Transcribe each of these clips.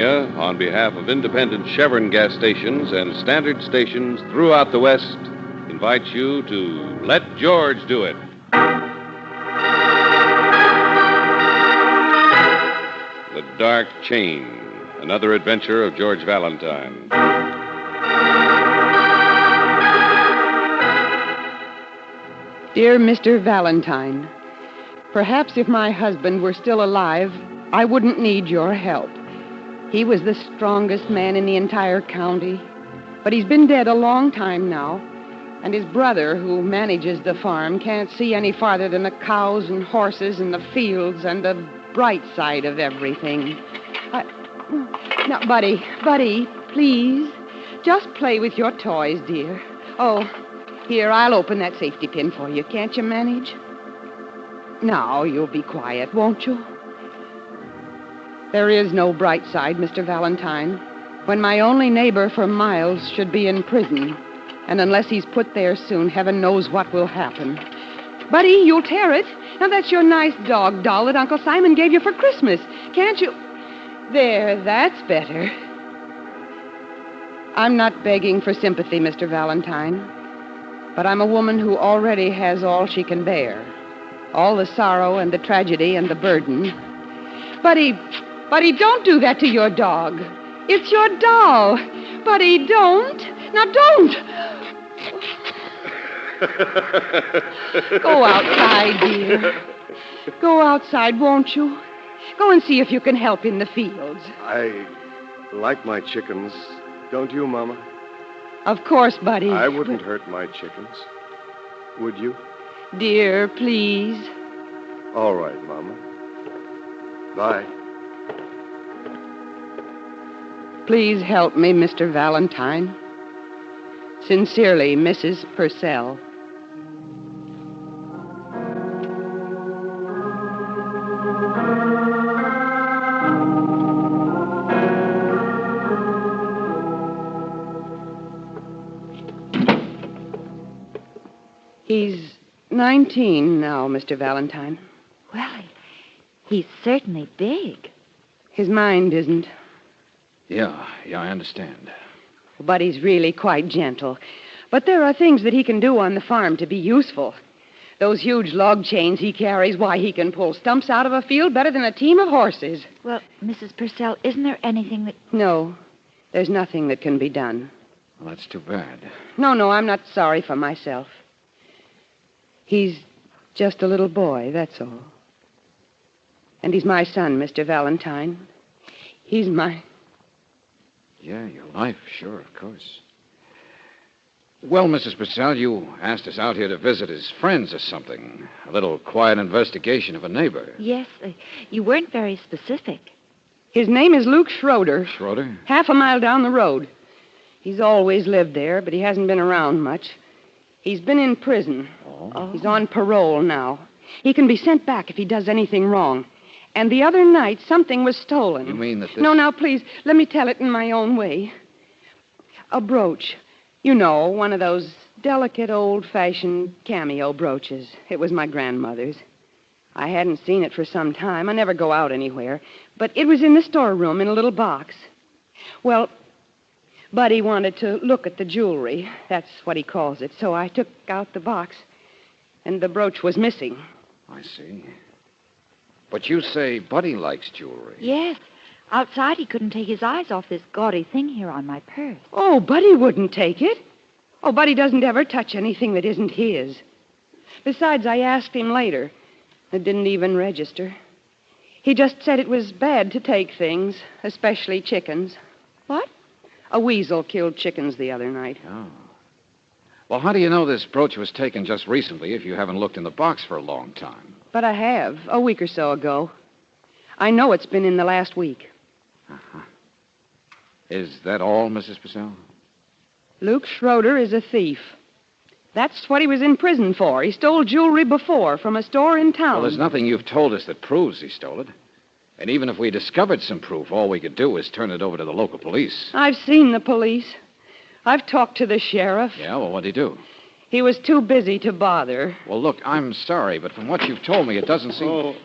On behalf of independent Chevron gas stations and standard stations throughout the West, invites you to Let George Do It. The Dark Chain, another adventure of George Valentine. Dear Mr. Valentine, perhaps if my husband were still alive, I wouldn't need your help. He was the strongest man in the entire county. But he's been dead a long time now. And his brother, who manages the farm, can't see any farther than the cows and horses and the fields and the bright side of everything. Now, Buddy, please, just play with your toys, dear. Oh, here, I'll open that safety pin for you. Can't you manage? Now, you'll be quiet, won't you? There is no bright side, Mr. Valentine, when my only neighbor for miles should be in prison. And unless he's put there soon, heaven knows what will happen. Buddy, you'll tear it. Now, that's your nice dog doll that Uncle Simon gave you for Christmas. Can't you? There, that's better. I'm not begging for sympathy, Mr. Valentine, but I'm a woman who already has all she can bear. All the sorrow and the tragedy and the burden. Buddy, don't do that to your dog. It's your doll. Buddy, don't. Now, don't. Go outside, dear. Go outside, won't you? Go and see if you can help in the fields. I like my chickens. Don't you, Mama? Of course, Buddy. I wouldn't hurt my chickens. Would you? Dear, please. All right, Mama. Bye. Please help me, Mr. Valentine. Sincerely, Mrs. Purcell. He's 19 now, Mr. Valentine. Well, he's certainly big. His mind isn't. Yeah, I understand. But he's really quite gentle. But there are things that he can do on the farm to be useful. Those huge log chains he carries, why, he can pull stumps out of a field better than a team of horses. Well, Mrs. Purcell, isn't there anything that... No, there's nothing that can be done. Well, that's too bad. No, I'm not sorry for myself. He's just a little boy, that's all. And he's my son, Mr. Valentine. He's my... Yeah, your life, sure, of course. Well, Mrs. Purcell, you asked us out here to visit his friends or something. A little quiet investigation of a neighbor. Yes, you weren't very specific. His name is Luke Schroeder. Schroeder? Half a mile down the road. He's always lived there, but he hasn't been around much. He's been in prison. Oh. He's on parole now. He can be sent back if he does anything wrong. And the other night, something was stolen. You mean that this... No, now, please, let me tell it in my own way. A brooch. You know, one of those delicate, old-fashioned cameo brooches. It was my grandmother's. I hadn't seen it for some time. I never go out anywhere. But it was in the storeroom in a little box. Well, Buddy wanted to look at the jewelry. That's what he calls it. So I took out the box, and the brooch was missing. I see. But you say Buddy likes jewelry. Yes. Outside, he couldn't take his eyes off this gaudy thing here on my purse. Oh, Buddy wouldn't take it. Oh, Buddy doesn't ever touch anything that isn't his. Besides, I asked him later. It didn't even register. He just said it was bad to take things, especially chickens. What? A weasel killed chickens the other night. Oh. Well, how do you know this brooch was taken just recently if you haven't looked in the box for a long time? But I have, a week or so ago. I know it's been in the last week. Uh-huh. Is that all, Mrs. Purcell? Luke Schroeder is a thief. That's what he was in prison for. He stole jewelry before from a store in town. Well, there's nothing you've told us that proves he stole it. And even if we discovered some proof, all we could do is turn it over to the local police. I've seen the police. I've talked to the sheriff. Yeah, well, what'd he do? He was too busy to bother. Well, look, I'm sorry, but from what you've told me, it doesn't seem... Oh,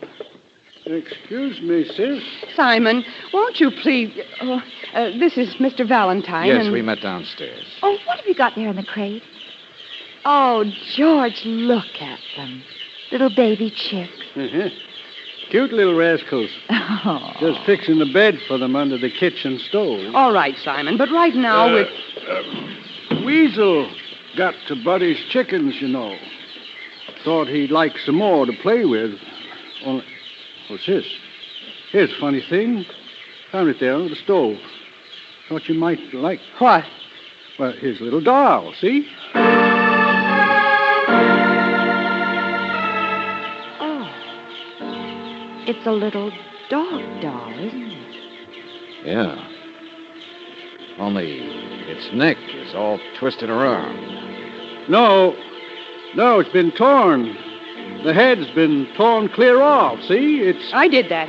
Excuse me, sis. Simon, won't you please... this is Mr. Valentine. Yes, and... we met downstairs. Oh, what have you got there in the crate? Oh, George, look at them. Little baby chicks. Uh-huh. Cute little rascals. Oh. Just fixing the bed for them under the kitchen stove. All right, Simon, but right now we're... Weasel got to Buddy's chickens, you know. Thought he'd like some more to play with. Only, what's this? Here's a funny thing. Found it there under the stove. Thought you might like... What? Well, his little doll, see? Oh. It's a little dog doll, isn't it? Yeah. Only its neck is all twisted around. No, it's been torn. The head's been torn clear off, see? It's... I did that.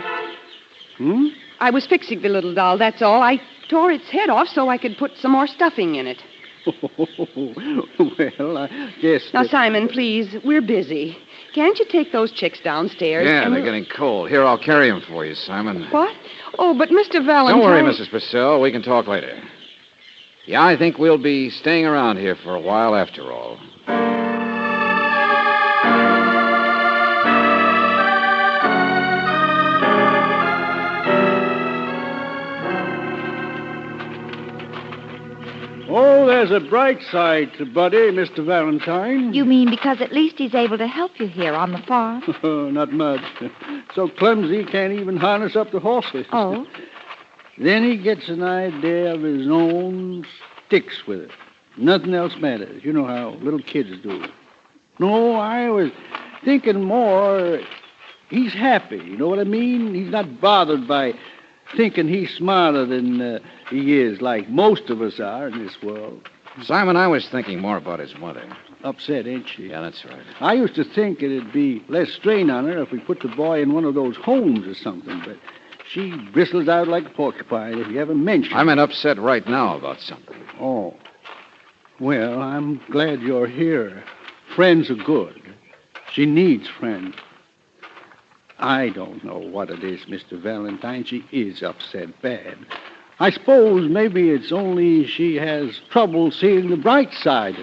Hmm? I was fixing the little doll, that's all. I tore its head off so I could put some more stuffing in it. Well, I guess... Now, that- Simon, please, we're busy. Can't you take those chicks downstairs? Yeah, and they're getting cold. Here, I'll carry them for you, Simon. What? Oh, but Mr. Valentine... Don't worry, Mrs. Purcell. We can talk later. Yeah, I think we'll be staying around here for a while after all. Oh, there's a bright side to Buddy, Mr. Valentine. You mean because at least he's able to help you here on the farm? Not much. So clumsy, can't even harness up the horses. Oh? Then he gets an idea of his own, sticks with it. Nothing else matters. You know how little kids do. No, I was thinking more. He's happy. You know what I mean? He's not bothered by thinking he's smarter than he is, like most of us are in this world. Simon, I was thinking more about his mother. Upset, ain't she? Yeah, that's right. I used to think it'd be less strain on her if we put the boy in one of those homes or something, but she bristles out like a porcupine if you ever mention I'm upset right now about something. Oh. Well, I'm glad you're here. Friends are good. She needs friends. I don't know what it is, Mr. Valentine. She is upset bad. I suppose maybe it's only she has trouble seeing the bright side.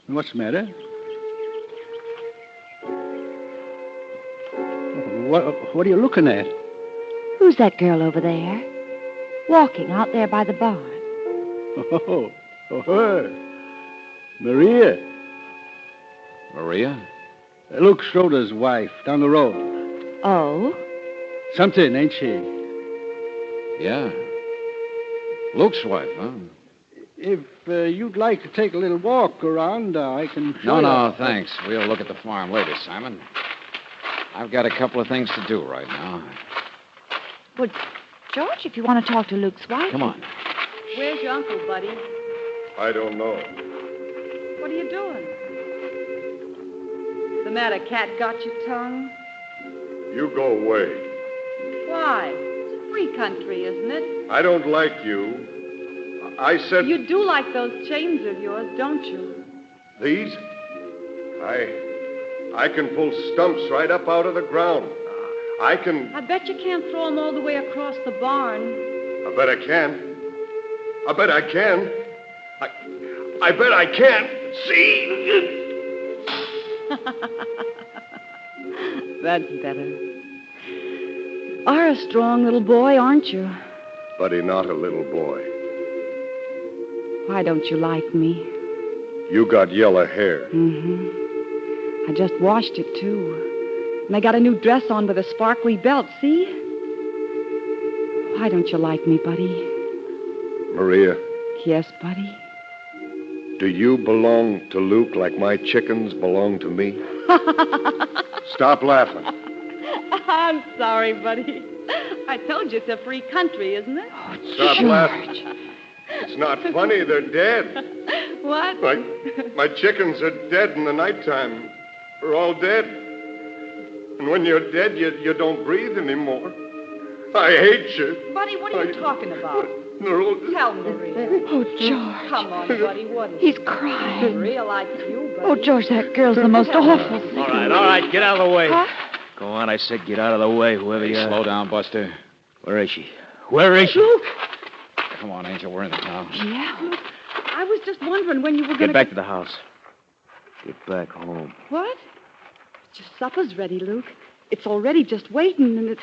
What's the matter? What are you looking at? Who's that girl over there? Walking out there by the barn. Her. Maria. Maria? Luke Schroeder's wife, down the road. Oh? Something, ain't she? Yeah. Luke's wife, huh? If you'd like to take a little walk around, I can show No, you. thanks. We'll look at the farm later, Simon. I've got a couple of things to do right now. Well, George, if you want to talk to Luke's wife... Come on. Where's your uncle, buddy? I don't know. What are you doing? The matter, cat, got your tongue? You go away. Why? It's a free country, isn't it? I don't like you. I said... You do like those chains of yours, don't you? These? I can pull stumps right up out of the ground. I can... I bet you can't throw them all the way across the barn. I bet I can. I bet I can. I bet I can. See? That's better. Are a strong little boy, aren't you? Buddy, not a little boy. Why don't you like me? You got yellow hair. Mm-hmm. I just washed it, too. And I got a new dress on with a sparkly belt, see? Why don't you like me, buddy? Maria, Yes, buddy. do you belong to Luke like my chickens belong to me? Stop laughing. I'm sorry, buddy. I told you it's a free country, isn't it? Stop laughing. It's not funny. They're dead. What? My chickens are dead in the nighttime. They're all dead. And when you're dead, you don't breathe anymore. I hate you. Buddy, what are you talking about? They're all... Tell Maria. Oh, George. Come on, buddy, what is He's crying. Maria likes you, buddy. Oh, George, that girl's the most awful thing. All right, get out of the way. Huh? Go on, I said, get out of the way, whoever you are. Slow down, Buster. Where is she? Where is she? Luke! Come on, Angel. We're in the town. Yeah, Luke. I was just wondering when you were going Get back to the house. Get back home. What? Your supper's ready, Luke. It's already just waiting, and it's...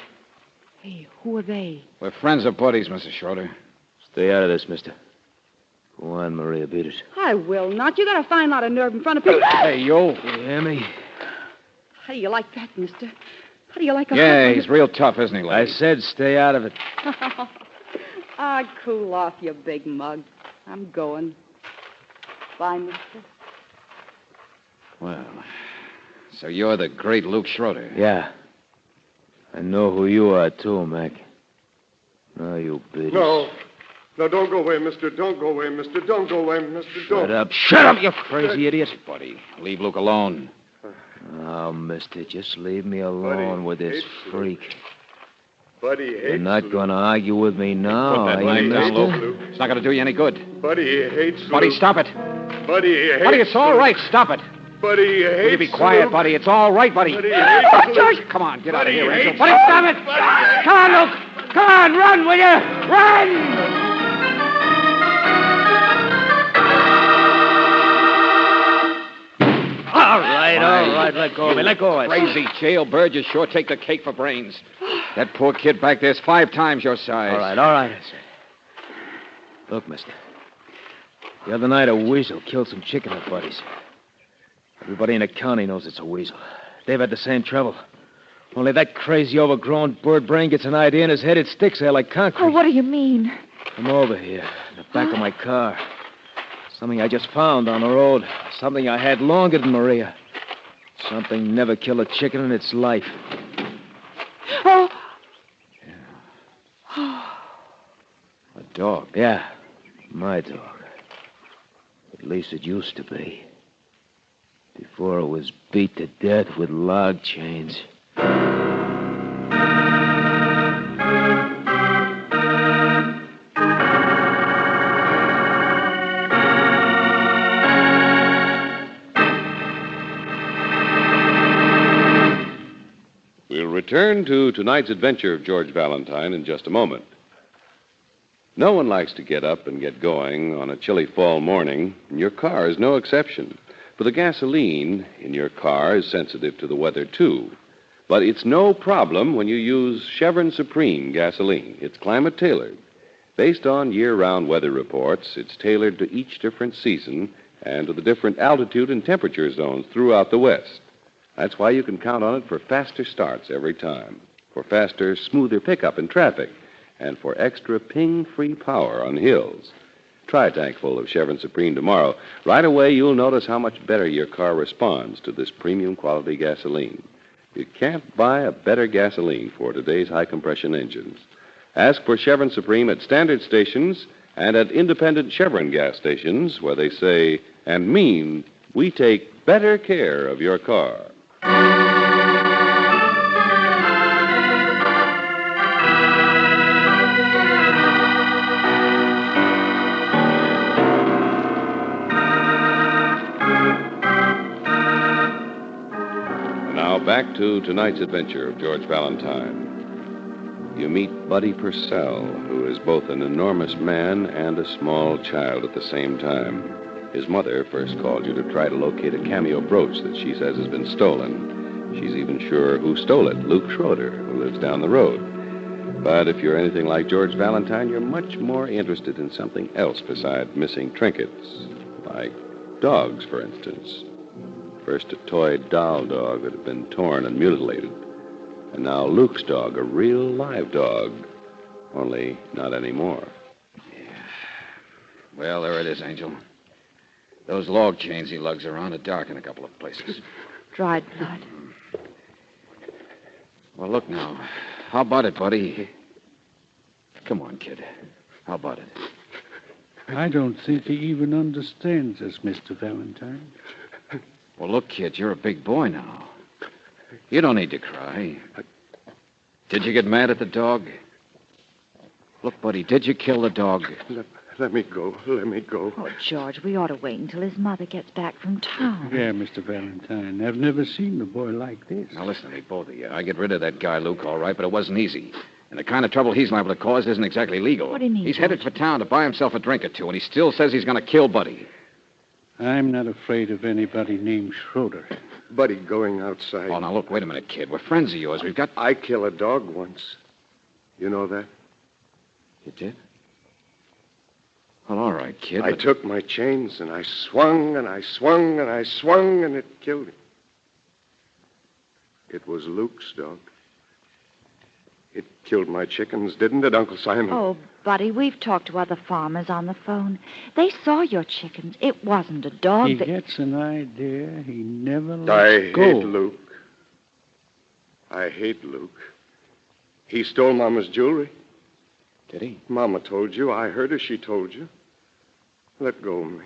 Hey, who are they? We're friends or buddies, Mrs. Schroeder. Stay out of this, mister. Go on, Maria, beat it. I will not. You got a fine lot of nerve in front of people. Hey, you. You hear me? How do you like that, mister? How do you like a Yeah, husband? he's real tough, isn't he, I lady? said stay out of it. Cool off, you big mug. I'm going. Bye, mister. Well, so you're the great Luke Schroeder. Yeah. I know who you are, too, Mac. No, you bitch. No. No, don't go away, mister. Don't go away, mister. Don't go away, mister. Shut Don't. up. Shut up, you crazy idiot. Buddy, leave Luke alone. Oh, mister, just leave me alone with this hates freak. Buddy hates You're not Luke. going to argue with me now, Put that are knife you, down, mister? Luke. It's not going to do you any good. Buddy hates Buddy, Luke. stop it. Buddy hates Buddy, it's all Luke. right. Stop it. Buddy hates Will you be quiet, Luke. buddy? It's all right, buddy. Buddy hates Luke. George, come on, get out of Buddy here, Angel. hates Buddy, Luke. stop it! Buddy Come on, Luke! Come on, run, will you? Run! All right, let go of me. Let go of me. Crazy jailbird, you sure take the cake for brains. That poor kid back there's 5 times your size. All right, I said. Look, mister. The other night, a weasel killed some chicken hut buddies. Everybody in the county knows it's a weasel. They've had the same trouble. Only that crazy, overgrown bird brain gets an idea in his head, it sticks there like concrete. Oh, what do you mean? Come over here, in the back of my car. Something I just found on the road. Something I had longer than Maria. Something never killed a chicken in its life. Oh, A dog. Yeah, my dog. At least it used to be. Before it was beat to death with log chains. We'll return to tonight's adventure of George Valentine in just a moment. No one likes to get up and get going on a chilly fall morning, and your car is no exception. For the gasoline in your car is sensitive to the weather, too. But it's no problem when you use Chevron Supreme gasoline. It's climate-tailored. Based on year-round weather reports, it's tailored to each different season and to the different altitude and temperature zones throughout the West. That's why you can count on it for faster starts every time, for faster, smoother pickup in traffic, and for extra ping-free power on hills. Try a tank full of Chevron Supreme tomorrow. Right away, you'll notice how much better your car responds to this premium quality gasoline. You can't buy a better gasoline for today's high-compression engines. Ask for Chevron Supreme at standard stations and at independent Chevron gas stations where they say and mean we take better care of your car. Now back to tonight's adventure of George Valentine. You meet Buddy Purcell, who is both an enormous man and a small child at the same time. His mother first called you to try to locate a cameo brooch that she says has been stolen. She's even sure who stole it, Luke Schroeder, who lives down the road. But if you're anything like George Valentine, you're much more interested in something else besides missing trinkets, like dogs, for instance. First a toy doll dog that had been torn and mutilated. And now Luke's dog, a real live dog. Only not anymore. Well, there it is, Angel. Those log chains he lugs around are dark in a couple of places. dried blood. Well, look now. How about it, buddy? Come on, kid. How about it? I don't think he even understands us, Mr. Valentine. Well, look, kid, you're a big boy now. You don't need to cry. Did you get mad at the dog? Look, buddy, did you kill the dog? Let me go. Let me go. Oh, George, we ought to wait until his mother gets back from town. Yeah, Mr. Valentine. I've never seen a boy like this. Now, listen to me, both of you. I get rid of that guy, Luke, all right, but it wasn't easy. And the kind of trouble he's liable to cause isn't exactly legal. What do you mean, He's George? headed for town to buy himself a drink or two, and he still says he's going to kill Buddy. I'm not afraid of anybody named Schroeder. Buddy going outside. Oh, now, look, wait a minute, kid. We're friends of yours. We've got... I killed a dog once. You know that? You did? Well, all right, kid. I but- took my chains and I swung and I swung and I swung and it killed him. It was Luke's dog. It killed my chickens, didn't it, Uncle Simon? Oh, Buddy, we've talked to other farmers on the phone. They saw your chickens. It wasn't a dog He that... gets an idea. He never I lets go. hate Luke. I hate Luke. He stole Mama's jewelry. Did he? Mama told you. I heard her. She told you. Let go of me.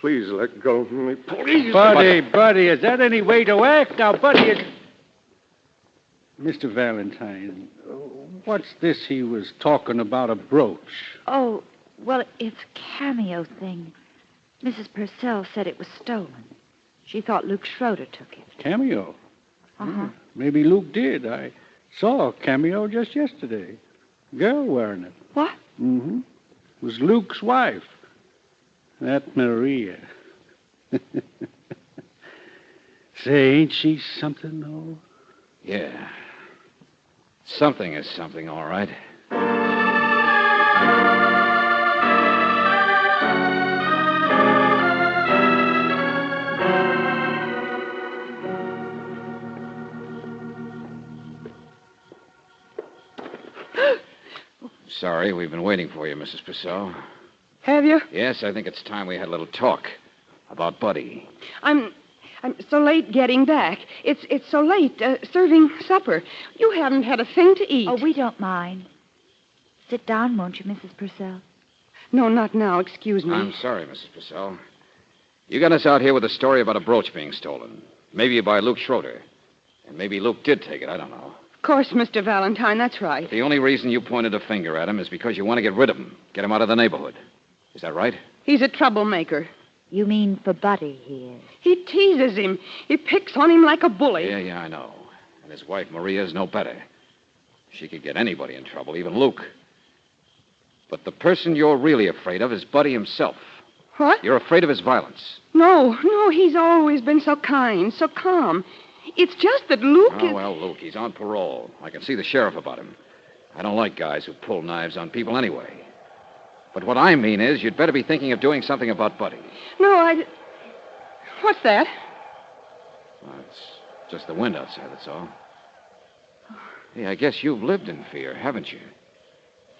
Please let go of me. Please. Buddy, is that any way to act? Now, Buddy, is... Mr. Valentine, what's this he was talking about, a brooch? Oh, well, it's a cameo thing. Mrs. Purcell said it was stolen. She thought Luke Schroeder took it. Cameo? Uh-huh. Maybe Luke did. I saw a cameo just yesterday. Girl wearing it. What? Mm-hmm. It was Luke's wife. That Maria. Say, ain't she something, though? Yeah. Something is something, all right. Sorry, we've been waiting for you, Mrs. Purcell. Have you? Yes, I think it's time we had a little talk about Buddy. I'm so late getting back. It's so late serving supper. You haven't had a thing to eat. Oh, we don't mind. Sit down, won't you, Mrs. Purcell? No, not now. Excuse me. I'm sorry, Mrs. Purcell. You got us out here with a story about a brooch being stolen. Maybe by Luke Schroeder. And maybe Luke did take it. I don't know. Of course, Mr. Valentine, that's right. The only reason you pointed a finger at him is because you want to get rid of him. Get him out of the neighborhood. Is that right? He's a troublemaker. You mean for Buddy, he is. He teases him. He picks on him like a bully. Yeah, I know. And his wife, Maria, is no better. She could get anybody in trouble, even Luke. But the person you're really afraid of is Buddy himself. What? You're afraid of his violence. No, he's always been so kind, so calm. It's just that Luke is... Oh, well, Luke, he's on parole. I can see the sheriff about him. I don't like guys who pull knives on people anyway. But what I mean is, you'd better be thinking of doing something about Buddy. No, What's that? Well, it's just the wind outside, that's all. Hey, I guess you've lived in fear, haven't you?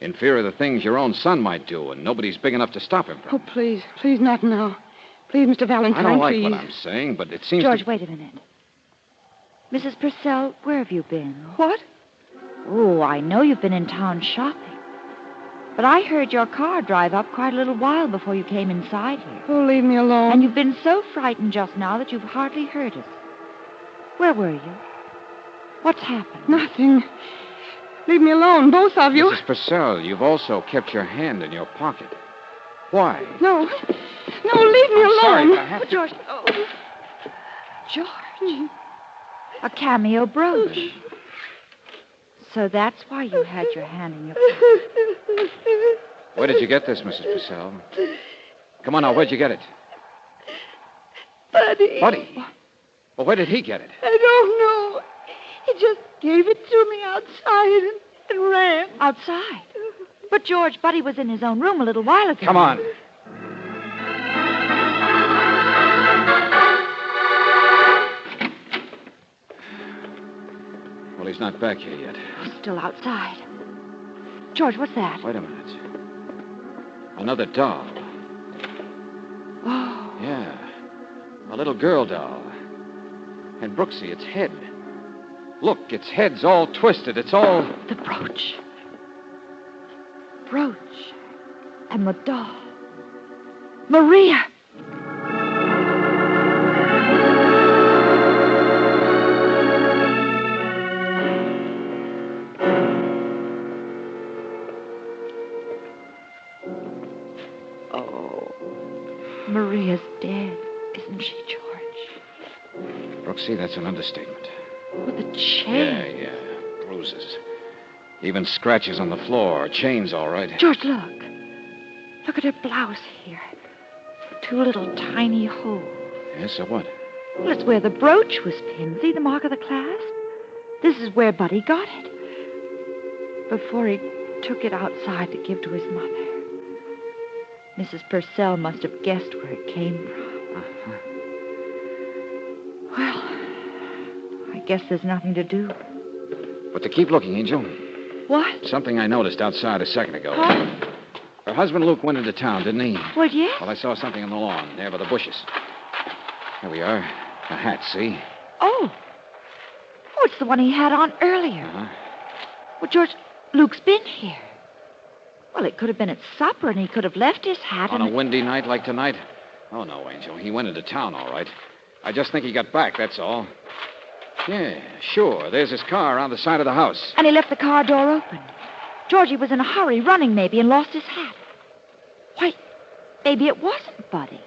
In fear of the things your own son might do, and nobody's big enough to stop him from. Oh, please not now. Please, Mr. Valentine, I don't like please. what I'm saying, but it seems George, wait a minute. Mrs. Purcell, where have you been? What? Oh, I know you've been in town shopping. But I heard your car drive up quite a little while before you came inside here. Oh, leave me alone. And you've been so frightened just now that you've hardly heard us. Where were you? What's happened? Nothing. Leave me alone, both of you. Mrs. Purcell, you've also kept your hand in your pocket. Why? No, leave me alone. Sorry, but I have to... George. Oh. George. A cameo brooch. So that's why you had your hand in your pocket. Where did you get this, Mrs. Purcell? Come on now, where'd you get it? Buddy. Buddy? Well, where did he get it? I don't know. He just gave it to me outside and ran. Outside? But, George, Buddy was in his own room a little while ago. Come on. Well, he's not back here yet. Still outside. George, what's that? Wait a minute. Another doll. Oh. Yeah. A little girl doll. And Brooksy, its head. Look, its head's all twisted. It's all... The brooch. Brooch. And the doll. Maria! Oh, Maria's dead, isn't she, George? Brooksy, that's an understatement. With a chain. Yeah. Bruises. Even scratches on the floor. Chains, all right. George, look. Look at her blouse here. 2 little tiny holes. Yes, so what? Well, it's where the brooch was pinned. See the mark of the clasp? This is where Buddy got it. Before he took it outside to give to his mother. Mrs. Purcell must have guessed where it came from. Uh-huh. Well, I guess there's nothing to do. But to keep looking, Angel. What? Something I noticed outside a second ago. Huh? Her husband Luke went into town, didn't he? Well, yes. Well, I saw something on the lawn, there by the bushes. Here we are. A hat, see? Oh, it's the one he had on earlier. Uh-huh. Well, George, Luke's been here. Well, it could have been at supper, and he could have left his hat On a windy night like tonight? Oh, no, Angel. He went into town, all right. I just think he got back, that's all. Yeah, sure. There's his car around the side of the house. And he left the car door open. Georgie was in a hurry, running maybe, and lost his hat. Why, maybe it wasn't Buddy.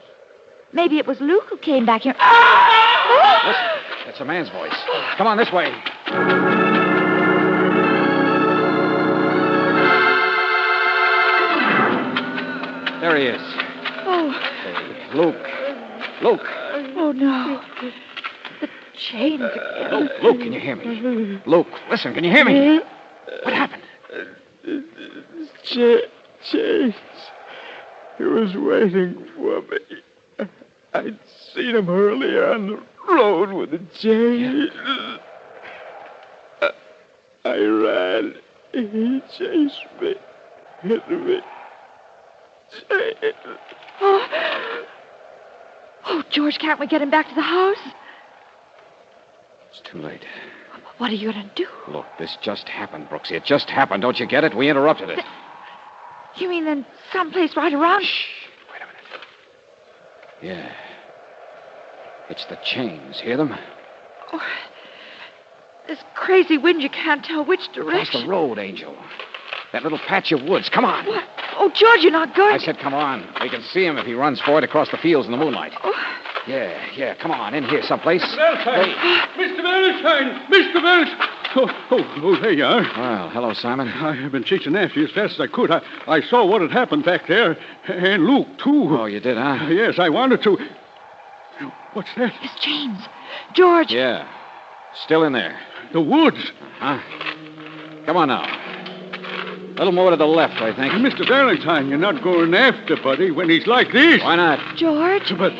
Maybe it was Luke who came back here. Listen, that's a man's voice. Come on, this way. There he is. Oh. Hey, Luke. Luke. Oh, no. The chains again. Luke, can you hear me? Luke, listen, can you hear me? What happened? Chains. He was waiting for me. I'd seen him earlier on the road with the chains. I ran. He chased me. Hit me. Chains. Oh, George, can't we get him back to the house? It's too late. What are you going to do? Look, this just happened, Brooksy. It just happened. Don't you get it? We interrupted it. You mean then someplace right around? Shh. Wait a minute. Yeah. It's the chains. Hear them? Oh, this crazy wind, you can't tell which Across direction. the road, Angel. That little patch of woods. Come on. What? Oh, George, you're not going. I said come on. We can see him if he runs for it across the fields in the moonlight. Oh. Yeah. Come on. In here someplace. Valentine! Mr. Valentine! Mr. Valentine! Oh, there you are. Well, hello, Simon. I have been chasing after you as fast as I could. I saw what had happened back there. And Luke, too. Oh, you did, huh? Yes, I wanted to. What's that? His chains. George. Yeah. Still in there. The woods. Huh? Come on now. A little more to the left, I think. Mr. Valentine, you're not going after Buddy when he's like this. Why not? George. But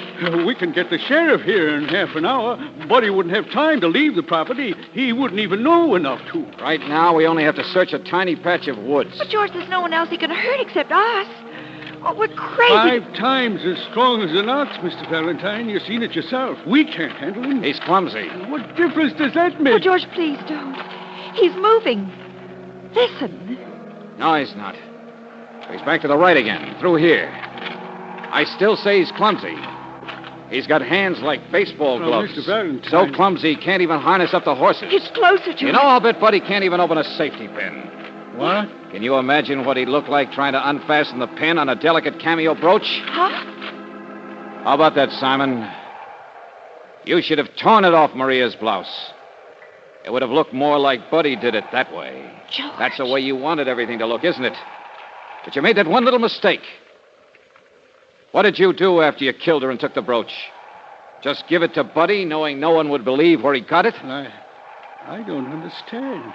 we can get the sheriff here in half an hour. Buddy wouldn't have time to leave the property. He wouldn't even know enough to. Right now, we only have to search a tiny patch of woods. But, George, there's no one else he can hurt except us. Oh, we're crazy. 5 times as strong as an ox, Mr. Valentine. You've seen it yourself. We can't handle him. He's clumsy. What difference does that Oh, make? George, please don't. He's moving. Listen. No, he's not. He's back to the right again, through here. I still say he's clumsy. He's got hands like baseball Oh, gloves. Mr. Valentine. So clumsy he can't even harness up the horses. It's closer, George. You know, I'll bet Buddy can't even open a safety pin. What? Can you imagine what he'd look like trying to unfasten the pin on a delicate cameo brooch? Huh? How about that, Simon? You should have torn it off Maria's blouse. It would have looked more like Buddy did it that way. George. That's the way you wanted everything to look, isn't it? But you made that one little mistake. What did you do after you killed her and took the brooch? Just give it to Buddy, knowing no one would believe where he got it? I don't understand.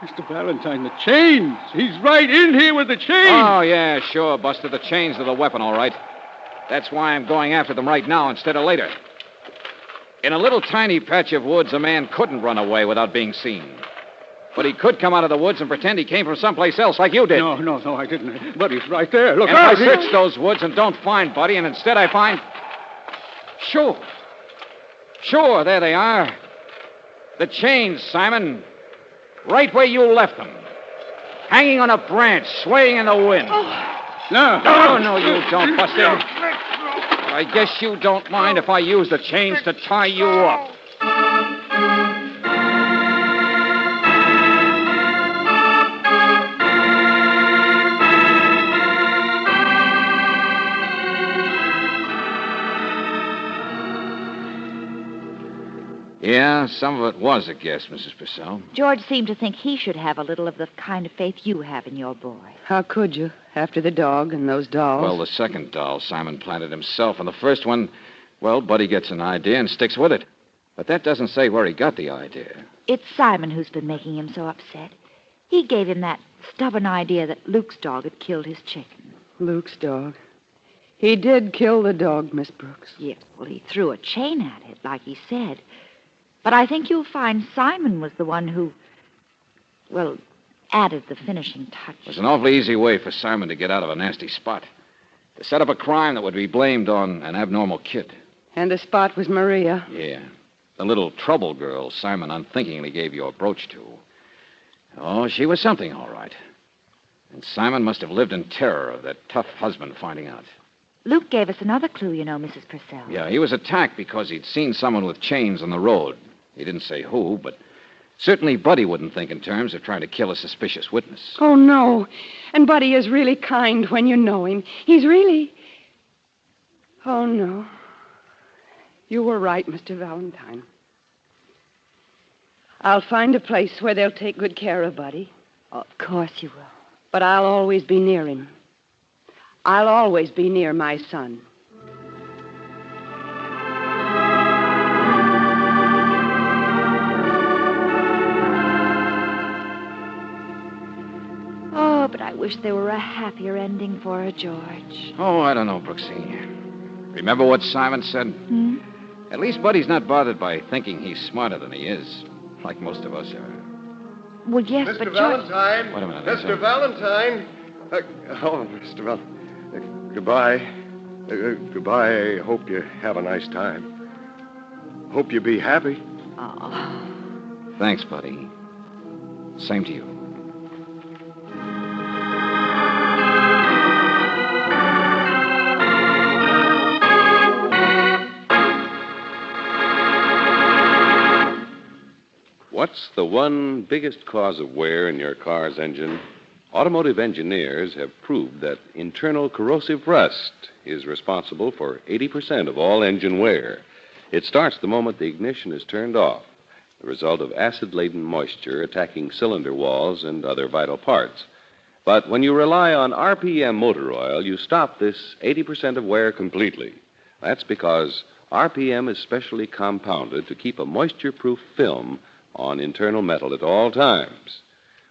Mr. Valentine, the chains. He's right in here with the chains. Oh, yeah, sure, Buster. The chains are the weapon, all right. That's why I'm going after them right now instead of later. In a little tiny patch of woods, a man couldn't run away without being seen. But he could come out of the woods and pretend he came from someplace else like you did. No, I didn't. Buddy's right there. Look And out. if I search those woods and don't find Buddy, and instead I find... Sure, there they are. The chains, Simon. Right where you left them. Hanging on a branch, swaying in the wind. No, you don't, Buster. I guess you don't mind if I use the chains to tie you up. Yeah, some of it was a guess, Mrs. Purcell. George seemed to think he should have a little of the kind of faith you have in your boy. How could you, after the dog and those dolls? Well, the second doll Simon planted himself, and the first one, well, Buddy gets an idea and sticks with it. But that doesn't say where he got the idea. It's Simon who's been making him so upset. He gave him that stubborn idea that Luke's dog had killed his chicken. Luke's dog. He did kill the dog, Miss Brooks. Yeah, well, he threw a chain at it, like he said. But I think you'll find Simon was the one who, well, added the finishing touch. It was an awfully easy way for Simon to get out of a nasty spot. To set up a crime that would be blamed on an abnormal kid. And the spot was Maria. Yeah. The little trouble girl Simon unthinkingly gave your brooch to. Oh, she was something, all right. And Simon must have lived in terror of that tough husband finding out. Luke gave us another clue, you know, Mrs. Purcell. Yeah, he was attacked because he'd seen someone with chains on the road. He didn't say who, but certainly Buddy wouldn't think in terms of trying to kill a suspicious witness. Oh, no. And Buddy is really kind when you know him. He's really... Oh, no. You were right, Mr. Valentine. I'll find a place where they'll take good care of Buddy. Of course you will. But I'll always be near him. I'll always be near my son. Oh, but I wish there were a happier ending for her, George. Oh, I don't know, Brooksy. Remember what Simon said? Hmm? At least Buddy's not bothered by thinking he's smarter than he is, like most of us are. Well, yes, Mr. but George... Valentine. Wait a minute, Mr. sir. Valentine. Mr. Valentine. Goodbye. Goodbye. Hope you have a nice time. Hope you be happy. Oh. Thanks, Buddy. Same to you. What's the one biggest cause of wear in your car's engine? Automotive engineers have proved that internal corrosive rust is responsible for 80% of all engine wear. It starts the moment the ignition is turned off, the result of acid-laden moisture attacking cylinder walls and other vital parts. But when you rely on RPM motor oil, you stop this 80% of wear completely. That's because RPM is specially compounded to keep a moisture-proof film on internal metal at all times.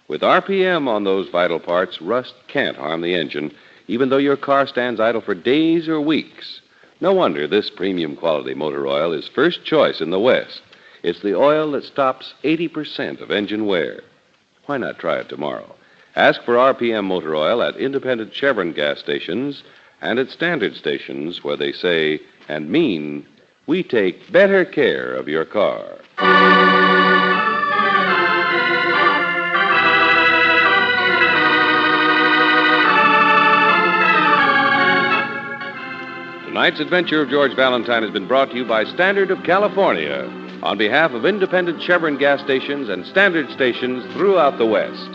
With RPM on those vital parts, rust can't harm the engine, even though your car stands idle for days or weeks. No wonder this premium quality motor oil is first choice in the West. It's the oil that stops 80% of engine wear. Why not try it tomorrow? Ask for RPM motor oil at independent Chevron gas stations and at standard stations where they say and mean, we take better care of your car. Tonight's adventure of George Valentine has been brought to you by Standard of California on behalf of independent Chevron gas stations and standard stations throughout the West.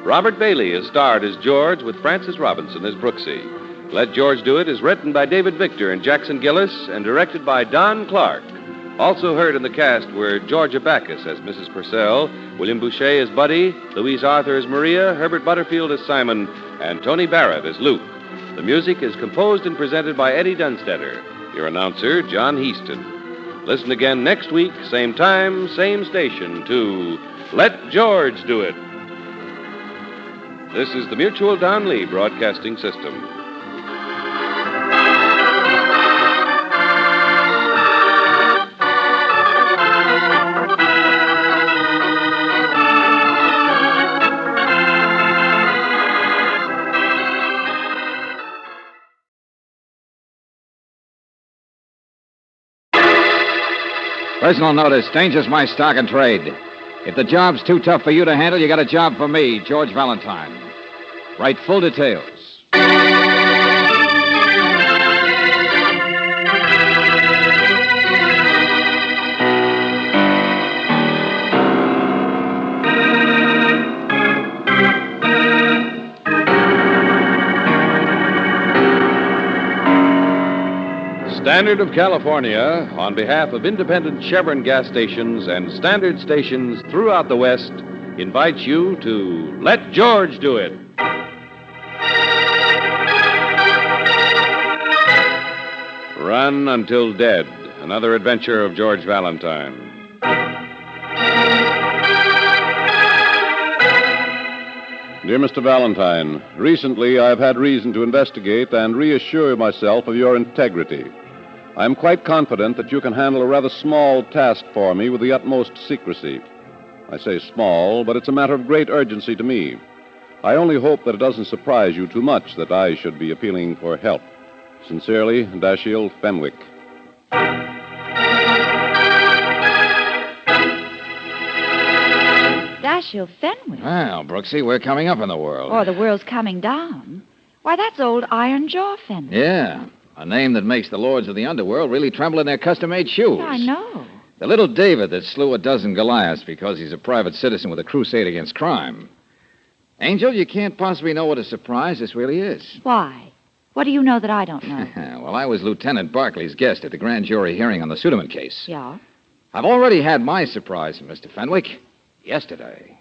Robert Bailey is starred as George with Francis Robinson as Brooksy. Let George Do It is written by David Victor and Jackson Gillis and directed by Don Clark. Also heard in the cast were Georgia Backus as Mrs. Purcell, William Boucher as Buddy, Louise Arthur as Maria, Herbert Butterfield as Simon, and Tony Barrett as Luke. The music is composed and presented by Eddie Dunstetter. Your announcer, John Heaston. Listen again next week, same time, same station, to Let George Do It. This is the Mutual Don Lee Broadcasting System. Personal notice, danger's my stock and trade. If the job's too tough for you to handle, you got a job for me, George Valentine. Write full details. Standard of California, on behalf of independent Chevron gas stations and standard stations throughout the West, invites you to Let George Do It. Run Until Dead, another adventure of George Valentine. Dear Mr. Valentine, recently I've had reason to investigate and reassure myself of your integrity. I'm quite confident that you can handle a rather small task for me with the utmost secrecy. I say small, but it's a matter of great urgency to me. I only hope that it doesn't surprise you too much that I should be appealing for help. Sincerely, Dashiell Fenwick. Dashiell Fenwick? Well, Brooksy, we're coming up in the world. Or the world's coming down. Why, that's old Iron Jaw Fenwick. Yeah, a name that makes the lords of the underworld really tremble in their custom-made shoes. Yeah, I know. The little David that slew a dozen Goliaths because he's a private citizen with a crusade against crime. Angel, you can't possibly know what a surprise this really is. Why? What do you know that I don't know? Well, I was Lieutenant Barclay's guest at the grand jury hearing on the Suderman case. Yeah? I've already had my surprise from Mr. Fenwick yesterday.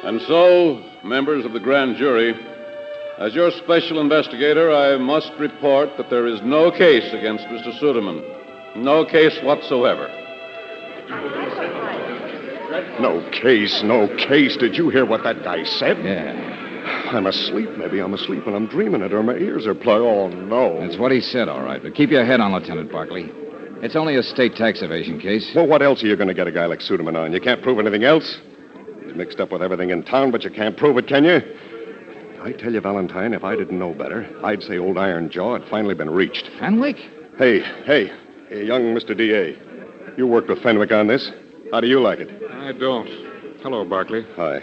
And so, members of the grand jury, as your special investigator, I must report that there is no case against Mr. Suderman. No case whatsoever. No case, no case. Did you hear what that guy said? Yeah, I'm asleep. Maybe I'm asleep and I'm dreaming it, or my ears are plugged. Oh, no. that's what he said, all right. But keep your head on, Lieutenant Barclay. It's only a state tax evasion case. Well, what else are you going to get a guy like Suderman on? You can't prove anything else. He's mixed up with everything in town, but you can't prove it, can you? I tell you, Valentine, if I didn't know better, I'd say old Iron Jaw had finally been reached. Fenwick? Hey, young Mr. D.A., you worked with Fenwick on this. How do you like it? I don't. Hello, Barclay. Hi.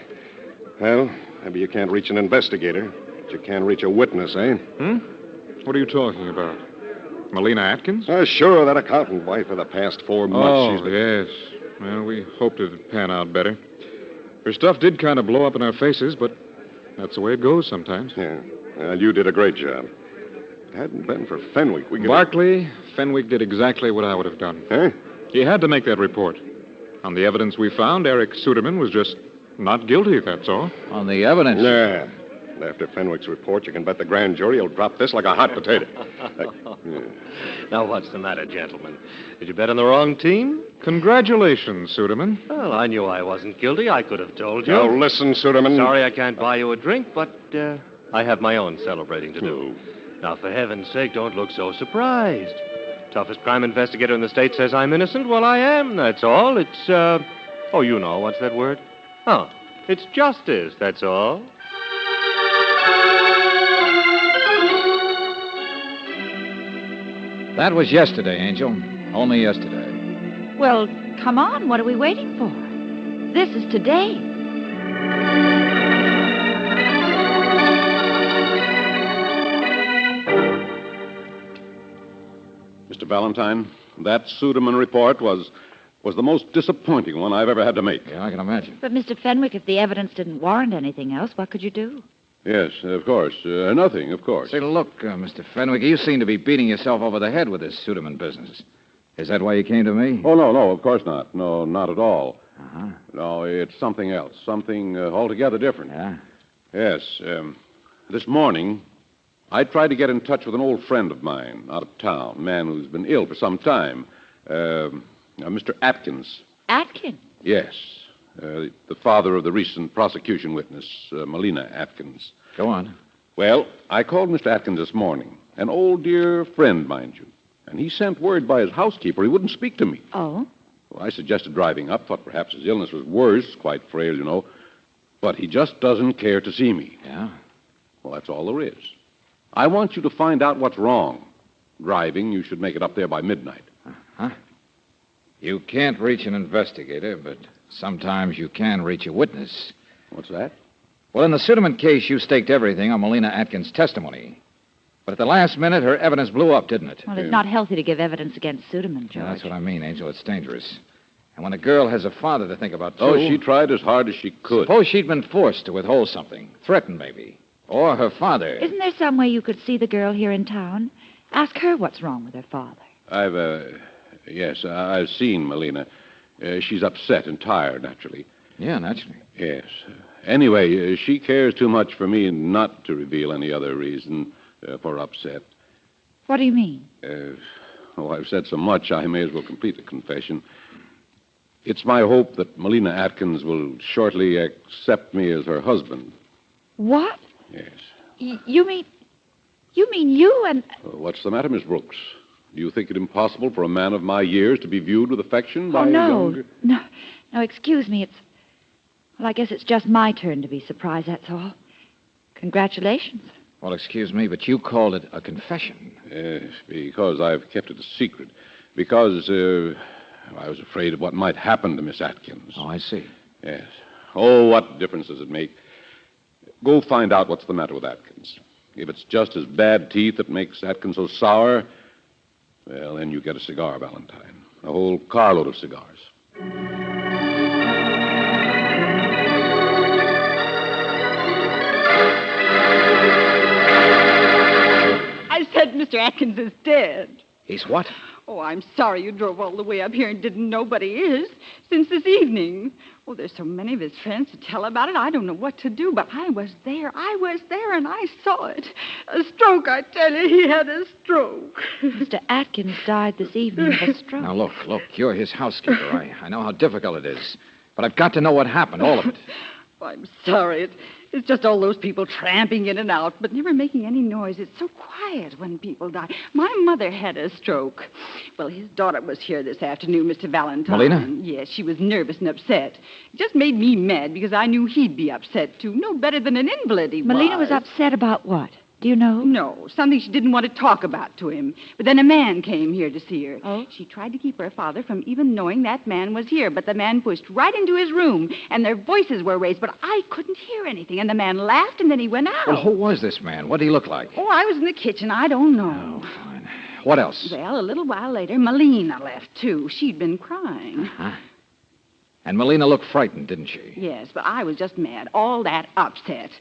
Well, maybe you can't reach an investigator, but you can reach a witness, eh? What are you talking about? Melina Atkins? Sure, that accountant wife of the past 4 months. Oh, yes. Well, we hoped it'd pan out better. Her stuff did kind of blow up in our faces, but that's the way it goes sometimes. Yeah. Well, you did a great job. If it hadn't been for Fenwick, we could... Barclay, Fenwick did exactly what I would have done. Huh? He had to make that report. On the evidence we found, Eric Suderman was just not guilty, that's all. On the evidence? Yeah. And after Fenwick's report, you can bet the grand jury will drop this like a hot potato. Now, what's the matter, gentlemen? Did you bet on the wrong team? Congratulations, Suderman. Well, I knew I wasn't guilty. I could have told you. Now, listen, Suderman. Sorry I can't buy you a drink, but I have my own celebrating to do. Now, for heaven's sake, don't look so surprised. Toughest crime investigator in the state says I'm innocent. Well, I am, that's all. It's, you know, what's that word? Oh, it's justice, that's all. That was yesterday, Angel. Only yesterday. Well, come on. What are we waiting for? This is today. Mr. Valentine, that Suderman report was the most disappointing one I've ever had to make. Yeah, I can imagine. But, Mr. Fenwick, if the evidence didn't warrant anything else, what could you do? Yes, of course. Nothing, of course. Say, look, Mr. Fenwick, you seem to be beating yourself over the head with this Suderman business. Is that why you came to me? Oh, no, of course not. No, not at all. Uh-huh. No, it's something else. Something altogether different. Yeah? Yes. This morning, I tried to get in touch with an old friend of mine out of town, a man who's been ill for some time. Mr. Atkins. Atkins? Yes. The father of the recent prosecution witness, Melina Atkins. Go on. Well, I called Mr. Atkins this morning. An old dear friend, mind you. And he sent word by his housekeeper he wouldn't speak to me. Oh? Well, I suggested driving up, thought perhaps his illness was worse, quite frail, you know. But he just doesn't care to see me. Yeah? Well, that's all there is. I want you to find out what's wrong. Driving, you should make it up there by midnight. Huh? You can't reach an investigator, but sometimes you can reach a witness. What's that? Well, in the Suderman case, you staked everything on Melina Atkins' testimony. But at the last minute, her evidence blew up, didn't it? Well, it's not healthy to give evidence against Suderman, George. Yeah, that's what I mean, Angel. It's dangerous. And when a girl has a father to think about, too... Oh, she tried as hard as she could. Suppose she'd been forced to withhold something. Threatened, maybe. Or her father. Isn't there some way you could see the girl here in town? Ask her what's wrong with her father. Yes, I've seen Melina. She's upset and tired, naturally. Yeah, naturally. Yes. Anyway, she cares too much for me not to reveal any other reason for upset. What do you mean? I've said so much, I may as well complete the confession. It's my hope that Melina Atkins will shortly accept me as her husband. What? Yes. You mean you and... What's the matter, Miss Brooks? Do you think it impossible for a man of my years to be viewed with affection by Oh, a no. younger... No, excuse me. Well, I guess it's just my turn to be surprised, that's all. Congratulations. Well, excuse me, but you called it a confession. Yes, because I've kept it a secret. Because I was afraid of what might happen to Miss Atkins. Oh, I see. Yes. Oh, what difference does it make? Go find out what's the matter with Atkins. If it's just his bad teeth that makes Atkins so sour, well, then you get a cigar, Valentine. A whole carload of cigars. I said Mr. Atkins is dead. He's what? Oh, I'm sorry you drove all the way up here and didn't know but he is since this evening. Oh, there's so many of his friends to tell about it, I don't know what to do, but I was there, and I saw it. A stroke, I tell you, he had a stroke. Mr. Atkins died this evening of a stroke. Now, look, you're his housekeeper. I know how difficult it is. But I've got to know what happened, all of it. Oh, I'm sorry. It's just all those people tramping in and out, but never making any noise. It's so quiet when people die. My mother had a stroke. Well, his daughter was here this afternoon, Mr. Valentine. Melina? Yes, she was nervous and upset. It just made me mad because I knew he'd be upset, too. No better than an invalid he Melina was upset about what? Do you know? No, something she didn't want to talk about to him. But then a man came here to see her. Oh? She tried to keep her father from even knowing that man was here, but the man pushed right into his room, and their voices were raised, but I couldn't hear anything, and the man laughed, and then he went out. Well, who was this man? What did he look like? Oh, I was in the kitchen. I don't know. Oh, fine. What else? Well, a little while later, Melina left, too. She'd been crying. Huh? And Melina looked frightened, didn't she? Yes, but I was just mad. All that upset.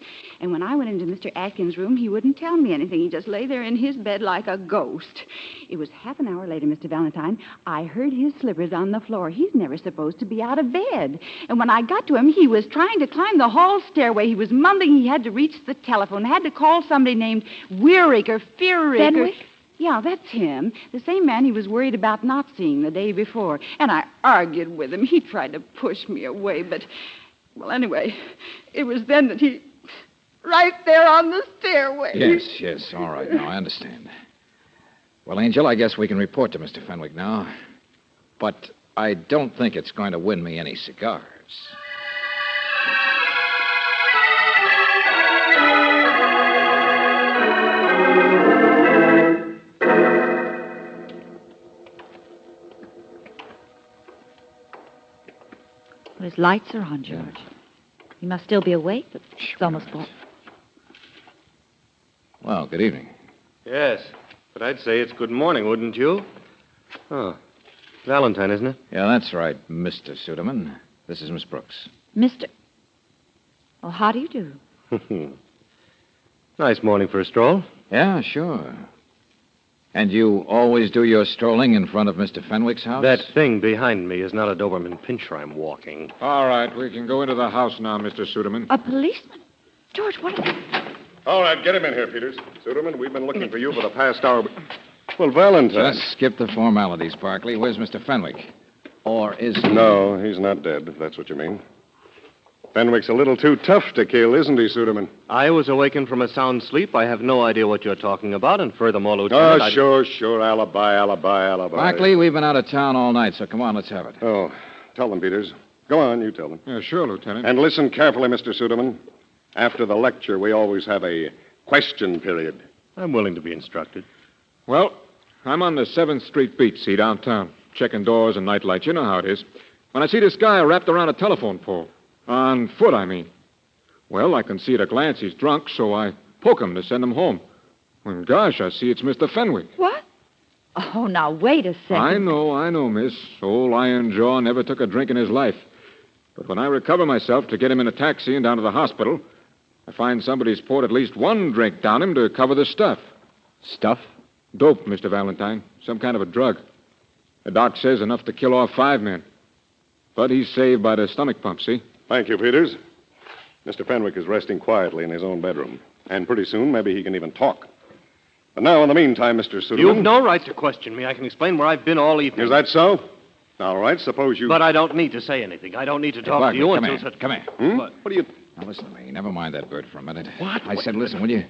And when I went into Mr. Atkins' room, he wouldn't tell me anything. He just lay there in his bed like a ghost. It was half an hour later, Mr. Valentine. I heard his slippers on the floor. He's never supposed to be out of bed. And when I got to him, he was trying to climb the hall stairway. He was mumbling he had to reach the telephone, had to call somebody named Weirick or Fearick. Fenwick? Yeah, that's him. The same man he was worried about not seeing the day before. And I argued with him. He tried to push me away, but... Well, anyway, it was then that he... Right there on the stairway. Yes. All right, now, I understand. Well, Angel, I guess we can report to Mr. Fenwick now. But I don't think it's going to win me any cigars. Well, his lights are on, George. He must still be awake, but it's almost dark. Well, good evening. Yes, but I'd say it's good morning, wouldn't you? Oh, Valentine, isn't it? Yeah, that's right, Mr. Suderman. This is Miss Brooks. Mr. Well, how do you do? Nice morning for a stroll. Yeah, sure. And you always do your strolling in front of Mr. Fenwick's house? That thing behind me is not a Doberman Pinscher I'm walking. All right, we can go into the house now, Mr. Suderman. A policeman? George, what is it? All right, get him in here, Peters. Suderman, we've been looking for you for the past hour. Well, Valentine. Just skip the formalities, Barkley. Where's Mr. Fenwick? Or is he... No, he's not dead, if that's what you mean. Fenwick's a little too tough to kill, isn't he, Suderman? I was awakened from a sound sleep. I have no idea what you're talking about, and furthermore, Lieutenant... Oh, sure. Alibi. Barkley, we've been out of town all night, so come on, let's have it. Oh, tell them, Peters. Go on, you tell them. Yeah, sure, Lieutenant. And listen carefully, Mr. Suderman. After the lecture, we always have a question period. I'm willing to be instructed. Well, I'm on the 7th Street beat, see, downtown. Checking doors and night lights. You know how it is. When I see this guy wrapped around a telephone pole. On foot, I mean. Well, I can see at a glance he's drunk, so I poke him to send him home. When, gosh, I see it's Mr. Fenwick. What? Oh, now, wait a second. I know, miss. Old Iron Jaw never took a drink in his life. But when I recover myself to get him in a taxi and down to the hospital, I find somebody's poured at least one drink down him to cover the stuff. Stuff? Dope, Mr. Valentine. Some kind of a drug. The doc says enough to kill off 5 men. But he's saved by the stomach pump, see? Thank you, Peters. Mr. Fenwick is resting quietly in his own bedroom. And pretty soon, maybe he can even talk. But now, in the meantime, Mr. Suderman... You've no right to question me. I can explain where I've been all evening. Is that so? All right, suppose you... But I don't need to say anything. I don't need to talk to you come until... here. Come here. What do you... Now, listen to me. Never mind that bird for a minute. What? I said, listen, will you?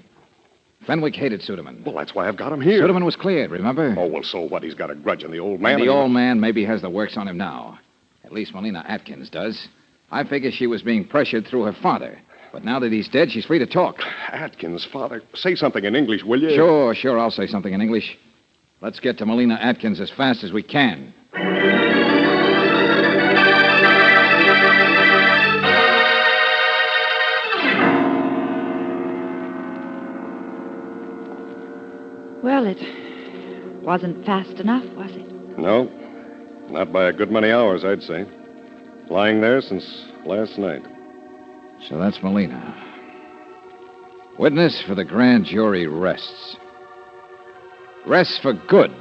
Fenwick hated Suderman. Well, that's why I've got him here. Suderman was cleared, remember? Oh, well, so what? He's got a grudge on the old man. And the old man maybe has the works on him now. At least Melina Atkins does. I figure she was being pressured through her father. But now that he's dead, she's free to talk. Atkins, father. Say something in English, will you? Sure, I'll say something in English. Let's get to Melina Atkins as fast as we can. Well, it wasn't fast enough, was it? No. Not by a good many hours, I'd say. Lying there since last night. So that's Melina. Witness for the grand jury rests. Rests for good.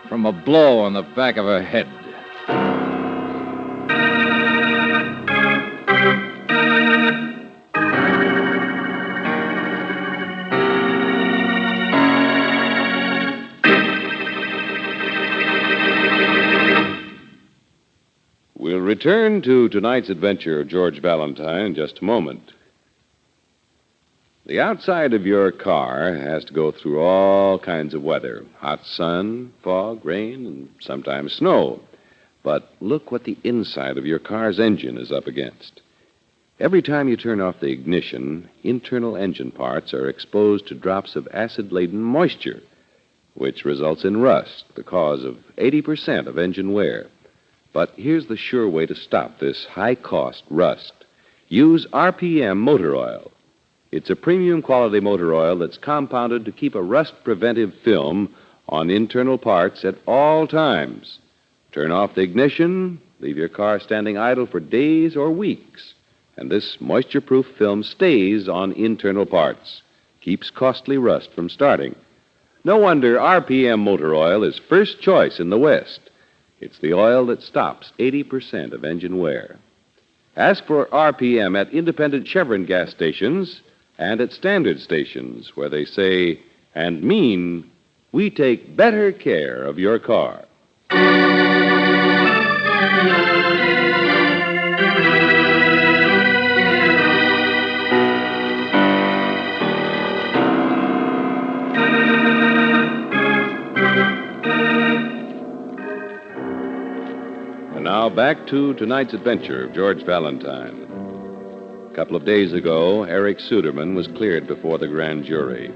From a blow on the back of her head. We'll return to tonight's adventure of George Valentine in just a moment. The outside of your car has to go through all kinds of weather. Hot sun, fog, rain, and sometimes snow. But look what the inside of your car's engine is up against. Every time you turn off the ignition, internal engine parts are exposed to drops of acid-laden moisture, which results in rust, the cause of 80% of engine wear. But here's the sure way to stop this high-cost rust. Use RPM motor oil. It's a premium quality motor oil that's compounded to keep a rust-preventive film on internal parts at all times. Turn off the ignition, leave your car standing idle for days or weeks, and this moisture-proof film stays on internal parts, keeps costly rust from starting. No wonder RPM motor oil is first choice in the West. It's the oil that stops 80% of engine wear. Ask for RPM at independent Chevron gas stations and at standard stations where they say and mean, we take better care of your car. And now back to tonight's adventure of George Valentine. A couple of days ago, Eric Suderman was cleared before the grand jury.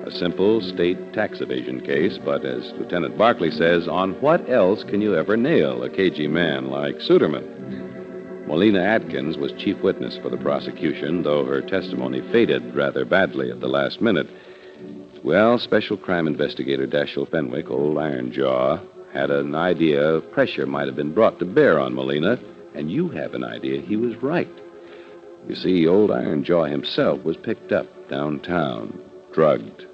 A simple state tax evasion case, but as Lieutenant Barkley says, on what else can you ever nail a cagey man like Suderman? Melina Atkins was chief witness for the prosecution, though her testimony faded rather badly at the last minute. Well, Special Crime Investigator Dashiell Fenwick, old Iron Jaw, had an idea pressure might have been brought to bear on Melina, and you have an idea he was right. You see, old Iron Jaw himself was picked up downtown, drugged,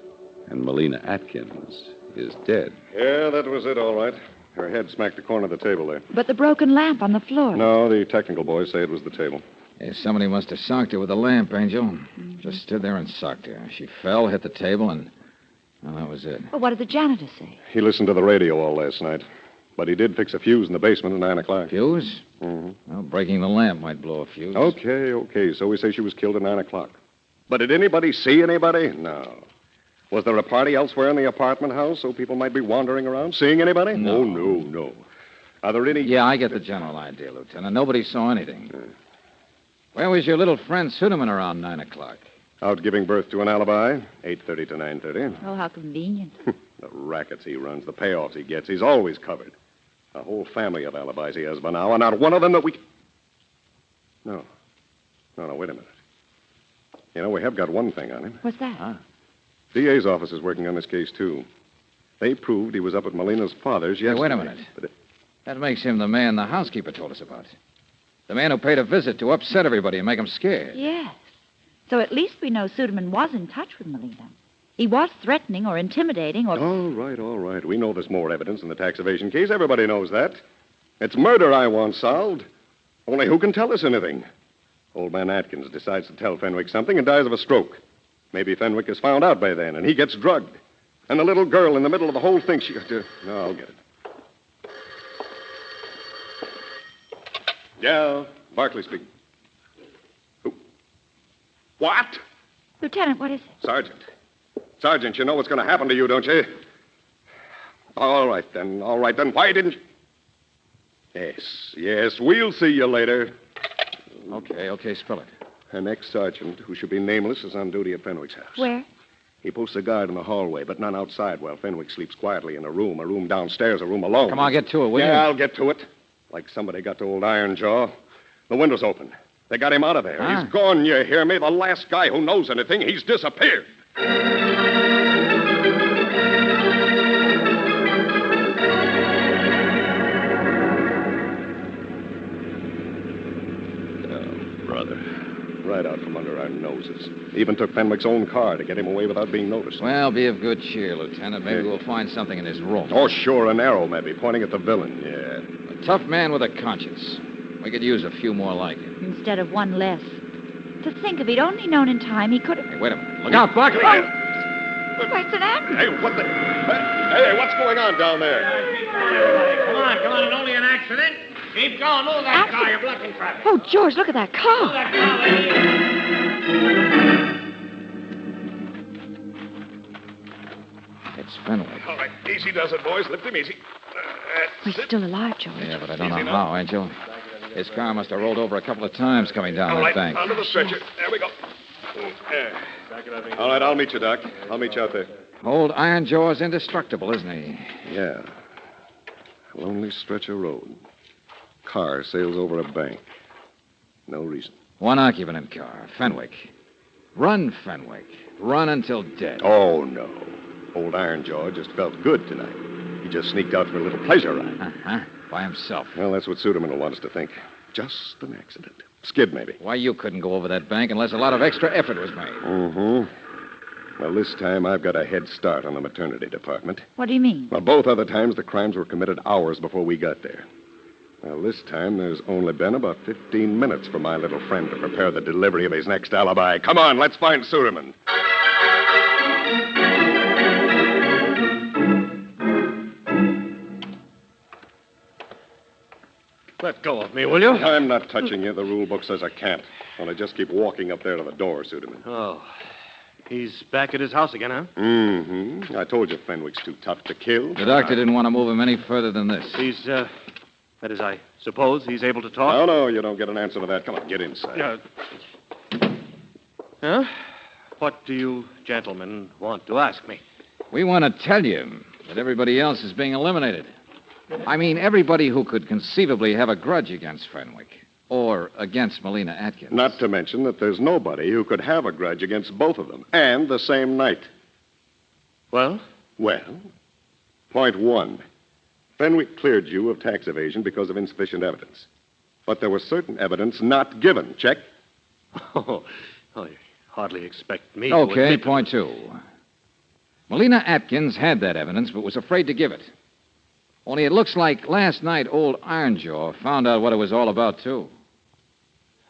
and Melina Atkins is dead. Yeah, that was it, all right. Her head smacked the corner of the table there. But the broken lamp on the floor. No, the technical boys say it was the table. Yeah, somebody must have socked her with a lamp, Angel. Just stood there and socked her. She fell, hit the table, and... well, that was it. Well, what did the janitor say? He listened to the radio all last night. But he did fix a fuse in the basement at 9 o'clock. Fuse? Mm-hmm. Well, breaking the lamp might blow a fuse. Okay. So we say she was killed at 9 o'clock. But did anybody see anybody? No. Was there a party elsewhere in the apartment house so people might be wandering around? Seeing anybody? No. Oh, no. Are there any... Yeah, I get the general idea, Lieutenant. Nobody saw anything. Where was your little friend Suderman around 9 o'clock? Out giving birth to an alibi, 8:30 to 9:30. Oh, how convenient. The rackets he runs, the payoffs he gets, he's always covered. A whole family of alibis he has by now, and not one of them that we... No, wait a minute. You know, we have got one thing on him. What's that? DA's office is working on this case, too. They proved he was up at Molina's father's yesterday. Hey, wait a minute. But That makes him the man the housekeeper told us about. The man who paid a visit to upset everybody and make them scared. Yes. So at least we know Suderman was in touch with Molina. He was threatening or intimidating or... All right. We know there's more evidence in the tax evasion case. Everybody knows that. It's murder I want solved. Only who can tell us anything? Old man Atkins decides to tell Fenwick something and dies of a stroke. Maybe Fenwick is found out by then, and he gets drugged. And the little girl in the middle of the whole thing, she got to... No, I'll get it. Yeah, Barkley speaking. Who? What? Lieutenant, what is it? Sergeant, you know what's going to happen to you, don't you? All right, then. Why didn't you... Yes, we'll see you later. Okay, spill it. An ex-sergeant who should be nameless is on duty at Fenwick's house. Where? He posts a guard in the hallway, but none outside while Fenwick sleeps quietly in a room downstairs, a room alone. Come on, get to it, will you? Yeah, I'll get to it. Like somebody got to old Iron Jaw. The window's open. They got him out of there. Huh? He's gone, you hear me? The last guy who knows anything, he's disappeared. Right out from under our noses. Even took Fenwick's own car to get him away without being noticed. Well, be of good cheer, Lieutenant. Maybe we'll find something in his room. Oh, sure, an arrow maybe, pointing at the villain, yeah. A tough man with a conscience. We could use a few more like him. Instead of one less. To think if he'd only known in time, he could have... Hey, wait a minute. Look out, Barkley! Why, it's an ambulance. Hey, what the... Hey, what's going on down there? Come on, it's only an accident. Keep going, move that car, you're blocking traffic. Oh, George, look at that car. Move that car, lady. It's Fenwick. All right, easy does it, boys. Lift him easy. He's still alive, George. Yeah, but I don't know how, Angel. His car must have rolled over a couple of times coming down All that right, bank. onto the stretcher. There we go. All right, I'll meet you, Doc. I'll meet you out there. Old Iron Jaw is indestructible, isn't he? Yeah. Lonely stretch of road. Car sails over a bank. No reason. One occupant in car, Fenwick. Run, Fenwick. Run until dead. Oh, no. Old Iron Jaw just felt good tonight. He just sneaked out for a little pleasure ride. Uh-huh. By himself. Well, that's what Suderman will want us to think. Just an accident. Skid, maybe. Why, you couldn't go over that bank unless a lot of extra effort was made. Mm-hmm. Well, this time I've got a head start on the maternity department. What do you mean? Well, both other times the crimes were committed hours before we got there. Well, this time there's only been about 15 minutes for my little friend to prepare the delivery of his next alibi. Come on, let's find Suderman. Let go of me, will you? I'm not touching you. The rule book says I can't. Only just keep walking up there to the door, Suderman. Oh. He's back at his house again, huh? Mm-hmm. I told you Fenwick's too tough to kill. The doctor didn't want to move him any further than this. That is, I suppose he's able to talk? No, you don't get an answer to that. Come on, get inside. Huh? What do you gentlemen want to ask me? We want to tell you that everybody else is being eliminated. I mean, everybody who could conceivably have a grudge against Fenwick or against Molina Atkins. Not to mention that there's nobody who could have a grudge against both of them, and the same night. Well? Well, point one. Fenwick cleared you of tax evasion because of insufficient evidence. But there was certain evidence not given. Check. Oh, you hardly expect me Okay, to admit... point two. Molina Atkins had that evidence, but was afraid to give it. Only it looks like last night old Ironjaw found out what it was all about, too.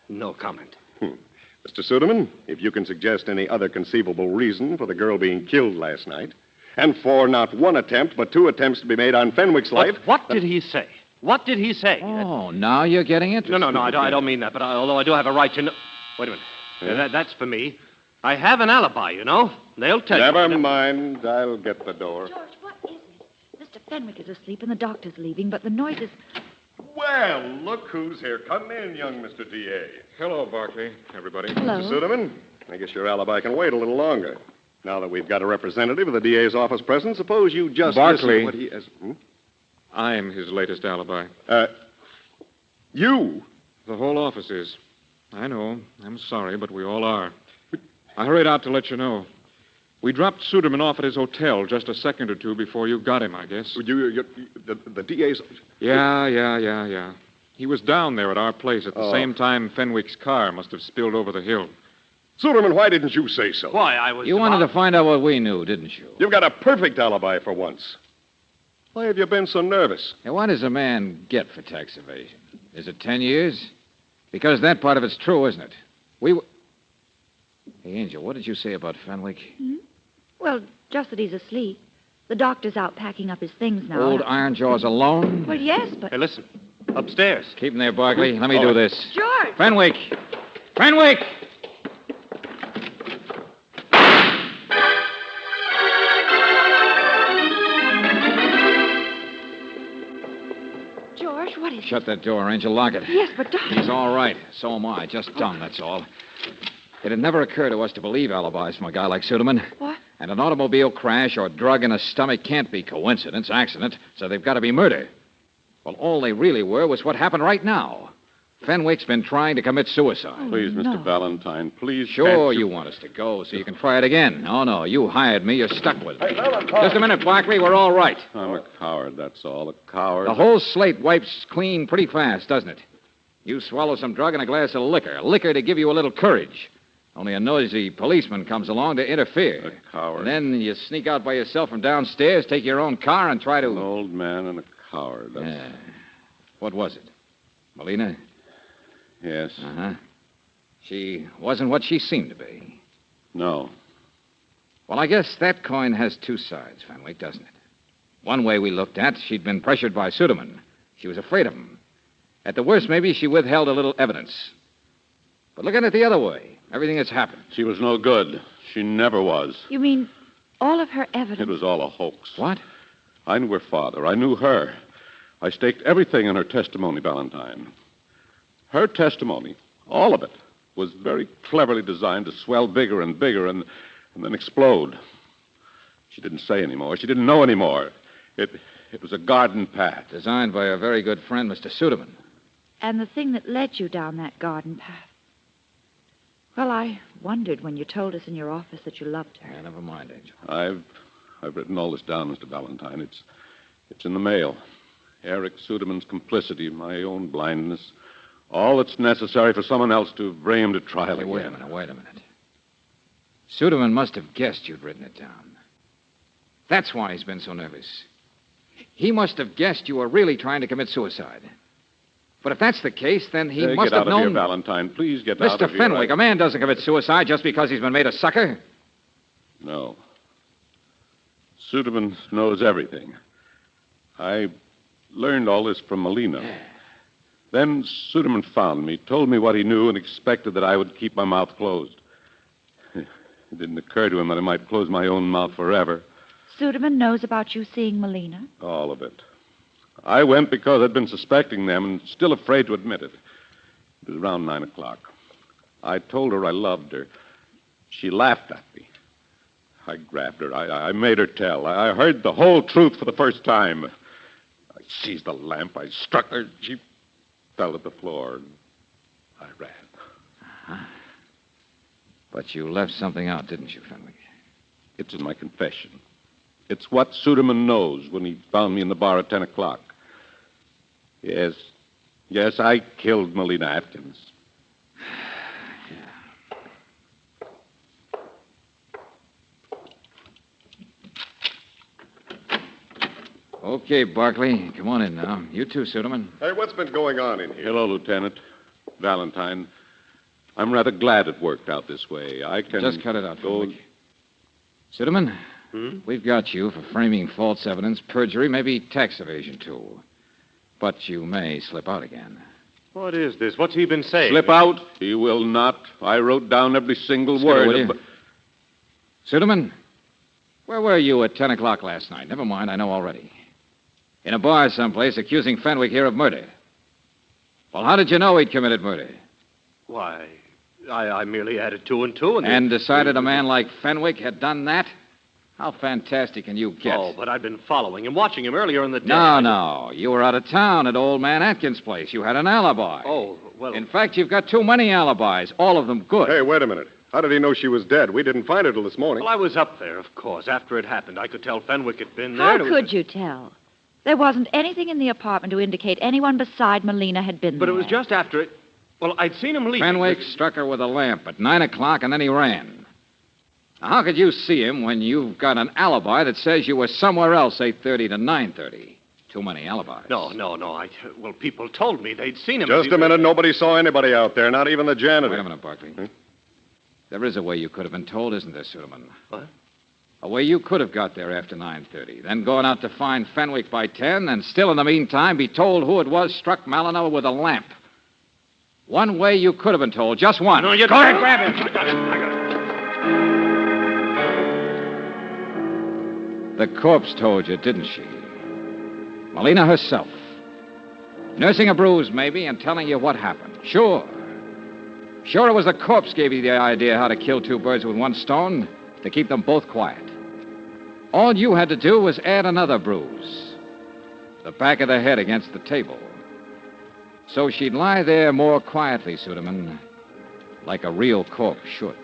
No comment. Mr. Suderman, if you can suggest any other conceivable reason for the girl being killed last night, and for not one attempt, but two attempts to be made on Fenwick's life... What did he say? What did he say? Oh, now you're getting interested. No, I don't mean that, but although I do have a right to know... Wait a minute. That's for me. I have an alibi, you know. They'll tell you. Never mind. I'll get the door. George, what is it? Mr. Fenwick is asleep and the doctor's leaving, but the noise is... Well, look who's here. Come in, young Mr. D.A. Hello, Barkley, everybody. Hello. Mr. Suderman, I guess your alibi can wait a little longer. Now that we've got a representative of the DA's office present, suppose you just Barkley. listen to what he has... I'm his latest alibi. You? The whole office is. I know. I'm sorry, but we all are. I hurried out to let you know. We dropped Suderman off at his hotel just a second or two before you got him, I guess. The DA's... Yeah. He was down there at our place at the same time Fenwick's car must have spilled over the hill. Suderman, why didn't you say so? Why, I was... You wanted to find out what we knew, didn't you? You've got a perfect alibi for once. Why have you been so nervous? Now, what does a man get for tax evasion? Is it 10 years? Because that part of it's true, isn't it? Hey, Angel, what did you say about Fenwick? Well, just that he's asleep. The doctor's out packing up his things now. Old Iron Jaw's alone? Well, yes, but... Hey, listen. Upstairs. Keep him there, Barkley. Let me do this. George! Fenwick! Fenwick! George, what is Shut that door, Angel. Lock it. Yes, but Doctor... He's all right. So am I. Just dumb, that's all. It had never occurred to us to believe alibis from a guy like Suderman. What? And an automobile crash or drug in a stomach can't be coincidence, accident, so they've got to be murder. Well, all they really were was what happened right now. Fenwick's been trying to commit suicide. Please, Mr. Valentine, please. Sure, you want us to go so you can try it again. No, you hired me. You're stuck with it. Just a minute, Barkley. We're all right. I'm a coward, that's all. A coward. The whole slate wipes clean pretty fast, doesn't it? You swallow some drug and a glass of liquor. Liquor to give you a little courage. Only a noisy policeman comes along to interfere. A coward. And then you sneak out by yourself from downstairs, take your own car, and try to... An old man and a coward. What was it? Melina? Yes. Uh-huh. She wasn't what she seemed to be. No. Well, I guess that coin has two sides, Fenwick, doesn't it? One way we looked at, she'd been pressured by Suderman. She was afraid of him. At the worst, maybe she withheld a little evidence. But look at it the other way. Everything that's happened. She was no good. She never was. You mean all of her evidence? It was all a hoax. What? I knew her father. I knew her. I staked everything on her testimony, Valentine. Her testimony, all of it, was very cleverly designed to swell bigger and bigger and then explode. She didn't say anymore. She didn't know anymore. It was a garden path. Designed by a very good friend, Mr. Suderman. And the thing that led you down that garden path. Well, I wondered when you told us in your office that you loved her. Yeah, never mind, Angel. I've written all this down, Mr. Valentine. It's in the mail. Eric Suderman's complicity, my own blindness. All that's necessary for someone else to bring him to trial again. Wait a minute. Suderman must have guessed you'd written it down. That's why he's been so nervous. He must have guessed you were really trying to commit suicide. But if that's the case, then he must have known... Get out of here, Valentine. Please get out of Mr. here. Fenwick, a man doesn't commit suicide just because he's been made a sucker. No. Suderman knows everything. I learned all this from Melina. Then Suderman found me, told me what he knew, and expected that I would keep my mouth closed. It didn't occur to him that I might close my own mouth forever. Suderman knows about you seeing Melina? All of it. I went because I'd been suspecting them and still afraid to admit it. It was around 9 o'clock. I told her I loved her. She laughed at me. I grabbed her. I made her tell. I heard the whole truth for the first time. I seized the lamp. I struck her. She fell to the floor. And I ran. Uh-huh. But you left something out, didn't you, Fenwick? It's in my confession. It's what Suderman knows when he found me in the bar at 10 o'clock. Yes, I killed Melina Atkins. Okay, Barkley, come on in now. You too, Suderman. Hey, what's been going on in here? Hello, Lieutenant. Valentine. I'm rather glad it worked out this way. I can... Just cut it out, Fenwick. Suderman, we've got you for framing false evidence, perjury, maybe tax evasion, too. But you may slip out again. What is this? What's he been saying? Slip out? He will not. I wrote down every single word. Suderman, where were you at 10 o'clock last night? Never mind, I know already. In a bar someplace accusing Fenwick here of murder. Well, how did you know he'd committed murder? Why, I merely added two and two and decided a man like Fenwick had done that? How fantastic can you get? Oh, but I'd been following him, watching him earlier in the day. No. You were out of town at old man Atkins' place. You had an alibi. Oh, well... In fact, you've got too many alibis, all of them good. Hey, wait a minute. How did he know she was dead? We didn't find her till this morning. Well, I was up there, of course. After it happened, I could tell Fenwick had been there. How and it was- could you tell? There wasn't anything in the apartment to indicate anyone beside Melina had been But there. it was just after it. Well, I'd seen him leave. Fenwick struck her with a lamp at 9 o'clock, and then he ran. Now, how could you see him when you've got an alibi that says you were somewhere else 8:30 to 9:30? Too many alibis. No. Well, people told me they'd seen him. Just a minute. Nobody saw anybody out there, not even the janitor. Wait a minute, Barkley. There is a way you could have been told, isn't there, Suderman? What? A way you could have got there after 9:30, then gone out to find Fenwick by 10, and still in the meantime be told who it was struck Malinow with a lamp. One way you could have been told, just one. No, you Go ahead, grab him. I got it. The corpse told you, didn't she? Melina herself. Nursing a bruise, maybe, and telling you what happened. Sure. Sure, it was the corpse gave you the idea how to kill two birds with one stone, to keep them both quiet. All you had to do was add another bruise. The back of the head against the table. So she'd lie there more quietly, Suderman, like a real corpse should.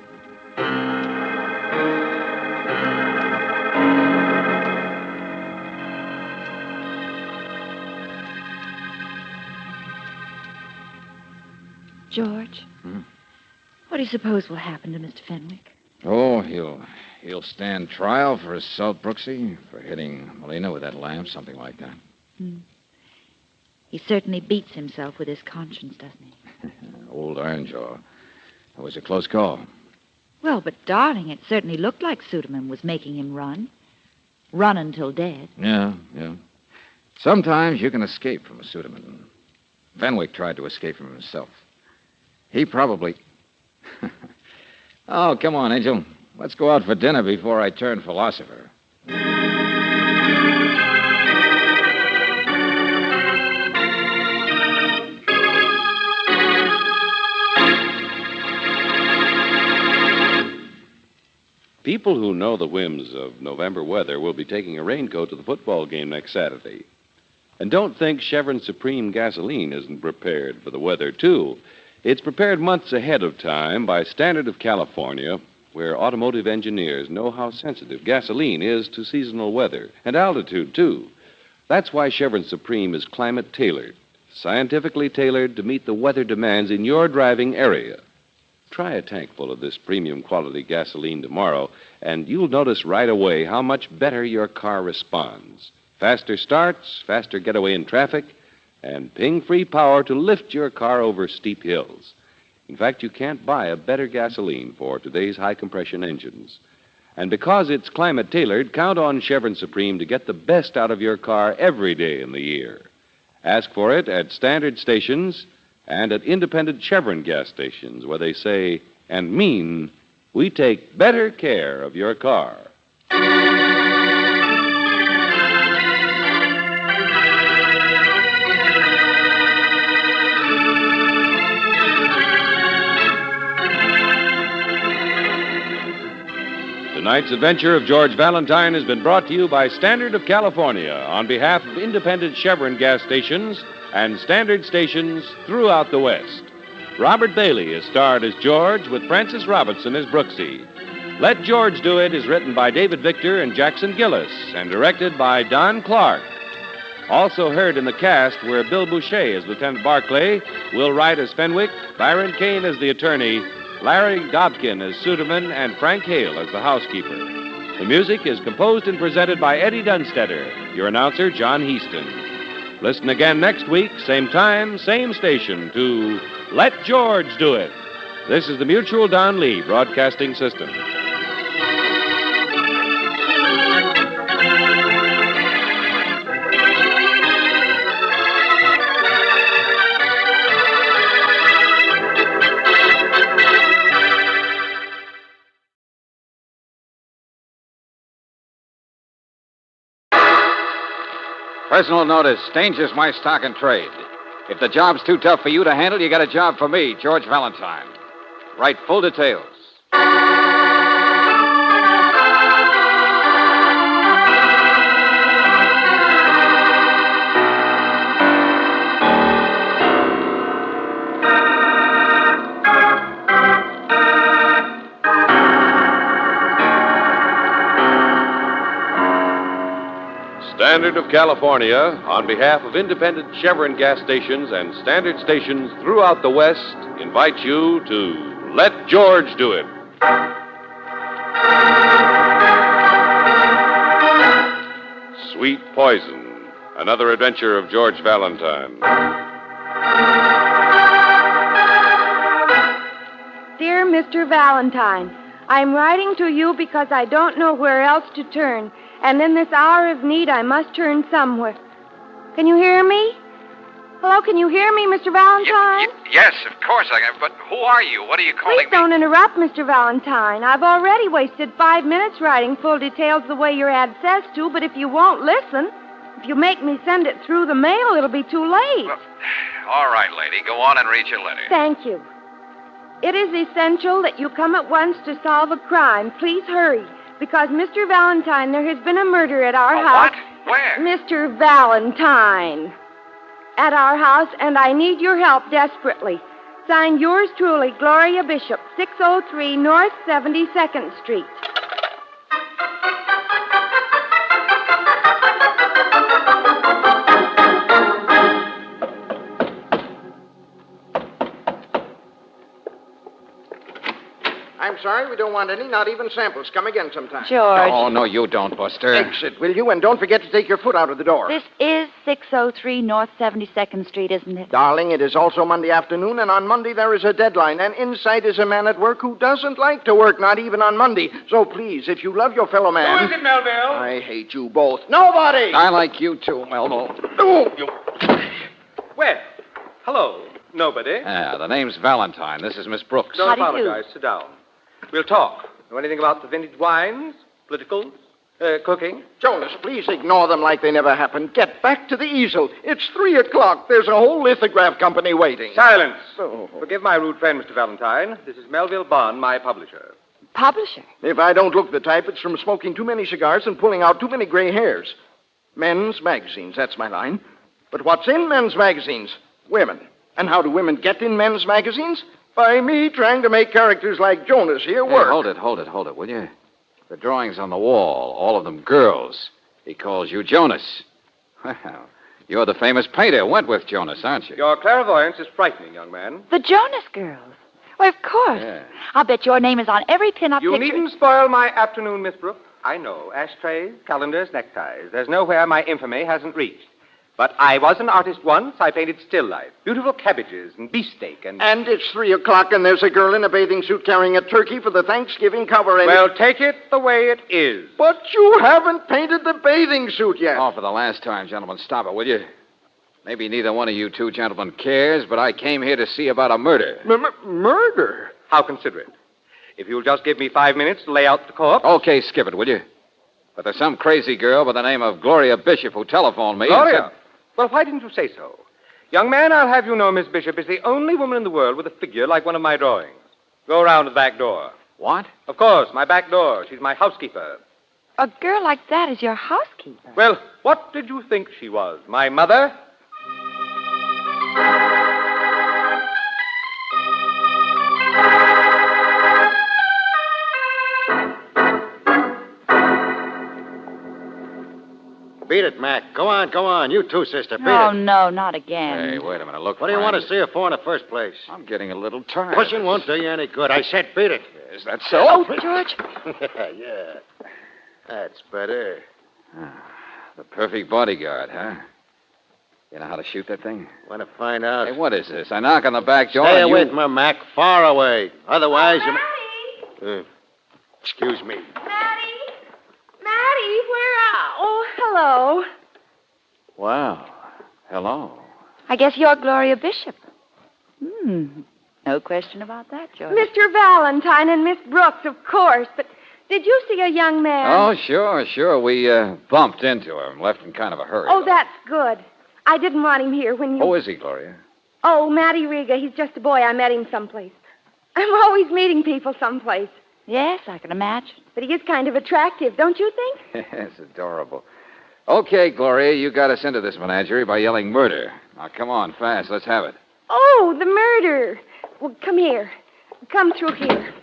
George, what do you suppose will happen to Mr. Fenwick? Oh, he'll stand trial for assault, Brooksy, for hitting Melina with that lamp, something like that. He certainly beats himself with his conscience, doesn't he? Old Ironjaw. It was a close call. Well, but, darling, it certainly looked like Suderman was making him run. Run until dead. Yeah. Sometimes you can escape from a Suderman. Fenwick tried to escape from himself. He probably... Oh, come on, Angel. Let's go out for dinner before I turn philosopher. People who know the whims of November weather will be taking a raincoat to the football game next Saturday. And don't think Chevron Supreme gasoline isn't prepared for the weather, too. It's prepared months ahead of time by Standard of California, where automotive engineers know how sensitive gasoline is to seasonal weather and altitude, too. That's why Chevron Supreme is climate-tailored, scientifically tailored to meet the weather demands in your driving area. Try a tank full of this premium quality gasoline tomorrow, and you'll notice right away how much better your car responds. Faster starts, faster getaway in traffic, and ping-free power to lift your car over steep hills. In fact, you can't buy a better gasoline for today's high-compression engines. And because it's climate-tailored, count on Chevron Supreme to get the best out of your car every day in the year. Ask for it at standard stations and at independent Chevron gas stations where they say and mean, we take better care of your car. Tonight's adventure of George Valentine has been brought to you by Standard of California on behalf of independent Chevron gas stations and standard stations throughout the West. Robert Bailey is starred as George with Francis Robertson as Brooksy. Let George Do It is written by David Victor and Jackson Gillis and directed by Don Clark. Also heard in the cast were Bill Boucher as Lieutenant Barclay, Will Wright as Fenwick, Byron Kane as the attorney, Larry Dobkin as Suderman, and Frank Hale as the housekeeper. The music is composed and presented by Eddie Dunstetter, your announcer, John Heaston. Listen again next week, same time, same station, to Let George Do It. This is the Mutual Don Lee Broadcasting System. Personal notice, danger's my stock and trade. If the job's too tough for you to handle, you got a job for me, George Valentine. Write full details. Standard of California, on behalf of independent Chevron gas stations and standard stations throughout the West, invites you to Let George Do It. Sweet Poison, another adventure of George Valentine. Dear Mr. Valentine, I'm writing to you because I don't know where else to turn, and in this hour of need I must turn somewhere. Can you hear me? Hello, can you hear me, Mr. Valentine? Yes, of course I can. But who are you? What are you calling Please don't interrupt, Mr. Valentine. I've already wasted 5 minutes writing full details the way your ad says to, but if you won't listen, if you make me send it through the mail, it'll be too late. Well, all right, lady. Go on and read your letter. Thank you. It is essential that you come at once to solve a crime. Please hurry, because, Mr. Valentine, there has been a murder at our house. What? Where? Mr. Valentine. At our house, and I need your help desperately. Signed, yours truly, Gloria Bishop, 603 North 72nd Street. I'm sorry, we don't want any, not even samples. Come again sometime. George. Oh, no, you don't, Buster. Exit, will you? And don't forget to take your foot out of the door. This is 603 North 72nd Street, isn't it? Darling, it is also Monday afternoon, and on Monday there is a deadline, and inside is a man at work who doesn't like to work, not even on Monday. So please, if you love your fellow man... Who is it, Melville? I hate you both. Nobody! I like you too, Melville. Oh, you... Well, hello. Nobody. Yeah, the name's Valentine. This is Miss Brooks. Don't How do you do? apologize. Sit down. We'll talk. Know anything about the vintage wines, politicals, cooking? Jonas, please ignore them like they never happened. Get back to the easel. It's 3 o'clock. There's a whole lithograph company waiting. Silence. Oh. Forgive my rude friend, Mr. Valentine. This is Melville Bond, my publisher. Publisher. If I don't look the type, it's from smoking too many cigars and pulling out too many gray hairs. Men's magazines, that's my line. But what's in men's magazines? Women. And how do women get in men's magazines? By me trying to make characters like Jonas here work. Hey, hold it, will you? The drawings on the wall, all of them girls. He calls you Jonas. Well, you're the famous painter Wentworth Jonas, aren't you? Your clairvoyance is frightening, young man. The Jonas girls. Why, of course. Yeah. I'll bet your name is on every pin-up You picture. needn't spoil my afternoon, Miss Brooke. I know. Ashtrays, calendars, neckties. There's nowhere my infamy hasn't reached. But I was an artist once. I painted still life. Beautiful cabbages and beefsteak and... And it's 3 o'clock and there's a girl in a bathing suit carrying a turkey for the Thanksgiving cover. And... Well, take it the way it is. But you haven't painted the bathing suit yet. Oh, for the last time, gentlemen, stop it, will you? Maybe neither one of you two gentlemen cares, but I came here to see about a murder. Murder? How considerate. If you'll just give me 5 minutes to lay out the corpse... Okay, skip it, will you? But there's some crazy girl by the name of Gloria Bishop who telephoned me and Gloria? said... Well, why didn't you say so? Young man, I'll have you know Miss Bishop is the only woman in the world with a figure like one of my drawings. Go around to the back door. What? Of course, my back door. She's my housekeeper. A girl like that is your housekeeper. Well, what did you think she was? My mother? Beat it, Mac. Go on. You too, sister. Beat Oh, it. no, not again. Hey, wait a minute. Look, What do you want to Frank, see her for in the first place? I'm getting a little tired. Pushing won't do you any good. I said beat it. Is that so? George. Yeah. That's better. The perfect bodyguard, huh? You know how to shoot that thing? Want to find out? Hey, what is this? I knock on the back door Stay and away you... from her, Mac. Far away. Otherwise, Maddie! excuse me. Maddie, where are... Oh, hello. Wow. Hello. I guess you're Gloria Bishop. No question about that, George. Mr. Valentine and Miss Brooks, of course, but did you see a young man? Oh, sure. We bumped into him, left in kind of a hurry. Oh, though. that's good. I didn't want him here when you... Who is he, Gloria? Oh, Matty Riga. He's just a boy. I met him someplace. I'm always meeting people someplace. Yes, I can imagine. But he is kind of attractive, don't you think? It's adorable. Okay, Gloria, you got us into this menagerie by yelling murder. Now, come on, fast. Let's have it. Oh, the murder. Well, come here. Come through here.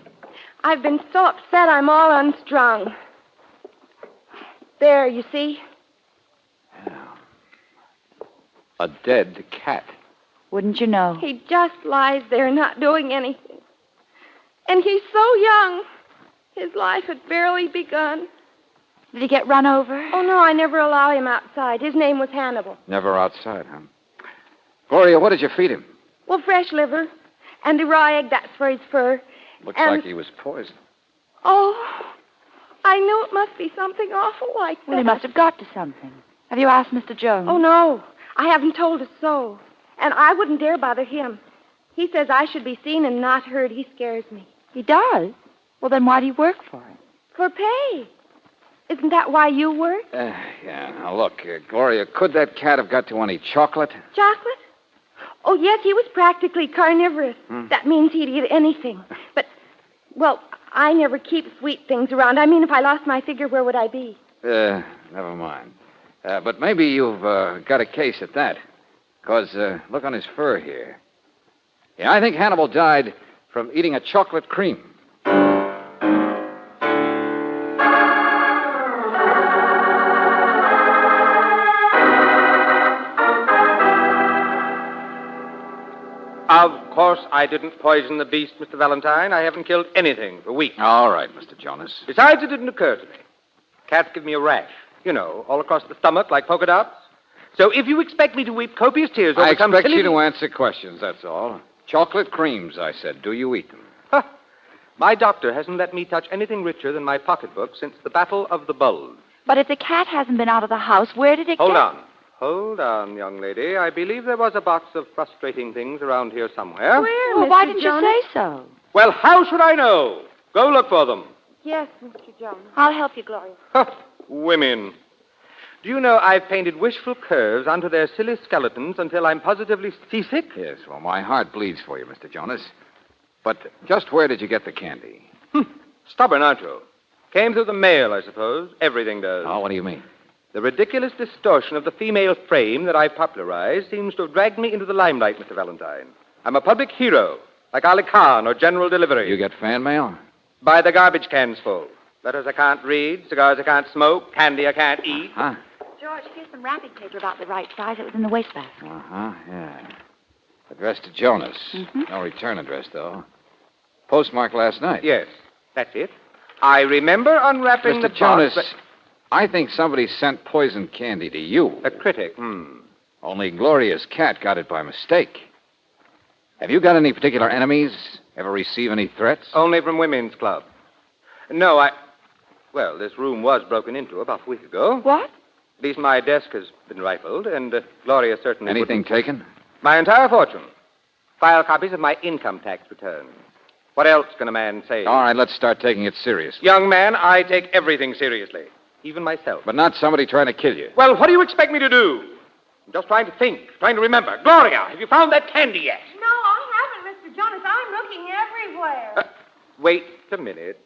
I've been so upset I'm all unstrung. There, you see? A dead cat. Wouldn't you know? He just lies there not doing anything. And he's so young. His life had barely begun. Did he get run over? Oh, no, I never allow him outside. His name was Hannibal. Never outside, huh? Gloria, what did you feed him? Well, fresh liver. And the raw egg, that's for his fur. Looks And- like he was poisoned. Oh, I knew it must be something awful like that. Well, he must have got to something. Have you asked Mr. Jones? Oh, no. I haven't told a soul. And I wouldn't dare bother him. He says I should be seen and not heard. He scares me. He does? Well, then why do you work for him? For pay. Isn't that why you work? Yeah. Now, look, Gloria, could that cat have got to any chocolate? Chocolate? Oh, yes, he was practically carnivorous. That means he'd eat anything. But, well, I never keep sweet things around. I mean, if I lost my figure, where would I be? Never mind. But maybe you've got a case at that. Because, look on his fur here. Yeah, I think Hannibal died from eating a chocolate cream. Of course, I didn't poison the beast, Mr. Valentine. I haven't killed anything for weeks. All right, Mr. Jonas. Besides, it didn't occur to me. Cats give me a rash, you know, all across the stomach like polka dots. So if you expect me to weep copious tears over I some expect silly... you to answer questions, that's all. Chocolate creams, I said. Do you eat them? Huh. My doctor hasn't let me touch anything richer than my pocketbook since the Battle of the Bulge. But if the cat hasn't been out of the house, where did it Hold get... Hold on, young lady. I believe there was a box of frustrating things around here somewhere. Where, Well, Mr. why didn't Jonas? you say so? Well, how should I know? Go look for them. Yes, Mr. Jones. I'll help you, Gloria. Huh. Women. Do you know I've painted wishful curves onto their silly skeletons until I'm positively seasick? Yes, well, my heart bleeds for you, Mr. Jonas. But just where did you get the candy? Stubborn, aren't you? Came through the mail, I suppose. Everything does. Oh, what do you mean? The ridiculous distortion of the female frame that I've popularized seems to have dragged me into the limelight, Mr. Valentine. I'm a public hero, like Ali Khan or General Delivery. You get fan mail? By the garbage cans full. Letters I can't read, cigars I can't smoke, candy I can't eat. Huh? George, here's some wrapping paper about the right size. It was in the wastebasket. Uh-huh, yeah. Addressed to Jonas. No return address, though. Postmarked last night. Yes, that's it. I remember unwrapping the Mr. Jonas, box, I think somebody sent poison candy to you. A critic, Only Gloria's cat got it by mistake. Have you got any particular enemies? Ever receive any threats? Only from women's club. No, Well, this room was broken into about a week ago. What? At least my desk has been rifled, and Gloria certainly Anything wouldn't- taken? My entire fortune. File copies of my income tax return. What else can a man say? All right, let's start taking it seriously. Young man, I take everything seriously. Even myself. But not somebody trying to kill you. Well, what do you expect me to do? I'm just trying to think, trying to remember. Gloria, have you found that candy yet? No, I haven't, Mr. Jonas. I'm looking everywhere. Wait a minute.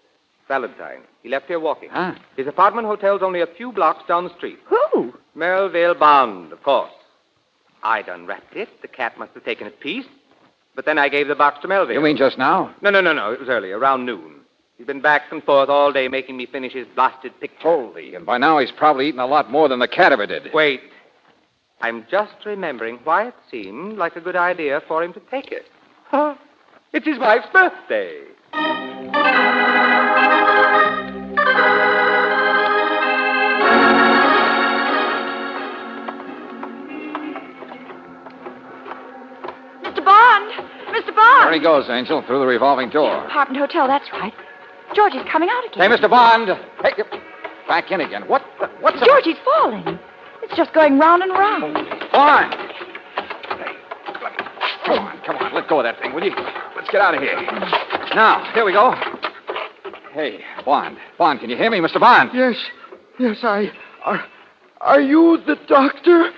Valentine. He left here walking. Huh? His apartment hotel's only a few blocks down the street. Who? Melville Bond, of course. I'd unwrapped it. The cat must have taken a piece. But then I gave the box to Melville. You mean just now? No. It was early, around noon. He's been back and forth all day making me finish his blasted picture. Holy, and by now he's probably eaten a lot more than the cat ever did. Wait. I'm just remembering why it seemed like a good idea for him to take it. Huh? It's his wife's birthday. Mr. Bond! Mr. Bond! There he goes, Angel, through the revolving door. Apartment hotel, that's right. George, he's coming out again. Hey, Mr. Bond! Hey, back in again. What's George, he's falling. It's just going round and round. Bond! Hey, come on, let go of that thing, will you? Let's get out of here. Now, here we go. Hey, Bond, can you hear me, Mr. Bond? Yes, Are you the doctor?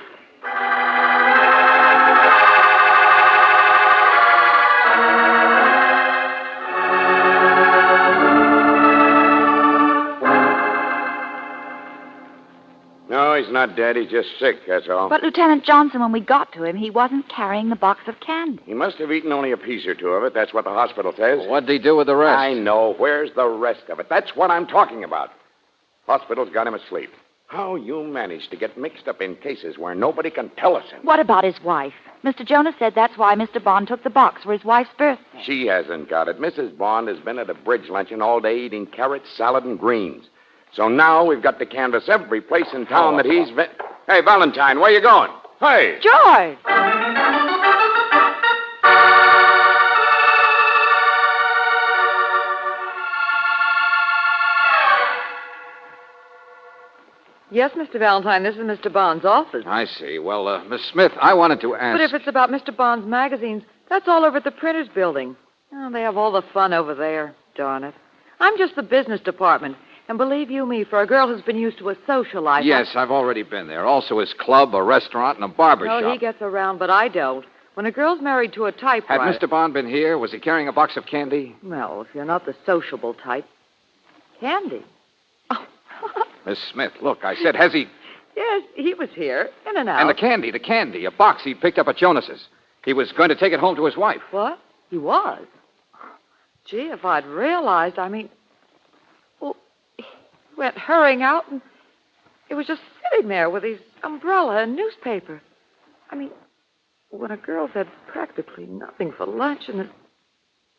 No, he's not dead. He's just sick, that's all. But, Lieutenant Johnson, when we got to him, he wasn't carrying the box of candy. He must have eaten only a piece or two of it. That's what the hospital says. Well, what'd he do with the rest? I know. Where's the rest of it? That's what I'm talking about. Hospital's got him asleep. How you managed to get mixed up in cases where nobody can tell us anything. What about his wife? Mr. Jonas said that's why Mr. Bond took the box for his wife's birthday. She hasn't got it. Mrs. Bond has been at a bridge luncheon all day eating carrots, salad, and greens. So now we've got to canvass every place in town that he's been... Hey, Valentine, where you going? Hey! George! Yes, Mr. Valentine, this is Mr. Bond's office. I see. Well, Miss Smith, I wanted to ask... But if it's about Mr. Bond's magazines, that's all over at the printer's building. Oh, they have all the fun over there. Darn it. I'm just the business department. And believe you me, for a girl who's been used to a social life... Yes, I've already been there. Also his club, a restaurant, and a barber shop. Oh, he gets around, but I don't. When a girl's married to a Had typewriter... Mr. Bond been here? Was he carrying a box of candy? Well, if you're not the sociable type... Candy? Miss Smith, look, I said, has he... Yes, he was here, in and out. And the candy, a box he picked up at Jonas's. He was going to take it home to his wife. What? He was? Gee, if I'd realized, Well, he went hurrying out, and it was just sitting there with his umbrella and newspaper. When a girl's had practically nothing for lunch and is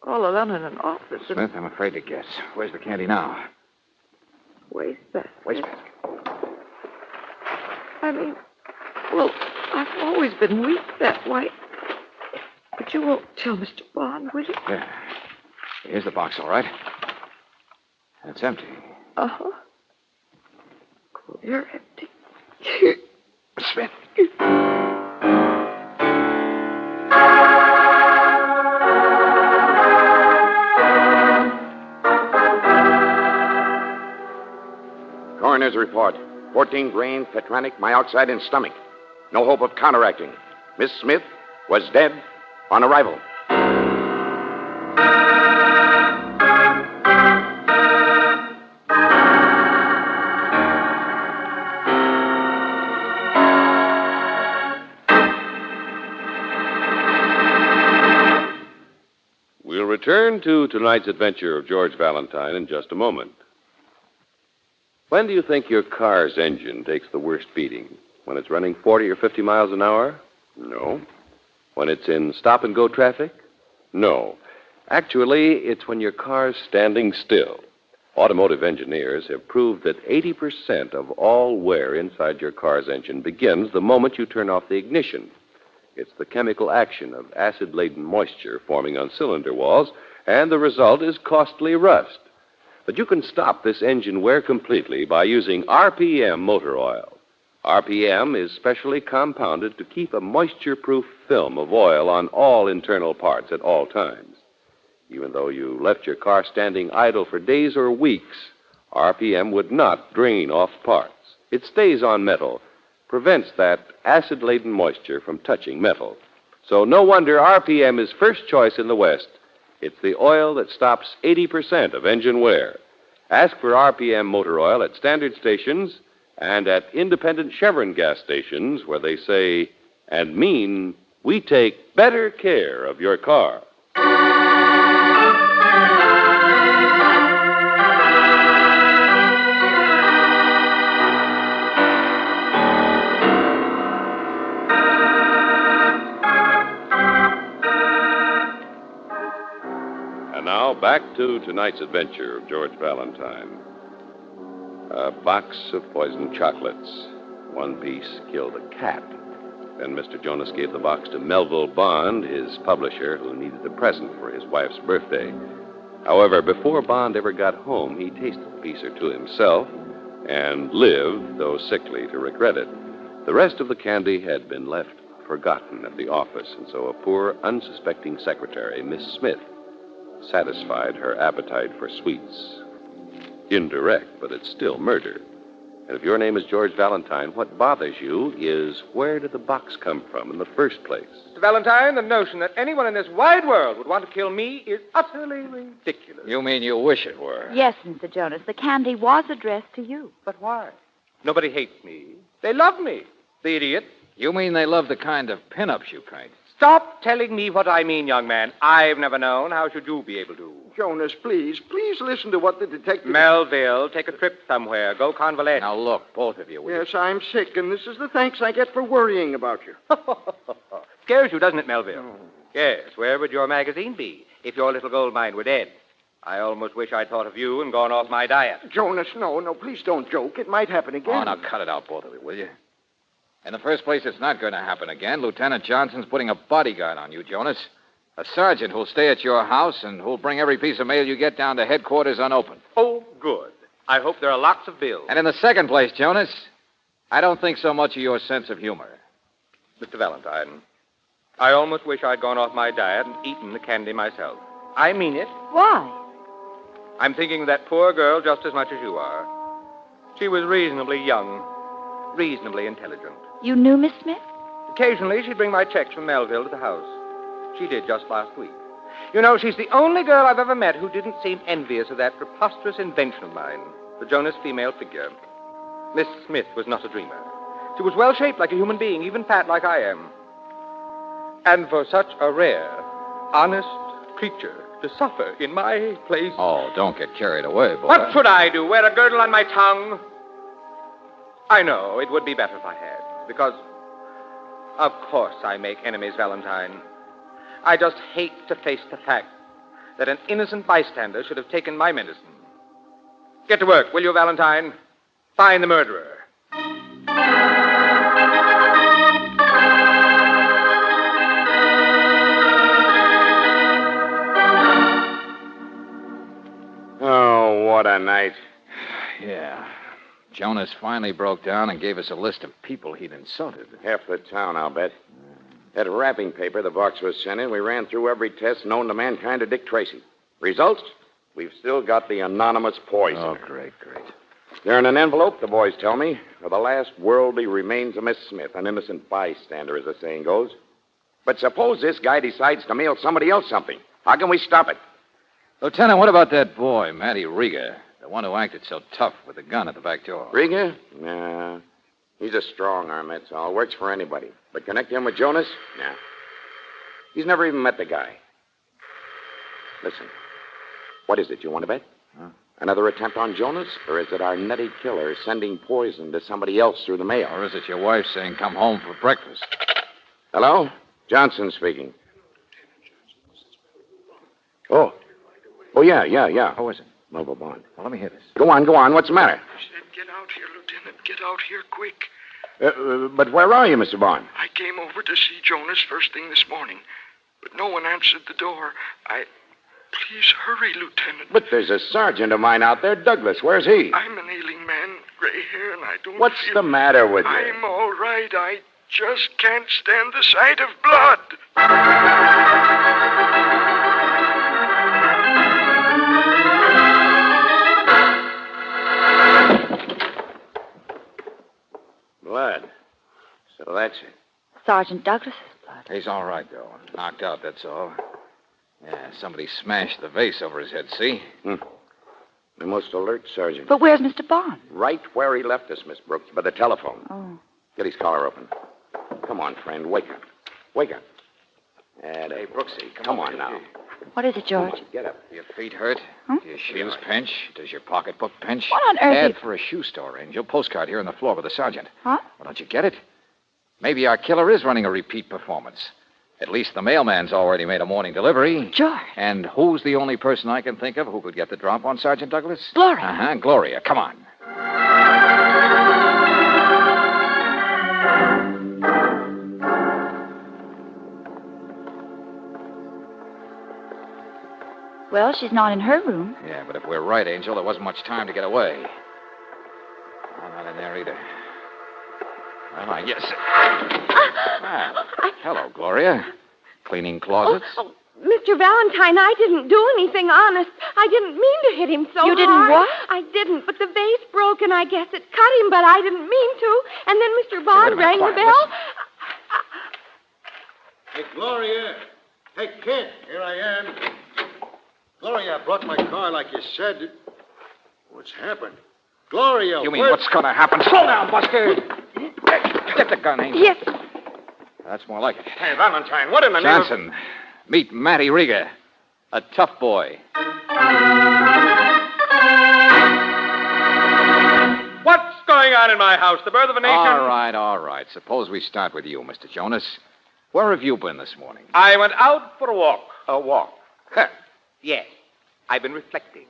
all alone in an office... Smith, I'm afraid to guess. Where's the candy now? Wastebasket. Wastebasket. Well, I've always been weak that way. But you won't tell Mr. Bond, will you? Yeah. Here's the box, all right. It's empty. Uh-huh. Clear empty. Smith. Coroner's report. 14 grain, tetranic, myoxide in stomach. No hope of counteracting. Miss Smith was dead on arrival. We'll return to tonight's adventure of George Valentine in just a moment. When do you think your car's engine takes the worst beating? When it's running 40 or 50 miles an hour? No. When it's in stop-and-go traffic? No. Actually, it's when your car's standing still. Automotive engineers have proved that 80% of all wear inside your car's engine begins the moment you turn off the ignition. It's the chemical action of acid-laden moisture forming on cylinder walls, and the result is costly rust. But you can stop this engine wear completely by using RPM motor oil. RPM is specially compounded to keep a moisture-proof film of oil on all internal parts at all times. Even though you left your car standing idle for days or weeks, RPM would not drain off parts. It stays on metal, prevents that acid-laden moisture from touching metal. So no wonder RPM is first choice in the West. It's the oil that stops 80% of engine wear. Ask for RPM motor oil at standard stations and at independent Chevron gas stations where they say and mean we take better care of your car. Now, back to tonight's adventure of George Valentine. A box of poisoned chocolates. One piece killed a cat. Then Mr. Jonas gave the box to Melville Bond, his publisher, who needed a present for his wife's birthday. However, before Bond ever got home, he tasted a piece or two himself and lived, though sickly, to regret it. The rest of the candy had been left forgotten at the office, and so a poor, unsuspecting secretary, Miss Smith, satisfied her appetite for sweets. Indirect, but it's still murder. And if your name is George Valentine, what bothers you is where did the box come from in the first place? Mr. Valentine, the notion that anyone in this wide world would want to kill me is utterly ridiculous. You mean you wish it were? Yes, Mr. Jonas, the candy was addressed to you. But why? Nobody hates me. They love me. The idiot. You mean they love the kind of pin-ups you paint? Stop telling me what I mean, young man. I've never known. How should you be able to? Jonas, please listen to what the detective... Melville, take a trip somewhere. Go convalesce. Now, look, both of you. Yes, I'm sick, and this is the thanks I get for worrying about you. Scares you, doesn't it, Melville? Oh. Yes, where would your magazine be if your little gold mine were dead? I almost wish I'd thought of you and gone off my diet. Jonas, no, please don't joke. It might happen again. Oh, now cut it out, both of you, will you? In the first place, it's not going to happen again. Lieutenant Johnson's putting a bodyguard on you, Jonas. A sergeant who'll stay at your house and who'll bring every piece of mail you get down to headquarters unopened. Oh, good. I hope there are lots of bills. And in the second place, Jonas, I don't think so much of your sense of humor. Mr. Valentine, I almost wish I'd gone off my diet and eaten the candy myself. I mean it. Why? I'm thinking of that poor girl just as much as you are. She was reasonably young, reasonably intelligent. You knew Miss Smith? Occasionally, she'd bring my checks from Melville to the house. She did just last week. You know, she's the only girl I've ever met who didn't seem envious of that preposterous invention of mine, the Jonas female figure. Miss Smith was not a dreamer. She was well-shaped like a human being, even fat like I am. And for such a rare, honest creature to suffer in my place... Oh, don't get carried away, boy. What should I do? Wear a girdle on my tongue? I know, it would be better if I had, because, of course, I make enemies, Valentine. I just hate to face the fact that an innocent bystander should have taken my medicine. Get to work, will you, Valentine? Find the murderer. Oh, what a night. Yeah. Jonas finally broke down and gave us a list of people he'd insulted. Half the town, I'll bet. That wrapping paper the box was sent in, we ran through every test known to mankind to Dick Tracy. Results? We've still got the anonymous poison. Oh, great. They're in an envelope, the boys tell me, are the last worldly remains of Miss Smith, an innocent bystander, as the saying goes. But suppose this guy decides to mail somebody else something. How can we stop it? Lieutenant, what about that boy, Matty Riga, the one who acted so tough with the gun at the back door? Riga? Nah. He's a strong arm, that's all. Works for anybody. But connect him with Jonas? Nah. He's never even met the guy. Listen. What is it, you want to bet? Huh? Another attempt on Jonas? Or is it our nutty killer sending poison to somebody else through the mail? Or is it your wife saying, come home for breakfast? Hello? Johnson speaking. Oh, yeah. Who is it? Melville Bond. Well, let me hear this. Go on. What's the matter? I said, get out here, Lieutenant. Get out here quick. But where are you, Mr. Bond? I came over to see Jonas first thing this morning, but no one answered the door. Please hurry, Lieutenant. But there's a sergeant of mine out there, Douglas. Where's he? I'm an ailing man, gray hair, and I don't What's the matter with you? I'm all right. I just can't stand the sight of blood. Blood. So that's it. Sergeant Douglas's blood. He's all right, though. Knocked out, that's all. Yeah, somebody smashed the vase over his head, see? The most alert sergeant. But where's Mr. Bond? Right where he left us, Miss Brooks, by the telephone. Oh. Get his collar open. Come on, friend. Wake up. Hey, Brooksy, come on now. What is it, George? Come on, get up. Your feet hurt? Huh? Do your shoes pinch? Does your pocketbook pinch? What on earth Ad is... for a shoe store, Angel. Postcard here on the floor with the sergeant. Huh? Well, don't you get it? Maybe our killer is running a repeat performance. At least the mailman's already made a morning delivery. George. And who's the only person I can think of who could get the drop on Sergeant Douglas? Gloria. Uh-huh, Gloria. Come on. Well, she's not in her room. Yeah, but if we're right, Angel, there wasn't much time to get away. I'm not in there either. Well, I guess... Hello, Gloria. Cleaning closets? Oh, Mr. Valentine, I didn't do anything, honest. I didn't mean to hit him so hard. You didn't what? I didn't, but the vase broke, and I guess it cut him, but I didn't mean to. And then Mr. Bond rang the bell. Hey, Gloria. Hey, kid, here I am. Gloria, I brought my car like you said. What's happened? Gloria, You mean what's going to happen? Slow down, Buster. Get the gun, Angel. Yes. That's more like it. Hey, Valentine, what in the name of... Johnson, meet Matty Rieger, a tough boy. What's going on in my house? The birth of a nation? All right. Suppose we start with you, Mr. Jonas. Where have you been this morning? I went out for a walk. A walk? Yes. I've been reflecting.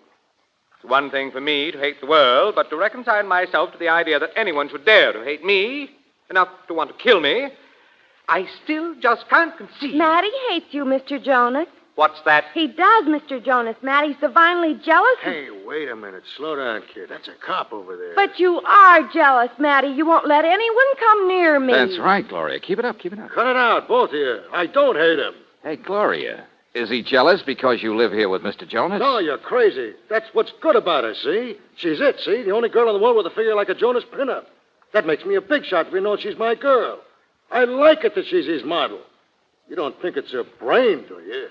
It's one thing for me to hate the world, but to reconcile myself to the idea that anyone should dare to hate me, enough to want to kill me, I still just can't conceive. Matty hates you, Mr. Jonas. What's that? He does, Mr. Jonas. Matty's divinely jealous. Hey, wait a minute. Slow down, kid. That's a cop over there. But you are jealous, Matty. You won't let anyone come near me. That's right, Gloria. Keep it up. Cut it out, both of you. I don't hate him. Hey, Gloria, is he jealous because you live here with Mr. Jonas? No, you're crazy. That's what's good about her, see? She's it, see? The only girl in the world with a figure like a Jonas pinup. That makes me a big shot if he knows she's my girl. I like it that she's his model. You don't think it's her brain, do you?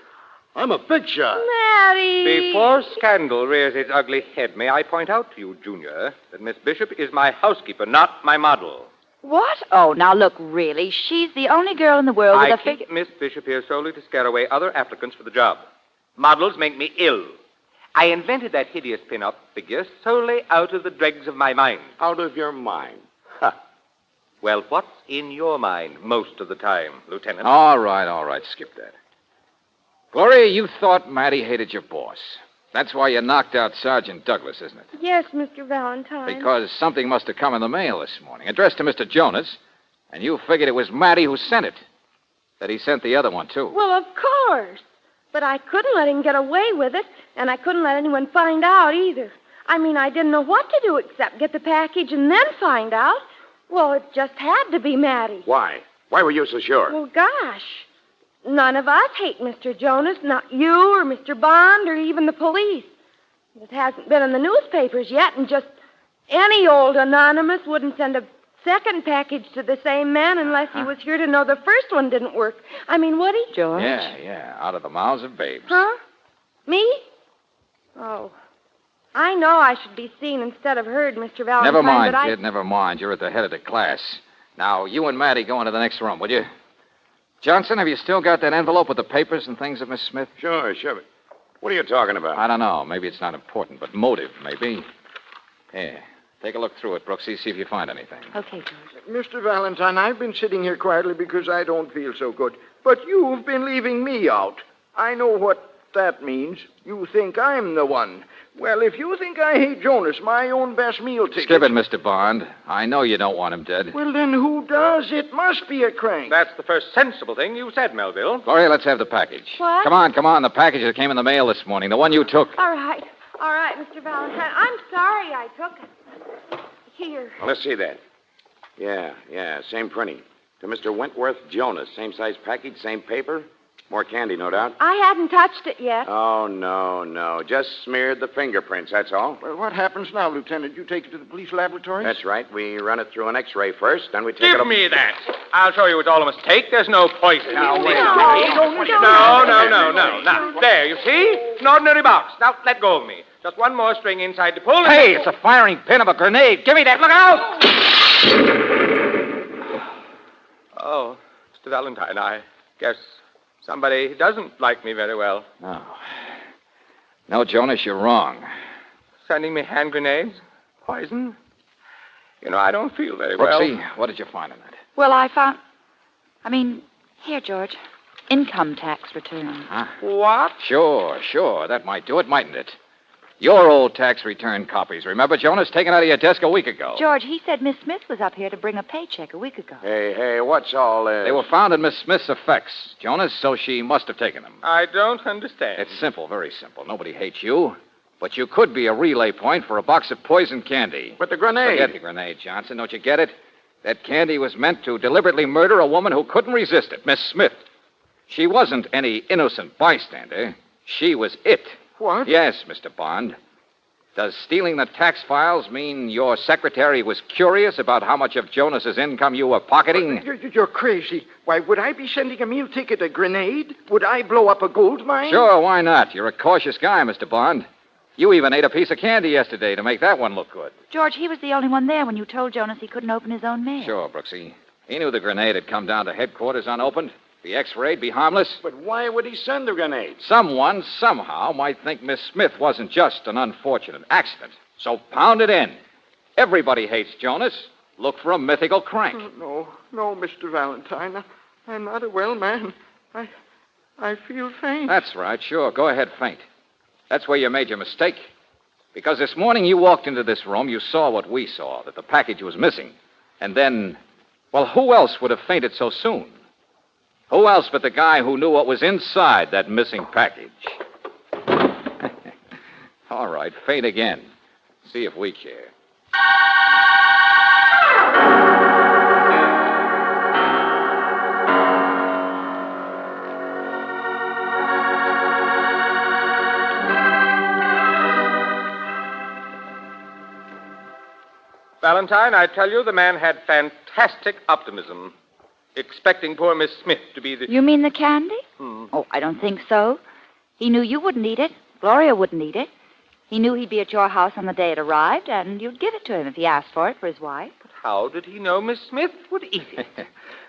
I'm a big shot. Matty! Before scandal rears its ugly head, may I point out to you, Junior, that Miss Bishop is my housekeeper, not my model. What? Oh, now look, really, she's the only girl in the world with I a figure. keep Miss Bishop here solely to scare away other applicants for the job. Models make me ill. I invented that hideous pin-up figure solely out of the dregs of my mind. Out of your mind? Well, what's in your mind most of the time, Lieutenant? All right. Skip that. Gloria, you thought Matty hated your boss. That's why you knocked out Sergeant Douglas, isn't it? Yes, Mr. Valentine. Because something must have come in the mail this morning, addressed to Mr. Jonas, and you figured it was Matty who sent it. That he sent the other one, too. Well, of course. But I couldn't let him get away with it, and I couldn't let anyone find out either. I mean, I didn't know what to do except get the package and then find out. Well, it just had to be Matty. Why? Why were you so sure? Well, gosh. None of us hate Mr. Jonas, not you or Mr. Bond or even the police. It hasn't been in the newspapers yet, and just any old anonymous wouldn't send a second package to the same man unless he was here to know the first one didn't work. I mean, would he? George? Yeah, out of the mouths of babes. Huh? Me? Oh. I know I should be seen instead of heard, Mr. Valentine. Never mind, but kid, never mind. You're at the head of the class. Now, you and Matty go into the next room, would you? Johnson, have you still got that envelope with the papers and things of Miss Smith? Sure. What are you talking about? I don't know. Maybe it's not important, but motive, maybe. Here, take a look through it, Brooksy, see if you find anything. Okay, George. Mr. Valentine, I've been sitting here quietly because I don't feel so good. But you've been leaving me out. I know what that means. You think I'm the one. Well, if you think I hate Jonas, my own best meal ticket... Skip it, Mr. Bond. I know you don't want him dead. Well, then who does? It must be a crank. That's the first sensible thing you said, Melville. Gloria, let's have the package. What? Come on. The package that came in the mail this morning. The one you took. All right, Mr. Valentine. I'm sorry I took it. Here. Well, let's see that. Yeah, same printing. To Mr. Wentworth Jonas. Same size package, same paper. More candy, no doubt. I hadn't touched it yet. Oh, no. Just smeared the fingerprints, that's all. Well, what happens now, Lieutenant? You take it to the police laboratories? That's right. We run it through an X-ray first, then we take it Give up... me that. I'll show you it's all a mistake. There's no poison. Now, wait No. Now, there, you see? An ordinary box. Now, let go of me. Just one more string inside to pull. Hey, it's a firing pin of a grenade. Give me that. Look out! Oh, Mr. Valentine, I guess somebody doesn't like me very well. No, Jonas, you're wrong. Sending me hand grenades? Poison? You know, I don't feel very well. Brooksy, what did you find in it? Well, here, George. Income tax return. Huh? What? Sure. That might do it, mightn't it? Your old tax return copies. Remember, Jonas, taken out of your desk a week ago. George, he said Miss Smith was up here to bring a paycheck a week ago. Hey, what's all this? They were found in Miss Smith's effects, Jonas, so she must have taken them. I don't understand. It's simple, very simple. Nobody hates you. But you could be a relay point for a box of poison candy. But the grenade. Forget the grenade, Johnson. Don't you get it? That candy was meant to deliberately murder a woman who couldn't resist it, Miss Smith. She wasn't any innocent bystander. She was it. What? Yes, Mr. Bond. Does stealing the tax files mean your secretary was curious about how much of Jonas's income you were pocketing? You're crazy. Why, would I be sending a meal ticket a grenade? Would I blow up a gold mine? Sure, why not? You're a cautious guy, Mr. Bond. You even ate a piece of candy yesterday to make that one look good. George, he was the only one there when you told Jonas he couldn't open his own mail. Sure, Brooksy. He knew the grenade had come down to headquarters unopened. Be X-rayed, be harmless. But why would he send the grenade? Someone, somehow, might think Miss Smith wasn't just an unfortunate accident. So pound it in. Everybody hates Jonas. Look for a mythical crank. No, Mr. Valentine. I'm not a well man. I feel faint. That's right, sure. Go ahead, faint. That's where you made your mistake. Because this morning you walked into this room, you saw what we saw, that the package was missing. And then, well, who else would have fainted so soon? Who else but the guy who knew what was inside that missing package? All right, faint again. See if we care. Valentine, I tell you, the man had fantastic optimism, expecting poor Miss Smith to be the... You mean the candy? Oh, I don't think so. He knew you wouldn't eat it. Gloria wouldn't eat it. He knew he'd be at your house on the day it arrived, and you'd give it to him if he asked for it for his wife. But how did he know Miss Smith would eat it?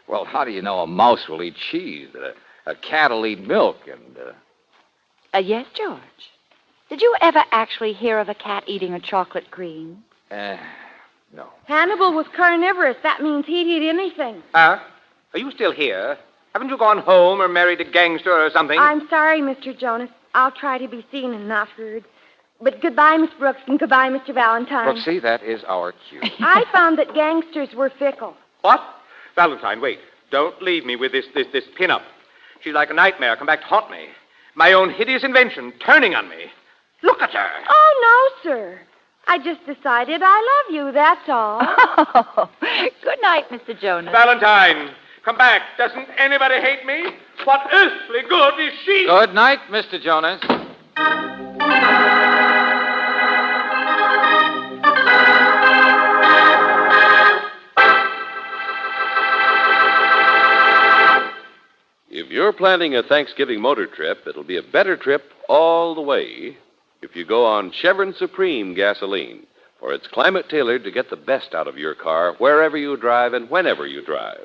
Well, how do you know a mouse will eat cheese, that a cat will eat milk, and... Yes, George. Did you ever actually hear of a cat eating a chocolate cream? No. Hannibal was carnivorous. That means he'd eat anything. Are you still here? Haven't you gone home or married a gangster or something? I'm sorry, Mr. Jonas. I'll try to be seen and not heard. But goodbye, Miss Brooks, and goodbye, Mr. Valentine. Brooksy, that is our cue. I found that gangsters were fickle. What? Valentine, wait. Don't leave me with this pin-up. She's like a nightmare come back to haunt me. My own hideous invention turning on me. Look at her. Oh, no, sir. I just decided I love you, that's all. Oh, good night, Mr. Jonas. Valentine, come back. Doesn't anybody hate me? What earthly good is she? Good night, Mr. Jonas. If you're planning a Thanksgiving motor trip, it'll be a better trip all the way if you go on Chevron Supreme gasoline, for it's climate tailored to get the best out of your car wherever you drive and whenever you drive.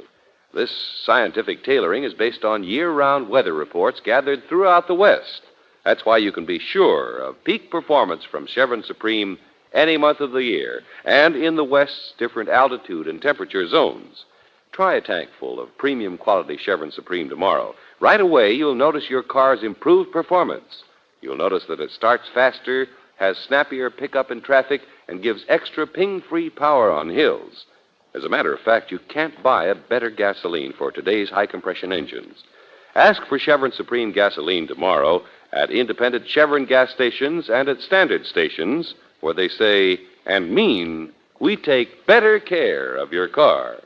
This scientific tailoring is based on year-round weather reports gathered throughout the West. That's why you can be sure of peak performance from Chevron Supreme any month of the year and in the West's different altitude and temperature zones. Try a tank full of premium quality Chevron Supreme tomorrow. Right away, you'll notice your car's improved performance. You'll notice that it starts faster, has snappier pickup in traffic, and gives extra ping-free power on hills. As a matter of fact, you can't buy a better gasoline for today's high-compression engines. Ask for Chevron Supreme gasoline tomorrow at independent Chevron gas stations and at standard stations where they say and mean we take better care of your car.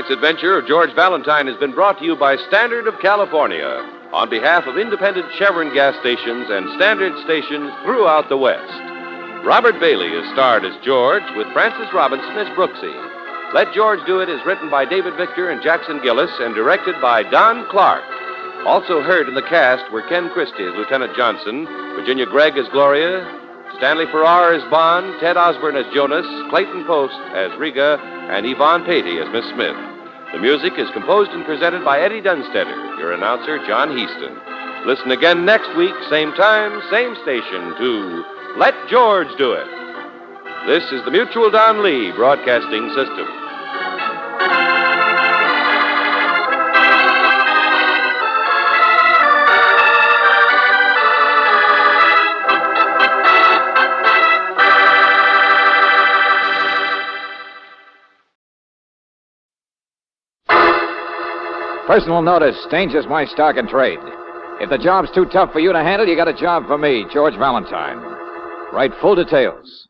Tonight's adventure of George Valentine has been brought to you by Standard of California on behalf of independent Chevron gas stations and standard stations throughout the West. Robert Bailey is starred as George with Frances Robinson as Brooksy. Let George Do It is written by David Victor and Jackson Gillis and directed by Don Clark. Also heard in the cast were Ken Christie as Lieutenant Johnson, Virginia Gregg as Gloria, Stanley Farrar as Bond, Ted Osborne as Jonas, Clayton Post as Riga, and Yvonne Patey as Miss Smith. The music is composed and presented by Eddie Dunstetter, your announcer, John Heaston. Listen again next week, same time, same station, to Let George Do It. This is the Mutual Don Lee Broadcasting System. Personal notice, Danger's my stock and trade. If the job's too tough for you to handle, you got a job for me, George Valentine. Write full details.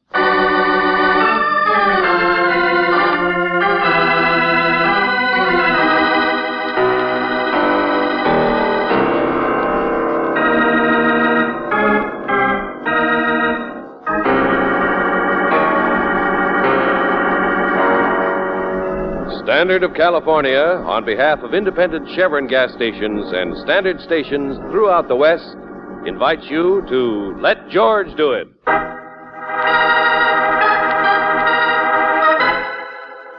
Standard of California, on behalf of independent Chevron gas stations and Standard stations throughout the West, invites you to Let George Do It.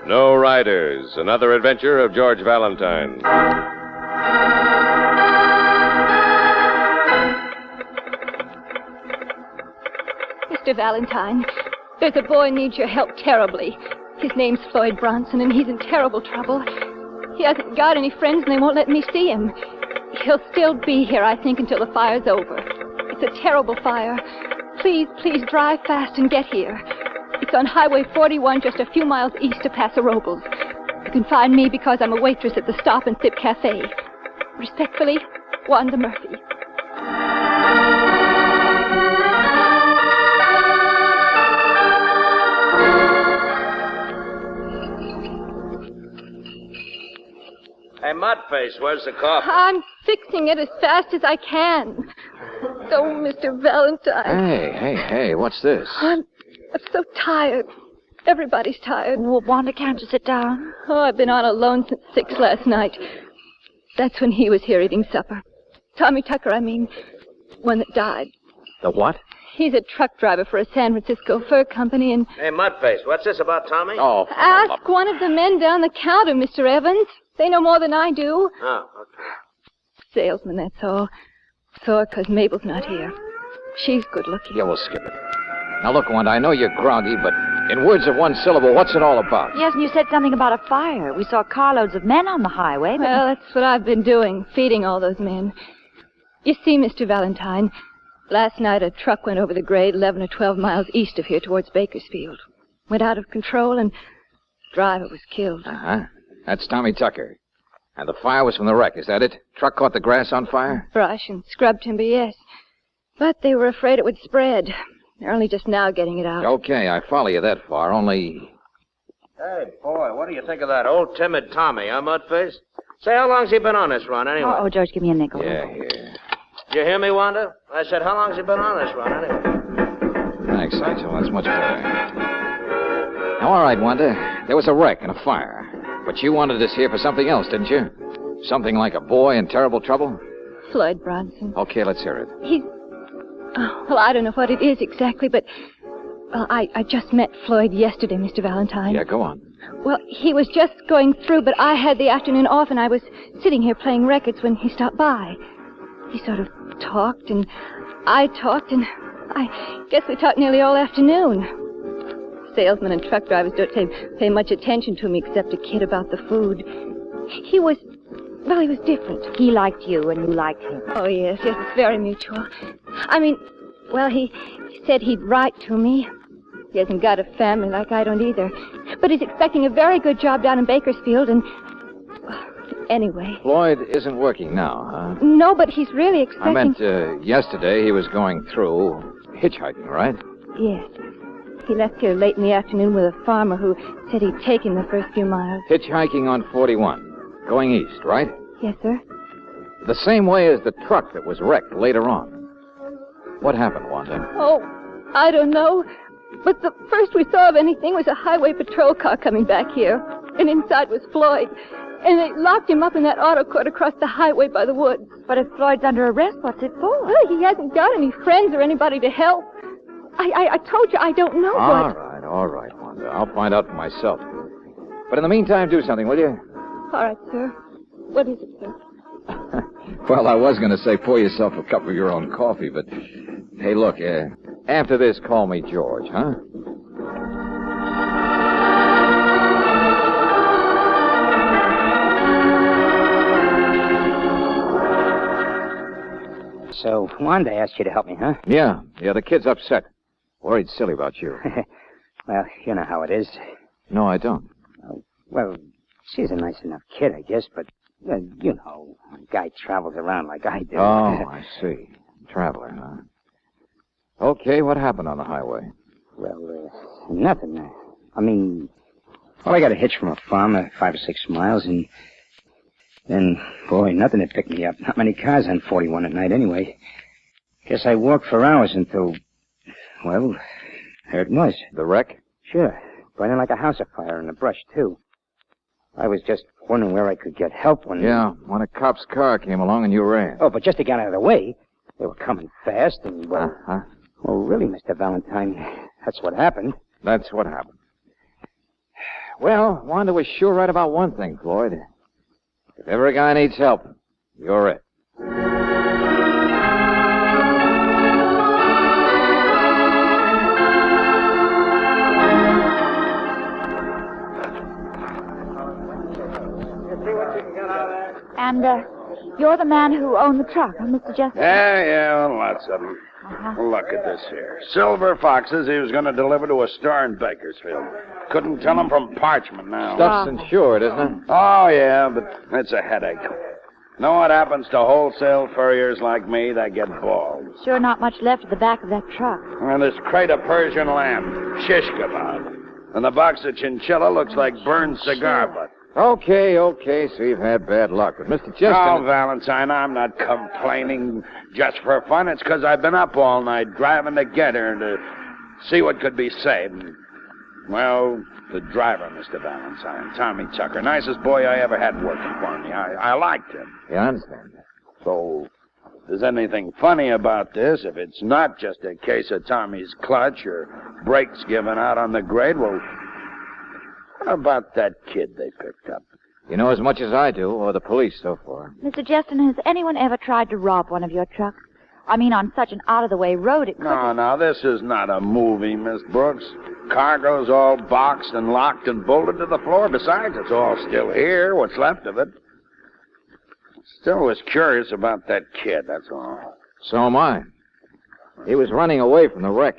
No Riders, another adventure of George Valentine. Mr. Valentine, there's a boy needs your help terribly. His name's Floyd Bronson, and he's in terrible trouble. He hasn't got any friends, and they won't let me see him. He'll still be here, I think, until the fire's over. It's a terrible fire. Please, please drive fast and get here. It's on Highway 41, just a few miles east of Paso Robles. You can find me because I'm a waitress at the Stop and Sip Cafe. Respectfully, Wanda Murphy. Hey, Mudface, where's the coffee? I'm fixing it as fast as I can. Oh, Mr. Valentine. Hey, what's this? I'm so tired. Everybody's tired. Well, Wanda, can't you sit down? Oh, I've been on alone since 6 last night. That's when he was here eating supper. Tommy Tucker, I mean. One that died. The what? He's a truck driver for a San Francisco fur company, and... Hey, Mudface, what's this about Tommy? Oh, ask one of the men down the counter, Mr. Evans. They know more than I do. Oh, okay. Salesman, that's all. Sore because Mabel's not here. She's good looking. Yeah, we'll skip it. Now, look, Wanda, I know you're groggy, but in words of one syllable, what's it all about? Yes, and you said something about a fire. We saw carloads of men on the highway, but... Well, that's what I've been doing, feeding all those men. You see, Mr. Valentine, last night a truck went over the grade 11 or 12 miles east of here towards Bakersfield. Went out of control, and the driver was killed. Uh-huh. That's Tommy Tucker. And the fire was from the wreck, is that it? Truck caught the grass on fire? Brush and scrub timber, yes. But they were afraid it would spread. They're only just now getting it out. Okay, I follow you that far, only... Hey, boy, what do you think of that old timid Tommy, huh, Mudface? Say, how long's he been on this run, anyway? Oh, George, give me a nickel. Yeah, here. Did you hear me, Wanda? I said, how long's he been on this run, anyway? Thanks, Satchel. That's much better. Now, all right, Wanda. There was a wreck and a fire. But you wanted us here for something else, didn't you? Something like a boy in terrible trouble? Floyd Bronson. Okay, let's hear it. He's... Oh, well, I don't know what it is exactly, but... Well, I just met Floyd yesterday, Mr. Valentine. Yeah, go on. Well, he was just going through, but I had the afternoon off, and I was sitting here playing records when he stopped by. He sort of talked, and I talked, and I guess we talked nearly all afternoon. Salesmen and truck drivers don't pay much attention to me except a kid about the food. He was different. He liked you, and you liked him. Oh, yes, it's very mutual. I mean, well, he said he'd write to me. He hasn't got a family like I don't either. But he's expecting a very good job down in Bakersfield, and... Anyway. Floyd isn't working now, huh? No, but he's really expecting... I meant yesterday he was going through hitchhiking, right? Yes. He left here late in the afternoon with a farmer who said he'd take him the first few miles. Hitchhiking on 41, going east, right? Yes, sir. The same way as the truck that was wrecked later on. What happened, Wanda? Oh, I don't know. But the first we saw of anything was a highway patrol car coming back here. And inside was Floyd. And they locked him up in that auto court across the highway by the woods. But if Floyd's under arrest, what's it for? Well, he hasn't got any friends or anybody to help. I told you I don't know what... All right, Wanda. I'll find out for myself. But in the meantime, do something, will you? All right, sir. What is it, sir? Well, I was going to say pour yourself a cup of your own coffee, but... Hey, look, after this, call me George, huh? So, Wanda asked you to help me, huh? Yeah, the kid's upset. Worried silly about you. Well, you know how it is. No, I don't. Well, she's a nice enough kid, I guess, but, you know, a guy travels around like I do. Oh, I see. Traveler, huh? Okay, what happened on the highway? Well, nothing. I mean, well, I got a hitch from a farm 5 or 6 miles, and then, boy, nothing had picked me up. Not many cars on 41 at night anyway. Guess I walked for hours until, well, there it was. The wreck? Sure. Burning like a house afire in the brush, too. I was just wondering where I could get help when... Yeah, when a cop's car came along and you ran. Oh, but just to get out of the way. They were coming fast and, well... Uh-huh. Well, really, Mr. Valentine, that's what happened. That's what happened. Well, Wanda was sure right about one thing, Floyd. If ever a guy needs help, you're it. And, you're the man who owned the truck, huh, Mr. Jessup? Yeah, lots of them. Look at this here. Silver foxes he was going to deliver to a store in Bakersfield. Couldn't tell him from parchment now. Stuff's insured, isn't it? Oh, yeah, but it's a headache. Know what happens to wholesale furriers like me? They get bald. Sure not much left at the back of that truck. And this crate of Persian lamb, shish kebab. And the box of chinchilla looks like burned cigar butt. Okay, so you've had bad luck. But Mr. Justin... Oh, Valentine, I'm not complaining just for fun. It's because I've been up all night driving to get her and to see what could be saved. Well, the driver, Mr. Valentine, Tommy Tucker, nicest boy I ever had working for me. I liked him. Yeah, I understand. So, if there's anything funny about this, if it's not just a case of Tommy's clutch or brakes giving out on the grade, well... How about that kid they picked up? You know as much as I do, or the police so far. Mr. Justin, has anyone ever tried to rob one of your trucks? I mean, on such an out-of-the-way road, it couldn't... No, this is not a movie, Miss Brooks. Cargo's all boxed and locked and bolted to the floor. Besides, it's all still here, what's left of it. Still was curious about that kid, that's all. So am I. He was running away from the wreck.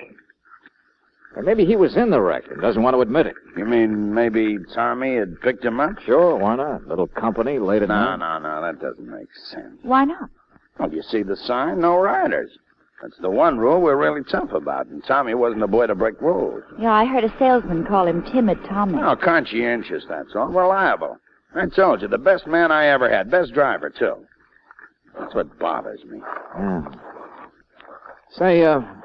Or maybe he was in the wreck and doesn't want to admit it. You mean maybe Tommy had picked him up? Sure, why not? Little company late at night. No, that doesn't make sense. Why not? Well, you see the sign, no riders. That's the one rule we're really tough about, and Tommy wasn't a boy to break rules. Yeah, I heard a salesman call him Timid Tommy. No, conscientious, that's all. Reliable. I told you, the best man I ever had. Best driver, too. That's what bothers me. Yeah. Say,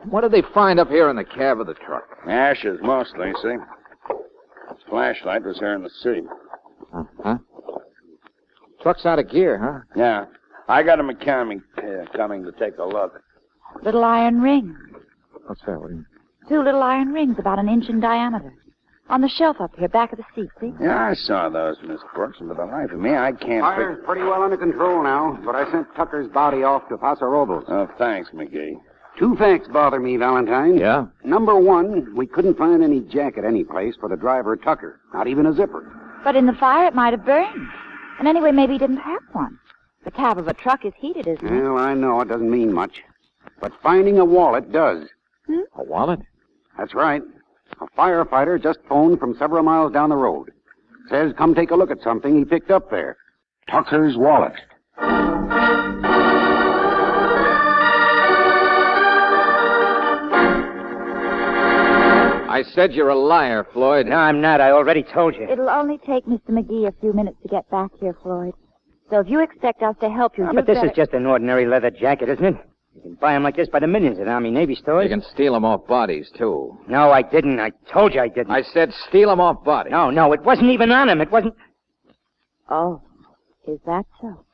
what did they find up here in the cab of the truck? Ashes, mostly, see? His flashlight was here in the seat. Huh? Truck's out of gear, huh? Yeah. I got a mechanic coming to take a look. Little iron rings. What's that? What do you... 2 little iron rings about an inch in diameter. On the shelf up here, back of the seat, see? Yeah, I saw those, Miss Brooks, and for the life of me, I can't... Fire's pretty well under control now, but I sent Tucker's body off to Paso Robles. Oh, thanks, McGee. 2 facts bother me, Valentine. Yeah? Number 1, we couldn't find any jacket any place for the driver, Tucker. Not even a zipper. But in the fire, it might have burned. And anyway, maybe he didn't have one. The cab of a truck is heated, isn't it? Well, I know it doesn't mean much. But finding a wallet does. A wallet? That's right. A firefighter just phoned from several miles down the road. Says come take a look at something he picked up there. Tucker's wallet. I said you're a liar, Floyd. No, I'm not. I already told you. It'll only take Mr. McGee a few minutes to get back here, Floyd. So if you expect us to help you, But this is just an ordinary leather jacket, isn't it? You can buy them like this by the millions at Army Navy stores. You can steal them off bodies, too. No, I didn't. I told you I didn't. I said steal them off bodies. No, it wasn't even on him. It wasn't... Oh, is that so?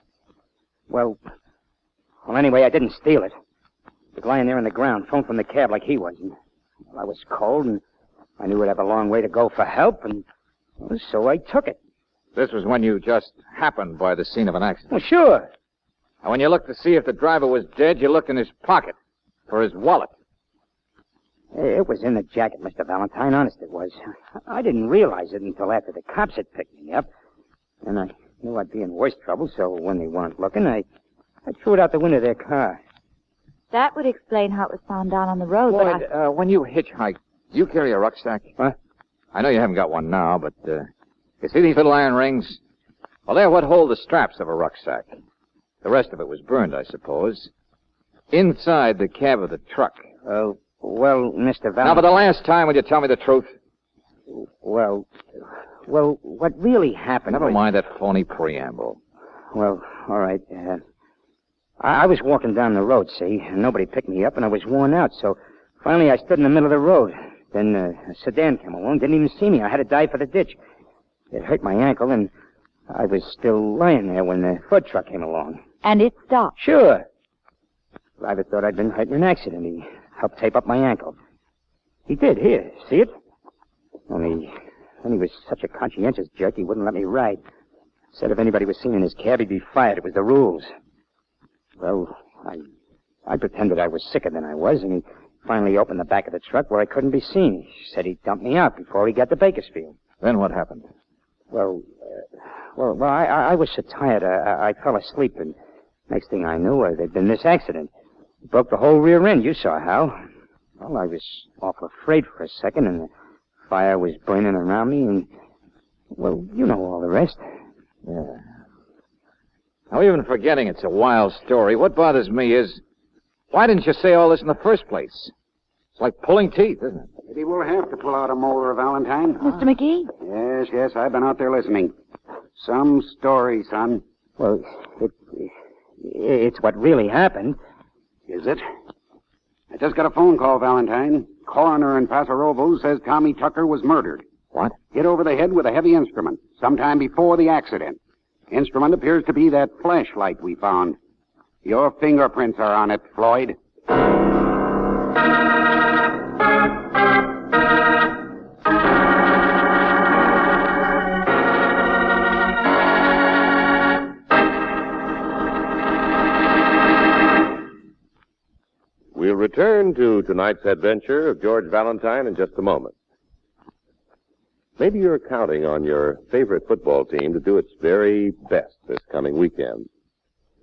Well, anyway, I didn't steal it. It was lying there on the ground, phoned from the cab like he was. And, well, I was cold, and I knew I'd have a long way to go for help, and well, so I took it. This was when you just happened by the scene of an accident. Well, sure. And when you looked to see if the driver was dead, you looked in his pocket for his wallet. It was in the jacket, Mr. Valentine. Honest, it was. I didn't realize it until after the cops had picked me up. And I knew I'd be in worse trouble, so when they weren't looking, I threw it out the window of their car. That would explain how it was found down on the road, Floyd, but when you hitchhike, do you carry a rucksack? What? I know you haven't got one now, but you see these little iron rings? Well, they're what hold the straps of a rucksack. The rest of it was burned, I suppose. Inside the cab of the truck. Well, Mr. Valentine... Now, for the last time, will you tell me the truth? Well, what really happened... Never mind that phony preamble. Well, all right. I was walking down the road, see, and nobody picked me up, and I was worn out, so finally I stood in the middle of the road. Then a sedan came along, didn't even see me. I had to dive for the ditch. It hurt my ankle, and I was still lying there when the food truck came along. And it stopped. Sure. Driver thought I'd been hurt in an accident. He helped tape up my ankle. He did. Here, see it? Only he was such a conscientious jerk, he wouldn't let me ride. Said if anybody was seen in his cab, he'd be fired. It was the rules. Well, I pretended I was sicker than I was, and he finally opened the back of the truck where I couldn't be seen. He said he'd dump me out before he got to Bakersfield. Then what happened? Well, I was so tired, I fell asleep, and next thing I knew, there'd been this accident. It broke the whole rear end. You saw how. Well, I was awful afraid for a second, and the fire was burning around me, and, well, you know all the rest. Yeah. Now, even forgetting it's a wild story, what bothers me is, why didn't you say all this in the first place? It's like pulling teeth, isn't it? He will have to pull out a molar, Valentine. Mr. McGee? Yes, I've been out there listening. Some story, son. Well, it's what really happened. Is it? I just got a phone call, Valentine. Coroner in Paso Robles says Tommy Tucker was murdered. What? Hit over the head with a heavy instrument sometime before the accident. Instrument appears to be that flashlight we found. Your fingerprints are on it, Floyd. We'll return to tonight's adventure of George Valentine in just a moment. Maybe you're counting on your favorite football team to do its very best this coming weekend.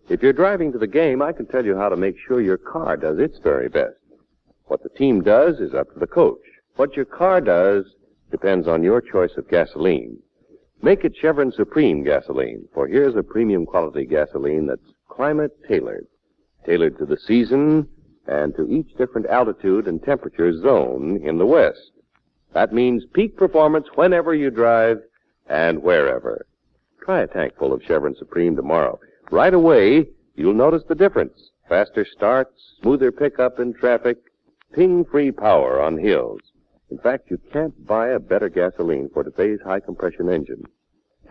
If you're driving to the game, I can tell you how to make sure your car does its very best. What the team does is up to the coach. What your car does depends on your choice of gasoline. Make it Chevron Supreme gasoline, for here's a premium quality gasoline that's climate tailored. Tailored to the season and to each different altitude and temperature zone in the West. That means peak performance whenever you drive and wherever. Try a tank full of Chevron Supreme tomorrow. Right away, you'll notice the difference. Faster starts, smoother pickup in traffic, ping-free power on hills. In fact, you can't buy a better gasoline for today's high-compression engine.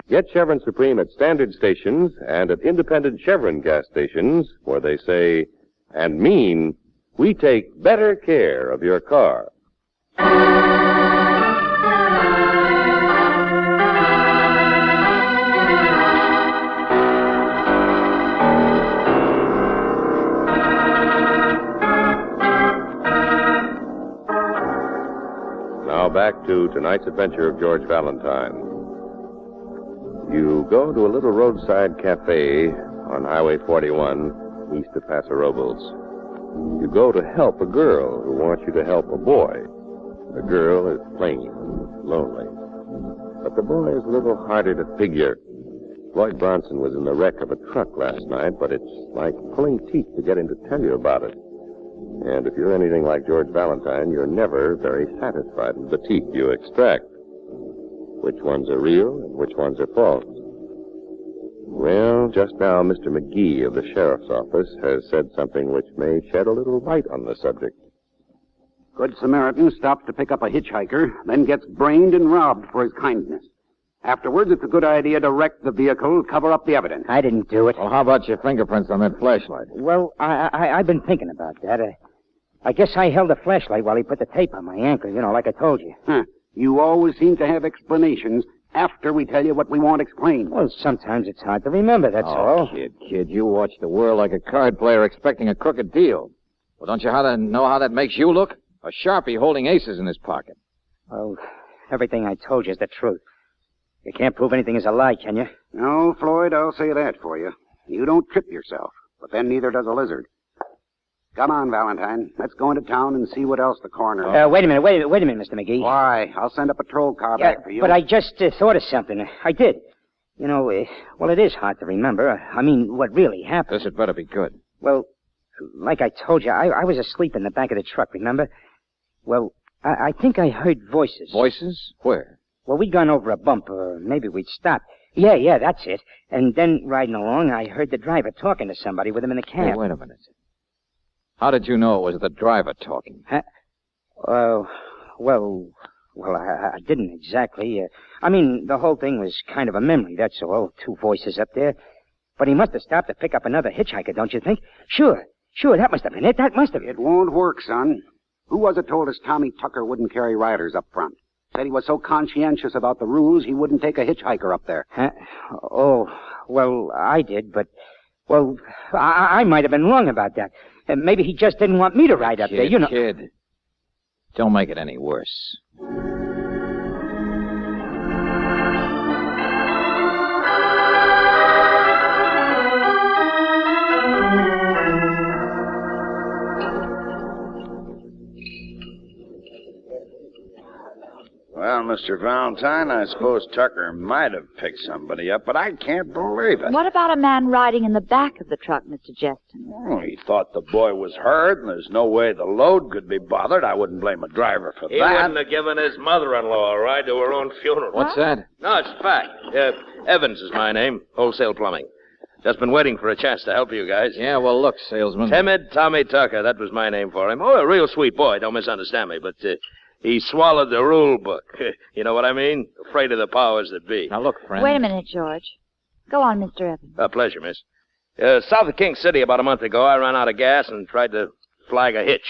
Get Chevron Supreme at standard stations and at independent Chevron gas stations where they say and mean, we take better care of your car. Now back to tonight's adventure of George Valentine. You go to a little roadside cafe on Highway 41 east of Paso Robles. You go to help a girl who wants you to help a boy. The girl is plain and lonely. But the boy is a little harder to figure. Floyd Bronson was in the wreck of a truck last night, but it's like pulling teeth to get him to tell you about it. And if you're anything like George Valentine, you're never very satisfied with the teeth you extract. Which ones are real and which ones are false? Well, just now, Mr. McGee of the Sheriff's Office has said something which may shed a little light on the subject. Good Samaritan stops to pick up a hitchhiker, then gets brained and robbed for his kindness. Afterwards, it's a good idea to wreck the vehicle, cover up the evidence. I didn't do it. Well, how about your fingerprints on that flashlight? Well, I've been thinking about that. I guess I held the flashlight while he put the tape on my ankle, like I told you. Huh. You always seem to have explanations after we tell you what we want explained. Well, sometimes it's hard to remember, that's all. Kid, you watch the world like a card player expecting a crooked deal. Well, don't you know how that makes you look? A Sharpie holding aces in his pocket. Well, everything I told you is the truth. You can't prove anything is a lie, can you? No, Floyd, I'll say that for you. You don't trip yourself, but then neither does a lizard. Come on, Valentine. Let's go into town and see what else the coroner... Wait a minute, Mr. McGee. Why? I'll send a patrol car back for you. But I just thought of something. I did. Well, it is hard to remember. I mean, what really happened. This had better be good. Well, like I told you, I was asleep in the back of the truck, remember? Well, I think I heard voices. Voices? Where? Well, we'd gone over a bump, or maybe we'd stopped. Yeah, that's it. And then, riding along, I heard the driver talking to somebody with him in the cab. Hey, wait a minute. How did you know it was the driver talking? Huh? Well, Well, I didn't exactly. The whole thing was kind of a memory, that's all. 2 voices up there. But he must have stopped to pick up another hitchhiker, don't you think? Sure, that must have been it. That must have been. It won't work, son. Who was it told us Tommy Tucker wouldn't carry riders up front? Said he was so conscientious about the rules he wouldn't take a hitchhiker up there. Huh? Oh, well, I did, but... Well, I might have been wrong about that. Maybe he just didn't want me to ride up there, you know. Kid, don't make it any worse. Well, Mr. Valentine, I suppose Tucker might have picked somebody up, but I can't believe it. What about a man riding in the back of the truck, Mr. Jeston? Well, he thought the boy was hurt, and there's no way the load could be bothered. I wouldn't blame a driver for He that. wouldn't have given his mother-in-law a ride to her own funeral. What's that? No, it's a fact. Evans is my name. Wholesale plumbing. Just been waiting for a chance to help you guys. Yeah, well, look, salesman. Timid Tommy Tucker. That was my name for him. Oh, a real sweet boy. Don't misunderstand me. But he swallowed the rule book. You know what I mean? Afraid of the powers that be. Now, look, friend. Wait a minute, George. Go on, Mr. Evans. Pleasure, miss. South of King City about a month ago, I ran out of gas and tried to flag a hitch.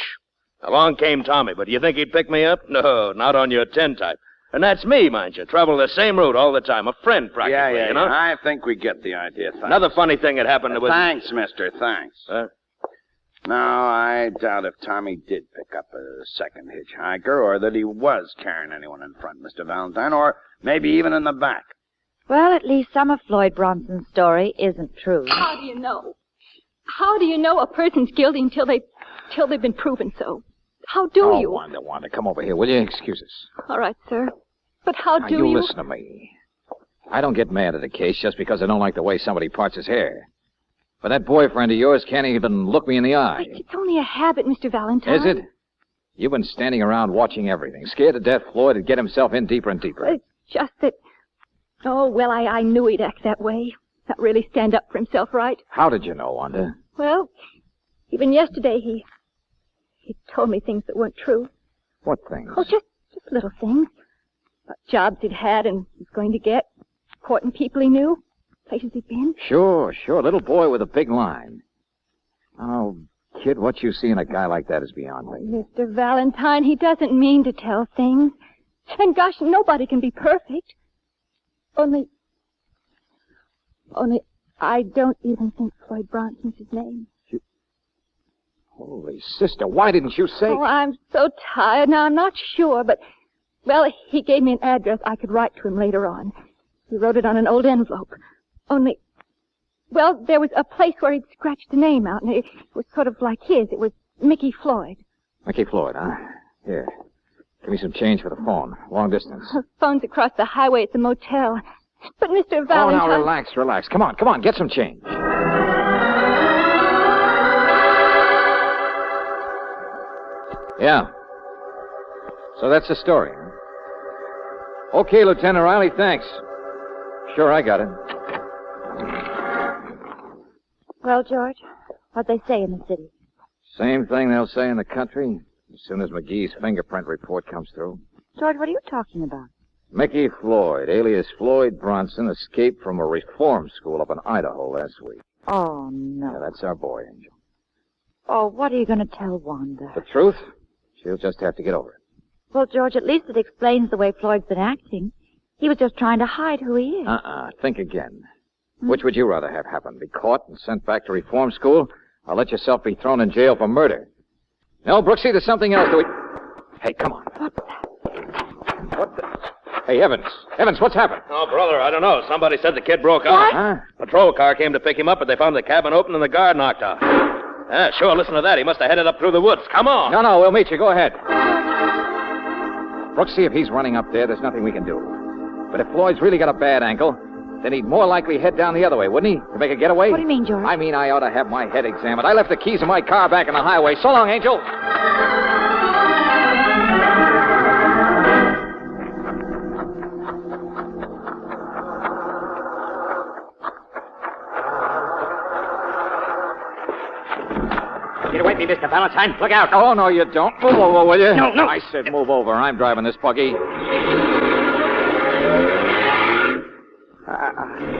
Along came Tommy, but do you think he'd pick me up? No, not on your 10 type. And that's me, mind you. Travel the same route all the time. A friend, practically, you know? I think we get the idea. Thanks. Another funny thing that happened was... Thanks, mister, thanks. No, I doubt if Tommy did pick up a second hitchhiker, or that he was carrying anyone in front, Mr. Valentine, or maybe even in the back. Well, at least some of Floyd Bronson's story isn't true. How do you know? How do you know a person's guilty until they've been proven so? How do you? Wanda, come over here, will you? Excuse us. All right, sir. But how Now, do you you... listen to me. I don't get mad at a case just because I don't like the way somebody parts his hair. But that boyfriend of yours can't even look me in the eye. It's only a habit, Mr. Valentine. Is it? You've been standing around watching everything, scared to death Floyd would get himself in deeper and deeper. It's just that... Oh, well, I knew he'd act that way. Not really stand up for himself right. How did you know, Wanda? Well, even yesterday he told me things that weren't true. What things? Oh, just little things. About jobs he'd had and was going to get. Important people he knew. Places he'd been. Sure. Little boy with a big line. Oh, kid, what you see in a guy like that is beyond me. Mr. Valentine, he doesn't mean to tell things. And gosh, nobody can be perfect. Only I don't even think Floyd Bronson's his name. Holy sister, why didn't you say... Oh, I'm so tired now. I'm not sure, but... Well, he gave me an address I could write to him later on. He wrote it on an old envelope. Only... Well, there was a place where he'd scratched the name out, and it was sort of like his. It was Mickey Floyd. Mickey Floyd, huh? Here. Give me some change for the phone. Long distance. The phone's across the highway at the motel. But Mr. Valentine... Oh, now relax. Come on, get some change. Yeah. So that's the story, huh? Okay, Lieutenant Riley, thanks. Sure, I got it. Well, George, what'd they say in the city? Same thing they'll say in the country as soon as McGee's fingerprint report comes through. George, what are you talking about? Mickey Floyd, alias Floyd Bronson, escaped from a reform school up in Idaho last week. Oh, no. Yeah, that's our boy, Angel. Oh, what are you going to tell Wanda? The truth? She'll just have to get over it. Well, George, at least it explains the way Floyd's been acting. He was just trying to hide who he is. Think again. Which would you rather have happen? Be caught and sent back to reform school, or let yourself be thrown in jail for murder? No, Brooksy, there's something else. Hey, come on. What's that? What the... Hey, Evans, what's happened? Oh, brother, I don't know. Somebody said the kid broke out. Huh? Patrol car came to pick him up, but they found the cabin open and the guard knocked out. Yeah, sure, listen to that. He must have headed up through the woods. Come on. No, we'll meet you. Go ahead. Brooksy, if he's running up there, there's nothing we can do. But if Floyd's really got a bad ankle, then he'd more likely head down the other way, wouldn't he? To make a getaway? What do you mean, George? I mean, I ought to have my head examined. I left the keys of my car back in the highway. So long, Angel. Get away from me, Mr. Valentine. Look out. Oh, no, you don't. Move over, will you? No. I said move over. I'm driving this buggy.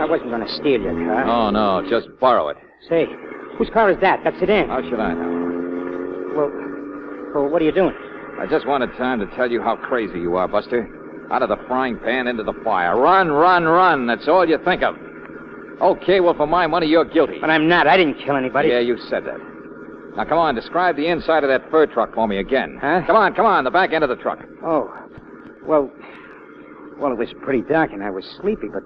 I wasn't going to steal your car. Oh, no, just borrow it. Say, whose car is that? That sedan? How should I know? Well, what are you doing? I just wanted time to tell you how crazy you are, Buster. Out of the frying pan into the fire. Run, run, run. That's all you think of. Okay, well, for my money, you're guilty. But I'm not. I didn't kill anybody. Yeah, you said that. Now, come on, describe the inside of that fur truck for me again. Huh? Come on, the back end of the truck. Oh, well, it was pretty dark and I was sleepy, but,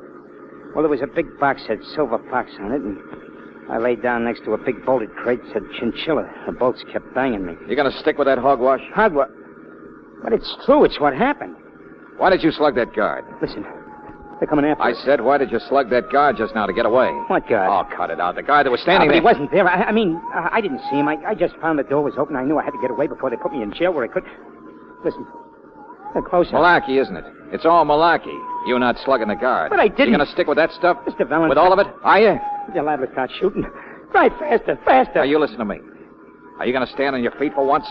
there was a big box that had Silver Fox on it, and I laid down next to a big bolted crate that said Chinchilla. The bolts kept banging me. You gonna stick with that hogwash? Hogwash? But it's true. It's what happened. Why did you slug that guard? Listen, they're coming after us. I said, why did you slug that guard just now to get away? What guard? Oh, cut it out. The guy that was standing But there. he wasn't there. I mean, I didn't see him. I just found the door was open. I knew I had to get away before they put me in jail where I could. Listen, they're closer. Malarkey, isn't it? It's all malarkey. You not slugging the guard. But I didn't. You gonna stick with that stuff? Mr. Valentine. With all of it? Are you? You're liable to start shooting. Right, faster, faster. Now, you listen to me. Are you gonna stand on your feet for once?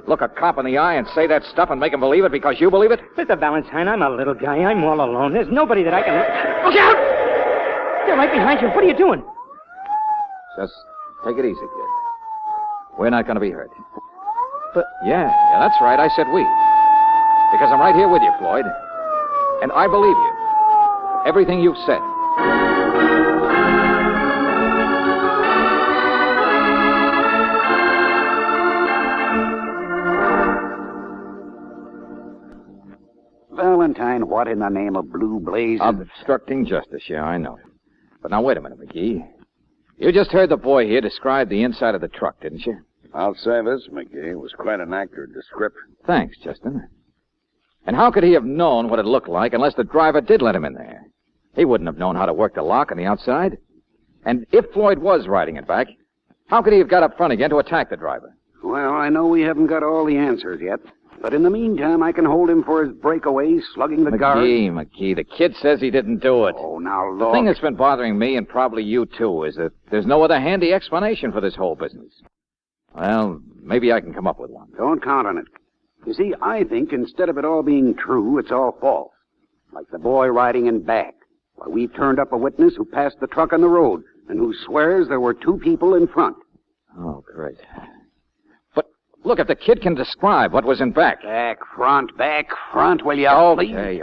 Look a cop in the eye and say that stuff and make him believe it because you believe it? Mr. Valentine, I'm a little guy. I'm all alone. There's nobody that I can... Look out! They're right behind you. What are you doing? Just take it easy, kid. We're not gonna be hurt. But... Yeah, that's right. I said we. Because I'm right here with you, Floyd. And I believe you. Everything you've said. Valentine, what in the name of blue blazes? Obstructing justice, yeah, I know. But now, wait a minute, McGee. You just heard the boy here describe the inside of the truck, didn't you? I'll say this, McGee. It was quite an accurate description. Thanks, Justin. And how could he have known what it looked like unless the driver did let him in there? He wouldn't have known how to work the lock on the outside. And if Floyd was riding it back, how could he have got up front again to attack the driver? Well, I know we haven't got all the answers yet. But in the meantime, I can hold him for his breakaway, slugging the guard. McGee, the kid says he didn't do it. Oh, now, look. The thing that's been bothering me, and probably you too, is that there's no other handy explanation for this whole business. Well, maybe I can come up with one. Don't count on it. You see, I think instead of it all being true, it's all false. Like the boy riding in back. Why, we've turned up a witness who passed the truck on the road and who swears there were two people in front. Oh, great. But look, if the kid can describe what was in back. Back, front, will you? Okay.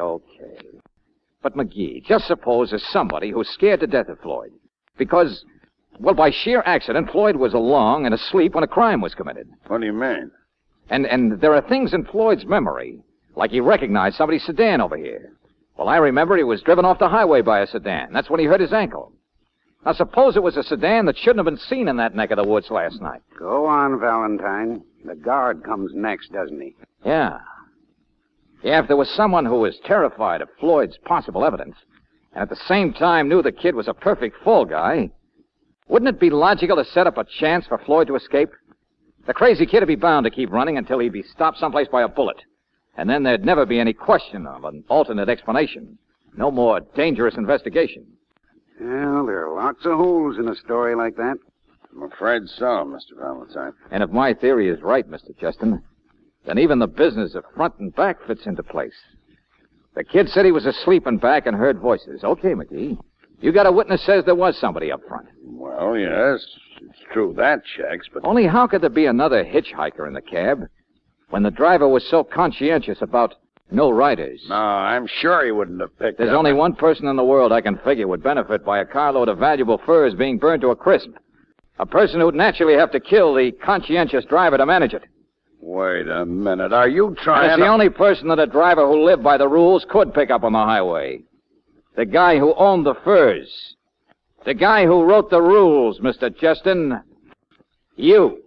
But, McGee, just suppose there's somebody who's scared to death of Floyd. Because, well, by sheer accident, Floyd was along and asleep when a crime was committed. What do you mean? And there are things in Floyd's memory, like he recognized somebody's sedan over here. Well, I remember he was driven off the highway by a sedan. That's when he hurt his ankle. Now, suppose it was a sedan that shouldn't have been seen in that neck of the woods last night. Go on, Valentine. The guard comes next, doesn't he? Yeah. Yeah, if there was someone who was terrified of Floyd's possible evidence, and at the same time knew the kid was a perfect fall guy, wouldn't it be logical to set up a chance for Floyd to escape? The crazy kid would be bound to keep running until he'd be stopped someplace by a bullet. And then there'd never be any question of an alternate explanation. No more dangerous investigation. Well, there are lots of holes in a story like that. I'm afraid so, Mr. Valentine. And if my theory is right, Mr. Justin, then even the business of front and back fits into place. The kid said he was asleep in back and heard voices. Okay, McGee. You got a witness says there was somebody up front. Well, yes, it's true that checks, but... Only how could there be another hitchhiker in the cab when the driver was so conscientious about no riders? No, I'm sure he wouldn't have picked There's up... only one person in the world I can figure would benefit by a carload of valuable furs being burned to a crisp. A person who'd naturally have to kill the conscientious driver to manage it. Wait a minute. Are you trying And it's the only person that a driver who lived by the rules could pick up on the highway. The guy who owned the furs. The guy who wrote the rules, Mr. Justin. You.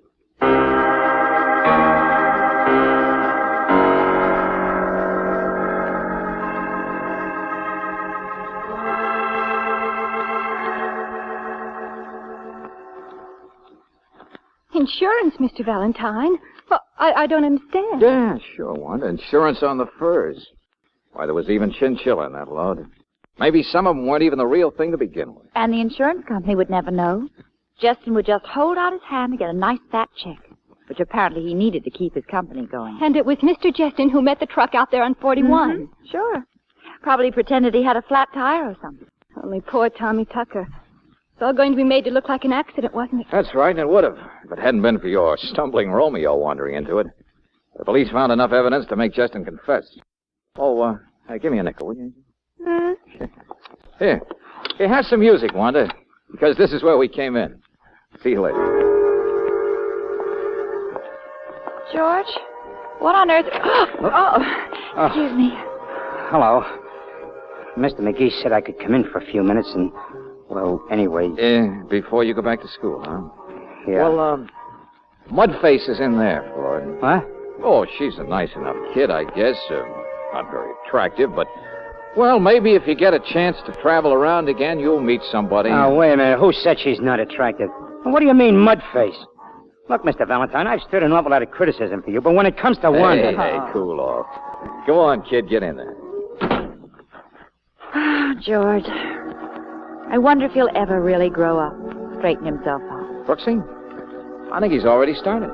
Insurance, Mr. Valentine? Well, I don't understand. Yeah, sure want. Insurance on the furs. Why, there was even chinchilla in that load. Maybe some of them weren't even the real thing to begin with. And the insurance company would never know. Justin would just hold out his hand to get a nice fat check. which apparently he needed to keep his company going. And it was Mr. Justin who met the truck out there on 41. Mm-hmm. Sure. Probably pretended he had a flat tire or something. Only poor Tommy Tucker. It's all going to be made to look like an accident, wasn't it? That's right, and it would have, if it hadn't been for your stumbling Romeo wandering into it. The police found enough evidence to make Justin confess. Oh, hey, give me a nickel, will you? Here, have some music, Wanda, because this is where we came in. See you later. George? What on earth? Excuse me. Hello. Mr. McGee said I could come in for a few minutes and, well, anyway. Before you go back to school, huh? Yeah. Well, Mudface is in there, Floyd. What? Oh, she's a nice enough kid, I guess. Not very attractive, but, well, maybe if you get a chance to travel around again, you'll meet somebody. Oh, wait a minute. Who said she's not attractive? What do you mean, mudface? Look, Mr. Valentine, I've stood an awful lot of criticism for you, but when it comes to one... Hey, cool off. Go on, kid, get in there. Oh, George. I wonder if he'll ever really grow up, straighten himself out. Brooksy? I think he's already started.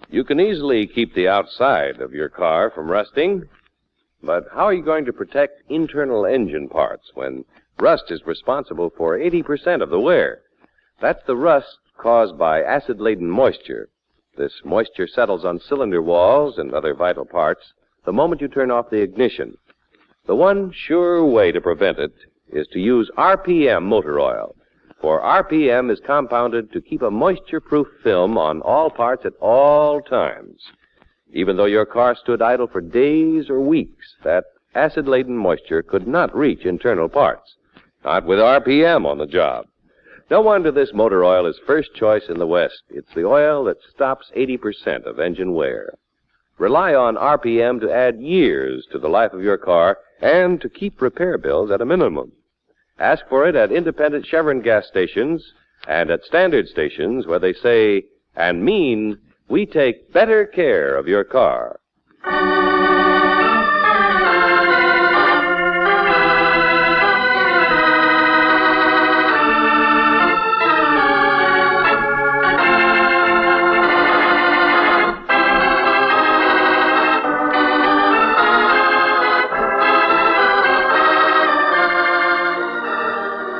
You can easily keep the outside of your car from rusting, but how are you going to protect internal engine parts when rust is responsible for 80% of the wear? That's the rust caused by acid-laden moisture. This moisture settles on cylinder walls and other vital parts the moment you turn off the ignition. The one sure way to prevent it is to use RPM motor oil, for RPM is compounded to keep a moisture-proof film on all parts at all times. Even though your car stood idle for days or weeks, that acid-laden moisture could not reach internal parts. Not with RPM on the job. No wonder this motor oil is first choice in the West. It's the oil that stops 80% of engine wear. Rely on RPM to add years to the life of your car and to keep repair bills at a minimum. Ask for it at independent Chevron gas stations and at standard stations where they say and mean we take better care of your car.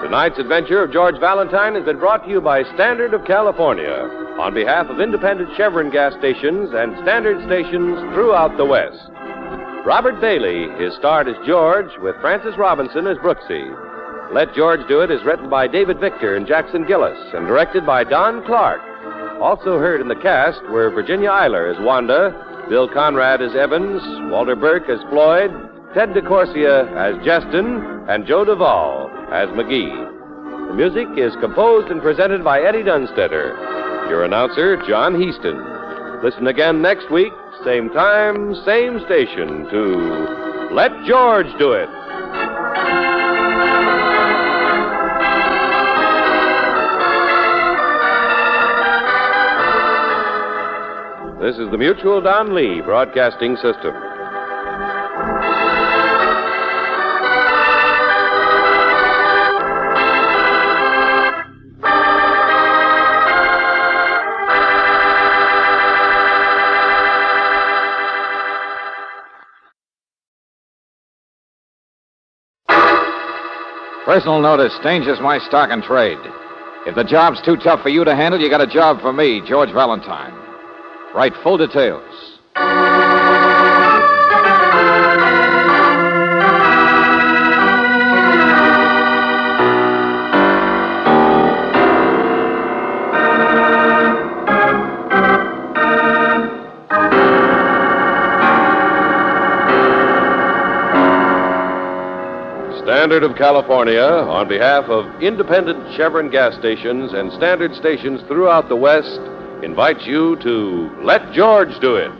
Tonight's adventure of George Valentine has been brought to you by Standard of California on behalf of independent Chevron gas stations and standard stations throughout the West. Robert Bailey is starred as George with Francis Robinson as Brooksy. Let George Do It is written by David Victor and Jackson Gillis and directed by Don Clark. Also heard in the cast were Virginia Eiler as Wanda, Bill Conrad as Evans, Walter Burke as Floyd, Ted DeCorsia as Justin, and Joe Duvall as McGee. The music is composed and presented by Eddie Dunstetter. Your announcer, John Heaston. Listen again next week, same time, same station, to Let George Do It. This is the Mutual Don Lee Broadcasting System. Personal notice, danger's my stock and trade. If the job's too tough for you to handle, you got a job for me, George Valentine. Write full details. Standard of California, on behalf of independent Chevron gas stations and standard stations throughout the West, invites you to Let George Do It.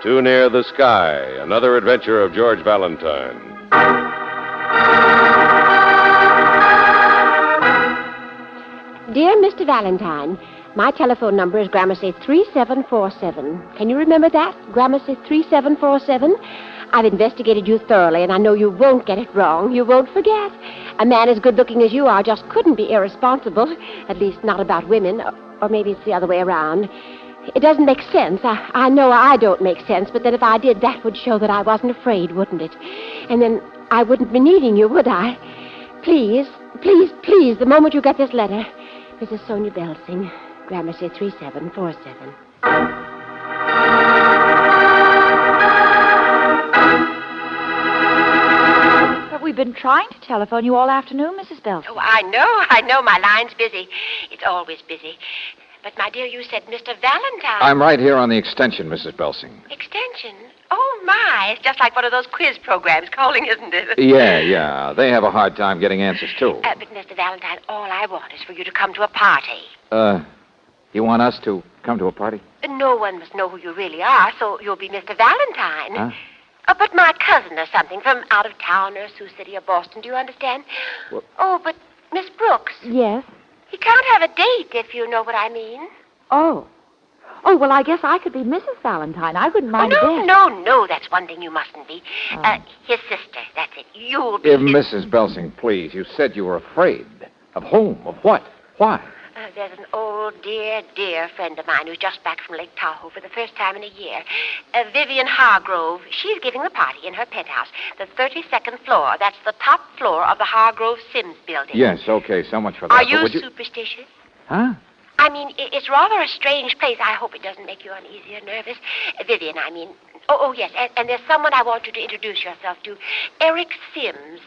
Too Near the Sky, another adventure of George Valentine. Dear Mr. Valentine, My telephone number is Gramercy 3747. Can you remember that? Gramercy 3747? I've investigated you thoroughly, and I know you won't get it wrong. You won't forget. A man as good-looking as you are just couldn't be irresponsible, at least not about women, or maybe it's the other way around. It doesn't make sense. I know I don't make sense, but then if I did, that would show that I wasn't afraid, wouldn't it? And then I wouldn't be needing you, would I? Please, please, please, the moment you get this letter. Mrs. Sonia Belsing, Gramercy 3747. But we've been trying to telephone you all afternoon, Mrs. Belsing. Oh, I know. My line's busy. It's always busy. But, my dear, you said Mr. Valentine. I'm right here on the extension, Mrs. Belsing. Extension? Oh, my. It's just like one of those quiz programs, calling, isn't it? Yeah. They have a hard time getting answers, too. But, Mr. Valentine, all I want is for you to come to a party. You want us to come to a party? No one must know who you really are, so you'll be Mr. Valentine. Huh? But my cousin or something from out of town or Sioux City or Boston, do you understand? What? Oh, but Miss Brooks. Yes? He can't have a date, if you know what I mean. Oh, well, I guess I could be Mrs. Valentine. I wouldn't mind a bit. No, that's one thing you mustn't be. His sister, that's it. You'll be Mrs. Belsing, please. You said you were afraid. Of whom? Of what? Why? There's an old, dear friend of mine who's just back from Lake Tahoe for the first time in a year. Vivian Hargrove. She's giving the party in her penthouse, the 32nd floor. That's the top floor of the Hargrove Sims building. Yes, okay, so much for that. Are you superstitious? Huh? I mean, it's rather a strange place. I hope it doesn't make you uneasy or nervous. Vivian, I mean. Oh, yes, and there's someone I want you to introduce yourself to. Eric Sims.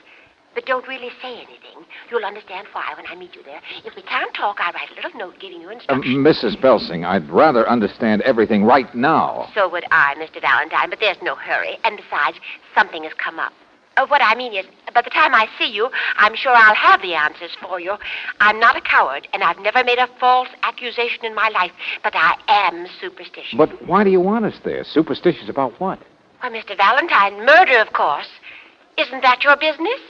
But don't really say anything. You'll understand why when I meet you there. If we can't talk, I'll write a little note giving you instructions. Mrs. Belsing, I'd rather understand everything right now. So would I, Mr. Valentine, but there's no hurry. And besides, something has come up. What I mean is, by the time I see you, I'm sure I'll have the answers for you. I'm not a coward, and I've never made a false accusation in my life, but I am superstitious. But why do you want us there? Superstitious about what? Well, Mr. Valentine, murder, of course. Isn't that your business?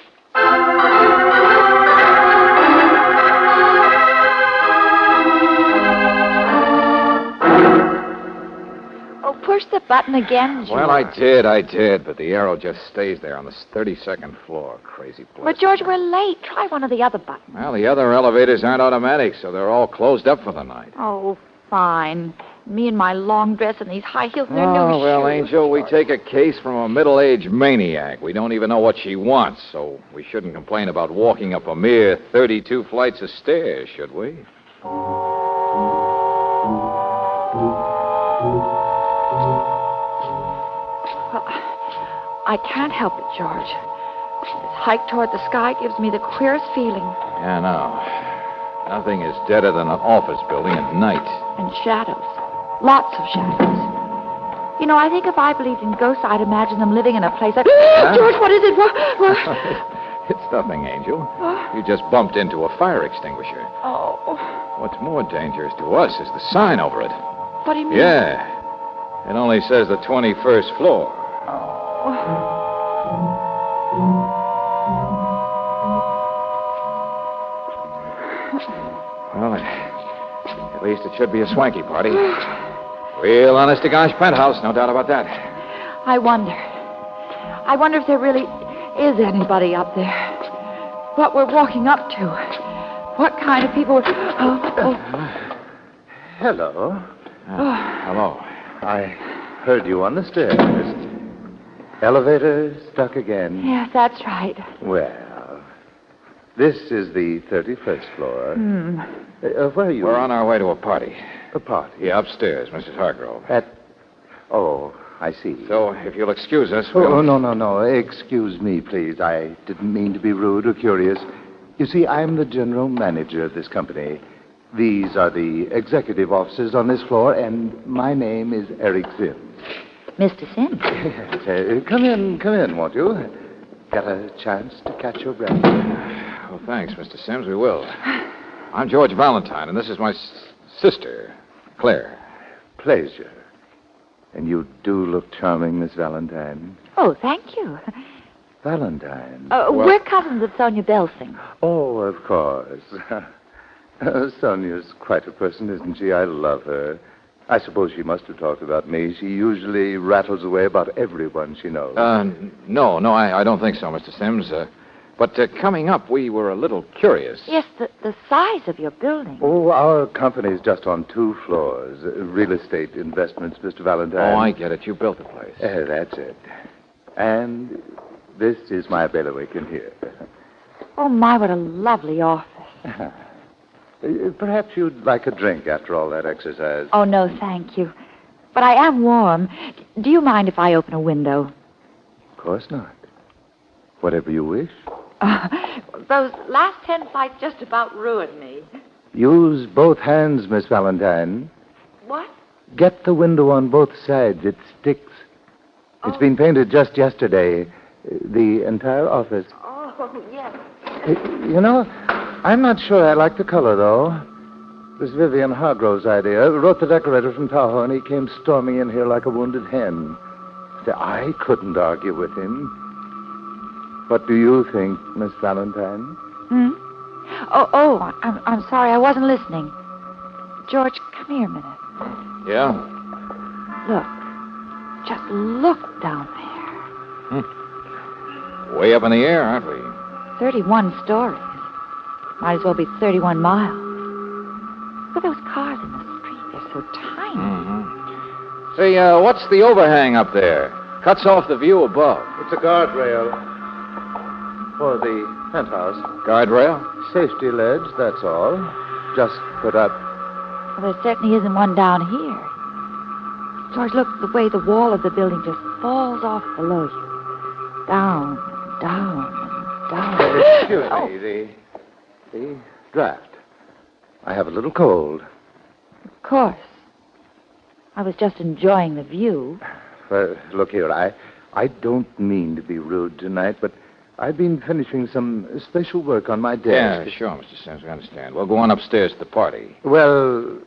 Oh, push the button again, George. Well, I did, but the arrow just stays there on the 32nd floor. Crazy place. But, George, we're late. Try one of the other buttons. Well, the other elevators aren't automatic, so they're all closed up for the night. Oh, fine. Me and my long dress and these high heels and their new Oh, well, shoes. Angel, we take a case from a middle-aged maniac. We don't even know what she wants, so we shouldn't complain about walking up a mere 32 flights of stairs, should we? Well, I can't help it, George. This hike toward the sky gives me the queerest feeling. Yeah, no. Nothing is deader than an office building at night. And shadows. Lots of shadows. You know, I think if I believed in ghosts, I'd imagine them living in a place like... George, what is it? What? It's nothing, Angel. You just bumped into a fire extinguisher. Oh. What's more dangerous to us is the sign over it. What do you mean? Yeah. It only says the 21st floor. Well, at least it should be a swanky party. Real honest-to-gosh penthouse, no doubt about that. I wonder if there really is anybody up there. What we're walking up to. What kind of people... Hello. Hello. I heard you on the stairs. Elevator stuck again. Yes, that's right. Well, this is the 31st floor. Where are you? We're on our way to a party. A party? Yeah, upstairs, Mrs. Hargrove. Oh, I see. So, if you'll excuse us... Oh, no. Excuse me, please. I didn't mean to be rude or curious. You see, I'm the general manager of this company. These are the executive officers on this floor, and my name is Eric Sims. Mr. Sims? Yes, come in, won't you? Got a chance to catch your breath? Well, thanks, Mr. Sims. We will. I'm George Valentine, and this is my sister, Claire. Pleasure. And you do look charming, Miss Valentine. Oh, thank you. Valentine? We're cousins of Sonia Belsing. Oh, of course. Sonia's quite a person, isn't she? I love her. I suppose she must have talked about me. She usually rattles away about everyone she knows. No, I don't think so, Mr. Sims. But coming up, we were a little curious. Yes, the size of your building. Oh, our company's just on 2 floors. Real estate investments, Mr. Valentine. Oh, I get it. You built the place. That's it. And this is my bailiwick in here. Oh, my, what a lovely office. Perhaps you'd like a drink after all that exercise. Oh, no, thank you. But I am warm. Do you mind if I open a window? Of course not. Whatever you wish. Those last 10 flights just about ruined me. Use both hands, Miss Valentine. What? Get the window on both sides. It sticks. It's been painted just yesterday. The entire office. Oh, yes. You know, I'm not sure I like the color, though. It was Vivian Hargrove's idea. Wrote the decorator from Tahoe, and he came storming in here like a wounded hen. I couldn't argue with him. What do you think, Miss Valentine? I'm sorry. I wasn't listening. George, come here a minute. Yeah? Look. Just look down there. Way up in the air, aren't we? 31 stories. Might as well be 31 miles. Look at those cars in the street. They're so tiny. Say, what's the overhang up there? Cuts off the view above. It's a guardrail for the penthouse. Guardrail? Safety ledge, that's all. Just put up. Well, there certainly isn't one down here. George, look, the way the wall of the building just falls off below you. Down, down, and down. Excuse me, the draft. I have a little cold. Of course. I was just enjoying the view. Look here, I don't mean to be rude tonight, but I've been finishing some special work on my desk. Yeah, sure, Mr. Sims, we understand. We'll go on upstairs to the party. Well,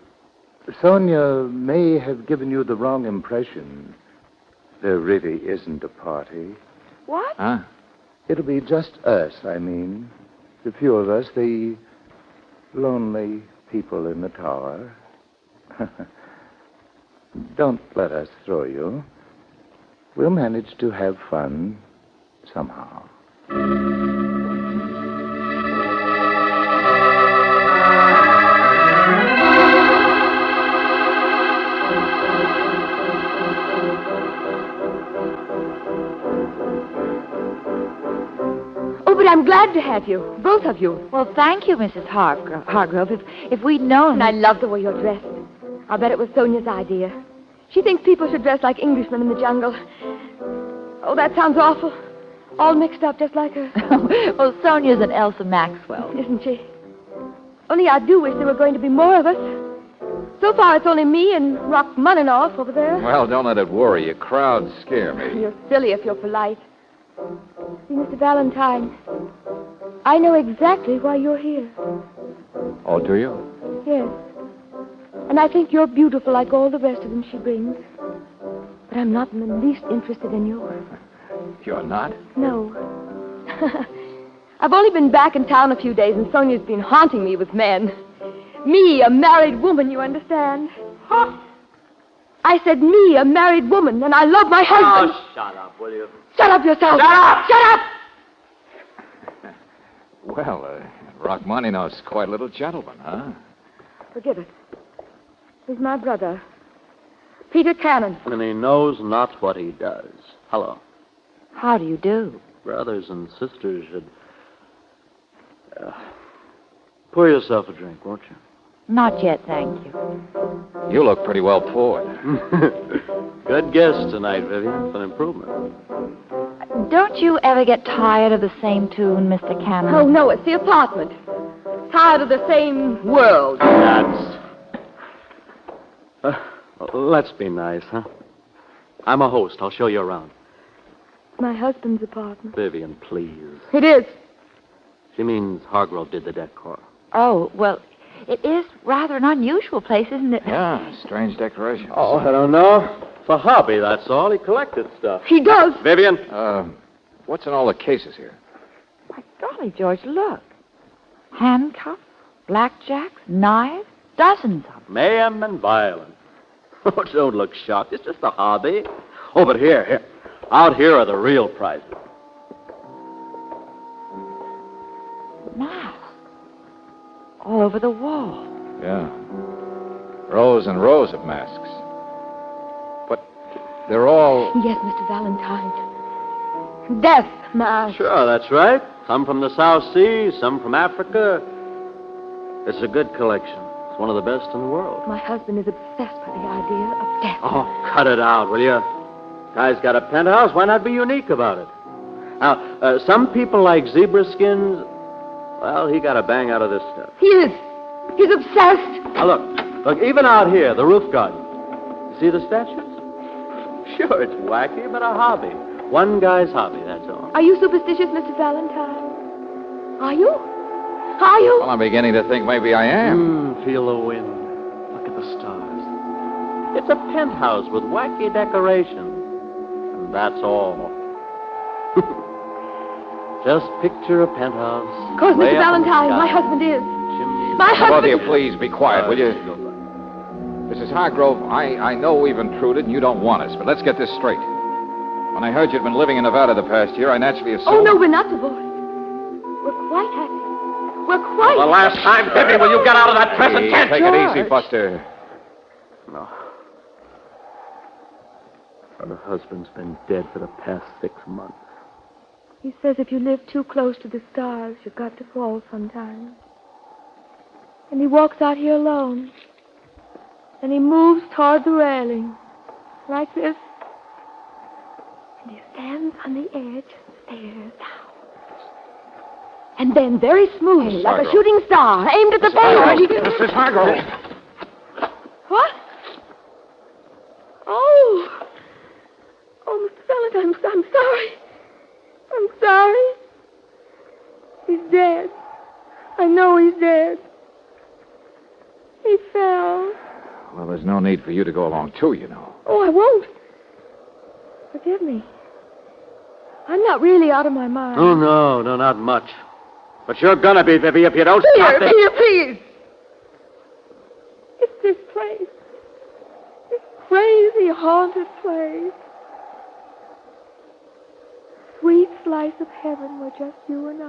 Sonia may have given you the wrong impression. There really isn't a party. What? Huh? It'll be just us, I mean. The few of us, the lonely people in the tower. Don't let us throw you. We'll manage to have fun somehow. Oh, but I'm glad to have you, both of you. Well, thank you, Mrs. Hargrove. If we'd known... And I love the way you're dressed. I'll bet it was Sonia's idea. She thinks people should dress like Englishmen in the jungle. Oh, that sounds awful. All mixed up just like her. Well, Sonia's an Elsa Maxwell. Isn't she? Only I do wish there were going to be more of us. So far, it's only me and Rachmaninoff over there. Well, don't let it worry you. Crowds scare me. You're silly if you're polite. See, Mr. Valentine, I know exactly why you're here. Oh, do you? Yes. And I think you're beautiful like all the rest of them she brings. But I'm not in the least interested in you. You're not? No. I've only been back in town a few days, and Sonia's been haunting me with men. Me, a married woman, you understand? Huh? I said me, a married woman, and I love my husband. Oh, shut up, will you? Shut up yourself. Shut up! Shut up! Well, Rachmaninoff's quite a little gentleman, huh? Forgive it. He's my brother, Peter Cannon. And he knows not what he does. Hello. How do you do? Brothers and sisters should... pour yourself a drink, won't you? Not yet, thank you. You look pretty well poured. Good guess tonight, Vivian. It's an improvement. Don't you ever get tired of the same tune, Mr. Cannon? Oh, no, it's the apartment. Tired of the same world. That's... let's be nice, huh? I'm a host. I'll show you around. My husband's apartment. Vivian, please. It is. She means Hargrove did the decor. Oh, well, it is rather an unusual place, isn't it? Yeah, strange decorations. Oh, I don't know. It's a hobby, that's all. He collected stuff. He does. Vivian? What's in all the cases here? My golly, George, look. Handcuffs, blackjacks, knives, dozens of them. Mayhem and violence. Oh, don't look shocked. It's just a hobby. Oh, but here. Out here are the real prizes. Masks. All over the wall. Yeah. Rows and rows of masks. But they're all... Yes, Mr. Valentine. Death masks. Sure, that's right. Some from the South Seas, some from Africa. It's a good collection. It's one of the best in the world. My husband is obsessed by the idea of death. Oh, cut it out, will you? Guy's got a penthouse. Why not be unique about it? Now, some people like zebra skins. Well, he got a bang out of this stuff. He is. He's obsessed. Now, look, even out here, the roof garden. You see the statues? Sure, it's wacky, but a hobby. One guy's hobby, that's all. Are you superstitious, Mr. Valentine? Are you? Are you? Well, I'm beginning to think maybe I am. Feel the wind. Look at the stars. It's a penthouse with wacky decorations. And that's all. Just picture a penthouse. Of course, way Mr. up in the Valentine, sky. my husband is. Chimneys. My Both of husband... you, please be quiet, will you? Mrs. Hargrove, I know we've intruded and you don't want us, but let's get this straight. When I heard you'd been living in Nevada the past year, I naturally assumed... Oh, no, we're not divorced. We're quite happy. We're quite... The last time, Bippy, will you get out of that present Hey, tense? take it easy, Buster. No. Her husband's been dead for the past 6 months. He says if you live too close to the stars, you've got to fall sometimes. And he walks out here alone. And he moves toward the railing. Like this. And he stands on the edge and stares down. And then, very smoothly, Mrs. like a Hargrove. shooting star, aimed at the Mrs. Hargrove. What? Oh. Oh, Mr. Valentine, I'm sorry. I'm sorry. He's dead. I know he's dead. He fell. Well, there's no need for you to go along, too, you know. Oh, I won't. Forgive me. I'm not really out of my mind. Oh, no, not much. But you're gonna be, Vivi, if you don't stop this. Here, please. It's this place. This crazy, haunted place. Sweet slice of heaven where just you and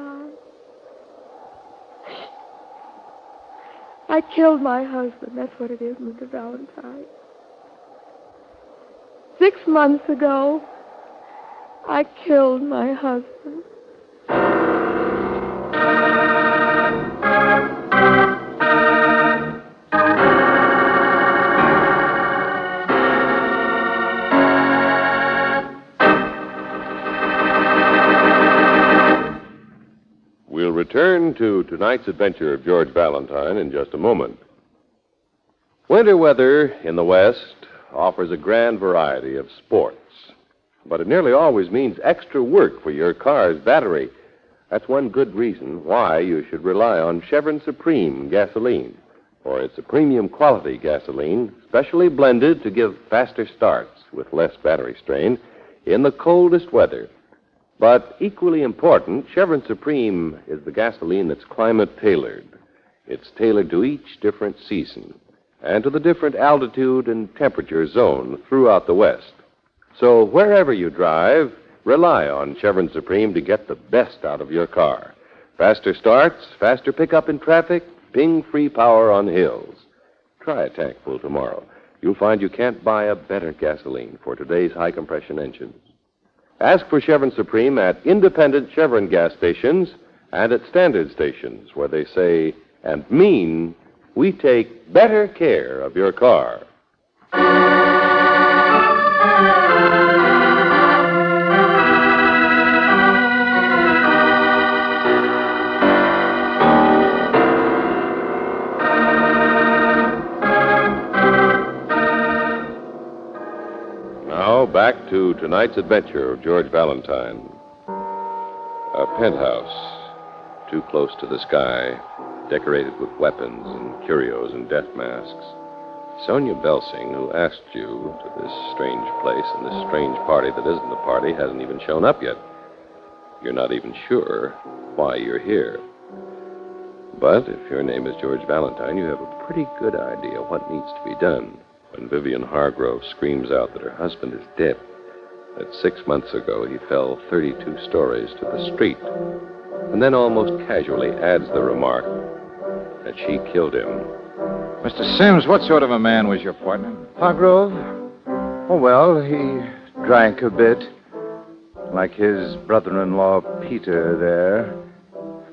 I killed my husband. That's what it is, Mr. Valentine. 6 months ago, I killed my husband. We'll return to tonight's adventure of George Valentine in just a moment. Winter weather in the West offers a grand variety of sports, but it nearly always means extra work for your car's battery. That's one good reason why you should rely on Chevron Supreme gasoline, for it's a premium quality gasoline, specially blended to give faster starts with less battery strain in the coldest weather. But equally important, Chevron Supreme is the gasoline that's climate-tailored. It's tailored to each different season and to the different altitude and temperature zone throughout the West. So wherever you drive, rely on Chevron Supreme to get the best out of your car. Faster starts, faster pickup in traffic, ping-free power on hills. Try a tank full tomorrow. You'll find you can't buy a better gasoline for today's high-compression engines. Ask for Chevron Supreme at independent Chevron gas stations and at standard stations where they say and mean we take better care of your car. Now, back to tonight's adventure of George Valentine. A penthouse, too close to the sky, decorated with weapons and curios and death masks. Sonia Belsing, who asked you to this strange place and this strange party that isn't a party, hasn't even shown up yet. You're not even sure why you're here. But if your name is George Valentine, you have a pretty good idea what needs to be done when Vivian Hargrove screams out that her husband is dead. That 6 months ago he fell 32 stories to the street, and then almost casually adds the remark that she killed him. Mr. Sims, what sort of a man was your partner? Hargrove? Oh, well, he drank a bit, like his brother-in-law Peter there.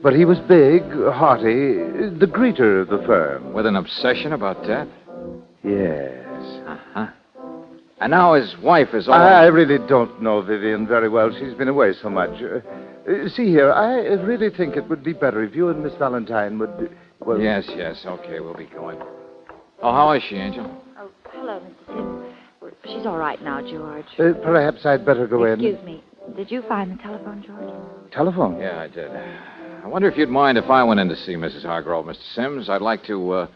But he was big, hearty, the greeter of the firm. With an obsession about death? Yes. Uh-huh. And now his wife is all... I really don't know Vivian very well. She's been away so much. See here, I really think it would be better if you and Miss Valentine would... Well... Yes, okay, we'll be going. Oh, how is she, Angel? Oh, hello, Mr. Sims. She's all right now, George. Perhaps I'd better go in. Excuse me. Did you find the telephone, George? Telephone? Yeah, I did. I wonder if you'd mind if I went in to see Mrs. Hargrove, Mr. Sims. I'd like to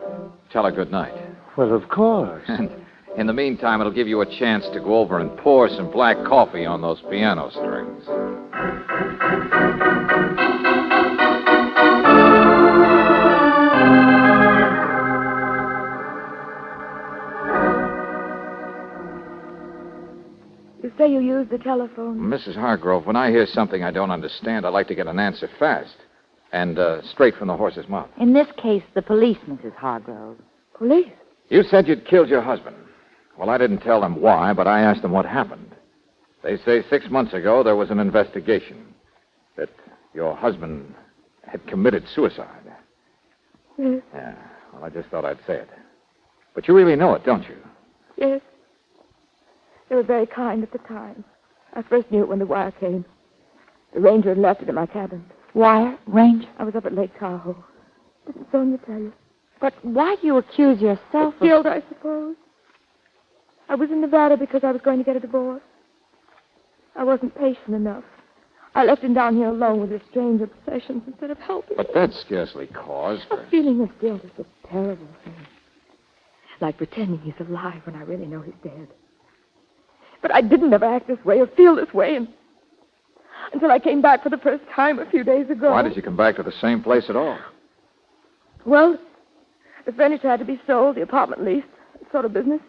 tell her good night. Well, of course. And in the meantime, it'll give you a chance to go over and pour some black coffee on those piano strings. You say you used the telephone? Mrs. Hargrove, when I hear something I don't understand, I like to get an answer fast. And straight from the horse's mouth. In this case, the police, Mrs. Hargrove. Police? You said you'd killed your husband. Well, I didn't tell them why, but I asked them what happened. They say 6 months ago there was an investigation. That your husband had committed suicide. Yes. Yeah, well, I just thought I'd say it. But you really know it, don't you? Yes. They were very kind at the time. I first knew it when the wire came. The ranger had left it in my cabin. Wire? Ranger? I was up at Lake Tahoe. Didn't Sonia tell you? But why do you accuse yourself of... Guilt, I suppose. I was in Nevada because I was going to get a divorce. I wasn't patient enough. I left him down here alone with his strange obsessions instead of helping But him. that's scarcely cause for... A feeling of guilt is a terrible thing. Like pretending he's alive when I really know he's dead. But I didn't ever act this way or feel this way until I came back for the first time a few days ago. Why did you come back to the same place at all? Well, the furniture had to be sold, the apartment leased, that sort of business.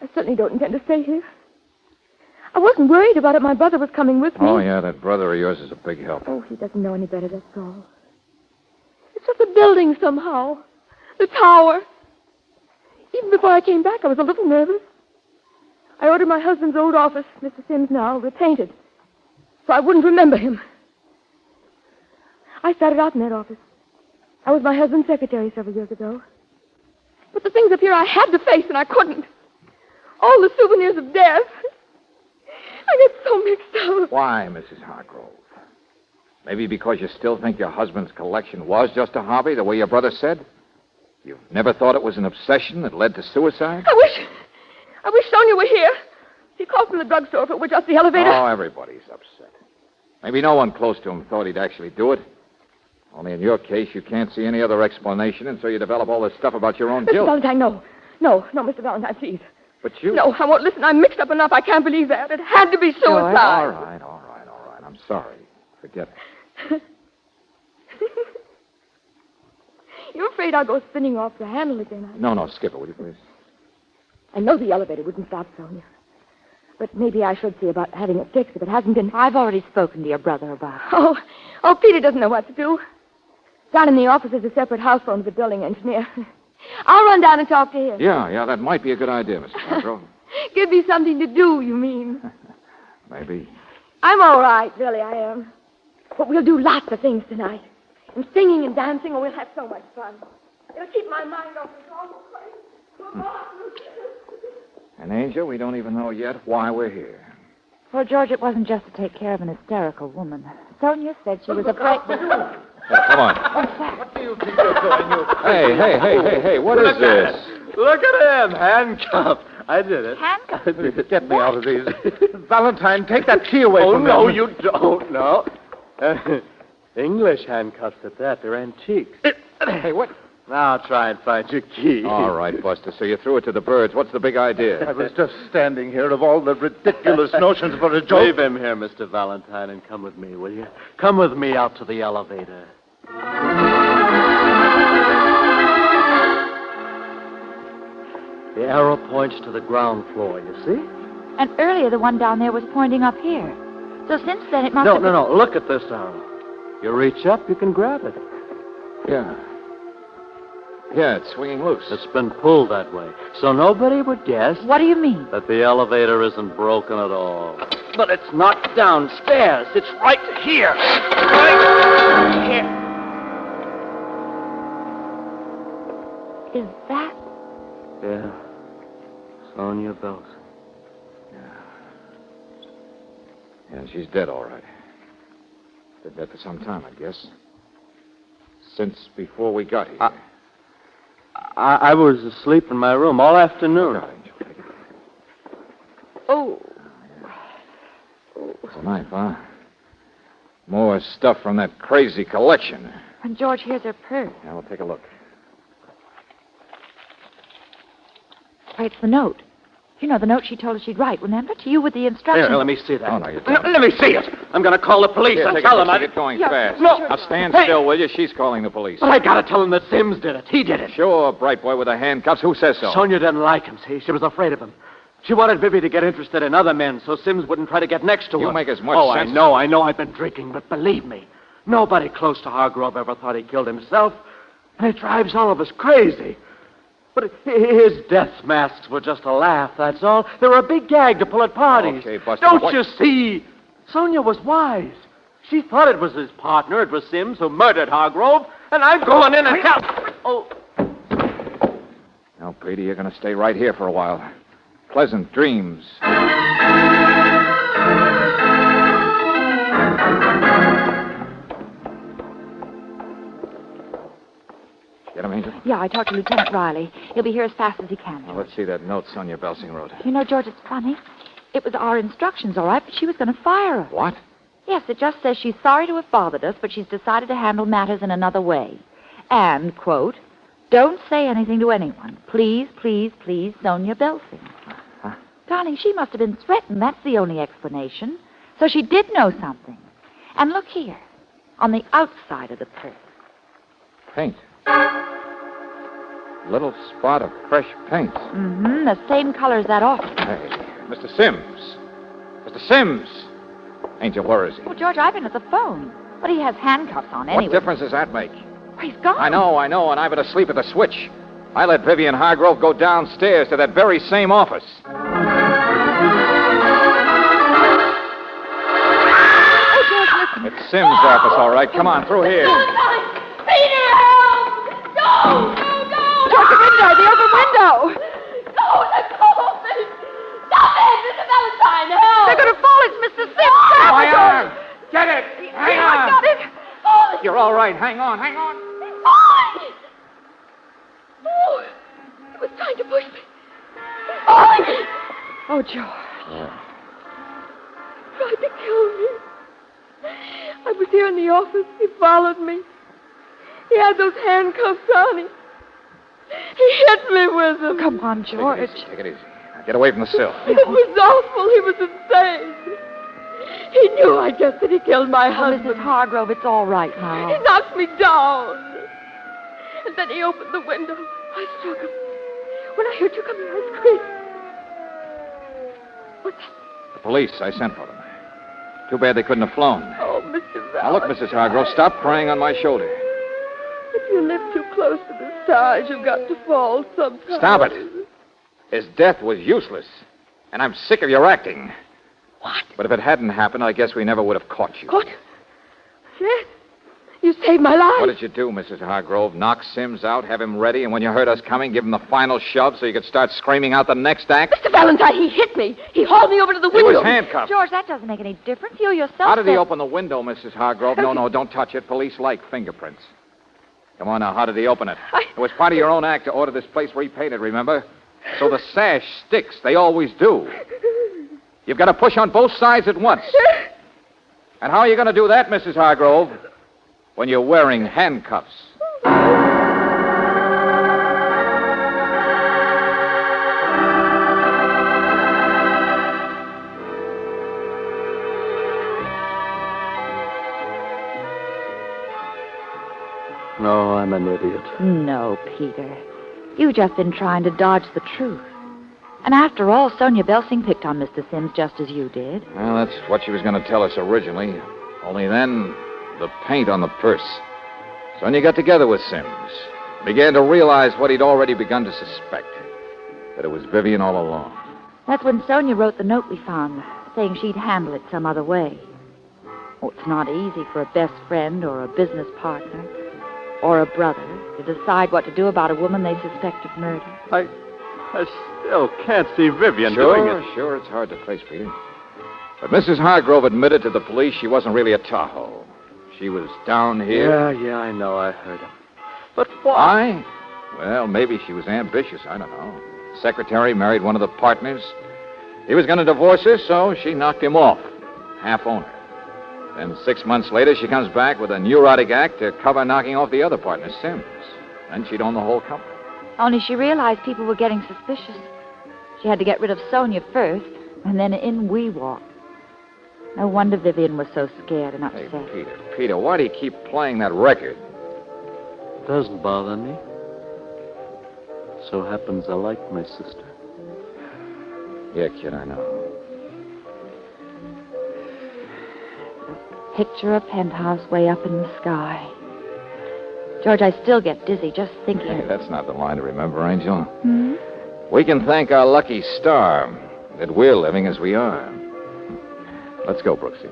I certainly don't intend to stay here. I wasn't worried about it. My brother was coming with me. Oh, yeah, that brother of yours is a big help. Oh, he doesn't know any better, that's all. It's just the building somehow. The tower. Even before I came back, I was a little nervous. I ordered my husband's old office, Mr. Sims now, repainted, so I wouldn't remember him. I started out in that office. I was my husband's secretary several years ago. But the things up here I had to face, and I couldn't. All the souvenirs of death. I get so mixed up. Why, Mrs. Hargrove? Maybe because you still think your husband's collection was just a hobby, the way your brother said? You've never thought it was an obsession that led to suicide? I wish Sonia were here. She called from the drugstore if it were just the elevator. Oh, everybody's upset. Maybe no one close to him thought he'd actually do it. Only in your case, you can't see any other explanation, and so you develop all this stuff about your own Mr. guilt. Valentine, no. No, Mr. Valentine, please. But you... No, I won't listen. I'm mixed up enough. I can't believe that. It had to be suicide. All right. I'm sorry. Forget it. You're afraid I'll go spinning off the handle again, aren't you? No, skip it, will you please? I know the elevator wouldn't stop Sonia. But maybe I should see about having it fixed if it hasn't been... I've already spoken to your brother about it. Oh, Peter doesn't know what to do. Down in the office is a separate house phone to the building engineer. I'll run down and talk to him. Yeah, that might be a good idea, Mr. Hargrove. Give me something to do, you mean? Maybe. I'm all right, really, I am. But we'll do lots of things tonight. And singing and dancing, and we'll have so much fun. It'll keep my mind off the awful place. And, Angel, we don't even know yet why we're here. Well, George, it wasn't just to take care of an hysterical woman. Sonia said she was afraid... Come on. What do you think you're doing? Hey, what is this? Look at him, handcuffed. I did it. Handcuffed? Get me out of these. Valentine, take that key away from me. Oh, no, you don't. No. English handcuffs at that. They're antiques. Hey, what? Now try and find your key. All right, Buster, so you threw it to the birds. What's the big idea? I was just standing here of all the ridiculous notions for a joke. Leave him here, Mr. Valentine, and come with me, will you? Come with me out to the elevator. points to the ground floor, you see? And earlier the one down there was pointing up here. So since then it must have been... No. Look at this arrow. You reach up, you can grab it. Yeah. Yeah, it's swinging loose. It's been pulled that way. So nobody would guess... What do you mean? That the elevator isn't broken at all. But it's not downstairs. It's right here. Right here. Is that... Yeah. Sonia Belson. Yeah, she's dead, all right. Been dead for some time, I guess. Since before we got here. I was asleep in my room all afternoon. Oh. It's a knife, huh? More stuff from that crazy collection. And George, here's her purse. Yeah, we'll take a look. Why, it's the note. You know, the note she told us she'd write, remember? To you with the instructions. Here, let me see that. Oh, no, you No, let me see it. I'm going to call the police and tell them I... Get going fast. No. Now stand Hey. still, will you? She's calling the police. But I got to tell them that Sims did it. He did it. Sure, bright boy with the handcuffs. Who says so? Sonia didn't like him, see? She was afraid of him. She wanted Vivi to get interested in other men so Sims wouldn't try to get next to her. You make as much sense... I know I've been drinking, but believe me, nobody close to Hargrove ever thought he killed himself. And it drives all of us crazy. But his death masks were just a laugh, that's all. They were a big gag to pull at parties. Okay, Buster. Don't you see? Sonia was wise. She thought it was his partner, it was Sims, who murdered Hargrove, and I'm going in and tell... Oh. Now, Petey, you're going to stay right here for a while. Pleasant dreams. Get him, Angel? Yeah, I talked to Lieutenant Riley. He'll be here as fast as he can. Now, let's see that note Sonia Belsing wrote. You know, George, it's funny. It was our instructions, all right, but she was going to fire us. What? Yes, it just says she's sorry to have bothered us, but she's decided to handle matters in another way. And, quote, don't say anything to anyone. Please, please, please, Sonia Belsing. Huh? Darling, she must have been threatened. That's the only explanation. So she did know something. And look here, on the outside of the purse. Paint. Little spot of fresh paint. Mm-hmm, the same color as that office. Hey, Mr. Sims. Mr. Sims. Angel, where is he? Oh, George, I've been at the phone. But he has handcuffs on anyway. What difference does that make? Well, he's gone. I know, and I've been asleep at the switch. I let Vivian Hargrove go downstairs to that very same office. Oh, George, listen. It's Sims' office, all right. Come on, through here. Peter, help! No! George, the window, the open window! No, let go of me! Stop it! Mr. Valentine, help! They're going to fall. It's Mr. Sims' My saboteur. arm! Get it! Hang on! I got it. Oh, You're all right. Hang on, hang on. oh, he was trying to push me. Oh, Oh, George. tried to kill me. I was here in the office. He followed me. He had those handcuffs on him. He hit me with them. Come on, George. Take it easy. Now get away from the sill. It was awful. He was insane. He knew, I guess, that he killed my husband. Mrs. Hargrove, it's all right now. He knocked me down. And then he opened the window. I struck him. When I heard you coming, I screamed. What's that? The police, I sent for them. Too bad they couldn't have flown. Oh, Mr. Valentine. Now look, Mrs. Hargrove, stop crying on my shoulder. If you live too close to the stars, you've got to fall sometime. Stop it. His death was useless. And I'm sick of your acting. What? But if it hadn't happened, I guess we never would have caught you. What? Yes. You saved my life. What did you do, Mrs. Hargrove? Knock Sims out, have him ready, and when you heard us coming, give him the final shove so you could start screaming out the next act? Mr. Valentine, he hit me. He hauled me over to the He window. was handcuffed. George, that doesn't make any difference. You yourself How did he said- open the window, Mrs. Hargrove? No, don't touch it. Police like fingerprints. Come on now, how did he open it? It was part of your own act to order this place repainted, remember? So the sash sticks. They always do. You've got to push on both sides at once. And how are you going to do that, Mrs. Hargrove, when you're wearing handcuffs? I'm an idiot. No, Peter. You've just been trying to dodge the truth. And after all, Sonia Belsing picked on Mr. Sims just as you did. Well, that's what she was going to tell us originally. Only then, the paint on the purse. Sonia got together with Sims. Began to realize what he'd already begun to suspect. That it was Vivian all along. That's when Sonia wrote the note we found, saying she'd handle it some other way. Oh, it's not easy for a best friend or a business partner or a brother to decide what to do about a woman they suspect of murder. I still can't see Vivian doing it. Sure, it's hard to face, Peter. But Mrs. Hargrove admitted to the police she wasn't really a Tahoe. She was down here. Yeah, I know. I heard him. But why? Well, maybe she was ambitious. I don't know. Secretary married one of the partners. He was going to divorce her, so she knocked him off. Half owner. Then 6 months later, she comes back with a neurotic act to cover knocking off the other partner, Sims. Then she'd own the whole company. Only she realized people were getting suspicious. She had to get rid of Sonia first, and then in we walked. No wonder Vivian was so scared and upset. Hey, Peter, why do you keep playing that record? Doesn't bother me. So happens I like my sister. Yeah, kid, I know. Picture a penthouse way up in the sky. George, I still get dizzy just thinking. Hey, that's not the line to remember, Angel. Hmm? We can thank our lucky star that we're living as we are. Let's go, Brooksy.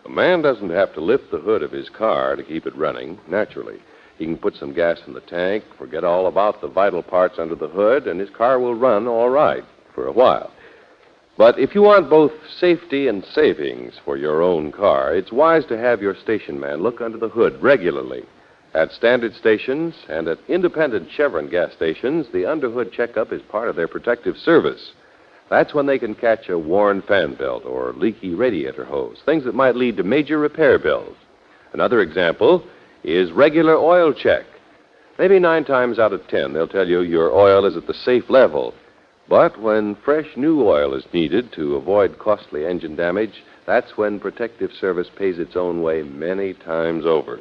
A man doesn't have to lift the hood of his car to keep it running, naturally. He can put some gas in the tank, forget all about the vital parts under the hood, and his car will run all right for a while. But if you want both safety and savings for your own car, it's wise to have your station man look under the hood regularly. At standard stations and at independent Chevron gas stations, the underhood checkup is part of their protective service. That's when they can catch a worn fan belt or leaky radiator hose, things that might lead to major repair bills. Another example is regular oil check. Maybe 9 times out of 10, they'll tell you your oil is at the safe level. But when fresh new oil is needed to avoid costly engine damage, that's when protective service pays its own way many times over.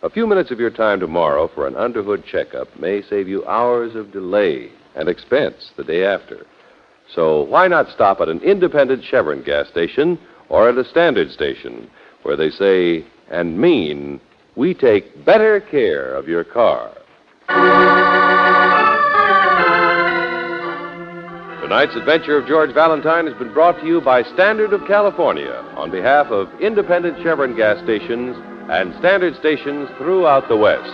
A few minutes of your time tomorrow for an underhood checkup may save you hours of delay and expense the day after. So why not stop at an independent Chevron gas station or at a standard station where they say and mean, we take better care of your car. Tonight's adventure of George Valentine has been brought to you by Standard of California on behalf of independent Chevron gas stations and standard stations throughout the West.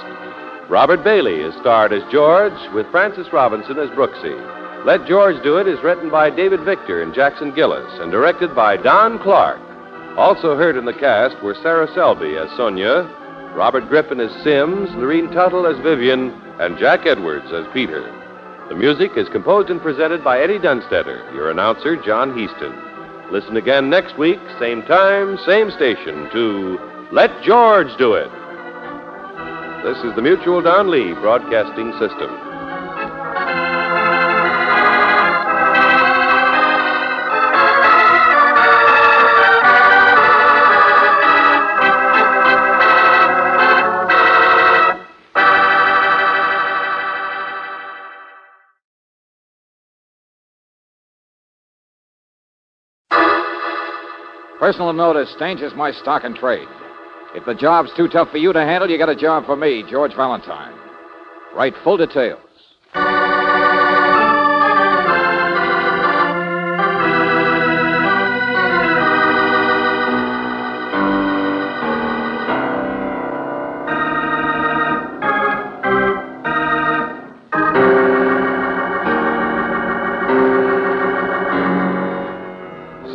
Robert Bailey is starred as George with Francis Robinson as Brooksy. Let George Do It is written by David Victor and Jackson Gillis and directed by Don Clark. Also heard in the cast were Sarah Selby as Sonia, Robert Griffin as Sims, Lorene Tuttle as Vivian, and Jack Edwards as Peter. The music is composed and presented by Eddie Dunstetter, your announcer, John Heaston. Listen again next week, same time, same station, to Let George Do It. This is the Mutual Don Lee Broadcasting System. Personal notice, Danger's my stock and trade. If the job's too tough for you to handle, you got a job for me, George Valentine. Write full details.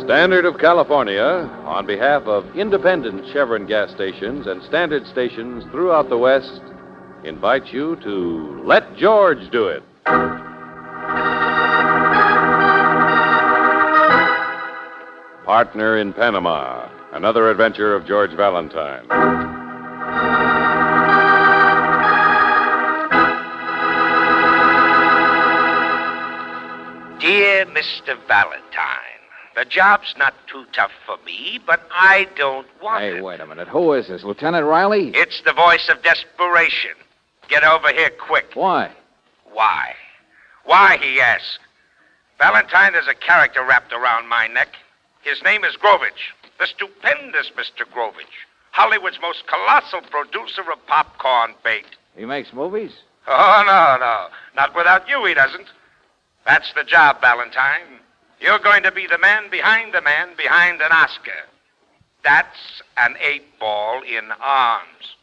Standard of California, on behalf of independent Chevron gas stations and standard stations throughout the West, invites you to Let George Do It. Partner in Panama, another adventure of George Valentine. Mr. Valentine. The job's not too tough for me, but I don't want it. Hey, wait a minute. Who is this? Lieutenant Riley? It's the voice of desperation. Get over here quick. Why? Why? Why, he asks. Valentine, there's a character wrapped around my neck. His name is Grovich. The stupendous Mr. Grovich. Hollywood's most colossal producer of popcorn bait. He makes movies? Oh, no. Not without you, he doesn't. That's the job, Valentine. You're going to be the man behind an Oscar. That's an 8-ball in arms.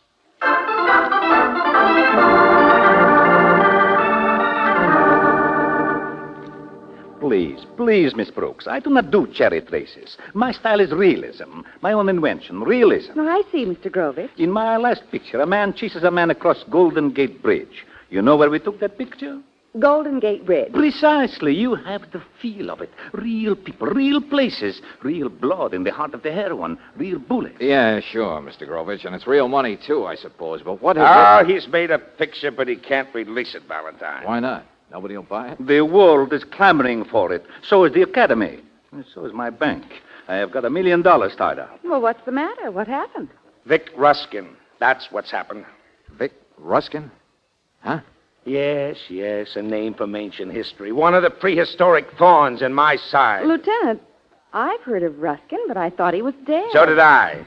Please, Miss Brooks, I do not do chariot races. My style is realism. My own invention, realism. Oh, I see, Mr. Grovich. In my last picture, a man chases a man across Golden Gate Bridge. You know where we took that picture? Golden Gate Bridge. Precisely. You have the feel of it. Real people, real places, real blood in the heart of the heroine, real bullets. Yeah, sure, Mr. Grovich, and it's real money, too, I suppose. But what is it? He's made a picture, but he can't release it, Valentine. Why not? Nobody will buy it? The world is clamoring for it. So is the Academy. And so is my bank. I have got $1 million tied up. Well, what's the matter? What happened? Vic Ruskin. That's what's happened. Vic Ruskin? Huh? Yes, a name from ancient history. One of the prehistoric thorns in my side. Lieutenant, I've heard of Ruskin, but I thought he was dead. So did I.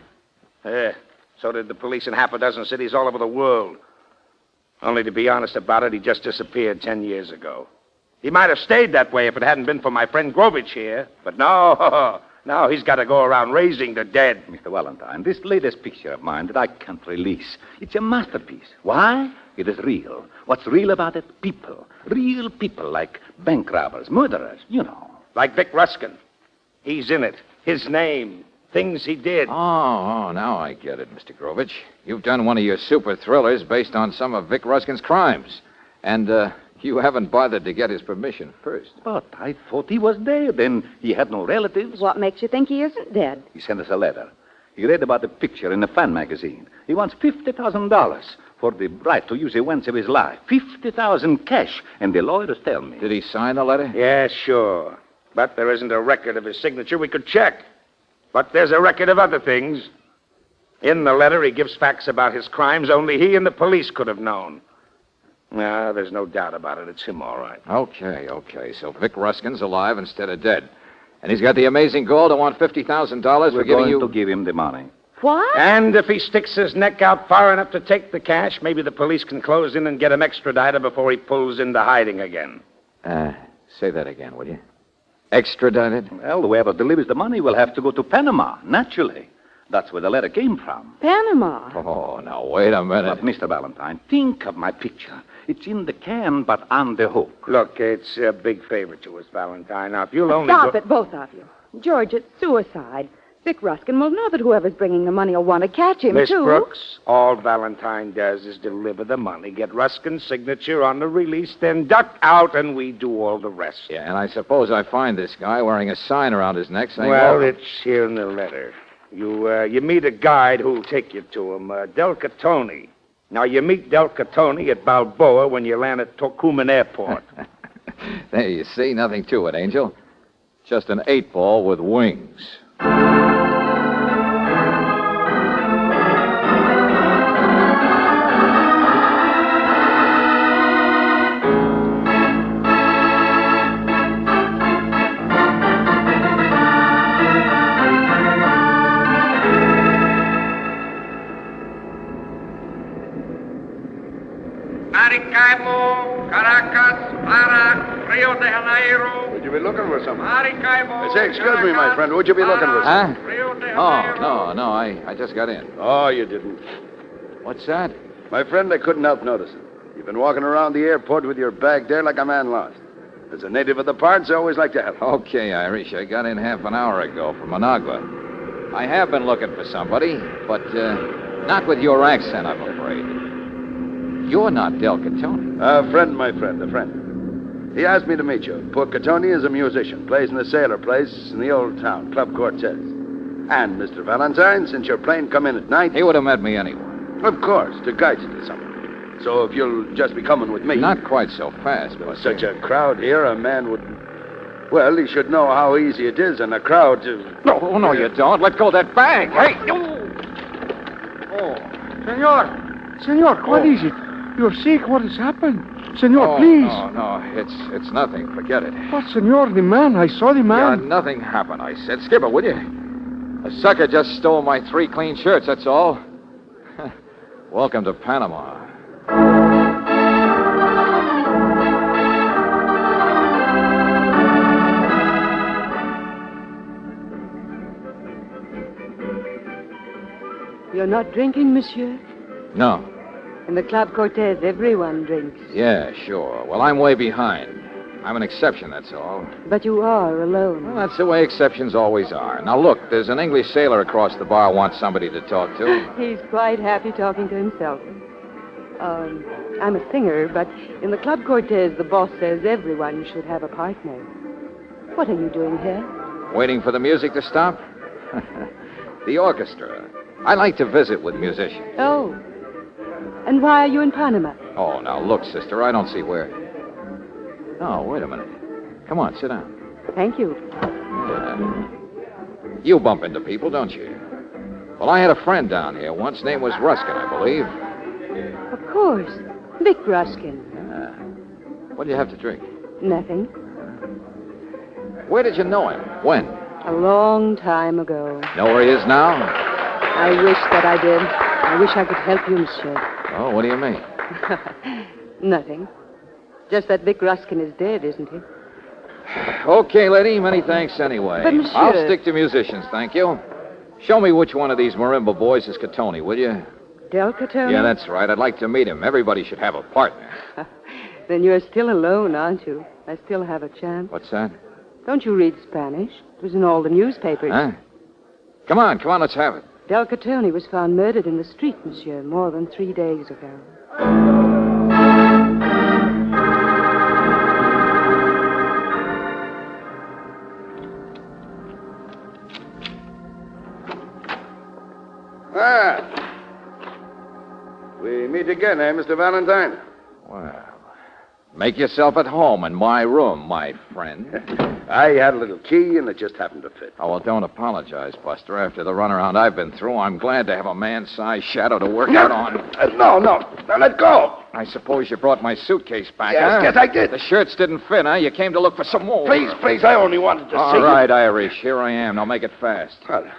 So did the police in half a dozen cities all over the world. Only to be honest about it, he just disappeared 10 years ago. He might have stayed that way if it hadn't been for my friend Grovich here. But no, he's got to go around raising the dead. Mr. Valentine, this latest picture of mine that I can't release, it's a masterpiece. Why? It is real. What's real about it? People. Real people like bank robbers, murderers, you know. Like Vic Ruskin. He's in it. His name. Things he did. Oh, now I get it, Mr. Grovich. You've done one of your super thrillers based on some of Vic Ruskin's crimes. And, you haven't bothered to get his permission first. But I thought he was dead, and he had no relatives. What makes you think he isn't dead? He sent us a letter. He read about the picture in a fan magazine. He wants $50,000 for the right to use events of his life. $50,000 cash, and the lawyers tell me. Did he sign the letter? Yeah, sure. But there isn't a record of his signature we could check. But there's a record of other things. In the letter, he gives facts about his crimes only he and the police could have known. No, there's no doubt about it. It's him, all right. Okay. So Vic Ruskin's alive instead of dead. And he's got the amazing gall to want $50,000 for giving you... to give him the money. What? And if he sticks his neck out far enough to take the cash, maybe the police can close in and get him extradited before he pulls into hiding again. Say that again, will you? Extradited? Well, whoever delivers the money will have to go to Panama, naturally. That's where the letter came from. Panama? Oh, now, wait a minute. But, Mr. Valentine, think of my picture. It's in the can, but on the hook. Look, it's a big favor to us, Valentine. Now, if you'll only... Stop it, both of you. George, it's suicide. Vic Ruskin will know that whoever's bringing the money will want to catch him, Miss too. Brooks, all Valentine does is deliver the money, get Ruskin's signature on the release, then duck out, and we do all the rest. Yeah, and I suppose I find this guy wearing a sign around his neck saying... Well, it's here in the letter. You meet a guide who'll take you to him, Del Catone. Now, you meet Del Catone at Balboa when you land at Tocumen Airport. There, you see, nothing to it, Angel. Just an 8-ball with wings. Maracaibo, Caracas, Para, Rio de Janeiro. Would you be looking for something? Maracaibo. Say, excuse me, my friend. Would you be looking for Huh? something? Oh, no, I just got in. Oh, you didn't. What's that? My friend, I couldn't help noticing. You've been walking around the airport with your bag there like a man lost. As a native of the parts, I always like to help. Okay, Irish. I got in half an hour ago from Managua. I have been looking for somebody, but not with your accent, I'm afraid. You're not Del Catone. A friend, my friend, a friend. He asked me to meet you. Poor Catone is a musician, plays in the sailor place in the old town, Club Cortez. And, Mr. Valentine, since your plane come in at night... He would have met me anyway. Of course, to guide you to something. So if you'll just be coming with me... Not quite so fast, but... Such a crowd here, a man would... Well, he should know how easy it is in a crowd to... No, you don't. Let go of that bag. Hey! Senor, what is it? You're sick. What has happened? Senor, please. No. It's nothing. Forget it. But, senor, the man. I saw the man. Yeah, nothing happened, I said. Skip it, will you? A sucker just stole my 3 clean shirts, that's all. Welcome to Panama. You're not drinking, monsieur? No. In the Club Cortez, everyone drinks. Yeah, sure. Well, I'm way behind. I'm an exception, that's all. But you are alone. Well, that's the way exceptions always are. Now, look, there's an English sailor across the bar wants somebody to talk to. He's quite happy talking to himself. I'm a singer, but in the Club Cortez, the boss says everyone should have a partner. What are you doing here? Waiting for the music to stop? The orchestra. I like to visit with musicians. Oh. And why are you in Panama? Oh, now, look, sister, I don't see where... Oh, wait a minute. Come on, sit down. Thank you. You bump into people, don't you? Well, I had a friend down here once. Name was Ruskin, I believe. Of course. Vic Ruskin. What do you have to drink? Nothing. Where did you know him? When? A long time ago. Know where he is now? I wish that I did. I wish I could help you, monsieur. Oh, what do you mean? Nothing. Just that Vic Ruskin is dead, isn't he? Okay, lady. Many thanks anyway. But, monsieur... I'll stick to musicians, thank you. Show me which one of these marimba boys is Catoni, will you? Del Catoni? Yeah, that's right. I'd like to meet him. Everybody should have a partner. Then you're still alone, aren't you? I still have a chance. What's that? Don't you read Spanish? It was in all the newspapers. Huh? Come on, let's have it. Del Catoni was found murdered in the street, monsieur, more than 3 days ago. We meet again, eh, Mr. Valentine? Well, make yourself at home in my room, my friend. I had a little key, and it just happened to fit. Oh, well, don't apologize, Buster. After the runaround I've been through, I'm glad to have a man-sized shadow to work out on. No, now let go. I suppose you brought my suitcase back, Yes, huh? yes, I did. The shirts didn't fit, huh? You came to look for some more. Please, I only wanted to see All right, Irish, here I am. Now make it fast. Well,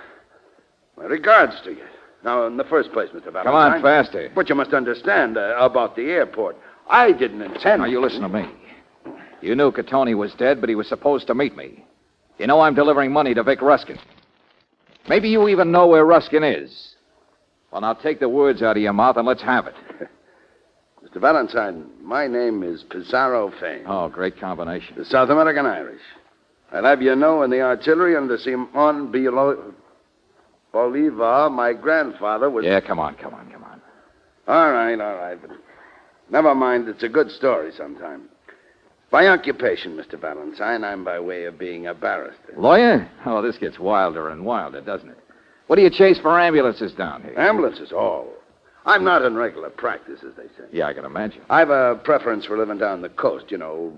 my regards to you. Now, in the first place, Mr. Valentine... Come on, faster. But you must understand about the airport. I didn't intend... Now, you listen to me. You knew Catoni was dead, but he was supposed to meet me. You know I'm delivering money to Vic Ruskin. Maybe you even know where Ruskin is. Well, now take the words out of your mouth and let's have it. Mr. Valentine, my name is Pizarro Fane. Oh, great combination. The South American Irish. I'll have you know in the artillery under Simon Bolivar, my grandfather was... Yeah, come on. All right. But never mind. It's a good story sometime. By occupation, Mr. Valentine, I'm by way of being a barrister. Lawyer? Oh, this gets wilder and wilder, doesn't it? What do you chase for ambulances down here? Ambulances? Oh. I'm not in regular practice, as they say. Yeah, I can imagine. I've a preference for living down the coast,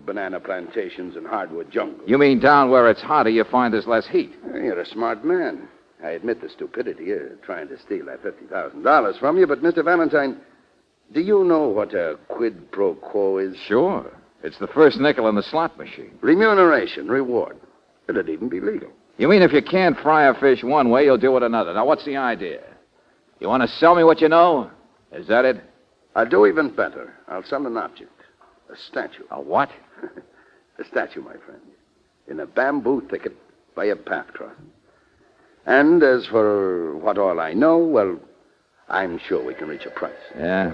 banana plantations and hardwood jungles. You mean down where it's hotter, you find there's less heat? You're a smart man. I admit the stupidity of trying to steal that $50,000 from you, but, Mr. Valentine, do you know what a quid pro quo is? Sure. It's the first nickel in the slot machine. Remuneration, reward. It'd even be legal. You mean if you can't fry a fish one way, you'll do it another. Now, what's the idea? You want to sell me what you know? Is that it? I'll do even better. I'll sell an object. A statue. A what? A statue, my friend. In a bamboo thicket by a path crossing. And as for what all I know, well, I'm sure we can reach a price. Yeah.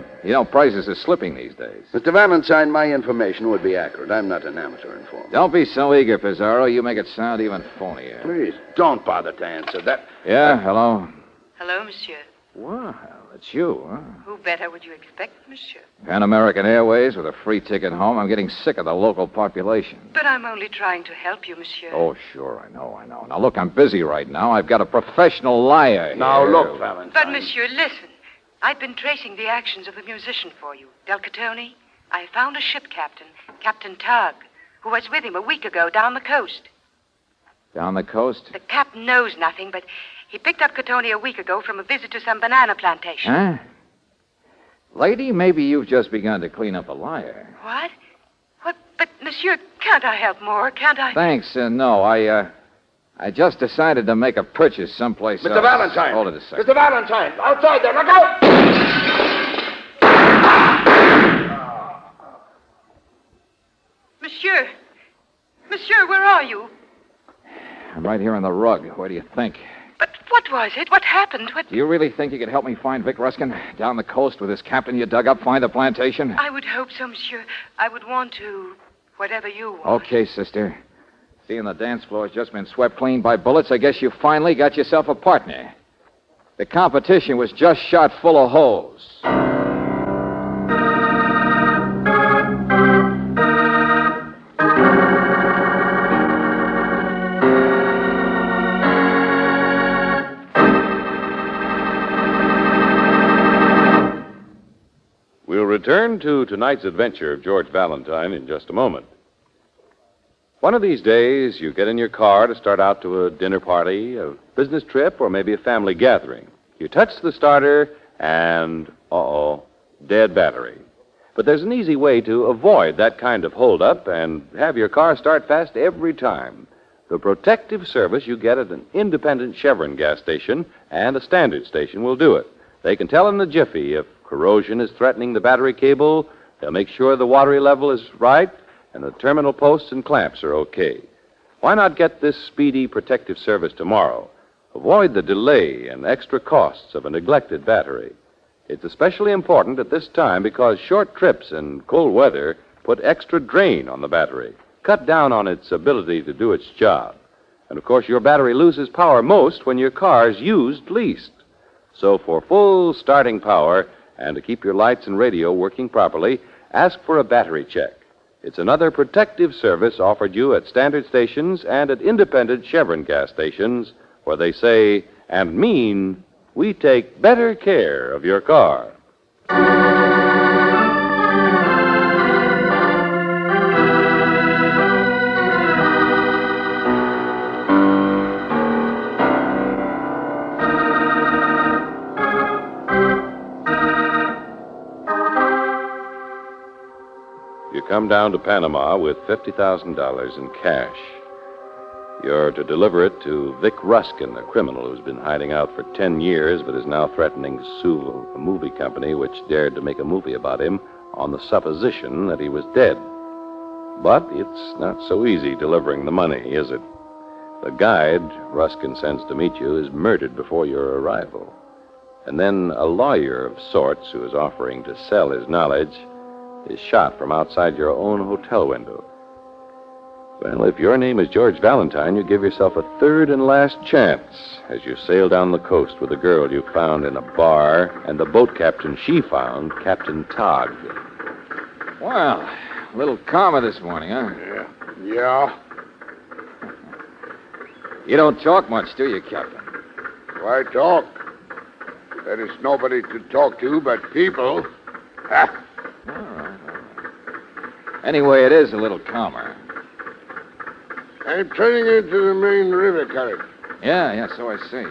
Prices are slipping these days. Mr. Valentine, my information would be accurate. I'm not an amateur informer. Don't be so eager, Pizarro. You make it sound even phonier. Please, don't bother to answer that. Yeah, hello? Hello, monsieur. Well, it's you, huh? Who better would you expect, monsieur? Pan American Airways with a free ticket home. I'm getting sick of the local population. But I'm only trying to help you, monsieur. Oh, sure, I know. Now, look, I'm busy right now. I've got a professional liar here. Now, look, Valentine. But, monsieur, listen. I've been tracing the actions of the musician for you, Del Catoni. I found a ship captain, Captain Tugg, who was with him a week ago down the coast. Down the coast? The captain knows nothing, but he picked up Catoni a week ago from a visit to some banana plantation. Huh? Lady, maybe you've just begun to clean up a liar. What? But, monsieur, can't I help more? Can't I? Thanks, no. I just decided to make a purchase someplace else. Mr. Valentine. Hold it a second. Mr. Valentine, outside there, look out! Monsieur, where are you? I'm right here on the rug. Where do you think? But what was it? What happened? Do you really think you could help me find Vic Ruskin down the coast with this captain you dug up, find the plantation? I would hope so, monsieur. I would want to. Whatever you want. Okay, sister. Seeing the dance floor's just been swept clean by bullets, I guess you finally got yourself a partner. The competition was just shot full of holes. We'll return to tonight's adventure of George Valentine in just a moment. One of these days, you get in your car to start out to a dinner party, a business trip, or maybe a family gathering. You touch the starter, and, dead battery. But there's an easy way to avoid that kind of holdup and have your car start fast every time. The protective service you get at an independent Chevron gas station and a standard station will do it. They can tell in a jiffy if corrosion is threatening the battery cable. They'll make sure the water level is right and the terminal posts and clamps are okay. Why not get this speedy protective service tomorrow? Avoid the delay and extra costs of a neglected battery. It's especially important at this time because short trips in cold weather put extra drain on the battery, cut down on its ability to do its job. And, of course, your battery loses power most when your car's used least. So for full starting power and to keep your lights and radio working properly, ask for a battery check. It's another protective service offered you at standard stations and at independent Chevron gas stations where they say and mean we take better care of your car. You come down to Panama with $50,000 in cash. You're to deliver it to Vic Ruskin, a criminal who's been hiding out for 10 years but is now threatening to sue a movie company which dared to make a movie about him on the supposition that he was dead. But it's not so easy delivering the money, is it? The guide Ruskin sends to meet you is murdered before your arrival. And then a lawyer of sorts who is offering to sell his knowledge is shot from outside your own hotel window. Well, if your name is George Valentine, you give yourself a third and last chance as you sail down the coast with a girl you found in a bar and the boat captain she found, Captain Togg. Well, a little calmer this morning, huh? Yeah. You don't talk much, do you, Captain? Why talk? There is nobody to talk to but people. Ha! All right. Anyway, it is a little calmer. I'm turning into the main river current. Yeah, so I see.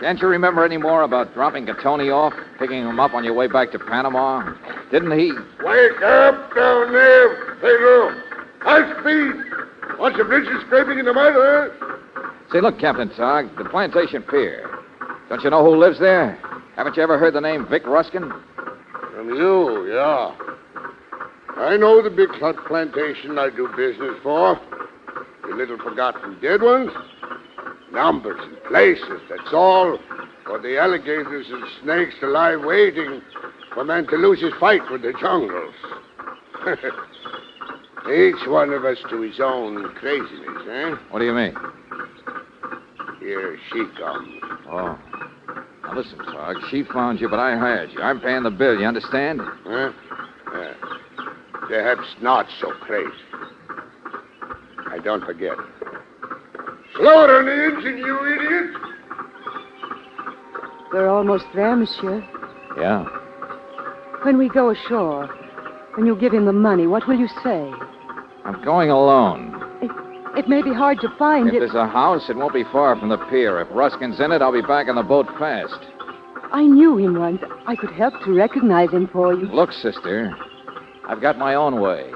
Can't you remember any more about dropping Catoni off, picking him up on your way back to Panama? Didn't he? Wake up down there, Pedro. High speed. Watch the bridges scraping in the mud, huh? Say, look, Captain Togg, the plantation pier. Don't you know who lives there? Haven't you ever heard the name Vic Ruskin? From you, yeah. I know the big hut plantation I do business for. The little forgotten dead ones. Numbers and places, that's all. For the alligators and snakes to lie waiting for man to lose his fight with the jungles. Each one of us to his own craziness, eh? What do you mean? Here she comes. Oh. Now listen, Togg, she found you, but I hired you. I'm paying the bill, you understand? Huh? Perhaps not so crazy. I don't forget. Slower on the engine, you idiot! We're almost there, monsieur. Yeah. When we go ashore, when you give him the money, what will you say? I'm going alone. It may be hard to find If it. there's a house, it won't be far from the pier. If Ruskin's in it, I'll be back on the boat fast. I knew him once. I could help to recognize him for you. Look, sister, I've got my own way.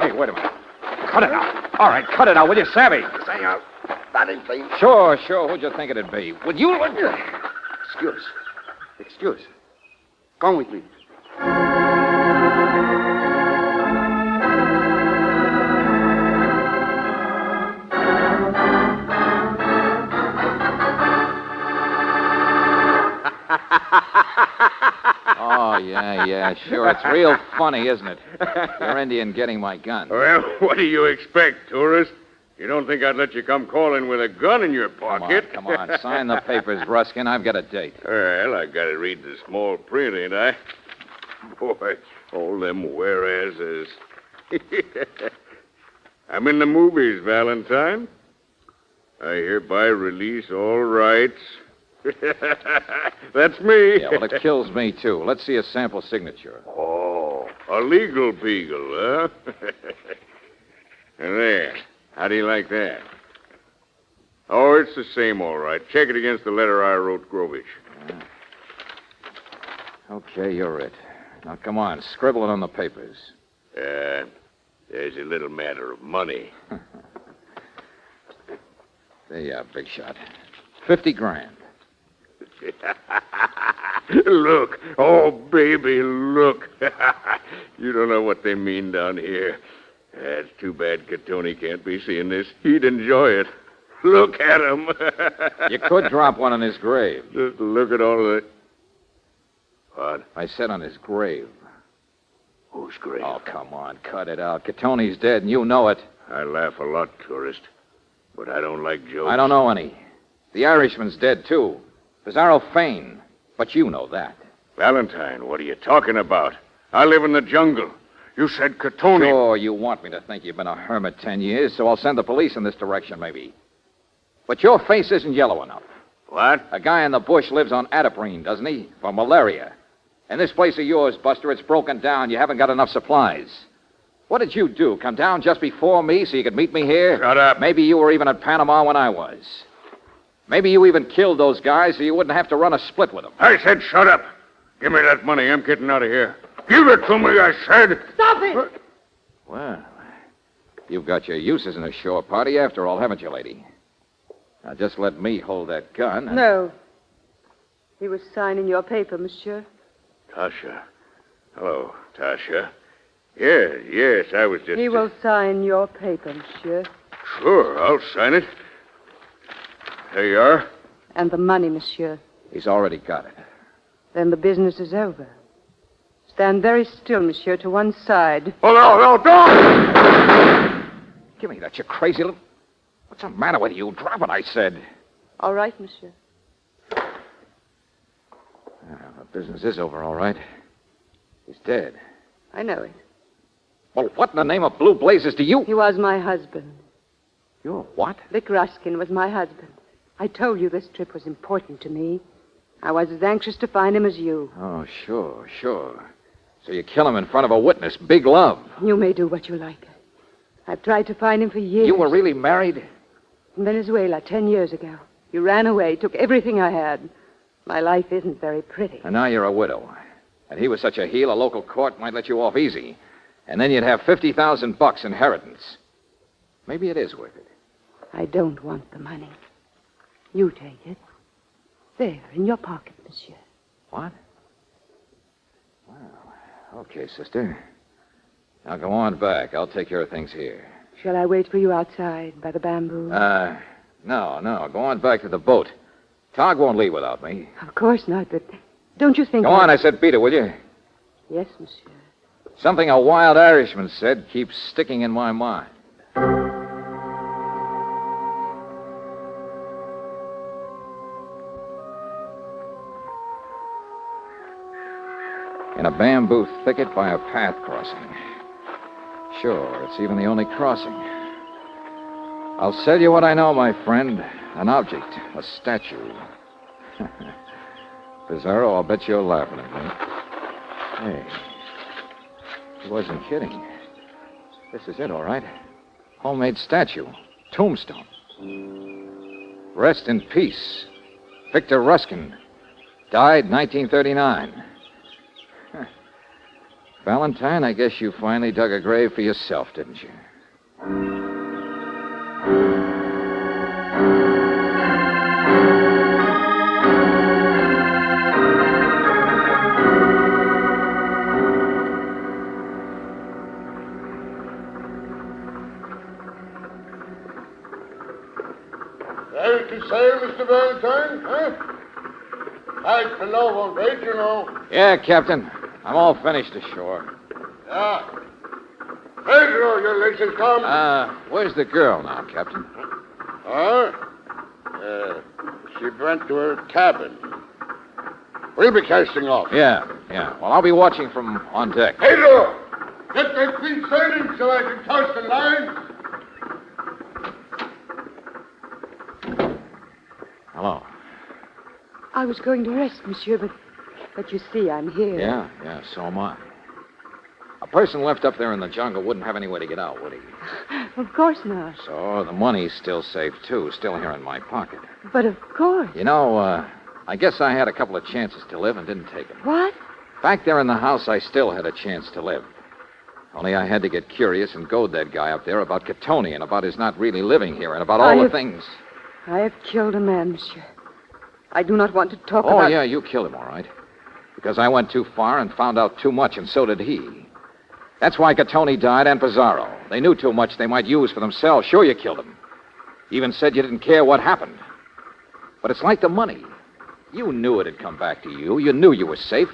Hey, wait a minute. Cut it out. All right, cut it out, will you, Savvy? Senor, Valentine. Sure. Who'd you think it'd be? Would you? Excuse. Come with me. Oh, yeah, sure. It's real funny, isn't it? Your Indian getting my gun. Well, what do you expect, tourist? You don't think I'd let you come calling with a gun in your pocket? Come on. Sign the papers, Ruskin. I've got a date. Well, I gotta read the small print, ain't I? Boy, all them whereases. I'm in the movies, Valentine. I hereby release all rights. That's me. Yeah, well, it kills me, too. Let's see a sample signature. Oh, a legal beagle, huh? And there. How do you like that? Oh, it's the same, all right. Check it against the letter I wrote Grovich. Okay, you're it. Now, come on, scribble it on the papers. There's a little matter of money. There you are, big shot. 50 grand. Look. Oh, baby, look. You don't know what they mean down here. It's too bad Catoni can't be seeing this. He'd enjoy it. Look at him. You could drop one on his grave. Just look at all of the... What? I said on his grave. Whose grave? Oh, come on, cut it out. Catoni's dead, and you know it. I laugh a lot, tourist. But I don't like jokes. I don't know any. The Irishman's dead, too. Pizarro Fane. But you know that. Valentine, what are you talking about? I live in the jungle. You said Catoni. Sure, you want me to think you've been a hermit 10 years, so I'll send the police in this direction, maybe. But your face isn't yellow enough. What? A guy in the bush lives on Adiprene, doesn't he? For malaria. And this place of yours, Buster, it's broken down. You haven't got enough supplies. What did you do? Come down just before me so you could meet me here? Shut up. Maybe you were even at Panama when I was. Maybe you even killed those guys so you wouldn't have to run a split with them. I said shut up. Give me that money. I'm getting out of here. Give it to me, I said. Stop it! Well, you've got your uses in a shore party after all, haven't you, lady? Now, just let me hold that gun. No. He was signing your paper, monsieur. Tasha. Hello, Tasha. Yes, I was just... He will sign your paper, monsieur. Sure, I'll sign it. There you are. And the money, monsieur. He's already got it. Then the business is over. Stand very still, monsieur, to one side. Oh, no, don't! Give me that, you crazy little... What's the matter with you? Drop it, I said. All right, monsieur. The business is over, all right. He's dead. I know it. Well, what in the name of blue blazes do you... He was my husband. You're what? Vic Ruskin was my husband. I told you this trip was important to me. I was as anxious to find him as you. Oh, sure. So you kill him in front of a witness. Big love. You may do what you like. I've tried to find him for years. You were really married? In Venezuela 10 years ago. You ran away, took everything I had. My life isn't very pretty. And now you're a widow. And he was such a heel, a local court might let you off easy. And then you'd have $50,000 inheritance. Maybe it is worth it. I don't want the money. You take it. There, in your pocket, monsieur. What? Well, okay, sister. Now go on back. I'll take care of things here. Shall I wait for you outside by the bamboo? No. Go on back to the boat. Tog won't leave without me. Of course not, but don't you think... Go on, I said beat it, will you? Yes, monsieur. Something a wild Irishman said keeps sticking in my mind. In a bamboo thicket by a path crossing. Sure, it's even the only crossing. I'll sell you what I know, my friend. An object, a statue. Pizarro, I'll bet you're laughing at me. Hey, he wasn't kidding. This is it, all right. Homemade statue. Tombstone. Rest in peace. Victor Ruskin. Died 1939. Huh. Valentine, I guess you finally dug a grave for yourself, didn't you? Ready to sail, Mr. Valentine, huh? Tide below won't wait, you know. Yeah, Captain. I'm all finished ashore. Yeah. Pedro, your legs has come. Where's the girl now, Captain? Huh? She went to her cabin. We'll be casting off. Yeah. Well, I'll be watching from on deck. Pedro! Get that thing sailing so I can toss the line. Hello. I was going to rest, monsieur, but you see, I'm here. Yeah, so am I. A person left up there in the jungle wouldn't have any way to get out, would he? Of course not. So the money's still safe, too, still here in my pocket. But of course. You know, I guess I had a couple of chances to live and didn't take them. What? Back there in the house, I still had a chance to live. Only I had to get curious and goad that guy up there about Catoni and about his not really living here and about all the things. I have killed a man, monsieur. I do not want to talk Oh, about... yeah, you killed him, all right. Because I went too far and found out too much, and so did he. That's why Catoni died and Pizarro. They knew too much they might use for themselves. Sure, you killed him. Even said you didn't care what happened. But it's like the money. You knew it had come back to you. You knew you were safe.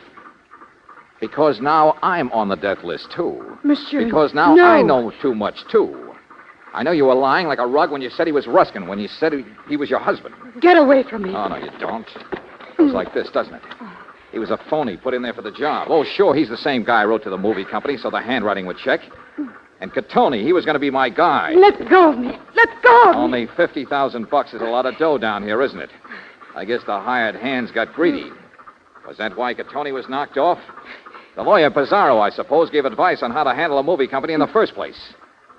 Because now I'm on the death list, too. Monsieur, Because now no. I know too much, too. I know you were lying like a rug when you said he was Ruskin, when you said he was your husband. Get away from me. Oh, no, you don't. It goes like this, doesn't it? He was a phony put in there for the job. Oh, sure, he's the same guy I wrote to the movie company, so the handwriting would check. And Catoni, he was going to be my guy. Let go of me. Let go of me. Only $50,000 is a lot of dough down here, isn't it? I guess the hired hands got greedy. Was that why Catoni was knocked off? The lawyer, Pizarro, I suppose, gave advice on how to handle a movie company in the first place.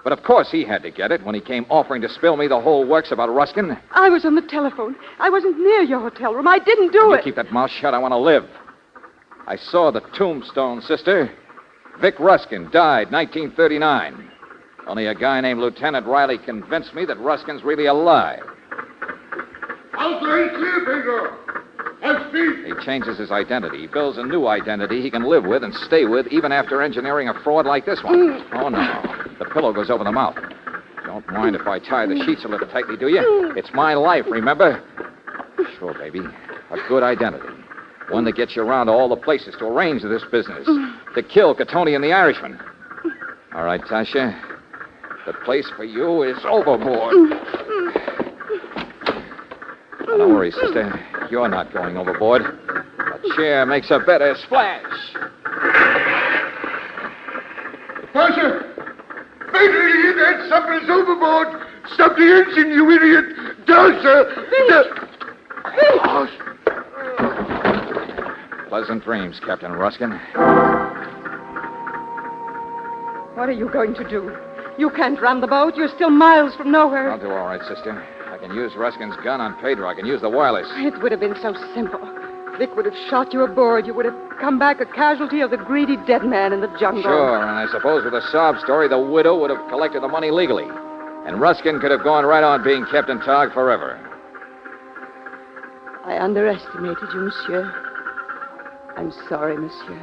But of course he had to get it when he came offering to spill me the whole works about Ruskin. I was on the telephone. I wasn't near your hotel room. I didn't do You it. keep that mouth shut. I want to live. I saw the tombstone, sister. Vic Ruskin died 1939. Only a guy named Lieutenant Riley convinced me that Ruskin's really alive. Out there, clear, Pedro. I'll speak. He changes his identity. He builds a new identity he can live with and stay with even after engineering a fraud like this one. Oh, no. The pillow goes over the mouth. Don't mind if I tie the sheets a little tightly, do you? It's my life, remember? Sure, baby. A good identity. One that gets you around to all the places to arrange this business. To kill Catoni and the Irishman. All right, Tasha. The place for you is overboard. Now, don't worry, sister. You're not going overboard. A chair makes a better splash. Tasha! Pedro, you hear that? Something's overboard. Stop the engine, you idiot. Tasha! Pleasant dreams, Captain Ruskin. What are you going to do? You can't ram the boat. You're still miles from nowhere. I'll do all right, sister. I can use Ruskin's gun on Pedro. I can use the wireless. It would have been so simple. Vic would have shot you aboard. You would have come back a casualty of the greedy dead man in the jungle. Sure, and I suppose with a sob story, the widow would have collected the money legally. And Ruskin could have gone right on being kept in Tog forever. I underestimated you, monsieur. I'm sorry, monsieur.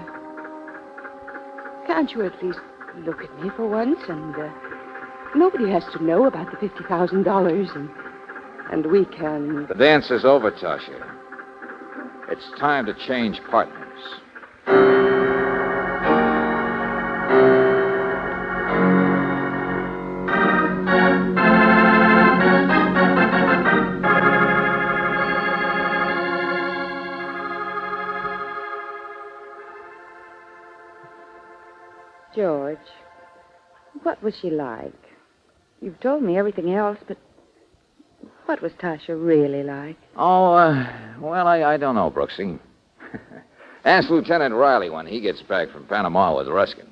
Can't you at least look at me for once and nobody has to know about the $50,000 and we can... The dance is over, Tasha. It's time to change partners. George, what was she like? You've told me everything else, but what was Tasha really like? Oh, well, I don't know, Brooksy. Ask Lieutenant Riley when he gets back from Panama with Ruskin.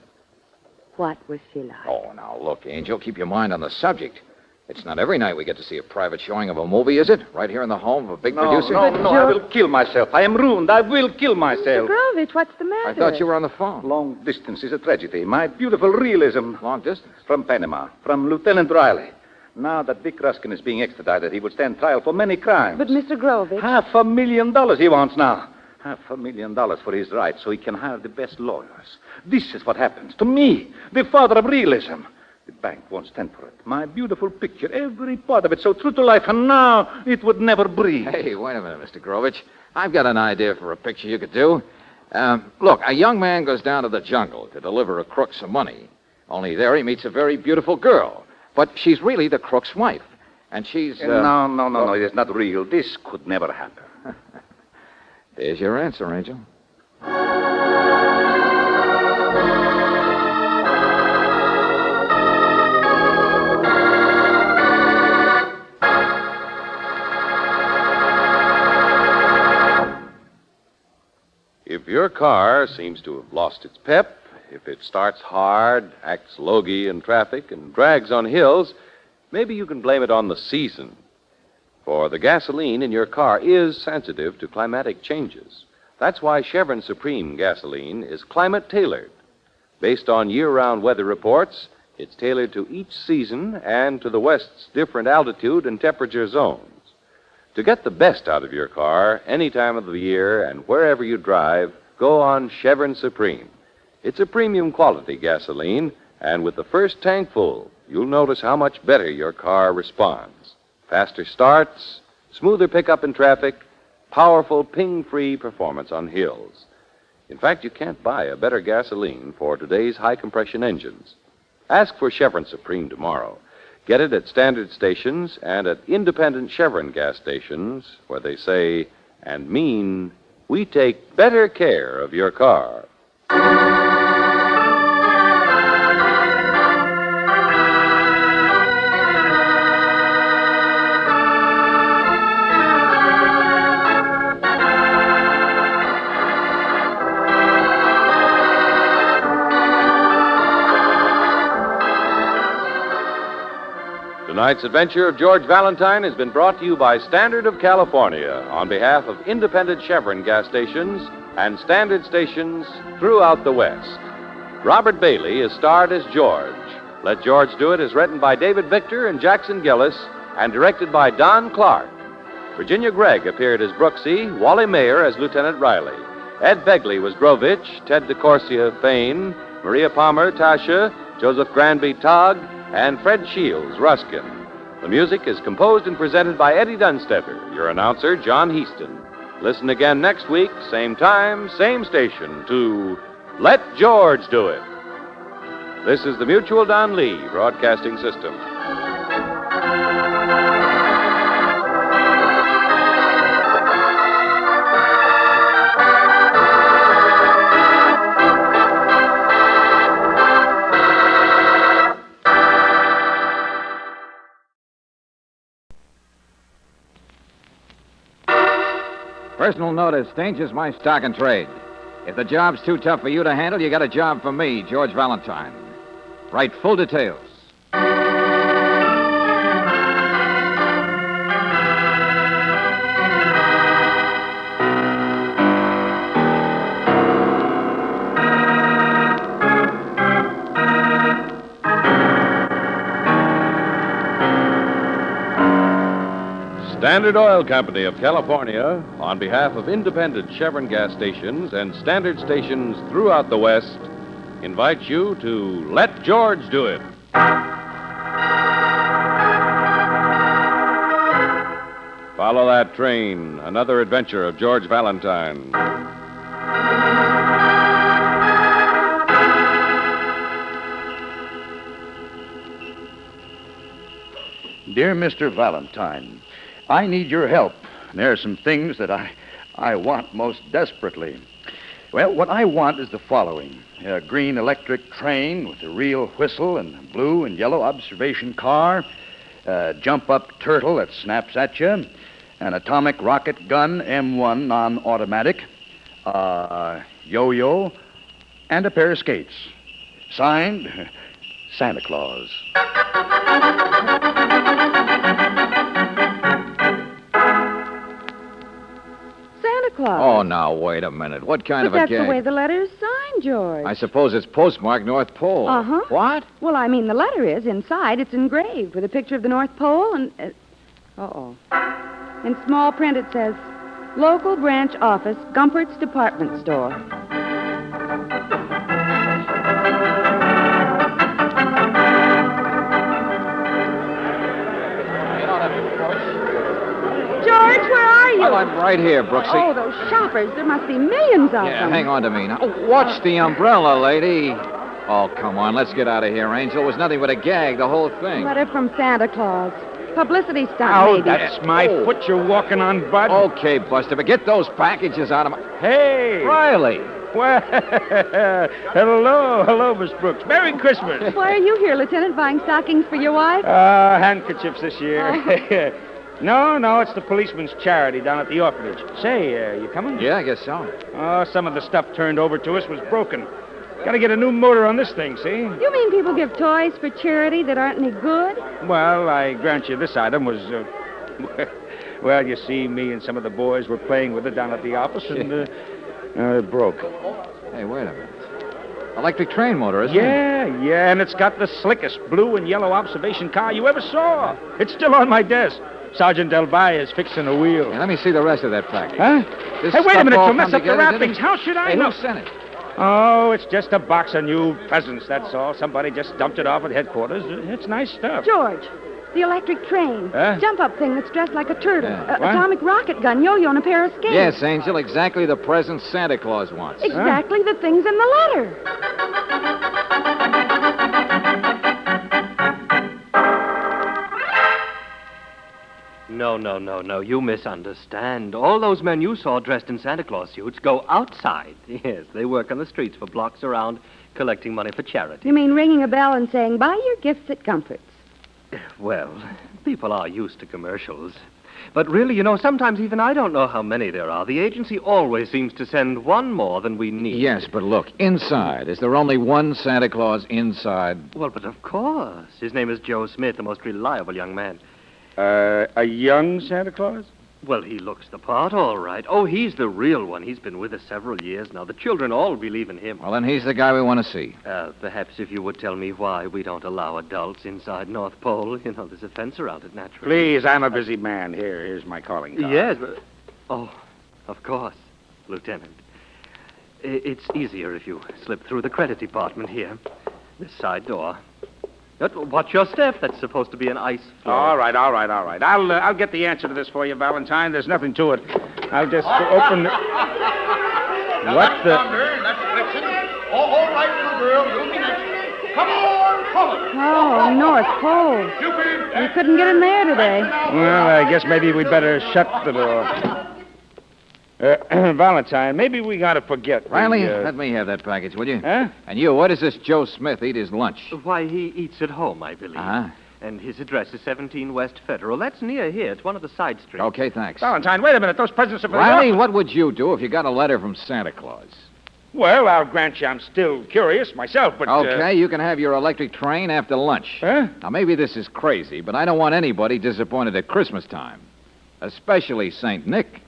What was she like? Oh, now, look, Angel, keep your mind on the subject. It's not every night we get to see a private showing of a movie, is it? Right here in the home of a big producer? No, I will kill myself. I am ruined. I will kill myself. Grovich, what's the matter? I thought you were on the phone. Long distance is a tragedy. My beautiful realism. Long distance? From Panama, from Lieutenant Riley. Now that Vic Ruskin is being extradited, he will stand trial for many crimes. But, Mr. Grovich... $500,000 he wants now. $500,000 for his rights so he can hire the best lawyers. This is what happens to me, the father of realism. The bank won't stand for it. My beautiful picture, every part of it so true to life, and now it would never breathe. Hey, wait a minute, Mr. Grovich. I've got an idea for a picture you could do. Look, a young man goes down to the jungle to deliver a crook some money. Only there he meets a very beautiful girl. But she's really the crook's wife. And she's... No, it is not real. This could never happen. There's your answer, Angel. If your car seems to have lost its pep, if it starts hard, acts logy in traffic, and drags on hills, maybe you can blame it on the season. For the gasoline in your car is sensitive to climatic changes. That's why Chevron Supreme gasoline is climate-tailored. Based on year-round weather reports, it's tailored to each season and to the West's different altitude and temperature zones. To get the best out of your car any time of the year and wherever you drive, go on Chevron Supreme. It's a premium quality gasoline, and with the first tank full, you'll notice how much better your car responds. Faster starts, smoother pickup in traffic, powerful ping-free performance on hills. In fact, you can't buy a better gasoline for today's high-compression engines. Ask for Chevron Supreme tomorrow. Get it at standard stations and at independent Chevron gas stations where they say and mean, we take better care of your car. Tonight's adventure of George Valentine has been brought to you by Standard of California on behalf of independent Chevron gas stations and standard stations throughout the West. Robert Bailey is starred as George. Let George Do It is written by David Victor and Jackson Gillis and directed by Don Clark. Virginia Gregg appeared as Brooksy, Wally Mayer as Lieutenant Riley. Ed Begley was Grovich, Ted DeCorsia, Fane, Maria Palmer, Tasha, Joseph Granby, Togg, and Fred Shields, Ruskin. The music is composed and presented by Eddie Dunstetter, your announcer, John Heaston. Listen again next week, same time, same station, to Let George Do It. This is the Mutual Don Lee Broadcasting System. Personal notice, Danger's my stock and trade. If the job's too tough for you to handle, you got a job for me, George Valentine. Write full details. Standard Oil Company of California, on behalf of independent Chevron gas stations and standard stations throughout the West, invites you to Let George Do It. Follow that train, another adventure of George Valentine. Dear Mr. Valentine, I need your help. There are some things that I want most desperately. Well, what I want is the following. A green electric train with a real whistle and a blue and yellow observation car, a jump-up turtle that snaps at you, an atomic rocket gun M1 non-automatic, a yo-yo, and a pair of skates. Signed, Santa Claus. Santa Claus. Oh, now, wait a minute. What kind of a That's gag? the way the letter is signed, George. I suppose it's postmarked North Pole. Uh-huh. What? Well, I mean, the letter is. Inside, it's engraved with a picture of the North Pole and... Uh-oh. In small print, it says, Local Branch Office, Gumpert's Department Store. George, where are you? Well, I'm right here, Brooksy. Oh, those shoppers. There must be millions of Yeah, them. hang on to me now. Oh, watch the umbrella, lady. Oh, come on. Let's get out of here, Angel. It was nothing but a gag, the whole thing. Letter from Santa Claus. Publicity stunt, Oh, maybe. that's my foot you're walking on, Bud. Okay, Buster, but get those packages out of my... Hey! Riley! Well, hello, Miss Brooks. Merry Christmas. Why are you here, Lieutenant, buying stockings for your wife? Handkerchiefs this year. Oh. No, it's the policeman's charity down at the orphanage. Say, you coming? Yeah, I guess so. Oh, some of the stuff turned over to us was broken. Got to get a new motor on this thing, see? You mean people give toys for charity that aren't any good? Well, I grant you this item was, well, you see, me and some of the boys were playing with it down at the office, and it broke. Hey, wait a minute. Electric train motor, isn't it? Yeah, and it's got the slickest blue and yellow observation car you ever saw. It's still on my desk. Sergeant Del Valle is fixing a wheel. Yeah, let me see the rest of that package. Huh? This Hey, wait a stuff minute, all you'll mess come up the together, wrappings. didn't it? How should I Hey, know? who sent it? Oh, it's just a box of new presents, that's all. Somebody just dumped it off at headquarters. It's nice stuff. George, the electric train. Huh? Jump-up thing that's dressed like a turtle. Yeah. A What? atomic rocket gun, yo-yo, and a pair of skates. Yes, Angel, exactly the present Santa Claus wants. Exactly the things in the letter. No. You misunderstand. All those men you saw dressed in Santa Claus suits go outside. Yes, they work on the streets for blocks around collecting money for charity. You mean ringing a bell and saying, buy your gifts at Comfort's? Well, people are used to commercials. But really, sometimes even I don't know how many there are. The agency always seems to send one more than we need. Yes, but look, inside. Is there only one Santa Claus inside? Well, but of course. His name is Joe Smith, the most reliable young man. A young Santa Claus? Well, he looks the part, all right. Oh, he's the real one. He's been with us several years now. The children all believe in him. Well, then he's the guy we want to see. Perhaps if you would tell me why we don't allow adults inside North Pole. There's a fence around it, naturally. Please, I'm a busy man. Here's my calling card. Yes, but... Oh, of course, Lieutenant. It's easier if you slip through the credit department here. This side door. Watch your step. That's supposed to be an ice floor. All right. I'll get the answer to this for you, Valentine. There's nothing to it. I'll just open the... What the... All right, little girl. You'll be next. Come on, come on. Oh, North Pole. We couldn't get in there today. Well, I guess maybe we'd better shut the door. Valentine, maybe we got to forget. Riley, let me have that package, will you? Huh? And you, where does this Joe Smith eat his lunch? Why, he eats at home, I believe. Uh-huh. And his address is 17 West Federal. That's near here. It's one of the side streets. Okay, thanks. Valentine, wait a minute. Those presents are for Riley, the... what would you do if you got a letter from Santa Claus? Well, I'll grant you I'm still curious myself, but... Okay, you can have your electric train after lunch. Huh? Now, maybe this is crazy, but I don't want anybody disappointed at Christmas time. Especially St. Nick.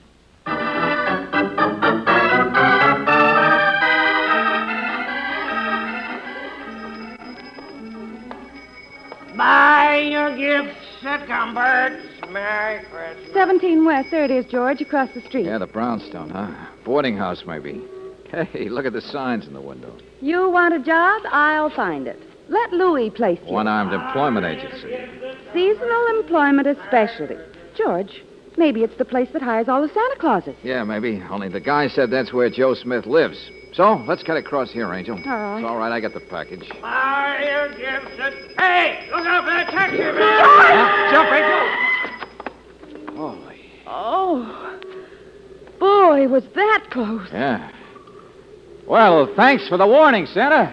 Buy your gifts at Gumbert's. Merry Christmas. 17 West. There it is, George, across the street. Yeah, the brownstone, huh? Boarding house, maybe. Hey, look at the signs in the window. You want a job? I'll find it. Let Louis place you. One-armed employment agency. Seasonal employment especially. George, maybe it's the place that hires all the Santa Clauses. Yeah, maybe. Only the guy said that's where Joe Smith lives. So, let's cut across here, Angel. All right. It's all right, I got the package. Buy your gifts at... Hey, look out for that taxi, man. Jump, Angel. Holy. Oh. Boy, was that close. Yeah. Well, thanks for the warning, Santa.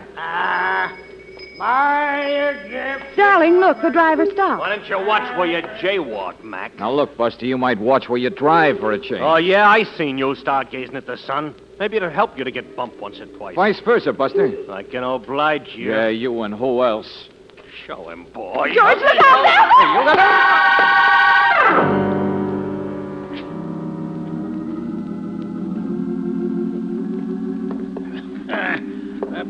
Buy a gift. Darling, look, the driver stopped. Why don't you watch where you jaywalk, Mac? Now, look, Buster, you might watch where you drive for a change. Oh, yeah, I seen you start gazing at the sun. Maybe it'll help you to get bumped once or twice. Vice versa, Buster. I can oblige you. Yeah, you and who else? Show him, boy. George, look out now! Hey, you got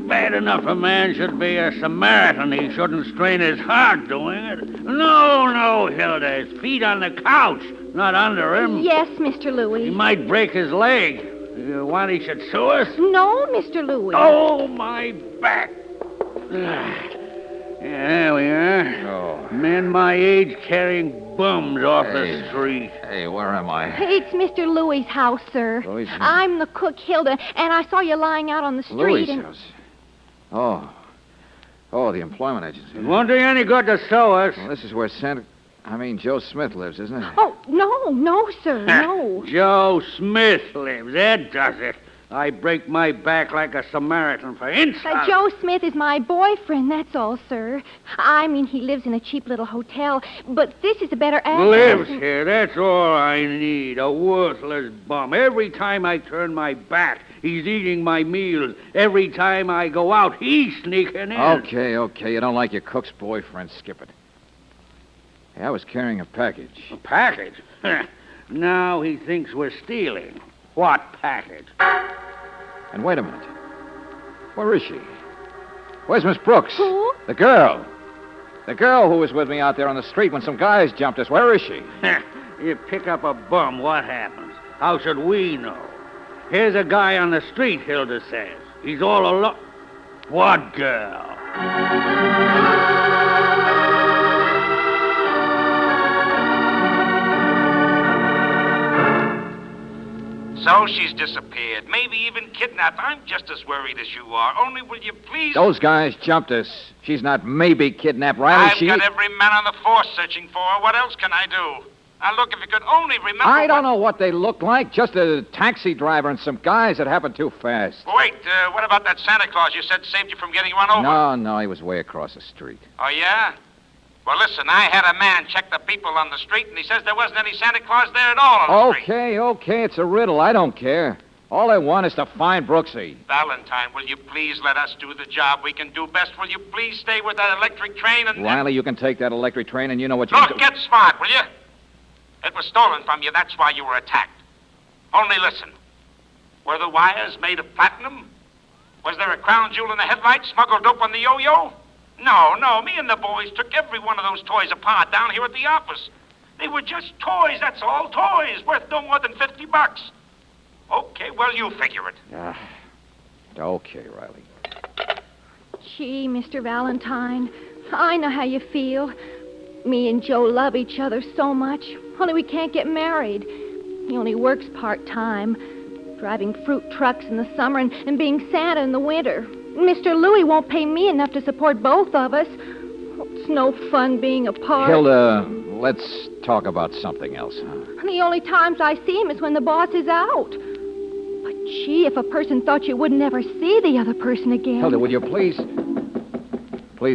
Bad enough a man should be a Samaritan. He shouldn't strain his heart doing it. No, Hilda. His feet on the couch, not under him. Yes, Mr. He Louis. might break his leg. You want he should sue us? No, Mr. Louis. Oh, my back. Yeah, there we are. Oh. Men my age carrying bums off the street. Hey, where am I? It's Mr. Louis's house, sir. Louis' house? I'm the cook, Hilda, and I saw you lying out on the street. Louis' and... house. Oh, the employment agency. It won't do you any good to sue us. Well, this is where Joe Smith lives, isn't it? Oh, no, sir, no. Joe Smith lives. That does it. I break my back like a Samaritan for insult. Joe Smith is my boyfriend, that's all, sir. I mean, he lives in a cheap little hotel, but this is a better address. Lives here. That's all I need. A worthless bum. Every time I turn my back, he's eating my meals. Every time I go out, he's sneaking in. Okay. You don't like your cook's boyfriend. Skip it. Hey, I was carrying a package. A package? Now he thinks we're stealing. What package? And wait a minute. Where is she? Where's Miss Brooks? Who? The girl. The girl who was with me out there on the street when some guys jumped us. Where is she? You pick up a bum, what happens? How should we know? Here's a guy on the street, Hilda says. He's all alone. What girl? So she's disappeared, maybe even kidnapped. I'm just as worried as you are. Only will you please... Those guys jumped us. She's not maybe kidnapped, Riley. I've got every man on the force searching for her. What else can I do? Now, look, if you could only remember... I don't know what they look like. Just a taxi driver and some guys that happened too fast. Wait, what about that Santa Claus you said saved you from getting run over? No, he was way across the street. Oh, yeah? Well, listen, I had a man check the people on the street, and he says there wasn't any Santa Claus there at all on the street. Okay, it's a riddle. I don't care. All I want is to find Brooksy. Valentine, will you please let us do the job we can do best? Will you please stay with that electric train and... Riley, you can take that electric train, and you know what you Look, can do. get smart, will you? It was stolen from you. That's why you were attacked. Only listen. Were the wires made of platinum? Was there a crown jewel in the headlights smuggled dope on the yo-yo? No. Me and the boys took every one of those toys apart down here at the office. They were just toys, that's all. Toys, worth no more than $50. Okay, well, you figure it. Okay, Riley. Gee, Mr. Valentine, I know how you feel. Me and Joe love each other so much, only we can't get married. He only works part-time, driving fruit trucks in the summer and being Santa in the winter. Mr. Louis won't pay me enough to support both of us. It's no fun being apart. Hilda, let's talk about something else, huh? The only times I see him is when the boss is out. But gee, if a person thought you would never see the other person again. Hilda, will you please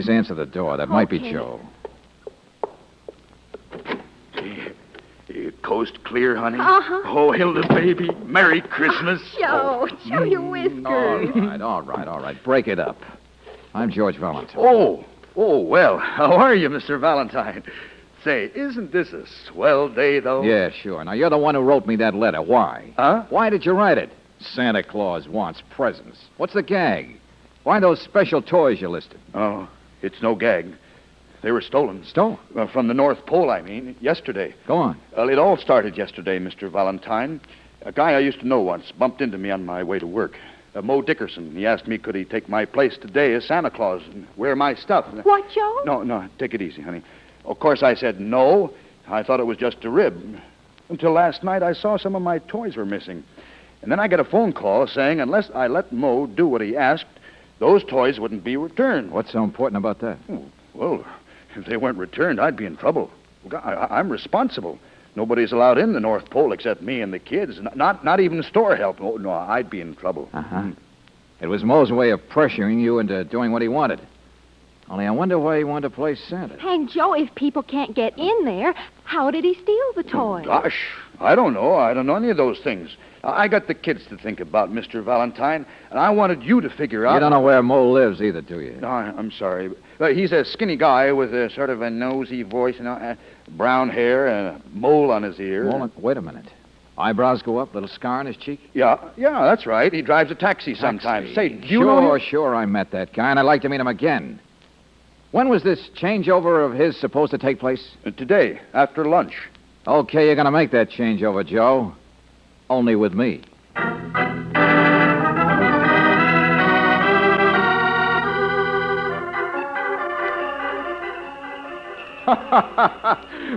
answer the door? That might be Joe. Coast clear, honey? Uh-huh. Oh, Hilda, baby, Merry Christmas. Joe, show your whiskers. All right. Break it up. I'm George Valentine. Oh, well, how are you, Mr. Valentine? Say, isn't this a swell day, though? Yeah, sure. Now, you're the one who wrote me that letter. Why? Huh? Why did you write it? Santa Claus wants presents. What's the gag? Why those special toys you listed? Oh, it's no gag. They were stolen. Stolen? From the North Pole, I mean, yesterday. Go on. Well, it all started yesterday, Mr. Valentine. A guy I used to know once bumped into me on my way to work. Mo Dickerson. He asked me could he take my place today as Santa Claus and wear my stuff. What, Joe? No, take it easy, honey. Of course, I said no. I thought it was just a rib. Until last night, I saw some of my toys were missing. And then I get a phone call saying unless I let Mo do what he asked, those toys wouldn't be returned. What's so important about that? Well, if they weren't returned, I'd be in trouble. I'm responsible. Nobody's allowed in the North Pole except me and the kids. Not even store help. Oh, no, I'd be in trouble. Uh-huh. It was Moe's way of pressuring you into doing what he wanted. Only I wonder why he wanted to play Santa. And, Joe, if people can't get in there, how did he steal the toys? Gosh, I don't know. I don't know any of those things. I got the kids to think about, Mr. Valentine, and I wanted you to figure out... You don't know where Moe lives either, do you? No, I'm sorry. He's a skinny guy with a sort of a nosy voice, brown hair and a mole on his ear. Wait a minute. Eyebrows go up, little scar on his cheek? Yeah, that's right. He drives a taxi sometimes. Say, do you know him? Sure, I met that guy, and I'd like to meet him again. When was this changeover of his supposed to take place? Today, after lunch. Okay, you're going to make that changeover, Joe. Only with me.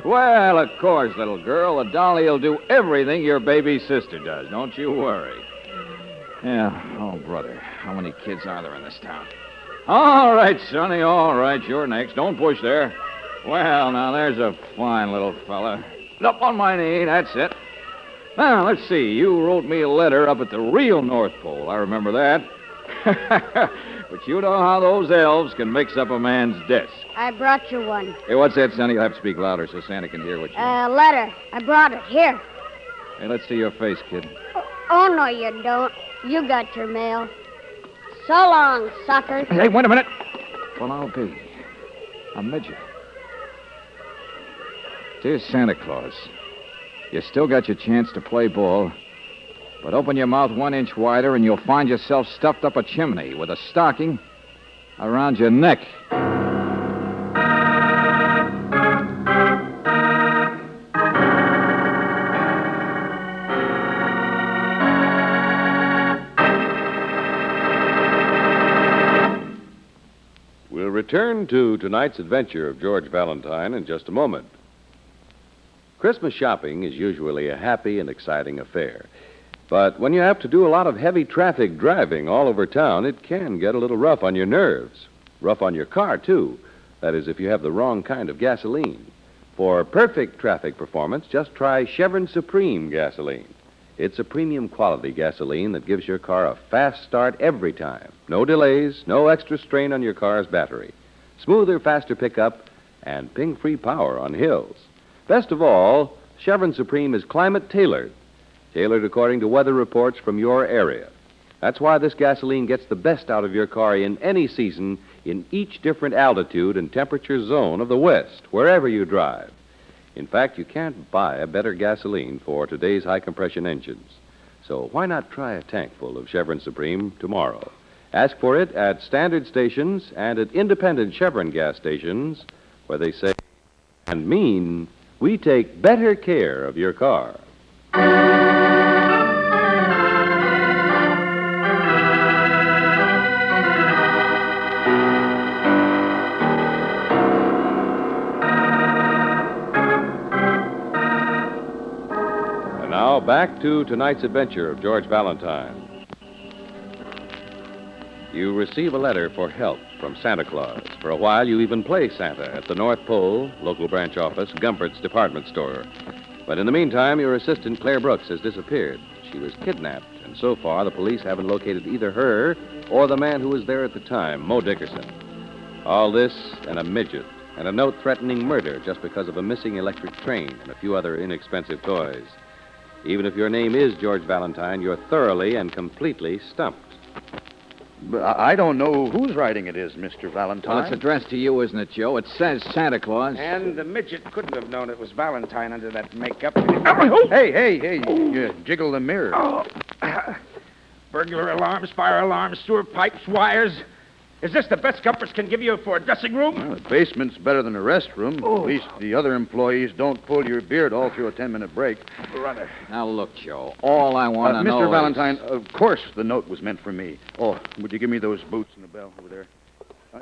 Well, of course, little girl. The dolly will do everything your baby sister does. Don't you worry. Yeah, oh, brother. How many kids are there in this town? All right, Sonny, all right. You're next. Don't push there. Well, now, there's a fine little fella. Up on my knee, that's it. Now, let's see. You wrote me a letter up at the real North Pole. I remember that. But you know how those elves can mix up a man's desk. I brought you one. Hey, what's that, Sonny? You'll have to speak louder so Santa can hear what you... Letter. I brought it. Here. Hey, let's see your face, kid. Oh, no, you don't. You got your mail. So long, suckers. Hey, wait a minute. Well, I'll be a midget. Dear Santa Claus, you still got your chance to play ball, but open your mouth 1 inch wider and you'll find yourself stuffed up a chimney with a stocking around your neck. We'll return to tonight's adventure of George Valentine in just a moment. Christmas shopping is usually a happy and exciting affair. But when you have to do a lot of heavy traffic driving all over town, it can get a little rough on your nerves. Rough on your car, too. That is, if you have the wrong kind of gasoline. For perfect traffic performance, just try Chevron Supreme gasoline. It's a premium quality gasoline that gives your car a fast start every time. No delays, no extra strain on your car's battery. Smoother, faster pickup, and ping-free power on hills. Best of all, Chevron Supreme is climate-tailored. Tailored according to weather reports from your area. That's why this gasoline gets the best out of your car in any season, in each different altitude and temperature zone of the West, wherever you drive. In fact, you can't buy a better gasoline for today's high-compression engines. So why not try a tank full of Chevron Supreme tomorrow? Ask for it at standard stations and at independent Chevron gas stations, where they say and mean we take better care of your car. And now back to tonight's adventure of George Valentine. You receive a letter for help from Santa Claus. For a while, you even play Santa at the North Pole, local branch office, Gumpert's department store. But in the meantime, your assistant, Claire Brooks, has disappeared. She was kidnapped, and so far, the police haven't located either her or the man who was there at the time, Moe Dickerson. All this and a midget and a note threatening murder just because of a missing electric train and a few other inexpensive toys. Even if your name is George Valentine, you're thoroughly and completely stumped. But I don't know whose writing it is, Mr. Valentine. Well, it's addressed to you, isn't it, Joe? It says Santa Claus. And the midget couldn't have known it was Valentine under that makeup. Hey, you jiggle the mirror. Oh. Burglar alarms, fire alarms, sewer pipes, wires. Is this the best Gumpers can give you for a dressing room? Well, the basement's better than a restroom. At least the other employees don't pull your beard all through a 10-minute break. Brother. Now, look, Joe, all I want to know Mr. Valentine, of course the note was meant for me. Oh, would you give me those boots and the bell over there?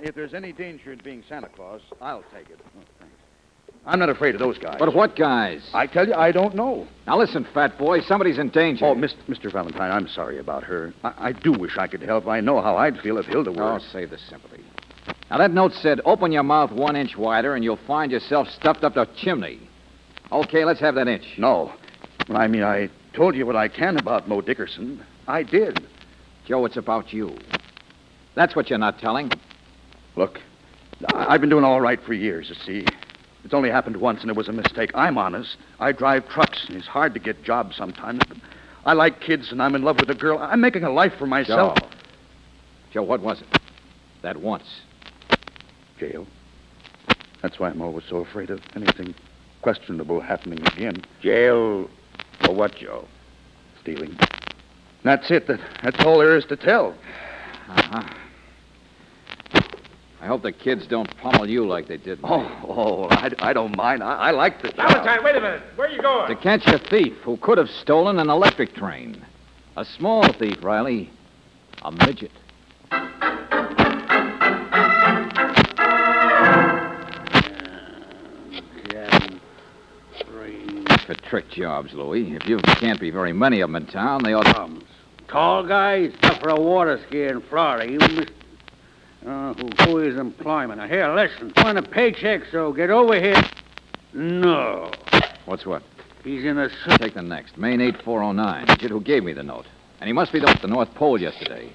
If there's any danger in being Santa Claus, I'll take it. Oh, thanks. I'm not afraid of those guys. But what guys? I tell you, I don't know. Now, listen, fat boy, somebody's in danger. Oh, Mr. Valentine, I'm sorry about her. I do wish I could help. I know how I'd feel if Hilda were... Oh, save the sympathy. Now, that note said, open your mouth 1 inch wider and you'll find yourself stuffed up the chimney. Okay, let's have that inch. No. I mean, I told you what I can about Moe Dickerson. I did. Joe, it's about you. That's what you're not telling. Look, I've been doing all right for years, you see. It's only happened once, and it was a mistake. I'm honest. I drive trucks, and it's hard to get jobs sometimes. But I like kids, and I'm in love with a girl. I'm making a life for myself. Joe, what was it? That once. Jail. That's why I'm always so afraid of anything questionable happening again. Jail for what, Joe? Stealing. That's it. That's all there is to tell. Uh-huh. I hope the kids don't pummel you like they did me. I don't mind. I like the job. Valentine, wait a minute. Where are you going? To catch a thief who could have stolen an electric train. A small thief, Riley. A midget. For trick jobs, Louie. If you can't be very many of them in town, they ought to... Tall guy, stuff for a water ski in Florida. You missed... who is employment? Now, here, listen. Want a paycheck, so get over here. No. What's what? He's in a suit. Take the next. Main 8409. Midget who gave me the note. And he must be at the North Pole yesterday.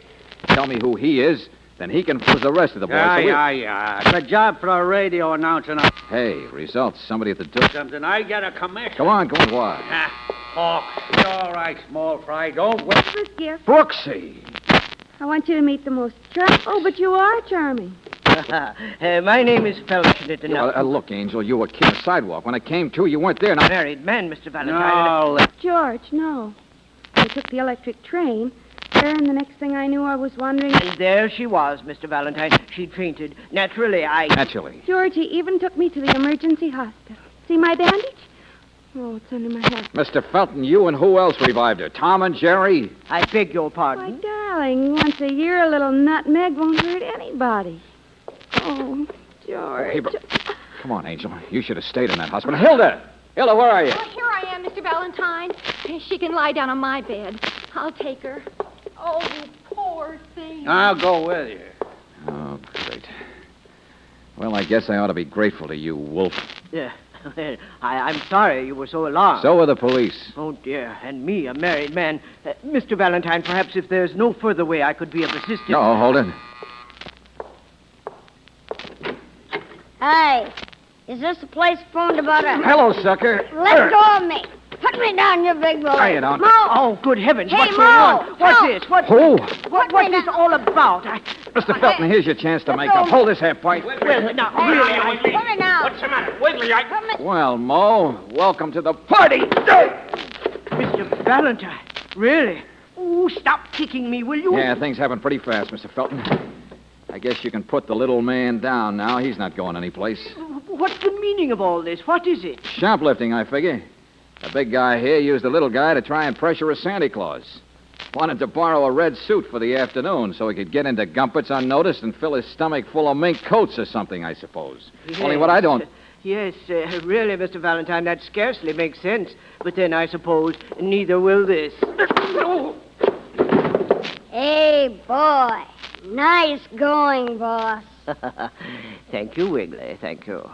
Tell me who he is, then he can fooz the rest of the boys. Yeah. It's a job for a radio announcer now. Hey, results. Somebody at the door. Something. I get a commission. Go on, what? Hawks. It's all right, small fry. Don't wait. Miss Gift, Brooksy. I want you to meet the most Oh, but you are charming. My name is Felton. Look, Angel, you were kid on the sidewalk. When I came to, you weren't there. Now... Married man, Mr. Valentine. George, no. I took the electric train there, and the next thing I knew, I was wondering... And there she was, Mr. Valentine. She'd fainted. Naturally. George, he even took me to the emergency hospital. See my bandage? Oh, it's under my hair. Mr. Felton, you and who else revived her? Tom and Jerry? I beg your pardon. My darling, once a year, a little nutmeg won't hurt anybody. Oh, George. Hey, come on, Angel. You should have stayed in that hospital. Hilda, where are you? Oh, here I am, Mr. Valentine. She can lie down on my bed. I'll take her. Oh, you poor thing. I'll go with you. Oh, great. Well, I guess I ought to be grateful to you, Wolf. Yeah. I'm sorry you were so alarmed. So were the police. Oh, dear. And me, a married man. Mr. Valentine, perhaps if there's no further way I could be of assistance... No, hold it. Hey, is this the place phoned about a... Hello, sucker. Let go of me. Put me down, you big boy. Lay it on. Mo! Oh, good heavens. Hey, What's Mo! going on? What's this? Who? What's this all about? Mr. Felton, here's your chance to make up. Hold this half pint. Well, now, really, Put me down. What's the matter? Wiggly, Well, Mo, welcome to the party. Mr. Valentine, really? Oh, stop kicking me, will you? Yeah, things happen pretty fast, Mr. Felton. I guess you can put the little man down now. He's not going anyplace. What's the meaning of all this? What is it? Shoplifting, I figure. The big guy here used the little guy to try and pressure a Santa Claus. Wanted to borrow a red suit for the afternoon so he could get into Gumpert's unnoticed and fill his stomach full of mink coats or something, I suppose. Yes. Only what I don't... Yes, really, Mr. Valentine, that scarcely makes sense. But then I suppose neither will this. Hey, boy. Nice going, boss. Thank you, Wiggly. Thank you.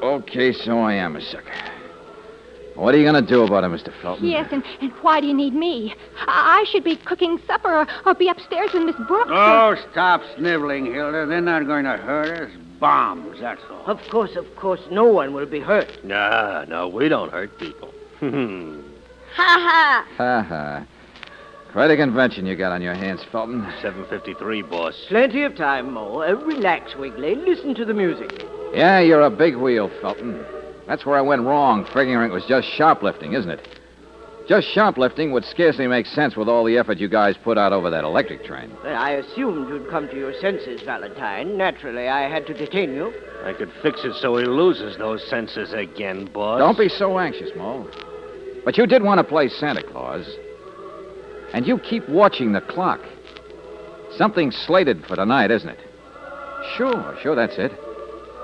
Okay, so I am a sucker. What are you going to do about it, Mr. Felton? Yes, and why do you need me? I should be cooking supper or be upstairs with Miss Brooks. Oh, stop sniveling, Hilda. They're not going to hurt us. Bombs, that's all. Of course, no one will be hurt. No, we don't hurt people. Ha ha. Ha. Quite a convention you got on your hands, Felton. 7:53, boss. Plenty of time, Mo. Relax, Wiggly. Listen to the music. Yeah, you're a big wheel, Felton. That's where I went wrong, figuring it was just shoplifting, isn't it? Just shoplifting would scarcely make sense with all the effort you guys put out over that electric train. I assumed you'd come to your senses, Valentine. Naturally, I had to detain you. I could fix it so he loses those senses again, boss. Don't be so anxious, Mo. But you did want to play Santa Claus. And you keep watching the clock. Something's slated for tonight, isn't it? Sure, that's it.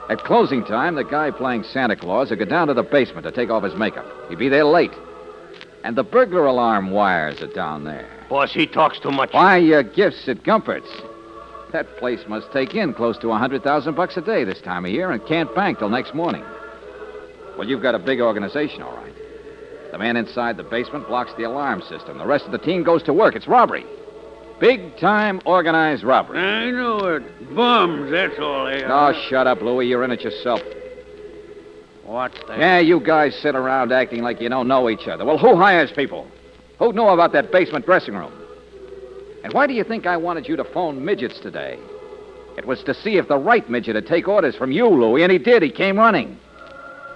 At closing time, the guy playing Santa Claus would go down to the basement to take off his makeup. He'd be there late. And the burglar alarm wires are down there. Boss, he talks too much. Why, your gifts at Gumpert's. That place must take in close to $100,000 a day this time of year and can't bank till next morning. Well, you've got a big organization, all right. The man inside the basement blocks the alarm system. The rest of the team goes to work. It's robbery. Big-time organized robbery. I know it. Bums, that's all they Oh, are. shut up, Louie. You're in it yourself. What's that? Yeah, you guys sit around acting like you don't know each other. Well, who hires people? Who knew about that basement dressing room? And why do you think I wanted you to phone midgets today? It was to see if the right midget would take orders from you, Louie, and he did. He came running.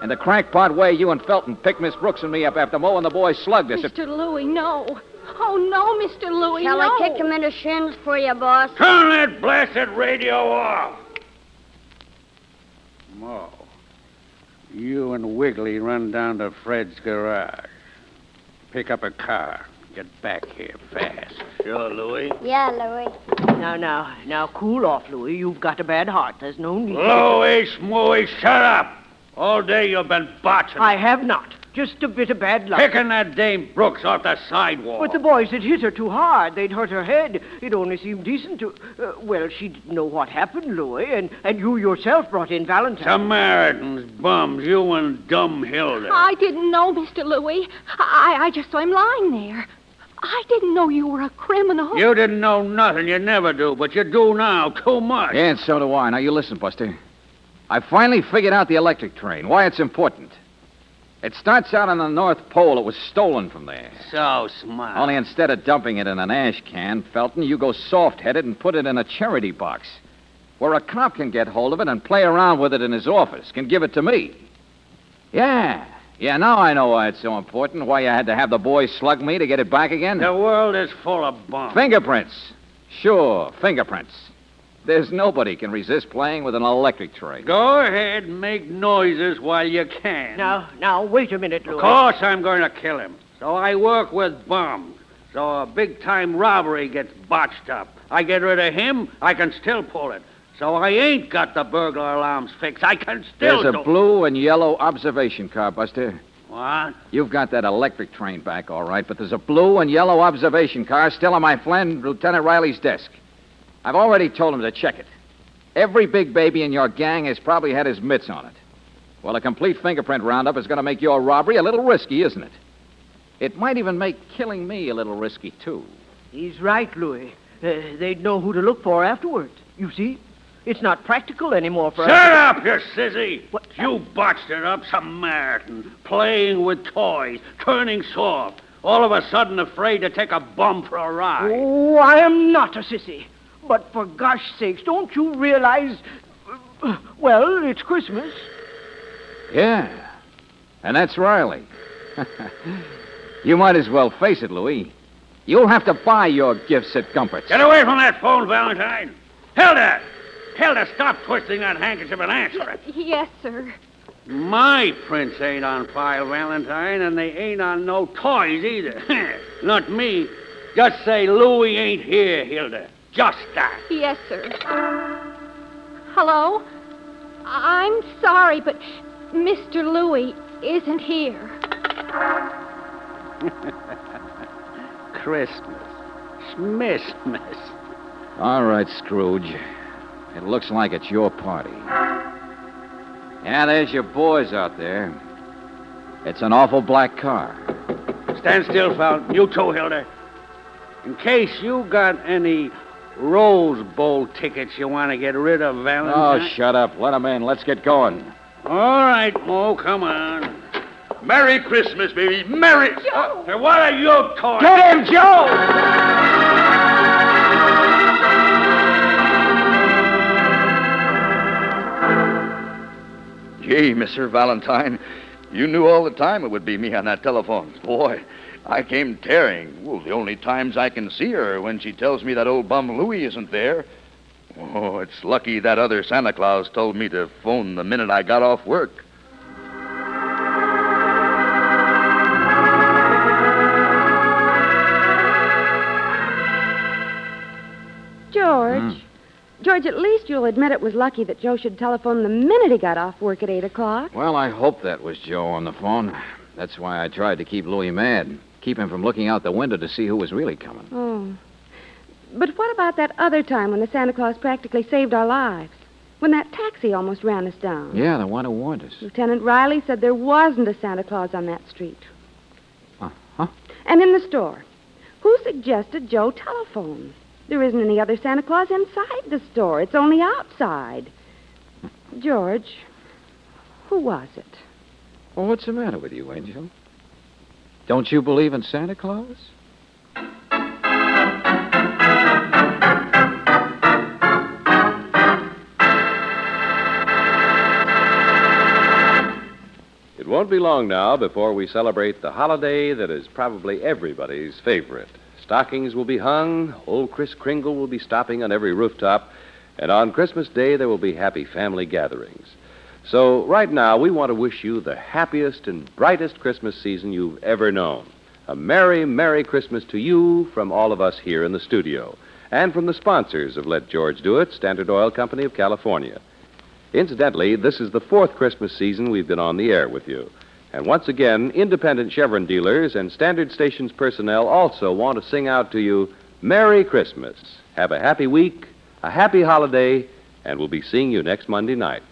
And the crackpot way you and Felton picked Miss Brooks and me up after Mo and the boys slugged us. Mr. Louie, no. Oh, no, Mr. Louie, Shall no. I kick him in the shins for you, boss? Turn that blasted radio off. Mo, you and Wiggly run down to Fred's garage. Pick up a car. Get back here fast. Sure, Louie. Yeah, Louie. Now, cool off, Louie. You've got a bad heart. There's no need. Louie, Smooey, shut up. All day you've been botching. I have not. Just a bit of bad luck. Picking that Dame Brooks off the sidewalk. But the boys had hit her too hard. They'd hurt her head. It only seemed decent to... well, she didn't know what happened, Louie, and you yourself brought in Valentine. Samaritans, bums, you and dumb Hilda. I didn't know, Mr. Louie. I just saw him lying there. I didn't know you were a criminal. You didn't know nothing. You never do, but you do now. Too much. Yeah, and so do I. Now, you listen, Buster. I finally figured out the electric train, why it's important. It starts out on the North Pole. It was stolen from there. So smart. Only instead of dumping it in an ash can, Felton, you go soft-headed and put it in a charity box where a cop can get hold of it and play around with it in his office, can give it to me. Yeah, now I know why it's so important, why you had to have the boys slug me to get it back again. The world is full of bums. Fingerprints. Sure, fingerprints. There's nobody can resist playing with an electric train. Go ahead and make noises while you can. Now, wait a minute, Louie. Of course I'm going to kill him. So I work with bums. So a big-time robbery gets botched up. I get rid of him, I can still pull it. So I ain't got the burglar alarms fixed. I can still There's a blue and yellow observation car, Buster. What? You've got that electric train back, all right, but there's a blue and yellow observation car still on my friend Lieutenant Riley's desk. I've already told him to check it. Every big baby in your gang has probably had his mitts on it. Well, a complete fingerprint roundup is going to make your robbery a little risky, isn't it? It might even make killing me a little risky, too. He's right, Louie. They'd know who to look for afterwards. You see? It's not practical anymore for us. Shut up, you sissy! What? You botched it up, Samaritan. Playing with toys, turning soft. All of a sudden afraid to take a bum for a ride. Oh, I am not a sissy. But for gosh sakes, don't you realize... well, it's Christmas. Yeah, and that's Riley. You might as well face it, Louie. You'll have to buy your gifts at Gumpert's. Get away from that phone, Valentine. Hilda! Hilda, stop twisting that handkerchief and answer it. Yes, sir. My prints ain't on file, Valentine, and they ain't on no toys either. Not me. Just say Louie ain't here, Hilda. Just that. Yes, sir. Hello? I'm sorry, but Mr. Louie isn't here. Christmas. Schmissmas. All right, Scrooge. It looks like it's your party. Yeah, there's your boys out there. It's an awful black car. Stand still, Fountain. You too, Hilda. In case you got any Rose Bowl tickets you want to get rid of, Valentine. Oh, shut up. Let them in. Let's get going. All right, Mo, come on. Merry Christmas, baby. Merry... what are you talking? Get him, Joe! Gee, Mr. Valentine, you knew all the time it would be me on that telephone. Boy, I came tearing. Well, the only times I can see her are when she tells me that old bum Louie isn't there. Oh, it's lucky that other Santa Claus told me to phone the minute I got off work. George. George, at least you'll admit it was lucky that Joe should telephone the minute he got off work at 8 o'clock. Well, I hope that was Joe on the phone. That's why I tried to keep Louie mad. Keep him from looking out the window to see who was really coming. Oh. But what about that other time when the Santa Claus practically saved our lives? When that taxi almost ran us down. Yeah, the one who warned us. Lieutenant Riley said there wasn't a Santa Claus on that street. Huh? And in the store, who suggested Joe telephone? There isn't any other Santa Claus inside the store. It's only outside. George, who was it? Well, what's the matter with you, Angel? Don't you believe in Santa Claus? It won't be long now before we celebrate the holiday that is probably everybody's favorite. Stockings will be hung, old Kris Kringle will be stopping on every rooftop, and on Christmas Day there will be happy family gatherings. So right now we want to wish you the happiest and brightest Christmas season you've ever known. A Merry, Merry Christmas to you from all of us here in the studio, and from the sponsors of Let George Do It, Standard Oil Company of California. Incidentally, this is the 4th Christmas season we've been on the air with you. And once again, independent Chevron dealers and Standard Stations personnel also want to sing out to you, Merry Christmas. Have a happy week, a happy holiday, and we'll be seeing you next Monday night.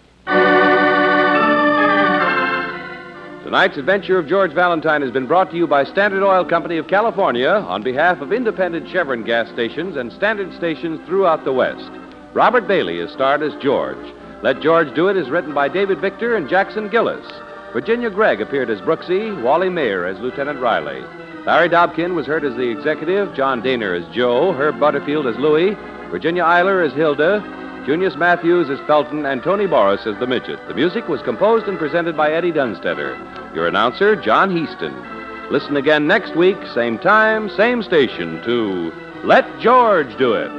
Tonight's adventure of George Valentine has been brought to you by Standard Oil Company of California on behalf of independent Chevron gas stations and Standard stations throughout the West. Robert Bailey is starred as George. Let George Do It is written by David Victor and Jackson Gillis. Virginia Gregg appeared as Brooksy, Wally Mayer as Lieutenant Riley. Larry Dobkin was heard as the executive, John Daner as Joe, Herb Butterfield as Louie, Virginia Eiler as Hilda, Junius Matthews as Felton, and Tony Boris as the Midget. The music was composed and presented by Eddie Dunstetter. Your announcer, John Heaston. Listen again next week, same time, same station, to Let George Do It.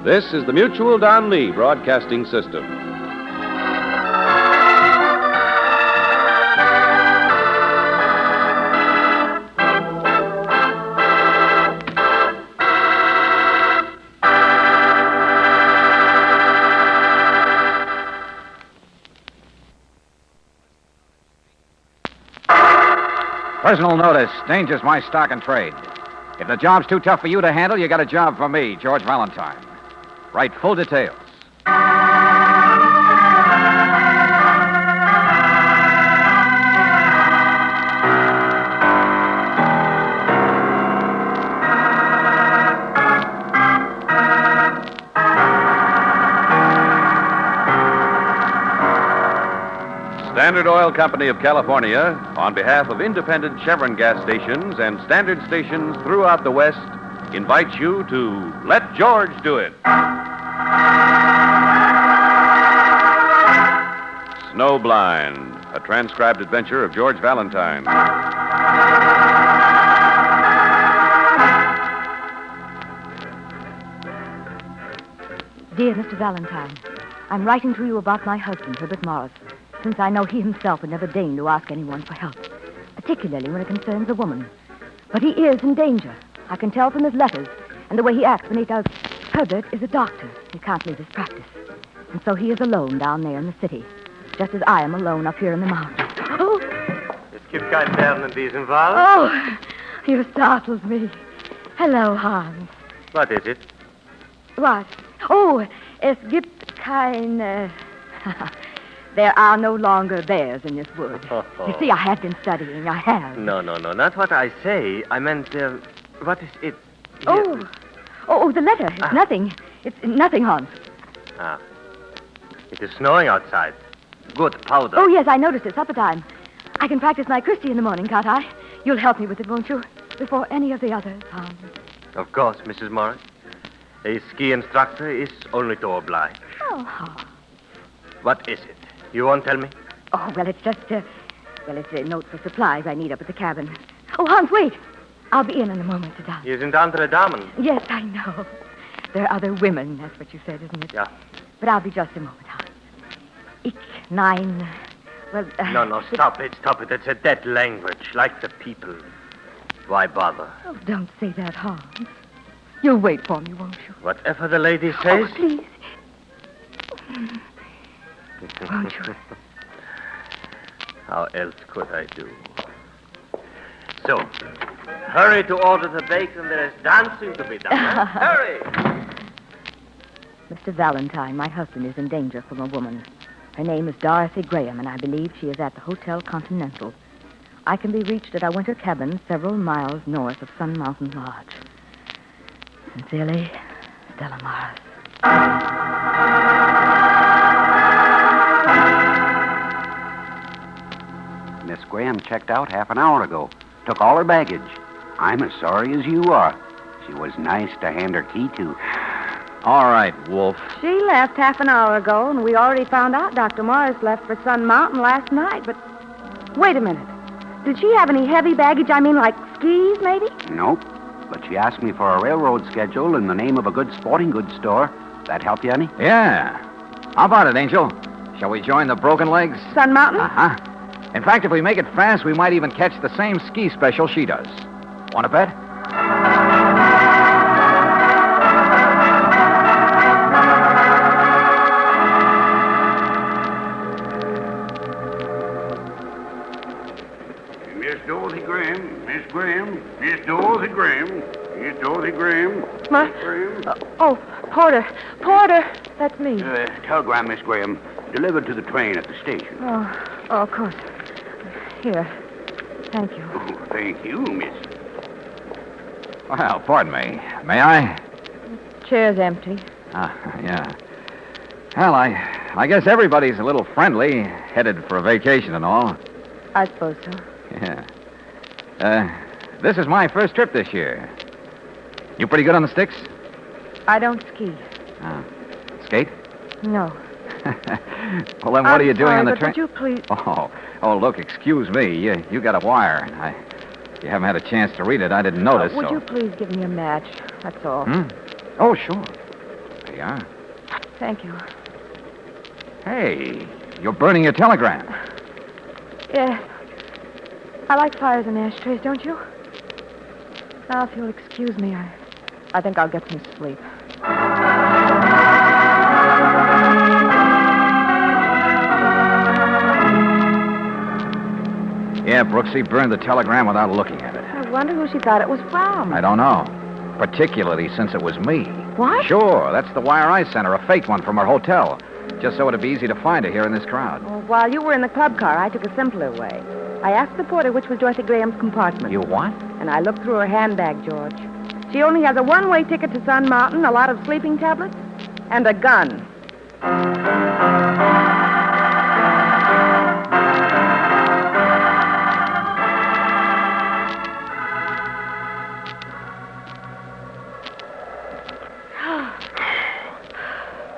This is the Mutual Don Lee Broadcasting System. Personal notice. Danger's my stock and trade. If the job's too tough for you to handle, you got a job for me, George Valentine. Write full details. Standard Oil Company of California, on behalf of independent Chevron gas stations and Standard stations throughout the West, invites you to Let George Do It. Snowblind, a transcribed adventure of George Valentine. Dear Mr. Valentine, I'm writing to you about my husband, Herbert Morris, since I know he himself would never deign to ask anyone for help, particularly when it concerns a woman. But he is in danger. I can tell from his letters and the way he acts when he does. Herbert is a doctor. He can't leave his practice. And so he is alone down there in the city, just as I am alone up here in the mountains. Oh! Es gibt kein Lernen in diesem Fall. Oh! You startled me. Hello, Hans. What is it? What? Oh, es gibt kein... There are no longer bears in this wood. You see, I have been studying. I have. No, not what I say. I meant, what is it? Oh, the letter. It's nothing. It's nothing, Hans. Ah. It is snowing outside. Good powder. Oh, yes, I noticed it. Supper time. I can practice my Christie in the morning, can't I? You'll help me with it, won't you? Before any of the others, Hans. Of course, Mrs. Morris. A ski instructor is only to oblige. Oh, Hans. What is it? You won't tell me? Oh, well, it's just, it's a note for supplies I need up at the cabin. Oh, Hans, wait. I'll be in a moment to dine. You sind andere Damen. Yes, I know. There are other women, that's what you said, isn't it? Yeah. But I'll be just a moment, Hans. Ich, nein. Well, No, stop it. It's a dead language, like the people. Why bother? Oh, don't say that, Hans. You'll wait for me, won't you? Whatever the lady says. Oh, please. Won't you? How else could I do? So, hurry to order the bacon. There is dancing to be done. Huh? Hurry! Mr. Valentine, my husband is in danger from a woman. Her name is Dorothy Graham, and I believe she is at the Hotel Continental. I can be reached at our winter cabin several miles north of Sun Mountain Lodge. Sincerely, Stella Morris. Miss Graham checked out half an hour ago. Took all her baggage. I'm as sorry as you are. She was nice to hand her key to. All right, Wolf. She left half an hour ago, and we already found out Dr. Morris left for Sun Mountain last night, but... Wait a minute. Did she have any heavy baggage? I mean, like skis, maybe? Nope. But she asked me for a railroad schedule in the name of a good sporting goods store. That help you any? Yeah. How about it, Angel? Shall we join the Broken Legs? Sun Mountain? Uh-huh. In fact, if we make it fast, we might even catch the same ski special she does. Want to bet? Miss Dorothy Graham, Miss Graham, Miss Dorothy Graham, Miss Dorothy Graham. Ma? Oh, Porter. Porter, that's me. Telegram, Miss Graham. Delivered to the train at the station. Oh, of course. Here. Thank you. Oh, thank you, miss. Well, pardon me. May I? Chair's empty. Yeah. Well, I guess everybody's a little friendly, headed for a vacation and all. I suppose so. Yeah. This is my first trip this year. You pretty good on the sticks? I don't ski. Skate? No. Well, then what are you doing sorry, on the but train? would you please... Oh, look, excuse me. You got a wire. You haven't had a chance to read it. I didn't notice, Would so... you please give me a match? That's all. Oh, sure. There you are. Thank you. Hey, you're burning your telegram. Yeah. I like fires and ashtrays, don't you? Now, if you'll excuse me, I think I'll get some sleep. Yeah, Brooksy burned the telegram without looking at it. I wonder who she thought it was from. I don't know. Particularly since it was me. What? Sure, that's the wire I sent her, a fake one from her hotel. Just so it'd be easy to find her here in this crowd. Well, while you were in the club car, I took a simpler way. I asked the porter which was Dorothy Graham's compartment. You what? And I looked through her handbag, George. She only has a one-way ticket to Sun Mountain, a lot of sleeping tablets, and a gun.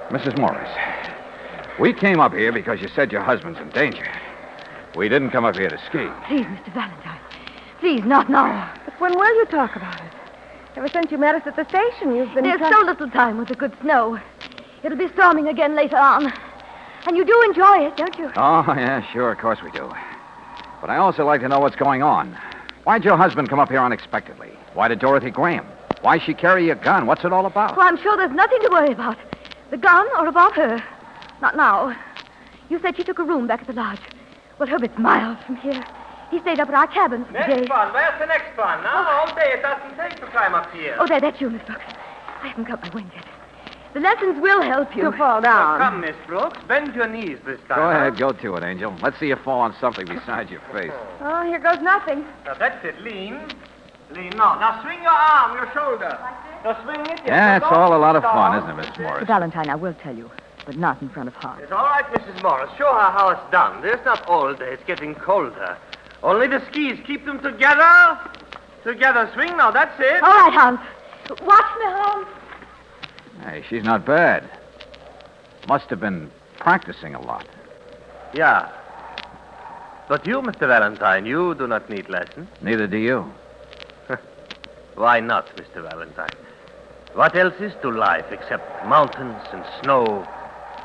Mrs. Morris, we came up here because you said your husband's in danger. We didn't come up here to ski. Please, Mr. Valentine. Please, not now. But when will you talk about it? Ever since you met us at the station, you've been... There's so little time with the good snow. It'll be storming again later on. And you do enjoy it, don't you? Oh, yeah, sure, of course we do. But I also like to know what's going on. Why'd your husband come up here unexpectedly? Why did Dorothy Graham? Why'd she carry a gun? What's it all about? Well, I'm sure there's nothing to worry about. The gun or about her. Not now. You said she took a room back at the lodge. Well, Herbert's miles from here. He stayed up at our cabin for the day. Next one. Where's the next one? Now, all day it doesn't take to climb up here. Oh, that's you, Miss Brooks. I haven't got my wings yet. The lessons will help you. To fall down. Come, Miss Brooks. Bend your knees this time. Go ahead, go to it, Angel. Let's see you fall on something besides your face. Oh, here goes nothing. Now, that's it. Lean. Lean. Now swing your arm, your shoulder. Now, swing it. Yeah, it's all a lot of fun, isn't it, Miss Mr. Morris? Valentine, I will tell you, but not in front of Hart. It's all right, Mrs. Morris. Show her how it's done. There's not all day. It's getting colder. Only the skis. Keep them together. Together. Swing now. That's it. All right, Hans. Watch me, Hans. Hey, she's not bad. Must have been practicing a lot. Yeah. But you, Mr. Valentine, you do not need lessons. Neither do you. Why not, Mr. Valentine? What else is to life except mountains and snow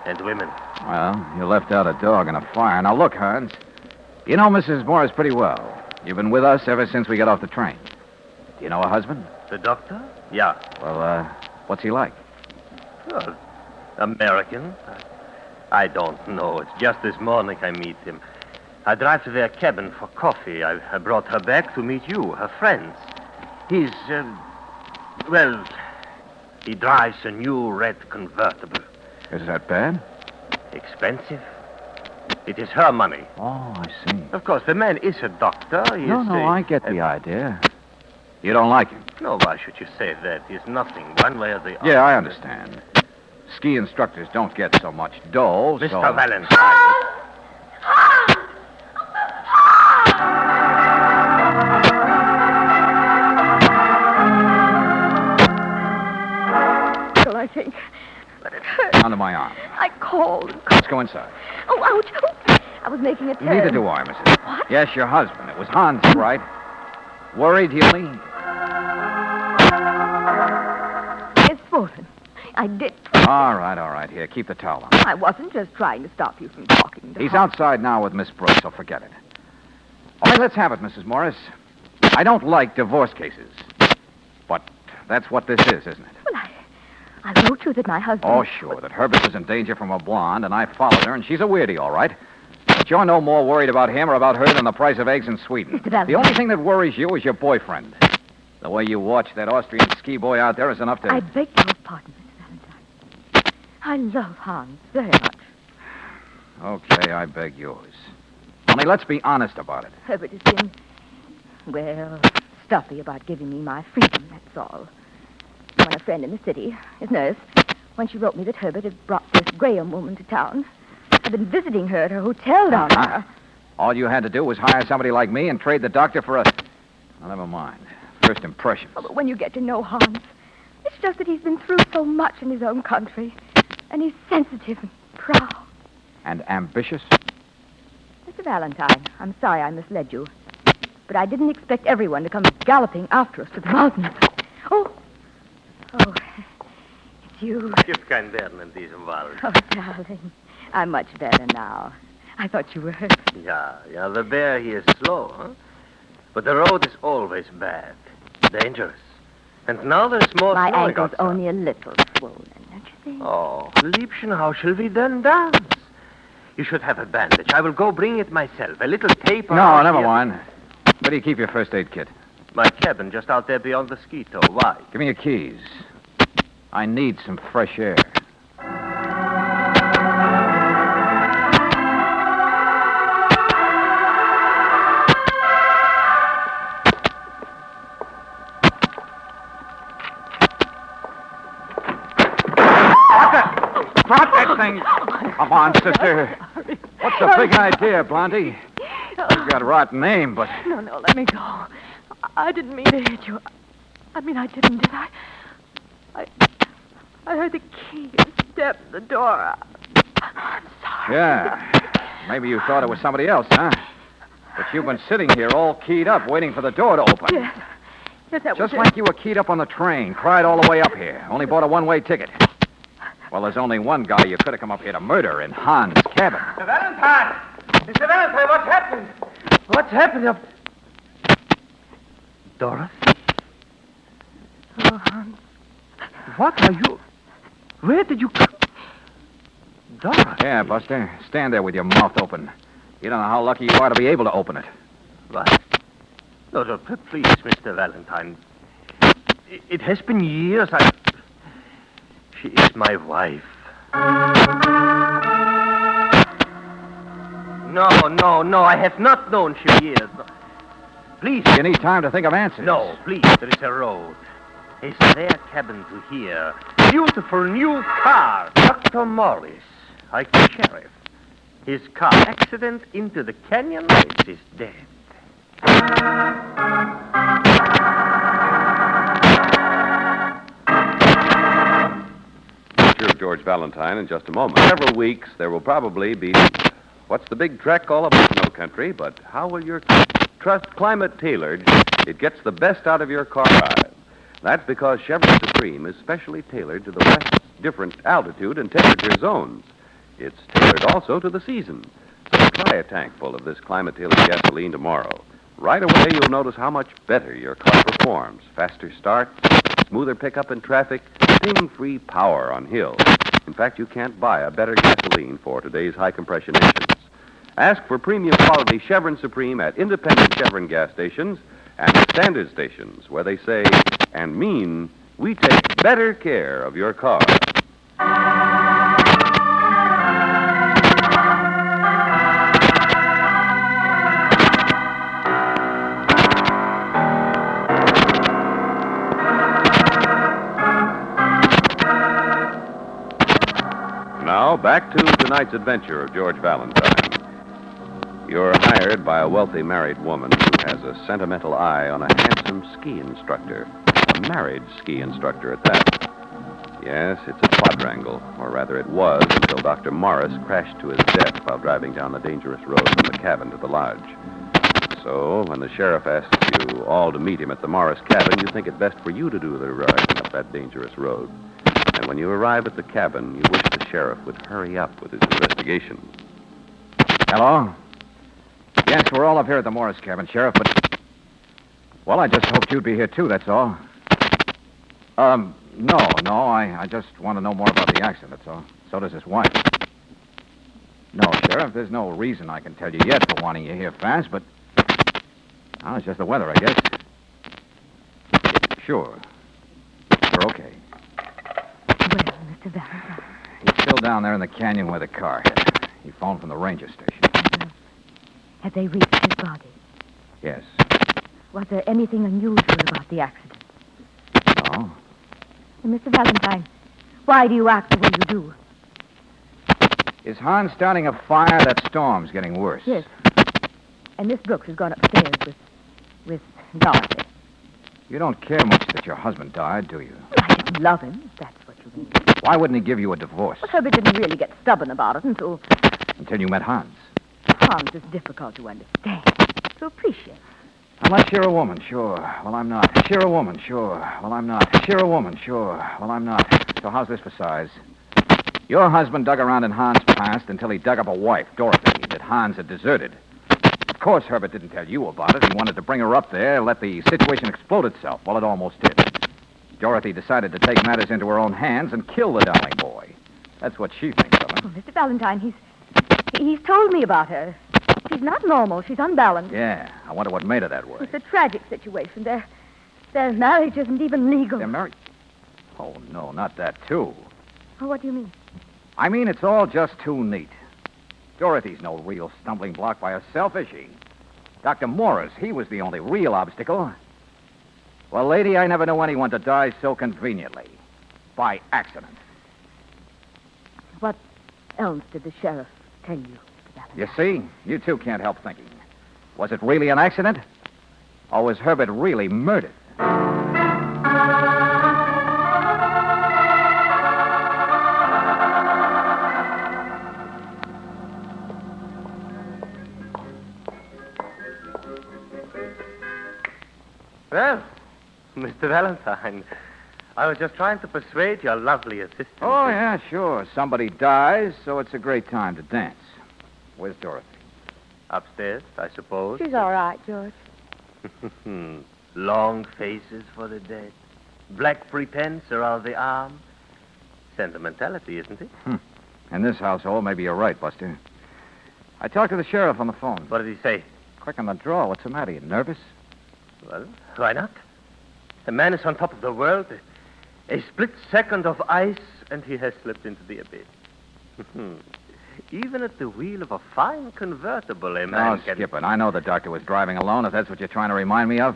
and women? Well, you left out a dog and a fire. Now, look, Hans. You know Mrs. Morris pretty well. You've been with us ever since we got off the train. Do you know her husband? The doctor? Yeah. Well, what's he like? Well, American. I don't know. It's just this morning I meet him. I drive to their cabin for coffee. I brought her back to meet you, her friends. He's, well, he drives a new red convertible. Is that bad? Expensive. It is her money. Oh, I see. Of course, the man is a doctor. He No, is I get the idea. You don't like him? No, why should you say that? He's nothing one way or the other. Yeah, I understand. Ski instructors don't get so much dough, Mr. so... Valentine. Well, I think. But it hurts. Under my arm. I called. Let's go inside. Oh, ouch. Oh, I was making a turn. Neither do I, Mrs. What? Yes, your husband. It was Hans, right? Worried, Healy? It's swollen. I did. All right. Here, keep the towel on. I wasn't just trying to stop you from talking. He's outside now with Miss Brooks, so forget it. All right, let's have it, Mrs. Morris. I don't like divorce cases. But that's what this is, isn't it? Well, I wrote you that my husband... Oh, sure, that Herbert was in danger from a blonde, and I followed her, and she's a weirdy, all right. But you're no more worried about him or about her than the price of eggs in Sweden. Mr. Valentine. The only thing that worries you is your boyfriend. The way you watch that Austrian ski boy out there is enough to... I beg your pardon, Mr. Valentine. I love Hans very much. Okay, I beg yours. Only let's be honest about it. Herbert has been, well, stuffy about giving me my freedom, that's all. When a friend in the city, his nurse, when she wrote me that Herbert had brought this Graham woman to town, I've been visiting her at her hotel down there. All you had to do was hire somebody like me and trade the doctor for a... Well, never mind. First impressions. Oh, but when you get to know Hans, it's just that he's been through so much in his own country. And he's sensitive and proud. And ambitious? Mr. Valentine, I'm sorry I misled you. But I didn't expect everyone to come galloping after us to the mountains. Oh, it's you. Gibt kein Werden in diesem Wald. Oh, darling, I'm much better now. I thought you were hurt. Yeah, the bear, he is slow, huh? But the road is always bad, dangerous. And now there's more My snowing ankle's outside. only a little swollen, don't you think? Oh, Liebchen, how shall we then dance? You should have a bandage. I will go bring it myself. A little tape. No, never mind. Where do you keep your first aid kit? My cabin just out there beyond the ski toe. Why? Give me your keys. I need some fresh air. Drop that thing. Come on, sister. What's the big idea, Blondie? You've got a rotten name, but... No, let me go. I didn't mean to hit you. I didn't, did I? I heard the key step in the door. I'm sorry. Yeah. Maybe you thought it was somebody else, huh? But you've been sitting here all keyed up, waiting for the door to open. Yes, that was Just like you were keyed up on the train, cried all the way up here. Only bought a one-way ticket. Well, there's only one guy you could have come up here to murder in Hans' cabin. Mr. Valentine! Mr. Valentine, what's happened? What's happened? Dorothy? Oh, Hans. What are you... Where did you come... Dorothy? Yeah, Buster. Stand there with your mouth open. You don't know how lucky you are to be able to open it. What? No, please, Mr. Valentine. It has been years. She is my wife. No, I have not known she years. Please. You need time to think of answers. No, please, there is a road. Is their cabin to here. Beautiful new car. Dr. Morris, like the sheriff. His car accident into the canyon lights is dead. Of George Valentine in just a moment. Several weeks, there will probably be... What's the big trek all about no country, but how will your trust climate tailored? It gets the best out of your car ride. That's because Chevrolet Supreme is specially tailored to the West's different altitude and temperature zones. It's tailored also to the season. So try a tank full of this climate-tailored gasoline tomorrow. Right away, you'll notice how much better your car performs. Faster start, smoother pickup in traffic, ping-free power on hills. In fact, you can't buy a better gasoline for today's high-compression engines. Ask for premium quality Chevron Supreme at independent Chevron gas stations and at standard stations where they say and mean we take better care of your car. Now, back to tonight's adventure of George Valentine. You're hired by a wealthy married woman who has a sentimental eye on a handsome ski instructor. A married ski instructor at that. Yes, it's a quadrangle, or rather it was until Dr. Morris crashed to his death while driving down the dangerous road from the cabin to the lodge. So, when the sheriff asks you all to meet him at the Morris cabin, you think it best for you to do the driving up that dangerous road. And when you arrive at the cabin, you wish the sheriff would hurry up with his investigation. Hello? Yes, we're all up here at the Morris cabin, Sheriff, but... Well, I just hoped you'd be here, too, that's all. No, I just want to know more about the accident, that's all. So does his wife. No, Sheriff, there's no reason I can tell you yet for wanting you here fast, but... Oh, it's just the weather, I guess. Sure. We're okay. Well, Mr. Valentine. He's still down there in the canyon where the car hit. He phoned from the ranger station. Have they reached his body? Yes. Was there anything unusual about the accident? No. And Mr. Valentine, why do you act the way you do? Is Hans starting a fire? That storm's getting worse. Yes. And Miss Brooks has gone upstairs with Dorothy. You don't care much that your husband died, do you? I didn't love him, if that's what you mean. Why wouldn't he give you a divorce? Well, Herbert didn't really get stubborn about it until you met Hans. Hans is difficult to understand, to appreciate. Unless you're a woman, sure. Well, I'm not. You're a woman, sure. Well, I'm not. You're a woman, sure. Well, I'm not. So how's this for size? Your husband dug around in Hans' past until he dug up a wife, Dorothy, that Hans had deserted. Of course, Herbert didn't tell you about it. He wanted to bring her up there, let the situation explode itself. Well, it almost did. Dorothy decided to take matters into her own hands and kill the darling boy. That's what she thinks of him. Oh, Mr. Valentine, he's told me about her. She's not normal. She's unbalanced. Yeah, I wonder what made her that way. It's a tragic situation. Their marriage isn't even legal. They're married? Oh, no, not that, too. Oh, what do you mean? I mean, it's all just too neat. Dorothy's no real stumbling block by herself, is she? Dr. Morris, he was the only real obstacle. Well, lady, I never knew anyone to die so conveniently. By accident. What else did the sheriff tell you, Mr. Valentine? You see, you too can't help thinking. Was it really an accident? Or was Herbert really murdered? Well, Mr. Valentine, I was just trying to persuade your lovely assistant. Oh, yeah, sure. Somebody dies, so it's a great time to dance. Where's Dorothy? Upstairs, I suppose. She's all right, George. Long faces for the dead. Black pretense around the arm. Sentimentality, isn't it? In this household, maybe you're right, Buster. I talked to the sheriff on the phone. What did he say? Quick on the draw. What's the matter? You nervous? Well, why not? The man is on top of the world. A split second of ice, and he has slipped into the abyss. Even at the wheel of a fine convertible, a man can... Skip it. I know the doctor was driving alone, if that's what you're trying to remind me of.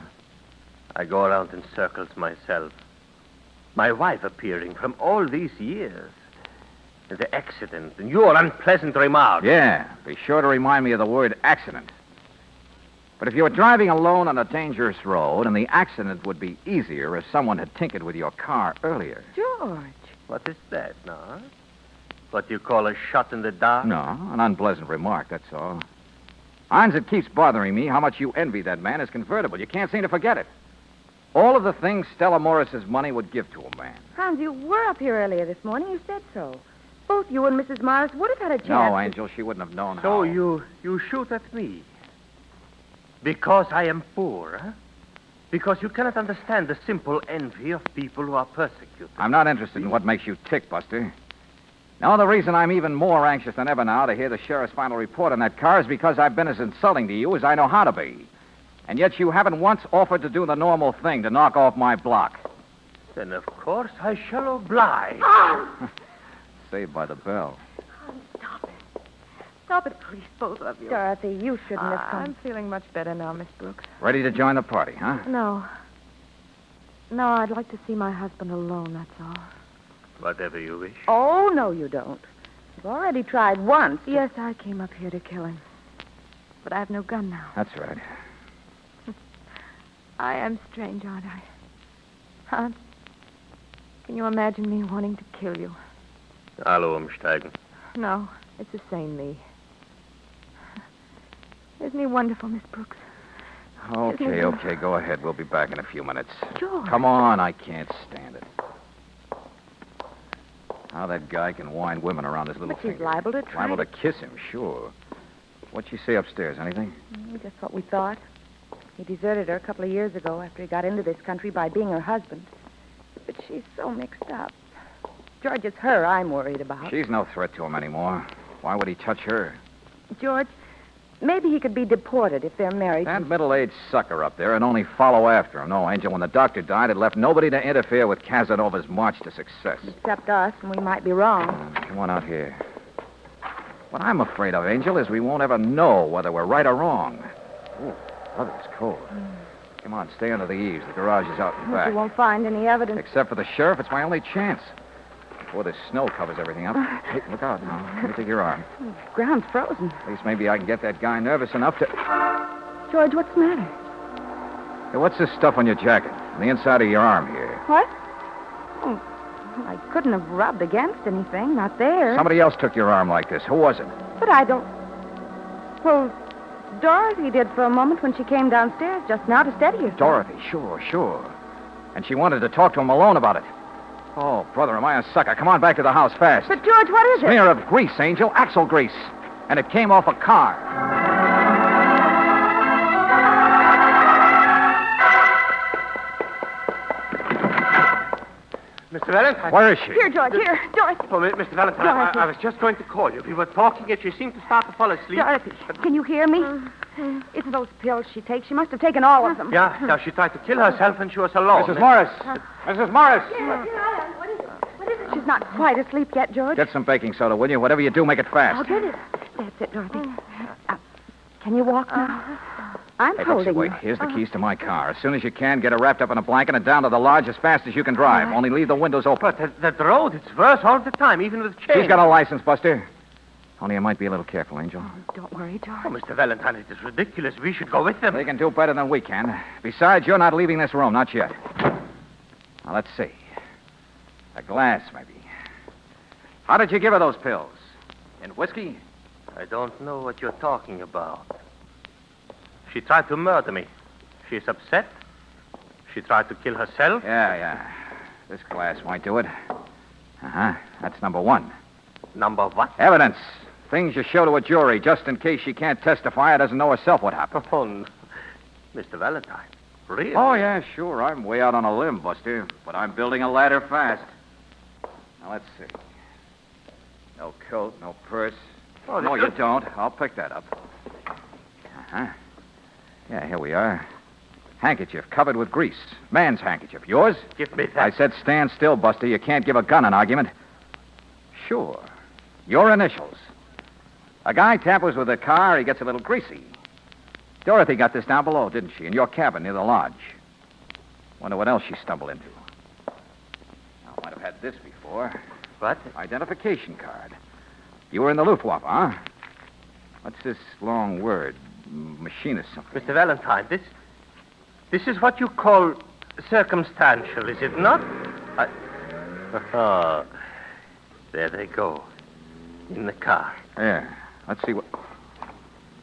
I go around in circles myself. My wife appearing from all these years. And the accident, and your unpleasant remark. Yeah, be sure to remind me of the word accident. But if you were driving alone on a dangerous road, and the accident would be easier if someone had tinkered with your car earlier. George. What is that, now? What you call a shot in the dark? No, an unpleasant remark, that's all. Hans, it keeps bothering me how much you envy that man as convertible. You can't seem to forget it. All of the things Stella Morris's money would give to a man. Hans, you were up here earlier this morning. You said so. Both you and Mrs. Morris would have had a chance. No, Angel, she wouldn't have known So how. you shoot at me? Because I am poor, huh? Because you cannot understand the simple envy of people who are persecuted. I'm not interested in what makes you tick, Buster. No, the reason I'm even more anxious than ever now to hear the sheriff's final report on that car is because I've been as insulting to you as I know how to be. And yet you haven't once offered to do the normal thing, to knock off my block. Then, of course, I shall oblige. Saved by the bell. Stop it, please, both of you. Dorothy, you shouldn't have come. I'm feeling much better now, Miss Brooks. Ready to join the party, huh? No. No, I'd like to see my husband alone, that's all. Whatever you wish. Oh, no, you don't. You've already tried once. Yes, I came up here to kill him. But I have no gun now. That's right. I am strange, aren't I? Huh? Can you imagine me wanting to kill you? Hallo, umsteigen. No, it's the same me. Isn't he wonderful, Miss Brooks? Okay, go ahead. We'll be back in a few minutes. George. Come on, I can't stand it. How that guy can wind women around his little But she's finger. liable to try. Liable to kiss him, sure. What'd she say upstairs? Anything? Just what we thought. He deserted her a couple of years ago after he got into this country by being her husband. But she's so mixed up. George, it's her I'm worried about. She's no threat to him anymore. Why would he touch her? George, maybe he could be deported if they're married. That middle-aged sucker up there and only follow after him. No, Angel, when the doctor died, it left nobody to interfere with Casanova's march to success. Except us, and we might be wrong. Come on out here. What I'm afraid of, Angel, is we won't ever know whether we're right or wrong. Ooh, brother, it's cold. Come on, stay under the eaves. The garage is out in But back. you won't find any evidence. Except for the sheriff, it's my only chance. Before this snow covers everything up. Hey, look out now. Let me take your arm. The ground's frozen. At least maybe I can get that guy nervous enough to... George, what's the matter? Hey, what's this stuff on your jacket? On the inside of your arm here? What? Oh, I couldn't have rubbed against anything. Not there. Somebody else took your arm like this. Who was it? But I don't... Well, Dorothy did for a moment when she came downstairs just now to steady herself. Dorothy, sure. And she wanted to talk to him alone about it. Oh, brother, am I a sucker? Come on back to the house fast. But, George, what is it? Smear of grease, Angel. Axle grease. And it came off a car. Mr. Valentine. Where is she? Here, George, here. Dorothy. Oh, Mr. Valentine, Dorothy. I was just going to call you. We were talking and she seemed to start to fall asleep. Dorothy, can you hear me? It's those pills she takes. She must have taken all of them. Yeah, she tried to kill herself and she was alone. Mrs. Morris. Mrs. Morris. What is it? She's not quite asleep yet, George. Get some baking soda, will you? Whatever you do, make it fast. I'll get it. That's it, Dorothy. Can you walk now? I'm Hey, holding Brooksy, wait. you. Here's the keys to my car. As soon as you can, get her wrapped up in a blanket and down to the lodge as fast as you can drive. Only leave the windows open. But the road, it's worse all the time, even with chains. She's got a license, Buster. Only you might be a little careful, Angel. Don't worry, George. Oh, Mr. Valentine, it is ridiculous. We should go with them. They can do better than we can. Besides, you're not leaving this room, not yet. Now, let's see. A glass, maybe. How did you give her those pills? In whiskey? I don't know what you're talking about. She tried to murder me. She's upset. She tried to kill herself. Yeah. This glass might do it. Uh-huh. That's number one. Number what? Evidence. Things you show to a jury, just in case she can't testify or doesn't know herself what happened. Oh, no. Mr. Valentine. Really? Oh, yeah, sure. I'm way out on a limb, Buster. But I'm building a ladder fast. Now, let's see. No coat, no purse. Oh, no, you don't. I'll pick that up. Uh-huh. Yeah, here we are. Handkerchief covered with grease. Man's handkerchief. Yours? Give me that. I said stand still, Buster. You can't give a gun an argument. Sure. Your initials. A guy tampers with a car, he gets a little greasy. Dorothy got this down below, didn't she? In your cabin near the lodge. Wonder what else she stumbled into. I might have had this before. What? Identification card. You were in the Luftwaffe, huh? What's this long word? Machinist something. Mr. Valentine, this is what you call circumstantial, is it not? Oh, there they go. In the car. Yeah. Let's see what...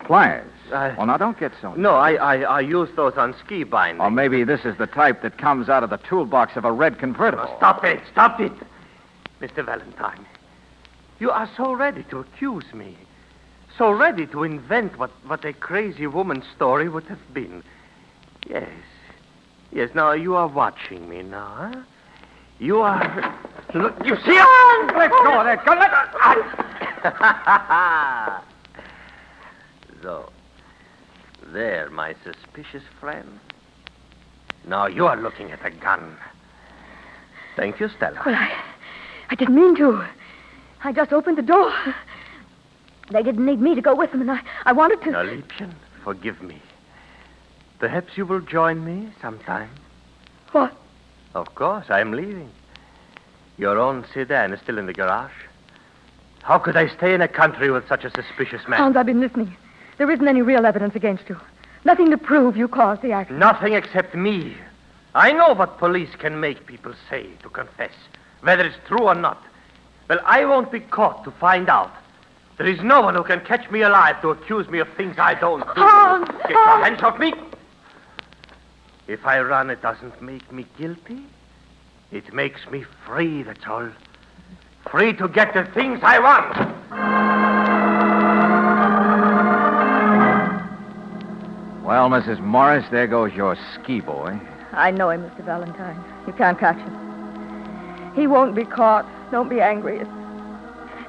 Pliers. Well, now, don't get so... No, I use those on ski binding. Or maybe this is the type that comes out of the toolbox of a red convertible. Oh, stop it. Mr. Valentine, you are so ready to accuse me. So ready to invent what a crazy woman's story would have been. Yes, now you are watching me now, huh? You are... Look, you see him? Let go of that gun. So, there, my suspicious friend. Now you are looking at a gun. Thank you, Stella. Well, I didn't mean to. I just opened the door. They didn't need me to go with them, and I wanted to... Now, Liebchen, forgive me. Perhaps you will join me sometime. What? Of course, I'm leaving. Your own sedan is still in the garage. How could I stay in a country with such a suspicious man? Hans, I've been listening. There isn't any real evidence against you. Nothing to prove you caused the accident. Nothing except me. I know what police can make people say to confess, whether it's true or not. Well, I won't be caught to find out. There is no one who can catch me alive to accuse me of things I don't do. Hans! Get your hands off me! If I run, it doesn't make me guilty. It makes me free, that's all. Free to get the things I want. Well, Mrs. Morris, there goes your ski boy. I know him, Mr. Valentine. You can't catch him. He won't be caught. Don't be angry.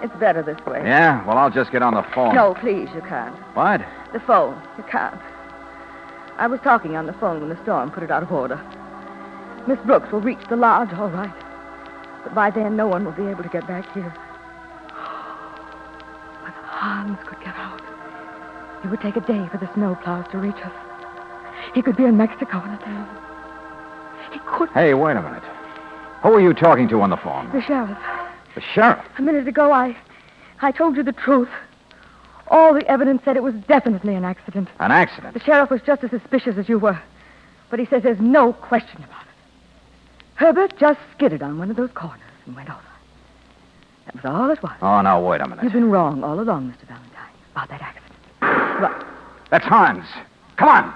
It's better this way. Yeah? Well, I'll just get on the phone. No, please, you can't. What? The phone. You can't. I was talking on the phone when the storm put it out of order. Miss Brooks will reach the lodge, all right. But by then, no one will be able to get back here. But Hans could get out. It would take a day for the snowplows to reach us. He could be in Mexico in a day. He could... Hey, wait a minute. Who were you talking to on the phone? The sheriff. The sheriff? A minute ago, I told you the truth. All the evidence said it was definitely an accident. An accident? The sheriff was just as suspicious as you were. But he says there's no question about it. Herbert just skidded on one of those corners and went over. That was all it was. Oh, now, wait a minute. You've been wrong all along, Mr. Valentine, about that accident. What? That's Hans. Come on.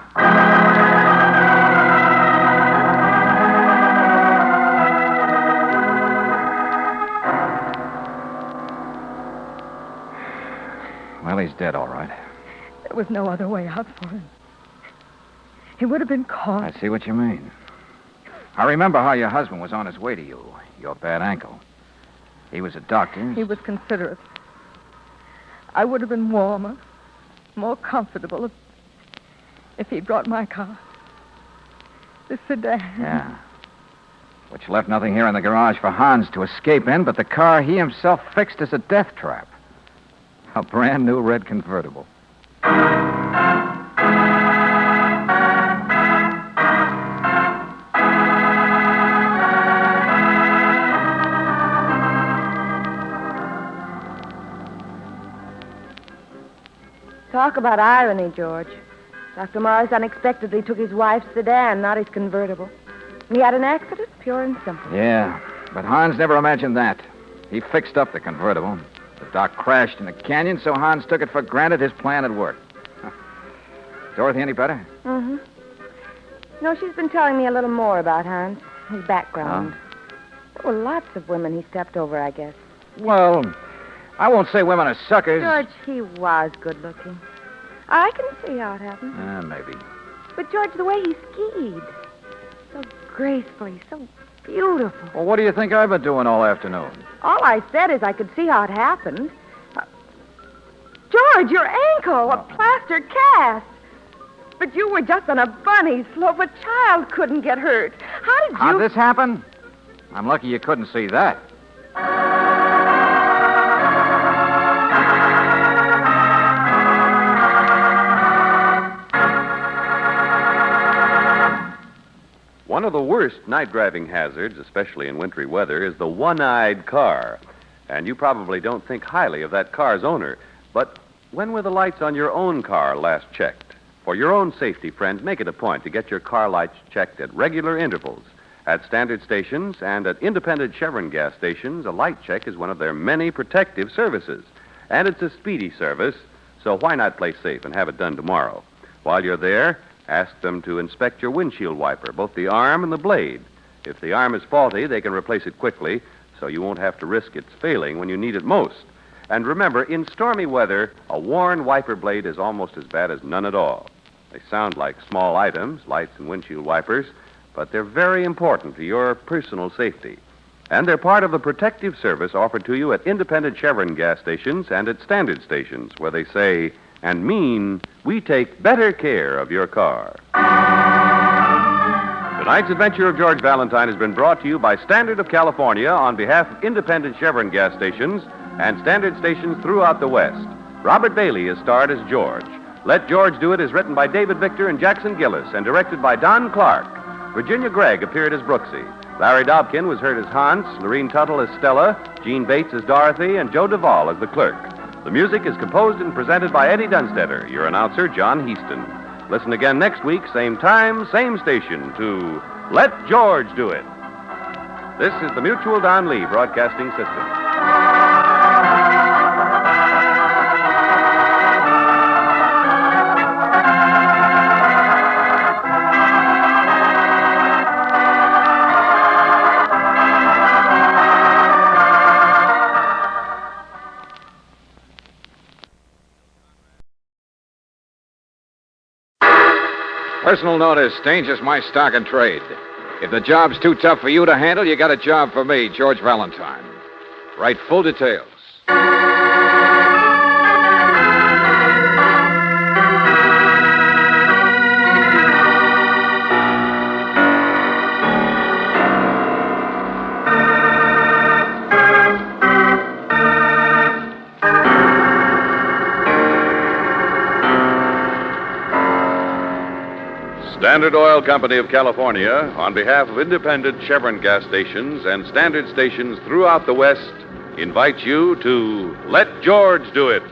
Well, he's dead, all right. There was no other way out for him. He would have been caught. I see what you mean. I remember how your husband was on his way to you, your bad ankle. He was a doctor. He was considerate. I would have been warmer, more comfortable if he'd brought my car. The sedan. Yeah. Which left nothing here in the garage for Hans to escape in but the car he himself fixed as a death trap. A brand new red convertible. Talk about irony, George. Dr. Morris unexpectedly took his wife's sedan, not his convertible. He had an accident, pure and simple. Yeah, but Hans never imagined that. He fixed up the convertible. The doc crashed in the canyon, so Hans took it for granted his plan had worked. Dorothy, any better? Mm-hmm. No, she's been telling me a little more about Hans, his background. There were lots of women he stepped over, I guess. Well, I won't say women are suckers. George, he was good-looking. I can see how it happened. Maybe. But, George, the way he skied, so gracefully, so beautiful. Well, what do you think I've been doing all afternoon? All I said is I could see how it happened. George, your ankle, a plaster cast. But you were just on a bunny slope. A child couldn't get hurt. How did you... How'd this happen? I'm lucky you couldn't see that. One of the worst night driving hazards, especially in wintry weather, is the one-eyed car. And you probably don't think highly of that car's owner. But when were the lights on your own car last checked? For your own safety, friend, make it a point to get your car lights checked at regular intervals. At standard stations and at independent Chevron gas stations, a light check is one of their many protective services. And it's a speedy service, so why not play safe and have it done tomorrow? While you're there, ask them to inspect your windshield wiper, both the arm and the blade. If the arm is faulty, they can replace it quickly, so you won't have to risk its failing when you need it most. And remember, in stormy weather, a worn wiper blade is almost as bad as none at all. They sound like small items, lights and windshield wipers, but they're very important to your personal safety. And they're part of the protective service offered to you at independent Chevron gas stations and at standard stations, where they say and mean, we take better care of your car. Tonight's adventure of George Valentine has been brought to you by Standard of California on behalf of independent Chevron gas stations and standard stations throughout the West. Robert Bailey is starred as George. Let George Do It is written by David Victor and Jackson Gillis and directed by Don Clark. Virginia Gregg appeared as Brooksy. Larry Dobkin was heard as Hans, Lorene Tuttle as Stella, Jean Bates as Dorothy, and Joe Duvall as the clerk. The music is composed and presented by Eddie Dunstetter, your announcer, John Heaston. Listen again next week, same time, same station, to Let George Do It. This is the Mutual Don Lee Broadcasting System. Personal notice, Danger's my stock and trade. If the job's too tough for you to handle, you got a job for me, George Valentine. Write full details. Standard Oil Company of California, on behalf of independent Chevron gas stations and standard stations throughout the West, invites you to Let George Do It.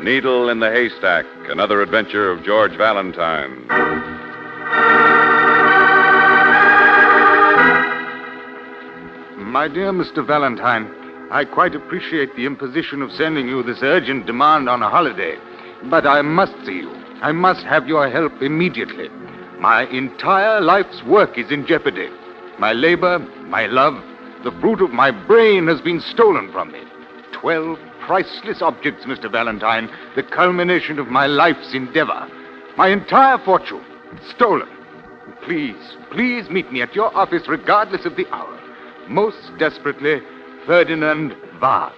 Needle in the Haystack, another adventure of George Valentine. My dear Mr. Valentine, I quite appreciate the imposition of sending you this urgent demand on a holiday. But I must see you. I must have your help immediately. My entire life's work is in jeopardy. My labor, my love, the fruit of my brain has been stolen from me. 12 priceless objects, Mr. Valentine, the culmination of my life's endeavor. My entire fortune, stolen. Please meet me at your office regardless of the hour. Most desperately, Ferdinand Vaz.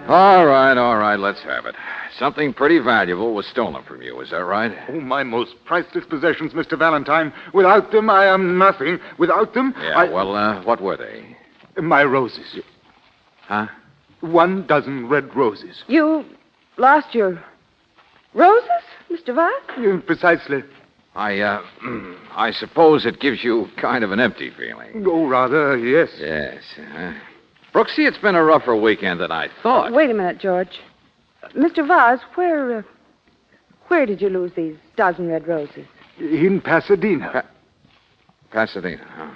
All right, let's have it. Something pretty valuable was stolen from you, is that right? Oh, my most priceless possessions, Mr. Valentine. Without them, I am nothing. Without them, Yeah, well, what were they? My roses. Huh? 12 red roses. You lost your roses, Mr. Vaz? Precisely. I suppose it gives you kind of an empty feeling. Oh, rather, yes. Yes. Brooksy, it's been a rougher weekend than I thought. Wait a minute, George. Mr. Vaz, where did you lose these 12 red roses? In Pasadena. Pasadena, huh?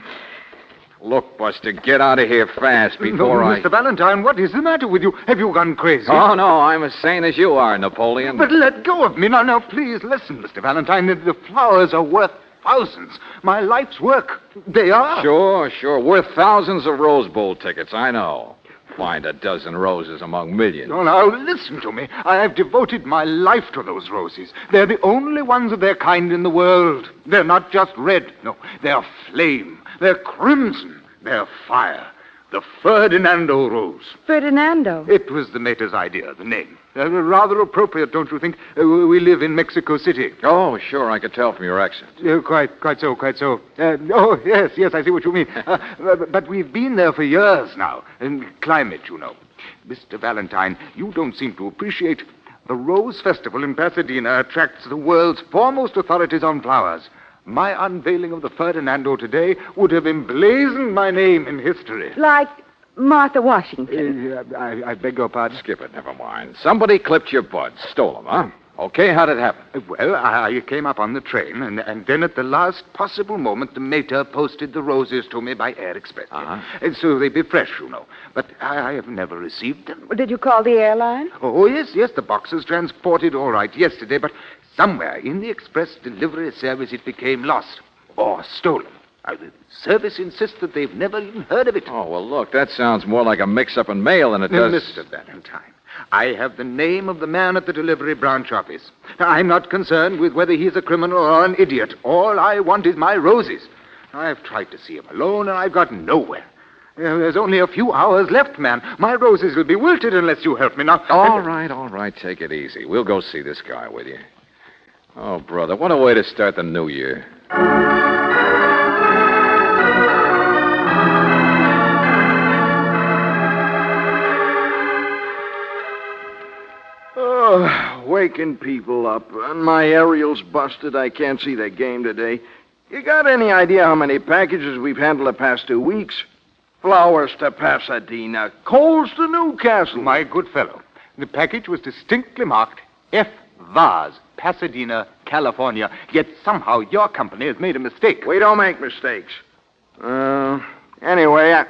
Look, Buster, get out of here fast before Mr. Valentine, what is the matter with you? Have you gone crazy? Oh, no, I'm as sane as you are, Napoleon. But let go of me. Now, please, listen, Mr. Valentine. The flowers are worth thousands. My life's work. They are. Sure. Worth thousands of Rose Bowl tickets, I know. Find a dozen roses among millions. Oh, now, listen to me. I have devoted my life to those roses. They're the only ones of their kind in the world. They're not just red. No, they're flame. They're crimson. They're fire. The Ferdinando rose. Ferdinando? It was the mater's idea, the name. Rather appropriate, don't you think? We live in Mexico City. Oh, sure, I could tell from your accent. Quite so. Oh, yes, I see what you mean. But we've been there for years now. And climate, you know. Mr. Valentine, you don't seem to appreciate. The Rose Festival in Pasadena attracts the world's foremost authorities on flowers. My unveiling of the Ferdinando today would have emblazoned my name in history. Like Martha Washington. I beg your pardon? Skip it, never mind. Somebody clipped your buds, stole them, huh? Okay, how'd it happen? Well, I came up on the train, and then at the last possible moment, the mater posted the roses to me by air express. And so they'd be fresh, you know. But I have never received them. Did you call the airline? Oh, yes, the box was transported all right yesterday, but somewhere in the express delivery service it became lost or stolen. The service insists that they've never even heard of it. Oh, well, look, that sounds more like a mix-up in mail than it does... Mr. Valentine, I have the name of the man at the delivery branch office. I'm not concerned with whether he's a criminal or an idiot. All I want is my roses. I've tried to see him alone, and I've got nowhere. There's only a few hours left, man. My roses will be wilted unless you help me now. All right. Take it easy. We'll go see this guy with you. Oh, brother, what a way to start the new year. Oh, waking people up. And my aerial's busted. I can't see the game today. You got any idea how many packages we've handled the past 2 weeks? Flowers to Pasadena, coals to Newcastle. My good fellow, the package was distinctly marked F. Vase, Pasadena, California. Yet somehow your company has made a mistake. We don't make mistakes. Anyway,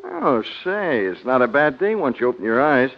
Oh, say, it's not a bad day once you open your eyes.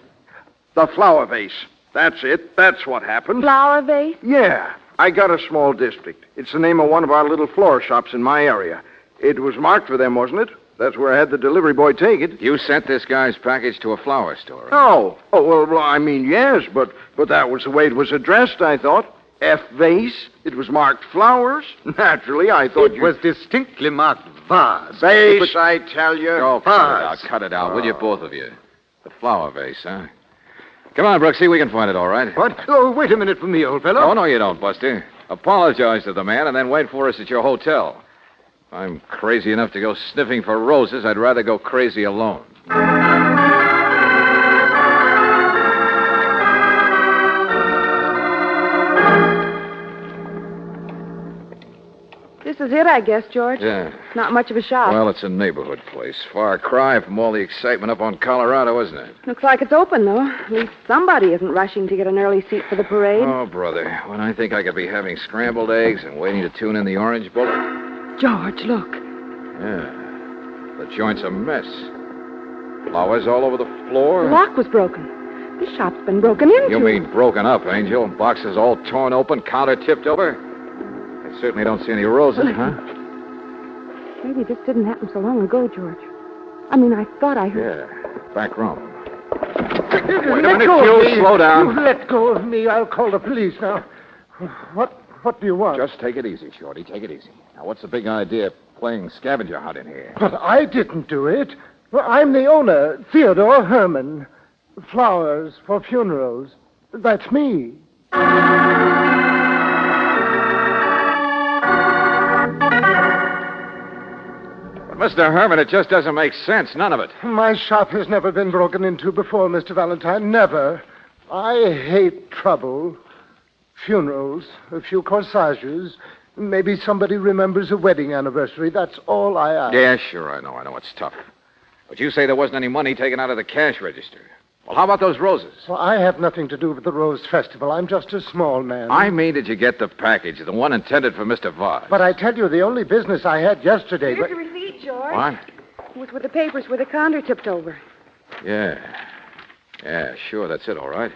The flower vase. That's it. That's what happened. Flower vase? Yeah. I got a small district. It's the name of one of our little flower shops in my area. It was marked for them, wasn't it? That's where I had the delivery boy take it. You sent this guy's package to a flower store? No. Oh, well, I mean, yes, but that was the way it was addressed, I thought. F. Vase. It was marked flowers. Naturally, I thought it was distinctly marked vase. Vase, I tell you. Oh, cut it out, will you, both of you? The flower vase, huh? Come on, Brooksy, we can find it all right. What? Oh, wait a minute for me, old fellow. Oh, no, you don't, Buster. Apologize to the man and then wait for us at your hotel. If I'm crazy enough to go sniffing for roses, I'd rather go crazy alone. This is it, I guess, George. Yeah. Not much of a shop. Well, it's a neighborhood place. Far cry from all the excitement up on Colorado, isn't it? Looks like it's open, though. At least somebody isn't rushing to get an early seat for the parade. Oh, brother. When I think I could be having scrambled eggs and waiting to tune in the Orange Bowl. George, look. Yeah. The joint's a mess. Flowers all over the floor. The lock was broken. This shop's been broken into. You mean broken up, Angel? Boxes all torn open, counter tipped over? I certainly don't see any roses, huh? Maybe this didn't happen so long ago, George. I mean, I thought I heard... Yeah, back room. Wait a minute, you slow down. You let go of me. I'll call the police now. What do you want? Just take it easy, Shorty. Take it easy. Now, what's the big idea of playing scavenger hunt in here? But I didn't do it. Well, I'm the owner, Theodore Herman. Flowers for funerals. That's me. Mr. Herman, it just doesn't make sense. None of it. My shop has never been broken into before, Mr. Valentine. Never. I hate trouble. Funerals, a few corsages. Maybe somebody remembers a wedding anniversary. That's all I ask. Yeah, sure, I know. It's tough. But you say there wasn't any money taken out of the cash register. Well, how about those roses? Well, I have nothing to do with the Rose Festival. I'm just a small man. I mean, did you get the package, the one intended for Mr. Vaz? But I tell you, the only business I had yesterday... Here's the receipt, George. What? It was with the papers where the counter tipped over. Yeah, sure, that's it, all right.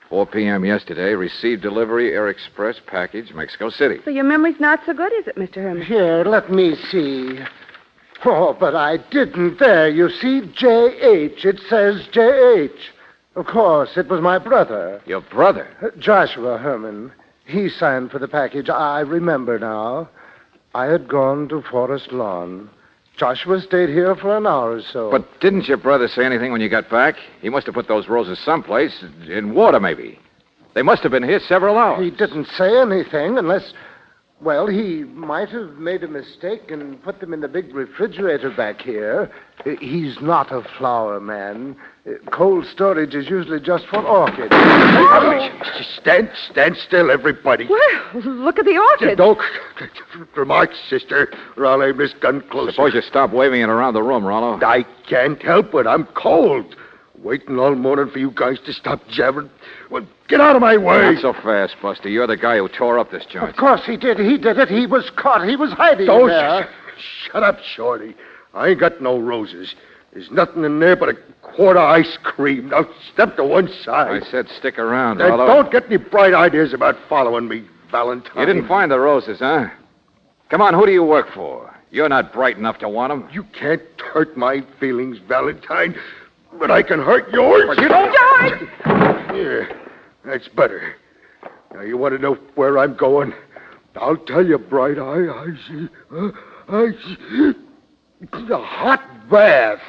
4 p.m. yesterday, received delivery, Air Express package, Mexico City. So your memory's not so good, is it, Mr. Herman? Here, let me see. Oh, but I didn't. There, you see, J.H. It says J.H. Of course, it was my brother. Your brother? Joshua Herman. He signed for the package. I remember now. I had gone to Forest Lawn. Joshua stayed here for an hour or so. But didn't your brother say anything when you got back? He must have put those roses someplace, in water maybe. They must have been here several hours. He didn't say anything unless... Well, he might have made a mistake and put them in the big refrigerator back here. He's not a flower man. Cold storage is usually just for orchids. Stand still, everybody. Well, look at the orchid. Don't remark, sister, or I'll aim this gun closer. Suppose you stop waving it around the room, Rollo. I can't help it. I'm cold. Waiting all morning for you guys to stop jabbering. Well, get out of my way. Not so fast, Buster. You're the guy who tore up this joint. Of course he did. He did it. He was caught. He was hiding Don't there. Shut up, Shorty. I ain't got no roses. There's nothing in there but a quart of ice cream. Now step to one side. I said stick around, Now, Rollo. don't get any bright ideas about following me, Valentine. You didn't find the roses, huh? Come on, who do you work for? You're not bright enough to want him. You can't hurt my feelings, Valentine, but I can hurt yours. But you don't... George! Yeah, that's better. Now, you want to know where I'm going? I'll tell you, Bright Eye. I see a hot bath.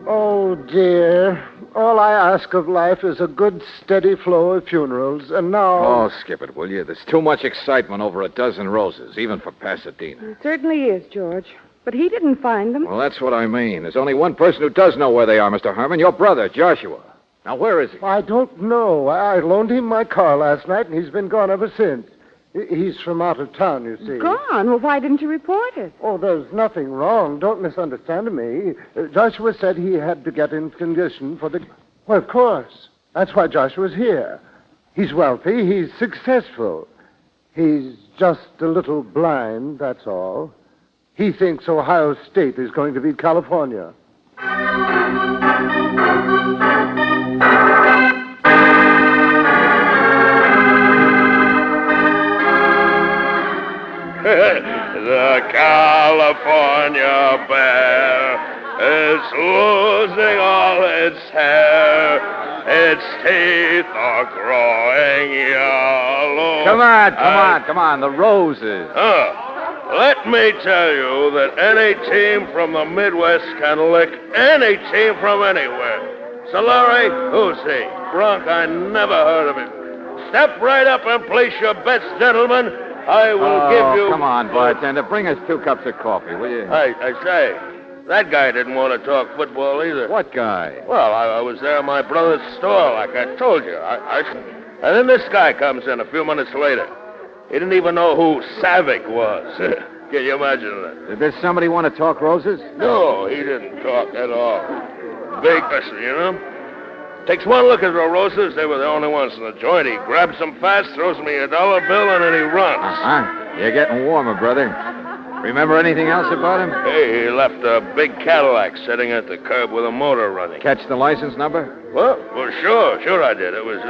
Oh, dear. All I ask of life is a good, steady flow of funerals, and now... Oh, skip it, will you? There's too much excitement over a dozen roses, even for Pasadena. It certainly is, George. But he didn't find them. Well, that's what I mean. There's only one person who does know where they are, Mr. Herman. Your brother, Joshua. Now, where is he? I don't know. I loaned him my car last night, and he's been gone ever since. He's from out of town, you see. Gone? Well, why didn't you report it? Oh, there's nothing wrong. Don't misunderstand me. Joshua said he had to get in condition for the... Well, of course. That's why Joshua's here. He's wealthy. He's successful. He's just a little blind, that's all. He thinks Ohio State is going to beat California. The California bear is losing all its hair. Its teeth are growing yellow. Come on. The roses. Let me tell you that any team from the Midwest can lick any team from anywhere. Solari, who's he? Bronc, I never heard of him. Step right up and place your bets, gentlemen. I will give you... Come on, bartender. Bring us 2 cups of coffee, will you? I say, that guy didn't want to talk football either. What guy? Well, I was there at my brother's store, like I told you. And then this guy comes in a few minutes later. He didn't even know who Savick was. Can you imagine that? Did this somebody want to talk roses? No, he didn't talk at all. Big person, you know? Takes one look at the roses. They were the only ones in the joint. He grabs them fast, throws me a dollar bill, and then he runs. You're getting warmer, brother. Remember anything else about him? Hey, he left a big Cadillac sitting at the curb with a motor running. Catch the license number? Well, sure I did. It was,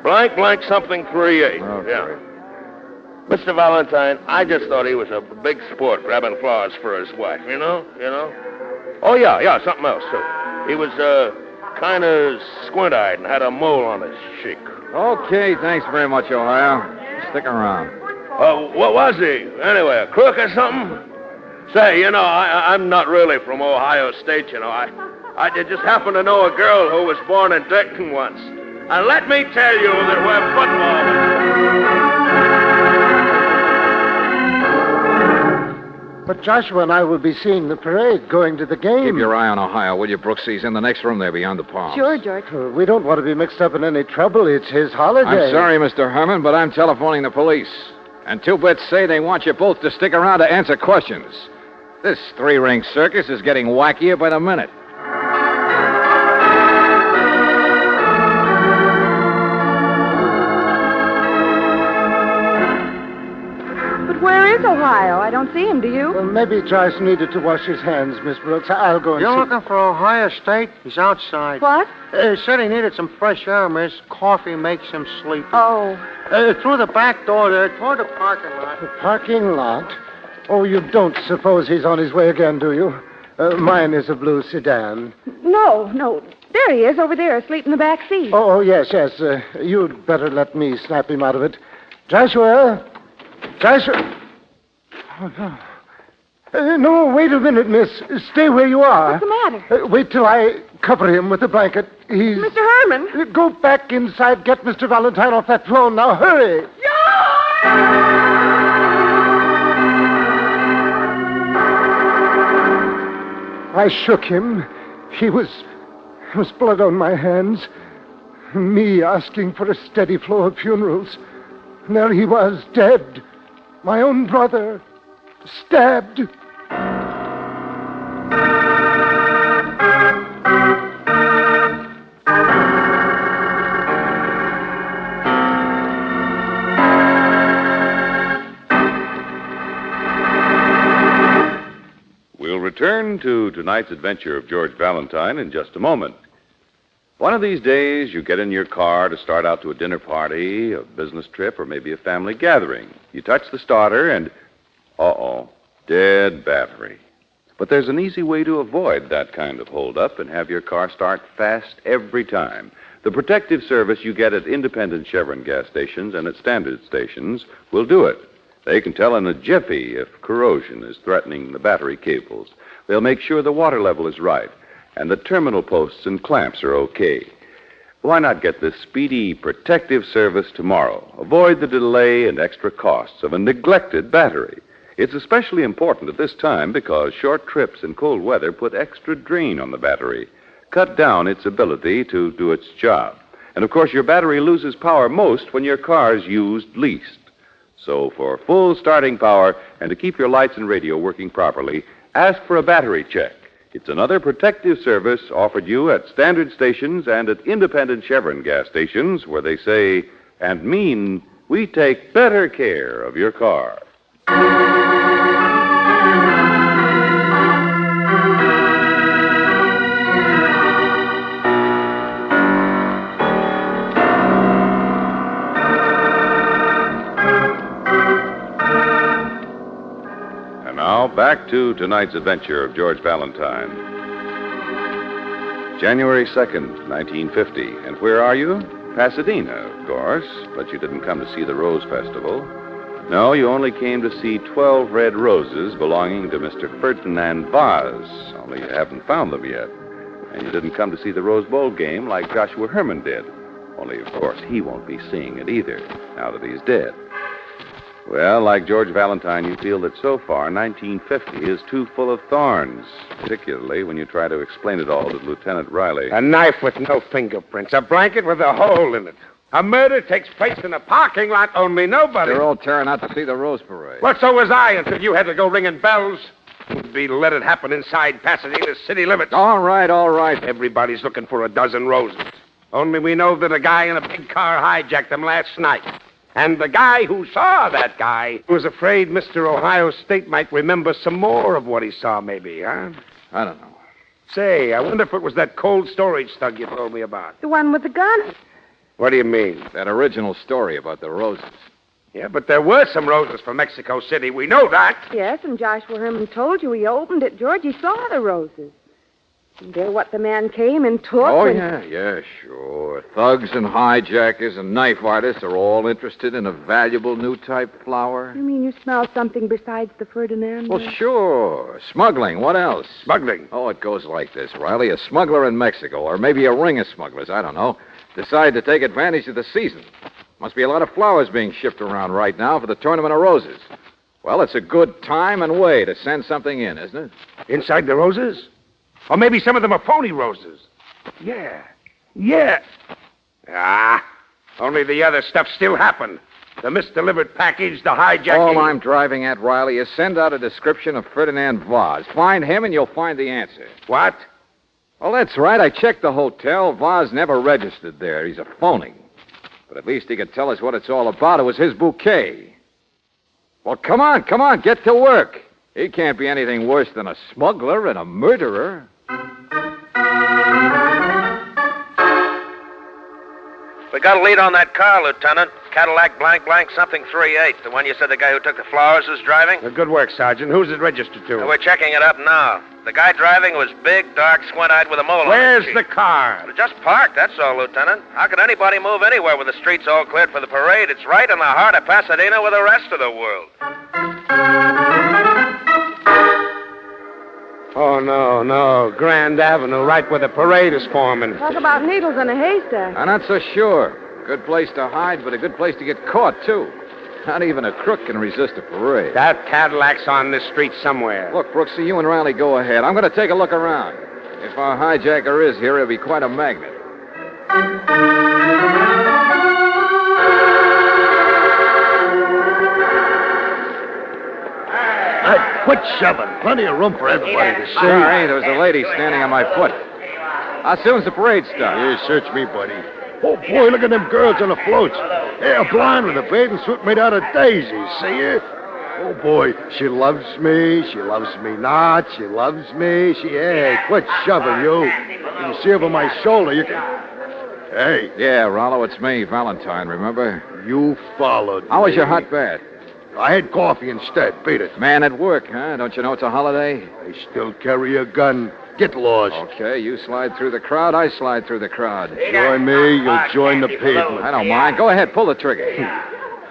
blank something 38. Okay. Yeah. Mr. Valentine, I just thought he was a big sport grabbing flowers for his wife, you know? Oh, yeah, something else, too. He was, kind of squint-eyed and had a mole on his cheek. Okay, thanks very much, Ohio. Stick around. What was he? Anyway, a crook or something? Say, I'm not really from Ohio State, I just happen to know a girl who was born in Dayton once. And let me tell you that we're football. But Joshua and I will be seeing the parade, going to the game. Keep your eye on Ohio, will you, Brooks? He's in the next room there beyond the palms. Sure, George. We don't want to be mixed up in any trouble. It's his holiday. I'm sorry, Mr. Herman, but I'm telephoning the police. And 2 bits say they want you both to stick around to answer questions. This 3-ring circus is getting wackier by the minute. Where is Ohio? I don't see him, do you? Well, maybe Joyce needed to wash his hands, Miss Brooks. I'll go and You're see. looking for Ohio State? He's outside. What? He said he needed some fresh air, miss. Coffee makes him sleepy. Oh. Through the back door there, toward the parking lot. The parking lot? Oh, you don't suppose he's on his way again, do you? Mine is a blue sedan. No. There he is, over there, asleep in the back seat. Oh, yes. You'd better let me snap him out of it. Joshua! Oh, no. No, wait a minute, miss. Stay where you are. What's the matter? Wait till I cover him with a blanket. He's... Mr. Herman! Go back inside. Get Mr. Valentine off that phone. Now, hurry! I shook him. There was blood on my hands. Me asking for a steady flow of funerals. And there he was, dead. My own brother, stabbed. return to tonight's adventure of George Valentine in just a moment. One of these days, you get in your car to start out to a dinner party, a business trip, or maybe a family gathering. You touch the starter and, dead battery. But there's an easy way to avoid that kind of holdup and have your car start fast every time. The protective service you get at independent Chevron gas stations and at standard stations will do it. They can tell in a jiffy if corrosion is threatening the battery cables. They'll make sure the water level is right and the terminal posts and clamps are okay. Why not get this speedy protective service tomorrow? Avoid the delay and extra costs of a neglected battery. It's especially important at this time because short trips in cold weather put extra drain on the battery, cut down its ability to do its job. And, of course, your battery loses power most when your car is used least. So for full starting power and to keep your lights and radio working properly, ask for a battery check. It's another protective service offered you at standard stations and at independent Chevron gas stations where they say and mean we take better care of your car. And now, back to tonight's adventure of George Valentine. January 2nd, 1950. And where are you? Pasadena, of course. But you didn't come to see the Rose Festival. No, you only came to see 12 red roses belonging to Mr. Ferdinand Vaz, only you haven't found them yet. And you didn't come to see the Rose Bowl game like Joshua Herman did, only, of course, he won't be seeing it either, now that he's dead. Well, like George Valentine, you feel that so far 1950 is too full of thorns, particularly when you try to explain it all to Lieutenant Riley. A knife with no fingerprints, a blanket with a hole in it. A murder takes place in a parking lot, only nobody. They're all tearing out to see the Rose Parade. Well, so was I until you had to go ringing bells. Would be let it happen inside Pasadena's city limits. All right. Everybody's looking for a dozen roses. Only we know that a guy in a big car hijacked them last night. And the guy who saw that guy was afraid Mr. Ohio State might remember some more of what he saw, maybe, huh? I don't know. Say, I wonder if it was that cold storage thug you told me about. The one with the gun. What do you mean? That original story about the roses. Yeah, but there were some roses from Mexico City. We know that. Yes, and Joshua Herman told you he opened it, George. He saw the roses. And they're what the man came and took. Oh, yeah, sure. Thugs and hijackers and knife artists are all interested in a valuable new type flower. You mean you smell something besides the Ferdinand? Well, sure. Smuggling. What else? Smuggling? Oh, it goes like this, Riley. A smuggler in Mexico, or maybe a ring of smugglers, I don't know, decide to take advantage of the season. Must be a lot of flowers being shipped around right now for the Tournament of Roses. Well, it's a good time and way to send something in, isn't it? Inside the roses? Or maybe some of them are phony roses. Yeah. Only the other stuff still happened. The misdelivered package, the hijacking. All I'm driving at, Riley, is send out a description of Ferdinand Vaz. Find him and you'll find the answer. What? Well, that's right. I checked the hotel. Vaz never registered there. He's a phony. But at least he could tell us what it's all about. It was his bouquet. Well, come on. Get to work. He can't be anything worse than a smuggler and a murderer. We got a lead on that car, Lieutenant. Cadillac blank something 38. The one you said the guy who took the flowers was driving? Good work, Sergeant. Who's it registered to? We're checking it up now. The guy driving was big, dark, squint-eyed with a mole on Where's his the car? Well, just parked, that's all, Lieutenant. How could anybody move anywhere with the streets all cleared for the parade? It's right in the heart of Pasadena with the rest of the world. Oh, no. Grand Avenue, right where the parade is forming. Talk about needles in a haystack. I'm not so sure. Good place to hide, but a good place to get caught, too. Not even a crook can resist a parade. That Cadillac's on this street somewhere. Look, Brooksy, you and Riley go ahead. I'm going to take a look around. If our hijacker is here, he'll be quite a magnet. Quit shoving. Plenty of room for everybody to see. Sorry, there was a lady standing on my foot. How soon's the parade start? Yeah, search me, buddy. Oh, boy, look at them girls on the floats. They're blind with a bathing suit made out of daisies, see you? Oh, boy, she loves me not, she loves me, hey, quit shoving, you. You can see over my shoulder, you can... Hey. Yeah, Rollo, it's me, Valentine, remember? You followed How was me. your hot bath? I had coffee instead, beat it. Man at work, huh? Don't you know it's a holiday? I still carry a gun. Get lost. Okay, you slide through the crowd, I slide through the crowd. Join me, you'll join the pavement. I don't mind. Go ahead, pull the trigger.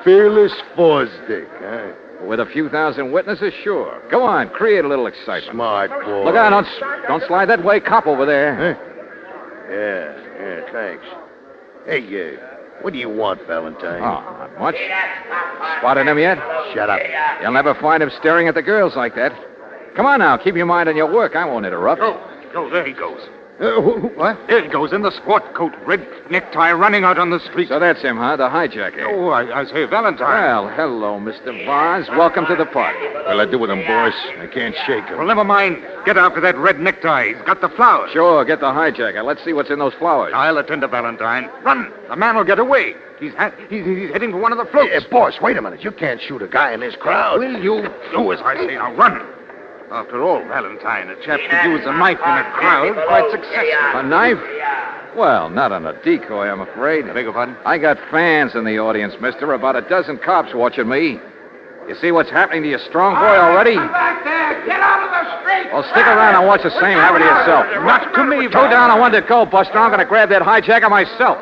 Fearless Fosdick, huh? With a few thousand witnesses, sure. Go on, create a little excitement. Smart boy. Look out, don't slide that way. Cop over there. Huh? Yeah, thanks. Hey, what do you want, Valentine? Oh, not much. Spotted him yet? Shut up. You'll never find him staring at the girls like that. Come on now, keep your mind on your work. I won't interrupt. Oh, there he goes. What? There he goes, in the sport coat, red necktie, running out on the street. So that's him, huh? The hijacker. Oh, I say, Valentine. Well, hello, Mr. Vaz. Welcome to the party. What'll I do with him, boss? I can't shake him. Well, never mind. Get after that red necktie. He's got the flowers. Sure, get the hijacker. Let's see what's in those flowers. I'll attend to Valentine. Run! The man will get away. He's heading for one of the floats. Hey, boss, wait a minute. You can't shoot a guy in this crowd. Will you do as I say? Now, run! After all, Valentine, a chap could use a knife in a crowd quite successfully. A knife? Well, not on a decoy, I'm afraid. I beg your pardon? I got fans in the audience, mister. About a dozen cops watching me. You see what's happening to your strong boy already? Come back there! Get out of the street! Well, stick around and watch the same happen to yourself. Not to me, Go down on one to go, Buster. I'm going to grab that hijacker myself.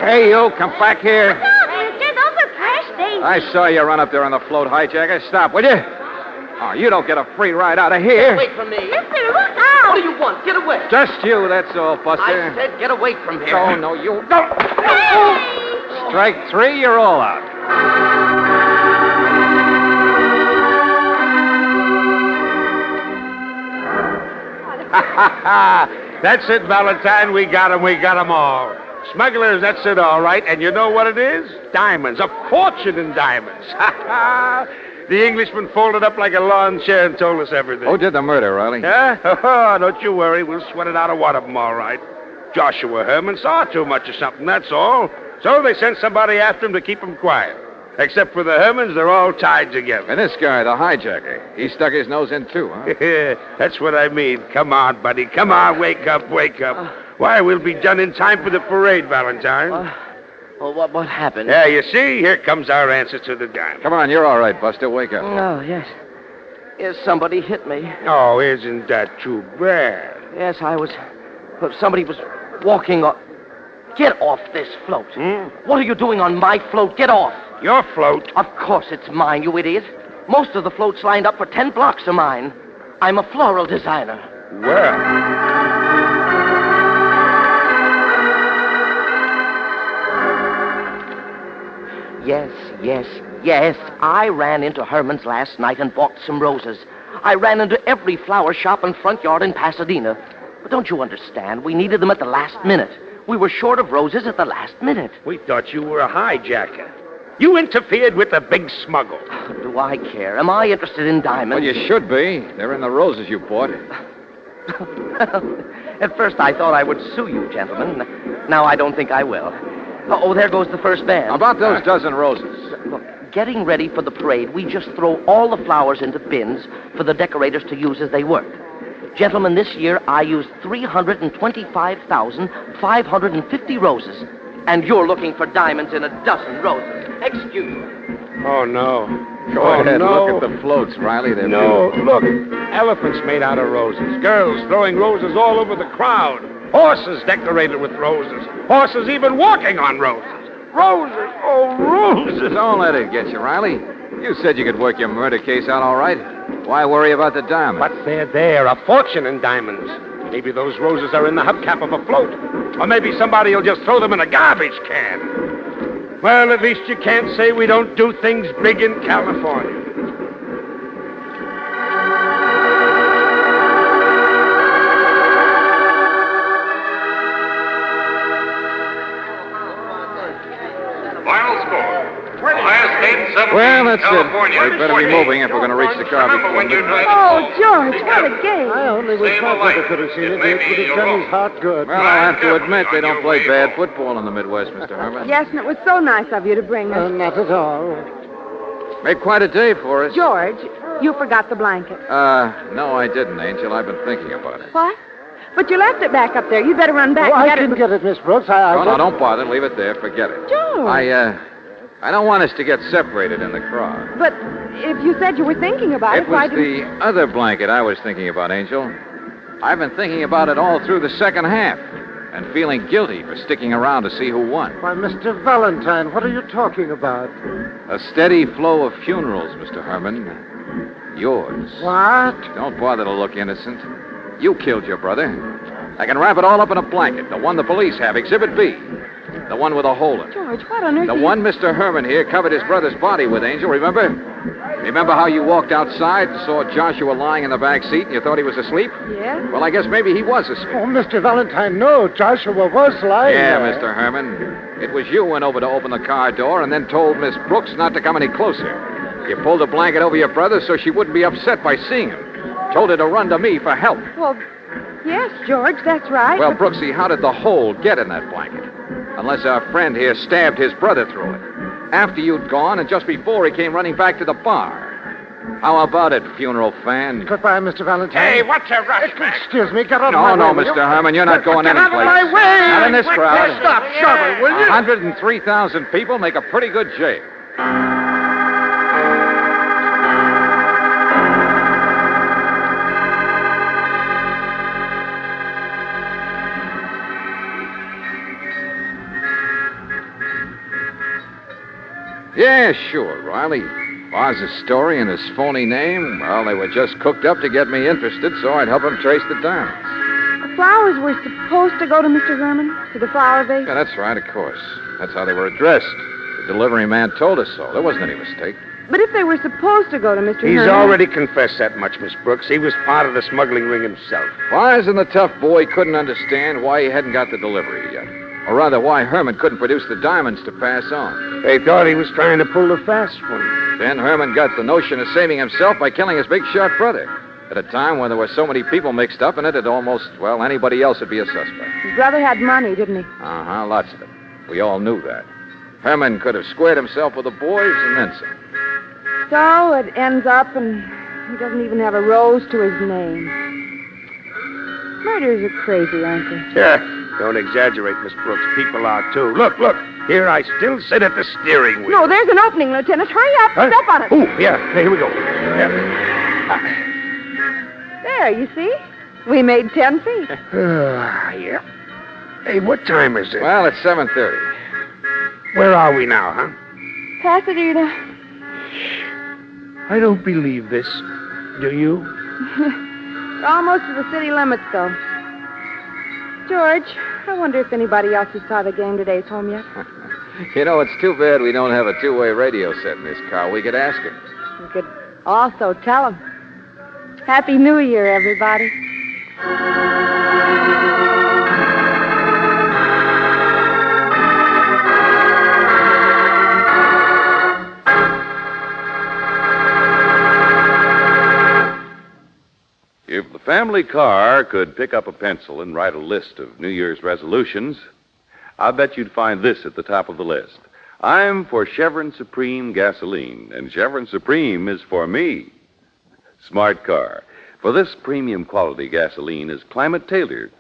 Hey, you, come back here. Get over Crash Daisy. I saw you run up there on the float, hijacker. Stop, will you? Oh, you don't get a free ride out of here. Get away from me. Mister, look out. What do you want? Get away. Just you, that's all, Buster. I said get away from here. Oh, no, you don't. Strike three, you're all out. That's it, Valentine. We got 'em all. Smugglers, that's it, all right. And you know what it is? Diamonds. A fortune in diamonds. The Englishman folded up like a lawn chair and told us everything. Who did the murder, Riley? Huh? Oh, don't you worry. We'll sweat it out of one of them, all right. Joshua Herman saw too much of something, that's all. So they sent somebody after him to keep him quiet. Except for the Hermans, they're all tied together. And this guy, the hijacker, he stuck his nose in too, huh? That's what I mean. Come on, buddy. Come on, wake up, wake up. Why, we'll be done in time for the parade, Valentine. Well, what happened? Yeah, you see? Here comes our answer to the diamond. Come on, you're all right, Buster. Wake up. Oh, yes. Yes, somebody hit me. Oh, isn't that too bad? Yes, somebody was walking off. Get off this float. What are you doing on my float? Get off. Your float? Of course it's mine, you idiot. Most of the floats lined up for 10 blocks are mine. I'm a floral designer. Well. Yes. I ran into Herman's last night and bought some roses. I ran into every flower shop and front yard in Pasadena. But don't you understand? We needed them at the last minute. We were short of roses at the last minute. We thought you were a hijacker. You interfered with the big smuggle. Do I care? Am I interested in diamonds? Well, you should be. They're in the roses you bought. At first I thought I would sue you, gentlemen. Now I don't think I will. Oh, there goes the first band. How about those dozen roses? Look, getting ready for the parade, we just throw all the flowers into bins for the decorators to use as they work. Gentlemen, this year I used 325,550 roses. And you're looking for diamonds in a dozen roses. Excuse me. Oh, no. Go ahead, look at the floats, Riley. They're beautiful. Look. Elephants made out of roses. Girls throwing roses all over the crowd. Horses decorated with roses. Horses even walking on roses. Roses. Oh, roses. Don't let it get you, Riley. You said you could work your murder case out all right. Why worry about the diamonds? But they're there. A fortune in diamonds. Maybe those roses are in the hubcap of a float. Or maybe somebody will just throw them in a garbage can. Well, at least you can't say we don't do things big in California. Final score. Last 8-17. Well, that's it. California. We better be moving if we're going to reach the car before midnight. Oh, George, what a game. I only wish my brother could have seen it. It would have done his heart good. Well, I'll have to admit they don't play bad football in the Midwest, Mr. Herman. Yes, and it was so nice of you to bring us. Not at all. Made quite a day for us. George, you forgot the blanket. No, I didn't, Angel. I've been thinking about it. What? But you left it back up there. You better run back and I get can it. get it, Miss Brooks. No, don't bother. Leave it there. Forget it. George. I don't want us to get separated in the crowd. But if you said you were thinking about it, It why was didn't... the other blanket I was thinking about, Angel. I've been thinking about it all through the second half and feeling guilty for sticking around to see who won. Why, Mr. Valentine, what are you talking about? A steady flow of funerals, Mr. Herman. Yours. What? Don't bother to look innocent. You killed your brother. I can wrap it all up in a blanket. The one the police have, Exhibit B. The one with a hole in it. George, what on earth The are you- one Mr. Herman here covered his brother's body with, Angel, remember? Remember how you walked outside and saw Joshua lying in the back seat and you thought he was asleep? Yeah? Well, I guess maybe he was asleep. Oh, Mr. Valentine, no. Joshua was lying Yeah, there. Mr. Herman. It was you who went over to open the car door and then told Miss Brooks not to come any closer. You pulled a blanket over your brother so she wouldn't be upset by seeing him. Told her to run to me for help. Well, yes, George, that's right. Well, but- Brooksy, how did the hole get in that blanket? Unless our friend here stabbed his brother through it. After you'd gone and just before he came running back to the bar. How about it, funeral fan? Goodbye, Mr. Valentine. Hey, what's your rush, man? Excuse me, get out of my No, way. Mr. Herman, you're not going Get out of anyplace. my way! Not in this crowd. Stop shoving, will you? 103,000 people make a pretty good jail. Yeah, sure, Riley. Boz's story and his phony name, well, they were just cooked up to get me interested so I'd help him trace the diamonds. The flowers were supposed to go to Mr. Herman, to the flower vase. Yeah, that's right, of course. That's how they were addressed. The delivery man told us so. There wasn't any mistake. But if they were supposed to go to Mr. He's Herman... already confessed that much, Miss Brooks. He was part of the smuggling ring himself. Wise and the tough boy couldn't understand why he hadn't got the delivery yet. Or rather, why Herman couldn't produce the diamonds to pass on. They thought he was trying to pull the fast one. Then Herman got the notion of saving himself by killing his big shot brother. At a time when there were so many people mixed up in it, anybody else would be a suspect. His brother had money, didn't he? Uh-huh, lots of it. We all knew that. Herman could have squared himself with the boys and then some. So it ends up, and he doesn't even have a rose to his name. Murders are crazy, aren't they? Yeah, don't exaggerate, Miss Brooks. People are, too. Look. Here I still sit at the steering wheel. No, there's an opening, Lieutenant. Hurry up. Huh? Step on it. Oh, yeah. Here we go. Yeah. There, you see? We made 10 feet. Yeah. Hey, what time is it? Well, it's 7:30. Where are we now, huh? Pasadena. I don't believe this. Do you? We're almost to the city limits, though. George, I wonder if anybody else who saw the game today is home yet. You know, it's too bad we don't have a two-way radio set in this car. We could ask him. We could also tell him. Happy New Year, everybody. If the family car could pick up a pencil and write a list of New Year's resolutions, I bet you'd find this at the top of the list. I'm for Chevron Supreme gasoline, and Chevron Supreme is for me. Smart car. For this premium quality gasoline is climate tailored.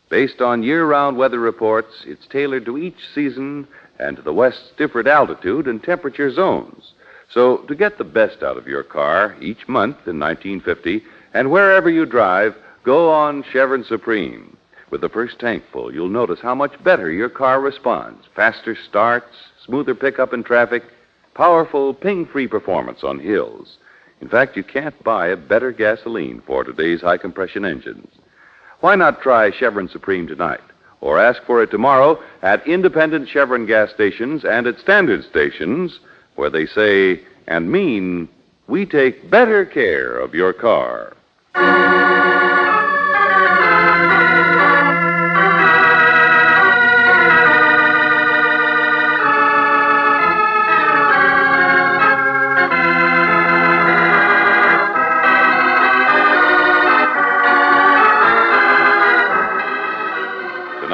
Based on year-round weather reports, it's tailored to each season and to the West's different altitude and temperature zones. So to get the best out of your car each month in 1950, and wherever you drive, go on Chevron Supreme. With the first tank full, you'll notice how much better your car responds. Faster starts, smoother pickup in traffic, powerful ping-free performance on hills. In fact, you can't buy a better gasoline for today's high-compression engines. Why not try Chevron Supreme tonight? Or ask for it tomorrow at independent Chevron gas stations and at standard stations, where they say and mean, we take better care of your car.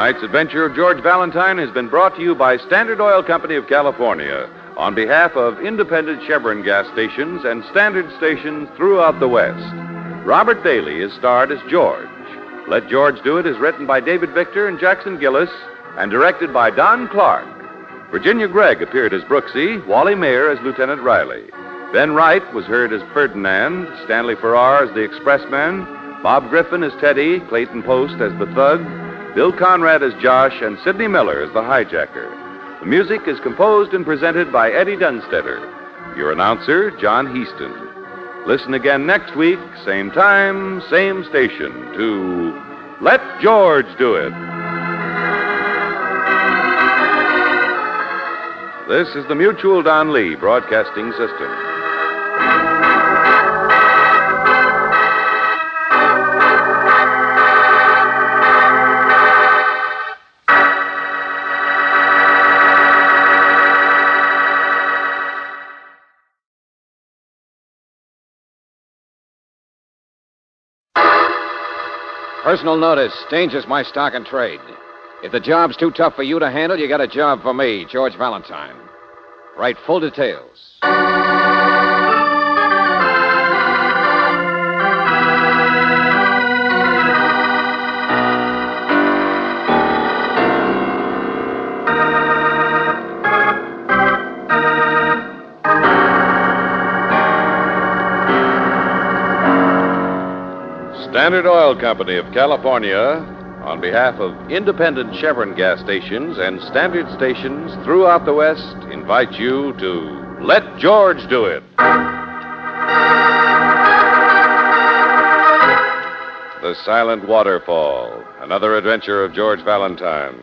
Tonight's adventure of George Valentine has been brought to you by Standard Oil Company of California on behalf of independent Chevron gas stations and standard stations throughout the West. Robert Daly is starred as George. Let George Do It is written by David Victor and Jackson Gillis and directed by Don Clark. Virginia Gregg appeared as Brooksy, Wally Mayer as Lieutenant Riley. Ben Wright was heard as Ferdinand, Stanley Farrar as the Expressman, Bob Griffin as Teddy, Clayton Post as the Thug, Bill Conrad as Josh, and Sidney Miller as the hijacker. The music is composed and presented by Eddie Dunstetter. Your announcer, John Heaston. Listen again next week, same time, same station, to Let George Do It. This is the Mutual Don Lee Broadcasting System. Personal notice. Danger's my stock and trade. If the job's too tough for you to handle, you got a job for me, George Valentine. Write full details. Standard Oil Company of California, on behalf of independent Chevron gas stations and standard stations throughout the West, invite you to Let George Do It. The Silent Waterfall, another adventure of George Valentine.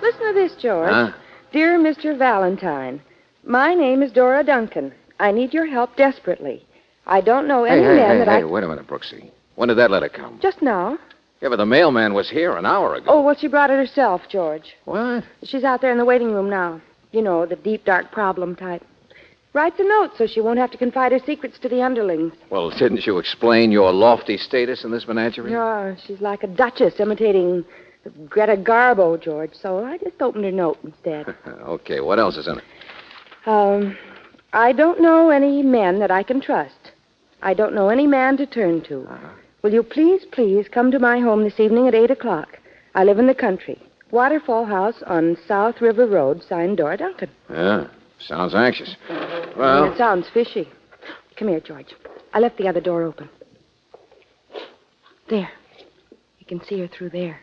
Listen to this, George. Huh? Dear Mr. Valentine, my name is Dora Duncan. I need your help desperately. I don't know any man that I... Hey, wait a minute, Brooksy. When did that letter come? Just now. Yeah, but the mailman was here an hour ago. Oh, well, she brought it herself, George. What? She's out there in the waiting room now. You know, the deep, dark problem type. Writes a note so she won't have to confide her secrets to the underlings. Well, didn't you explain your lofty status in this menagerie? Yeah, she's like a duchess imitating Greta Garbo, George, so I just opened her note instead. Okay, what else is in it? I don't know any men that I can trust. I don't know any man to turn to. Will you please come to my home this evening at 8 o'clock? I live in the country. Waterfall House on South River Road, signed Dora Duncan. Yeah, sounds anxious. Well... It sounds fishy. Come here, George. I left the other door open. There. You can see her through there.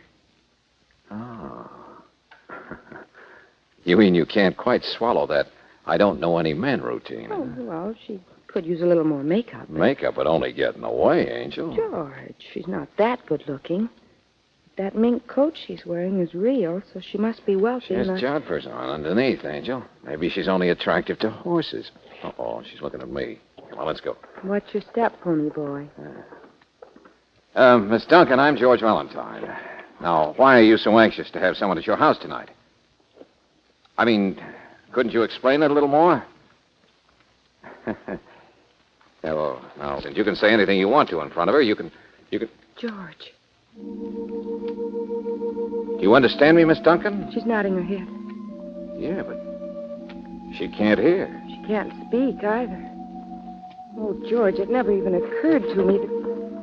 Oh. You mean you can't quite swallow that I don't know any men routine? Oh, well, she could use a little more makeup. Makeup would only get in the way, Angel. George, she's not that good looking. That mink coat she's wearing is real, so she must be wealthy. She has jodhpurs on underneath, Angel. Maybe she's only attractive to horses. Uh-oh, she's looking at me. Come on, let's go. What's your step, pony boy? Miss Duncan, I'm George Valentine. Now, why are you so anxious to have someone at your house tonight? I mean, couldn't you explain it a little more? Yeah, well, now, since you can say anything you want to in front of her, you can... George. Do you understand me, Miss Duncan? She's nodding her head. Yeah, but she can't hear. She can't speak either. Oh, George, it never even occurred to me that...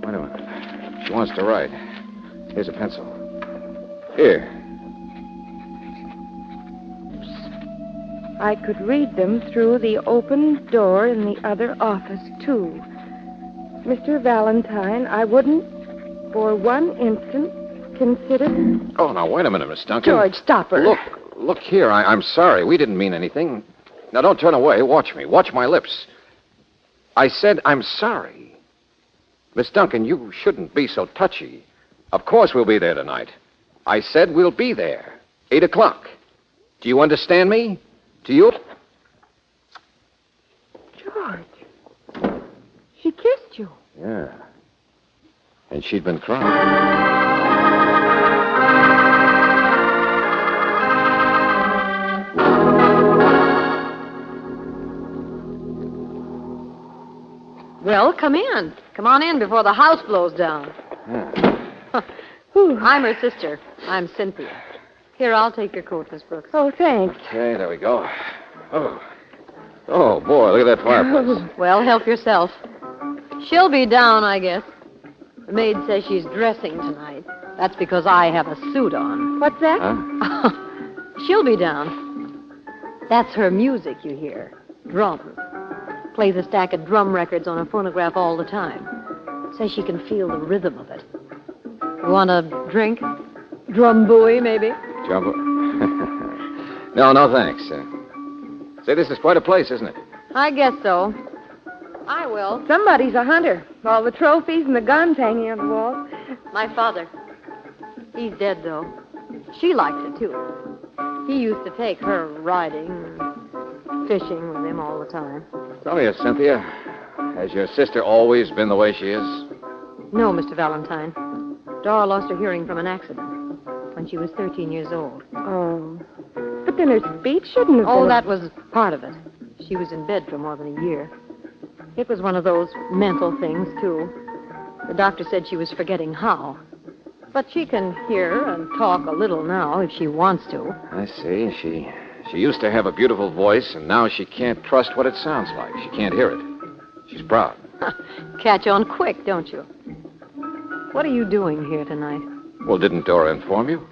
Wait a minute. She wants to write. Here's a pencil. Here. I could read them through the open door in the other office, too. Mr. Valentine, I wouldn't, for one instant, consider... Oh, now, wait a minute, Miss Duncan. George, stop her. Look here. I'm sorry. We didn't mean anything. Now, don't turn away. Watch me. Watch my lips. I said I'm sorry. Miss Duncan, you shouldn't be so touchy. Of course we'll be there tonight. I said we'll be there. 8 o'clock. Do you understand me? Do you? George. She kissed you. Yeah. And she'd been crying. Well, come in. Come on in before the house blows down. I'm her sister. I'm Cynthia. Here, I'll take your coat, Miss Brooks. Oh, thanks. Okay, there we go. Oh, boy, look at that fireplace. Well, help yourself. She'll be down, I guess. The maid says she's dressing tonight. That's because I have a suit on. What's that? She'll be down. That's her music you hear. Drums. Plays a stack of drum records on a phonograph all the time. Says she can feel the rhythm of it. You want a drink? Drum buoy, maybe? Jumbo. No, thanks. Say, this is quite a place, isn't it? I guess so. I will. Somebody's a hunter. All the trophies and the guns hanging on the wall. My father. He's dead, though. She liked it, too. He used to take her riding and fishing with him all the time. Tell me, Cynthia, has your sister always been the way she is? No, Mr. Valentine. Dora lost her hearing from an accident when she was 13 years old. Oh. But then her speech shouldn't have been... Oh, that was part of it. She was in bed for more than a year. It was one of those mental things, too. The doctor said she was forgetting how. But she can hear and talk a little now if she wants to. I see. She used to have a beautiful voice, and now she can't trust what it sounds like. She can't hear it. She's proud. Catch on quick, don't you? What are you doing here tonight? Well, didn't Dora inform you?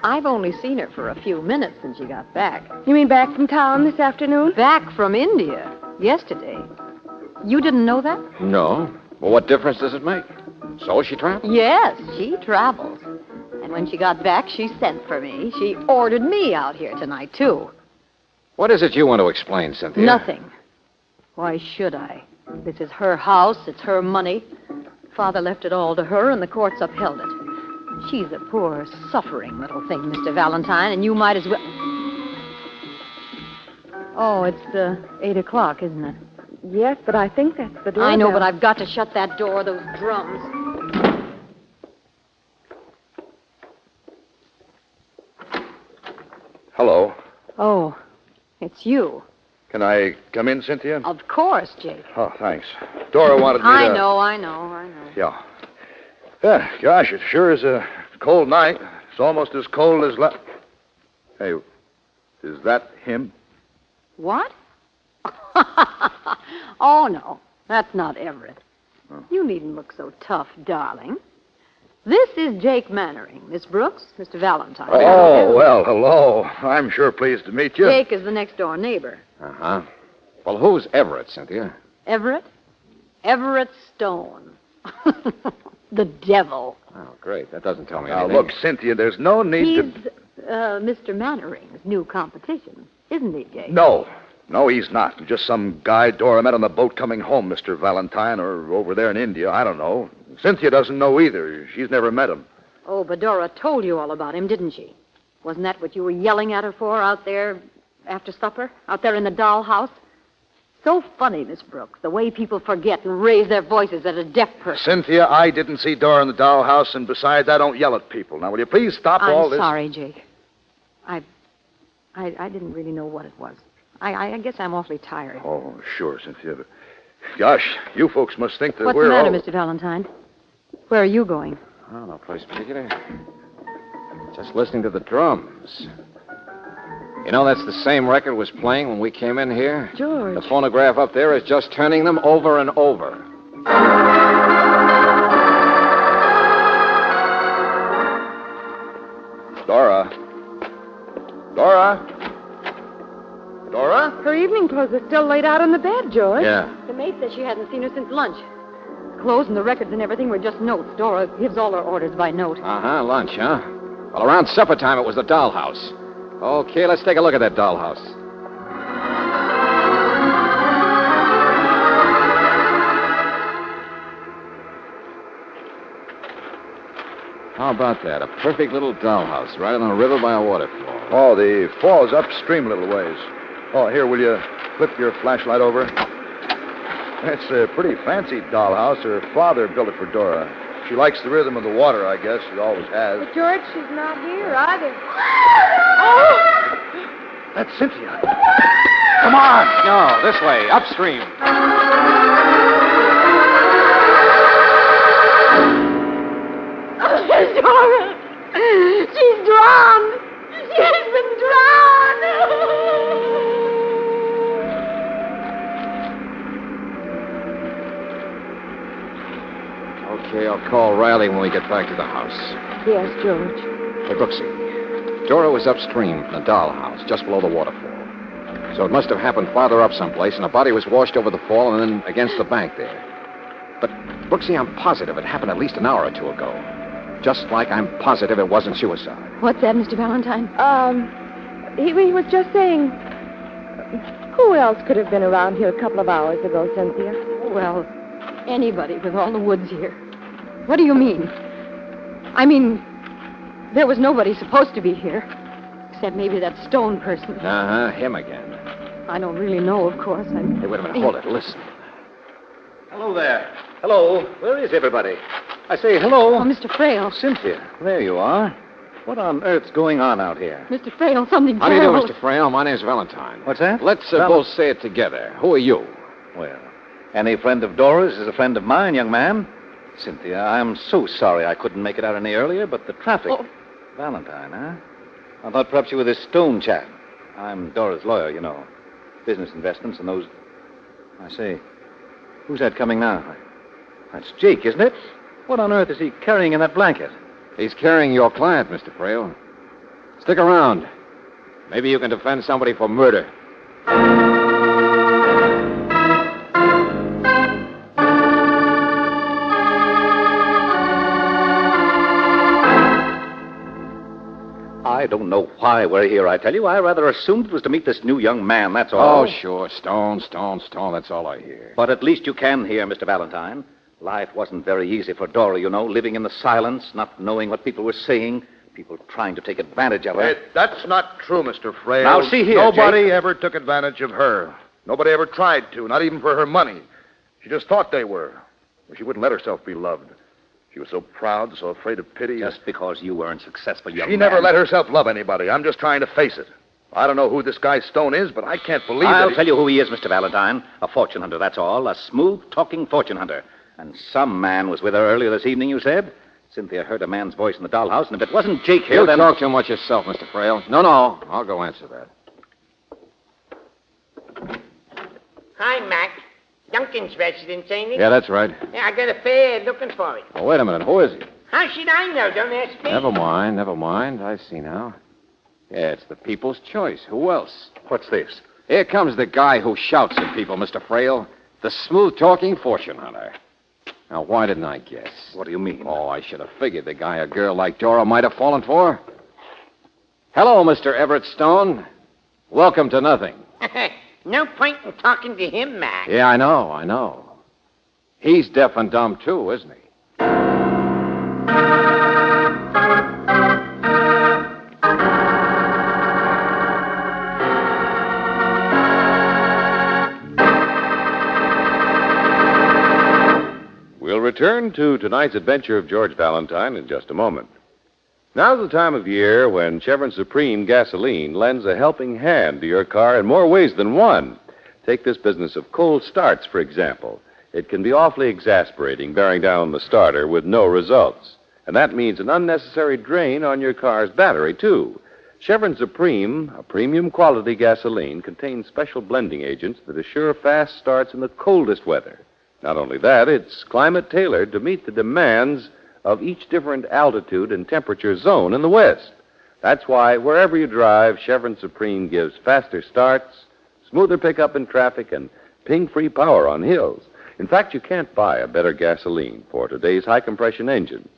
I've only seen her for a few minutes since she got back. You mean back from town this afternoon? Back from India. Yesterday. You didn't know that? No. Well, what difference does it make? So she traveled? Yes, she travels. And when she got back, she sent for me. She ordered me out here tonight, too. What is it you want to explain, Cynthia? Nothing. Why should I? This is her house. It's her money. Father left it all to her, and the courts upheld it. She's a poor, suffering little thing, Mr. Valentine, and you might as well... Oh, it's 8 o'clock, isn't it? Yes, but I think that's the doorbell. I know, but I've got to shut that door, those drums. Hello. Oh, it's you. Can I come in, Cynthia? Of course, Jake. Oh, thanks. Dora wanted me to... I know. Yeah. Yeah, gosh, it sure is a cold night. It's almost as cold as... Hey, is that him? What? Oh, no. That's not Everett. Oh. You needn't look so tough, darling. This is Jake Mannering. Miss Brooks, Mr. Valentine. Oh, well, hello. I'm sure pleased to meet you. Jake is the next-door neighbor. Uh-huh. Well, who's Everett, Cynthia? Everett? Everett Stone. The devil. Oh, great. That doesn't tell me Now, anything. look, Cynthia, there's no need He's Mr. Mannering's new competition, isn't he, Jake? No, he's not. Just some guy Dora met on the boat coming home, Mr. Valentine, or over there in India. I don't know. Cynthia doesn't know either. She's never met him. Oh, but Dora told you all about him, didn't she? Wasn't that what you were yelling at her for out there after supper? Out there in the dollhouse? So funny, Miss Brooks, the way people forget and raise their voices at a deaf person. Cynthia, I didn't see Dora in the dollhouse, and besides, I don't yell at people. Now, will you please stop all this? I'm sorry, Jake. I didn't really know what it was. I guess I'm awfully tired. Oh, sure, Cynthia. But, gosh, you folks must think that What's we're the matter, all... Mr. Valentine? Where are you going? Oh, no place particular. Just listening to the drums. You know, that's the same record was playing when we came in here. George. The phonograph up there is just turning them over and over. Dora? Her evening clothes are still laid out on the bed, George. Yeah. The maid says she hasn't seen her since lunch. The clothes and the records and everything were just notes. Dora gives all her orders by note. Uh-huh, lunch, huh? Well, around supper time, it was the dollhouse. Okay, let's take a look at that dollhouse. How about that? A perfect little dollhouse right on the river by a waterfall. Oh, the fall's upstream a little ways. Oh, here, will you flip your flashlight over? It's a pretty fancy dollhouse. Her father built it for Dora. She likes the rhythm of the water, I guess. She always has. But, George, she's not here either. That's Cynthia. Come on! No, this way, upstream. Where's Dora? She's drowned. She's been drowned. Okay, I'll call Riley when we get back to the house. Yes, George. Hey, Brooksy, Dora was upstream in the dollhouse, just below the waterfall. So it must have happened farther up someplace, and a body was washed over the fall and then against the bank there. But, Brooksy, I'm positive it happened at least an hour or two ago. Just like I'm positive it wasn't suicide. What's that, Mr. Valentine? He was just saying... Who else could have been around here a couple of hours ago, Cynthia? Well, anybody with all the woods here. What do you mean? I mean, there was nobody supposed to be here. Except maybe that stone person. Uh-huh, him again. I don't really know, of course. Hey, wait a minute, hold it, listen. Hello there. Hello. Where is everybody? I say hello. Oh, Mr. Frail. Cynthia, there you are. What on earth's going on out here? Mr. Frail, something How do you do, terrible. Mr. Frail? My name's Valentine. What's that? Let's both say it together. Who are you? Well, any friend of Dora's is a friend of mine, young man. Cynthia, I'm so sorry I couldn't make it out any earlier, but the traffic... Oh. Valentine, huh? I thought perhaps you were this Stone chap. I'm Dora's lawyer, you know. Business investments and those... I say, who's that coming now? That's Jake, isn't it? What on earth is he carrying in that blanket? He's carrying your client, Mr. Frail. Stick around. Maybe you can defend somebody for murder. I don't know why we're here, I tell you. I rather assumed it was to meet this new young man, that's all. Oh, sure. Stone. That's all I hear. But at least you can hear, Mr. Valentine. Life wasn't very easy for Dora, you know, living in the silence, not knowing what people were saying, people trying to take advantage of her. Hey, that's not true, Mr. Frail. Now, see here, Nobody Jake. ever took advantage of her. Nobody ever tried to, not even for her money. She just thought they were. She wouldn't let herself be loved. She was so proud, so afraid of pity. Just because you weren't successful, young She man. never let herself love anybody. I'm just trying to face it. I don't know who this guy Stone is, but I can't believe I'll it. tell you who he is, Mr. Valentine. A fortune hunter, that's all. A smooth-talking fortune hunter. And some man was with her earlier this evening, you said? Cynthia heard a man's voice in the dollhouse, and if it wasn't Jake here, You then... talk too much yourself, Mr. Frail. No. I'll go answer that. Hi, Mac. Duncan's residence, ain't it? Yeah, that's right. Yeah, I got a fare looking for it. Oh, wait a minute. Who is he? How should I know? Don't ask me. Never mind. I see now. Yeah, it's the people's choice. Who else? What's this? Here comes the guy who shouts at people, Mr. Frail. The smooth-talking fortune hunter. Now, why didn't I guess? What do you mean? Oh, I should have figured the guy a girl like Dora might have fallen for. Hello, Mr. Everett Stone. Welcome to nothing. No point in talking to him, Mac. Yeah, I know. He's deaf and dumb, too, isn't he? We'll return to tonight's adventure of George Valentine in just a moment. Now's the time of year when Chevron Supreme gasoline lends a helping hand to your car in more ways than one. Take this business of cold starts, for example. It can be awfully exasperating bearing down the starter with no results. And that means an unnecessary drain on your car's battery, too. Chevron Supreme, a premium quality gasoline, contains special blending agents that assure fast starts in the coldest weather. Not only that, it's climate tailored to meet the demands of each different altitude and temperature zone in the West. That's why wherever you drive, Chevron Supreme gives faster starts, smoother pickup in traffic, and ping-free power on hills. In fact, you can't buy a better gasoline for today's high-compression engines.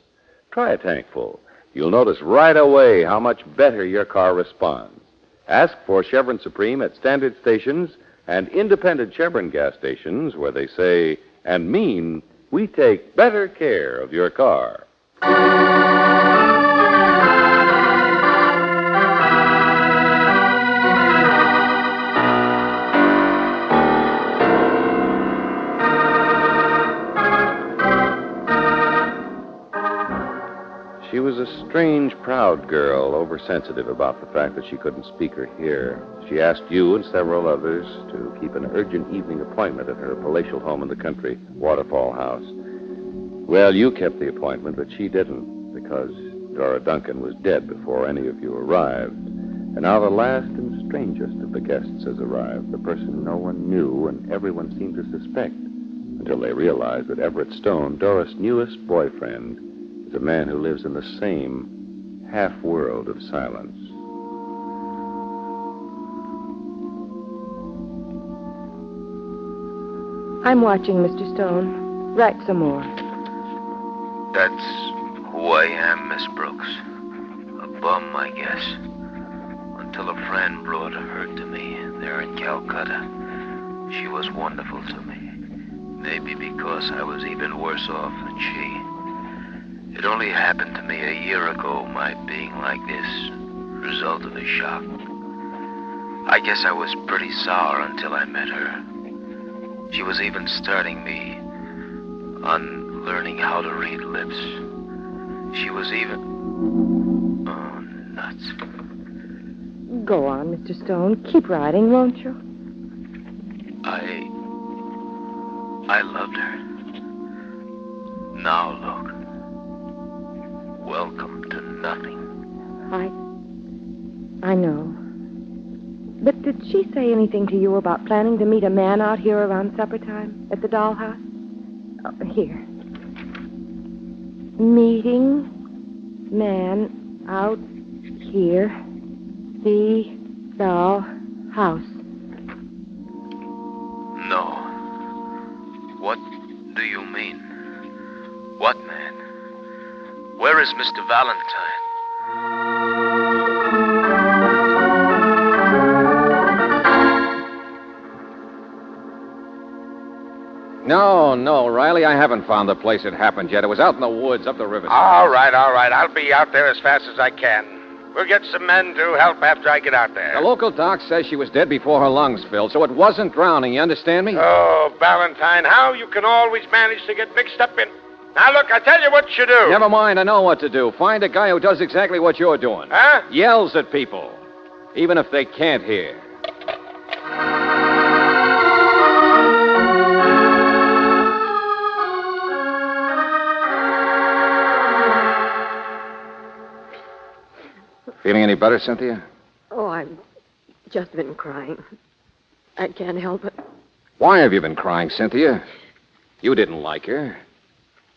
Try a tankful. You'll notice right away how much better your car responds. Ask for Chevron Supreme at standard stations and independent Chevron gas stations where they say and mean we take better care of your car. She was a strange, proud girl, oversensitive about the fact that she couldn't speak or hear. She asked you and several others to keep an urgent evening appointment at her palatial home in the country, Waterfall House. Well, you kept the appointment, but she didn't, because because Dora Duncan was dead before any of you arrived. And now the last and strangest of the guests has arrived, the person no one knew and everyone seemed to suspect, until they realized that Everett Stone, Dora's newest boyfriend, is a man who lives in the same half-world of silence. I'm watching, Mr. Stone. Write some more. That's who I am, Miss Brooks. A bum, I guess. Until a friend brought her to me there in Calcutta. She was wonderful to me. Maybe because I was even worse off than she. It only happened to me a year ago, my being like this. Result of a shock. I guess I was pretty sour until I met her. She was even starting me on learning how to read lips. She was even... Oh, nuts. Go on, Mr. Stone. Keep writing, won't you? I loved her. Now look. Welcome to nothing. I know. But did she say anything to you about planning to meet a man out here around supper time at the dollhouse? Oh, here. Meeting man out here, the dollhouse. No. What do you mean? What man? Where is Mr. Valentine? No, Riley, I haven't found the place it happened yet. It was out in the woods, up the river. All right. I'll be out there as fast as I can. We'll get some men to help after I get out there. The local doc says she was dead before her lungs filled, so it wasn't drowning, you understand me? Oh, Valentine, how you can always manage to get mixed up in... Now, look, I tell you what you do. Never mind, I know what to do. Find a guy who does exactly what you're doing. Huh? Yells at people, even if they can't hear. Feeling any better, Cynthia? Oh, I've just been crying. I can't help it. Why have you been crying, Cynthia? You didn't like her.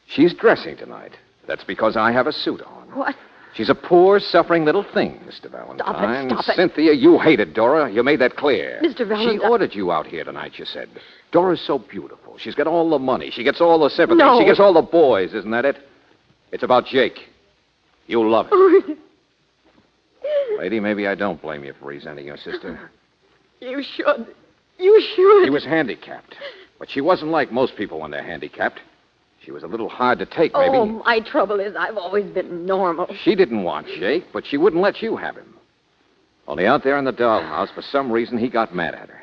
She's dressing tonight. That's because I have a suit on. What? She's a poor, suffering little thing, Mr. Valentine. Stop it. Cynthia, you hated Dora. You made that clear. Mr. Valentine. She ordered you out here tonight, you said. Dora's so beautiful. She's got all the money. She gets all the sympathy. No. She gets all the boys. Isn't that it? It's about Jake. You love it. Lady, maybe I don't blame you for resenting your sister. You should. You should. She was handicapped. But she wasn't like most people when they're handicapped. She was a little hard to take, maybe. Oh, my trouble is I've always been normal. She didn't want Jake, but she wouldn't let you have him. Only out there in the dollhouse, for some reason, he got mad at her.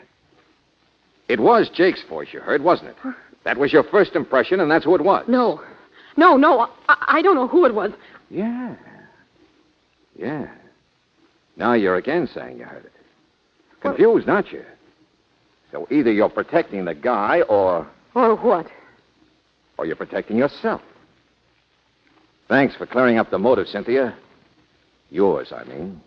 It was Jake's voice you heard, wasn't it? That was your first impression, and that's who it was. No. I don't know who it was. Yeah. Now you're again saying you heard it. Confused, aren't you? So either you're protecting the guy, or what? Or you're protecting yourself. Thanks for clearing up the motive, Cynthia. Yours, I mean.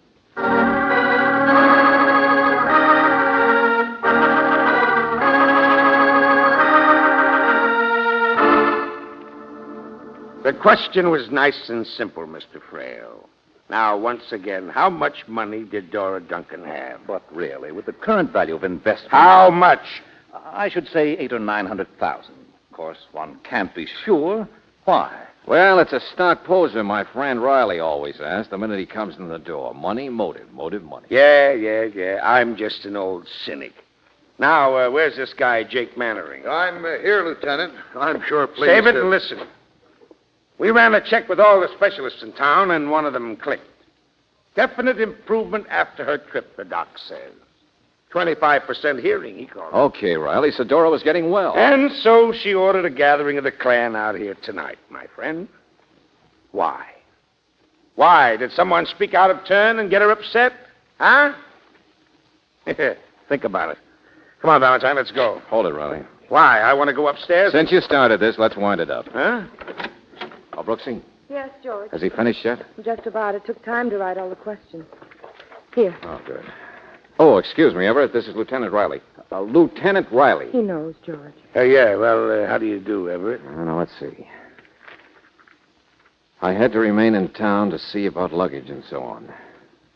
The question was nice and simple, Mr. Frail. Now, once again, how much money did Dora Duncan have? But really, with the current value of investment... How much? I should say 800,000 or 900,000. Of course, one can't be sure. Why? Well, it's a stock poser my friend Riley always asks the minute he comes in the door. Money, motive, money. Yeah. I'm just an old cynic. Now, where's this guy, Jake Mannering? I'm here, Lieutenant. I'm sure pleased Save it to... and listen. We ran a check with all the specialists in town, and one of them clicked. Definite improvement after her trip, the doc says. 25% hearing, he called it. Okay, Riley, so Dora was getting well. And so she ordered a gathering of the clan out here tonight, my friend. Why? Why? Did someone speak out of turn and get her upset? Huh? Think about it. Come on, Valentine, let's go. Hold it, Riley. Why? I want to go upstairs. Since you started this, let's wind it up. Huh? Oh, Brooksy, Yes, George. Has he finished yet? Just about. It took time to write all the questions. Here. Oh, good. Oh, excuse me, Everett. This is Lieutenant Riley. Lieutenant Riley. He knows, George. Yeah, well, how do you do, Everett? Now, let's see. I had to remain in town to see about luggage and so on.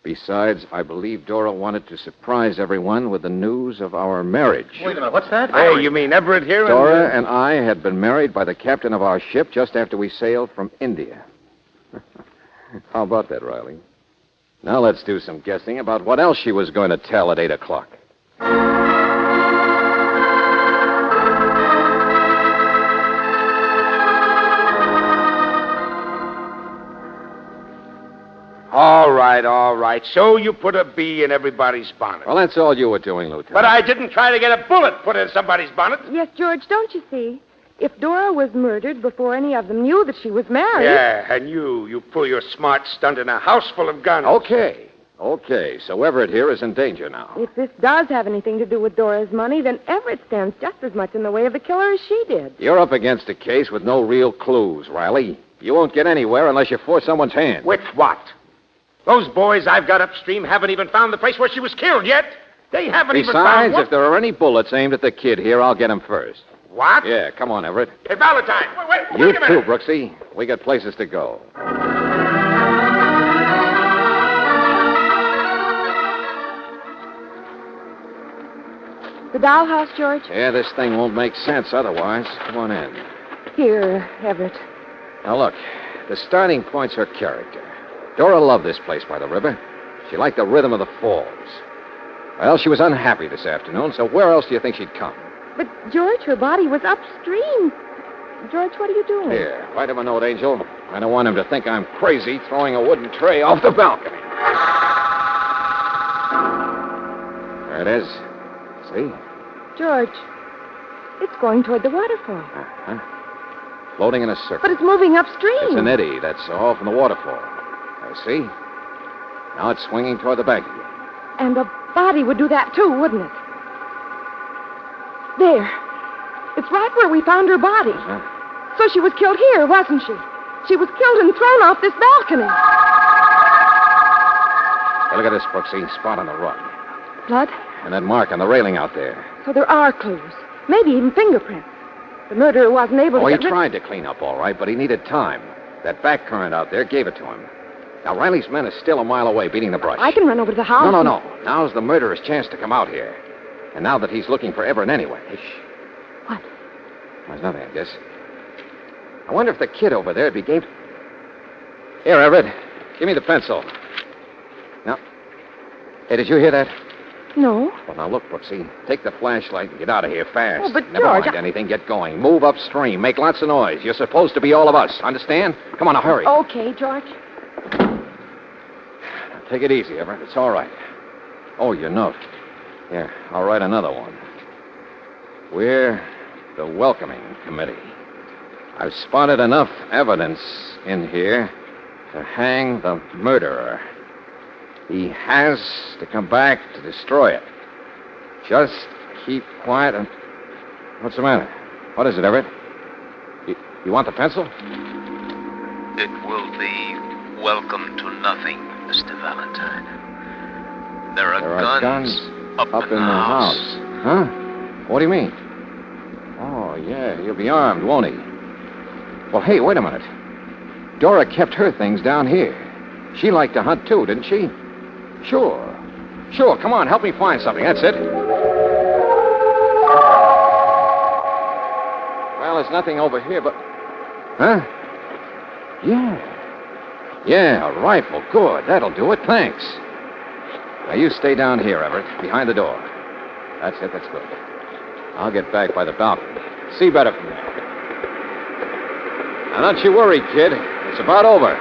Besides, I believe Dora wanted to surprise everyone with the news of our marriage. Wait a minute, what's that? Hey, you mean Everett here? Dora and I had been married by the captain of our ship just after we sailed from India. How about that, Riley? Now let's do some guessing about what else she was going to tell at 8 o'clock. All right. So you put a bee in everybody's bonnet. Well, that's all you were doing, Lieutenant. But I didn't try to get a bullet put in somebody's bonnet. Yes, George, don't you see? If Dora was murdered before any of them knew that she was married... Yeah, and you pull your smart stunt in a house full of guns. Okay. So Everett here is in danger now. If this does have anything to do with Dora's money, then Everett stands just as much in the way of the killer as she did. You're up against a case with no real clues, Riley. You won't get anywhere unless you force someone's hand. With what? Those boys I've got upstream haven't even found the place where she was killed yet. They haven't even found... Besides, if there are any bullets aimed at the kid here, I'll get him first. What? Yeah, come on, Everett. Hey, Valentine, wait a You minute. too, Brooksy. We got places to go. The dollhouse, George? Yeah, this thing won't make sense otherwise. Come on in. Here, Everett. Now, look, the starting point's her character. Dora loved this place by the river. She liked the rhythm of the falls. Well, she was unhappy this afternoon, so where else do you think she'd come? But, George, her body was upstream. George, what are you doing? Here, write him a note, Angel. I don't want him to think I'm crazy throwing a wooden tray off the balcony. There it is. See? George, it's going toward the waterfall. Uh-huh. Floating in a circle. But it's moving upstream. It's an eddy, that's all, from the waterfall. See? Now it's swinging toward the bank again. And the body would do that, too, wouldn't it? There. It's right where we found her body. Uh-huh. So she was killed here, wasn't she? She was killed and thrown off this balcony. Hey, look at this, Brooksy. Spot on the rug. Blood? And that mark on the railing out there. So there are clues. Maybe even fingerprints. The murderer wasn't able to he get rid... tried to clean up all right, but he needed time. That back current out there gave it to him. Now, Riley's men are still a mile away, beating the brush. I can run over to the house. No. Now's the murderer's chance to come out here. And now that he's looking for Everett anyway. Shh. What? There's nothing, I guess. I wonder if the kid over there would be game... Here, Everett. Give me the pencil. Now. Hey, did you hear that? No. Well, now, look, Brooksy. Take the flashlight and get out of here fast. Oh, but Never George, mind anything. Get going. Move upstream. Make lots of noise. You're supposed to be all of us. Understand? Come on, now, hurry. Okay, George. Take it easy, Everett. It's all right. Oh, your note. Here, I'll write another one. We're the welcoming committee. I've spotted enough evidence in here to hang the murderer. He has to come back to destroy it. Just keep quiet and... What's the matter? What is it, Everett? You want the pencil? It will be welcome to nothing, Mr. Valentine. There are guns up in the house. Huh? What do you mean? Oh, yeah, he'll be armed, won't he? Well, hey, wait a minute. Dora kept her things down here. She liked to hunt, too, didn't she? Sure. Come on, help me find something. That's it. Well, there's nothing over here, but... Huh? Yeah, a rifle. Good. That'll do it. Thanks. Now, you stay down here, Everett, behind the door. That's it. That's good. I'll get back by the balcony. See better from there. Now, don't you worry, kid. It's about over.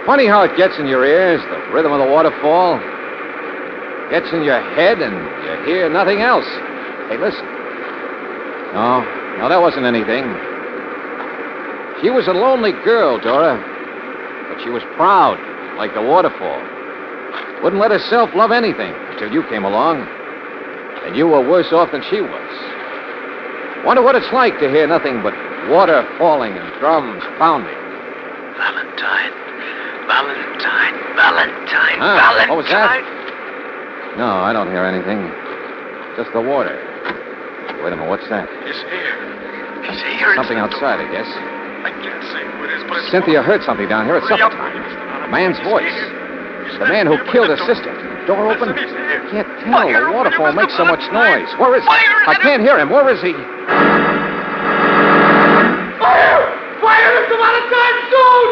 Funny how it gets in your ears, the rhythm of the waterfall. Gets in your head, and you hear nothing else. Hey, listen. No, that wasn't anything. She was a lonely girl, Dora. But she was proud, like the waterfall. Wouldn't let herself love anything until you came along. And you were worse off than she was. Wonder what it's like to hear nothing but water falling and drums pounding. Valentine. Valentine. Valentine. Huh? Valentine. What was that? No, I don't hear anything. Just the water. Wait a minute, what's that? He's here. He's here. Something outside, I guess. I can't say who it is, but it's... Cynthia heard something down here at supper time. A man's voice. The man who killed his sister. Door open? Can't tell. The waterfall makes so much noise. Where is he? I can't hear him. Where is he? Fire! Fire, Mr. Valentine, soon!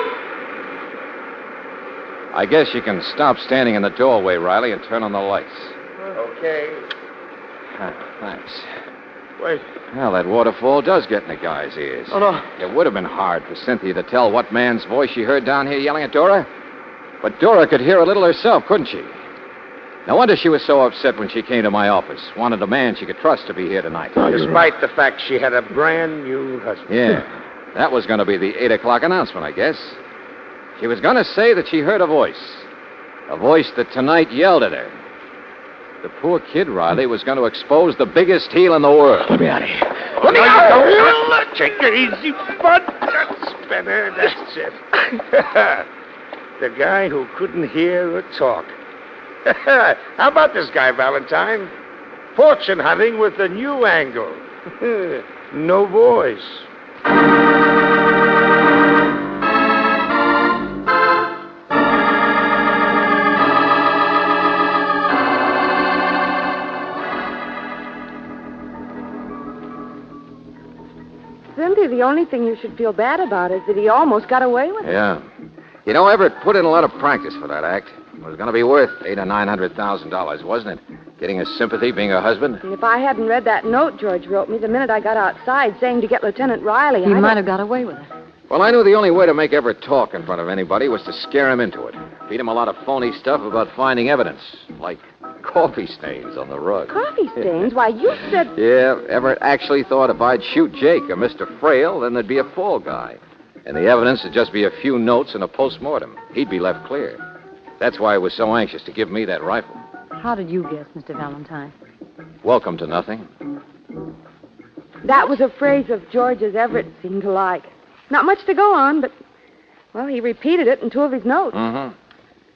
I guess you can stop standing in the doorway, Riley, and turn on the lights. Okay. Thanks. Wait. Well, that waterfall does get in the guy's ears. Oh, no. It would have been hard for Cynthia to tell what man's voice she heard down here yelling at Dora. But Dora could hear a little herself, couldn't she? No wonder she was so upset when she came to my office. Wanted a man she could trust to be here tonight. Despite the fact she had a brand new husband. Yeah. That was going to be the 8 o'clock announcement, I guess. She was going to say that she heard a voice. A voice that tonight yelled at her. The poor kid, Riley, was going to expose the biggest heel in the world. Let me out of here. Let me out! Take it easy, bud. That's better. That's it. The guy who couldn't hear or talk. How about this guy, Valentine? Fortune hunting with a new angle. No voice. Cynthia, the only thing you should feel bad about is that he almost got away with it. Yeah. You know, Everett put in a lot of practice for that act. It was going to be worth $800,000 or $900,000, wasn't it? Getting his sympathy, being her husband. And if I hadn't read that note George wrote me the minute I got outside saying to get Lieutenant Riley, He might have got away with it. Well, I knew the only way to make Everett talk in front of anybody was to scare him into it. Feed him a lot of phony stuff about finding evidence, like coffee stains on the rug. Coffee stains? Why, you said... Yeah, Everett actually thought if I'd shoot Jake or Mr. Frail, then there'd be a fall guy. And the evidence would just be a few notes and a post-mortem. He'd be left clear. That's why he was so anxious to give me that rifle. How did you guess, Mr. Valentine? Welcome to nothing. That was a phrase of George's Everett seemed to like. Not much to go on, but, well, he repeated it in 2 of his notes. Mm-hmm.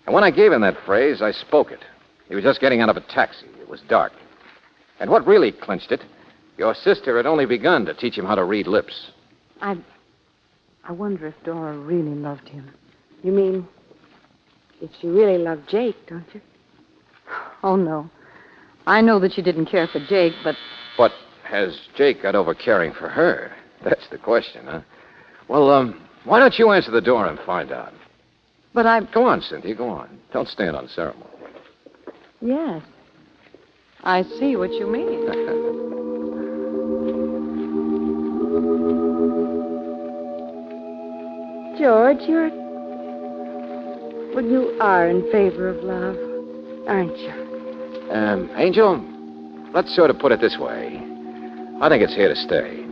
And when I gave him that phrase, I spoke it. He was just getting out of a taxi. It was dark. And what really clinched it, your sister had only begun to teach him how to read lips. I wonder if Dora really loved him. You mean, if she really loved Jake, don't you? Oh, no. I know that she didn't care for Jake, but... But has Jake got over caring for her? That's the question, huh? Well, why don't you answer the door and find out? But I... Go on, Cynthia, go on. Don't stand on ceremony. Yes. I see what you mean. George, well, you are in favor of love, aren't you? Angel, let's sort of put it this way. I think it's here to stay.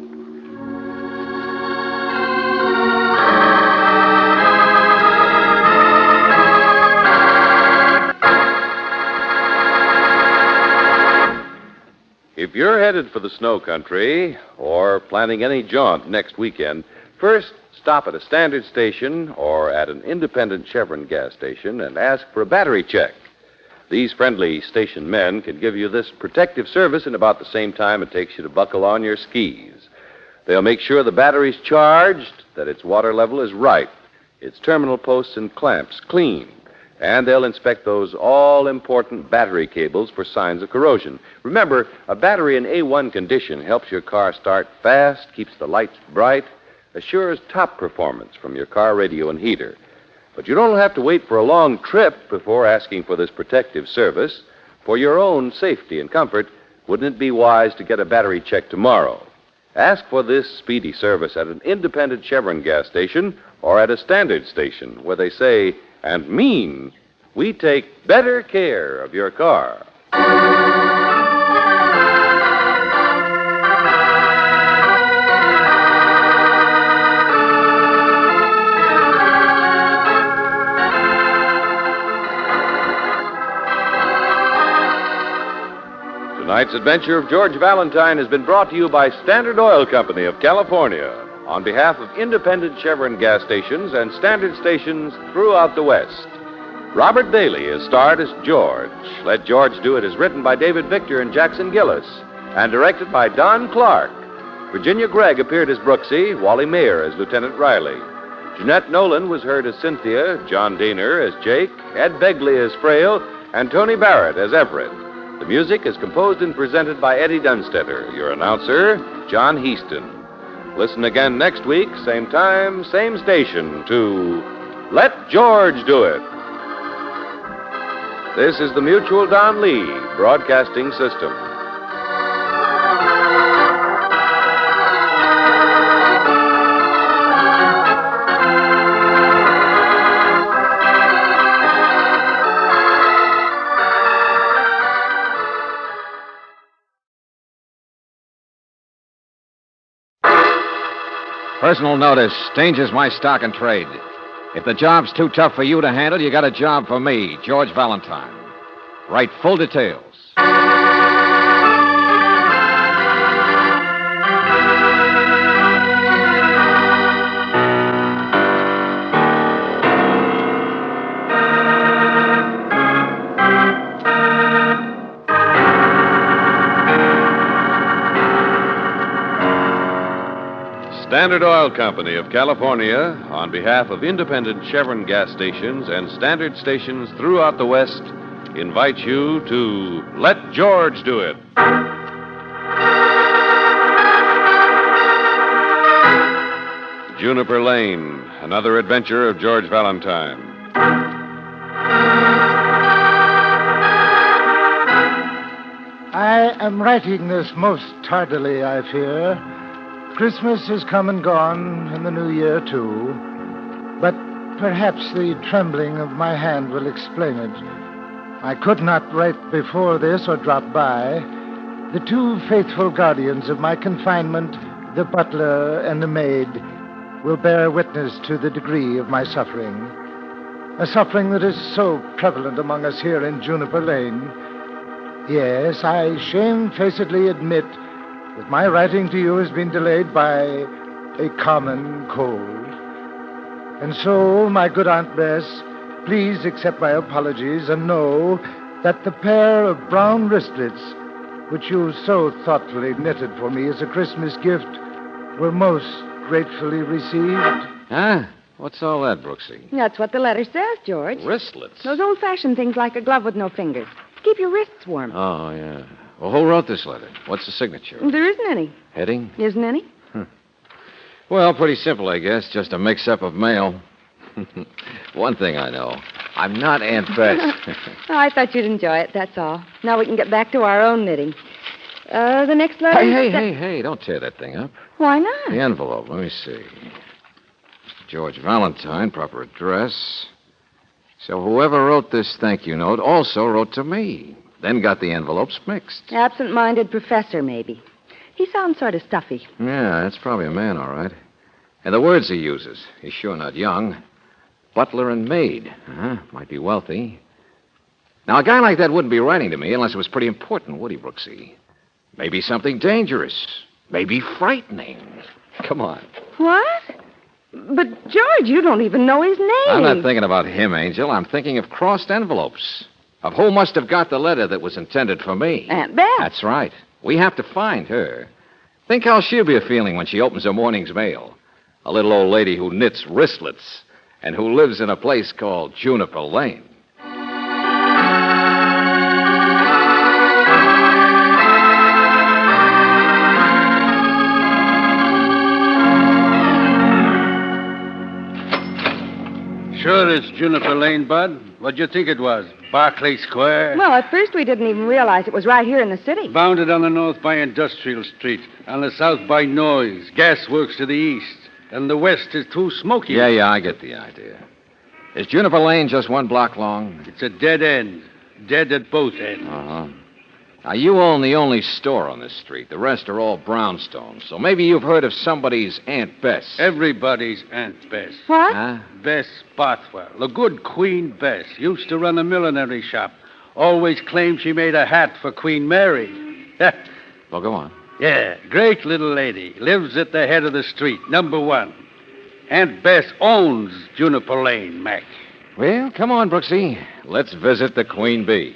If you're headed for the snow country or planning any jaunt next weekend, first stop at a standard station or at an independent Chevron gas station and ask for a battery check. These friendly station men can give you this protective service in about the same time it takes you to buckle on your skis. They'll make sure the battery's charged, that its water level is right, its terminal posts and clamps clean, and they'll inspect those all-important battery cables for signs of corrosion. Remember, a battery in A1 condition helps your car start fast, keeps the lights bright, assures top performance from your car radio and heater. But you don't have to wait for a long trip before asking for this protective service. For your own safety and comfort, wouldn't it be wise to get a battery check tomorrow? Ask for this speedy service at an independent Chevron gas station or at a standard station where they say and mean, we take better care of your car. Tonight's adventure of George Valentine has been brought to you by Standard Oil Company of California on behalf of independent Chevron gas stations and standard stations throughout the West. Robert Bailey is starred as George. Let George Do It is written by David Victor and Jackson Gillis and directed by Don Clark. Virginia Gregg appeared as Brooksy, Wally Mayer as Lieutenant Riley. Jeanette Nolan was heard as Cynthia, John Daner as Jake, Ed Begley as Frail, and Tony Barrett as Everett. The music is composed and presented by Eddie Dunstetter. Your announcer, John Heaston. Listen again next week, same time, same station, to Let George Do It. This is the Mutual Don Lee Broadcasting System. Personal notice. Danger's my stock and trade. If the job's too tough for you to handle, you got a job for me, George Valentine. Write full details. Standard Oil Company of California, on behalf of independent Chevron gas stations and standard stations throughout the West, invites you to Let George Do It. Juniper Lane, another adventure of George Valentine. I am writing this most tardily, I fear. Christmas has come and gone, and the New Year, too. But perhaps the trembling of my hand will explain it. I could not write before this or drop by. The two faithful guardians of my confinement, the butler and the maid, will bear witness to the degree of my suffering. A suffering that is so prevalent among us here in Juniper Lane. Yes, I shamefacedly admit that my writing to you has been delayed by a common cold. And so, my good Aunt Bess, please accept my apologies and know that the pair of brown wristlets, which you so thoughtfully knitted for me as a Christmas gift, were most gratefully received. Huh? What's all that, Brooksy? That's what the letter says, George. Wristlets? Those old-fashioned things like a glove with no fingers. Keep your wrists warm. Oh, yeah. Well, who wrote this letter? What's the signature? There isn't any. Heading? Isn't any? Well, pretty simple, I guess. Just a mix-up of mail. One thing I know. I'm not Aunt Bess. Oh, I thought you'd enjoy it, that's all. Now we can get back to our own knitting. The next letter... Hey, don't tear that thing up. Why not? The envelope, let me see. George Valentine, proper address. So whoever wrote this thank you note also wrote to me. Then got the envelopes mixed. Absent-minded professor, maybe. He sounds sort of stuffy. Yeah, that's probably a man, all right. And the words he uses. He's sure not young. Butler and maid. Might be wealthy. Now, a guy like that wouldn't be writing to me unless it was pretty important, would he, Brooksy? Maybe something dangerous. Maybe frightening. Come on. What? But, George, you don't even know his name. I'm not thinking about him, Angel. I'm thinking of crossed envelopes. Of who must have got the letter that was intended for me. Aunt Beth. That's right. We have to find her. Think how she'll be feeling when she opens her morning's mail. A little old lady who knits wristlets and who lives in a place called Juniper Lane. Sure it's Juniper Lane, Bud. What'd you think it was? Barclay Square? Well, at first we didn't even realize it was right here in the city. Bounded on the north by Industrial Street, on the south by Noise, gasworks to the east, and the west is too smoky. Yeah, I get the idea. Is Juniper Lane just one block long? It's a dead end. Dead at both ends. Uh-huh. Now, you own the only store on this street. The rest are all brownstones. So maybe you've heard of somebody's Aunt Bess. Everybody's Aunt Bess. What? Huh? Bess Bothwell, the good Queen Bess, used to run a millinery shop. Always claimed she made a hat for Queen Mary. Well, go on. Yeah, great little lady. Lives at the head of the street, number 1. Aunt Bess owns Juniper Lane, Mac. Well, come on, Brooksy. Let's visit the Queen Bee.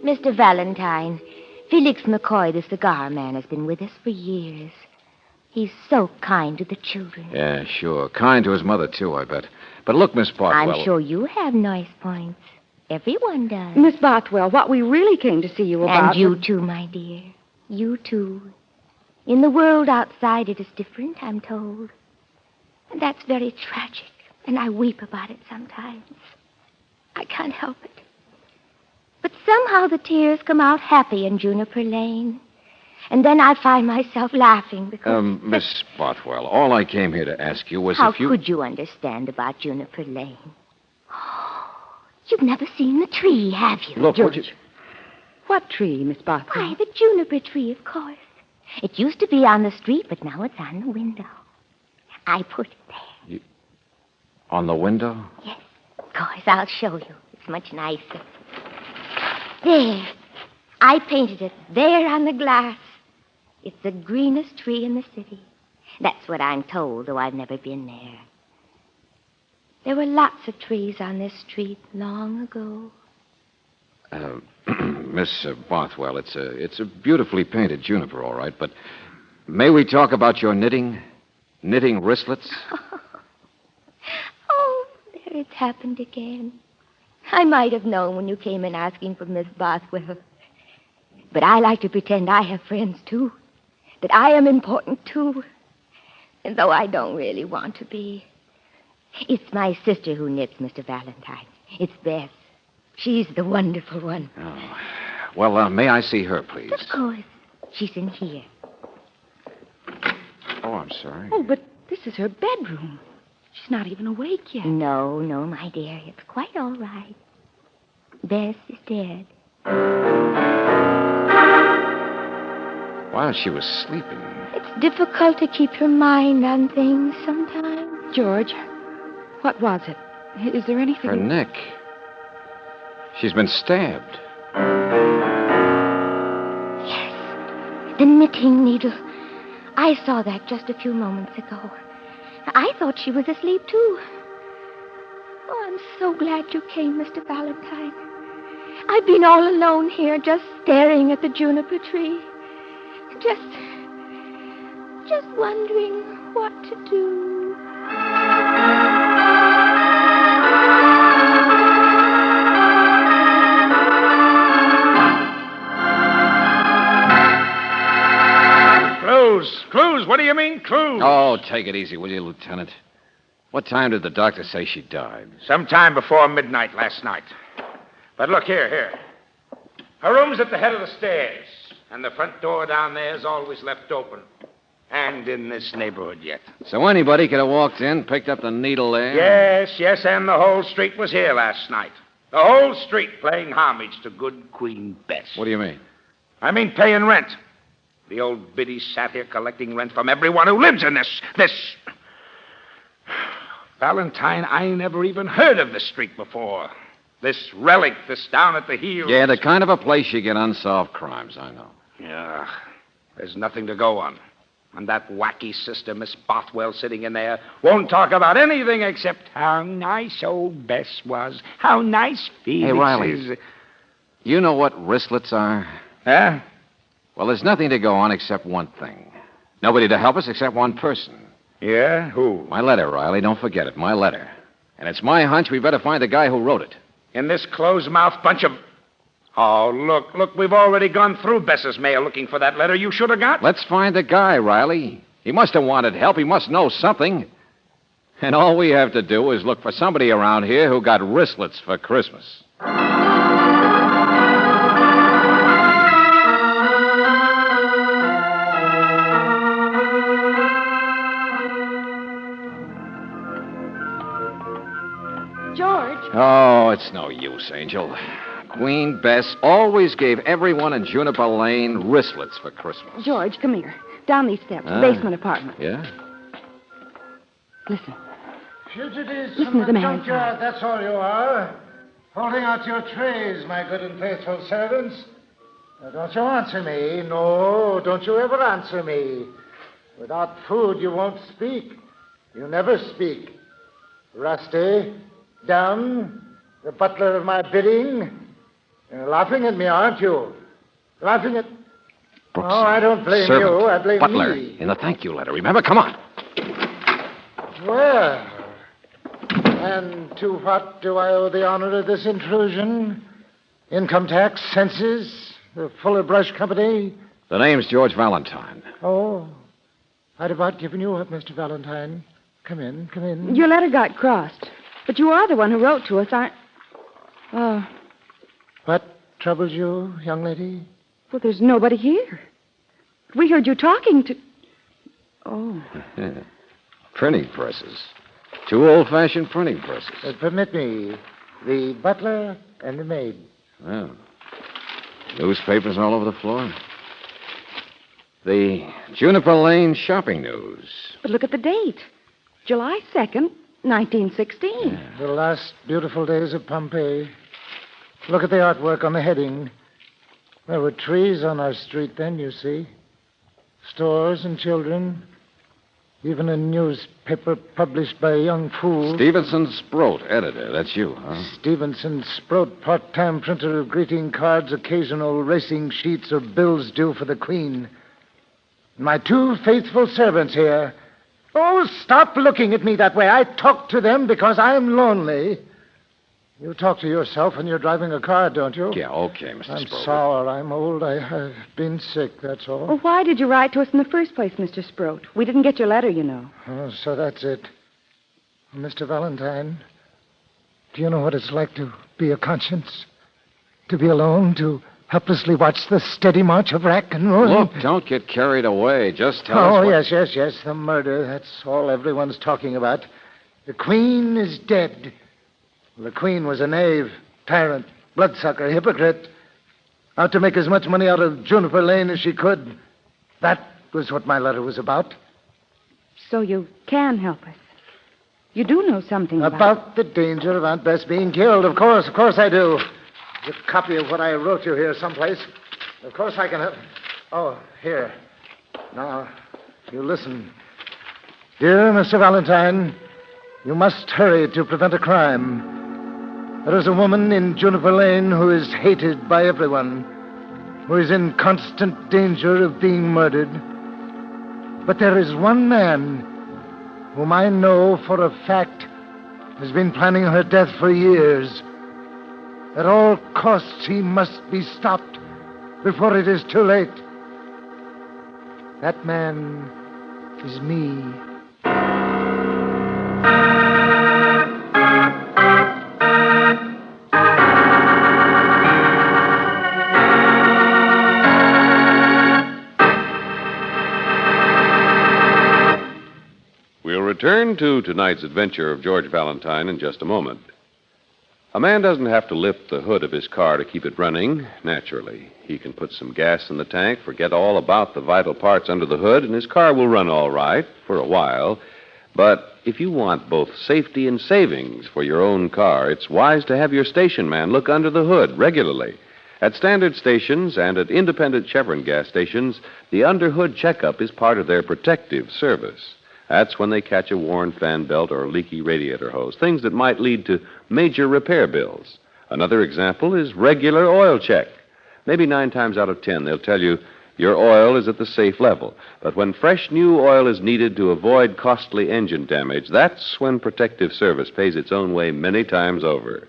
Mr. Valentine, Felix McCoy, the cigar man, has been with us for years. He's so kind to the children. Yeah, sure. Kind to his mother, too, I bet. But look, Miss Bothwell. I'm sure you have nice points. Everyone does. Miss Bothwell, what we really came to see you about... And you too, my dear. You too. In the world outside, it is different, I'm told. And that's very tragic, and I weep about it sometimes. I can't help it. But somehow the tears come out happy in Juniper Lane. And then I find myself laughing because... Miss Bothwell, all I came here to ask you was How if you... could you understand about Juniper Lane? You've never seen the tree, have you? Look, George. would you... What tree, Miss Bothwell? Why, the juniper tree, of course. It used to be on the street, but now it's on the window. I put it there. On the window? Yes, of course. I'll show you. It's much nicer. There. I painted it there on the glass. It's the greenest tree in the city. That's what I'm told, though I've never been there. There were lots of trees on this street long ago. Miss Bothwell, it's a beautifully painted juniper, all right, but may we talk about your knitting? Knitting wristlets? Oh, there it's happened again. I might have known when you came in asking for Miss Bothwell. But I like to pretend I have friends, too. That I am important, too. And though I don't really want to be. It's my sister who knits, Mr. Valentine. It's Bess. She's the wonderful one. Oh. Well, may I see her, please? Of course. She's in here. Oh, I'm sorry. Oh, but this is her bedroom. She's not even awake yet. No, my dear. It's quite all right. Bess is dead. While she was sleeping. It's difficult to keep your mind on things sometimes. George, what was it? Is there anything... Her neck. She's been stabbed. Yes. The knitting needle. I saw that just a few moments ago. I thought she was asleep, too. Oh, I'm so glad you came, Mr. Valentine. I've been all alone here, just staring at the juniper tree. Just wondering what to do. Clues? What do you mean, clues? Oh, take it easy, will you, Lieutenant? What time did the doctor say she died? Sometime before midnight last night. But look here. Her room's at the head of the stairs, and the front door down there is always left open. And in this neighborhood yet. So anybody could have walked in, picked up the needle there? Yes, and the whole street was here last night. The whole street playing homage to good Queen Bess. What do you mean? I mean paying rent. The old biddy sat here collecting rent from everyone who lives in this... Valentine, I never even heard of this street before. This relic, this down at the heel. Yeah, the kind of a place you get unsolved crimes, I know. Yeah, there's nothing to go on. And that wacky sister, Miss Bothwell, sitting in there, won't talk about anything except how nice old Bess was, how nice Felix Hey, Riley, is. You know what wristlets are? Huh? Well, there's nothing to go on except one thing. Nobody to help us except one person. Yeah? Who? My letter, Riley. Don't forget it. My letter. And it's my hunch we better find the guy who wrote it. In this closed-mouthed bunch of... Oh, look, we've already gone through Bess's mail looking for that letter you should have got. Let's find the guy, Riley. He must have wanted help. He must know something. And all we have to do is look for somebody around here who got wristlets for Christmas. George. Oh, it's no use, Angel. Queen Bess always gave everyone in Juniper Lane wristlets for Christmas. George, come here. Down these steps, the Ah. basement apartment. Yeah? Listen. Fugitives Listen from to the the man junkyard, that's all you are. Holding out your trays, my good and faithful servants. Now, don't you answer me. No, don't you ever answer me. Without food, you won't speak. You never speak. Rusty, Dunn, the butler of my bidding. You're laughing at me, aren't you? Laughing at... Brooks, Oh, I don't blame servant, you. I blame butler, me. in the thank you letter. Remember? Come on. Well, and to what do I owe the honor of this intrusion? Income tax, census, the Fuller Brush Company? The name's George Valentine. Oh, I'd about given you up, Mr. Valentine. Come in, come in. Your letter got crossed. But you are the one who wrote to us, aren't... Oh, What troubles you, young lady? well, there's nobody here. We heard you talking to... Oh. Printing presses. 2 old-fashioned printing presses. Permit me, the butler and the maid. Well, newspapers all over the floor. The Juniper Lane Shopping News. But look at the date. July 2nd, 1916. The last beautiful days of Pompeii. Look at the artwork on the heading. There were trees on our street then, you see. Stores and children. Even a newspaper published by a young fool. Stevenson Sproat, editor. That's you, huh? Stevenson Sproat, part-time printer of greeting cards, occasional racing sheets or bills due for the Queen. My 2 faithful servants here. Oh, stop looking at me that way. I talk to them because I'm lonely. You talk to yourself when you're driving a car, don't you? Yeah, okay, Mr. I'm Sproat. sour. I'm old. I've been sick, that's all. Well, why did you write to us in the first place, Mr. Sproat? We didn't get your letter, you know. Oh, so that's it. Mr. Valentine, do you know what it's like to be a conscience? To be alone, to helplessly watch the steady march of rack and ruin? Look, don't get carried away. Just tell us what... yes. The murder. That's all everyone's talking about. The Queen is dead. Well, the Queen was a knave, tyrant, bloodsucker, hypocrite. Out to make as much money out of Juniper Lane as she could. That was what my letter was about. So you can help us. You do know something About the danger of Aunt Bess being killed. Of course I do. There's a copy of what I wrote you here someplace. Of course I can help. Oh, here. Now, you listen. Dear Mr. Valentine, you must hurry to prevent a crime. There is a woman in Juniper Lane who is hated by everyone, who is in constant danger of being murdered. But there is one man whom I know for a fact has been planning her death for years. At all costs, he must be stopped before it is too late. That man is me. We'll return to tonight's adventure of George Valentine in just a moment. A man doesn't have to lift the hood of his car to keep it running, naturally. He can put some gas in the tank, forget all about the vital parts under the hood, and his car will run all right for a while. But if you want both safety and savings for your own car, it's wise to have your station man look under the hood regularly. At standard stations and at independent Chevron gas stations, the under-hood checkup is part of their protective service. That's when they catch a worn fan belt or leaky radiator hose, things that might lead to major repair bills. Another example is regular oil check. Maybe 9 times out of 10, they'll tell you your oil is at the safe level. But when fresh new oil is needed to avoid costly engine damage, that's when protective service pays its own way many times over.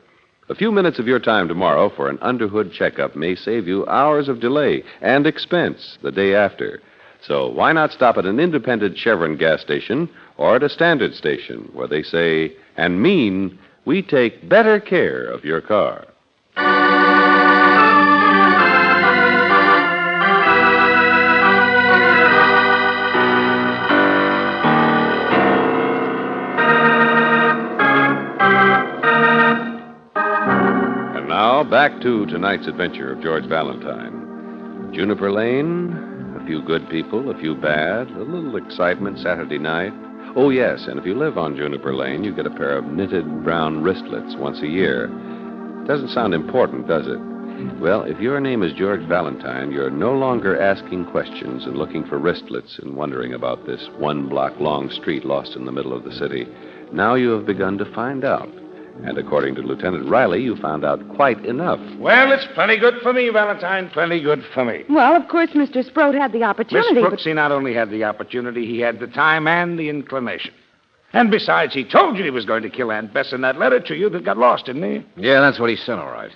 A few minutes of your time tomorrow for an underhood checkup may save you hours of delay and expense the day after. So why not stop at an independent Chevron gas station or at a standard station where they say and mean we take better care of your car? And now back to tonight's adventure of George Valentine. Juniper Lane, A few good people, a few bad, a little excitement Saturday night. Oh, yes, and if you live on Juniper Lane, you get a pair of knitted brown wristlets once a year. Doesn't sound important, does it? Well, if your name is George Valentine, you're no longer asking questions and looking for wristlets and wondering about this one-block-long street lost in the middle of the city. Now you have begun to find out. And according to Lieutenant Riley, you found out quite enough. Well, it's plenty good for me, Valentine. Plenty good for me. Well, of course, Mr. Sproat had the opportunity. Miss Brooks, he not only had the opportunity, he had the time and the inclination. And besides, he told you he was going to kill Aunt Bess in that letter to you that got lost, didn't he? Yeah, that's what he said, all right.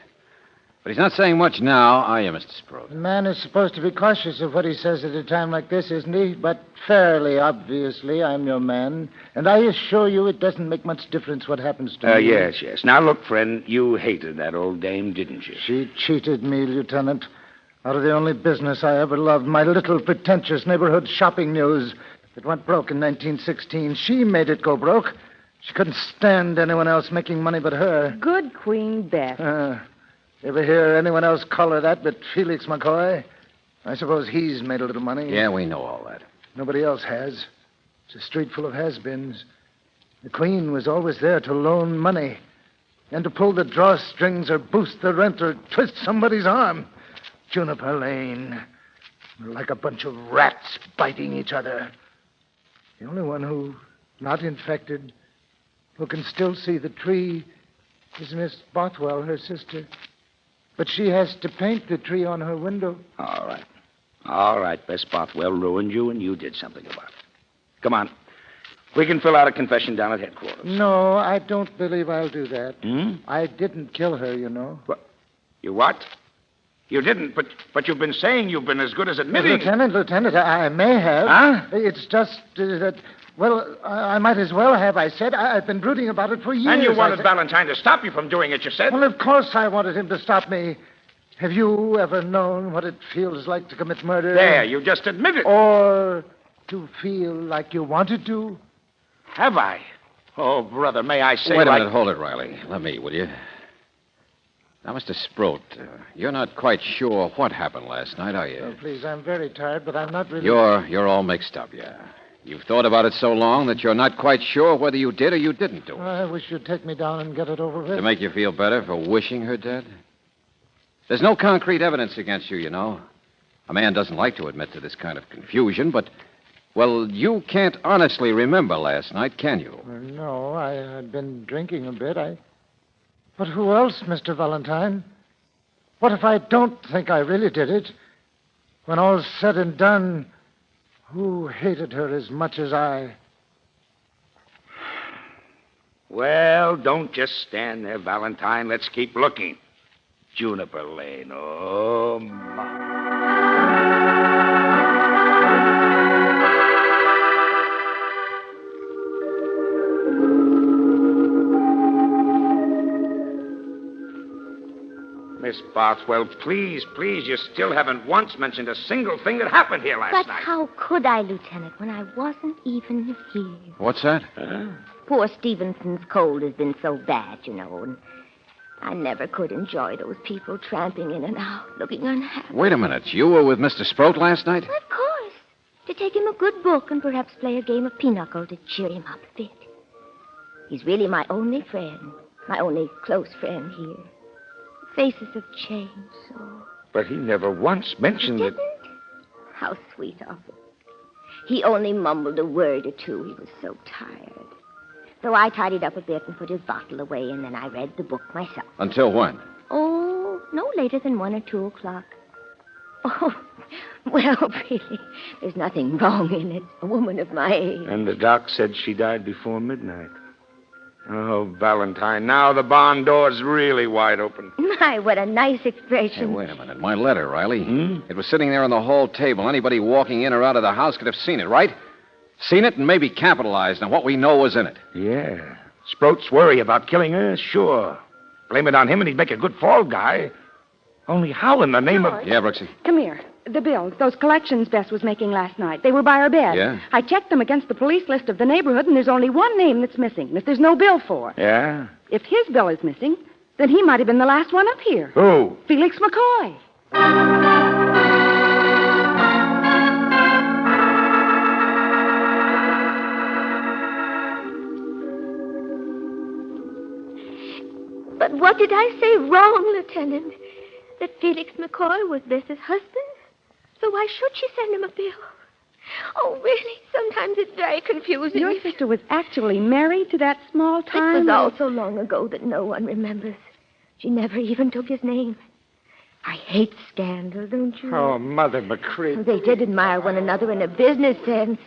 But he's not saying much now, are you, Mr. Sproat? A man is supposed to be cautious of what he says at a time like this, isn't he? But fairly obviously, I'm your man. And I assure you it doesn't make much difference what happens to me. Yes. Now, look, friend, you hated that old dame, didn't you? She cheated me, Lieutenant. Out of the only business I ever loved, my little pretentious neighborhood shopping news. It went broke in 1916. She made it go broke. She couldn't stand anyone else making money but her. Good Queen Beth. Ever hear anyone else call her that but Felix McCoy? I suppose he's made a little money. Yeah, we know all that. Nobody else has. It's a street full of has-beens. The Queen was always there to loan money and to pull the drawstrings or boost the rent or twist somebody's arm. Juniper Lane. Like a bunch of rats biting each other. The only one who, not infected, who can still see the tree is Miss Bothwell, her sister. But she has to paint the tree on her window. All right. Bess Bothwell ruined you, and you did something about it. Come on. We can fill out a confession down at headquarters. No, I don't believe I'll do that. I didn't kill her, you know. You what? You didn't, but you've been saying you've been as good as admitting... Lieutenant, I may have. Huh? It's just that... Well, I might as well have, I said. I've been brooding about it for years. And you wanted Valentine to stop you from doing it, you said? Well, of course I wanted him to stop me. Have you ever known what it feels like to commit murder? There, you just admitted. Or to feel like you wanted to? Have I? Oh, brother, may I say... Wait a minute, hold it, Riley. Let me, will you? Now, Mr. Sproat, you're not quite sure what happened last night, are you? Oh, please, I'm very tired, but I'm not really... You're all mixed up, yeah. You've thought about it so long that you're not quite sure whether you did or you didn't do it. I wish you'd take me down and get it over with. To make you feel better for wishing her dead? There's no concrete evidence against you, you know. A man doesn't like to admit to this kind of confusion, but, well, you can't honestly remember last night, can you? No, I had been drinking a bit. But who else, Mr. Valentine? What if I don't think I really did it? When all's said and done... Who hated her as much as I? Well, don't just stand there, Valentine. Let's keep looking. Juniper Lane. Oh, my. Miss Bothwell, please, you still haven't once mentioned a single thing that happened here last But night. how could I, Lieutenant, when I wasn't even here? What's that? Poor Stevenson's cold has been so bad, you know, and I never could enjoy those people tramping in and out, looking unhappy. Wait a minute. You were with Mr. Sproat last night? Of course. To take him a good book and perhaps play a game of pinochle to cheer him up a bit. He's really my only friend, my only close friend here. Faces have changed so. But he never once mentioned it. How sweet of him. He only mumbled a word or two. He was so tired. So I tidied up a bit and put his bottle away, and then I read the book myself. Until when? Oh, no later than 1 or 2 o'clock. Oh, well, really, there's nothing wrong in it. A woman of my age. And the doc said she died before midnight. Oh, Valentine, now the barn door's really wide open. My, what a nice expression. Hey, wait a minute. My letter, Riley. It was sitting there on the hall table. Anybody walking in or out of the house could have seen it, right? Seen it and maybe capitalized on what we know was in it. Yeah. Sproat's worry about killing her, sure. Blame it on him and he'd make a good fall guy. Only how in the name of... Yeah, Brooksy. Come here. The bills, those collections Bess was making last night, they were by her bed. Yeah? I checked them against the police list of the neighborhood, and there's only one name that's missing that there's no bill for. Yeah? If his bill is missing, then he might have been the last one up here. Who? Felix McCoy. But what did I say wrong, Lieutenant? That Felix McCoy was Bess's husband? So why should she send him a bill? Oh, really? Sometimes it's very confusing. Your sister was actually married to that small time. It was all so long ago that no one remembers. She never even took his name. I hate scandal, don't you? Oh, Mother McCree. They did admire one another in a business sense.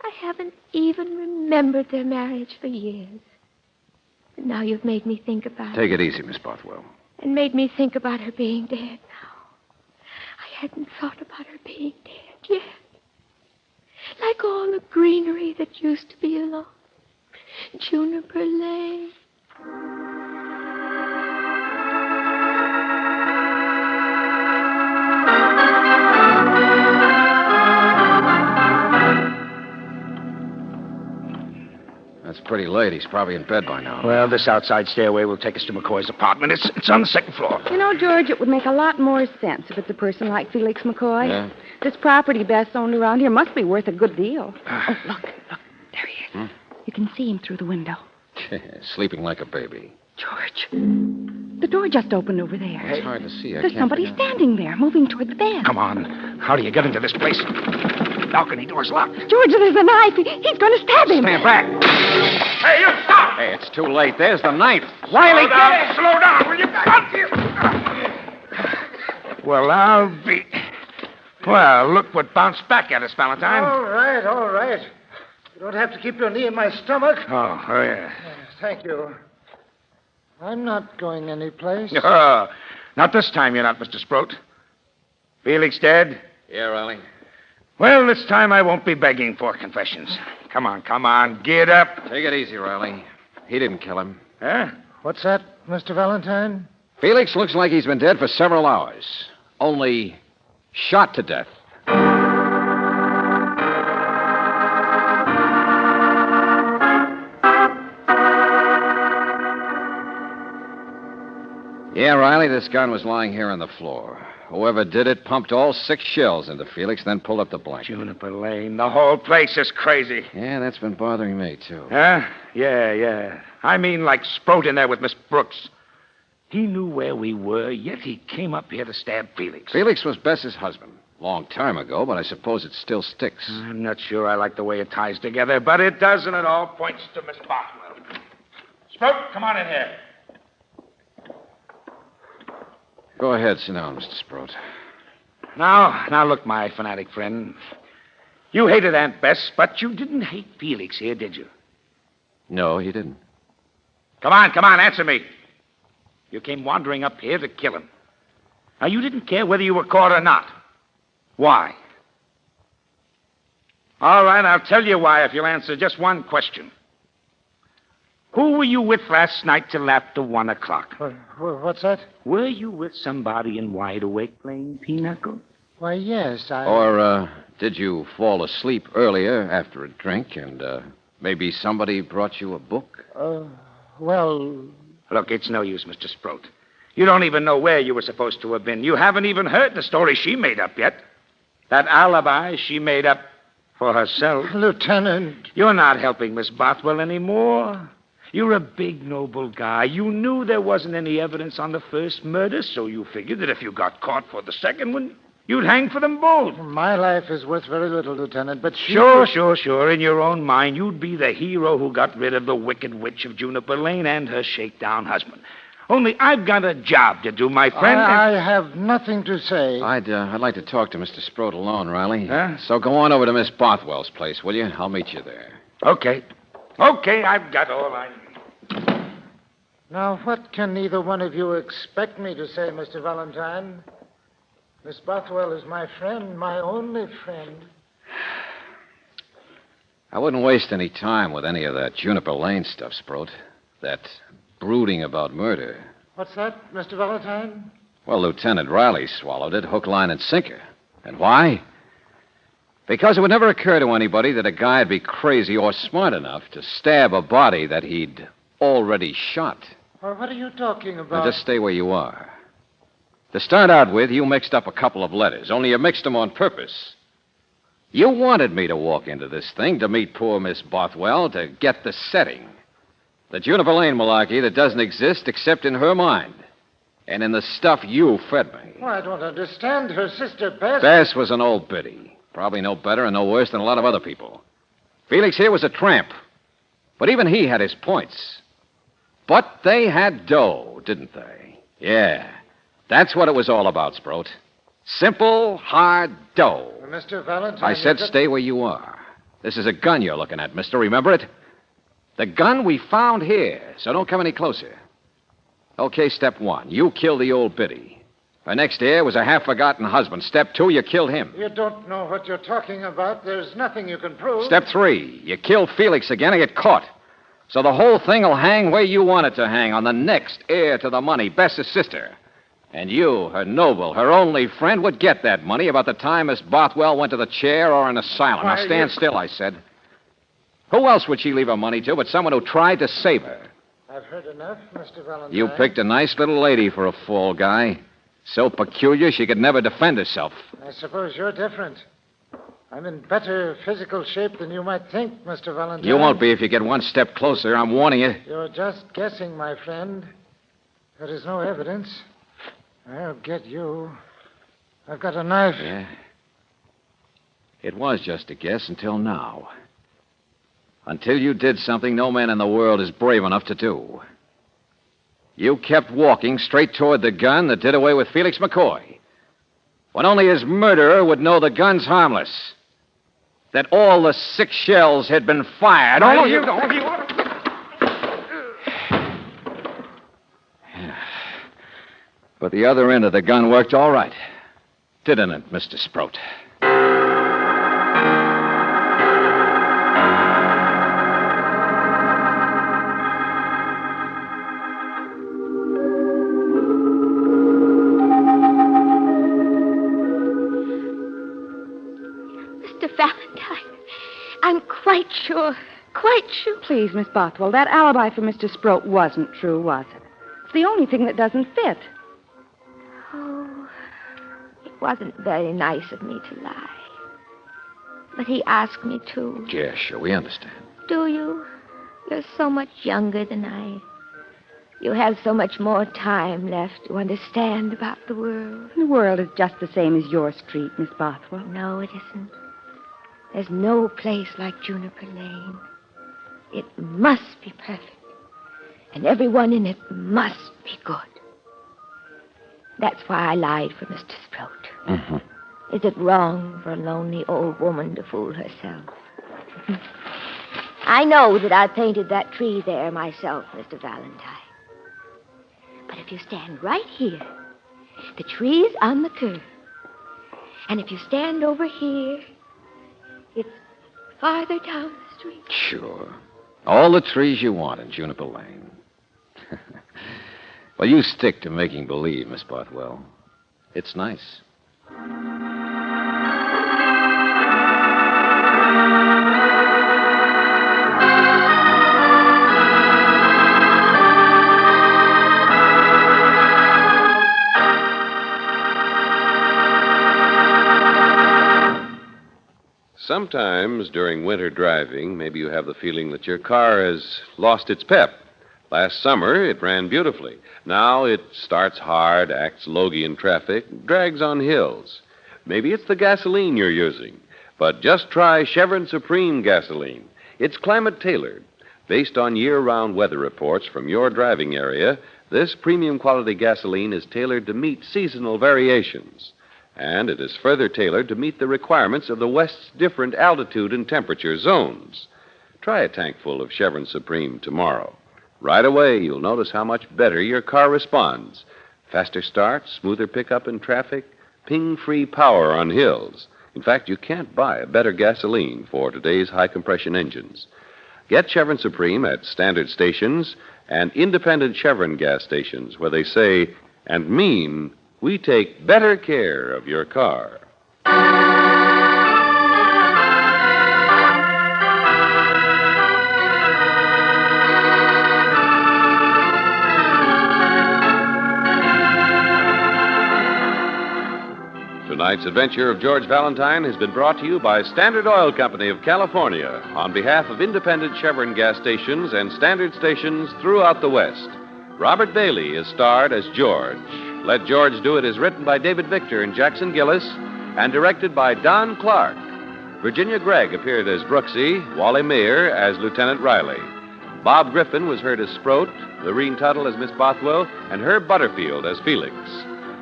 I haven't even remembered their marriage for years. But now you've made me think about Take it easy, Miss Bothwell. and made me think about her being dead now. I hadn't thought about her being dead yet. Like all the greenery that used to be along Juniper Lane. That's pretty late. He's probably in bed by now. Well, this outside stairway will take us to McCoy's apartment. It's on the second floor. You know, George, it would make a lot more sense if it's a person like Felix McCoy. Yeah? This property Bess owned around here must be worth a good deal. Oh, look. There he is. You can see him through the window. Sleeping like a baby. George, the door just opened over there. It's hard to see. I There's can't somebody figure- standing there, moving toward the bed. Come on. How do you get into this place? Balcony door's locked. George, there's a knife. He's going to stab him. Stand back. Hey, you stop! Hey, it's too late. There's the knife. Riley, get it! Slow down, will you? Well, I'll be... Well, look what bounced back at us, Valentine. All right, all right. You don't have to keep your knee in my stomach. Oh, yeah. Thank you. I'm not going anyplace. Oh, not this time you're not, Mr. Sproat. Felix dead? Yeah, Riley. Well, this time I won't be begging for confessions. Come on, get up. Take it easy, Riley. He didn't kill him. Huh? What's that, Mr. Valentine? Felix looks like he's been dead for several hours. Only shot to death. Yeah, Riley, this gun was lying here on the floor. Whoever did it pumped all 6 shells into Felix, then pulled up the blanket. Juniper Lane, the whole place is crazy. Yeah, that's been bothering me, too. Huh? Yeah. I mean, like Sproat in there with Miss Brooks. He knew where we were, yet he came up here to stab Felix. Felix was Bess's husband. Long time ago, but I suppose it still sticks. I'm not sure I like the way it ties together, but it does, and it all points to Miss Bothwell. Sproat, come on in here. Go ahead, sit down, Mr. Sproat. Now, look, my fanatic friend. You hated Aunt Bess, but you didn't hate Felix here, did you? No, he didn't. Come on, answer me. You came wandering up here to kill him. Now, you didn't care whether you were caught or not. Why? All right, I'll tell you why if you'll answer just one question. Who were you with last night till after 1 o'clock? What's that? Were you with somebody in Wide Awake playing pinochle? Why, yes, Or, did you fall asleep earlier after a drink and, maybe somebody brought you a book? Well... Look, it's no use, Mr. Sproat. You don't even know where you were supposed to have been. You haven't even heard the story she made up yet. That alibi she made up for herself. Lieutenant... You're not helping Miss Bothwell anymore. You're a big, noble guy. You knew there wasn't any evidence on the first murder, so you figured that if you got caught for the second one, you'd hang for them both. My life is worth very little, Lieutenant, but she... Sure. In your own mind, you'd be the hero who got rid of the wicked witch of Juniper Lane and her shakedown husband. Only I've got a job to do, my friend. I have nothing to say. I'd like to talk to Mr. Sproat alone, Riley. Huh? So go on over to Miss Bothwell's place, will you? I'll meet you there. Okay, I've got all I need. Now, what can either one of you expect me to say, Mr. Valentine? Miss Bothwell is my friend, my only friend. I wouldn't waste any time with any of that Juniper Lane stuff, Sproat. That brooding about murder. What's that, Mr. Valentine? Well, Lieutenant Riley swallowed it, hook, line, and sinker. And why? Because it would never occur to anybody that a guy'd be crazy or smart enough to stab a body that he'd already shot. Well, what are you talking Now, about? just stay where you are. To start out with, you mixed up a couple of letters, only you mixed them on purpose. You wanted me to walk into this thing to meet poor Miss Bothwell, to get the setting. The Juniper Lane malarkey that doesn't exist except in her mind. And in the stuff you fed me. Well, I don't understand. Her sister, Bess. Bess was an old biddy. Probably no better and no worse than a lot of other people. Felix here was a tramp. But even he had his points. But they had dough, didn't they? Yeah. That's what it was all about, Sproat. Simple, hard dough. Mr. Valentine. I said stay where you are. This is a gun you're looking at, mister. Remember it? The gun we found here, so don't come any closer. Okay, step one. You killed the old biddy. Her next heir was a half-forgotten husband. Step two, you killed him. You don't know what you're talking about. There's nothing you can prove. Step three, you killed Felix again and get caught. So the whole thing will hang where you want it to hang, on the next heir to the money, Bess's sister. And you, her noble, her only friend, would get that money about the time Miss Bothwell went to the chair or an asylum. Now stand still, I said. Who else would she leave her money to but someone who tried to save her? I've heard enough, Mr. Valentine. You picked a nice little lady for a fall guy. So peculiar she could never defend herself. I suppose you're different. I'm in better physical shape than you might think, Mr. Valentine. You won't be if you get one step closer. I'm warning you. You're just guessing, my friend. There is no evidence. I'll get you. I've got a knife. Yeah. It was just a guess until now. Until you did something no man in the world is brave enough to do. You kept walking straight toward the gun that did away with Felix McCoy. When only his murderer would know the gun's harmless. That all the 6 shells had been fired. Oh, you don't. But the other end of the gun worked all right. Didn't it, Mr. Sproat? Mr. Valentine, I'm quite sure. Please, Miss Bothwell, that alibi for Mr. Sproat wasn't true, was it? It's the only thing that doesn't fit. Oh, it wasn't very nice of me to lie. But he asked me to. Yeah, sure, we understand. Do you? You're so much younger than I. You have so much more time left to understand about the world. The world is just the same as your street, Miss Bothwell. No, it isn't. There's no place like Juniper Lane. It must be perfect. And everyone in it must be good. That's why I lied for Mr. Sproat. Mm-hmm. Is it wrong for a lonely old woman to fool herself? I know that I painted that tree there myself, Mr. Valentine. But if you stand right here, the tree's on the curve. And if you stand over here, it's farther down the street. Sure. All the trees you want in Juniper Lane. Well, you stick to making believe, Miss Bothwell. It's nice. Sometimes during winter driving, maybe you have the feeling that your car has lost its pep. Last summer, it ran beautifully. Now it starts hard, acts logy in traffic, drags on hills. Maybe it's the gasoline you're using. But just try Chevron Supreme gasoline. It's climate-tailored. Based on year-round weather reports from your driving area, this premium quality gasoline is tailored to meet seasonal variations. And it is further tailored to meet the requirements of the West's different altitude and temperature zones. Try a tank full of Chevron Supreme tomorrow. Right away, you'll notice how much better your car responds. Faster start, smoother pickup in traffic, ping-free power on hills. In fact, you can't buy a better gasoline for today's high-compression engines. Get Chevron Supreme at standard stations and independent Chevron gas stations where they say and mean, we take better care of your car. Tonight's adventure of George Valentine has been brought to you by Standard Oil Company of California on behalf of independent Chevron gas stations and Standard stations throughout the West. Robert Bailey is starred as George. Let George Do It is written by David Victor and Jackson Gillis and directed by Don Clark. Virginia Gregg appeared as Brooksy, Wally Mayer as Lieutenant Riley. Bob Griffin was heard as Sproat, Lorene Tuttle as Miss Bothwell, and Herb Butterfield as Felix.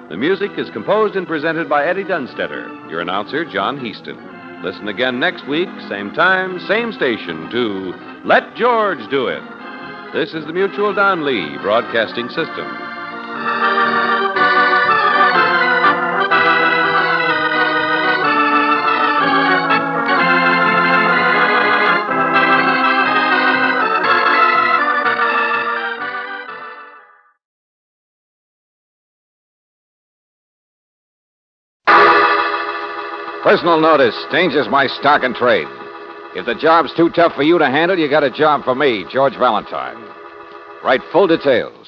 The music is composed and presented by Eddie Dunstetter, your announcer, John Heaston. Listen again next week, same time, same station, to Let George Do It. This is the Mutual Don Lee Broadcasting System. Personal notice. Changes my stock and trade. If the job's too tough for you to handle, you got a job for me, George Valentine. Write full details.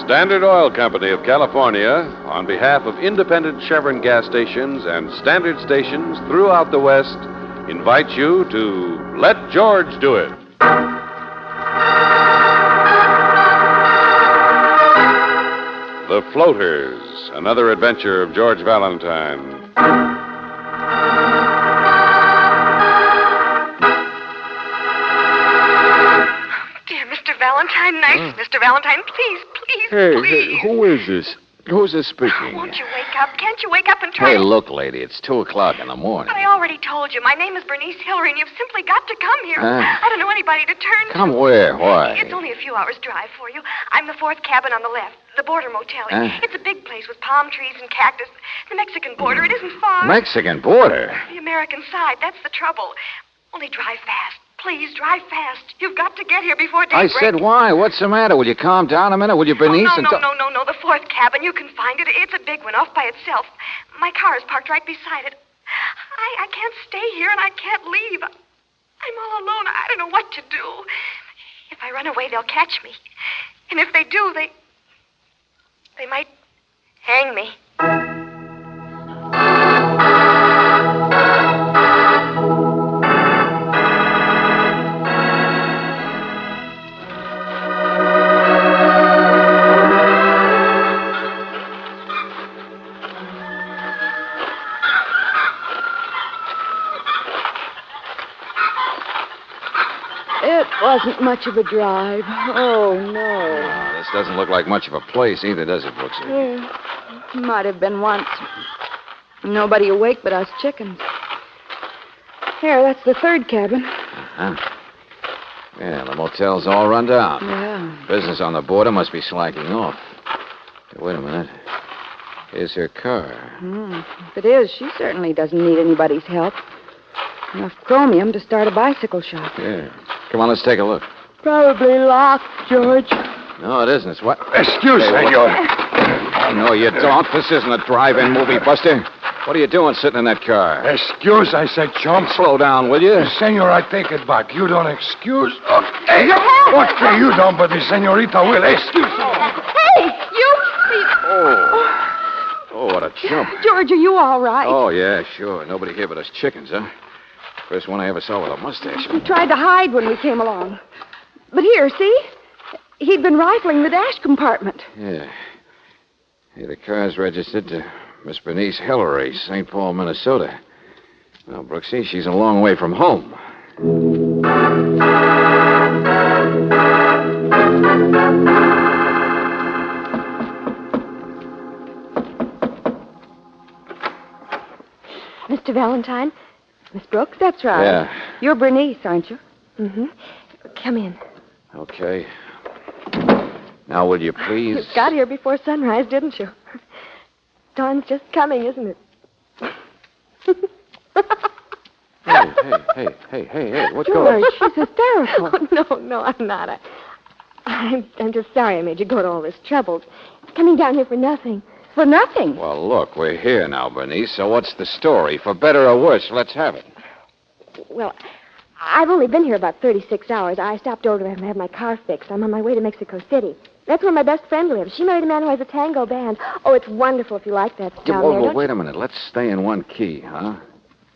Standard Oil Company of California, on behalf of independent Chevron gas stations and Standard stations throughout the West, invites you to Let George Do It. The Floaters, another adventure of George Valentine. Valentine, nice, Mr. Valentine. Please, Hey, who is this? Who's this speaking? Won't you wake up? Can't you wake up and try Hey, to... look, lady, it's 2 o'clock in the morning. But I already told you. My name is Bernice Hillary, and you've simply got to come here. Huh? I don't know anybody to turn to. Come where? Why? It's only a few hours' drive for you. I'm the 4th cabin on the left, the border motel. It's a big place with palm trees and cactus. The Mexican border, it isn't far. Mexican border? The American side, that's the trouble. Only drive fast. Please, drive fast. You've got to get here before I daybreak. said why? What's the matter? Will you calm down a minute? Will you, Bernice? No. The 4th cabin. You can find it. It's a big one off by itself. My car is parked right beside it. I can't stay here, and I can't leave. I'm all alone. I don't know what to do. If I run away, they'll catch me. And if they do, they might hang me. It wasn't much of a drive. Oh, no. This doesn't look like much of a place either, does it, Brooksy? Might have been once. Nobody awake but us chickens. Here, that's the 3rd cabin. Uh-huh. Yeah, the motel's all run down. Yeah. Business on the border must be slacking off. Wait a minute. Here's her car. If it is, she certainly doesn't need anybody's help. Enough chromium to start a bicycle shop. Yeah. Come on, let's take a look. Probably locked, George. No, it isn't. It's what? Excuse, senor. Oh, no, you don't. This isn't a drive-in movie, Buster. What are you doing sitting in that car? Excuse, I said, chump. Slow down, will you? Senor, I take it back. You don't excuse. Okay, okay, you don't, but the senorita will. Excuse me. Hey, you... Oh, what a chump. George, are you all right? Oh, yeah, sure. Nobody here but us chickens, huh? First one I ever saw with a mustache. He tried to hide when we came along. But here, see? He'd been rifling the dash compartment. Yeah. Hey, the car's registered to Miss Bernice Hillary, St. Paul, Minnesota. Now, Brooksy, she's a long way from home. Mr. Valentine? Miss Brooks, that's right. Yeah. You're Bernice, aren't you? Mm-hmm. Come in. Okay. Now, will you please... You got here before sunrise, didn't you? Dawn's just coming, isn't it? Hey, what's George, going on? she's hysterical. Oh, no, I'm not. I'm just sorry I made you go to all this trouble. Coming down here for nothing. For nothing? Well, look, we're here now, Bernice, so what's the story? For better or worse, let's have it. Well, I've only been here about 36 hours. I stopped over to have my car fixed. I'm on my way to Mexico City. That's where my best friend lives. She married a man who has a tango band. Oh, it's wonderful if you like that town there. Well, wait a minute. Let's stay in one key, huh?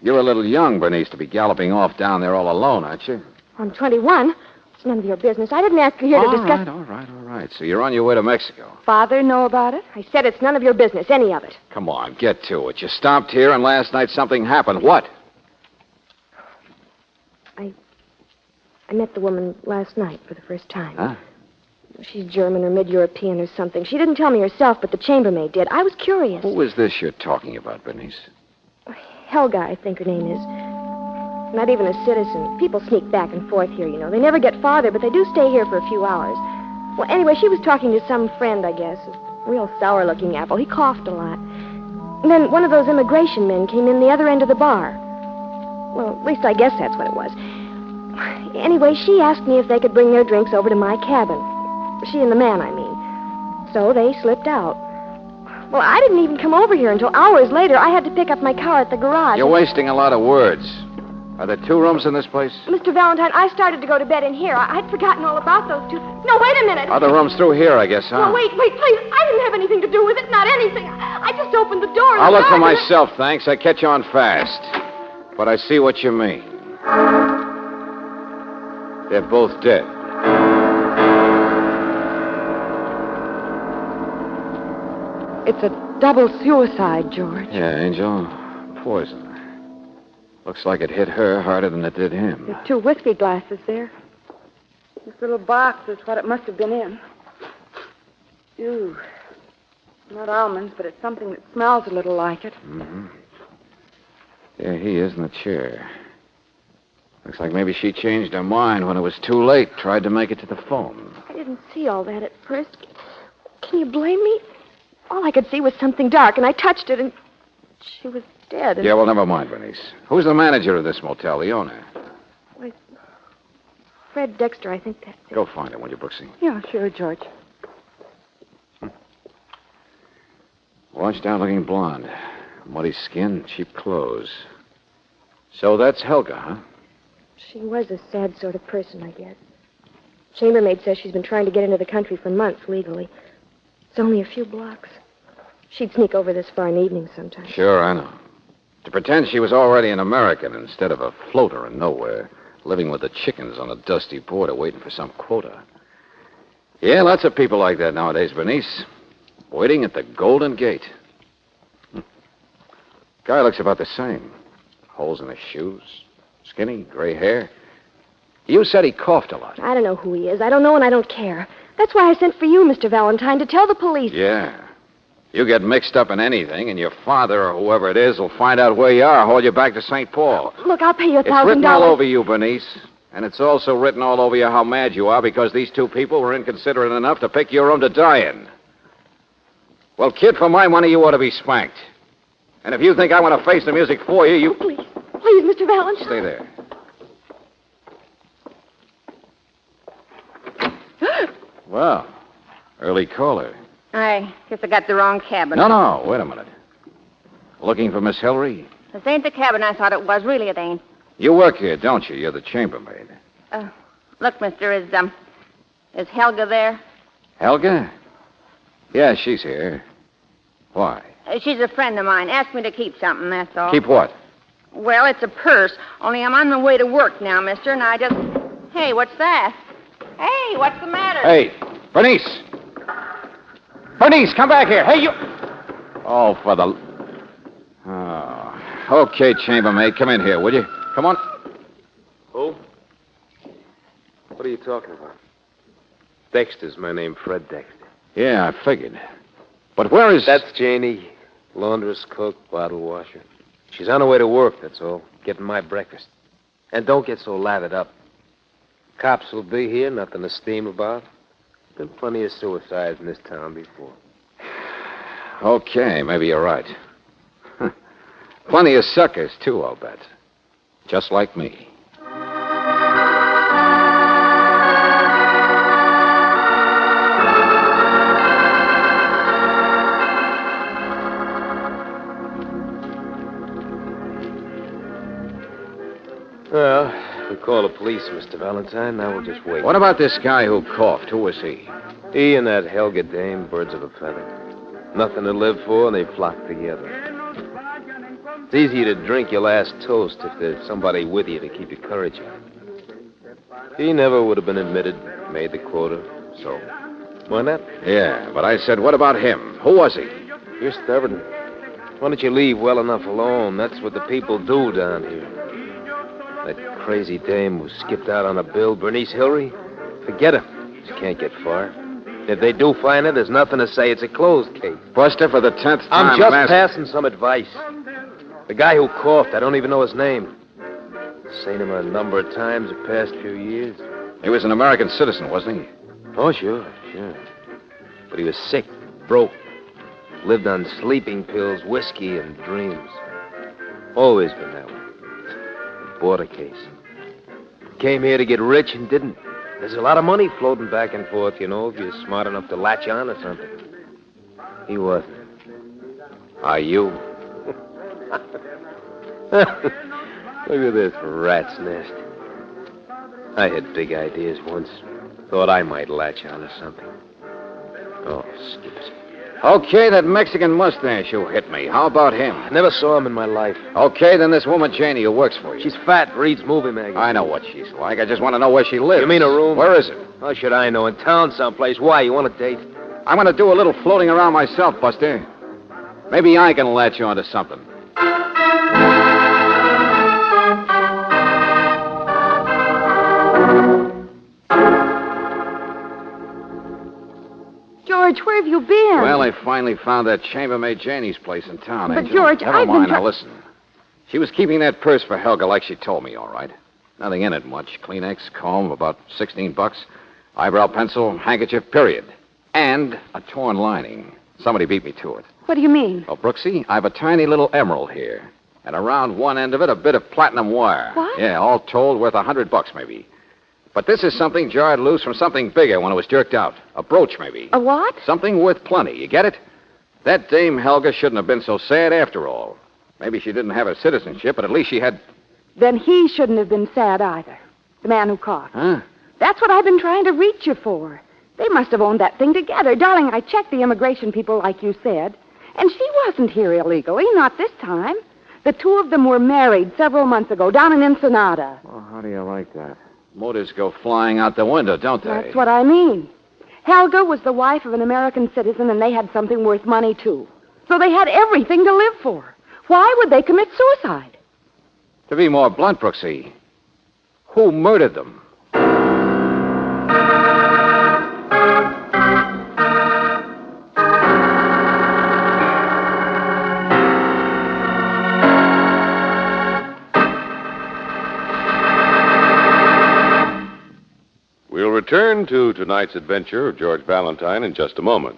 You're a little young, Bernice, to be galloping off down there all alone, aren't you? I'm 21. It's none of your business. I didn't ask you here to discuss... All right. So you're on your way to Mexico. Father know about it? I said it's none of your business, any of it. Come on, get to it. You stopped here, and last night something happened. What? I met the woman last night for the first time. Huh? She's German or mid-European or something. She didn't tell me herself, but the chambermaid did. I was curious. Who is this you're talking about, Bernice? Helga, I think her name is. Not even a citizen. People sneak back and forth here, you know. They never get farther, but they do stay here for a few hours. Well, anyway, she was talking to some friend, I guess. A real sour-looking apple. He coughed a lot. And then one of those immigration men came in the other end of the bar. Well, at least I guess that's what it was. Anyway, she asked me if they could bring their drinks over to my cabin. She and the man, I mean. So they slipped out. Well, I didn't even come over here until hours later. I had to pick up my car at the garage. You're wasting a lot of words. Are there 2 rooms in this place? Mr. Valentine, I started to go to bed in here. I'd forgotten all about those 2. No, wait a minute. Other rooms through here, I guess, huh? No, wait, please. I didn't have anything to do with it. Not anything. I just opened the door. I'll look for myself, thanks. I catch on fast. But I see what you mean. They're both dead. It's a double suicide, George. Yeah, Angel. Poison. Looks like it hit her harder than it did him. There's 2 whiskey glasses there. This little box is what it must have been in. Ooh. Not almonds, but it's something that smells a little like it. Mm-hmm. There he is in the chair. Looks like maybe she changed her mind when it was too late, tried to make it to the phone. I didn't see all that at first. Can you blame me? All I could see was something dark, and I touched it, and she was dead. Yeah, well, never mind, Bernice. Who's the manager of this motel, the owner? Wait. Fred Dexter, I think that's it. Go find him, will you, Brooksy? Yeah, sure, George. Washed out looking blonde. Muddy skin, cheap clothes. So that's Helga, huh? She was a sad sort of person, I guess. Chambermaid says she's been trying to get into the country for months legally. It's only a few blocks. She'd sneak over this far in evenings sometimes. Sure, I know. To pretend she was already an American instead of a floater in nowhere, living with the chickens on a dusty border waiting for some quota. Yeah, lots of people like that nowadays, Bernice. Waiting at the Golden Gate. Guy looks about the same. Holes in his shoes. Skinny, gray hair. You said he coughed a lot. I don't know who he is. I don't know and I don't care. That's why I sent for you, Mr. Valentine, to tell the police. Yeah. You get mixed up in anything, and your father or whoever it is will find out where you are, haul you back to St. Paul. Look, I'll pay you $1,000. It's written all over you, Bernice. And it's also written all over you how mad you are because these 2 people were inconsiderate enough to pick your room to die in. Well, kid, for my money, you ought to be spanked. And if you think I want to face the music for you, Please, Mr. Valentine. Stay there. Well, early caller. I guess I got the wrong cabin. No, wait a minute. Looking for Miss Hillary? This ain't the cabin I thought it was. Really, it ain't. You work here, don't you? You're the chambermaid. Look, mister, is Helga there? Helga? Yeah, she's here. Why? She's a friend of mine. Asked me to keep something, that's all. Keep what? Well, it's a purse. Only I'm on the way to work now, mister, and I just... Hey, what's that? Hey, what's the matter? Hey, Bernice! Bernice, come back here. Hey, you... Oh, for the... Oh. Okay, chambermaid, come in here, will you? Come on. Who? What are you talking about? Dexter's my name, Fred Dexter. Yeah, I figured. But where is... That's Janie. Laundress, cook, bottle washer. She's on her way to work, that's all. Getting my breakfast. And don't get so lathered up. Cops will be here, nothing to steam about. Been plenty of suicides in this town before. Okay, maybe you're right. Plenty of suckers, too, I'll bet. Just like me. Well, we call the police, Mr. Valentine. Now we'll just wait. What about this guy who coughed? Who was he? He and that Helga dame, birds of a feather. Nothing to live for, and they flock together. It's easy to drink your last toast if there's somebody with you to keep your courage up. He never would have been admitted, made the quota, so why not? Yeah, but I said, what about him? Who was he? You're stubborn. Why don't you leave well enough alone? That's what the people do down here. That crazy dame who skipped out on a bill, Bernice Hillary, forget her. She can't get far. If they do find her, there's nothing to say. It's a closed case. Buster, for the 10th time, I'm just passing some advice. The guy who coughed, I don't even know his name. Seen him a number of times the past few years. He was an American citizen, wasn't he? Oh, sure. But he was sick, broke. Lived on sleeping pills, whiskey, and dreams. Always been that way. A border case. Came here to get rich and didn't. There's a lot of money floating back and forth, you know, if you're smart enough to latch on to something. He wasn't. Are you? Look at this rat's nest. I had big ideas once. Thought I might latch on to something. Oh, skips. Okay, that Mexican mustache who hit me. How about him? I never saw him in my life. Okay, then this woman Janie who works for you. She's fat, reads movie magazines. I know what she's like. I just want to know where she lives. You mean a room? Where is it? How should I know? In town someplace. Why? You want a date? I'm going to do a little floating around myself, Buster. Maybe I can latch you onto something. George, where have you been? Well, I finally found that chambermaid Janie's place in town, But, Angel. George, Never I've been mind, now listen. She was keeping that purse for Helga like she told me, all right. Nothing in it much. Kleenex, comb, about $16. Eyebrow pencil, handkerchief, period. And a torn lining. Somebody beat me to it. What do you mean? Oh, Brooksy, I have a tiny little emerald here. And around one end of it, a bit of platinum wire. What? Yeah, all told, worth $100 maybe. But this is something jarred loose from something bigger when it was jerked out. A brooch, maybe. A what? Something worth plenty. You get it? That dame Helga shouldn't have been so sad after all. Maybe she didn't have her citizenship, but at least she had... Then he shouldn't have been sad either. The man who coughed. Huh? That's what I've been trying to reach you for. They must have owned that thing together. Darling, I checked the immigration people like you said. And she wasn't here illegally, not this time. The two of them were married several months ago down in Ensenada. Well, how do you like that? Motives go flying out the window, don't they? That's what I mean. Helga was the wife of an American citizen, and they had something worth money, too. So they had everything to live for. Why would they commit suicide? To be more blunt, Brooksy, who murdered them? We'll return to tonight's adventure of George Valentine in just a moment.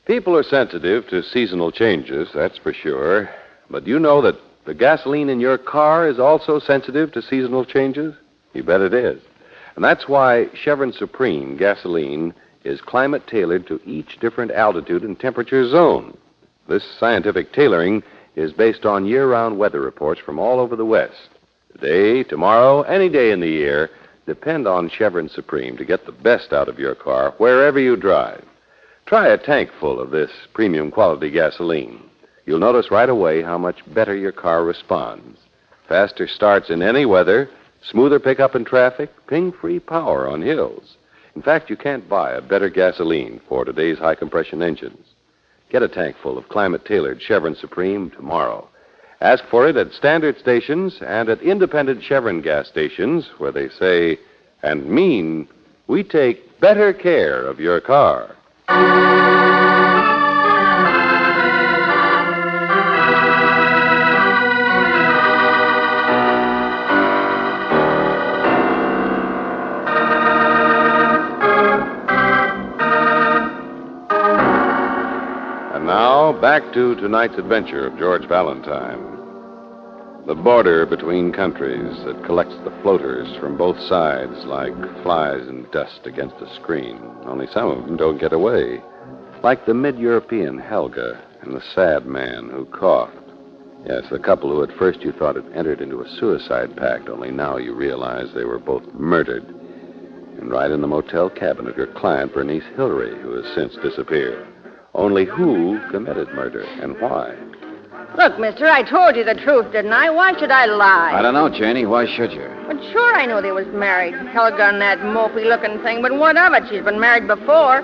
People are sensitive to seasonal changes, that's for sure. But you know that the gasoline in your car is also sensitive to seasonal changes? You bet it is. And that's why Chevron Supreme gasoline is climate-tailored to each different altitude and temperature zone. This scientific tailoring is based on year-round weather reports from all over the West. Today, tomorrow, any day in the year, depend on Chevron Supreme to get the best out of your car wherever you drive. Try a tank full of this premium quality gasoline. You'll notice right away how much better your car responds. Faster starts in any weather, smoother pickup in traffic, ping-free power on hills. In fact, you can't buy a better gasoline for today's high-compression engines. Get a tank full of climate-tailored Chevron Supreme tomorrow. Ask for it at standard stations and at independent Chevron gas stations where they say and mean we take better care of your car. And now, back to tonight's adventure of George Valentine. The border between countries that collects the floaters from both sides like flies in dust against a screen. Only some of them don't get away. Like the mid-European Helga and the sad man who coughed. Yes, the couple who at first you thought had entered into a suicide pact, only now you realize they were both murdered. And right in the motel cabin of your client, Bernice Hillary, who has since disappeared. Only who committed murder and why? Look, mister, I told you the truth, didn't I? Why should I lie? I don't know, Janie. Why should you? But sure I knew they was married. Helga and that mopey-looking thing, but what of it? She's been married before.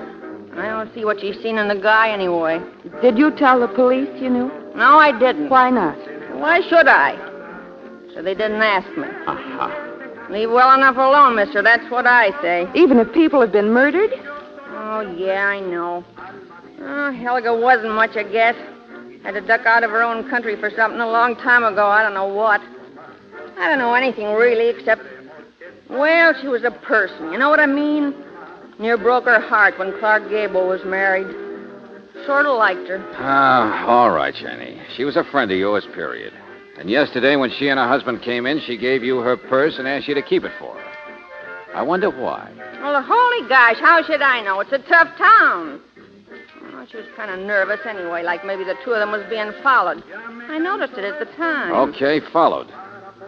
I don't see what she's seen in the guy anyway. Did you tell the police you knew? No, I didn't. Why not? Why should I? So they didn't ask me. Leave well enough alone, mister. That's what I say. Even if people have been murdered? Oh, yeah, I know. Oh, Helga wasn't much, I guess. Had to duck out of her own country for something a long time ago. I don't know what. I don't know anything really, except, well, she was a person. You know what I mean? Near broke her heart when Clark Gable was married. Sort of liked her. All right, Jenny. She was a friend of yours, period. And yesterday, when she and her husband came in, she gave you her purse and asked you to keep it for her. I wonder why. Well, holy gosh, how should I know? It's a tough town. Oh, she was kind of nervous anyway, like maybe the two of them was being followed. I noticed it at the time. Okay, followed.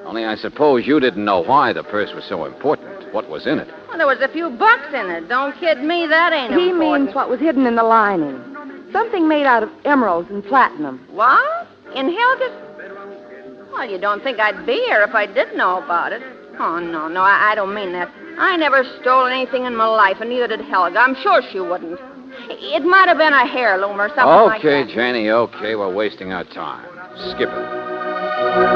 Only I suppose you didn't know why the purse was so important. What was in it? Well, there was a few bucks in it. Don't kid me, that ain't He important. means what was hidden in the lining. Something made out of emeralds and platinum. What? In Helga's? Well, you don't think I'd be here if I did know about it. Oh, no, I don't mean that. I never stole anything in my life, and neither did Helga. I'm sure she wouldn't. It might have been a heirloom or something like that. Okay, Jenny, okay. We're wasting our time. Skip it.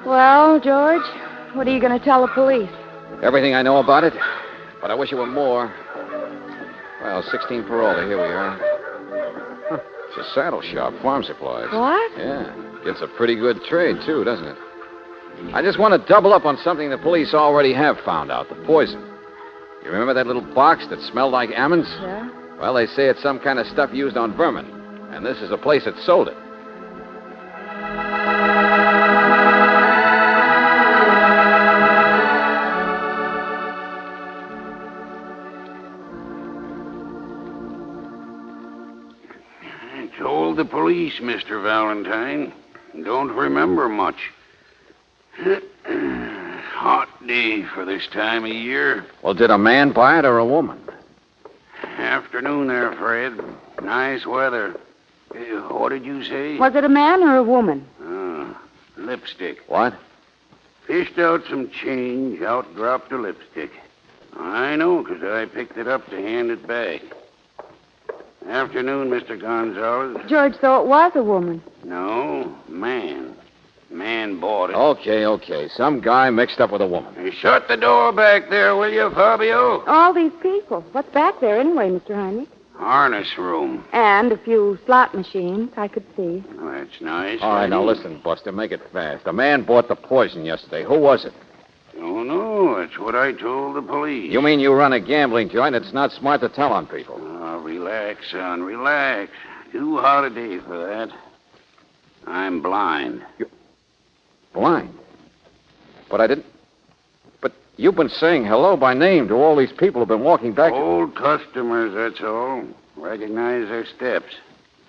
Well, George, what are you going to tell the police? Everything I know about it, but I wish it were more. Well, 16 parola, here we are. Huh. It's a saddle shop, farm supplies. What? Yeah, gets a pretty good trade, too, doesn't it? I just want to double up on something the police already have found out, the poison. You remember that little box that smelled like almonds? Yeah. Well, they say it's some kind of stuff used on vermin, and this is a place that sold it. I told the police, Mr. Valentine. Don't remember much. Hot day for this time of year. Well, did a man buy it or a woman? Afternoon there, Fred. Nice weather. What did you say? Was it a man or a woman? Lipstick. What? Fished out some change, out dropped a lipstick. I know, 'cause I picked it up to hand it back. Afternoon, Mr. Gonzalez. George, so it was a woman. No, man. Man bought it. Okay. Some guy mixed up with a woman. Hey, shut the door back there, will you, Fabio? All these people. What's back there anyway, Mr. Heinrich? Harness room. And a few slot machines, I could see. Oh, that's nice. All right, now listen, Buster, make it fast. A man bought the poison yesterday. Who was it? Oh, no, that's what I told the police. You mean you run a gambling joint? It's not smart to tell on people. Oh, relax, son, relax. Too hot a day for that. I'm blind. Blind? But I didn't... But you've been saying hello by name to all these people who've been walking back... Old customers, that's all. Recognize their steps.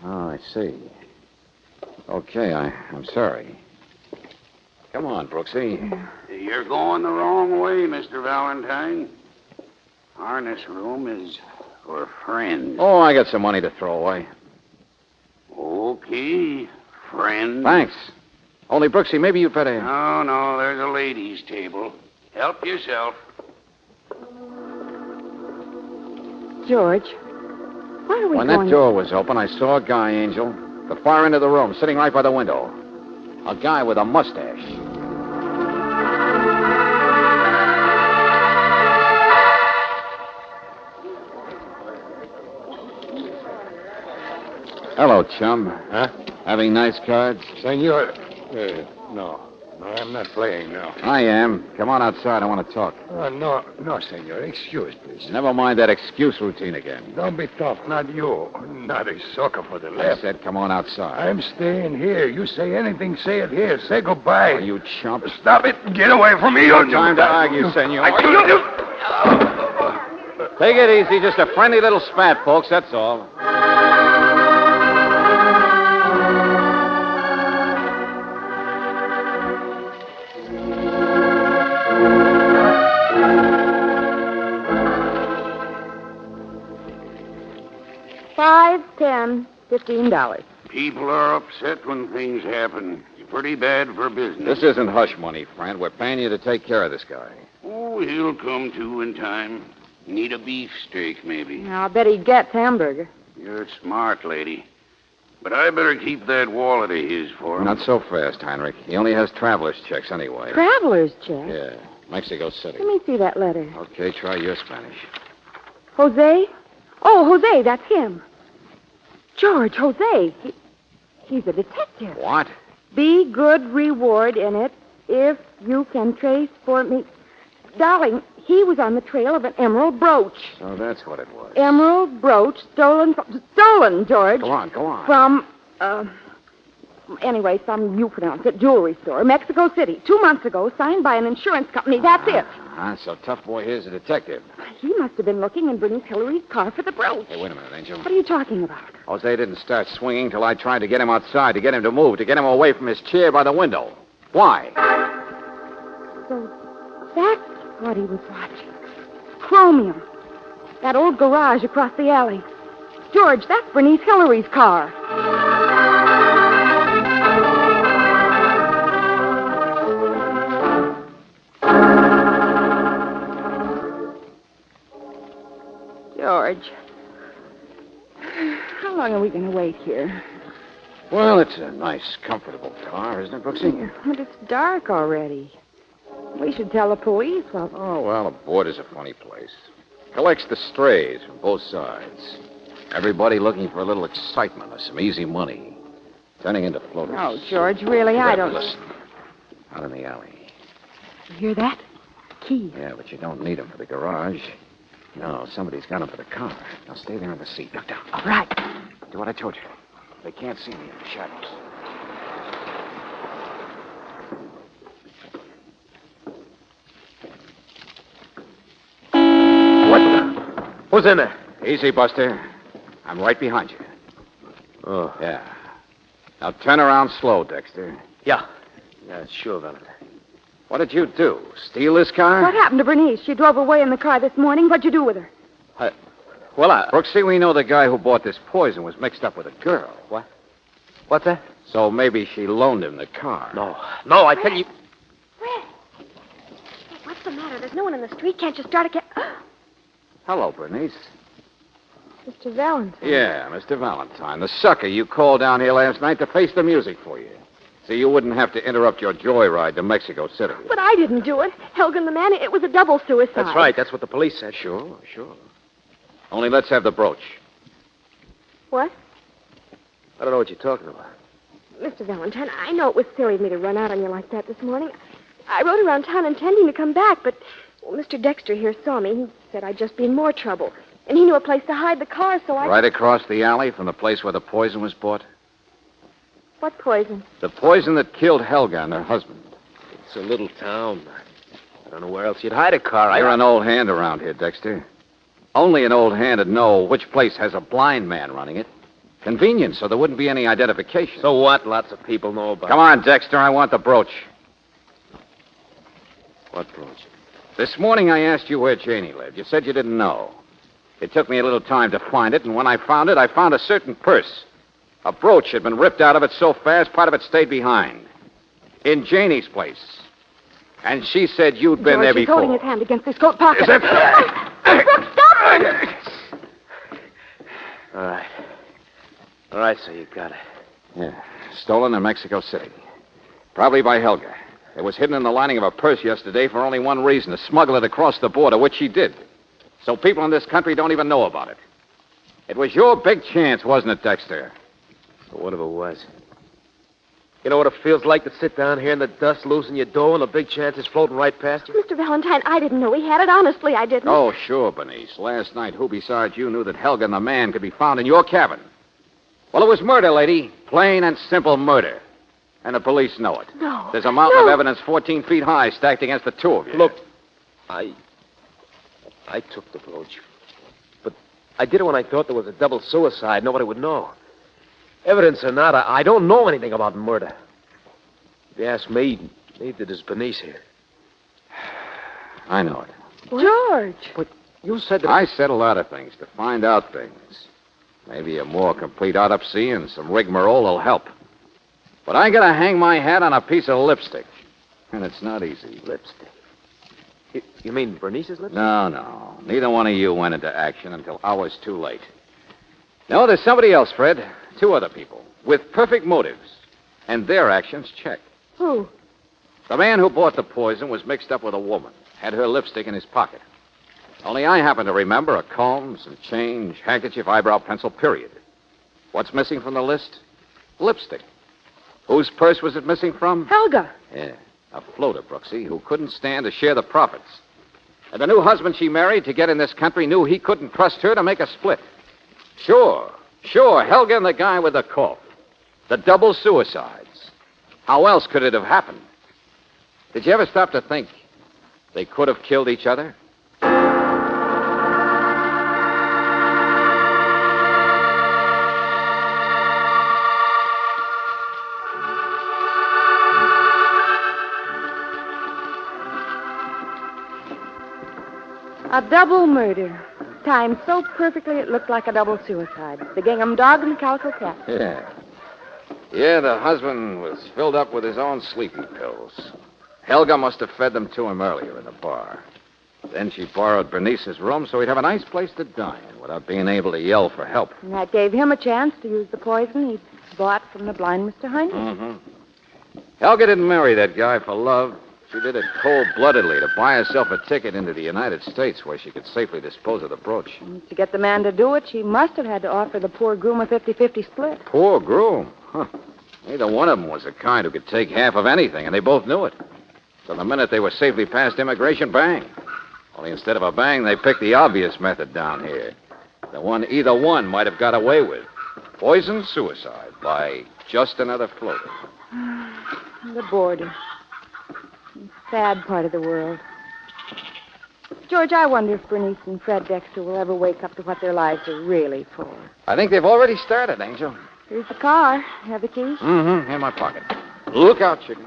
Oh, I see. Okay, I'm sorry. Come on, Brooksy. You're going the wrong way, Mr. Valentine. Harness room is for friends. Oh, I got some money to throw away. Okay, friends. Thanks. Only, Brooksy, maybe you better... No, there's a ladies' table. Help yourself. George, why are we When going... that door was open, I saw a guy, Angel, the far end of the room, sitting right by the window. A guy with a mustache. Hello, chum. Huh? Having nice cards? Senor, no, I'm not playing now. I am. Come on outside. I want to talk. No, senor. Excuse, please. Never mind that excuse routine again. Don't be tough. Not you. Not a sucker for the I left. said come on outside. I'm staying here. You say anything, say it here. Say goodbye. Oh, you chump. Stop it. Get away from me. No time to argue, senor. I told you. Take it easy. Just a friendly little spat, folks, that's all. $5, $10, $15. People are upset when things happen. It's pretty bad for business. This isn't hush money, friend. We're paying you to take care of this guy. Oh, he'll come to in time. Need a beefsteak, maybe. I'll bet he gets hamburger. You're smart, lady. But I better keep that wallet of his for him. Not so fast, Heinrich. He only has traveler's checks anyway. Traveler's check? Yeah, Mexico City. Let me see that letter. Okay, try your Spanish. Jose? Oh, Jose, that's him. George, Jose. He's a detective. What? Be good reward in it if you can trace for me. Darling, he was on the trail of an emerald brooch. So that's what it was. Emerald brooch stolen, George. Go on. From, anyway, you pronounce it, jewelry store, Mexico City, 2 months ago, signed by an insurance company. That's it. So Tough Boy here's a detective. He must have been looking in Bernice Hillary's car for the brooch. Hey, wait a minute, Angel. What are you talking about? Jose didn't start swinging till I tried to get him outside, to get him to move, to get him away from his chair by the window. Why? So that's what he was watching. Chromium. That old garage across the alley. George, that's Bernice Hillary's car. George, how long are we going to wait here? Well, it's a nice, comfortable car, isn't it, Brooksy? But it's dark already. We should tell the police. Oh, well, a border's a funny place. Collects the strays from both sides. Everybody looking for a little excitement or some easy money. Turning into floaters. Oh, George, really, I don't... Listen. Out in the alley. You hear that? Key. Yeah, but you don't need them for the garage. No, somebody's got them for the car. Now stay there in the seat. Look down. All right. Do what I told you. They can't see me in the shadows. Who's in there? Easy, Buster. I'm right behind you. Oh. Yeah. Now turn around slow, Dexter. Yeah, sure, Valentine. What did you do? Steal this car? What happened to Bernice? She drove away in the car this morning. What'd you do with her? Brooksy, we know the guy who bought this poison was mixed up with a girl. What? What's that? So maybe she loaned him the car. No, I tell you... Red. Hey, what's the matter? There's no one in the street. Can't you start a cab? Hello, Bernice. Mr. Valentine. Yeah, Mr. Valentine. The sucker you called down here last night to face the music for you. So you wouldn't have to interrupt your joyride to Mexico City. But I didn't do it. Helga and the man, it was a double suicide. That's right. That's what the police said. Sure. Only let's have the brooch. What? I don't know what you're talking about. Mr. Valentine, I know it was silly of me to run out on you like that this morning. I rode around town intending to come back, but Mr. Dexter here saw me. He said I'd just be in more trouble. And he knew a place to hide the car, so I... Right across the alley from the place where the poison was bought? What poison? The poison that killed Helga and her husband. It's a little town. I don't know where else you'd hide a car. You're an old hand around here, Dexter. Only an old hand would know which place has a blind man running it. Convenient, so there wouldn't be any identification. So what? Lots of people know about it. Come on, Dexter. I want the brooch. What brooch? This morning I asked you where Janie lived. You said you didn't know. It took me a little time to find it, and when I found it, I found a certain purse. A brooch had been ripped out of it so fast, part of it stayed behind. In Janie's place. And she said you'd been there before. He's holding his hand against his coat pocket. Is that... Brooks, stop him! All right, so you got it. Yeah. Stolen in Mexico City. Probably by Helga. It was hidden in the lining of a purse yesterday for only one reason, to smuggle it across the border, which she did. So people in this country don't even know about it. It was your big chance, wasn't it, Dexter? So what if it was? You know what it feels like to sit down here in the dust, losing your dough, and a big chance is floating right past you? Mr. Valentine, I didn't know he had it. Honestly, I didn't. Oh, sure, Bernice. Last night, who besides you knew that Helga and the man could be found in your cabin? Well, it was murder, lady. Plain and simple murder. And the police know it. No. There's a mountain of evidence 14 feet high stacked against the two of you. Look, I took the brooch. I did it when I thought there was a double suicide. Nobody would know. Evidence or not, I don't know anything about murder. If you ask me, neither does Bernice here. I know it. George! But you said that... I said a lot of things to find out things. Maybe a more complete autopsy and some rigmarole will help. But I gotta hang my hat on a piece of lipstick. And it's not easy. Lipstick? You mean Bernice's lipstick? No. Neither one of you went into action until hours too late. No, there's somebody else, Fred. 2 other people. With perfect motives. And their actions check. Who? The man who bought the poison was mixed up with a woman. Had her lipstick in his pocket. Only I happen to remember a comb, some change, handkerchief, eyebrow pencil, period. What's missing from the list? Lipstick. Whose purse was it missing from? Helga. Yeah, a floater, Brooksy, who couldn't stand to share the profits. And the new husband she married to get in this country knew he couldn't trust her to make a split. Sure, Helga and the guy with the cough. The double suicides. How else could it have happened? Did you ever stop to think they could have killed each other? A double murder. Timed so perfectly it looked like a double suicide. The gingham dog and the calico cat. Yeah, the husband was filled up with his own sleeping pills. Helga must have fed them to him earlier in the bar. Then she borrowed Bernice's room so he'd have a nice place to dine in without being able to yell for help. And that gave him a chance to use the poison he'd bought from the blind Mr. Heinrich. Mm-hmm. Helga didn't marry that guy for love. She did it cold-bloodedly to buy herself a ticket into the United States where she could safely dispose of the brooch. And to get the man to do it, she must have had to offer the poor groom a 50-50 split. Poor groom. Huh. Neither one of them was the kind who could take half of anything, and they both knew it. So the minute they were safely past immigration, bang. Only instead of a bang, they picked the obvious method down here. The one either one might have got away with. Poison suicide by just another floater. The border. Sad part of the world. George, I wonder if Bernice and Fred Dexter will ever wake up to what their lives are really for. I think they've already started, Angel. Here's the car. Have the keys? Mm-hmm. In my pocket. Look out, chicken.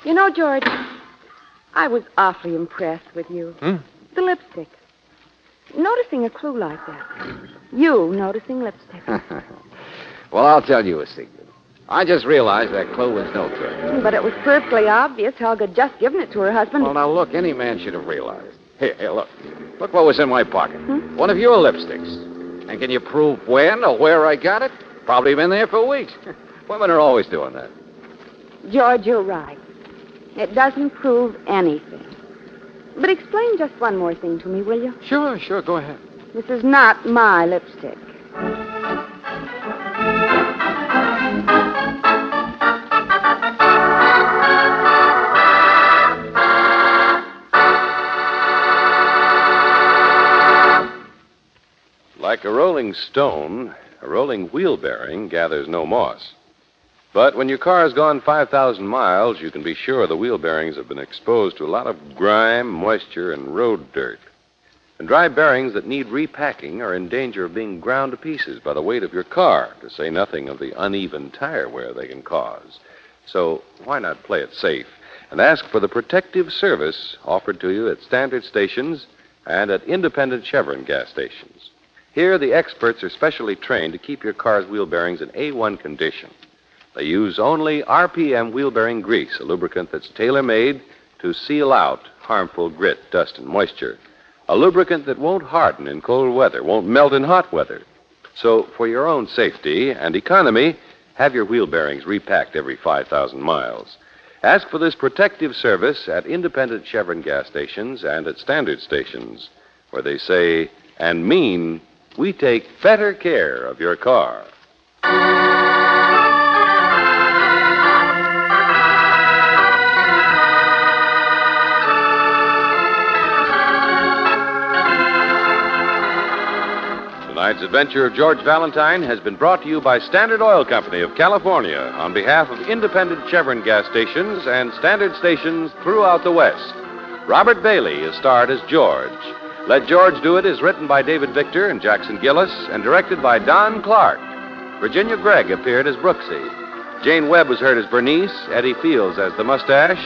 You know, George, I was awfully impressed with you. The lipstick. Noticing a clue like that. You noticing lipstick. Well, I'll tell you a secret. I just realized that clue was no good. But it was perfectly obvious Helga had just given it to her husband. Well, now, look, any man should have realized. Here, look. Look what was in my pocket. One of your lipsticks. And can you prove when or where I got it? Probably been there for weeks. Women are always doing that. George, you're right. It doesn't prove anything. But explain just one more thing to me, will you? Sure, go ahead. This is not my lipstick. Like a rolling stone, a rolling wheel bearing gathers no moss. But when your car has gone 5,000 miles, you can be sure the wheel bearings have been exposed to a lot of grime, moisture, and road dirt. And dry bearings that need repacking are in danger of being ground to pieces by the weight of your car, to say nothing of the uneven tire wear they can cause. So why not play it safe and ask for the protective service offered to you at standard stations and at independent Chevron gas stations. Here, the experts are specially trained to keep your car's wheel bearings in A1 condition. They use only RPM wheel bearing grease, a lubricant that's tailor-made to seal out harmful grit, dust, and moisture. A lubricant that won't harden in cold weather, won't melt in hot weather. So, for your own safety and economy, have your wheel bearings repacked every 5,000 miles. Ask for this protective service at independent Chevron gas stations and at standard stations, where they say and mean, we take better care of your car. Tonight's adventure of George Valentine has been brought to you by Standard Oil Company of California on behalf of independent Chevron gas stations and standard stations throughout the West. Robert Bailey is starred as George. Let George Do It is written by David Victor and Jackson Gillis and directed by Don Clark. Virginia Gregg appeared as Brooksy. Jane Webb was heard as Bernice, Eddie Fields as the Mustache,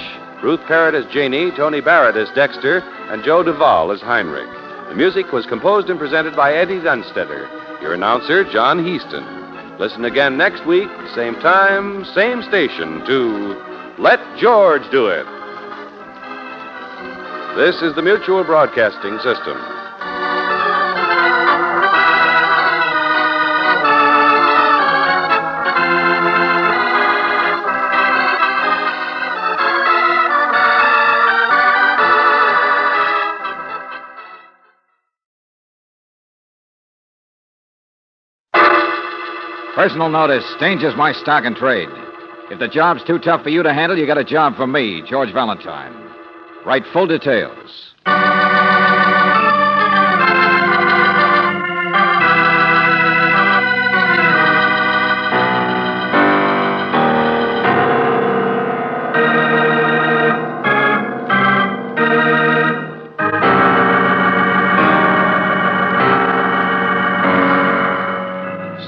Ruth Parrott as Janie, Tony Barrett as Dexter, and Joe Duvall as Heinrich. The music was composed and presented by Eddie Dunstetter. Your announcer, John Heaston. Listen again next week, same time, same station, to Let George Do It. This is the Mutual Broadcasting System. Personal notice, Danger's my stock and trade. If the job's too tough for you to handle, you got a job for me, George Valentine. Write full details.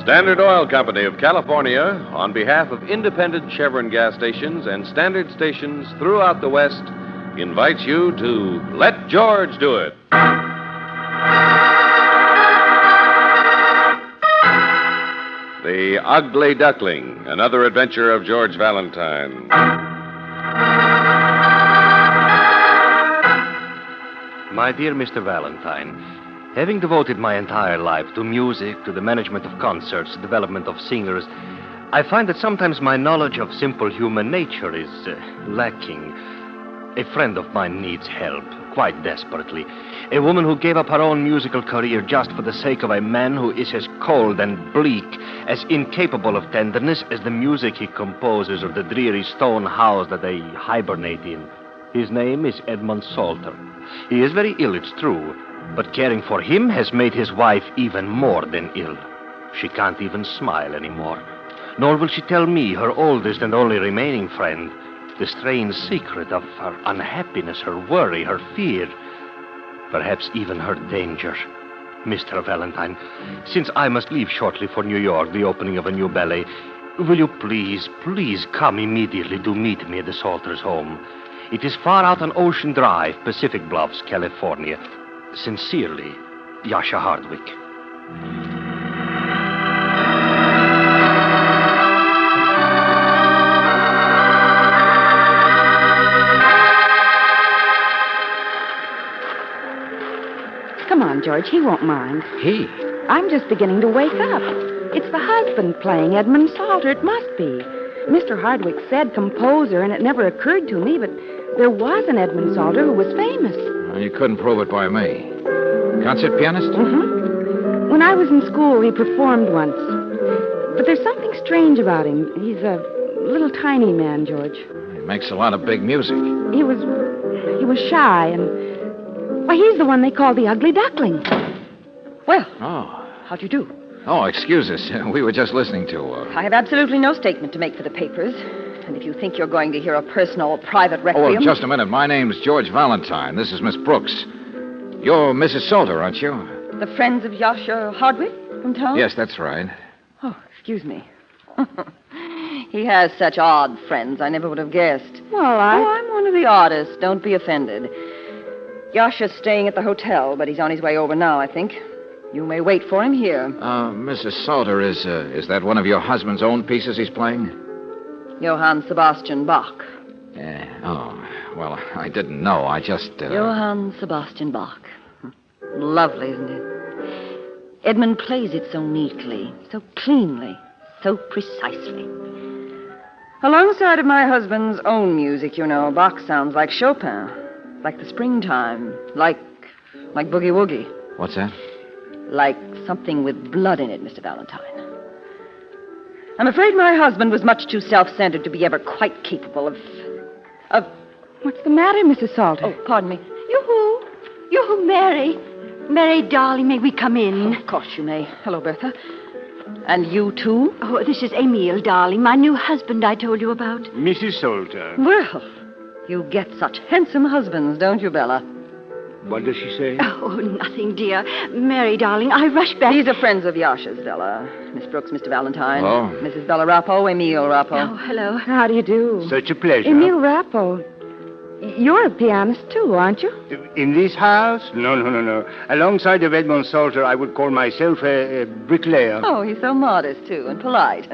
Standard Oil Company of California, on behalf of independent Chevron gas stations and standard stations throughout the West, invites you to Let George Do It. The Ugly Duckling, another adventure of George Valentine. My dear Mr. Valentine, having devoted my entire life to music, to the management of concerts, the development of singers, I find that sometimes my knowledge of simple human nature is lacking. A friend of mine needs help, quite desperately. A woman who gave up her own musical career just for the sake of a man who is as cold and bleak, as incapable of tenderness as the music he composes or the dreary stone house that they hibernate in. His name is Edmund Salter. He is very ill, it's true, but caring for him has made his wife even more than ill. She can't even smile anymore. Nor will she tell me, her oldest and only remaining friend, the strange secret of her unhappiness, her worry, her fear, perhaps even her danger. Mr. Valentine, since I must leave shortly for New York, the opening of a new ballet, will you please come immediately to meet me at the Salters' home? It is far out on Ocean Drive, Pacific Bluffs, California. Sincerely, Yasha Hardwick. Come on, George. He won't mind. He? I'm just beginning to wake up. It's the husband playing, Edmund Salter. It must be. Mr. Hardwick said composer, and it never occurred to me, but there was an Edmund Salter who was famous. Well, you couldn't prove it by me. Concert pianist? Mm-hmm. When I was in school, he performed once. But there's something strange about him. He's a little tiny man, George. He makes a lot of big music. He was shy, and why, he's the one they call the Ugly Duckling. Well, Oh. how'd you do? Oh, excuse us. We were just listening to... I have absolutely no statement to make for the papers. And if you think you're going to hear a personal, private Oh, requiem... well, just a minute. My name's George Valentine. This is Miss Brooks. You're Mrs. Salter, aren't you? The friends of Yasha Hardwick from town? Yes, that's right. Oh, excuse me. He has such odd friends, I never would have guessed. Well, Oh, I'm one of the artists. Don't be offended. Yasha's staying at the hotel, but he's on his way over now, I think. You may wait for him here. Mrs. Salter, is that one of your husband's own pieces he's playing? Johann Sebastian Bach. Oh, well, I didn't know. I just... Johann Sebastian Bach. Lovely, isn't it? Edmund plays it so neatly, so cleanly, so precisely. Alongside of my husband's own music, you know, Bach sounds like Chopin, like the springtime, like Boogie Woogie. What's that? Like something with blood in it, Mr. Valentine. I'm afraid my husband was much too self-centered to be ever quite capable of... What's the matter, Mrs. Salter? Oh, pardon me. Yoo-hoo, Mary. Mary, darling, may we come in? Oh, of course you may. Hello, Bertha. And you, too? Oh, this is Emile, darling, my new husband I told you about. Mrs. Salter. Well, you get such handsome husbands, don't you, Bella? What does she say? Oh, nothing, dear. Mary, darling, I rushed back. These are friends of Yasha's, Della. Miss Brooks, Mr. Valentine. Oh. Mrs. Bella Rappo, Emil Rappo. Oh, hello. How do you do? Such a pleasure. Emil Rappo. You're a pianist, too, aren't you? In this house? No. Alongside of Edmund Salter, I would call myself a bricklayer. Oh, he's so modest, too, and polite.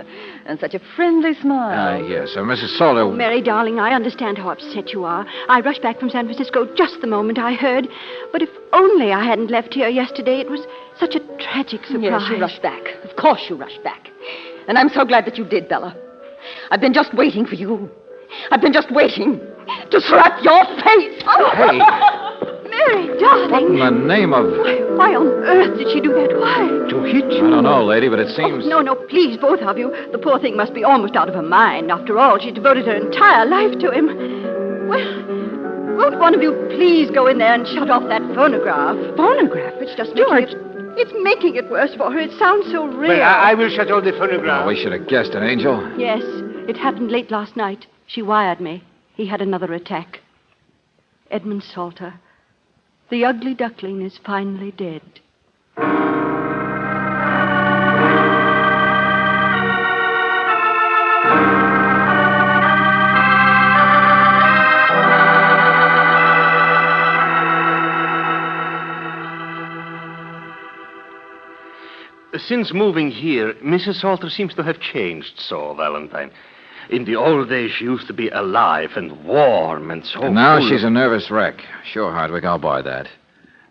And such a friendly smile. Yes, Mrs. Salter. Oh, Mary, darling, I understand how upset you are. I rushed back from San Francisco just the moment I heard. But if only I hadn't left here yesterday, it was such a tragic surprise. Yes, you rushed back. Of course you rushed back. And I'm so glad that you did, Bella. I've been just waiting for you. I've been just waiting to slap your face. Oh. Hey. Mary, darling. What in the name of... Why on earth did she do that? Why? To hit you? I don't know, lady, but it seems... Oh, no, please, both of you. The poor thing must be almost out of her mind. After all, she devoted her entire life to him. Well, won't one of you please go in there and shut off that phonograph? Phonograph? It's just George. It's making it worse for her. It sounds so real. Well, I will shut off the phonograph. Oh, we should have guessed it, Angel. Yes, it happened late last night. She wired me. He had another attack. Edmund Salter. The ugly duckling is finally dead. Since moving here, Mrs. Salter seems to have changed so, Valentine. In the old days, she used to be alive and warm and so And now full she's of- a nervous wreck. Sure, Hardwick, I'll buy that.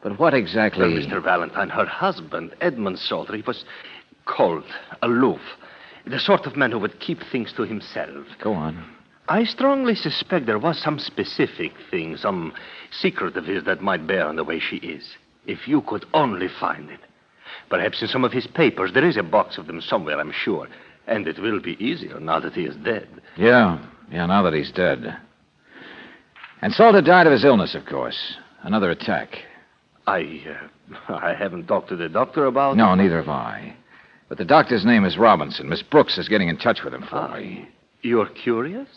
But what exactly... Well, Mr. Valentine, her husband, Edmund Salter, he was cold, aloof, the sort of man who would keep things to himself. Go on. I strongly suspect there was some specific thing, some secret of his that might bear on the way she is. If you could only find it. Perhaps in some of his papers. There is a box of them somewhere, I'm sure. And it will be easier now that he is dead. Yeah, now that he's dead. And Salter died of his illness, of course. Another attack. I haven't talked to the doctor about No, it. neither have I. But the doctor's name is Robinson. Miss Brooks is getting in touch with him for me. You're curious?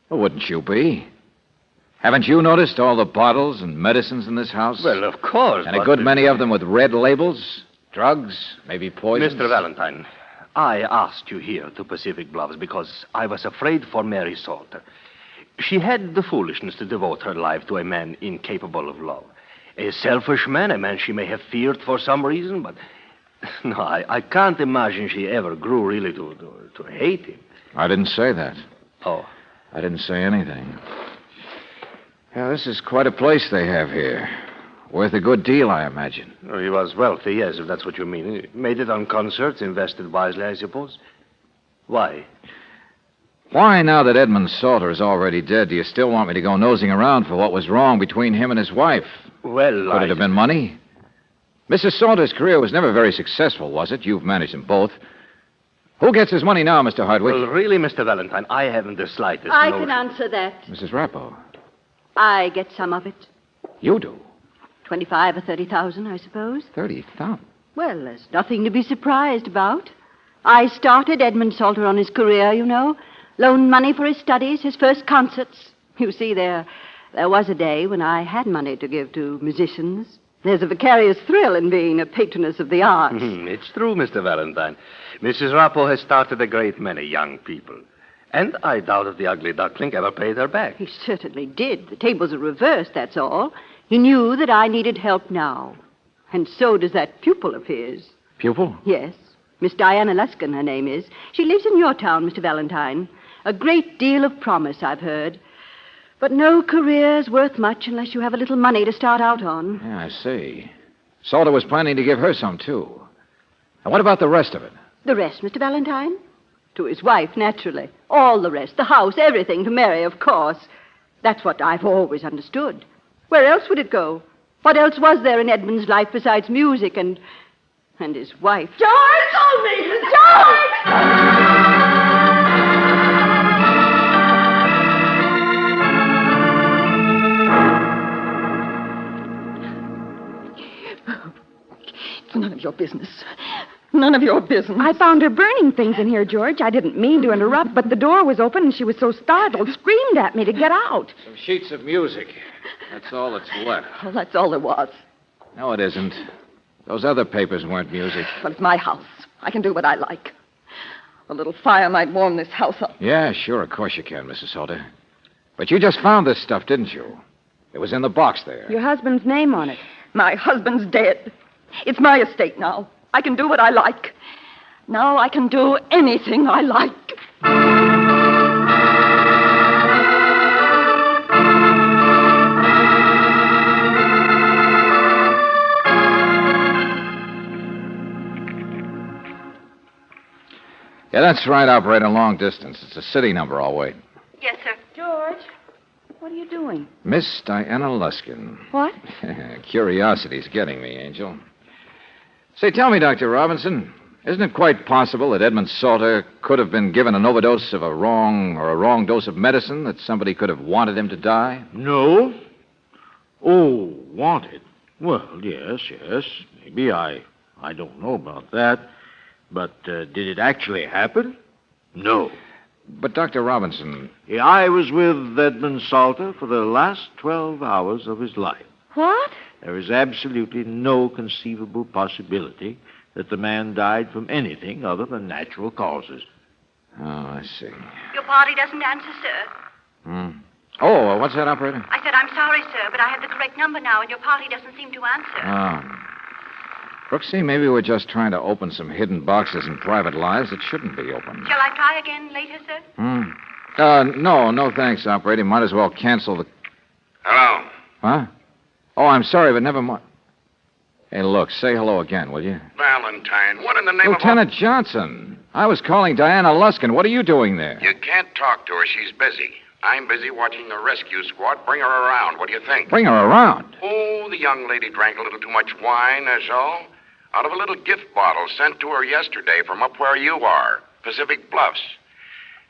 Well, wouldn't you be? Haven't you noticed all the bottles and medicines in this house? Well, of course. And a but good many of them with red labels? Drugs? Maybe poisons? Mr. Valentine, I asked you here to Pacific Bluffs because I was afraid for Mary Salter. She had the foolishness to devote her life to a man incapable of love. A selfish man, a man she may have feared for some reason, but no, I can't imagine she ever grew really to hate him. I didn't say that. Oh. I didn't say anything. Yeah, this is quite a place they have here. Worth a good deal, I imagine. Oh, he was wealthy, yes, if that's what you mean. He made it on concerts, invested wisely, I suppose. Why? Why, now that Edmund Salter is already dead, do you still want me to go nosing around for what was wrong between him and his wife? Well, Could it have been money? Mrs. Salter's career was never very successful, was it? You've managed them both. Who gets his money now, Mr. Hardwick? Well, really, Mr. Valentine, I haven't the slightest I notion. can answer that. Mrs. Rappo. I get some of it. You do? 25 or 30,000, I suppose. 30,000? Well, there's nothing to be surprised about. I started Edmund Salter on his career, you know. Loaned money for his studies, his first concerts. You see, there was a day when I had money to give to musicians. There's a vicarious thrill in being a patroness of the arts. It's true, Mr. Valentine. Mrs. Rappo has started a great many young people. And I doubt if the ugly duckling ever paid her back. He certainly did. The tables are reversed, that's all. He knew that I needed help now. And so does that pupil of his. Pupil? Yes. Miss Diana Luskin, her name is. She lives in your town, Mr. Valentine. A great deal of promise, I've heard. But no career's worth much unless you have a little money to start out on. Yeah, I see. Salter was planning to give her some, too. And what about the rest of it? The rest, Mr. Valentine? To his wife, naturally. All the rest. The house, everything. To Mary, of course. That's what I've always understood. Where else would it go? What else was there in Edmund's life besides music and his wife? George! Hold me! George! It's none of your business. none of your business. I found her burning things in here, George. I didn't mean to interrupt, but the door was open and she was so startled, screamed at me to get out. Some sheets of music. That's all that's left. Well, that's all there was. No, it isn't. Those other papers weren't music. But it's my house. I can do what I like. A little fire might warm this house up. Yeah, sure, of course you can, Mrs. Salter. But you just found this stuff, didn't you? It was in the box there. Your husband's name on it. My husband's dead. It's my estate now. I can do what I like. Now I can do anything I like. Yeah, that's right, operator, long distance. It's a city number, I'll wait. Yes, sir. George, what are you doing? Miss Diana Luskin. What? Curiosity's getting me, Angel. Say, tell me, Dr. Robinson, isn't it quite possible that Edmund Salter could have been given an overdose of a wrong dose of medicine, that somebody could have wanted him to die? No. Oh, wanted? Well, yes. Maybe. I don't know about that. But did it actually happen? No. But, Dr. Robinson... I was with Edmund Salter for the last 12 hours of his life. What? There is absolutely no conceivable possibility that the man died from anything other than natural causes. Oh, I see. Your party doesn't answer, sir. Oh, what's that, operator? I said, I'm sorry, sir, but I have the correct number now, and your party doesn't seem to answer. Oh. Brooksy, maybe we're just trying to open some hidden boxes in private lives that shouldn't be opened. Shall I try again later, sir? No thanks, operator. Might as well cancel the... Hello. Huh? Oh, I'm sorry, but never mind. Hey, look, say hello again, will you? Valentine, what in the name Lieutenant Johnson. I was calling Diana Luskin. What are you doing there? You can't talk to her. She's busy. I'm busy watching the rescue squad bring her around. What do you think? Bring her around? Oh, the young lady drank a little too much wine, that's all. Out of a little gift bottle sent to her yesterday from up where you are, Pacific Bluffs.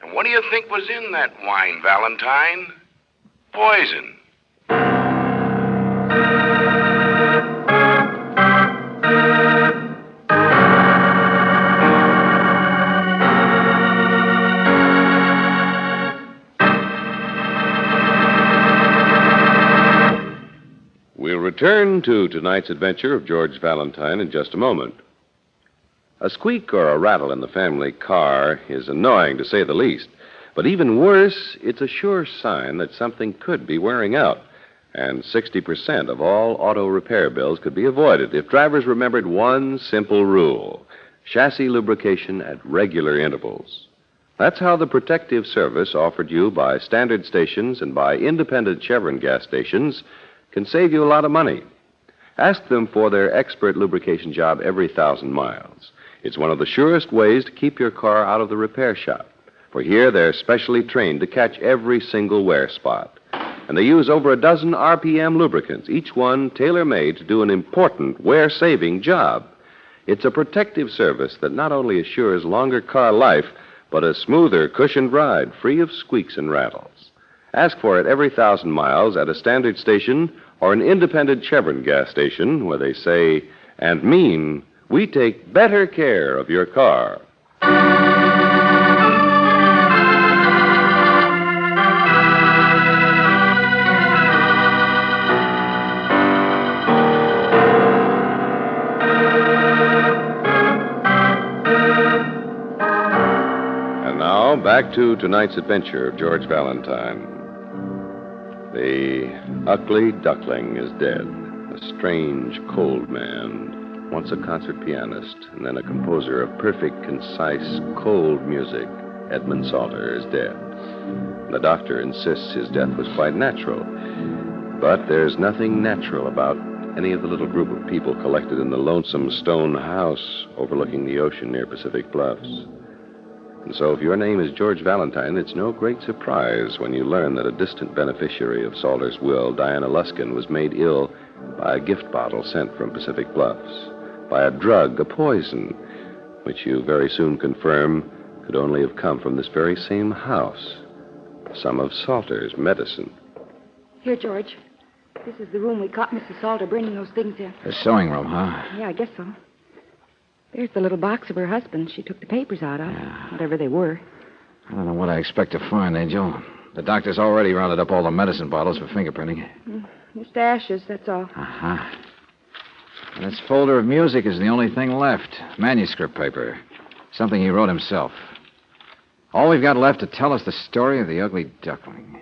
And what do you think was in that wine, Valentine? Poison. We'll return to tonight's adventure of George Valentine in just a moment. A squeak or a rattle in the family car is annoying, to say the least. But even worse, it's a sure sign that something could be wearing out. And 60% of all auto repair bills could be avoided if drivers remembered one simple rule: chassis lubrication at regular intervals. That's how the protective service offered you by standard stations and by independent Chevron gas stations can save you a lot of money. Ask them for their expert lubrication job every 1,000 miles. It's one of the surest ways to keep your car out of the repair shop. For here, they're specially trained to catch every single wear spot. And they use over a dozen RPM lubricants, each one tailor-made to do an important wear-saving job. It's a protective service that not only assures longer car life, but a smoother, cushioned ride, free of squeaks and rattles. Ask for it every 1,000 miles at a standard station or an independent Chevron gas station where they say and mean, we take better care of your car. And now, back to tonight's adventure of George Valentine. The ugly duckling is dead. A strange, cold man. Once a concert pianist, and then a composer of perfect, concise, cold music. Edmund Salter is dead. The doctor insists his death was quite natural. But there's nothing natural about any of the little group of people collected in the lonesome stone house overlooking the ocean near Pacific Bluffs. And so if your name is George Valentine, it's no great surprise when you learn that a distant beneficiary of Salter's will, Diana Luskin, was made ill by a gift bottle sent from Pacific Bluffs, by a drug, a poison, which you very soon confirm could only have come from this very same house, some of Salter's medicine. Here, George. This is the room we caught Mrs. Salter bringing those things in. The sewing room, huh? Yeah, I guess so. There's the little box of her husband she took the papers out of, whatever they were. I don't know what I expect to find, Angel. The doctor's already rounded up all the medicine bottles for fingerprinting. Just ashes, that's all. Uh-huh. And this folder of music is the only thing left. Manuscript paper. Something he wrote himself. All we've got left to tell us the story of the ugly duckling.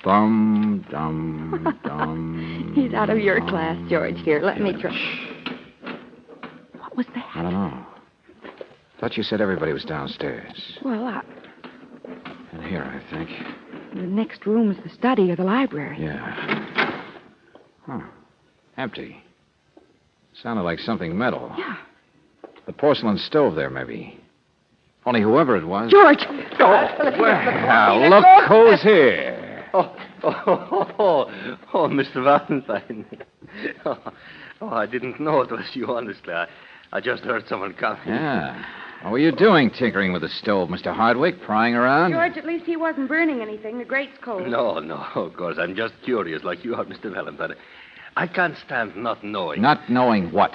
Bum, dum, dum. He's out of your class, George. Here, let me try. What was that? I don't know. Thought you said everybody was downstairs. Well, In here, I think. the next room is the study or the library. Yeah. Huh. Empty. Sounded like something metal. Yeah. The porcelain stove there, maybe. Only whoever it was. George! Well, look who's here. Oh, Mr. Valentine. I didn't know it was you, honestly. I just heard someone coming. Yeah. What were you doing tinkering with the stove, Mr. Hardwick? Prying around? George, at least he wasn't burning anything. The grate's cold. No, of course. I'm just curious, like you are, Mr. Valentine. I can't stand not knowing. Not knowing what?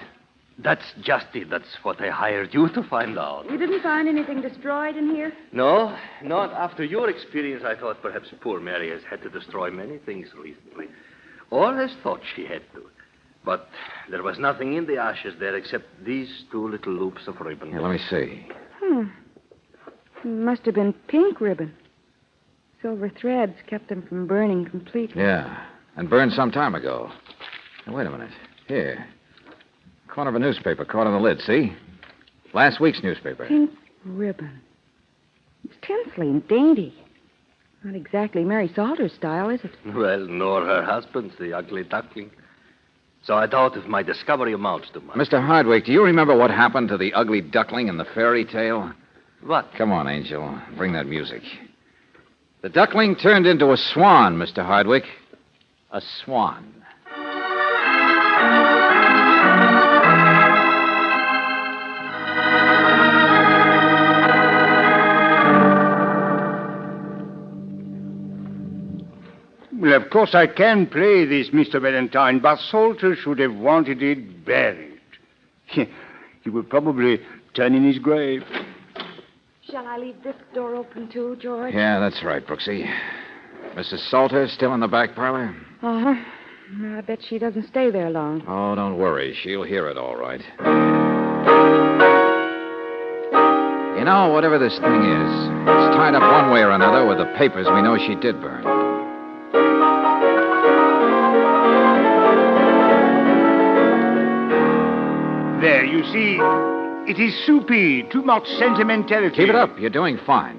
That's just it. That's what I hired you to find out. You didn't find anything destroyed in here? No, not after your experience. I thought perhaps poor Mary has had to destroy many things recently. Or has thought she had to. But there was nothing in the ashes there except these two little loops of ribbon. Here, let me see. Must have been pink ribbon. Silver threads kept them from burning completely. Yeah, and burned some time ago. Now, wait a minute. Here. Corner of a newspaper caught on the lid, see? Last week's newspaper. Pink ribbon. It's tinsely and dainty. Not exactly Mary Salter's style, is it? Well, nor her husband's, the ugly duckling. So I doubt if my discovery amounts to much. Mr. Hardwick, do you remember what happened to the ugly duckling in the fairy tale? What? Come on, Angel. Bring that music. The duckling turned into a swan, Mr. Hardwick. A swan. Well, of course I can play this, Mr. Valentine, but Salter should have wanted it buried. He would probably turn in his grave. Shall I leave this door open, too, George? Yeah, that's right, Brooksy. Mrs. Salter still in the back parlor? Uh-huh. I bet she doesn't stay there long. Oh, don't worry. She'll hear it all right. You know, whatever this thing is, it's tied up one way or another with the papers we know she did burn. There, you see, it is soupy, too much sentimentality. Keep it up. You're doing fine.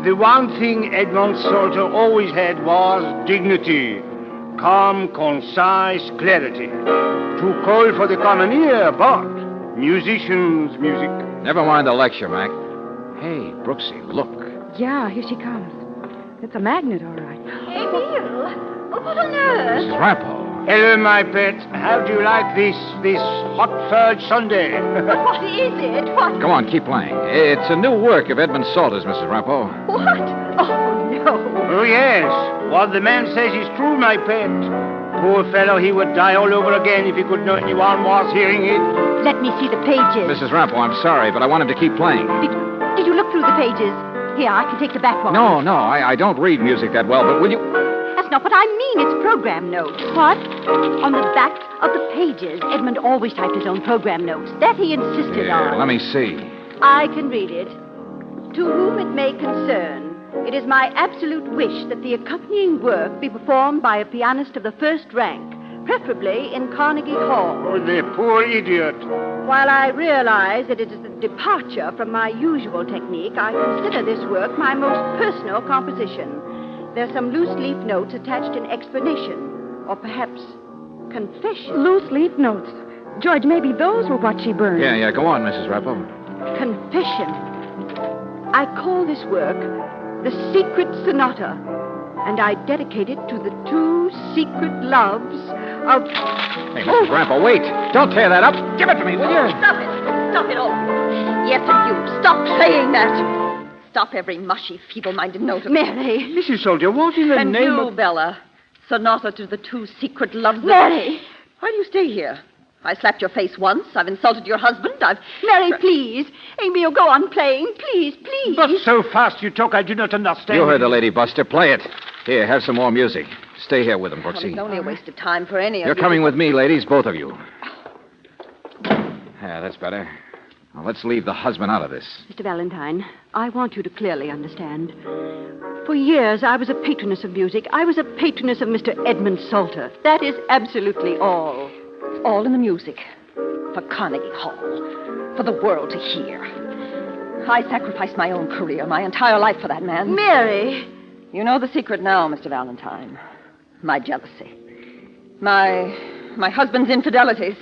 The one thing Edmond Salter always had was dignity. Calm, concise clarity. Too cold for the common ear, but musicians, music. Never mind the lecture, Mac. Hey, Brooksy, look. Yeah, here she comes. It's a magnet, all right. Emil! What on earth? Mrs. Rampo. Hello, my pet. How do you like this hot fudge sundae? What is it? What? Come on, keep playing. It's a new work of Edmund Salter's, Mrs. Rampo. What? Oh, no. Oh, yes. What the man says is true, my pet. Poor fellow, he would die all over again if he could know anyone was hearing it. Let me see the pages. Mrs. Rampo, I'm sorry, but I want him to keep playing. Did you look through the pages? Here, I can take the back one. No, I don't read music that well, but will you... That's not what I mean. It's program notes. What? On the back of the pages, Edmund always typed his own program notes. That he insisted on. Let me see. I can read it. To whom it may concern, it is my absolute wish that the accompanying work be performed by a pianist of the first rank, preferably in Carnegie Hall. Oh, the poor idiot. While I realize that it is a departure from my usual technique, I consider this work my most personal composition. There's some loose leaf notes attached in explanation, or perhaps confession. Loose leaf notes. George, maybe those were what she burned. Yeah, go on, Mrs. Rampo. Confession. I call this work The Secret Sonata, and I dedicate it to the two secret loves of... Hey, Mrs. Rampo, wait. Don't tear that up. Give it to me, will you? Stop it. Stop it all. Yes, and you. Stop playing that. Stop every mushy, feeble-minded note of... Mary. Mrs. Salter, what in the and name you, of... Bella. Sonata to the two secret loves Mary! Why do you stay here? I slapped your face once. I've insulted your husband. Mary, please. Amy, you go on playing. Please, please. But so fast you talk, I do not understand. You heard the lady, Buster. Play it. Here, have some more music. Stay here with him, Well, Brooksy. it's only a waste of time for any of You're you. coming with me, ladies, both of you. Yeah, that's better. Now, let's leave the husband out of this. Mr. Valentine, I want you to clearly understand. For years, I was a patroness of music. I was a patroness of Mr. Edmund Salter. That is absolutely all. It's all in the music. For Carnegie Hall. For the world to hear. I sacrificed my own career, my entire life for that man. Mary! You know the secret now, Mr. Valentine. My jealousy. My husband's infidelities.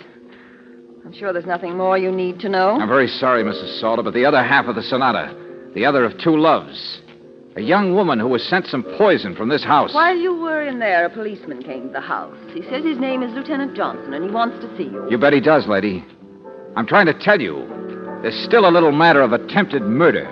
I'm sure there's nothing more you need to know. I'm very sorry, Mrs. Salter, but the other half of the sonata, the other of two loves, a young woman who was sent some poison from this house. While you were in there, a policeman came to the house. He says his name is Lieutenant Johnson, and he wants to see you. You bet he does, lady. I'm trying to tell you, there's still a little matter of attempted murder.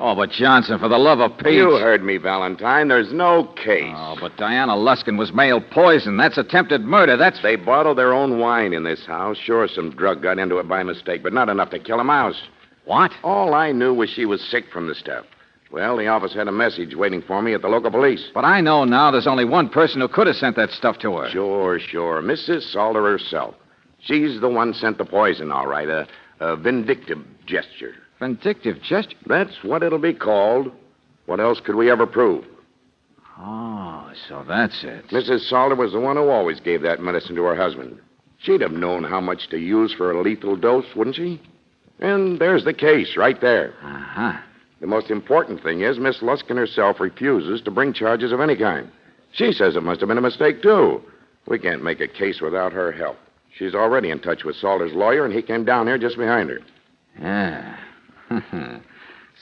Oh, but Johnson, for the love of Pete. You heard me, Valentine. There's no case. Oh, but Diana Luskin was mailed poison. That's attempted murder. They bottled their own wine in this house. Sure, some drug got into it by mistake, but not enough to kill a mouse. What? All I knew was she was sick from the stuff. Well, the office had a message waiting for me at the local police. But I know now there's only one person who could have sent that stuff to her. Sure. Mrs. Salter herself. She's the one sent the poison, all right. A vindictive gesture. Vindictive gesture? That's what it'll be called. What else could we ever prove? Oh, so that's it. Mrs. Salter was the one who always gave that medicine to her husband. She'd have known how much to use for a lethal dose, wouldn't she? And there's the case right there. Uh-huh. The most important thing is Miss Luskin herself refuses to bring charges of any kind. She says it must have been a mistake, too. We can't make a case without her help. She's already in touch with Salter's lawyer, and he came down here just behind her. Yeah.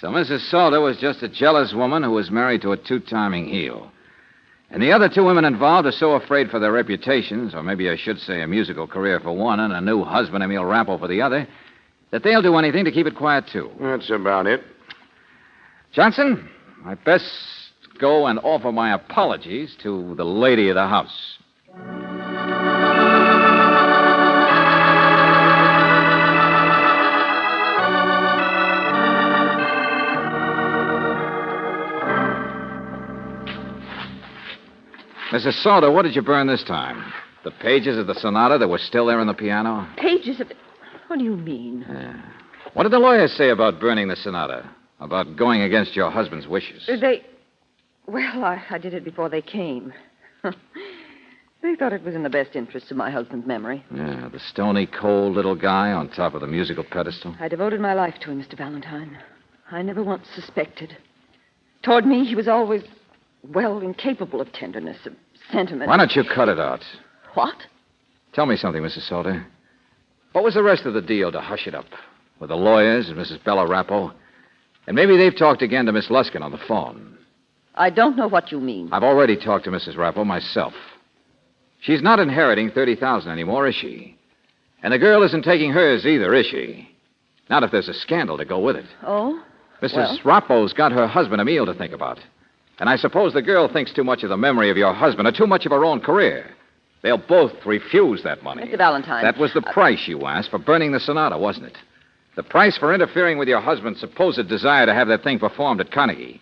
So Mrs. Salter was just a jealous woman who was married to a two-timing heel. And the other two women involved are so afraid for their reputations, or maybe I should say a musical career for one and a new husband, Emil Rappel, for the other, that they'll do anything to keep it quiet, too. That's about it. Johnson, I'd best go and offer my apologies to the lady of the house. Mrs. Salter, what did you burn this time? The pages of the sonata that were still there on the piano? Pages of it? What do you mean? What did the lawyers say about burning the sonata? About going against your husband's wishes? Well, I did it before they came. They thought it was in the best interest of my husband's memory. Yeah, the stony, cold little guy on top of the musical pedestal. I devoted my life to him, Mr. Valentine. I never once suspected. Toward me, he was always, well, incapable of tenderness, of sentiment. Why don't you cut it out? What? Tell me something, Mrs. Salter. What was the rest of the deal to hush it up? With the lawyers and Mrs. Bella Rappo? And maybe they've talked again to Miss Luskin on the phone. I don't know what you mean. I've already talked to Mrs. Rappo myself. She's not inheriting $30,000 anymore, is she? And the girl isn't taking hers either, is she? Not if there's a scandal to go with it. Oh? Mrs. Rappo's got her husband Emil to think about. And I suppose the girl thinks too much of the memory of your husband or too much of her own career. They'll both refuse that money. Mr. Valentine. That was the price you asked for burning the sonata, wasn't it? The price for interfering with your husband's supposed desire to have that thing performed at Carnegie.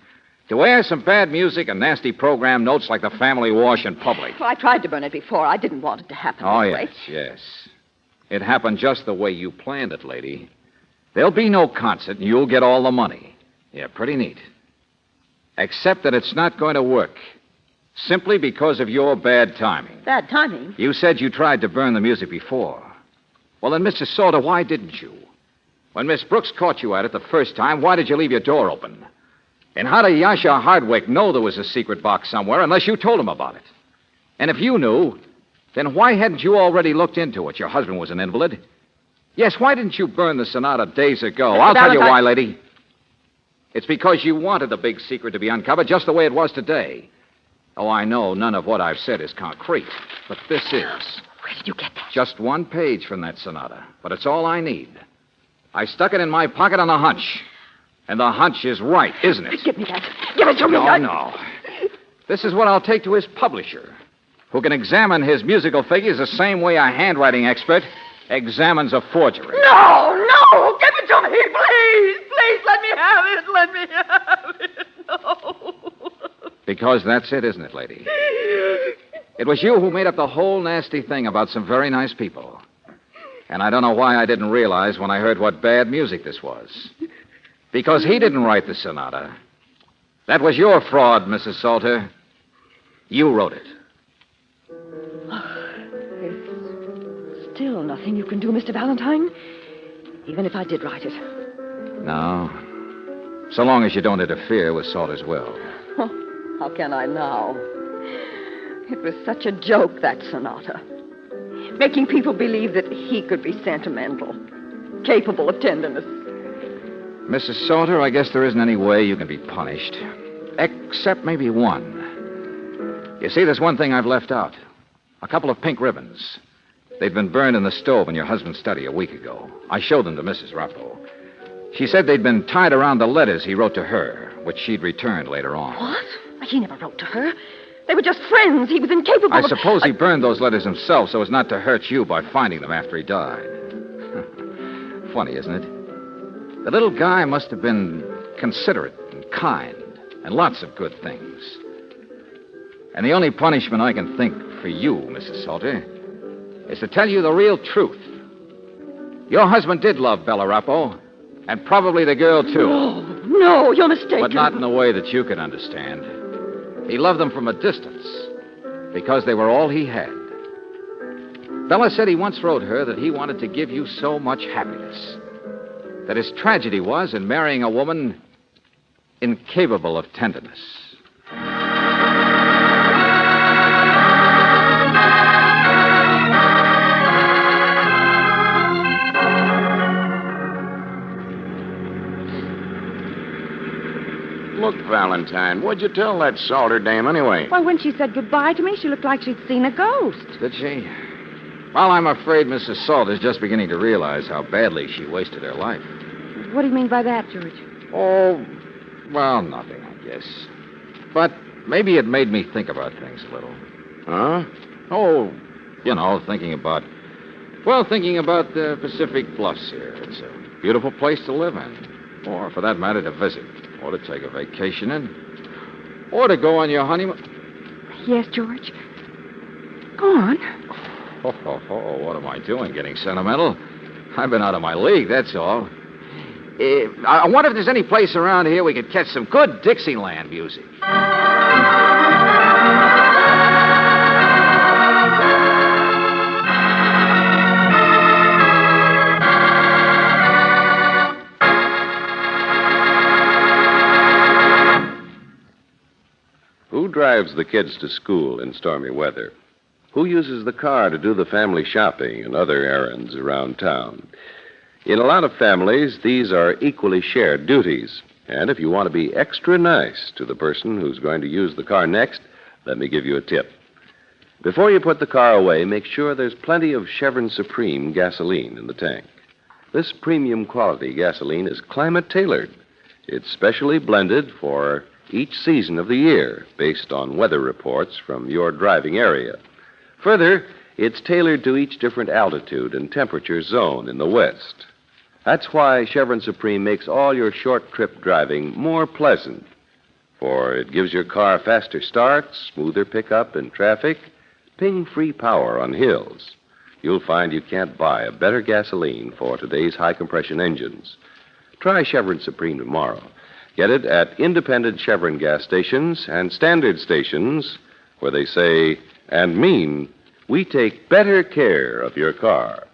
To air some bad music and nasty program notes like the family wash in public. Well, I tried to burn it before. I didn't want it to happen Oh, this yes, way. yes. It happened just the way you planned it, lady. There'll be no concert, and you'll get all the money. Yeah, pretty neat. Except that it's not going to work. Simply because of your bad timing. Bad timing? You said you tried to burn the music before. Well, then, Mr. Salter, why didn't you? When Miss Brooks caught you at it the first time, why did you leave your door open? And how did Yasha Hardwick know there was a secret box somewhere unless you told him about it? And if you knew, then why hadn't you already looked into it? Your husband was an invalid. Yes, why didn't you burn the sonata days ago? Mr. I'll tell you Valentine. why, lady. It's because you wanted the big secret to be uncovered just the way it was today. Oh, I know none of what I've said is concrete, but this is. Where did you get that? Just one page from that sonata, but it's all I need. I stuck it in my pocket on a hunch. And the hunch is right, isn't it? Give me that. Give it to me. No. This is what I'll take to his publisher, who can examine his musical figures the same way a handwriting expert examines a forgery. No! Give it to me, please! Please, let me have it! Let me have it! No! Because that's it, isn't it, lady? It was you who made up the whole nasty thing about some very nice people. And I don't know why I didn't realize when I heard what bad music this was. Because he didn't write the sonata. That was your fraud, Mrs. Salter. You wrote it. There's still nothing you can do, Mr. Valentine. Even if I did write it. No. So long as you don't interfere with Salter's will. How can I now? It was such a joke, that sonata. Making people believe that he could be sentimental, capable of tenderness. Mrs. Salter, I guess there isn't any way you can be punished. Except maybe one. You see, there's one thing I've left out. A couple of pink ribbons. They'd been burned in the stove in your husband's study a week ago. I showed them to Mrs. Rappo. She said they'd been tied around the letters he wrote to her, which she'd returned later on. What? He never wrote to her. They were just friends. He was incapable I of... suppose he burned those letters himself so as not to hurt you by finding them after he died. Funny, isn't it? The little guy must have been considerate and kind and lots of good things. And the only punishment I can think for you, Mrs. Salter, is to tell you the real truth. Your husband did love Bella Rappo, and probably the girl, too. No, you're mistaken. But not in a way that you can understand. He loved them from a distance because they were all he had. Bella said he once wrote her that he wanted to give you so much happiness. That his tragedy was in marrying a woman incapable of tenderness. Look, Valentine, what'd you tell that Salter dame anyway? Why, when she said goodbye to me, she looked like she'd seen a ghost. Did she? Well, I'm afraid Mrs. Salter's just beginning to realize how badly she wasted her life. What do you mean by that, George? Oh, well, nothing, I guess. But maybe it made me think about things a little. Huh? Oh, thinking about the Pacific Bluffs here. It's a beautiful place to live in. Or, for that matter, to visit. Or to take a vacation in. Or to go on your honeymoon. Yes, George. Go on. Oh, what am I doing? Getting sentimental? I've been out of my league, that's all. I wonder if there's any place around here we could catch some good Dixieland music. Who drives the kids to school in stormy weather? Who uses the car to do the family shopping and other errands around town? In a lot of families, these are equally shared duties. And if you want to be extra nice to the person who's going to use the car next, let me give you a tip. Before you put the car away, make sure there's plenty of Chevron Supreme gasoline in the tank. This premium quality gasoline is climate-tailored. It's specially blended for each season of the year based on weather reports from your driving area. Further, it's tailored to each different altitude and temperature zone in the West. That's why Chevron Supreme makes all your short trip driving more pleasant, for it gives your car faster starts, smoother pickup in traffic, ping-free power on hills. You'll find you can't buy a better gasoline for today's high-compression engines. Try Chevron Supreme tomorrow. Get it at independent Chevron gas stations and standard stations where they say and mean, we take better care of your car.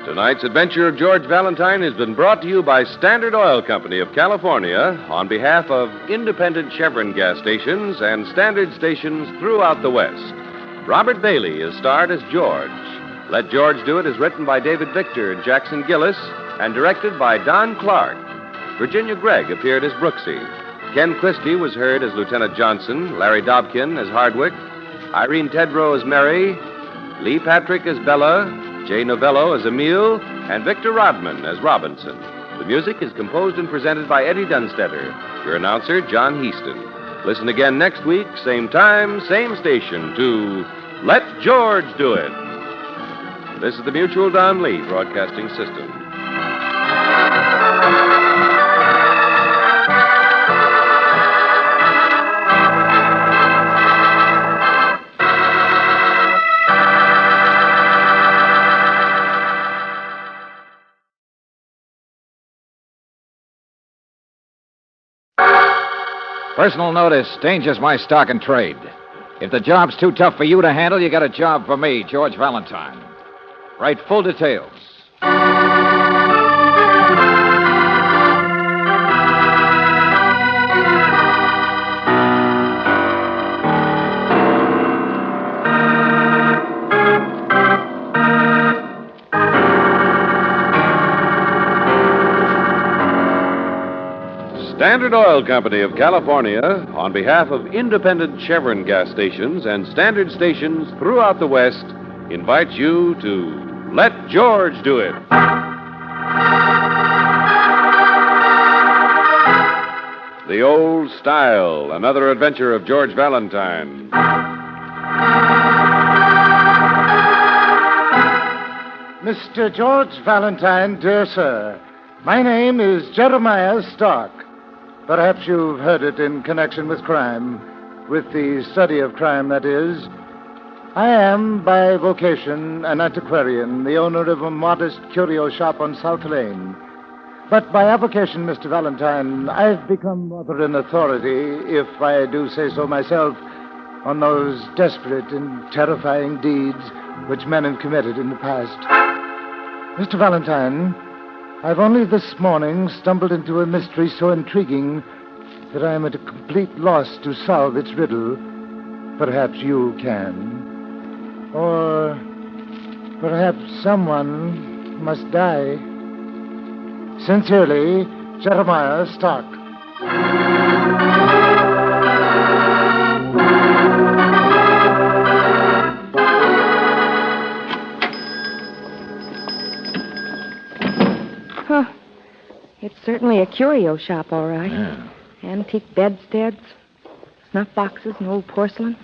Tonight's adventure of George Valentine has been brought to you by Standard Oil Company of California on behalf of independent Chevron gas stations and standard stations throughout the West. Robert Bailey is starred as George. Let George Do It is written by David Victor and Jackson Gillis and directed by Don Clark. Virginia Gregg appeared as Brooksy. Ken Christie was heard as Lieutenant Johnson, Larry Dobkin as Hardwick, Irene Tedrow as Mary, Lee Patrick as Bella, Jay Novello as Emile, and Victor Rodman as Robinson. The music is composed and presented by Eddie Dunstetter. Your announcer, John Heaston. Listen again next week, same time, same station, to Let George Do It. This is the Mutual Don Lee Broadcasting System. Personal notice, danger's my stock and trade. If the job's too tough for you to handle, you got a job for me, George Valentine. Write full details. Standard Oil Company of California, on behalf of independent Chevron gas stations and standard stations throughout the West, invites you to Let George Do It. The Old Style, another adventure of George Valentine. Mr. George Valentine, dear sir, my name is Jeremiah Stark. Perhaps you've heard it in connection with crime, with the study of crime, that is. I am, by vocation, an antiquarian, the owner of a modest curio shop on South Lane. But by avocation, Mr. Valentine, I've become rather an authority, if I do say so myself, on those desperate and terrifying deeds which men have committed in the past. Mr. Valentine, I've only this morning stumbled into a mystery so intriguing that I am at a complete loss to solve its riddle. Perhaps you can. Or perhaps someone must die. Sincerely, Jeremiah Stark. Huh. It's certainly a curio shop, all right. Yeah. Antique bedsteads, snuff boxes, and old porcelain.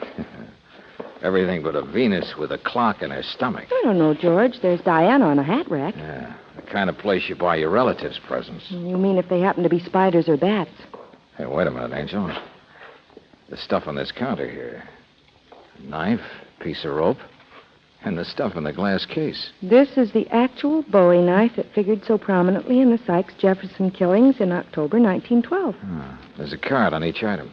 Everything but a Venus with a clock in her stomach. I don't know, George. There's Diana on a hat rack. Yeah, the kind of place you buy your relatives presents. You mean if they happen to be spiders or bats? Hey, wait a minute, Angel. The stuff on this counter here. A knife, piece of rope, and the stuff in the glass case. This is the actual Bowie knife that figured so prominently in the Sykes-Jefferson killings in October 1912. There's a card on each item.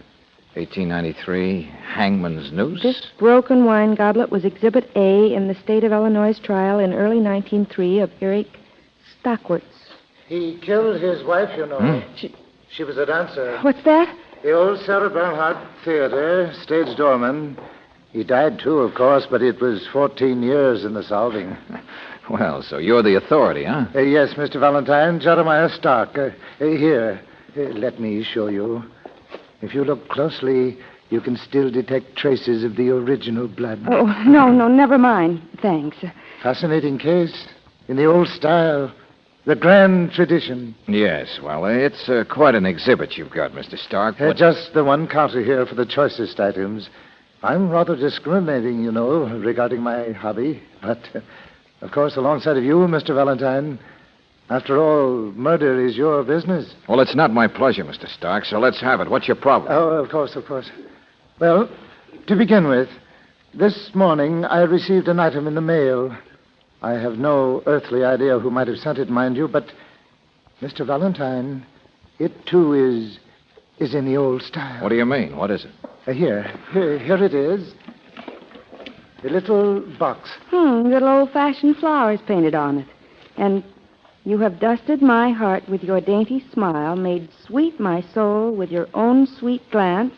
1893, Hangman's Noose. This broken wine goblet was Exhibit A in the state of Illinois trial in early 1903 of Eric Stockwartz. He killed his wife, you know. She was a dancer. What's that? The old Sarah Bernhardt Theater, stage doorman. He died, too, of course, but it was 14 years in the solving. Well, so you're the authority, huh? Yes, Mr. Valentine, Jeremiah Stark. Here, let me show you. If you look closely, you can still detect traces of the original blood. Oh, no, never mind. Thanks. Fascinating case. In the old style. The grand tradition. Yes, well, it's quite an exhibit you've got, Mr. Stark. Just the one counter here for the choicest items. I'm rather discriminating, you know, regarding my hobby. But, of course, alongside of you, Mr. Valentine, after all, murder is your business. Well, it's not my pleasure, Mr. Stark, so let's have it. What's your problem? Oh, of course. Well, to begin with, this morning I received an item in the mail. I have no earthly idea who might have sent it, mind you, but, Mr. Valentine, it, too, is in the old style. What do you mean? What is it? Here it is. A little box. Little old-fashioned flowers painted on it. And you have dusted my heart with your dainty smile, made sweet my soul with your own sweet glance,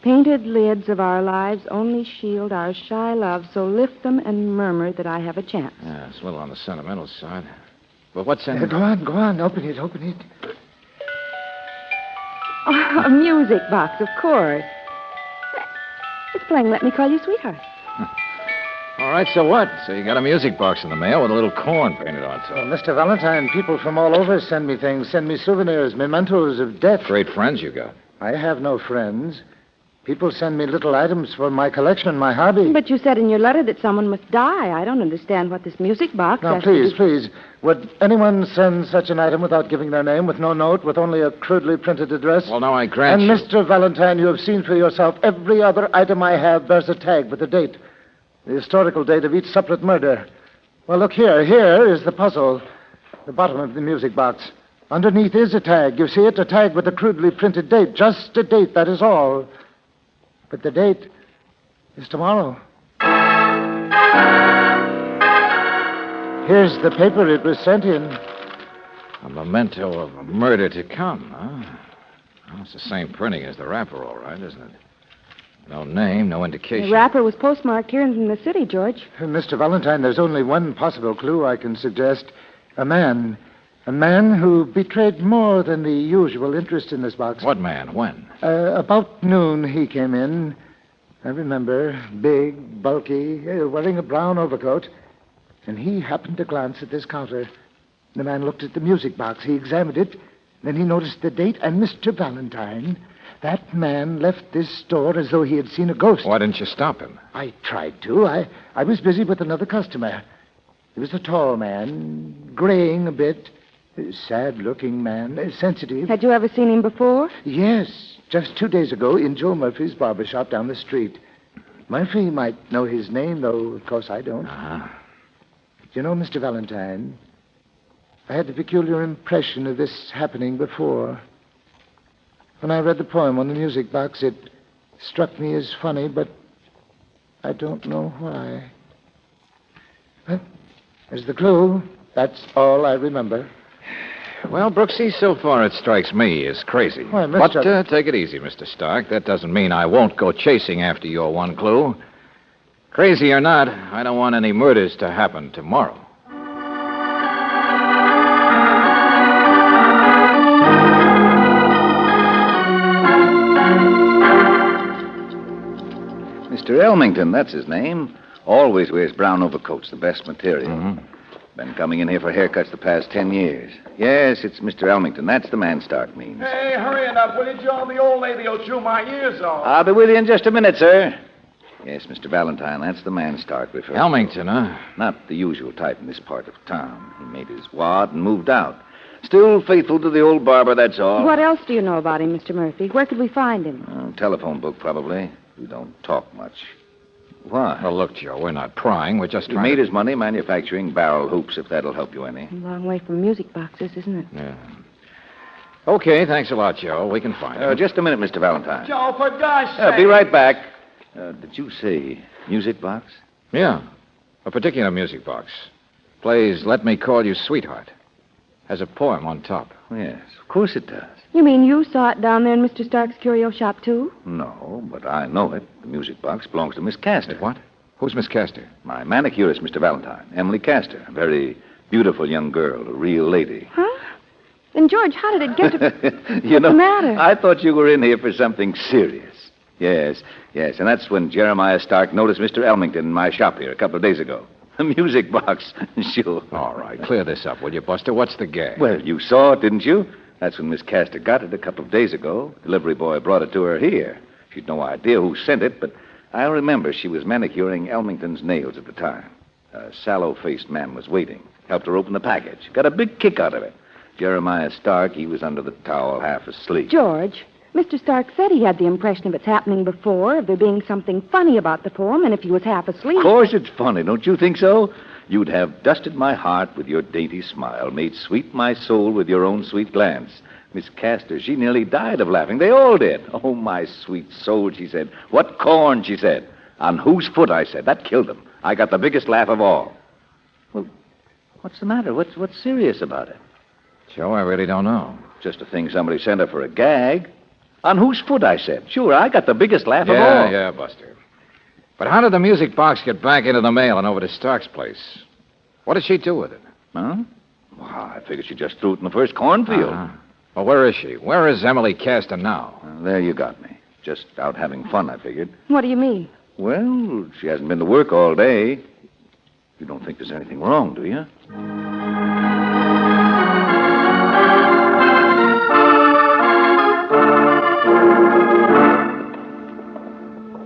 Painted lids of our lives only shield our shy love, so lift them and murmur that I have a chance. Yeah, it's a little on the sentimental side. But what's in... Go on. Open it. Oh, a music box, of course. It's playing Let Me Call You Sweetheart. All right, so what? So you got a music box in the mail with a little corn painted on top. Well, Mr. Valentine, people from all over send me things, send me souvenirs, mementos of death. Great friends you got. I have no friends. People send me little items for my collection, my hobby. But you said in your letter that someone must die. I don't understand what this music box Now, has to do- please. Would anyone send such an item without giving their name, with no note, with only a crudely printed address? Well, now I grant And you... Mr. Valentine, you have seen for yourself, every other item I have bears a tag with a date. The historical date of each separate murder. Well, look here. Here is the puzzle. The bottom of the music box. Underneath is a tag. You see it? A tag with a crudely printed date. Just a date, that is all. But the date is tomorrow. Here's the paper it was sent in. A memento of a murder to come, huh? Well, it's the same printing as the wrapper, all right, isn't it? No name, no indication. The wrapper was postmarked here in the city, George. Mr. Valentine, there's only one possible clue I can suggest. A man. A man who betrayed more than the usual interest in this box. What man? When? About noon he came in. I remember. Big, bulky, wearing a brown overcoat. And he happened to glance at this counter. The man looked at the music box. He examined it. Then he noticed the date and Mr. Valentine. That man left this store as though he had seen a ghost. Why didn't you stop him? I tried to. I was busy with another customer. He was a tall man, graying a bit. A sad-looking man, sensitive. Had you ever seen him before? Yes, just 2 days ago in Joe Murphy's barber shop down the street. Murphy might know his name, though, of course, I don't. Uh-huh. You know, Mr. Valentine, I had a peculiar impression of this happening before. When I read the poem on the music box, it struck me as funny, but I don't know why. But there's the clue. That's all I remember. Well, Brooksy, so far it strikes me as crazy. Why, But Mr. take it easy, Mr. Stark. That doesn't mean I won't go chasing after your one clue. Crazy or not, I don't want any murders to happen tomorrow. Mr. Elmington, that's his name. Always wears brown overcoats, the best material. Mm-hmm. Been coming in here for haircuts the past 10 years. Yes, it's Mr. Elmington. That's the man Stark means. Hey, hurrying up, will you, Joe? The old lady will chew my ears off. I'll be with you in just a minute, sir. Yes, Mr. Valentine, that's the man Stark referred to. Elmington, huh? Not the usual type in this part of town. He made his wad and moved out. Still faithful to the old barber, that's all. What else do you know about him, Mr. Murphy? Where could we find him? Telephone book, probably. We don't talk much. Why? Well, look, Joe, we're not prying. We're just He trying made to... his money manufacturing barrel hoops, if that'll help you any. A long way from music boxes, isn't it? Yeah. Okay, thanks a lot, Joe. We can find him. Just a minute, Mr. Valentine. Joe, for gosh sake. Be right back. Did you say music box? Yeah, a particular music box. Plays Let Me Call You Sweetheart. Has a poem on top. Yes, of course it does. You mean you saw it down there in Mr. Stark's curio shop, too? No, but I know it. The music box belongs to Miss Castor. What? Who's Miss Castor? My manicurist, Mr. Valentine. Emily Castor. A very beautiful young girl, a real lady. Huh? Then, George, how did it get to... You know, What's the matter? I thought you were in here for something serious. Yes. And that's when Jeremiah Stark noticed Mr. Elmington in my shop here a couple of days ago. A music box, sure. All right, clear this up, will you, Buster? What's the gag? Well, you saw it, didn't you? That's when Miss Castor got it a couple of days ago. Delivery boy brought it to her here. She'd no idea who sent it, but I remember she was manicuring Elmington's nails at the time. A sallow-faced man was waiting. Helped her open the package. Got a big kick out of it. Jeremiah Stark, he was under the towel, half asleep. George, Mr. Stark said he had the impression of its happening before, of there being something funny about the poem, and if he was half asleep... Of course it's funny, don't you think so? You'd have dusted my heart with your dainty smile, made sweet my soul with your own sweet glance. Miss Castor, she nearly died of laughing. They all did. Oh, my sweet soul, she said. What corn, she said. On whose foot, I said. That killed them. I got the biggest laugh of all. Well, what's the matter? What's serious about it? Joe, I really don't know. Just a thing somebody sent her for a gag. On whose foot, I said. Sure, I got the biggest laugh of all. Yeah, Buster. But how did the music box get back into the mail and over to Stark's place? What did she do with it? Huh? Well, I figured she just threw it in the first cornfield. Well, where is she? Where is Emily Caston now? There you got me. Just out having fun, I figured. What do you mean? Well, she hasn't been to work all day. You don't think there's anything wrong, do you?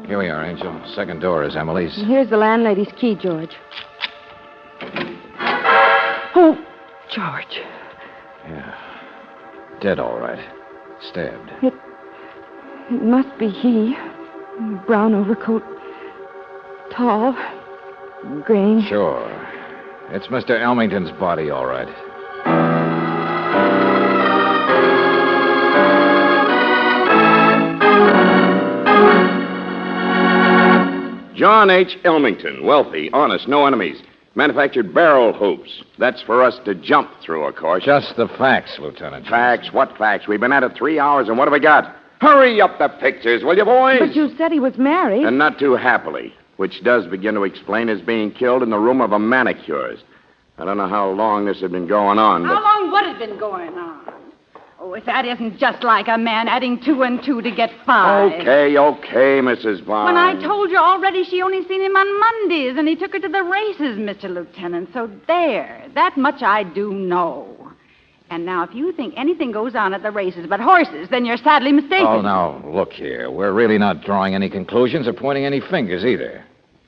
Here we are, Angel. Second door is Emily's. Here's the landlady's key, George. Oh, George. Yeah. Dead, all right. Stabbed. It must be he. Brown overcoat. Tall. Graying. Sure. It's Mr. Elmington's body, all right. John H. Elmington, wealthy, honest, no enemies. Manufactured barrel hoops. That's for us to jump through, of course. Just the facts, Lieutenant. Facts? What facts? We've been at it 3 hours, and what have we got? Hurry up the pictures, will you, boys? But you said he was married. And not too happily, which does begin to explain his being killed in the room of a manicurist. I don't know how long this had been going on, How but... long would it have been going on? Oh, if that isn't just like a man adding 2 and 2 to get 5. Okay, Mrs. Vaughn. When I told you already she only seen him on Mondays, and he took her to the races, Mr. Lieutenant. So there. That much I do know. And now, if you think anything goes on at the races but horses, then you're sadly mistaken. Oh, now, look here. We're really not drawing any conclusions or pointing any fingers either.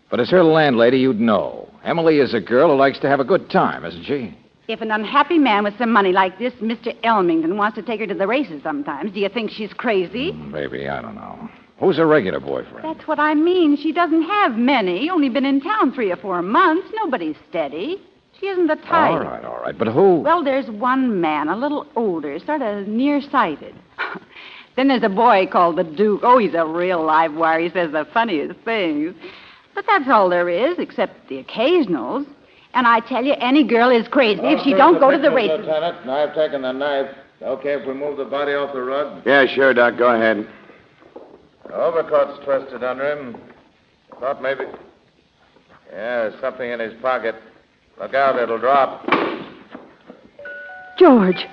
But as her landlady, you'd know. Emily is a girl who likes to have a good time, isn't she? If an unhappy man with some money like this, Mr. Elmington, wants to take her to the races sometimes, do you think she's crazy? Maybe, I don't know. Who's her regular boyfriend? That's what I mean. She doesn't have many. Only been in town 3 or 4 months. Nobody's steady. She isn't the type. All right. But who? Well, there's one man, a little older, sort of nearsighted. Then there's a boy called the Duke. Oh, he's a real live wire. He says the funniest things. But that's all there is, except the occasionals. And I tell you, any girl is crazy if she don't go to the races. Lieutenant, I've taken the knife. Okay if we move the body off the rug? Yeah, sure, Doc. Go ahead. The overcoat's twisted under him. Thought maybe... Yeah, there's something in his pocket. Look out, it'll drop. George.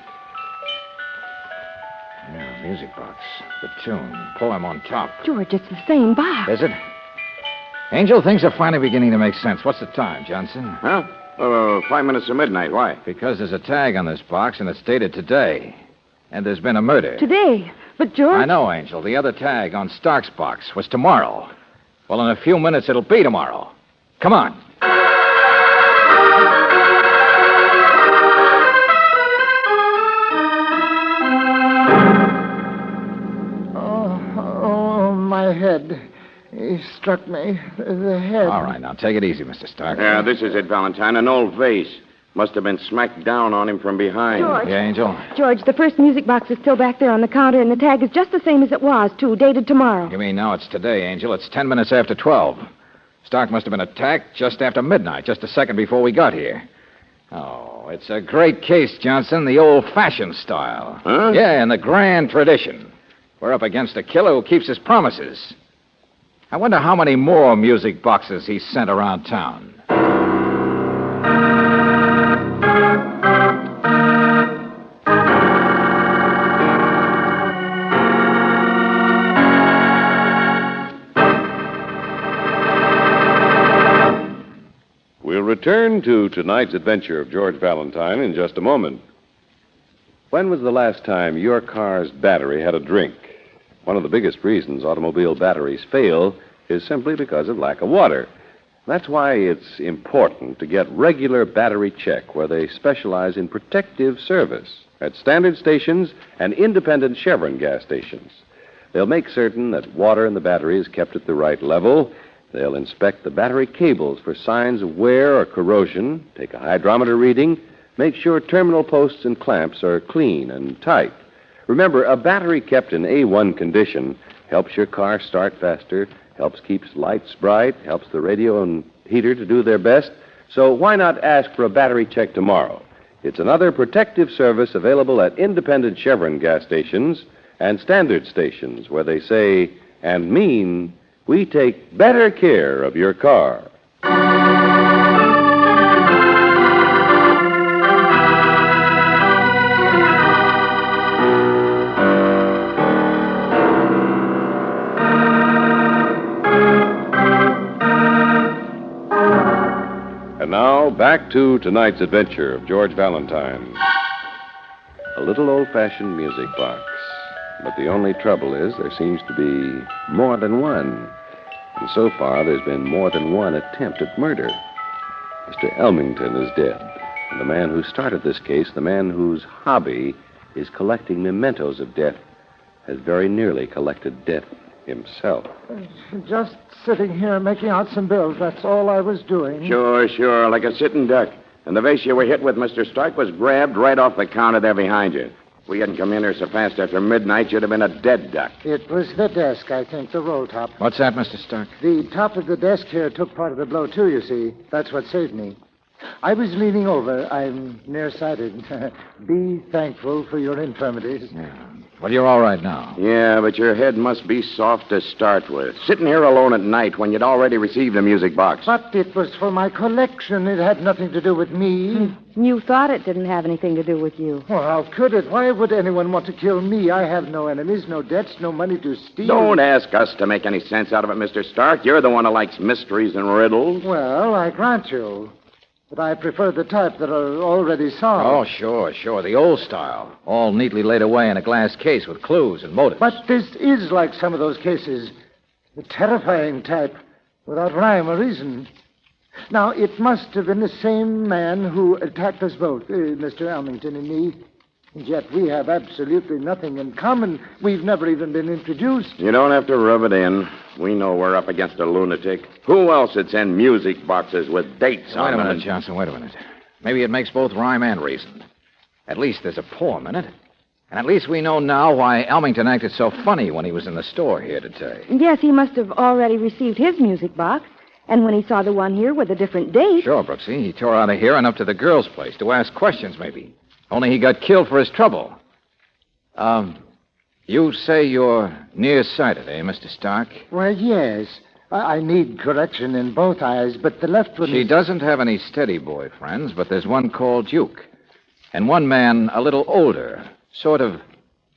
Yeah, music box. The tune. Poem on top. George, it's the same box. Is it? Angel, things are finally beginning to make sense. What's the time, Johnson? Huh? 5 minutes to midnight. Why? Because there's a tag on this box, and it's dated today. And there's been a murder. Today? But George... I know, Angel. The other tag on Stark's box was tomorrow. Well, in a few minutes, it'll be tomorrow. Come on. Oh, my head. He struck me. The head. All right, now take it easy, Mr. Stark. Yeah, this is it, Valentine. An old vase. Must have been smacked down on him from behind. George. Yeah, Angel? George, the first music box is still back there on the counter, and the tag is just the same as it was, too, dated tomorrow. You mean now it's today, Angel? It's 10 minutes after 12. Stark must have been attacked just after midnight, just a second before we got here. Oh, it's a great case, Johnson, the old-fashioned style. Huh? Yeah, in the grand tradition. We're up against a killer who keeps his promises. I wonder how many more music boxes he's sent around town. We'll return to tonight's adventure of George Valentine in just a moment. When was the last time your car's battery had a drink? One of the biggest reasons automobile batteries fail is simply because of lack of water. That's why it's important to get regular battery check where they specialize in protective service at standard stations and independent Chevron gas stations. They'll make certain that water in the battery is kept at the right level. They'll inspect the battery cables for signs of wear or corrosion, take a hydrometer reading, make sure terminal posts and clamps are clean and tight. Remember, a battery kept in A1 condition helps your car start faster, helps keep lights bright, helps the radio and heater to do their best. So why not ask for a battery check tomorrow? It's another protective service available at independent Chevron gas stations and standard stations where they say and mean we take better care of your car. And now, back to tonight's adventure of George Valentine. A little old-fashioned music box. But the only trouble is there seems to be more than one. And so far, there's been more than one attempt at murder. Mr. Elmington is dead. And the man who started this case, the man whose hobby is collecting mementos of death, has very nearly collected death himself. Just sitting here making out some bills. That's all I was doing. Sure, like a sitting duck. And the vase you were hit with, Mr. Stark, was grabbed right off the counter there behind you. If we hadn't come in here so fast after midnight, you'd have been a dead duck. It was the desk, I think, the roll top. What's that, Mr. Stark? The top of the desk here took part of the blow, too, you see. That's what saved me. I was leaning over. I'm nearsighted. Be thankful for your infirmities. Yeah. Well, you're all right now. Yeah, but your head must be soft to start with. Sitting here alone at night when you'd already received a music box. But it was for my collection. It had nothing to do with me. You thought it didn't have anything to do with you. Well, how could it? Why would anyone want to kill me? I have no enemies, no debts, no money to steal. Don't ask us to make any sense out of it, Mr. Stark. You're the one who likes mysteries and riddles. Well, I grant you. But I prefer the type that are already solved. Oh, sure. The old style. All neatly laid away in a glass case with clues and motives. But this is like some of those cases. The terrifying type, without rhyme or reason. Now, it must have been the same man who attacked us both, Mr. Elmington and me. And yet we have absolutely nothing in common. We've never even been introduced. You don't have to rub it in. We know we're up against a lunatic. Who else would send music boxes with dates on them? Wait a minute, Johnson, wait a minute. Maybe it makes both rhyme and reason. At least there's a poem in it. And at least we know now why Elmington acted so funny when he was in the store here today. Yes, he must have already received his music box. And when he saw the one here with a different date... Sure, Brooksy. He tore out of here and up to the girl's place to ask questions, maybe. Only he got killed for his trouble. You say you're nearsighted, eh, Mr. Stark? Well, yes. I need correction in both eyes, but the left one She doesn't have any steady boy friends, but there's one called Duke. And one man a little older, sort of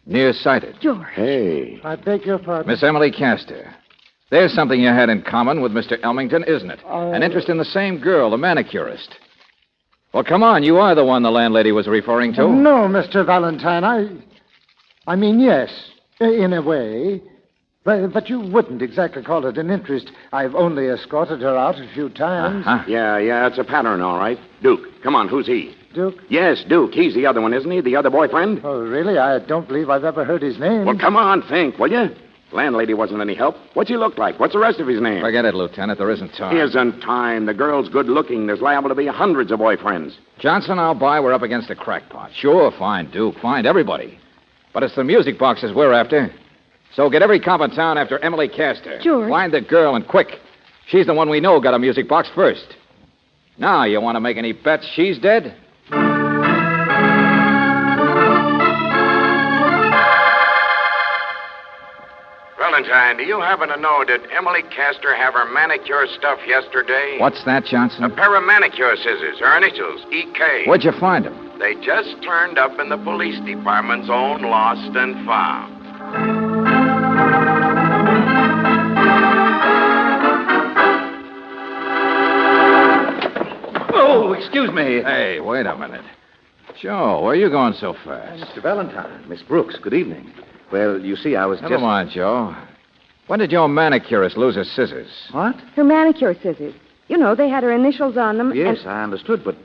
nearsighted. George. Hey. I beg your pardon. Miss Emily Castor. There's something you had in common with Mr. Elmington, isn't it? An interest in the same girl, the manicurist. Well, come on. You are the one the landlady was referring to. No, Mr. Valentine. I mean, yes, in a way. But you wouldn't exactly call it an interest. I've only escorted her out a few times. Uh-huh. Yeah, it's a pattern, all right. Duke. Come on, who's he? Duke? Yes, Duke. He's the other one, isn't he? The other boyfriend? Oh, really? I don't believe I've ever heard his name. Well, come on, think, will you? Landlady wasn't any help. What's he look like? What's the rest of his name? Forget it, Lieutenant. There isn't time. Isn't time. The girl's good looking. There's liable to be hundreds of boyfriends. Johnson, I'll buy. We're up against a crackpot. Sure, find Duke. Find everybody. But it's the music boxes we're after. So get every cop in town after Emily Castor. George. Find the girl and quick. She's the one we know got a music box first. Now, you want to make any bets she's dead? Valentine, do you happen to know, did Emily Castor have her manicure stuff yesterday? What's that, Johnson? A pair of manicure scissors, her initials, E.K. Where'd you find them? They just turned up in the police department's own lost and found. Oh, excuse me. Hey, wait a minute. Joe, where are you going so fast? Mr. Valentine, Miss Brooks, good evening. Well, you see, I was Never mind, Joe. When did your manicurist lose her scissors? What? Her manicure scissors. You know, they had her initials on them. Yes, I understood, but...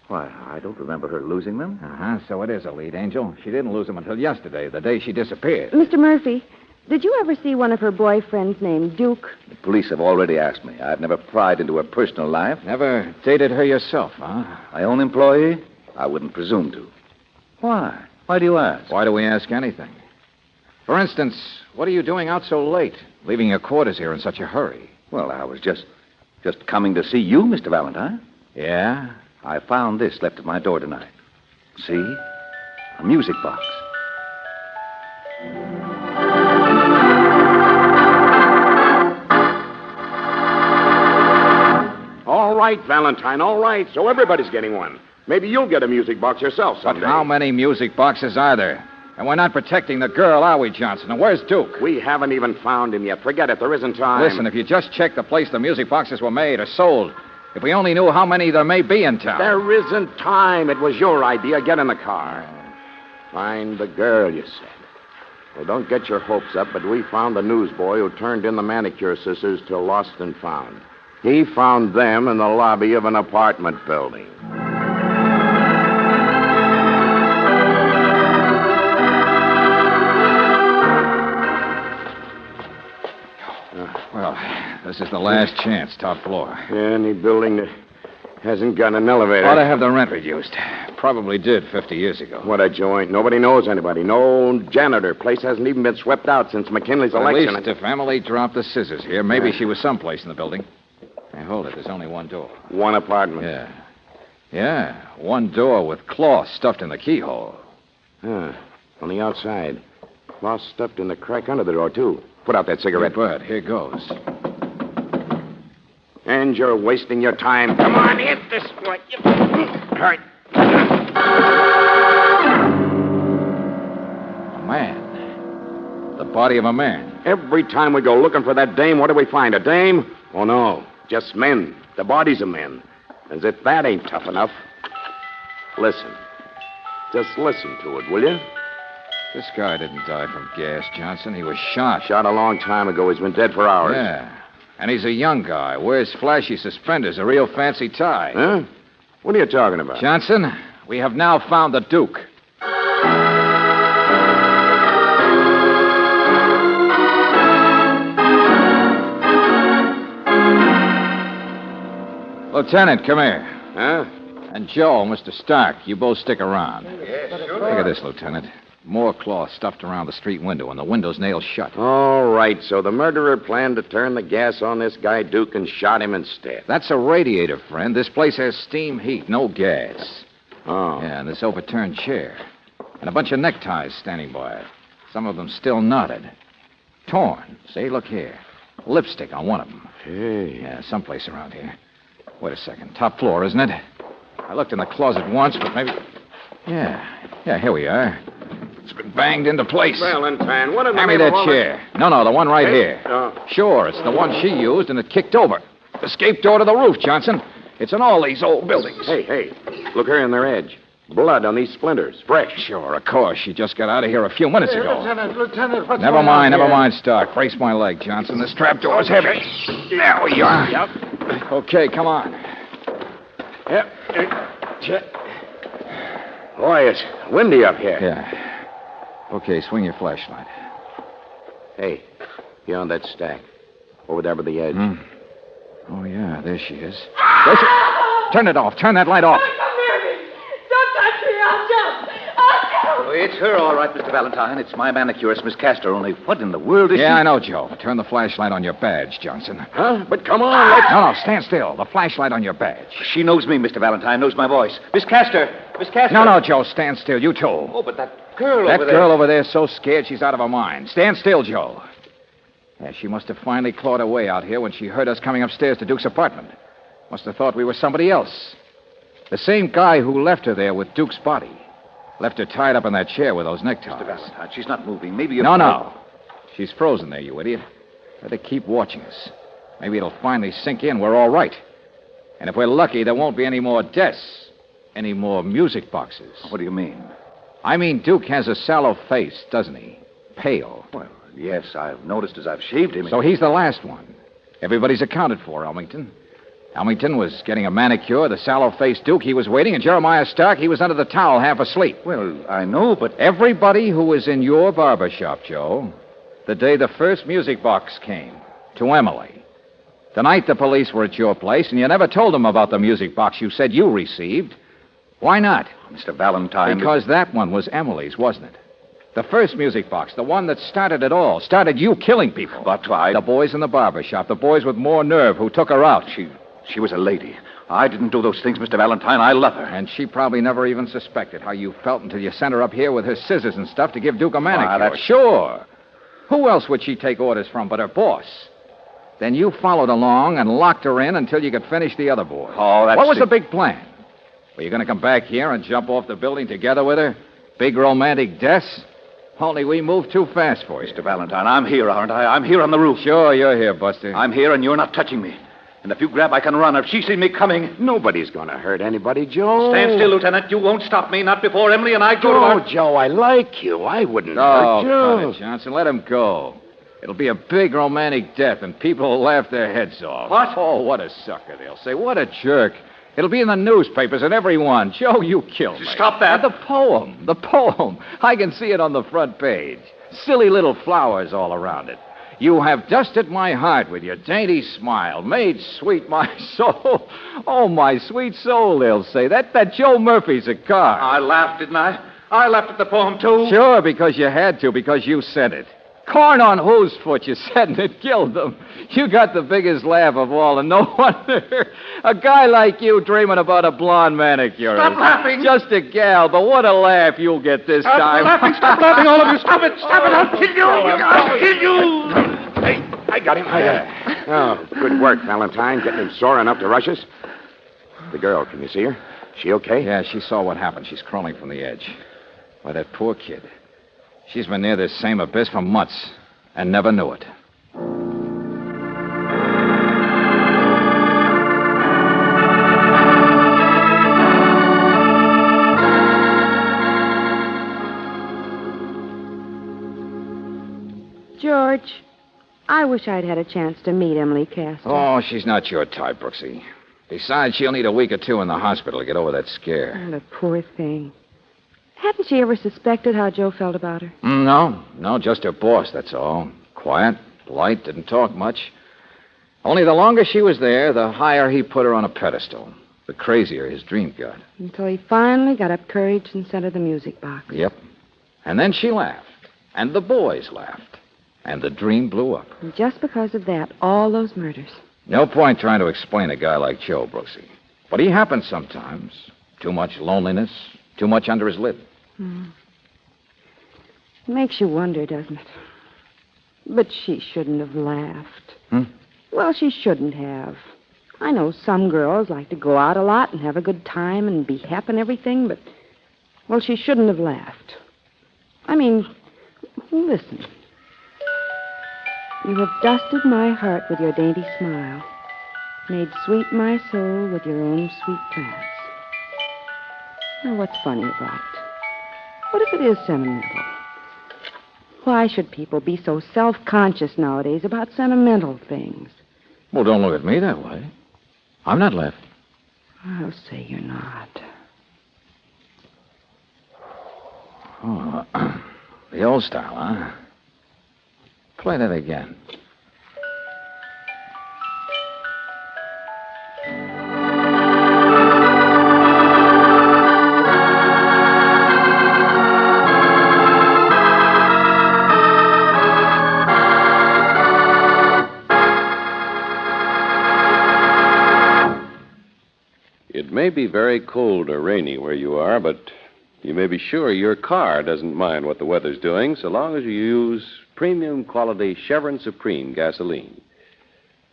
Why, I don't remember her losing them. Uh-huh, so it is a lead, Angel. She didn't lose them until yesterday, the day she disappeared. Mr. Murphy, did you ever see one of her boyfriends named Duke? The police have already asked me. I've never pried into her personal life. Never dated her yourself, huh? My own employee? I wouldn't presume to. Why? Why do you ask? Why do we ask anything? For instance, what are you doing out so late, leaving your quarters here in such a hurry? Well, I was just coming to see you, Mr. Valentine. Yeah? I found this left at my door tonight. See? A music box. right, Valentine, all right. So everybody's getting one. Maybe you'll get a music box yourself But someday. how many music boxes are there? And we're not protecting the girl, are we, Johnson? And where's Duke? We haven't even found him yet. Forget it. There isn't time. Listen, if you just check the place the music boxes were made or sold, if we only knew how many there may be in town. There isn't time. It was your idea. Get in the car. Find the girl, you said. Well, don't get your hopes up, but we found the newsboy who turned in the manicure scissors to Lost and Found. He found them in the lobby of an apartment building. Well, this is the last chance, top floor. Any building that hasn't got an elevator. Ought to have the rent reduced. Probably did 50 years ago. What a joint. Nobody knows anybody. No janitor. Place hasn't even been swept out since McKinley's At election. least if Emily dropped the scissors here, maybe she was someplace in the building. Hey, hold it. There's only one door. One apartment. Yeah. Yeah, one door with cloth stuffed in the keyhole. Huh. On the outside. Cloth stuffed in the crack under the door, too. Put out that cigarette. Bud, here goes. And you're wasting your time. Come on, hit this one. Hurry. A man. The body of a man. Every time we go looking for that dame, what do we find? A dame? Oh, no. Just men. The bodies of men. As if that ain't tough enough. Listen. Just listen to it, will you? This guy didn't die from gas, Johnson. He was shot. Shot a long time ago. He's been dead for hours. Yeah. And he's a young guy. Wears flashy suspenders, a real fancy tie. Huh? What are you talking about? Johnson, we have now found the Duke. Lieutenant, come here. Huh? And Joe, Mr. Stark, you both stick around. Yeah, sure. Look at this, Lieutenant. More cloth stuffed around the street window, and the window's nailed shut. All right, so the murderer planned to turn the gas on this guy Duke and shot him instead. That's a radiator, friend. This place has steam heat, no gas. Oh. Yeah, and this overturned chair. And a bunch of neckties standing by it. Some of them still knotted. Torn. See, look here. Lipstick on one of them. Hey. Yeah, someplace around here. Wait a second. Top floor, isn't it? I looked in the closet once, but maybe... Yeah, here we are. It's been banged into place. Valentine, what in the Hand me name of that all chair. No, the one right here. Sure, it's the one she used, and it kicked over. Escape door to the roof, Johnson. It's in all these old buildings. Hey, look here on their edge. Blood on these splinters. Fresh. Sure, of course. She just got out of here a few minutes Hey, ago. Lieutenant, what's Never going on mind, here? never mind, Stark. Brace my leg, Johnson. This trapdoor's heavy. There we are. Yep. Okay, come on. Yep. Boy, it's windy up here. Yeah. Okay, swing your flashlight. Hey, beyond that stack. Over there by the edge. Oh, yeah, there she is. There she... Turn it off. Turn that light off. Don't touch me. I'll jump. Oh, it's her, all right, Mr. Valentine. It's my manicurist, Miss Castor. Only what in the world is she... Yeah, I know, Joe. Turn the flashlight on your badge, Johnson. Huh? But come on, let's... No, stand still. The flashlight on your badge. She knows me, Mr. Valentine, knows my voice. Miss Castor! Miss Castor! No, Joe, stand still. You too. Oh, but that girl That over there... girl over there's so scared she's out of her mind. Stand still, Joe. Yeah, she must have finally clawed her way out here when she heard us coming upstairs to Duke's apartment. Must have thought we were somebody else. The same guy who left her there with Duke's body. Left her tied up in that chair with those neckties. Mr. Valentine, she's not moving. Maybe you... No. She's frozen there, you idiot. Better keep watching us. Maybe it'll finally sink in we're all right. And if we're lucky, there won't be any more deaths. Any more music boxes. What do you mean? I mean, Duke has a sallow face, doesn't he? Pale. Well, yes, I've noticed as I've shaved him. So he's the last one. Everybody's accounted for, Elmington. Elmington was getting a manicure. The sallow-faced Duke, he was waiting. And Jeremiah Stark, he was under the towel half asleep. Well, I know, but... Everybody who was in your barber shop, Joe, the day the first music box came, to Emily. The night the police were at your place, and you never told them about the music box you said you received. Why not? Mr. Valentine... Because that one was Emily's, wasn't it? The first music box, the one that started it all, started you killing people. But I... The boys in the barber shop, the boys with more nerve who took her out. She was a lady. I didn't do those things, Mr. Valentine. I love her. And she probably never even suspected how you felt until you sent her up here with her scissors and stuff to give Duke a manicure. That's... Sure. Who else would she take orders from but her boss? Then you followed along and locked her in until you could finish the other boy. Oh, that's... What was the big plan? Were you going to come back here and jump off the building together with her? Big romantic deaths? Only we moved too fast for you. Mr. Valentine, I'm here, aren't I? I'm here on the roof. Sure, you're here, Buster. I'm here, and you're not touching me. And if you grab, I can run. If she sees me coming... Nobody's going to hurt anybody, Joe. Stand still, Lieutenant. You won't stop me, not before Emily and I go to our... Joe, I like you. I wouldn't Oh, hurt you. cut it, Johnson. Let him go. It'll be a big romantic death, and people will laugh their heads off. What? Oh, what a sucker, they'll say. What a jerk. It'll be in the newspapers and everyone. Joe, you killed me. Stop that. And the poem. I can see it on the front page. Silly little flowers all around it. You have dusted my heart with your dainty smile, made sweet my soul. Oh, my sweet soul, they'll say. That Joe Murphy's a car. I laughed, didn't I? I laughed at the poem, too. Sure, because you had to, because you said it. Corn on whose foot, you said, and it killed them. You got the biggest laugh of all, and no wonder. A guy like you dreaming about a blonde manicurist. Stop laughing. Just a gal, but what a laugh you'll get this time. Stop laughing, all of you. Stop it, I'll kill you. I'll kill you. Hey, I got him. Oh, good work, Valentine, getting him sore enough to rush us. The girl, can you see her? She okay? Yeah, she saw what happened. She's crawling from the edge. Why, that poor kid. She's been near this same abyss for months and never knew it. George, I wish I'd had a chance to meet Emily Castor. Oh, she's not your type, Brooksy. Besides, she'll need a week or two in the hospital to get over that scare. Oh, the poor thing. Hadn't she ever suspected how Joe felt about her? No, just her boss, that's all. Quiet, polite, didn't talk much. Only the longer she was there, the higher he put her on a pedestal. The crazier his dream got. Until he finally got up courage and sent her the music box. Yep. And then she laughed. And the boys laughed. And the dream blew up. And just because of that, all those murders. No point trying to explain a guy like Joe, Brooksy. But he happens sometimes. Too much loneliness, too much under his lid. Makes you wonder, doesn't it? But she shouldn't have laughed. Hmm? Well, she shouldn't have. I know some girls like to go out a lot and have a good time and be happy and everything, but, well, she shouldn't have laughed. I mean, listen. You have dusted my heart with your dainty smile, made sweet my soul with your own sweet glance. Now, what's funny about it? What if it is sentimental? Why should people be so self-conscious nowadays about sentimental things? Well, don't look at me that way. I'm not laughing. I'll say you're not. Oh, the old style, huh? Play that again. It may be very cold or rainy where you are, but you may be sure your car doesn't mind what the weather's doing so long as you use premium quality Chevron Supreme gasoline.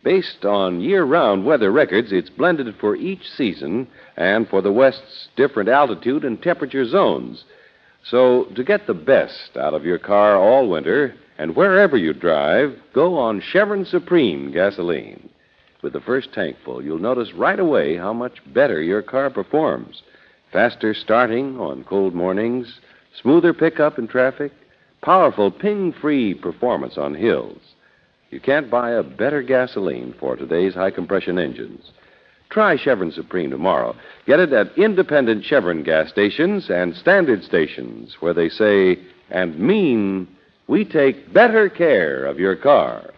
Based on year-round weather records, it's blended for each season and for the West's different altitude and temperature zones. So to get the best out of your car all winter and wherever you drive, go on Chevron Supreme gasoline. With the first tank full, you'll notice right away how much better your car performs. Faster starting on cold mornings, smoother pickup in traffic, powerful ping-free performance on hills. You can't buy a better gasoline for today's high-compression engines. Try Chevron Supreme tomorrow. Get it at independent Chevron gas stations and standard stations where they say and mean we take better care of your car.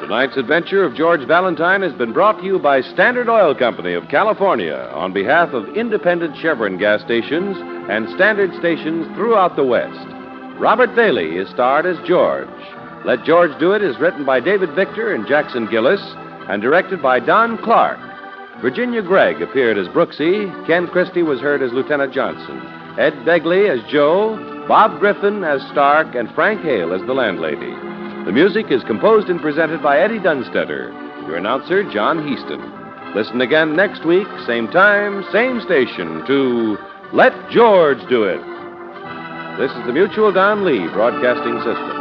Tonight's adventure of George Valentine has been brought to you by Standard Oil Company of California on behalf of independent Chevron gas stations and standard stations throughout the West. Robert Bailey is starred as George. Let George Do It is written by David Victor and Jackson Gillis and directed by Don Clark. Virginia Gregg appeared as Brooksy. Ken Christie was heard as Lieutenant Johnson. Ed Begley as Joe. Bob Griffin as Stark. And Frank Hale as the landlady. The music is composed and presented by Eddie Dunstetter. Your announcer, John Heaston. Listen again next week, same time, same station, to Let George Do It. This is the Mutual Don Lee Broadcasting System.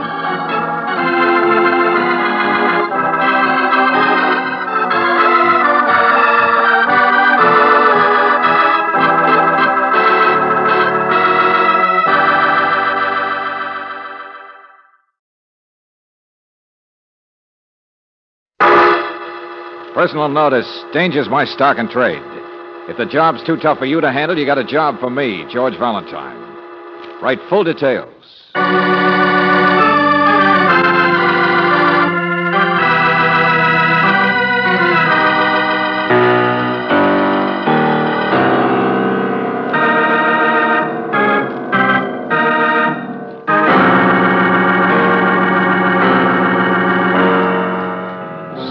Personal notice. Danger's my stock and trade. If the job's too tough for you to handle, you got a job for me, George Valentine. Write full details.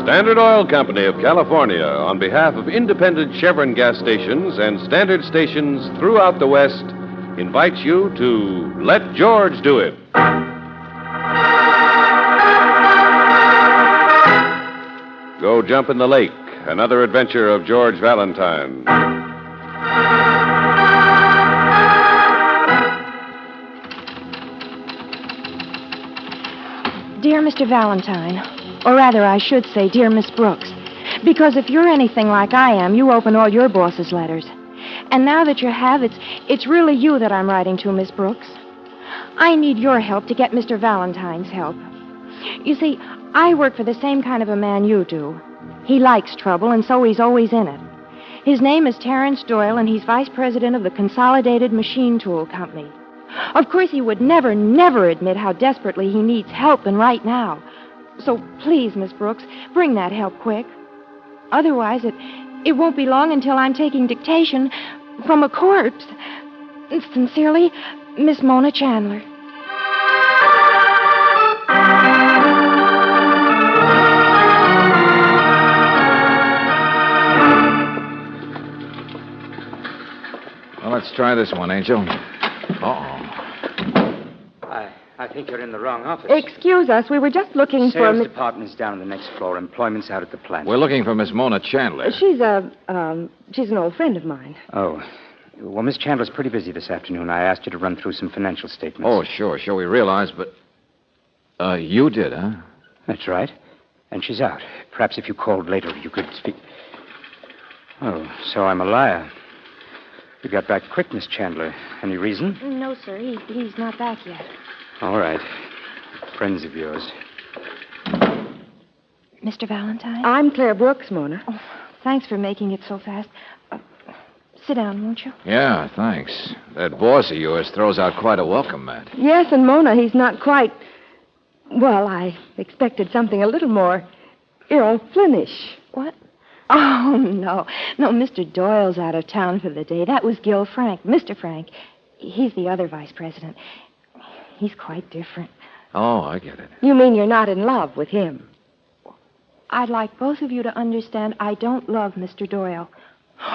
Standard Oil Company of California, on behalf of independent Chevron gas stations and standard stations throughout the West, invites you to Let George Do It. Go Jump in the Lake, another adventure of George Valentine. Dear Mr. Valentine, or rather, I should say, dear Miss Brooks, because if you're anything like I am, you open all your boss's letters. And now that you have, it's really you that I'm writing to, Miss Brooks. I need your help to get Mr. Valentine's help. You see, I work for the same kind of a man you do. He likes trouble, and so he's always in it. His name is Terrence Doyle, and he's vice president of the Consolidated Machine Tool Company. Of course, he would never admit how desperately he needs help, and right now. So please, Miss Brooks, bring that help quick. Otherwise, it won't be long until I'm taking dictation from a corpse. Sincerely, Miss Mona Chandler. Well, let's try this one, Angel. Uh-oh. I think you're in the wrong office. Excuse us, we were just looking for... Sales department's down on the next floor. Employment's out at the plant. We're looking for Miss Mona Chandler. She's an old friend of mine. Oh. Well, Miss Chandler's pretty busy this afternoon. I asked you to run through some financial statements. Oh, sure, we realize, but... you did, huh? That's right. And she's out. Perhaps if you called later, you could speak... Oh, so I'm a liar. You got back quick, Miss Chandler. Any reason? No, sir. He's not back yet. All right. Friends of yours. Mr. Valentine? I'm Claire Brooks, Mona. Oh, thanks for making it so fast. Sit down, won't you? Yeah, thanks. That boss of yours throws out quite a welcome mat. Yes, and Mona, he's not quite... Well, I expected something a little more Earl Flynnish. What? Oh, no. No, Mr. Doyle's out of town for the day. That was Gil Frank. Mr. Frank. He's the other vice president. He's quite different. Oh, I get it. You mean you're not in love with him? I'd like both of you to understand I don't love Mr. Doyle.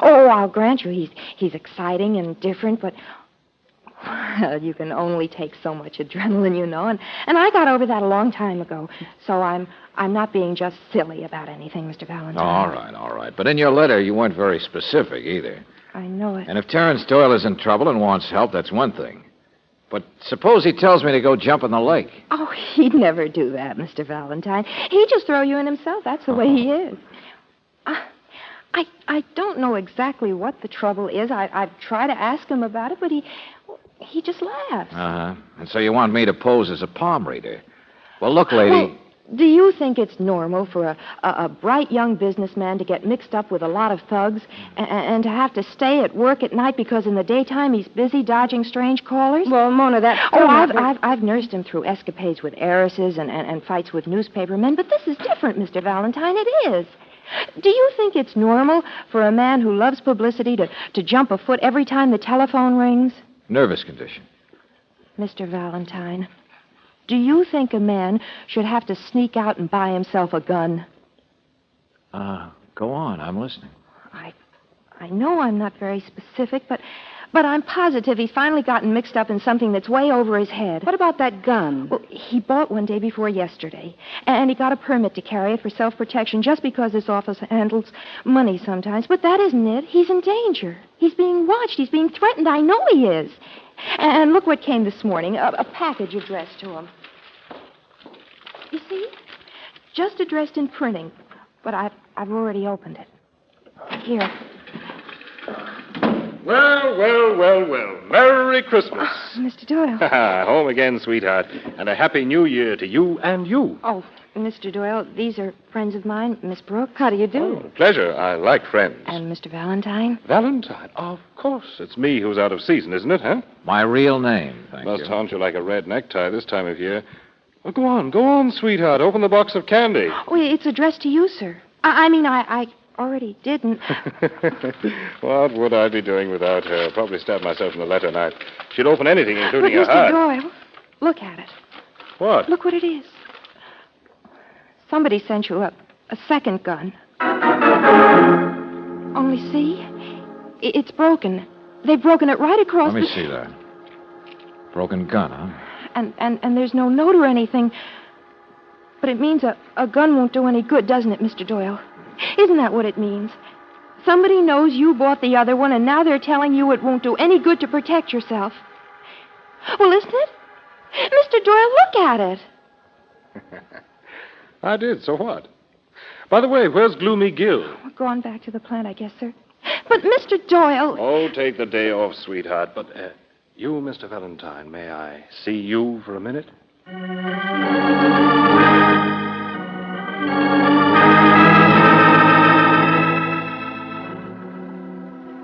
Oh, I'll grant you he's exciting and different, but... Well, you can only take so much adrenaline, you know, and I got over that a long time ago. So I'm not being just silly about anything, Mr. Valentine. All right. But in your letter, you weren't very specific either. I know it. And if Terrence Doyle is in trouble and wants help, that's one thing. But suppose he tells me to go jump in the lake. Oh, he'd never do that, Mr. Valentine. He'd just throw you in himself. That's the way he is. I don't know exactly what the trouble is. I've tried to ask him about it, but he just laughs. Uh-huh. And so you want me to pose as a palm reader. Well, look, lady... Well, do you think it's normal for a bright young businessman to get mixed up with a lot of thugs and to have to stay at work at night because in the daytime he's busy dodging strange callers? Well, Mona, that's... Oh, I've nursed him through escapades with heiresses and fights with newspapermen, but this is different, Mr. Valentine. It is. Do you think it's normal for a man who loves publicity to jump a foot every time the telephone rings? Nervous condition. Mr. Valentine, do you think a man should have to sneak out and buy himself a gun? Go on. I'm listening. I know I'm not very specific, but I'm positive he's finally gotten mixed up in something that's way over his head. What about that gun? Well, he bought one day before yesterday, and he got a permit to carry it for self-protection just because this office handles money sometimes. But that isn't it. He's in danger. He's being watched. He's being threatened. I know he is. And look what came this morning, a package addressed to him. You see? Just addressed in printing, but I've already opened it. Here. Well. Merry Christmas. Mr. Doyle. Home again, sweetheart. And a Happy New Year to you and you. Oh, Mr. Doyle, these are friends of mine. Miss Brooke, how do you do? Oh, pleasure. I like friends. And Mr. Valentine? Valentine? Of course. It's me who's out of season, isn't it, huh? My real name, thank Must you. haunt you like a red necktie this time of year. Oh, go on, sweetheart. Open the box of candy. Oh, it's addressed to you, sir. I already didn't. What would I be doing without her? Probably stab myself in the letter knife. She'd open anything, including But a heart. Mr. Doyle, look at it. What? Look what it is. Somebody sent you a second gun. Only see? It's broken. They've broken it right across Let me see that. Broken gun, huh? And there's no note or anything. But it means a gun won't do any good, doesn't it, Mr. Doyle? Isn't that what it means? Somebody knows you bought the other one, and now they're telling you it won't do any good to protect yourself. Well, isn't it? Mr. Doyle, look at it. I did, so what? By the way, where's Gloomy Gill? We're going back to the plant, I guess, sir. But, Mr. Doyle... Oh, take the day off, sweetheart. But, you, Mr. Valentine, may I see you for a minute?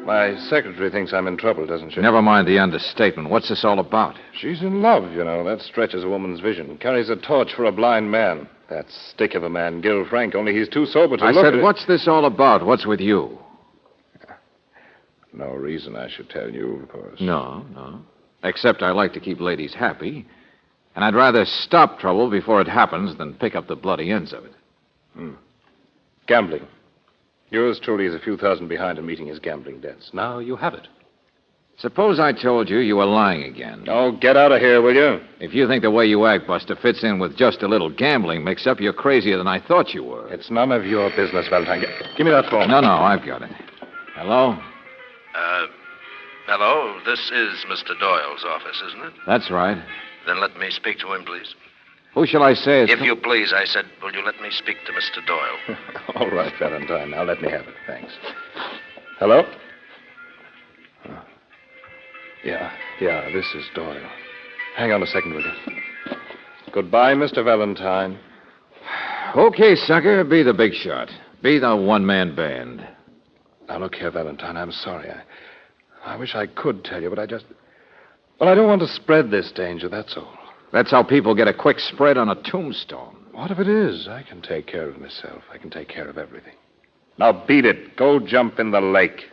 My secretary thinks I'm in trouble, doesn't she? Never mind the understatement. What's this all about? She's in love, you know. That stretches a woman's vision. Carries a torch for a blind man. That stick of a man, Gil Frank, only he's too sober to I look said, at it. what's this all about? What's with you? No reason I should tell you, of course. No. Except I like to keep ladies happy. And I'd rather stop trouble before it happens than pick up the bloody ends of it. Gambling. Yours truly is a few thousand behind in meeting his gambling debts. Now you have it. Suppose I told you you were lying again. Oh, get out of here, will you? If you think the way you act, Buster, fits in with just a little gambling mix-up, you're crazier than I thought you were. It's none of your business, Valentine. Give me that phone. No, I've got it. Hello? Hello. This is Mr. Doyle's office, isn't it? That's right. Then let me speak to him, please. Who shall I say is... If you please, I said, will you let me speak to Mr. Doyle? All right, Valentine. Now let me have it. Thanks. Hello? Yeah, this is Doyle. Hang on a second, will you? Goodbye, Mr. Valentine. Okay, sucker, be the big shot. Be the one-man band. Now, look here, Valentine, I'm sorry. I wish I could tell you, but I just... Well, I don't want to spread this danger, that's all. That's how people get a quick spread on a tombstone. What if it is? I can take care of myself. I can take care of everything. Now, beat it. Go jump in the lake.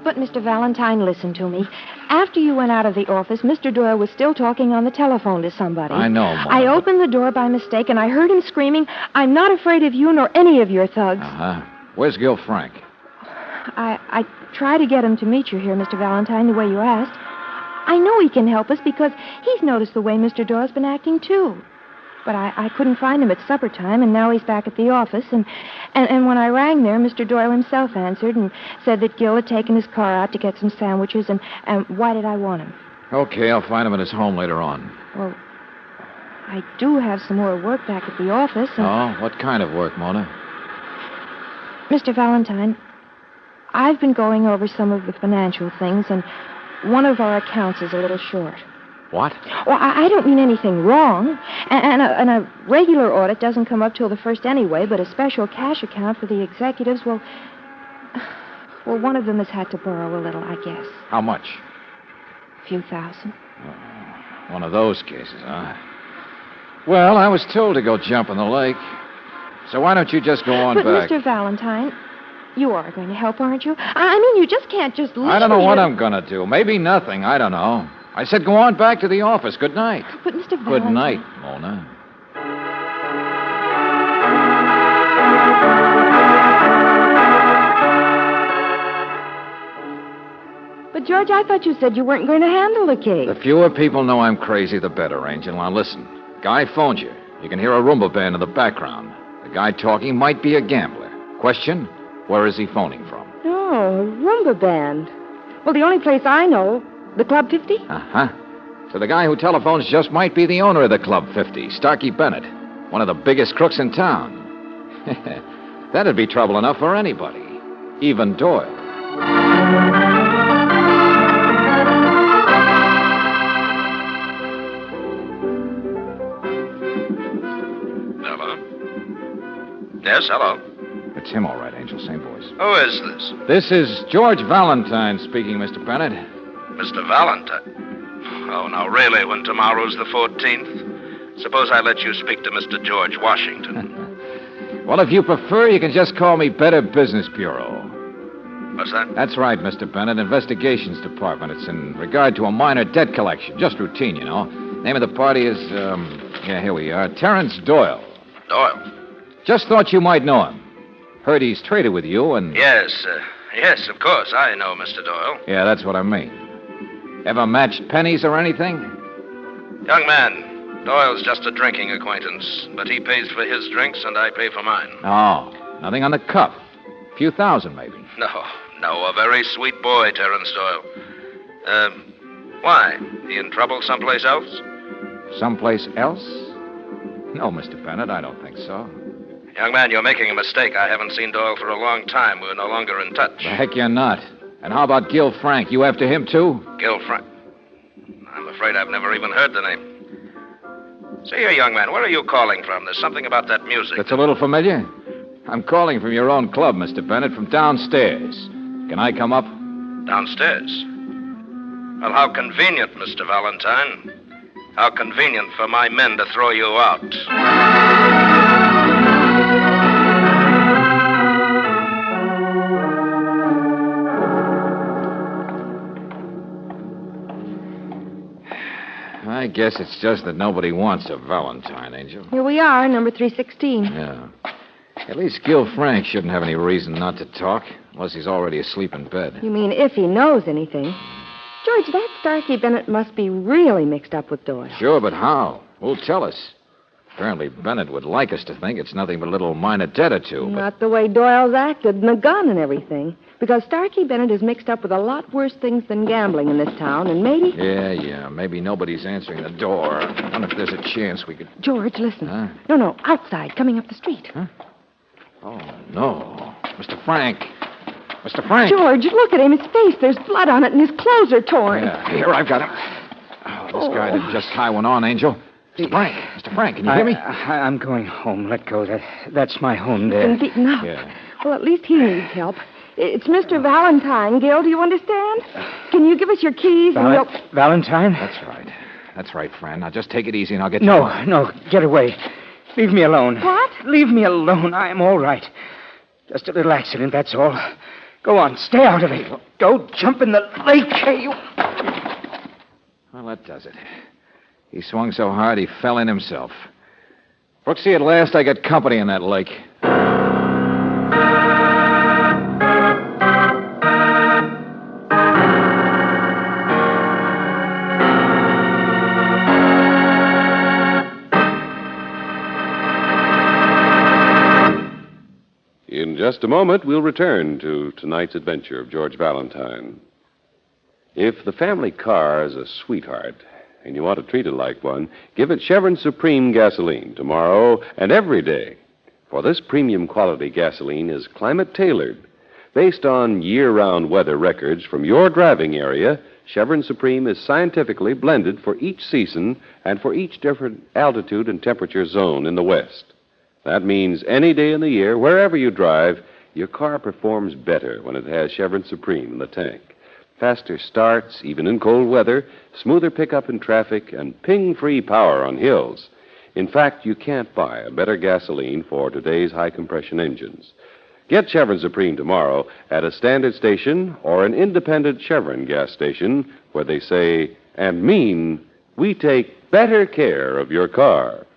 But, Mr. Valentine, listen to me. After you went out of the office, Mr. Doyle was still talking on the telephone to somebody. I know, Mom. I opened the door by mistake, and I heard him screaming, "I'm not afraid of you nor any of your thugs." Uh-huh. Where's Gil Frank? I tried to get him to meet you here, Mr. Valentine, the way you asked. I know he can help us because he's noticed the way Mr. Doyle's been acting, too. But I couldn't find him at supper time, and now he's back at the office. And when I rang there, Mr. Doyle himself answered and said that Gil had taken his car out to get some sandwiches, and why did I want him? Okay, I'll find him at his home later on. Well, I do have some more work back at the office. And... Oh, what kind of work, Mona? Mr. Valentine, I've been going over some of the financial things, and one of our accounts is a little short. What? Well, I don't mean anything wrong. And a regular audit doesn't come up till the first anyway, but a special cash account for the executives, well, one of them has had to borrow a little, I guess. How much? A few thousand. One of those cases, huh? Well, I was told to go jump in the lake. So why don't you just go on But, back? Mr. Valentine, you are going to help, aren't you? I mean, you just can't just leave I don't know me what with- I'm going to do. Maybe nothing. I don't know. I said go on back to the office. Good night. But, Mr. Valentine... Good night, Mona. But, George, I thought you said you weren't going to handle the case. The fewer people know I'm crazy, the better, Angel. Now, listen. Guy phoned you. You can hear a Roomba band in the background. The guy talking might be a gambler. Question, where is he phoning from? Oh, a Roomba band. Well, the only place I know, the Club 50? Uh-huh. So the guy who telephones just might be the owner of the Club 50, Starkey Bennett, one of the biggest crooks in town. That'd be trouble enough for anybody, even Doyle. Hello? Yes, hello. It's him, all right, Angel. Same voice. Who is this? This is George Valentine speaking, Mr. Bennett. Mr. Valentine? Oh, now, really, when tomorrow's the 14th? Suppose I let you speak to Mr. George Washington. Well, if you prefer, you can just call me Better Business Bureau. What's that? That's right, Mr. Bennett. Investigations Department. It's in regard to a minor debt collection. Just routine, you know. Name of the party is, here we are. Terrence Doyle. Doyle? Just thought you might know him. Heard he's traded with you and... Yes, of course. I know Mr. Doyle. Yeah, that's what I mean. Ever matched pennies or anything? Young man, Doyle's just a drinking acquaintance, but he pays for his drinks and I pay for mine. Oh, nothing on the cuff. A few thousand, maybe. No, a very sweet boy, Terrence Doyle. Why? He in trouble someplace else? Someplace else? No, Mr. Bennett, I don't think so. Young man, you're making a mistake. I haven't seen Doyle for a long time. We're no longer in touch. The heck you're not. And how about Gil Frank? You after him, too? Gil Frank? I'm afraid I've never even heard the name. See here, young man, where are you calling from? There's something about that music. That's a little familiar? I'm calling from your own club, Mr. Bennett, from downstairs. Can I come up? Downstairs? Well, how convenient, Mr. Valentine. How convenient for my men to throw you out. I guess it's just that nobody wants a Valentine, Angel. Here we are, number 316. Yeah. At least Gil Frank shouldn't have any reason not to talk, unless he's already asleep in bed. You mean if he knows anything? George, that Starkey Bennett must be really mixed up with Doyle. Sure, but how? Who'll tell us? Apparently Bennett would like us to think it's nothing but a little minor debt or two. Not the way Doyle's acted, and the gun and everything. Because Starkey Bennett is mixed up with a lot worse things than gambling in this town, and maybe... Yeah. Maybe nobody's answering the door. I wonder if there's a chance we could... George, listen. Huh? No, outside, coming up the street. Huh? Oh, no. Mr. Frank. Mr. Frank. George, look at him. His face, there's blood on it, and his clothes are torn. Yeah, here, I've got him. Oh, this guy didn't just tie one on, Angel. Mr. Frank, can you hear me? I'm going home. Let go. That's my home there. Been beaten up. Yeah. Well, at least he needs help. It's Mr. Valentine, Gil. Do you understand? Can you give us your keys and we'll... Valentine? That's right, friend. Now, just take it easy and I'll get you... No, get away. Leave me alone. What? Leave me alone. I'm all right. Just a little accident, that's all. Go on, stay out of it. Go jump in the lake, you... Well, that does it. He swung so hard he fell in himself. Brooksy, at last I got company in that lake. In just a moment, we'll return to tonight's adventure of George Valentine. If the family car is a sweetheart and you want to treat it like one, give it Chevron Supreme gasoline tomorrow and every day. For this premium quality gasoline is climate-tailored. Based on year-round weather records from your driving area, Chevron Supreme is scientifically blended for each season and for each different altitude and temperature zone in the West. That means any day in the year, wherever you drive, your car performs better when it has Chevron Supreme in the tank. Faster starts, even in cold weather, smoother pickup in traffic, and ping-free power on hills. In fact, you can't buy a better gasoline for today's high-compression engines. Get Chevron Supreme tomorrow at a standard station or an independent Chevron gas station where they say and mean, we take better care of your car.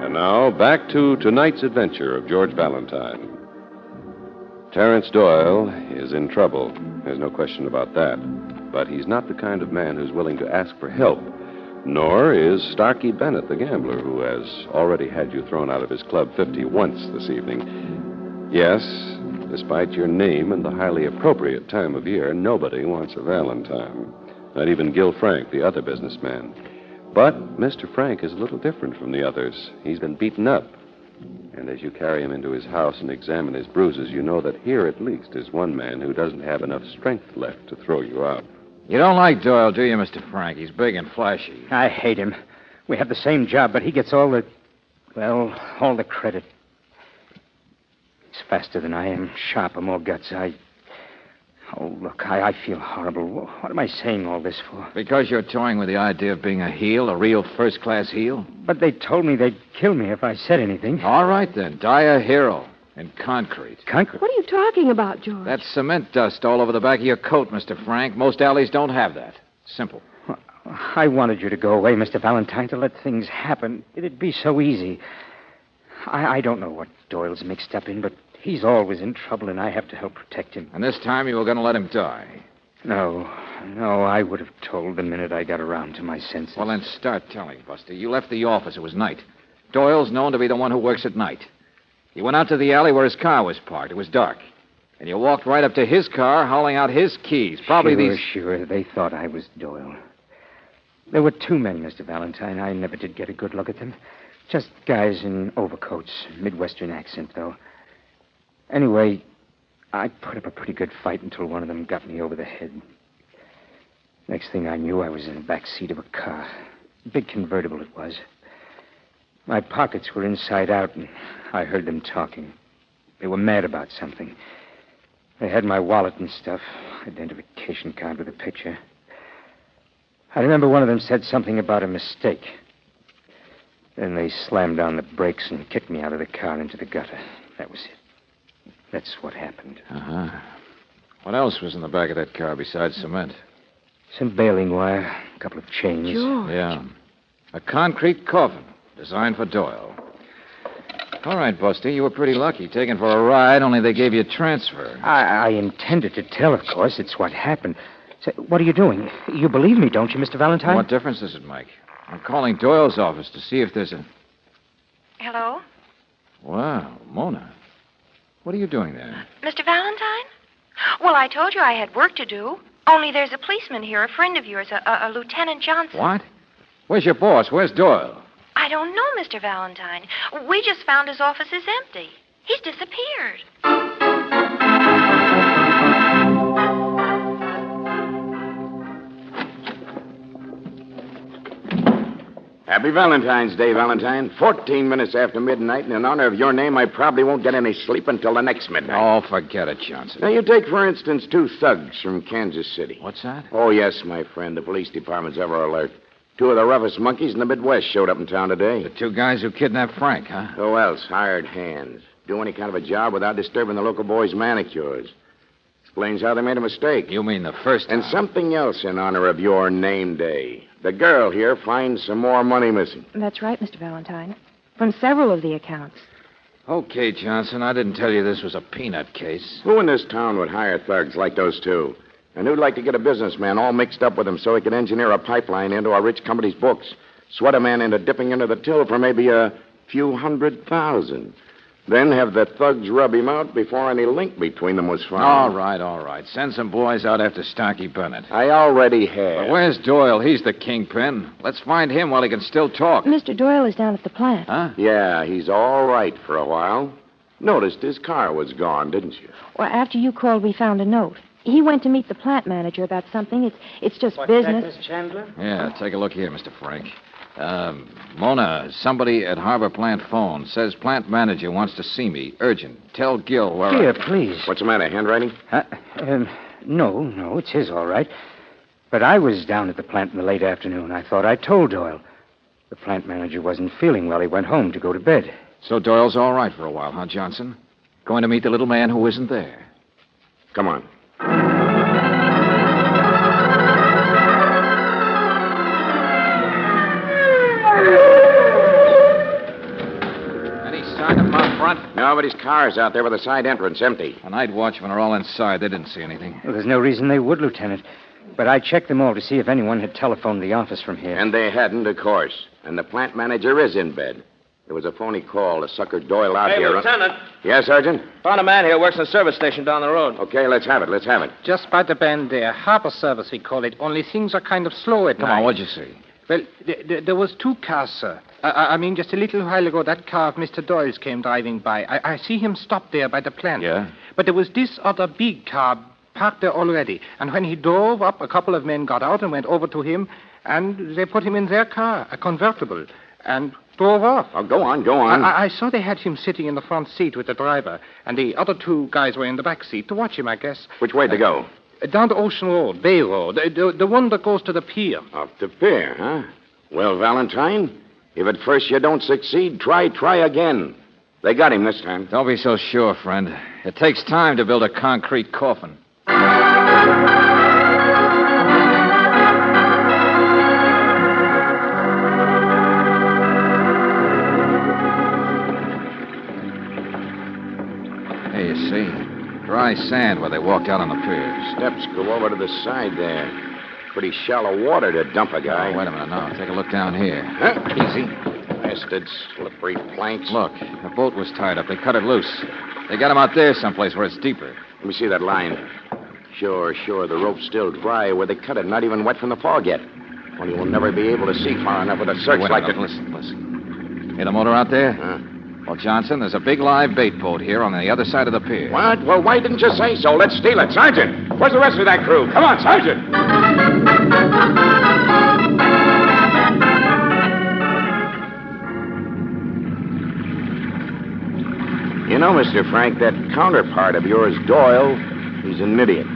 And now, back to tonight's adventure of George Valentine. Terence Doyle is in trouble. There's no question about that. But he's not the kind of man who's willing to ask for help. Nor is Starkey Bennett, the gambler, who has already had you thrown out of his Club 50 once this evening. Yes, despite your name and the highly appropriate time of year, nobody wants a Valentine. Not even Gil Frank, the other businessman. But Mr. Frank is a little different from the others. He's been beaten up. And as you carry him into his house and examine his bruises, you know that here at least is one man who doesn't have enough strength left to throw you out. You don't like Doyle, do you, Mr. Frank? He's big and flashy. I hate him. We have the same job, but he gets all the credit. He's faster than I am, sharper, more guts. Oh, look, I feel horrible. What am I saying all this for? Because you're toying with the idea of being a heel, a real first-class heel? But they told me they'd kill me if I said anything. All right, then. Die a hero. In concrete. Concrete? What are you talking about, George? That's cement dust all over the back of your coat, Mr. Frank. Most alleys don't have that. Simple. I wanted you to go away, Mr. Valentine, to let things happen. It'd be so easy. I don't know what Doyle's mixed up in, but he's always in trouble, and I have to help protect him. And this time you were going to let him die. No, I would have told the minute I got around to my senses. Well, then start telling, Buster. You left the office. It was night. Doyle's known to be the one who works at night. You went out to the alley where his car was parked. It was dark. And you walked right up to his car, hauling out his keys. Probably Sure. They thought I was Doyle. There were two men, Mr. Valentine. I never did get a good look at them. Just guys in overcoats. Midwestern accent, though. Anyway, I put up a pretty good fight until one of them got me over the head. Next thing I knew, I was in the back seat of a car. A big convertible it was. My pockets were inside out, and I heard them talking. They were mad about something. They had my wallet and stuff, identification card with a picture. I remember one of them said something about a mistake. Then they slammed down the brakes and kicked me out of the car into the gutter. That was it. That's what happened. Uh-huh. What else was in the back of that car besides cement? Some baling wire, a couple of chains. George. Yeah. A concrete coffin designed for Doyle. All right, Buster, you were pretty lucky. Taken for a ride, only they gave you a transfer. I intended to tell, of course. It's what happened. Say, what are you doing? You believe me, don't you, Mr. Valentine? What difference does it make? I'm calling Doyle's office to see if there's a... Hello? Wow, Mona. What are you doing there? Mr. Valentine? Well, I told you I had work to do. Only there's a policeman here, a friend of yours, a Lieutenant Johnson. What? Where's your boss? Where's Doyle? I don't know, Mr. Valentine. We just found his office is empty. He's disappeared. Happy Valentine's Day, Valentine. 14 minutes after midnight, and in honor of your name, I probably won't get any sleep until the next midnight. Oh, forget it, Johnson. Now, you take, for instance, two thugs from Kansas City. What's that? Oh, yes, my friend. The police department's ever alert. Two of the roughest monkeys in the Midwest showed up in town today. The two guys who kidnapped Frank, huh? Who else? Hired hands. Do any kind of a job without disturbing the local boys' manicures. Explains how they made a mistake. You mean the first time? And something else in honor of your name day. The girl here finds some more money missing. That's right, Mr. Valentine. From several of the accounts. Okay, Johnson, I didn't tell you this was a peanut case. Who in this town would hire thugs like those two? And who'd like to get a businessman all mixed up with him so he could engineer a pipeline into a rich company's books, sweat a man into dipping into the till for maybe a few $100,000, then have the thugs rub him out before any link between them was found? All right. Send some boys out after Starkey Bennett. I already have. But where's Doyle? He's the kingpin. Let's find him while he can still talk. Mr. Doyle is down at the plant. Huh? Yeah, he's all right for a while. Noticed his car was gone, didn't you? Well, after you called, we found a note. He went to meet the plant manager about something. It's just business. That, Miss Chandler? Yeah, take a look here, Mr. Frank. Mona, somebody at Harbor Plant phone says plant manager wants to see me. Urgent. Tell Gil where Here, please. What's the matter, handwriting? No, it's his, all right. But I was down at the plant in the late afternoon. I thought I told Doyle. The plant manager wasn't feeling well. He went home to go to bed. So Doyle's all right for a while, huh, Johnson? Going to meet the little man who isn't there. Come on. Any sign of him out front? Nobody's car's out there with the side entrance empty. The night watchmen are all inside. They didn't see anything. Well, there's no reason they would, Lieutenant. But I checked them all to see if anyone had telephoned the office from here. And they hadn't, of course. And the plant manager is in bed. There was a phony call to sucker Doyle out here. Lieutenant. Yes, Sergeant? Found a man here who works in a service station down the road. Okay, let's have it. Just by the bend there. Harbor service, we call it. Only things are kind of slow at night. Come on, what'd you see? Well, there was 2 cars, sir. I mean, just a little while ago, that car of Mr. Doyle's came driving by. I see him stop there by the plant. Yeah? But there was this other big car parked there already. And when he drove up, a couple of men got out and went over to him, and they put him in their car, a convertible, and drove off. Oh, go on. I saw they had him sitting in the front seat with the driver, and the other 2 guys were in the back seat to watch him, I guess. Which way to go? Down to Ocean Road, Bay Road, the one that goes to the pier. Up the pier, huh? Well, Valentine, if at first you don't succeed, try again. They got him this time. Don't be so sure, friend. It takes time to build a concrete coffin. Hey, you see? Dry sand where they walked out on the pier. Steps go over to the side there. Pretty shallow water to dump a guy. Oh, wait a minute now. Take a look down here. Huh? Easy. Bastard slippery planks. Look, the boat was tied up. They cut it loose. They got him out there someplace where it's deeper. Let me see that line. Sure. The rope's still dry where they cut it. Not even wet from the fog yet. Only we'll never be able to see far enough with a searchlight to... Listen. Hear the motor out there? Huh? Well, Johnson, there's a big live bait boat here on the other side of the pier. What? Well, why didn't you say so? Let's steal it. Sergeant, where's the rest of that crew? Come on, Sergeant. You know, Mr. Frank, that counterpart of yours, Doyle, he's an idiot.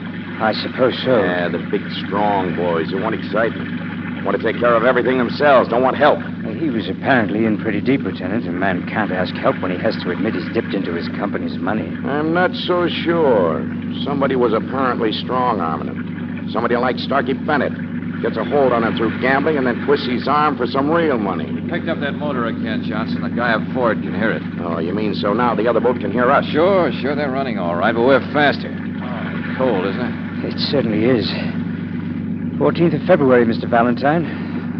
I suppose so. Yeah, the big, strong boys who want excitement. Want to take care of everything themselves, don't want help. He was apparently in pretty deep, Lieutenant. A man can't ask help when he has to admit he's dipped into his company's money. I'm not so sure. Somebody was apparently strong-arming him. Somebody like Starkey Bennett. Gets a hold on him through gambling and then twists his arm for some real money. We picked up that motor again, Johnson. The guy aboard can hear it. Oh, you mean so now the other boat can hear us? Sure, they're running all right, but we're faster. Oh, cold, isn't it? It certainly is. 14th of February, Mr. Valentine.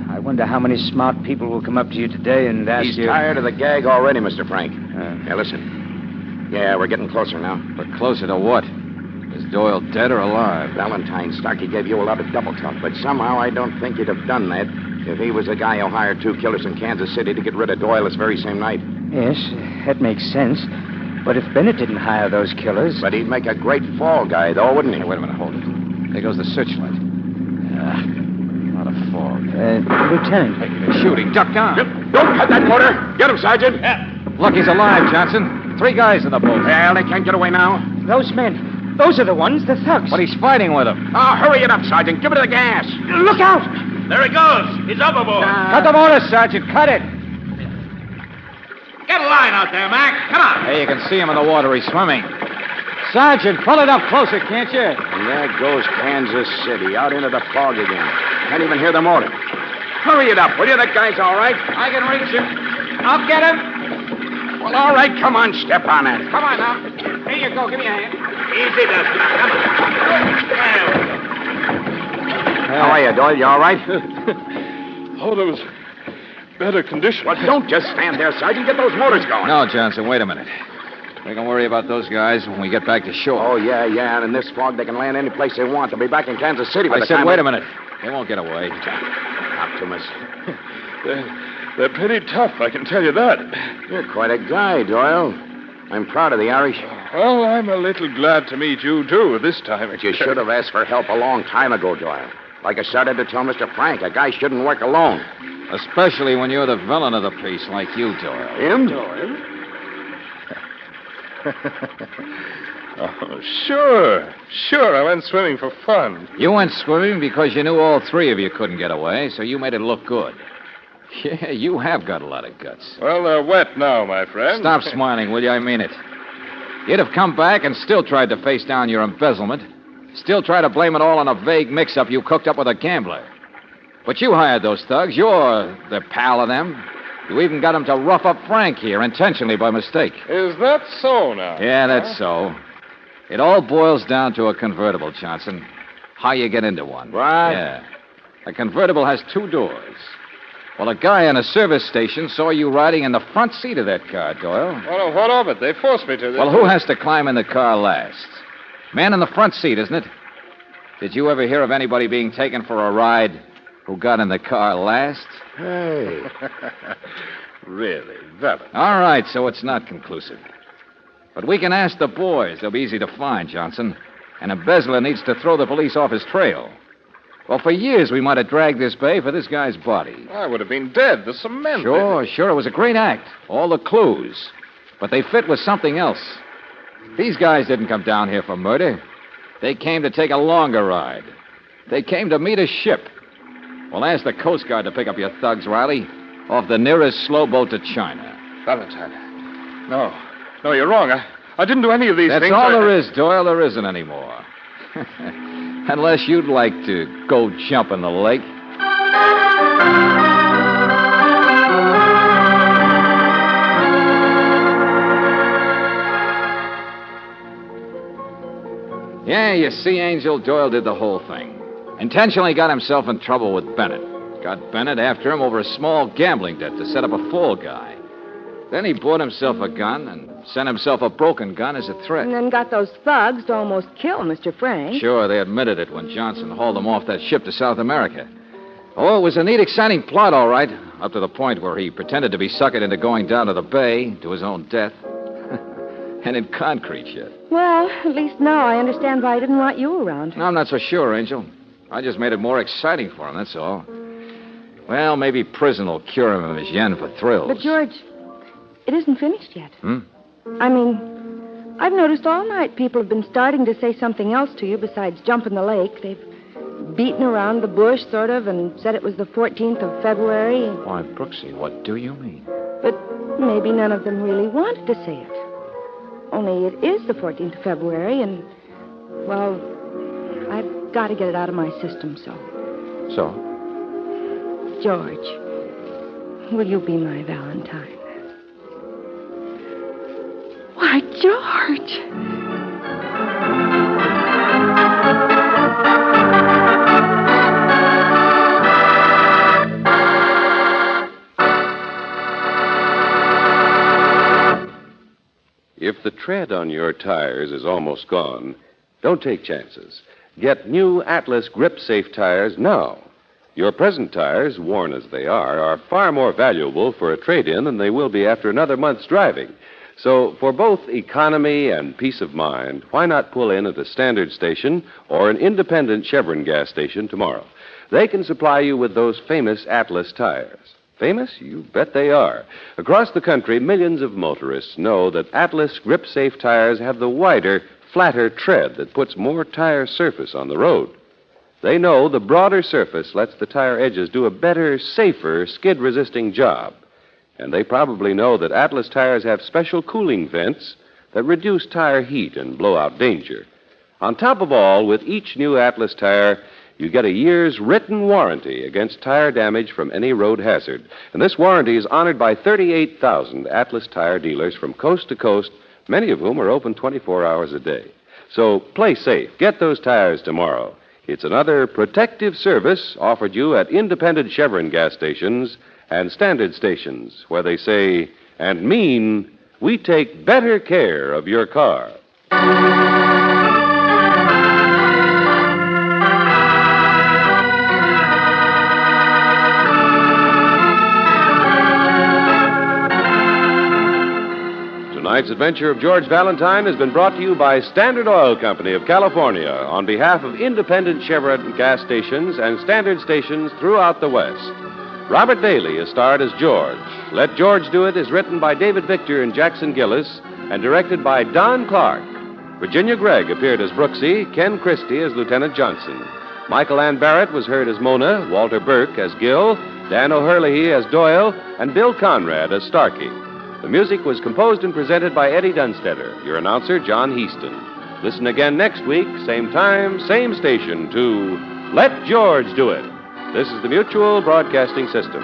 I wonder how many smart people will come up to you today and ask He's you... tired of the gag already, Mr. Frank. Yeah, listen. Yeah, we're getting closer now. But closer to what? Is Doyle dead or alive? Valentine, Starkey gave you a lot of double talk, but somehow I don't think he'd have done that if he was the guy who hired 2 killers in Kansas City to get rid of Doyle this very same night. Yes, that makes sense. But if Bennett didn't hire those killers... But he'd make a great fall guy, though, wouldn't he? Hey, wait a minute, hold it. There goes the searchlight. A lot of fog. Lieutenant. Hey, they're shooting. Duck down. Don't cut that motor. Get him, Sergeant. Look, he's alive, Johnson. 3 guys in the boat. Well, they can't get away now. Those men. Those are the ones, the thugs. But he's fighting with them. Oh, hurry it up, Sergeant. Give it the gas. Look out! There he goes. He's overboard. Cut the motor, Sergeant. Cut it. Get a line out there, Mac. Come on. Hey, you can see him in the water. He's swimming. Sergeant, pull it up closer, can't you? And there goes Kansas City, out into the fog again. Can't even hear the motor. Hurry it up, will you? That guy's all right. I can reach him. I'll get him. Well, all right, come on, step on it. Come on now. Here you go. Give me a hand. Easy, Dusty. Come on. How are you, Doyle? You all right? Oh, there was better condition. Well, don't just stand there, Sergeant. Get those motors going. No, Johnson, wait a minute. We can worry about those guys when we get back to shore. Oh, yeah. And in this fog, they can land any place they want. They'll be back in Kansas City by the time... time... wait a minute. They won't get away. Optimist. They're pretty tough, I can tell you that. You're quite a guy, Doyle. I'm proud of the Irish. Well, I'm a little glad to meet you, too, this time. But you should have asked for help a long time ago, Doyle. Like I started to tell Mr. Frank, a guy shouldn't work alone. Especially when you're the villain of the piece like you, Doyle. Him? Doyle? Oh, sure. Sure, I went swimming for fun. You went swimming because you knew all three of you couldn't get away, so you made it look good. Yeah, you have got a lot of guts. Well, they're wet now, my friend. Stop smiling, will you? I mean it. You'd have come back and still tried to face down your embezzlement. Still try to blame it all on a vague mix-up you cooked up with a gambler. But you hired those thugs. You're the pal of them. You even got them to rough up Frank here intentionally by mistake. Is that so now? Yeah, that's so. It all boils down to a convertible, Johnson. How you get into one. Right. Yeah. A convertible has two doors. Well, a guy in a service station saw you riding in the front seat of that car, Doyle. Well, what of it? They forced me to. Well, who has to climb in the car last? Man in the front seat, isn't it? Did you ever hear of anybody being taken for a ride who got in the car last? Hey. Really, Valentine. All right, so it's not conclusive. But we can ask the boys. They'll be easy to find, Johnson. An embezzler needs to throw the police off his trail. Well, for years we might have dragged this bay for this guy's body. I would have been dead. The cement. Sure. It was a great act. All the clues. But they fit with something else. These guys didn't come down here for murder. They came to take a longer ride. They came to meet a ship. Well, ask the Coast Guard to pick up your thugs, Riley, off the nearest slow boat to China. Valentine. No, you're wrong. I didn't do any of these things. That's all there is, Doyle. There isn't any more. Unless you'd like to go jump in the lake. Yeah, you see, Angel, Doyle did the whole thing. Intentionally got himself in trouble with Bennett. Got Bennett after him over a small gambling debt to set up a fall guy. Then he bought himself a gun and sent himself a broken gun as a threat. And then got those thugs to almost kill Mr. Frank. Sure, they admitted it when Johnson hauled them off that ship to South America. Oh, it was a neat, exciting plot, all right, up to the point where he pretended to be suckered into going down to the bay to his own death. And in concrete shit. Well, at least now I understand why he didn't want you around. No, I'm not so sure, Angel. I just made it more exciting for him, that's all. Well, maybe prison will cure him of his yen for thrills. But, George, it isn't finished yet. I mean, I've noticed all night people have been starting to say something else to you besides jump in the lake. They've beaten around the bush, sort of, and said it was the 14th of February. Why, Brooksy, what do you mean? But maybe none of them really wanted to say it. Only it is the 14th of February, and, well, I've got to get it out of my system, so. So? George, will you be my Valentine? Why, George! If the tread on your tires is almost gone, don't take chances. Get new Atlas Grip Safe tires now. Your present tires, worn as they are far more valuable for a trade-in than they will be after another month's driving. So, for both economy and peace of mind, why not pull in at a standard station or an independent Chevron gas station tomorrow? They can supply you with those famous Atlas tires. Famous? You bet they are. Across the country, millions of motorists know that Atlas Grip Safe tires have the wider, flatter tread that puts more tire surface on the road. They know the broader surface lets the tire edges do a better, safer, skid-resisting job. And they probably know that Atlas tires have special cooling vents that reduce tire heat and blowout danger. On top of all, with each new Atlas tire, you get a year's written warranty against tire damage from any road hazard. And this warranty is honored by 38,000 Atlas tire dealers from coast to coast, many of whom are open 24 hours a day. So play safe. Get those tires tomorrow. It's another protective service offered you at independent Chevron gas stations and standard stations, where they say and mean, we take better care of your car. Tonight's adventure of George Valentine has been brought to you by Standard Oil Company of California on behalf of independent Chevron gas stations and standard stations throughout the West. Robert Daly is starred as George. Let George Do It is written by David Victor and Jackson Gillis and directed by Don Clark. Virginia Gregg appeared as Brooksy, Ken Christie as Lieutenant Johnson. Michael Ann Barrett was heard as Mona, Walter Burke as Gil, Dan O'Hurley as Doyle, and Bill Conrad as Starkey. The music was composed and presented by Eddie Dunstetter, your announcer, John Heaston. Listen again next week, same time, same station, to Let George Do It. This is the Mutual Broadcasting System.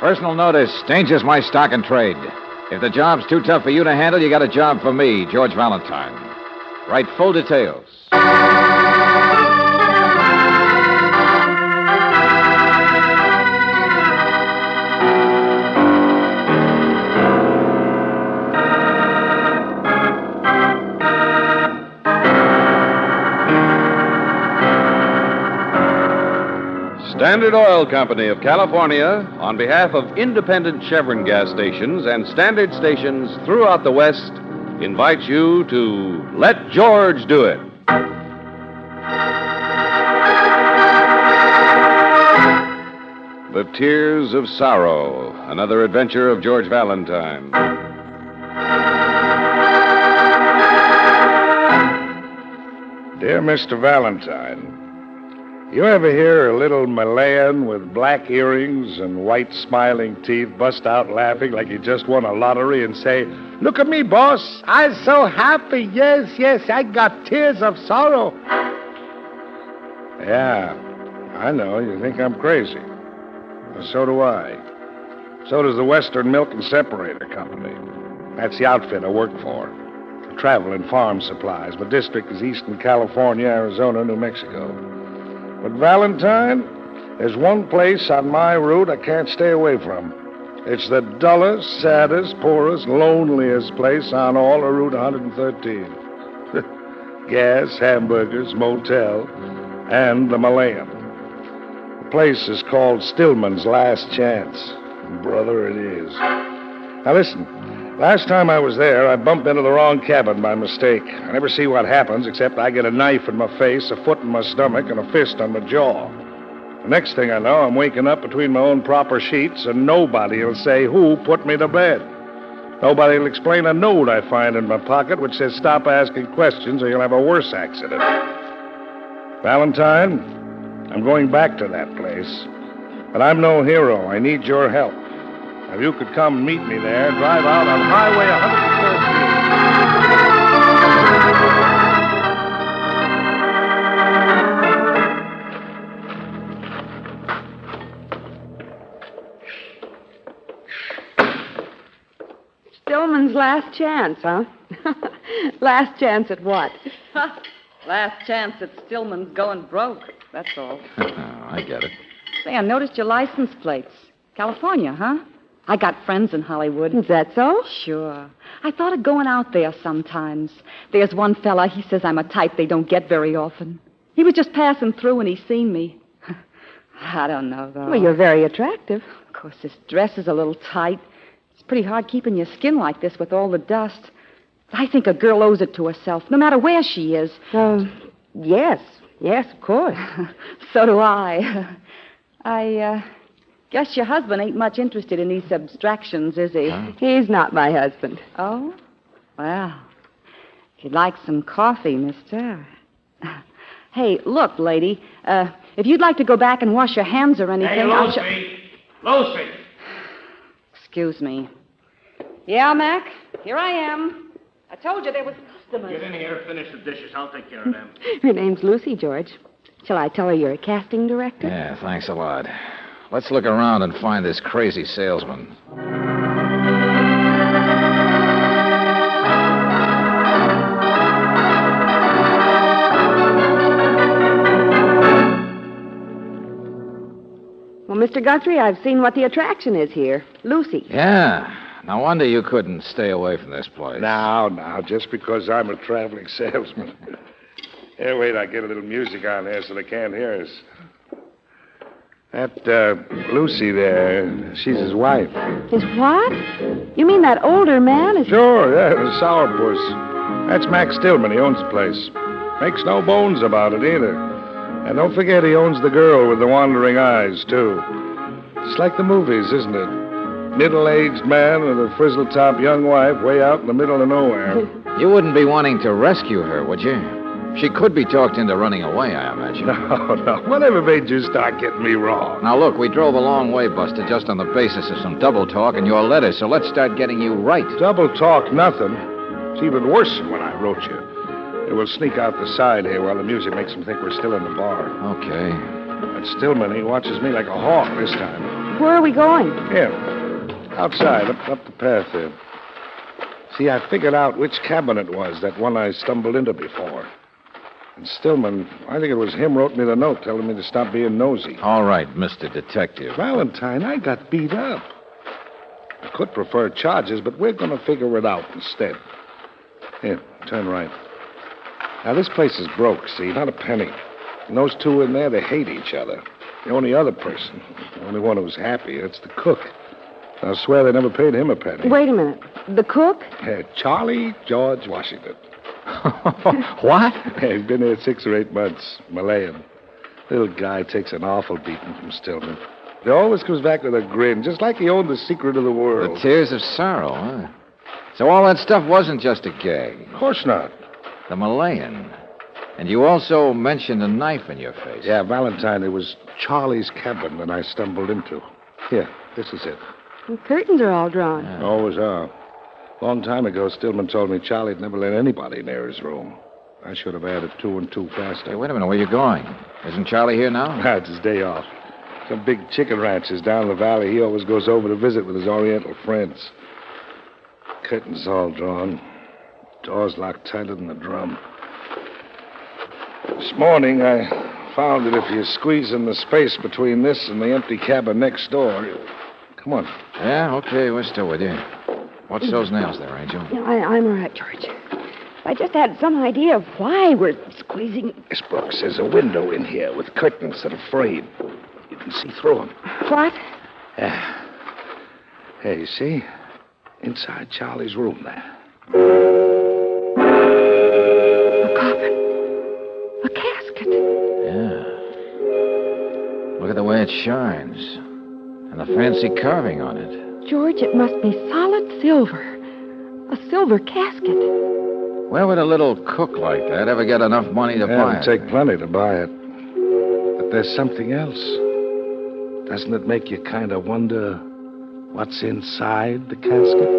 Personal notice. Danger's my stock and trade. If the job's too tough for you to handle, you got a job for me, George Valentine. Write full details. Standard Oil Company of California, on behalf of independent Chevron gas stations and standard stations throughout the West, invites you to Let George Do It. The Tears of Sorrow, another adventure of George Valentine. Dear Mr. Valentine, you ever hear a little Malayan with black earrings and white smiling teeth bust out laughing like he just won a lottery and say, "Look at me, boss. I'm so happy. Yes, yes, I got tears of sorrow." Yeah, I know. You think I'm crazy. Well, so do I. So does the Western Milk and Separator Company. That's the outfit I work for. I travel in farm supplies. My district is Eastern California, Arizona, New Mexico. But Valentine, there's one place on my route I can't stay away from. It's the dullest, saddest, poorest, loneliest place on all of Route 113. Gas, hamburgers, motel, and the Malayan. The place is called Stillman's Last Chance. Brother, it is. Now listen, last time I was there, I bumped into the wrong cabin by mistake. I never see what happens except I get a knife in my face, a foot in my stomach, and a fist on my jaw. The next thing I know, I'm waking up between my own proper sheets, and nobody will say who put me to bed. Nobody will explain a note I find in my pocket which says, "Stop asking questions or you'll have a worse accident." Valentine, I'm going back to that place. But I'm no hero. I need your help. If you could come meet me there, drive out on Highway 113. Stillman's last chance, huh? Last chance at what? Last chance at Stillman's going broke. That's all. I get it. Say, I noticed your license plates. California, huh? I got friends in Hollywood. Is that so? Sure. I thought of going out there sometimes. There's one fella, he says I'm a type they don't get very often. He was just passing through and he seen me. I don't know, though. Well, you're very attractive. Of course, this dress is a little tight. It's pretty hard keeping your skin like this with all the dust. I think a girl owes it to herself, no matter where she is. Yes. Yes, of course. So do I. I guess your husband ain't much interested in these abstractions, is he? He's not my husband. Oh? Well, if you'd like some coffee, mister. Hey, look, lady, if you'd like to go back and wash your hands or anything... Hey, Lucy! Lucy! Excuse me. Yeah, Mac? Here I am. I told you there was customers. Get in here, finish the dishes. I'll take care of them. Her name's Lucy, George. Shall I tell her you're a casting director? Yeah, thanks a lot. Let's look around and find this crazy salesman. Well, Mr. Guthrie, I've seen what the attraction is here. Lucy. Yeah. No wonder you couldn't stay away from this place. Now, just because I'm a traveling salesman. Here, wait, I get a little music on there so they can't hear us. That, Lucy there, she's his wife. His what? You mean that older man is... Sure, yeah, the sourpuss. That's Max Stillman. He owns the place. Makes no bones about it, either. And don't forget he owns the girl with the wandering eyes, too. It's like the movies, isn't it? Middle-aged man with a frizzle-top young wife way out in the middle of nowhere. You wouldn't be wanting to rescue her, would you? She could be talked into running away, I imagine. No. Whatever made you start getting me wrong? Now, look, we drove a long way, Buster, just on the basis of some double talk and your letter, so let's start getting you right. Double talk, nothing. It's even worse than when I wrote you. We'll sneak out the side here while the music makes them think we're still in the bar. Okay. But Stillman, he watches me like a hawk this time. Where are we going? Here. Outside, up the path there. See, I figured out which cabin it was, that one I stumbled into before. And Stillman, I think it was him wrote me the note telling me to stop being nosy. All right, Mr. Detective. Valentine, I got beat up. I could prefer charges, but we're going to figure it out instead. Here, turn right. Now, this place is broke, see, not a penny. And those two in there, they hate each other. The only other person, the only one who's happy, it's the cook. I'll swear they never paid him a penny. Wait a minute. The cook? Charlie George Washington. What? He's been here 6 or 8 months. Malayan. Little guy takes an awful beating from Stillman. He always comes back with a grin, just like he owned the secret of the world. The tears of sorrow, huh? So all that stuff wasn't just a gag. Of course not. The Malayan. And you also mentioned a knife in your face. Yeah, Valentine, it was Charlie's cabin that I stumbled into. Here, this is it. The curtains are all drawn. Yeah. Always are. Long time ago, Stillman told me Charlie'd never let anybody near his room. I should have added 2 and 2 faster. Hey, wait a minute. Where are you going? Isn't Charlie here now? It's his day off. Some big chicken ranches down the valley. He always goes over to visit with his Oriental friends. Curtains all drawn. Doors locked tighter than a drum. This morning, I found that if you squeeze in the space between this and the empty cabin next door... Come on. Yeah, okay. We're still with you. Watch those nails there, Angel. Yeah, I'm all right, George. If I just had some idea of why we're squeezing... Miss Brooks, there's a window in here with curtains that are frayed. You can see through them. What? Yeah. Hey, you see? Inside Charlie's room there. A coffin. A casket. Yeah. Look at the way it shines. And the fancy carving on it. George, it must be solid silver. A silver casket. Where would a little cook like that ever get enough money to buy it? It'd take plenty to buy it. But there's something else. Doesn't it make you kind of wonder what's inside the casket?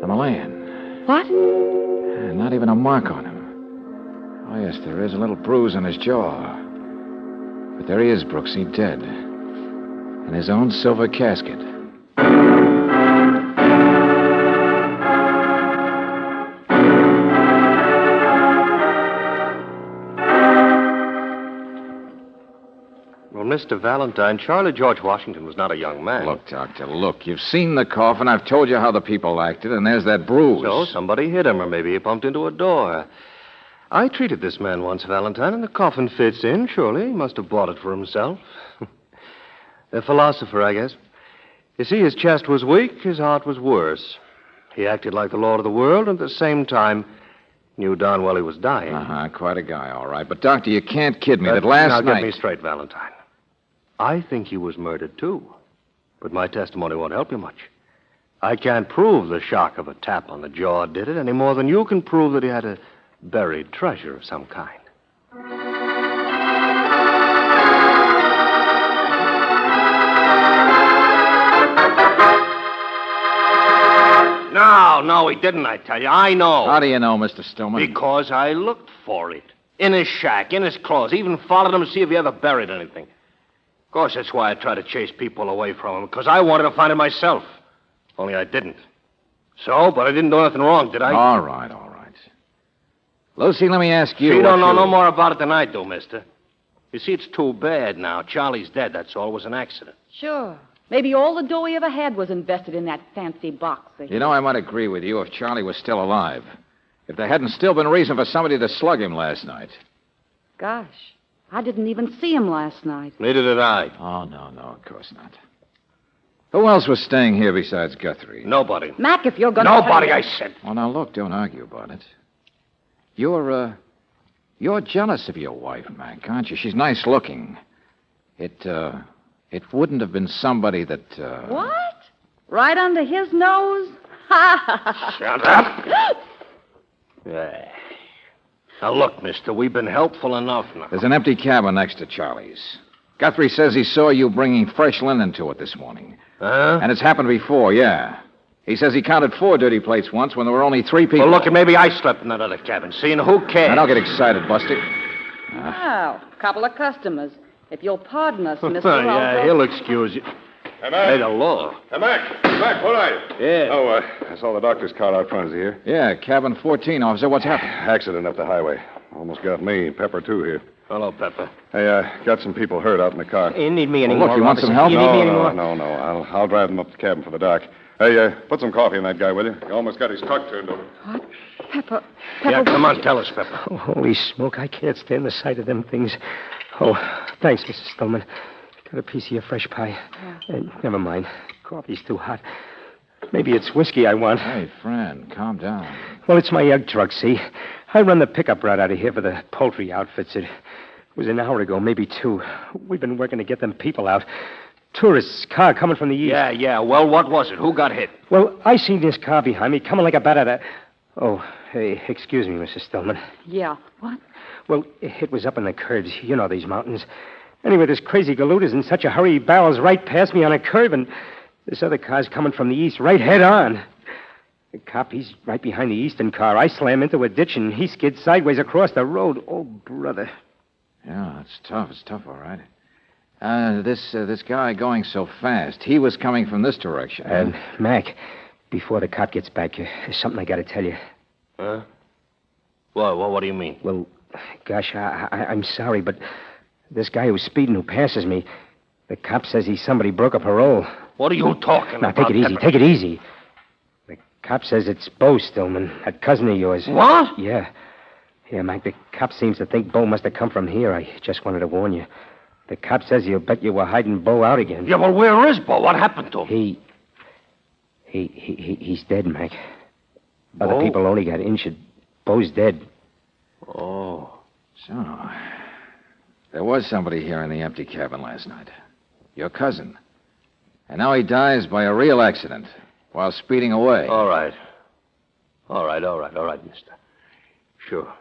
The Malayan. What? Not even a mark on him. Oh, yes, there is a little bruise on his jaw. But there he is, Brooksy, dead. In his own silver casket. Well, Mr. Valentine, Charlie George Washington was not a young man. Look, Doctor, look. You've seen the coffin. I've told you how the people acted, and there's that bruise. So somebody hit him, or maybe he bumped into a door. I treated this man once, Valentine, and the coffin fits in. Surely he must have bought it for himself. A philosopher, I guess. You see, his chest was weak, his heart was worse. He acted like the lord of the world, and at the same time knew darn well he was dying. Quite a guy, all right. But, Doctor, you can't kid me that last now, night... get me straight, Valentine. I think he was murdered, too. But my testimony won't help you much. I can't prove the shock of a tap on the jaw did it any more than you can prove that he had a buried treasure of some kind. No, he didn't, I tell you. I know. How do you know, Mr. Stillman? Because I looked for it. In his shack, in his clothes. Even followed him to see if he ever buried anything. Of course, that's why I tried to chase people away from him, because I wanted to find it myself. Only I didn't. So, but I didn't do anything wrong, did I? All right. Lucy, let me ask you... You don't know no more about it than I do, mister. You see, it's too bad now. Charlie's dead, that's all. It was an accident. Sure. Maybe all the dough he ever had was invested in that fancy box. You know, I might agree with you if Charlie was still alive. If there hadn't still been reason for somebody to slug him last night. Gosh, I didn't even see him last night. Neither did I. Oh, no, of course not. Who else was staying here besides Guthrie? Nobody. Mac, if you're going to... Nobody, I said. Well, now, look, don't argue about it. You're jealous of your wife, Mac, aren't you? She's nice looking. It wouldn't have been somebody that, What? Right under his nose? Shut up. Yeah. Now, look, mister, we've been helpful enough now. There's an empty cabin next to Charlie's. Guthrie says he saw you bringing fresh linen to it this morning. Huh? And it's happened before, yeah. He says he counted 4 dirty plates once when there were only 3 people. Well, look, maybe I slept in that other cabin. See, and who cares? Now, don't get excited, Buster. Well, couple of customers. If you'll pardon us, Mr. Yeah, he'll excuse you. Hey, Mac. Hey, the law. Hey, Mac. Mac, what are you? Yeah. Oh, I saw the doctor's car out front. Is he here? Yeah, cabin 14, officer. What's happened? Accident up the highway. Almost got me. Pepper, too, here. Hello, Pepper. Hey, got some people hurt out in the car. You need me Well, anymore. look, you want some help? You need me anymore? No. I'll drive them up to the cabin for the doc. Hey, put some coffee in that guy, will you? He almost got his truck turned over. What? Pepper. Yeah, come on, tell us, Pepper. Oh, holy smoke, I can't stand the sight of them things. Oh, thanks, Mrs. Stillman. Got a piece of your fresh pie. Never mind. Coffee's too hot. Maybe it's whiskey I want. Hey, friend, calm down. Well, it's my egg truck, see? I run the pickup route out of here for the poultry outfits. It was an hour ago, maybe 2. We've been working to get them people out. Tourist's car coming from the east. Yeah. Well, what was it? Who got hit? Well, I seen this car behind me coming like a bat out of... Oh, hey, excuse me, Mrs. Stillman. Yeah, what? Well, it was up in the curves. You know these mountains. Anyway, this crazy galoot is in such a hurry, he barrels right past me on a curve, and this other car's coming from the east, right head on. The cop, he's right behind the eastern car. I slam into a ditch, and he skids sideways across the road. Oh, brother. Yeah, it's tough. It's tough, all right. This guy going so fast, he was coming from this direction. And, Mac, before the cop gets back, there's something I got to tell you. Huh? What do you mean? Well, gosh, I'm sorry, but this guy who's speeding, who passes me, the cop says he's somebody broke a parole. What are you talking about? Now, take it easy. Pepper? Take it easy. The cop says it's Bo Stillman, that cousin of yours. What? Yeah. Yeah, Mike, the cop seems to think Bo must have come from here. I just wanted to warn you. The cop says he'll bet you were hiding Bo out again. Yeah, well, where is Bo? What happened to him? He's dead, Mac. Bo? Other people only got injured. Bo's dead. Oh. So, there was somebody here in the empty cabin last night. Your cousin. And now he dies by a real accident while speeding away. All right, mister. Sure.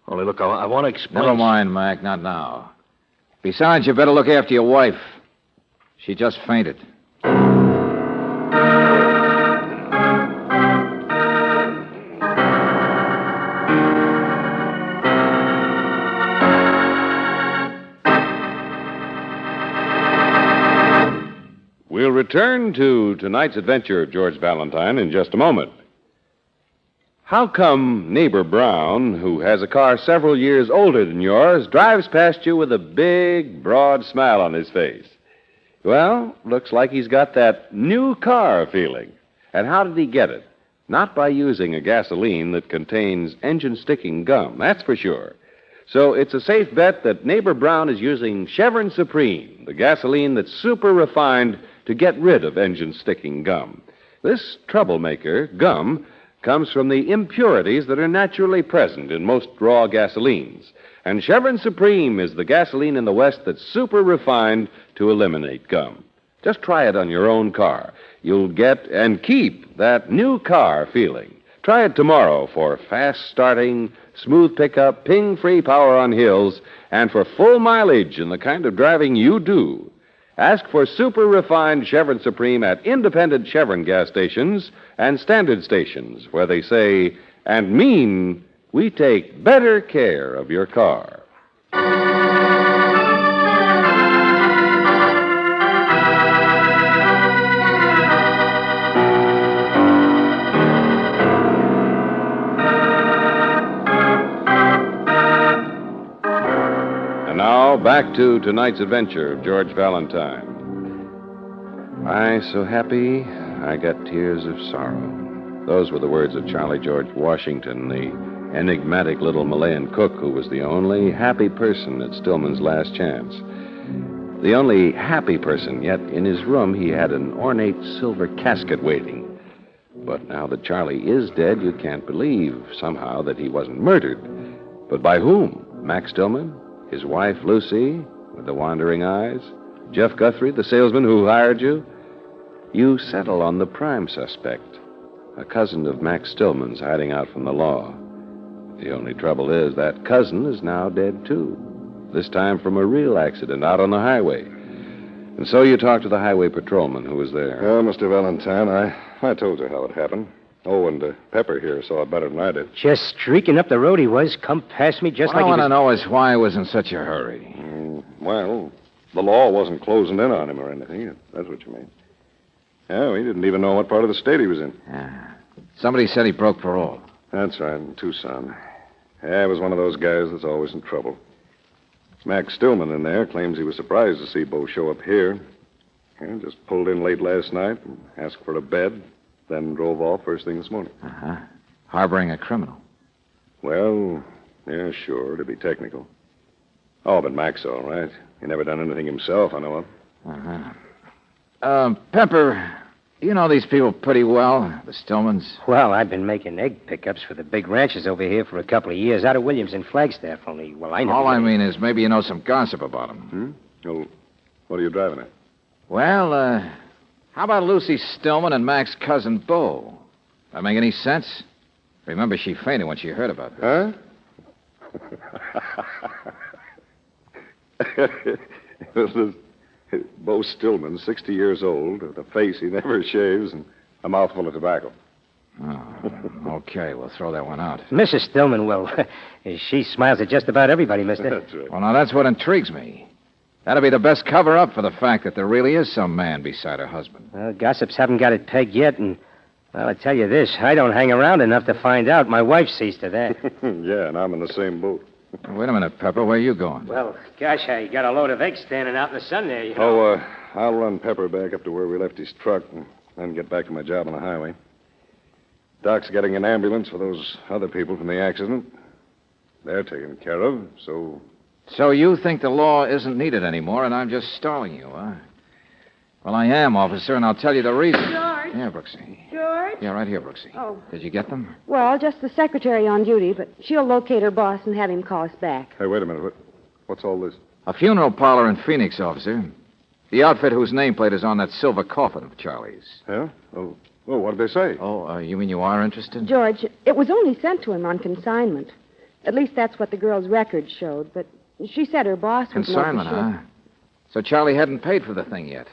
Only, look, I want to explain... Never mind, Mac, not now. Besides, you better look after your wife. She just fainted. We'll return to tonight's adventure of George Valentine in just a moment. How come neighbor Brown, who has a car several years older than yours, drives past you with a big, broad smile on his face? Well, looks like he's got that new car feeling. And how did he get it? Not by using a gasoline that contains engine-sticking gum, that's for sure. So it's a safe bet that neighbor Brown is using Chevron Supreme, the gasoline that's super refined to get rid of engine-sticking gum. This troublemaker, gum, comes from the impurities that are naturally present in most raw gasolines. And Chevron Supreme is the gasoline in the West that's super refined to eliminate gum. Just try it on your own car. You'll get and keep that new car feeling. Try it tomorrow for fast starting, smooth pickup, ping-free power on hills, and for full mileage in the kind of driving you do. Ask for super refined Chevron Supreme at independent Chevron gas stations and standard stations where they say and mean we take better care of your car. And now back to tonight's adventure of George Valentine. I so happy I got tears of sorrow. Those were the words of Charlie George Washington, the enigmatic little Malayan cook who was the only happy person at Stillman's last chance. The only happy person, yet in his room he had an ornate silver casket waiting. But now that Charlie is dead, you can't believe, somehow, that he wasn't murdered. But by whom? Max Stillman? His wife, Lucy, with the wandering eyes? Jeff Guthrie, the salesman who hired you? You settle on the prime suspect, a cousin of Max Stillman's hiding out from the law. The only trouble is that cousin is now dead, too. This time from a real accident out on the highway. And so you talked to the highway patrolman who was there. Well, Mr. Valentine, I told you how it happened. Oh, and Pepper here saw it better than I did. Just streaking up the road he was, come past me just What like I he want to was... know is why he was in such a hurry. Well, the law wasn't closing in on him or anything, if that's what you mean. Yeah, we didn't even know what part of the state he was in. Yeah. Somebody said he broke parole. That's right, in Tucson. Yeah, he was one of those guys that's always in trouble. Max Stillman in there claims he was surprised to see Bo show up here. Yeah, just pulled in late last night and asked for a bed, then drove off first thing this morning. Uh-huh. Harboring a criminal. Well, yeah, sure, to be technical. Oh, but Mac's all right. He never done anything himself, I know of. Uh-huh. Pepper, you know these people pretty well, the Stillmans. Well, I've been making egg pickups for the big ranches over here for a couple of years, out of Williams and Flagstaff, only, well, I never... All I mean is maybe you know some gossip about them. Well, what are you driving at? Well, how about Lucy Stillman and Mac's cousin, Bo? That make any sense? Remember, she fainted when she heard about this. Huh? Bo Stillman, 60 years old, with a face he never shaves, and a mouthful of tobacco. Oh, okay, we'll throw that one out. Mrs. Stillman, well, she smiles at just about everybody, mister. That's right. Well, now, that's what intrigues me. That'll be the best cover-up for the fact that there really is some man beside her husband. Well, gossips haven't got it pegged yet, and, well, I tell you this, I don't hang around enough to find out. My wife sees to that. Yeah, and I'm in the same boat. Wait a minute, Pepper. Where are you going? Well, gosh, I got a load of eggs standing out in the sun there, you know. Oh, I'll run Pepper back up to where we left his truck and then get back to my job on the highway. Doc's getting an ambulance for those other people from the accident. They're taken care of, so... So you think the law isn't needed anymore, and I'm just stalling you, huh? Well, I am, officer, and I'll tell you the reason. George? Yeah, Brooksy. George? Yeah, right here, Brooksy. Oh. Did you get them? Well, just the secretary on duty, but she'll locate her boss and have him call us back. Hey, wait a minute. What's all this? A funeral parlor in Phoenix, officer. The outfit whose nameplate is on that silver coffin of Charlie's. Yeah? Oh, what did they say? Oh, you mean you are interested? George, it was only sent to him on consignment. At least that's what the girl's record showed, but she said her boss was Consignment, more for sure. huh? So Charlie hadn't paid for the thing yet.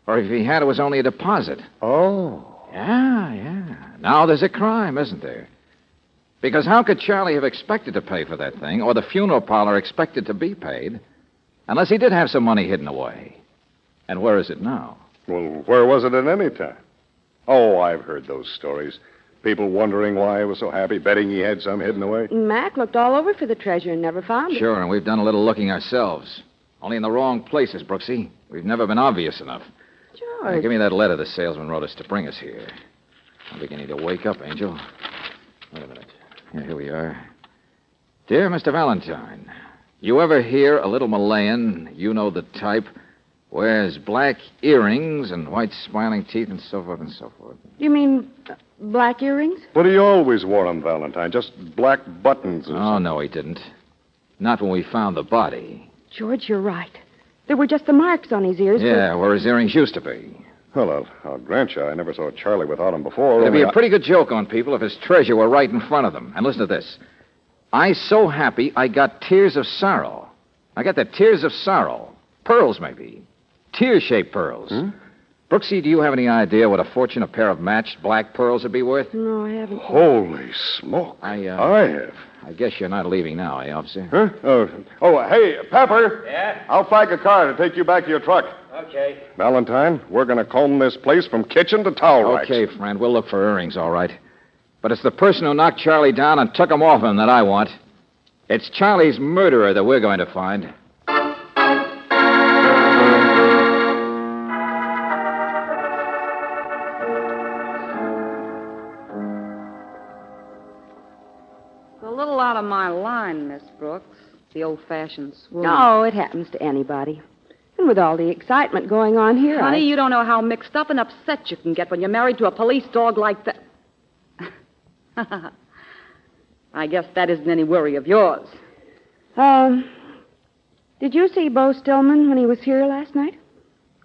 Or if he had, it was only a deposit. Oh. Yeah. Now there's a crime, isn't there? Because how could Charlie have expected to pay for that thing, or the funeral parlor expected to be paid, unless he did have some money hidden away? And where is it now? Well, where was it at any time? Oh, I've heard those stories. People wondering why he was so happy, betting he had some hidden away. Mac looked all over for the treasure and never found it. Sure, and we've done a little looking ourselves. Only in the wrong places, Brooksy. We've never been obvious enough. George. Give me that letter the salesman wrote us to bring us here. I'm beginning to wake up, Angel. Wait a minute. Here we are. Dear Mr. Valentine, you ever hear a little Malayan, you know the type, wears black earrings and white smiling teeth and so forth and so forth? You mean black earrings? But he always wore them, Valentine. Just black buttons or Oh, no, he didn't. Not when we found the body. George, you're right. There were just the marks on his ears. Yeah, where his earrings used to be. Well, I'll grant you, I never saw Charlie without them before. It'd be only a pretty good joke on people if his treasure were right in front of them. And listen to this. I so happy I got tears of sorrow. I got the tears of sorrow. Pearls, maybe. Tear-shaped pearls. Brooksy, do you have any idea what a fortune a pair of matched black pearls would be worth? No, I haven't. Holy smoke. I have. I guess you're not leaving now, eh, officer? Huh? Oh, hey, Pepper. Yeah? I'll flag a car to take you back to your truck. Okay. Valentine, we're going to comb this place from kitchen to towel racks. Okay, friend, we'll look for earrings, all right. But it's the person who knocked Charlie down and took him off him that I want. It's Charlie's murderer that we're going to find. little out of my line, Miss Brooks. The old-fashioned swoon. No, it happens to anybody. And with all the excitement going on here, Honey, you don't know how mixed up and upset you can get when you're married to a police dog like that. I guess that isn't any worry of yours. Did you see Bo Stillman when he was here last night?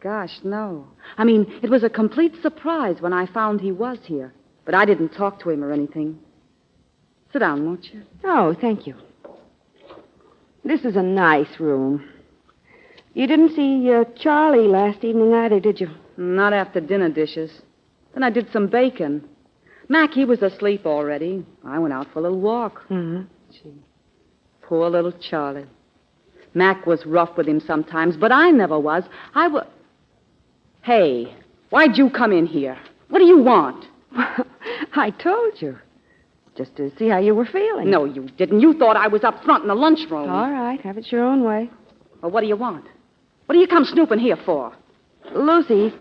Gosh, no. I mean, it was a complete surprise when I found he was here. But I didn't talk to him or anything. Sit down, won't you? Oh, thank you. This is a nice room. You didn't see Charlie last evening either, did you? Not after dinner dishes. Then I did some baking. Mac, he was asleep already. I went out for a little walk. Mm-hmm. Gee, poor little Charlie. Mac was rough with him sometimes, but I never was. Hey, why'd you come in here? What do you want? I told you. Just to see how you were feeling. No, you didn't. You thought I was up front in the lunchroom. All right, have it your own way. Well, what do you want? What do you come snooping here for? Lucy,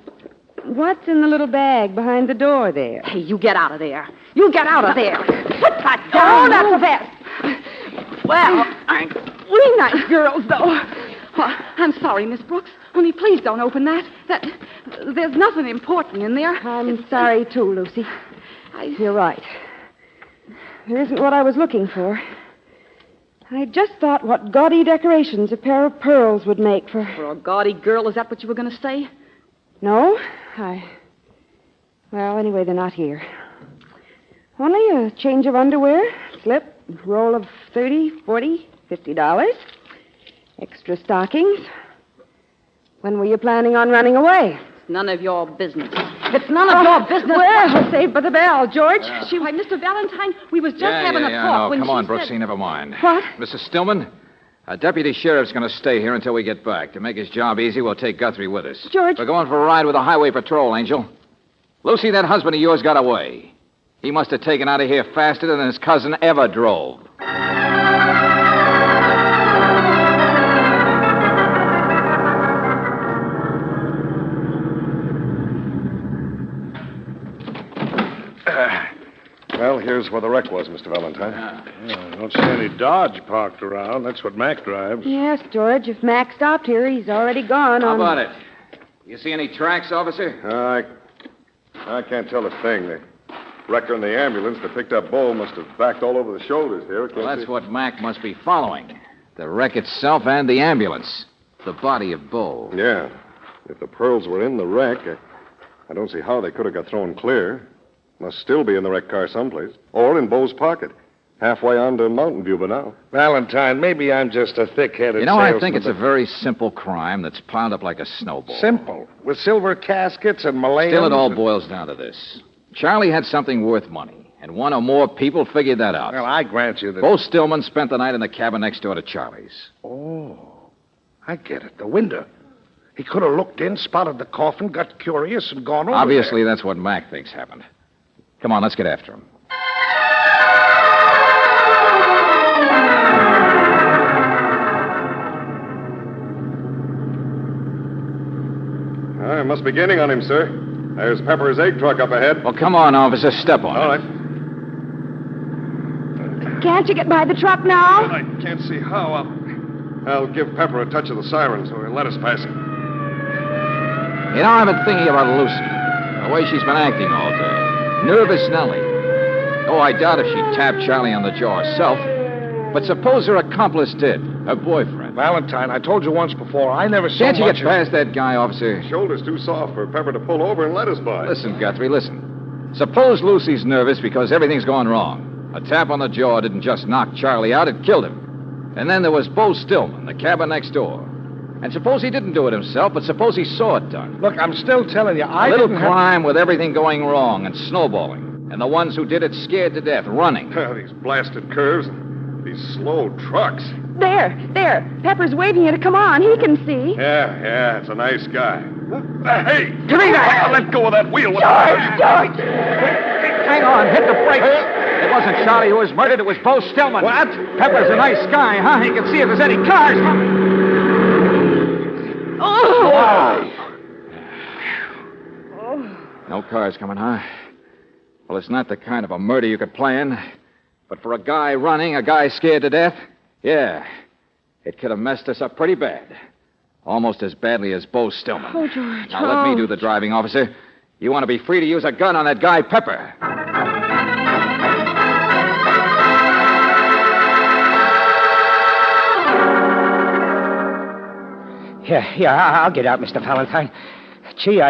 what's in the little bag behind the door there? Hey, you get out of there. You get out of there. Put that down. Oh, not so fast. Well, we nice girls, though. Oh, I'm sorry, Miss Brooks. Only please don't open that. There's nothing important in there. I'm sorry, too, Lucy. You're right. There isn't what I was looking for. I just thought what gaudy decorations a pair of pearls would make for... For a gaudy girl, is that what you were going to say? No, Well, anyway, they're not here. Only a change of underwear, slip, roll of $30, $40, $50. Extra stockings. When were you planning on running away? None of your business. It's none of your business. Well, saved by the bell, George. Why, Mr. Valentine, we was just having a talk no. when Come she on, said... Brooksy, never mind. What? Mrs. Stillman, a deputy sheriff's going to stay here until we get back. To make his job easy, we'll take Guthrie with us. George. We're going for a ride with the highway patrol, Angel. Lucy, that husband of yours got away. He must have taken out of here faster than his cousin ever drove. Well, here's where the wreck was, Mr. Valentine. I don't see any Dodge parked around. That's what Mac drives. Yes, George. If Mac stopped here, he's already gone How on... about it? You see any tracks, officer? I can't tell a thing. The wrecker and the ambulance that picked up Bo must have backed all over the shoulders here. Well, that's what Mac must be following. The wreck itself and the ambulance. The body of Bo. Yeah. If the pearls were in the wreck, I don't see how they could have got thrown clear. Must still be in the wrecked car someplace. Or in Bo's pocket. Halfway on to Mountain View by now. Valentine, maybe I'm just a thick-headed You know, I salesman, think it's a but- very simple crime that's piled up like a snowball. Simple. With silver caskets and mullions. Still, it all boils down to this. Charlie had something worth money, and one or more people figured that out. Well, I grant you that... Bo Stillman spent the night in the cabin next door to Charlie's. Oh, I get it. The window. He could have looked in, spotted the coffin, got curious, and gone over Obviously, that's what Mac thinks happened. Come on, let's get after him. I must be gaining on him, sir. There's Pepper's egg truck up ahead. Well, come on, officer. Step on All it. right. Can't you get by the truck now? I can't see how. I'll give Pepper a touch of the siren so he'll let us pass him. You know, I've been thinking about Lucy. The way she's been acting all day. Nervous Nellie. Oh, I doubt if she'd tapped Charlie on the jaw herself. But suppose her accomplice did. Her boyfriend. Valentine, I told you once before, I never so Can't you much get past that guy, officer? Shoulder's too soft for Pepper to pull over and let us by. Listen, Guthrie, listen. Suppose Lucy's nervous because everything's gone wrong. A tap on the jaw didn't just knock Charlie out, it killed him. And then there was Bo Stillman, the cabin next door. And suppose he didn't do it himself, but suppose he saw it done. Look, I'm still telling you, A little crime with everything going wrong and snowballing. And the ones who did it scared to death, running. These blasted curves, these slow trucks. There. Pepper's waving you to come on. He can see. Yeah, it's a nice guy. Hey! Give me that! Let go of that wheel. George! Hang on, hit the brakes. It wasn't Charlie who was murdered, it was Bo Stillman. What? Pepper's a nice guy, huh? He can see if there's any cars. Oh! No cars coming, huh? Well, it's not the kind of a murder you could plan. But for a guy running, a guy scared to death, yeah, it could have messed us up pretty bad. Almost as badly as Bo Stillman. Oh, George. Now, let me do the driving, officer. You want to be free to use a gun on that guy, Pepper. Yeah, I'll get out, Mr. Valentine. Gee,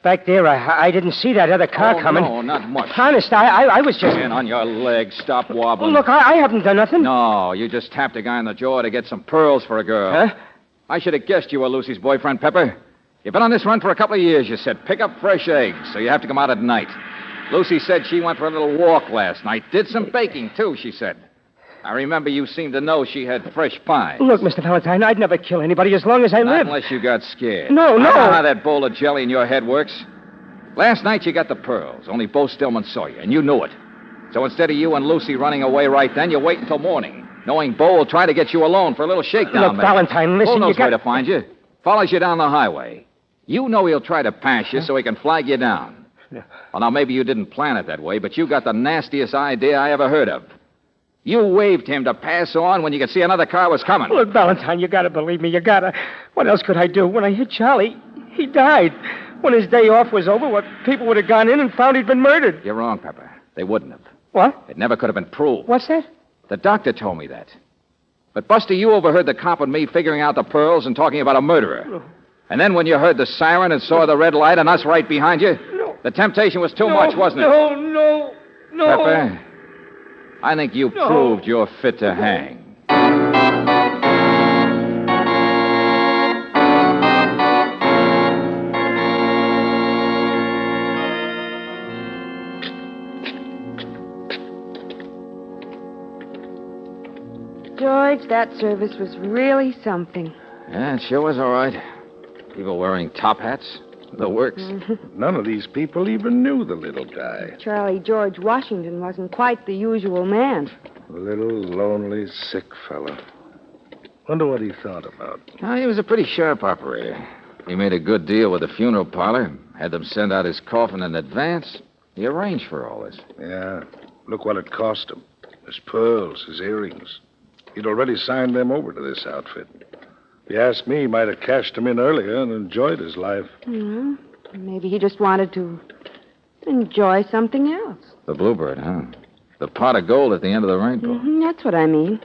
back there, I didn't see that other car coming. No, not much. Honest, I was just... Stand on your legs. Stop wobbling. Look, I haven't done nothing. No, you just tapped a guy on the jaw to get some pearls for a girl. Huh? I should have guessed you were Lucy's boyfriend, Pepper. You've been on this run for a couple of years, you said. Pick up fresh eggs, so you have to come out at night. Lucy said she went for a little walk last night. Did some baking, too, she said. I remember you seemed to know she had fresh pies. Look, Mr. Valentine, I'd never kill anybody as long as I Not live. unless you got scared. No. I know how that bowl of jelly in your head works. Last night you got the pearls. Only Bo Stillman saw you, and you knew it. So instead of you and Lucy running away right then, you wait until morning, knowing Bo will try to get you alone for a little shakedown. Look, Valentine, listen, Bo knows you got... where to find you. Follows you down the highway. You know he'll try to pass you so he can flag you down. Well, now, maybe you didn't plan it that way, but you got the nastiest idea I ever heard of. You waved him to pass on when you could see another car was coming. Look, Valentine, you gotta believe me. You gotta. What else could I do? When I hit Charlie, he died. When his day off was over, what people would have gone in and found he'd been murdered. You're wrong, Pepper. They wouldn't have. What? It never could have been proved. What's that? The doctor told me that. But, Buster, you overheard the cop and me figuring out the pearls and talking about a murderer. No. And then when you heard the siren and saw the red light and us right behind you, the temptation was too much, wasn't it? No. Pepper, I think you proved you're fit to hang. George, that service was really something. Yeah, it sure was all right. People wearing top hats. The works. None of these people even knew the little guy. Charlie George Washington wasn't quite the usual man. A little, lonely, sick fella. Wonder what he thought about. Oh, he was a pretty sharp operator. He made a good deal with the funeral parlor. Had them send out his coffin in advance. He arranged for all this. Yeah. Look what it cost him. His pearls, his earrings. He'd already signed them over to this outfit. If you ask me, he might have cashed them in earlier and enjoyed his life. Well, maybe he just wanted to enjoy something else. The bluebird, huh? The pot of gold at the end of the rainbow. That's what I mean.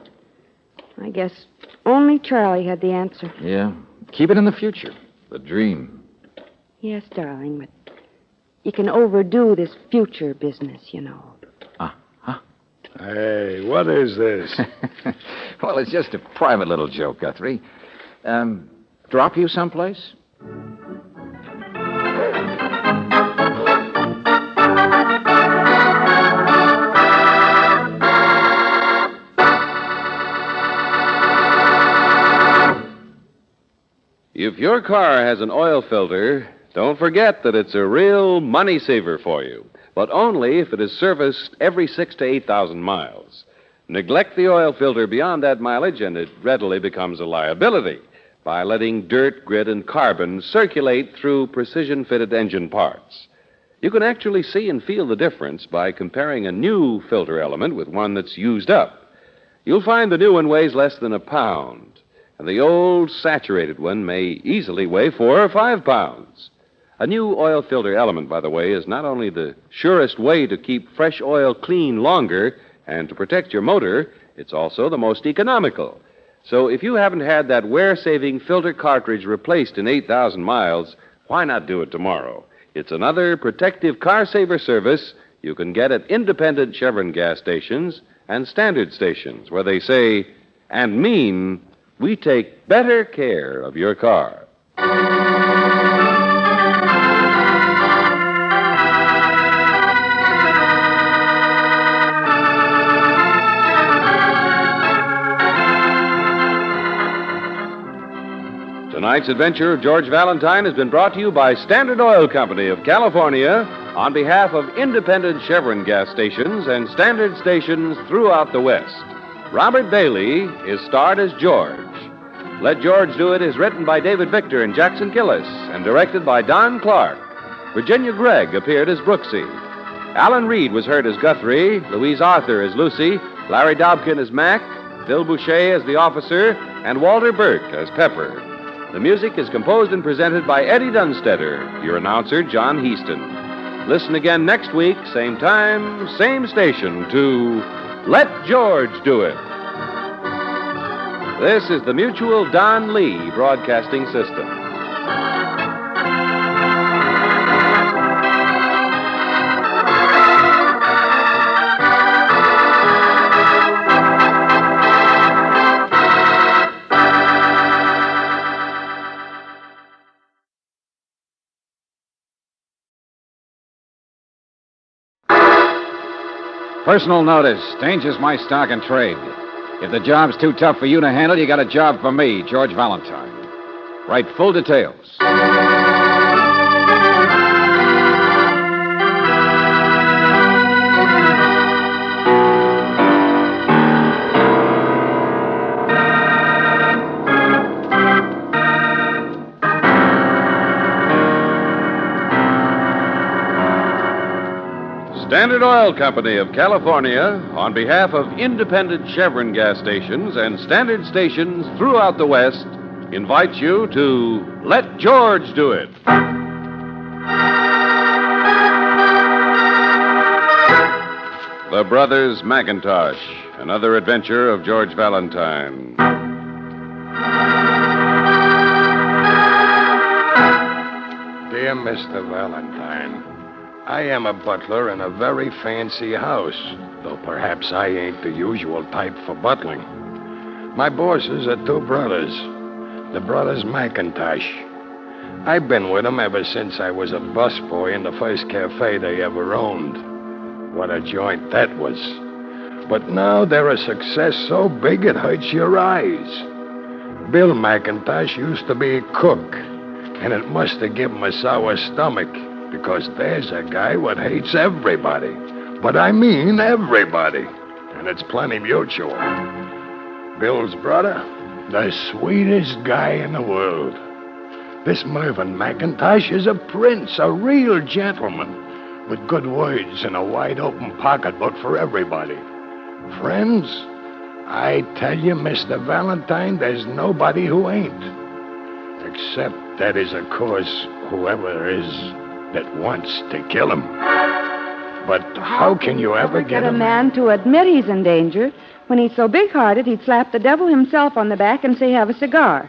I guess only Charlie had the answer. Yeah. Keep it in the future. The dream. Yes, darling, but you can overdo this future business, you know. Hey, what is this? Well, it's just a private little joke, Guthrie. Drop you someplace? If your car has an oil filter, don't forget that it's a real money saver for you, but only if it is serviced every 6,000 to 8,000 miles. Neglect the oil filter beyond that mileage, and it readily becomes a liability by letting dirt, grit, and carbon circulate through precision-fitted engine parts. You can actually see and feel the difference by comparing a new filter element with one that's used up. You'll find the new one weighs less than a pound, and the old saturated one may easily weigh 4 or 5 pounds. A new oil filter element, by the way, is not only the surest way to keep fresh oil clean longer and to protect your motor, it's also the most economical. So if you haven't had that wear-saving filter cartridge replaced in 8,000 miles, why not do it tomorrow? It's another protective car saver service you can get at independent Chevron gas stations and standard stations, where they say and mean, we take better care of your car. Tonight's adventure of George Valentine has been brought to you by Standard Oil Company of California on behalf of independent Chevron gas stations and standard stations throughout the West. Robert Bailey is starred as George. Let George Do It is written by David Victor and Jackson Gillis and directed by Don Clark. Virginia Gregg appeared as Brooksy. Alan Reed was heard as Guthrie, Louise Arthur as Lucy, Larry Dobkin as Mac, Bill Boucher as the officer, and Walter Burt as Pepper. The music is composed and presented by Eddie Dunstetter, your announcer, John Heaston. Listen again next week, same time, same station, to Let George Do It. This is the Mutual Don Lee Broadcasting System. Personal notice. Danger's my stock and trade. If the job's too tough for you to handle, you got a job for me, George Valentine. Write full details. Standard Oil Company of California, on behalf of independent Chevron gas stations and standard stations throughout the West, invites you to Let George Do It. The Brothers McIntosh, another adventure of George Valentine. Dear Mr. Valentine, I am a butler in a very fancy house, though perhaps I ain't the usual type for butling. My bosses are two brothers, the brothers McIntosh. I've been with them ever since I was a busboy in the first cafe they ever owned. What a joint that was. But now they're a success so big it hurts your eyes. Bill McIntosh used to be a cook, and it must have given him a sour stomach, because there's a guy what hates everybody. But I mean everybody. And it's plenty mutual. Bill's brother, the sweetest guy in the world. This Mervyn McIntosh is a prince, a real gentleman, with good words and a wide-open pocketbook for everybody. Friends, I tell you, Mr. Valentine, there's nobody who ain't. Except, that is, of course, whoever is that wants to kill him. But how can you ever get a man to admit he's in danger? When he's so big-hearted, he'd slap the devil himself on the back and say, have a cigar.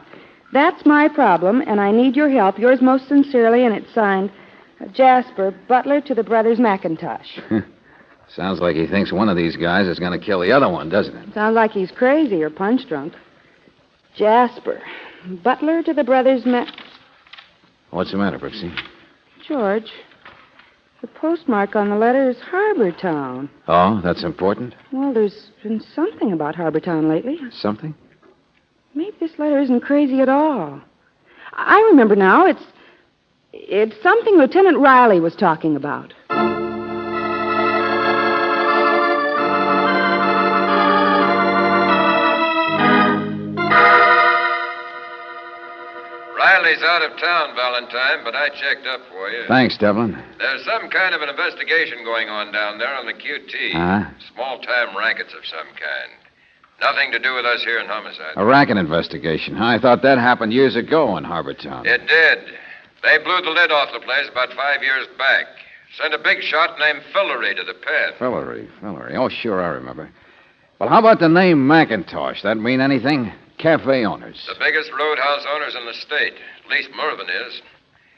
That's my problem, and I need your help. Yours most sincerely, and it's signed, Jasper, butler to the brothers McIntosh. Sounds like he thinks one of these guys is going to kill the other one, doesn't it? Sounds like he's crazy or punch-drunk. Jasper, butler to the brothers What's the matter, Brooksy? George, the postmark on the letter is Harbortown. Oh, that's important? Well, there's been something about Harbortown lately. Something? Maybe this letter isn't crazy at all. I remember now. It's something Lieutenant Riley was talking about. Riley's out of town, Valentine, but I checked up for you. Thanks, Devlin. There's some kind of an investigation going on down there on the QT. Uh-huh. Small-time rackets of some kind. Nothing to do with us here in Homicide. A racket investigation. I thought that happened years ago in Harbortown. It did. They blew the lid off the place about 5 years back. Sent a big shot named Fillery to the pen. Fillery. Oh, sure, I remember. Well, how about the name McIntosh? That mean anything? Cafe owners. The biggest roadhouse owners in the state. At least Mervyn is.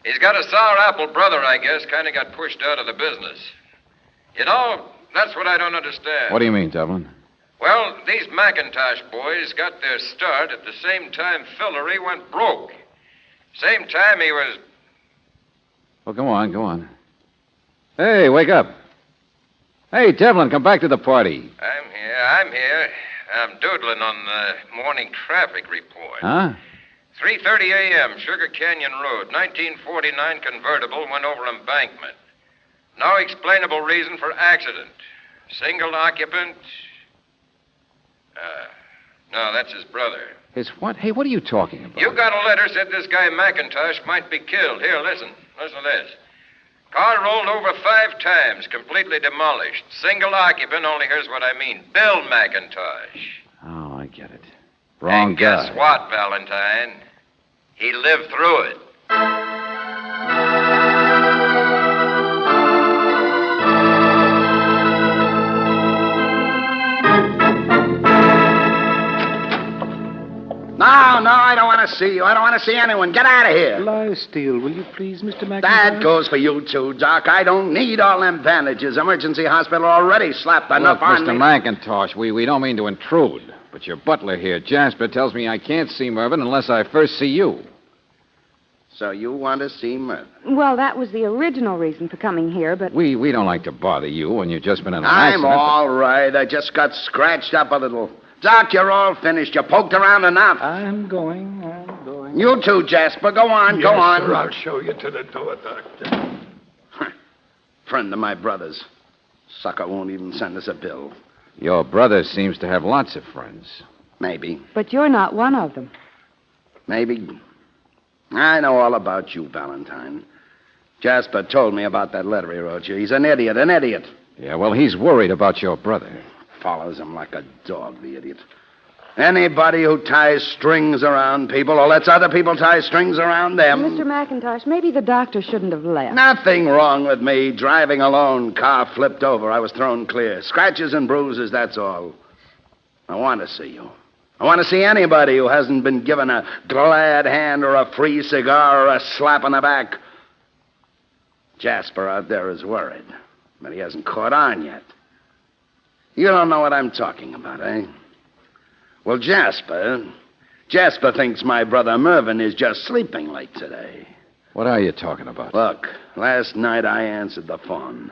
He's got a sour apple brother, I guess, kind of got pushed out of the business. You know, that's what I don't understand. What do you mean, Devlin? Well, these McIntosh boys got their start at the same time Fillery went broke. Same time he was... Well, go on. Hey, wake up. Hey, Devlin, come back to the party. I'm here. I'm doodling on the morning traffic report. Huh? 3:30 a.m., Sugar Canyon Road, 1949 convertible went over embankment. No explainable reason for accident. Single occupant. No, that's his brother. His what? Hey, what are you talking about? You got a letter said this guy McIntosh might be killed. Here, listen. Listen to this. Car rolled over 5 times, completely demolished. Single occupant, only here's what I mean. Bill McIntosh. Oh, I get it. Wrong And guess guy. what, Valentine? He lived through it. No, I don't want to see you. I don't want to see anyone. Get out of here. Lie still, will you please, Mr. McIntyre? That goes for you too, Doc. I don't need all them bandages. Emergency hospital already slapped enough Look, on Mr. me. McIntosh, we don't mean to intrude, but your butler here, Jasper, tells me I can't see Mervyn unless I first see you. So you want to see Mervyn? Well, that was the original reason for coming here, but... We don't like to bother you when you've just been in an I'm accident. all right. I just got scratched up a little. Doc, you're all finished. You poked around enough. I'm going. You too, Jasper. Go on, go on. Sir, I'll show you to the door, Doctor. Friend of my brother's. Sucker won't even send us a bill. Your brother seems to have lots of friends. Maybe. But you're not one of them. Maybe. I know all about you, Valentine. Jasper told me about that letter he wrote you. He's an idiot. Yeah, well, he's worried about your brother. Follows him like a dog, the idiot. Anybody who ties strings around people or lets other people tie strings around them. Mr. McIntosh, maybe the doctor shouldn't have left. Nothing wrong with me. Driving alone, car flipped over. I was thrown clear. Scratches and bruises, that's all. I want to see you. I want to see anybody who hasn't been given a glad hand or a free cigar or a slap on the back. Jasper out there is worried, but he hasn't caught on yet. You don't know what I'm talking about, eh? Well, Jasper thinks my brother Mervyn is just sleeping late today. What are you talking about? Look, last night I answered the phone.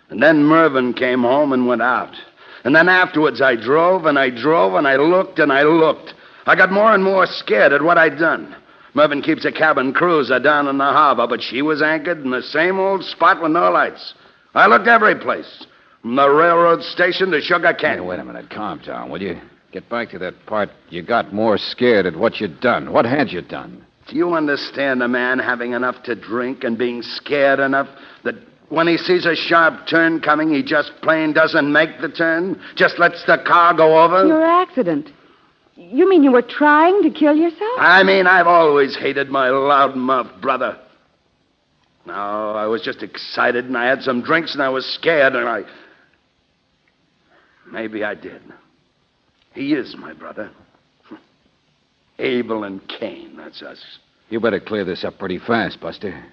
And then Mervyn came home and went out. And then afterwards I drove and I looked and I looked. I got more and more scared at what I'd done. Mervyn keeps a cabin cruiser down in the harbor, but she was anchored in the same old spot with no lights. I looked every place. From the railroad station to Sugar Canyon. Hey, wait a minute. Calm down, will you? Get back to that part. You got more scared at what you'd done. What had you done? Do you understand a man having enough to drink and being scared enough that when he sees a sharp turn coming, he just plain doesn't make the turn? Just lets the car go over? Your accident. You mean you were trying to kill yourself? I mean, I've always hated my loudmouth brother. No, I was just excited, and I had some drinks, and I was scared, and Maybe I did. He is my brother. Abel and Cain, that's us. You better clear this up pretty fast, Buster.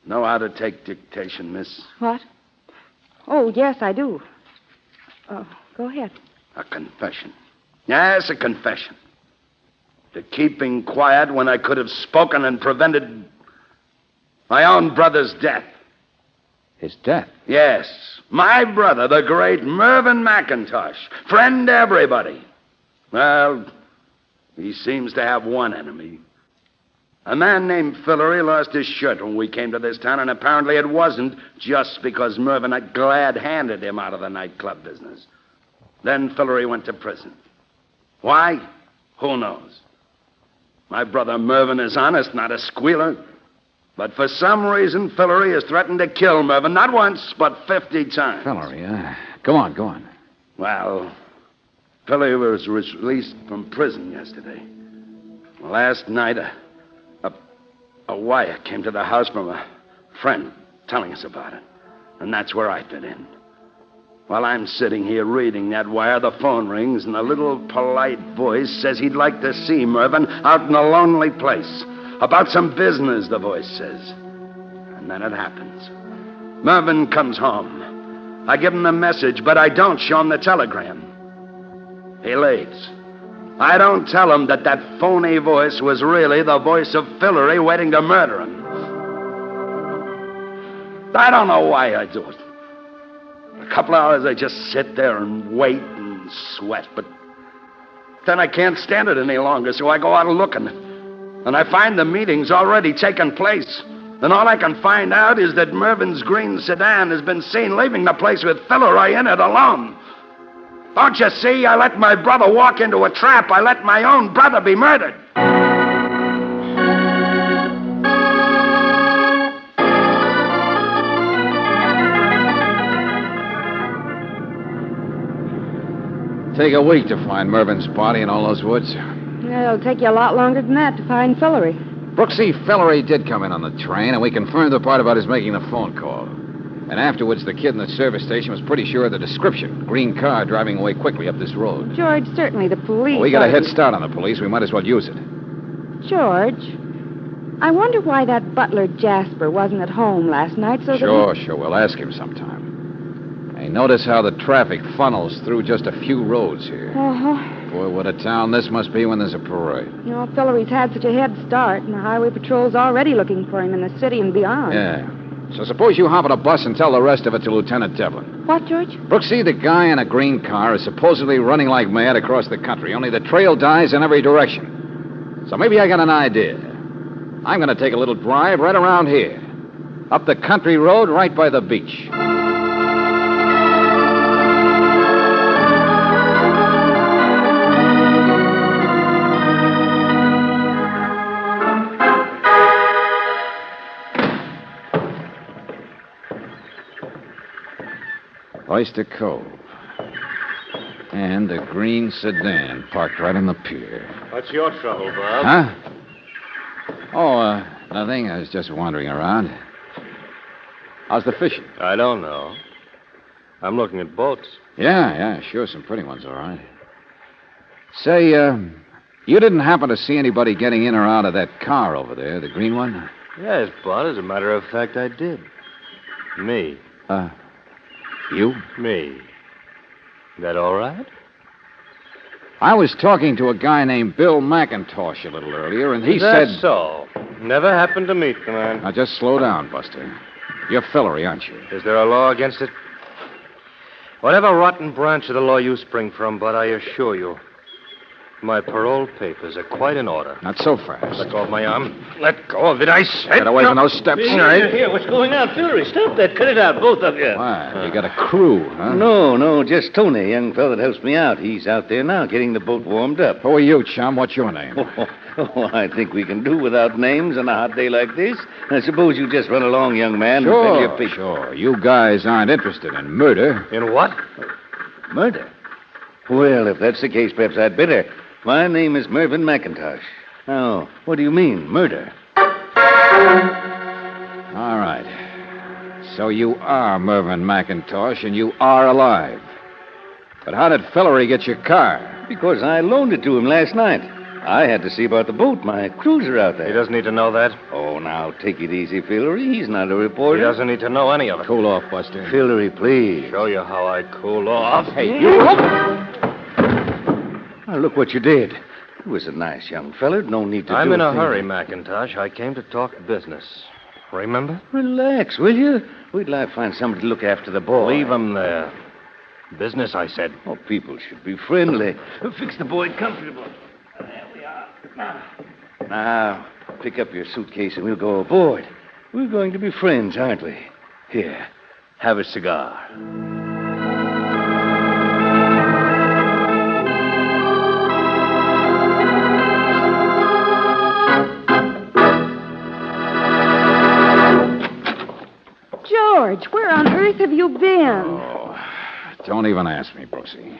Know how to take dictation, miss? What? Oh, yes, I do. Oh, go ahead. A confession. Yes, a confession. To keeping quiet when I could have spoken and prevented my own brother's death. His death? Yes. My brother, the great Mervyn McIntosh. Friend to everybody. Well, he seems to have one enemy. A man named Fillery lost his shirt when we came to this town, and apparently it wasn't just because Mervyn had glad-handed him out of the nightclub business. Then Fillery went to prison. Why? Who knows? My brother Mervyn is honest, not a squealer. But for some reason, Fillery has threatened to kill Mervyn, not once, but 50 times. Fillery, Go on. Well, Fillery was released from prison yesterday. Last night, a wire came to the house from a friend telling us about it. And that's where I fit in. While I'm sitting here reading that wire, the phone rings, and a little polite voice says he'd like to see Mervyn out in a lonely place. About some business, the voice says. And then it happens. Mervyn comes home. I give him the message, but I don't show him the telegram. He leaves. I don't tell him that phony voice was really the voice of Fillery waiting to murder him. I don't know why I do it. A couple hours I just sit there and wait and sweat, but then I can't stand it any longer, so I go out looking. And I find the meeting's already taken place. And all I can find out is that Mervyn's green sedan has been seen leaving the place with Fillery in it alone. Don't you see? I let my brother walk into a trap. I let my own brother be murdered. take a week to find Mervin's body in all those woods. It'll take you a lot longer than that to find Fillory. Brooksy, Fillory did come in on the train, and we confirmed the part about his making the phone call. And afterwards, the kid in the service station was pretty sure of the description. Green car driving away quickly up this road. George, certainly the police... Well, we got a head start on the police. We might as well use it. George, I wonder why that butler Jasper wasn't at home last night so that... Sure. We'll ask him sometime. Hey, notice how the traffic funnels through just a few roads here. Uh-huh. Boy, what a town this must be when there's a parade. You know, Fillory's had such a head start, and the highway patrol's already looking for him in the city and beyond. Yeah. So suppose you hop on a bus and tell the rest of it to Lieutenant Devlin. What, George? Brooksy, the guy in a green car is supposedly running like mad across the country, only the trail dies in every direction. So maybe I got an idea. I'm going to take a little drive right around here. Up the country road right by the beach. Oyster Cove. And a green sedan parked right on the pier. What's your trouble, Bob? Huh? Oh, nothing. I was just wandering around. How's the fishing? I don't know. I'm looking at boats. Yeah, sure. Some pretty ones, all right. Say, you didn't happen to see anybody getting in or out of that car over there, the green one? Yes, Bud. As a matter of fact, I did. Me. You? Me. That all right? I was talking to a guy named Bill McIntosh a little earlier, and he That's said... so. Never happened to meet the man. Now, just slow down, Buster. You're Fillory, aren't you? Is there a law against it? Whatever rotten branch of the law you spring from, Bud, I assure you, my parole papers are quite in order. Not so fast. Let go of my arm. Let go of it, I said. Get away from those steps. Here, what's going on? Fillory, stop that. Cut it out, both of you. Why, you got a crew, huh? No, just Tony, young fellow that helps me out. He's out there now getting the boat warmed up. Who are you, chum? What's your name? I think we can do without names on a hot day like this. I suppose you just run along, young man. and fill your pick. Sure. You guys aren't interested in murder. In what? Murder? Well, if that's the case, perhaps I'd better. My name is Mervyn McIntosh. Now, what do you mean, murder? All right. So you are Mervyn McIntosh, and you are alive. But how did Fillory get your car? Because I loaned it to him last night. I had to see about the boat. My cruiser out there. He doesn't need to know that. Oh, now, take it easy, Fillory. He's not a reporter. He doesn't need to know any of it. Cool off, Buster. Fillory, please. Show you how I cool off. Hey, you... Now, look what you did. He was a nice young feller. No need to I'm do in a thing. hurry, McIntosh. I came to talk business. Remember? Relax, will you? Wait till I find somebody to look after the boy. Leave him there. Business, I said. Oh, people should be friendly. Fix the boy comfortable. There we are. Now, pick up your suitcase and we'll go aboard. We're going to be friends, aren't we? Here, have a cigar. George, where on earth have you been? Oh, don't even ask me, Brooksy.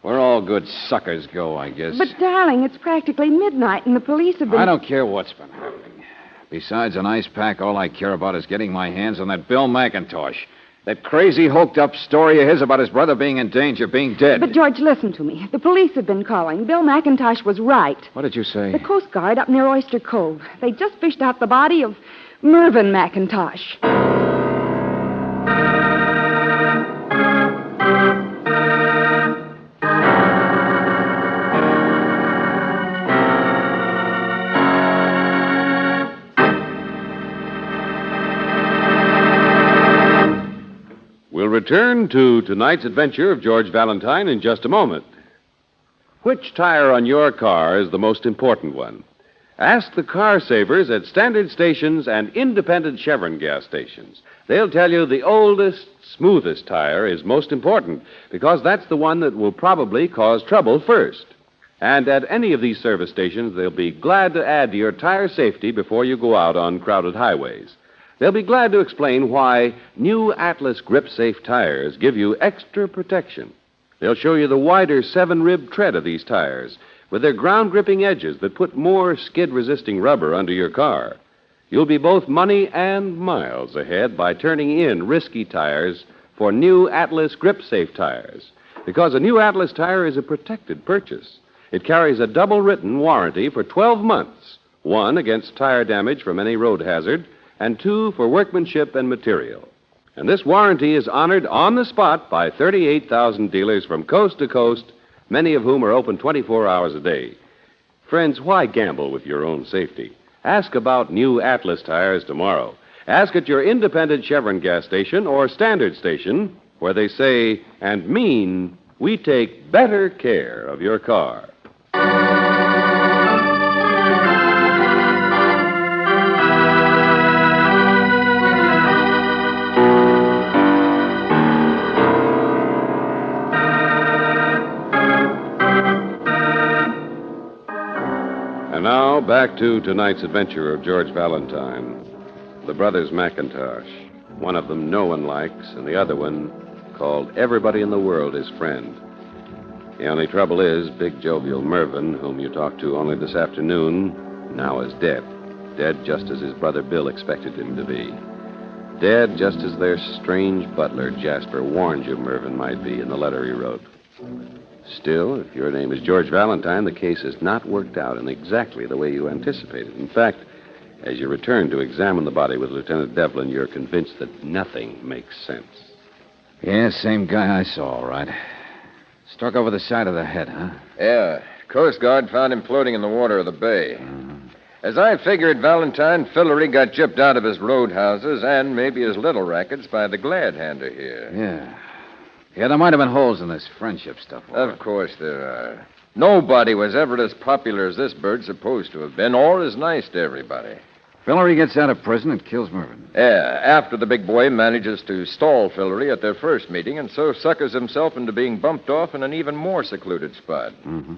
Where all good suckers go, I guess. But, darling, it's practically midnight, and the police have been... I don't care what's been happening. Besides an ice pack, all I care about is getting my hands on that Bill McIntosh. That crazy, hoked-up story of his about his brother being in danger, being dead. But, George, listen to me. The police have been calling. Bill McIntosh was right. What did you say? The Coast Guard up near Oyster Cove. They just fished out the body of Mervyn McIntosh. We'll return to tonight's adventure of George Valentine in just a moment. Which tire on your car is the most important one? Ask the car savers at standard stations and independent Chevron gas stations. They'll tell you the oldest, smoothest tire is most important because that's the one that will probably cause trouble first. And at any of these service stations, they'll be glad to add to your tire safety before you go out on crowded highways. They'll be glad to explain why new Atlas Grip Safe tires give you extra protection. They'll show you the wider 7-rib tread of these tires with their ground-gripping edges that put more skid-resisting rubber under your car. You'll be both money and miles ahead by turning in risky tires for new Atlas Grip-Safe tires. Because a new Atlas tire is a protected purchase. It carries a double-written warranty for 12 months. 1 against tire damage from any road hazard, and 2 for workmanship and material. And this warranty is honored on the spot by 38,000 dealers from coast to coast, many of whom are open 24 hours a day. Friends, why gamble with your own safety? Ask about new Atlas tires tomorrow. Ask at your independent Chevron gas station or standard station, where they say and mean, we take better care of your car. And now, back to tonight's adventure of George Valentine. The brothers McIntosh. One of them no one likes, and the other one called everybody in the world his friend. The only trouble is, big jovial Mervyn, whom you talked to only this afternoon, now is dead. Dead just as his brother Bill expected him to be. Dead just as their strange butler, Jasper, warned you Mervyn might be in the letter he wrote. Still, if your name is George Valentine, the case has not worked out in exactly the way you anticipated. In fact, as you return to examine the body with Lieutenant Devlin, you're convinced that nothing makes sense. Yeah, same guy I saw, all right. Struck over the side of the head, huh? Yeah. Coast Guard found him floating in the water of the bay. As I figured, Valentine Fillery got gypped out of his roadhouses and maybe his little rackets by the glad-hander here. Yeah. Yeah, there might have been holes in this friendship stuff. Of course there are. Nobody was ever as popular as this bird's supposed to have been, or as nice to everybody. Fillery gets out of prison and kills Mervyn. Yeah, after the big boy manages to stall Fillery at their first meeting and so suckers himself into being bumped off in an even more secluded spot. Mm-hmm.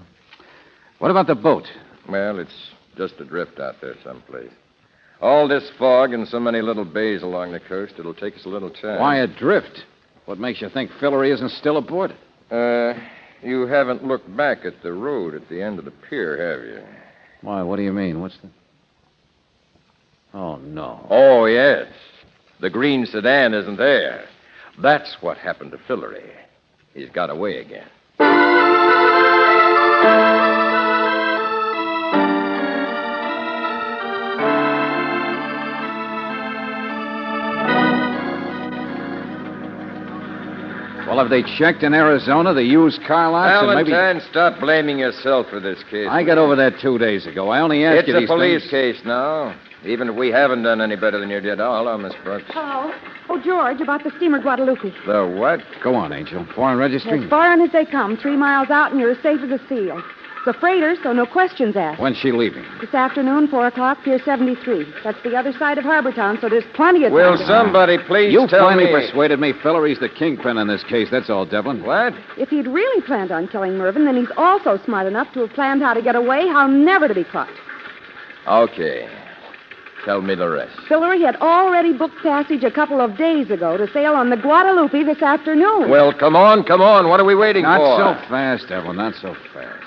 What about the boat? Well, it's just adrift out there someplace. All this fog and so many little bays along the coast, it'll take us a little time. Why adrift? What makes you think Fillery isn't still aboard it? You haven't looked back at the road at the end of the pier, have you? Why, what do you mean? What's the... Oh, no. Oh, yes. The green sedan isn't there. That's what happened to Fillery. He's got away again. Well, have they checked in Arizona, the used car lots? Valentine, stop blaming yourself for this case. I got over that 2 days ago. I only asked you these It's a police things. case now. Even if we haven't done any better than you did. Hello, Miss Brooks. Hello. Oh, George, about the steamer Guadalupe. The what? Go on, Angel. Foreign registry. As foreign as they come, 3 miles out, and you're as safe as a seal. It's a freighter, so no questions asked. When's she leaving? This afternoon, 4 o'clock, Pier 73. That's the other side of Harbortown, so there's plenty of time. Will somebody please You tell finally me... persuaded me Fillery's the kingpin in this case. That's all, Devlin. What? If he'd really planned on killing Mervyn, then he's also smart enough to have planned how to get away, how never to be caught. Okay. Tell me the rest. Fillery had already booked passage a couple of days ago to sail on the Guadalupe this afternoon. Well, come on. What are we waiting Not for? so fast, Devlin, not so fast.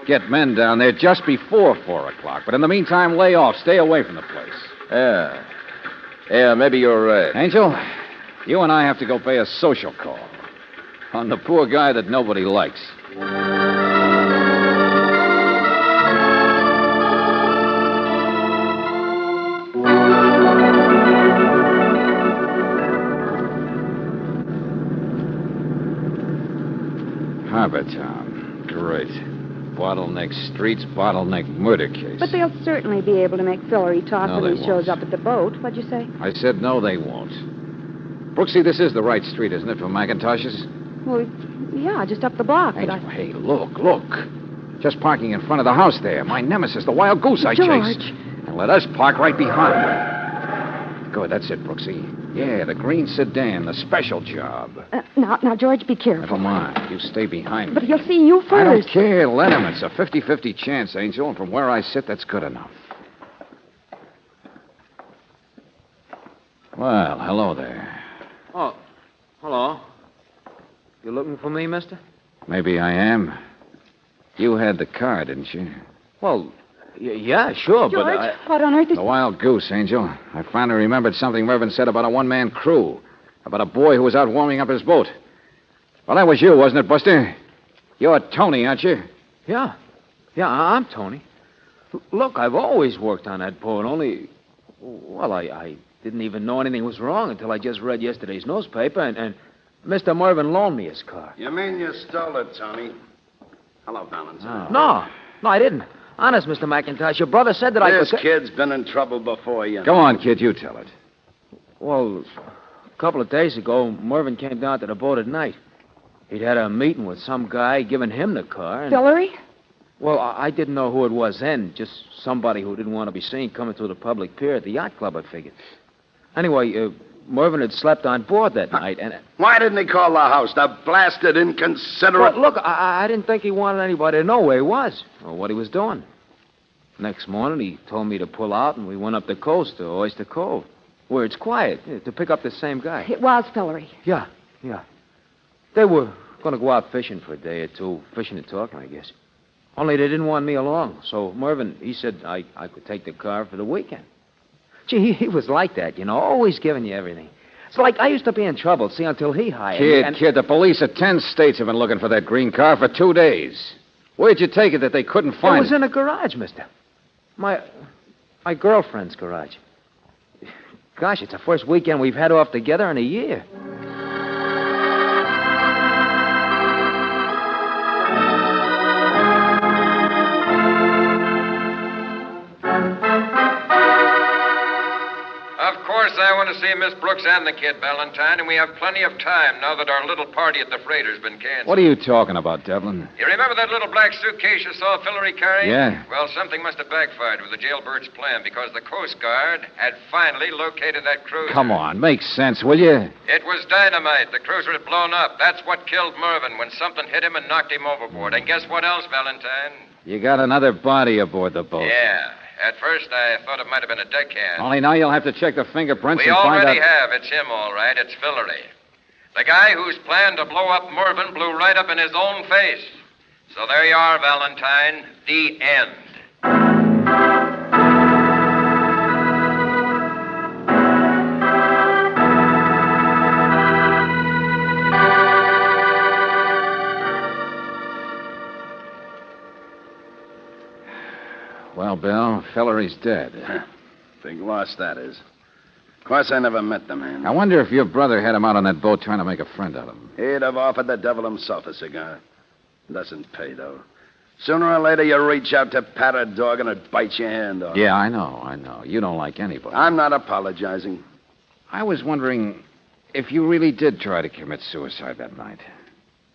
Get men down there just before 4 o'clock. But in the meantime, lay off. Stay away from the place. Yeah. Yeah, maybe you're right. Angel, you and I have to go pay a social call on the poor guy that nobody likes. Harbortown. Great. Bottleneck streets, bottleneck murder case. But they'll certainly be able to make Fillery talk No, when they he shows won't. up at the boat. What'd you say? I said no, they won't. Brooksy, this is the right street, isn't it, for McIntosh's? Well, yeah, just up the block. But Angel, hey, look. Just parking in front of the house there. My nemesis, the wild goose I George. chased. And let us park right behind. Good, that's it, Brooksy. Yeah, the green sedan, the special job. Now, George, be careful. Never mind. You stay behind me. But he'll see you first. I don't care. Let him. It's a 50-50 chance, Angel. And from where I sit, that's good enough. Well, hello there. Oh, hello. You looking for me, mister? Maybe I am. You had the car, didn't you? Well, yeah, sure, George, but I... what on earth is... The wild goose, Angel. I finally remembered something Mervyn said about a one-man crew. About a boy who was out warming up his boat. Well, that was you, wasn't it, Buster? You're Tony, aren't you? Yeah. Yeah, I'm Tony. Look, I've always worked on that boat, only... Well, I didn't even know anything was wrong until I just read yesterday's newspaper, and Mr. Mervyn loaned me his car. You mean you stole it, Tony? Hello, Valentine. No, I didn't. Honest, Mr. McIntosh, your brother said that This kid's been in trouble before, you know. Go on, kid, you tell it. Well, a couple of days ago, Mervyn came down to the boat at night. He'd had a meeting with some guy, giving him the car. And... Hillary? Well, I didn't know who it was then. Just somebody who didn't want to be seen coming through the public pier at the yacht club, I figured. Anyway, Mervyn had slept on board that night, and... Why didn't he call the house, the blasted inconsiderate... Well, look, I didn't think he wanted anybody to know where he was or what he was doing. Next morning, he told me to pull out, and we went up the coast to Oyster Cove, where it's quiet, to pick up the same guy. It was Hillary. Yeah. They were going to go out fishing for a day or two, fishing and talking, I guess. Only they didn't want me along, so Mervyn, he said I could take the car for the weekend. Gee, he was like that, you know, always giving you everything. It's like I used to be in trouble, see, until he hired me. Kid, the police of 10 states have been looking for that green car for 2 days. Where'd you take it that they couldn't find it? It was in a garage, mister. My girlfriend's garage. Gosh, it's the first weekend we've had off together in a year. Of course, I want to see Miss Brooks and the kid, Valentine, and we have plenty of time now that our little party at the freighter's been canceled. What are you talking about, Devlin? You remember that little black suitcase you saw Hillary carrying? Yeah. Well, something must have backfired with the jailbird's plan because the Coast Guard had finally located that cruiser. Come on, make sense, will you? It was dynamite. The cruiser had blown up. That's what killed Mervyn when something hit him and knocked him overboard. And guess what else, Valentine? You got another body aboard the boat. Yeah. At first, I thought it might have been a deckhand. Only now you'll have to check the fingerprints We and find out... already have. It's him, all right. It's Hillary. The guy whose plan to blow up Mervyn blew right up in his own face. So there you are, Valentine. The end. Well, Bill, Hillery's dead. Big loss, that is. Of course, I never met the man. I wonder if your brother had him out on that boat trying to make a friend out of him. He'd have offered the devil himself a cigar. Doesn't pay, though. Sooner or later, you reach out to pat a dog and it bites your hand off. Yeah, I know. You don't like anybody. I'm not apologizing. I was wondering if you really did try to commit suicide that night.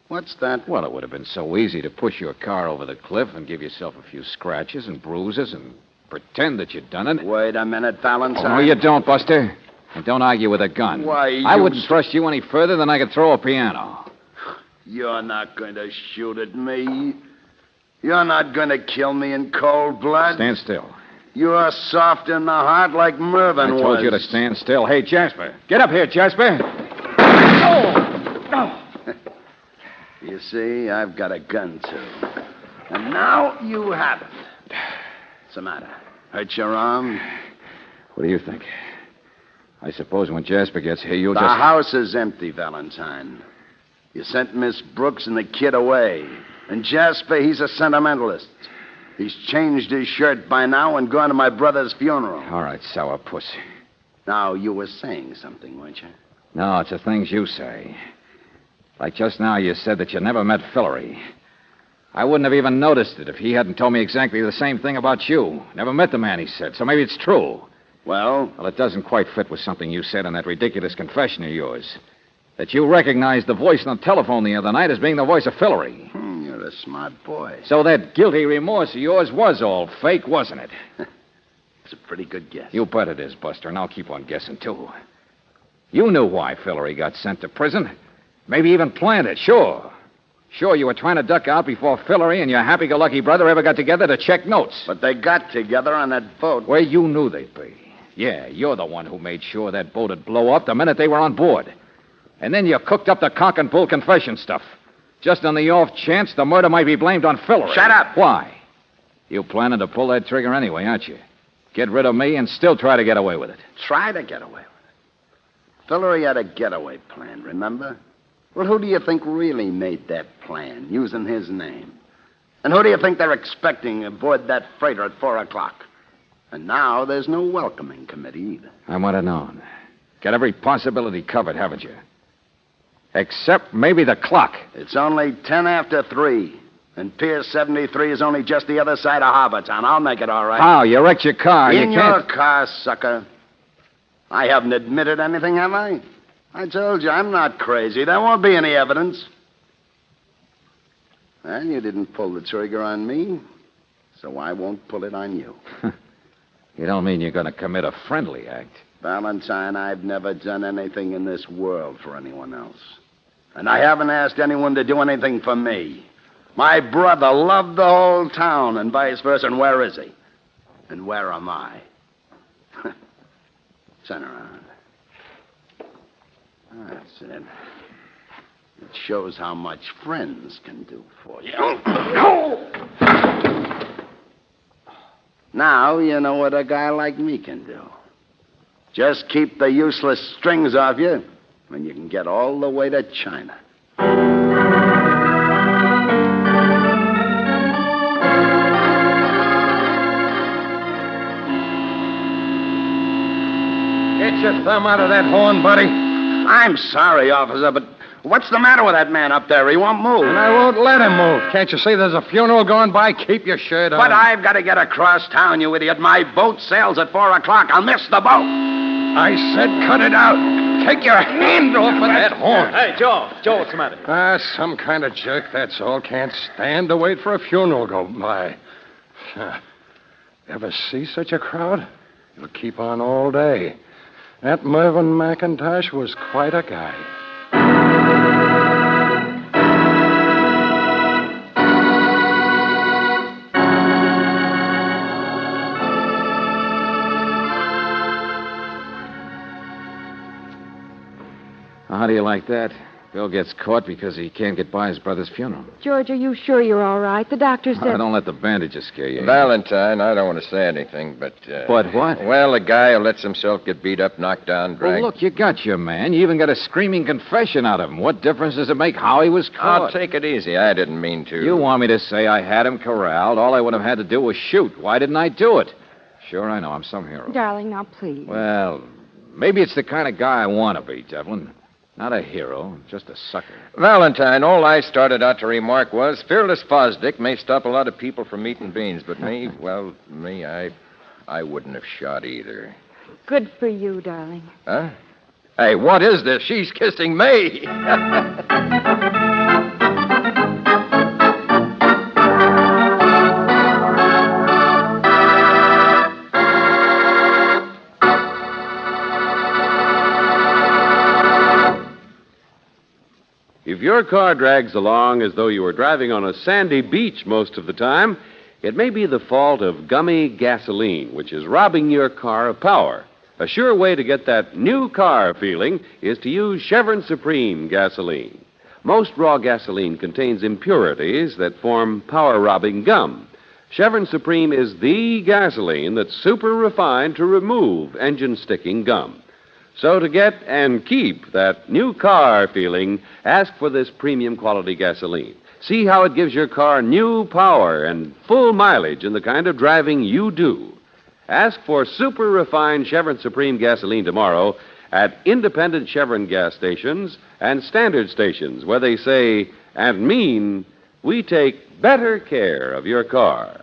What's that? Well, it would have been so easy to push your car over the cliff and give yourself a few scratches and bruises and pretend that you'd done it. Wait a minute, Valentine. Oh, no, you don't, Buster. And don't argue with a gun. Why, I wouldn't trust you any further than I could throw a piano. You're not going to shoot at me. You're not going to kill me in cold blood. Stand still. You're soft in the heart like Mervyn was. I told you to stand still. Hey, Jasper. Get up here, Jasper. You see, I've got a gun, too. And now you haven't. What's the matter? Hurt your arm? What do you think? I suppose when Jasper gets here, you'll The just... house is empty, Valentine. You sent Miss Brooks and the kid away. And Jasper, he's a sentimentalist. He's changed his shirt by now and gone to my brother's funeral. All right, sourpuss. Now, you were saying something, weren't you? No, it's the things you say. Like just now, you said that you never met Hillary. I wouldn't have even noticed it if he hadn't told me exactly the same thing about you. Never met the man, he said, so maybe it's true. Well, it doesn't quite fit with something you said in that ridiculous confession of yours. That you recognized the voice on the telephone the other night as being the voice of Hillary. You're a smart boy. So that guilty remorse of yours was all fake, wasn't it? It's a pretty good guess. You bet it is, Buster, and I'll keep on guessing, too. You knew why Hillary got sent to prison. Maybe even planned it, sure. Sure, you were trying to duck out before Hillary and your happy-go-lucky brother ever got together to check notes. But they got together on that boat. Where you knew they'd be. Yeah, you're the one who made sure that boat would blow up the minute they were on board. And then you cooked up the cock and bull confession stuff. Just on the off chance the murder might be blamed on Fillery. Shut up. Why? You planning to pull that trigger anyway, aren't you? Get rid of me and still try to get away with it. Try to get away with it. Fillery had a getaway plan, remember? Well, who do you think really made that plan, using his name? And who do you think they're expecting aboard that freighter at 4 o'clock? And now there's no welcoming committee either. I might have known. Got every possibility covered, haven't you? Except maybe the clock. It's only 10 after 3. And Pier 73 is only just the other side of Harbortown. I'll make it all right. How? You wrecked your car. In You can't... your car, sucker. I haven't admitted anything, have I? I told you, I'm not crazy. There won't be any evidence. And you didn't pull the trigger on me, so I won't pull it on you. You don't mean you're going to commit a friendly act? Valentine, I've never done anything in this world for anyone else. And I haven't asked anyone to do anything for me. My brother loved the whole town and vice versa. And where is he? And where am I? Turn around. That's it. It shows how much friends can do for you. Now you know what a guy like me can do. Just keep the useless strings off you, and you can get all the way to China. Get your thumb out of that horn, buddy. I'm sorry, officer, but what's the matter with that man up there? He won't move. And I won't let him move. Can't you see there's a funeral going by? Keep your shirt on. But I've got to get across town, you idiot. My boat sails at 4 o'clock. I'll miss the boat. I said cut it out. Take your hand off of that horn. Hey, Joe. Joe, what's the matter? Some kind of jerk, that's all. Can't stand to wait for a funeral to go by. Ever see such a crowd? It'll keep on all day. That Mervyn McIntosh was quite a guy. How do you like that? Bill gets caught because he can't get by his brother's funeral. George, are you sure you're all right? The doctor said... Don't let the bandages scare you. Valentine, I don't want to say anything, but... But what? Well, a guy who lets himself get beat up, knocked down, dragged... Well, look, you got your man. You even got a screaming confession out of him. What difference does it make how he was caught? Oh, take it easy. I didn't mean to. You want me to say I had him corralled? All I would have had to do was shoot. Why didn't I do it? Sure, I know. I'm some hero. Darling, now, please. Well, maybe it's the kind of guy I want to be, Devlin. Not a hero, just a sucker. Valentine, all I started out to remark was fearless Fosdick may stop a lot of people from eating beans, but me, well, I wouldn't have shot either. Good for you, darling. Huh? Hey, what is this? She's kissing me. If your car drags along as though you were driving on a sandy beach most of the time, it may be the fault of gummy gasoline, which is robbing your car of power. A sure way to get that new car feeling is to use Chevron Supreme gasoline. Most raw gasoline contains impurities that form power-robbing gum. Chevron Supreme is the gasoline that's super refined to remove engine-sticking gum. So to get and keep that new car feeling, ask for this premium quality gasoline. See how it gives your car new power and full mileage in the kind of driving you do. Ask for super refined Chevron Supreme gasoline tomorrow at independent Chevron gas stations and standard stations where they say and mean we take better care of your car.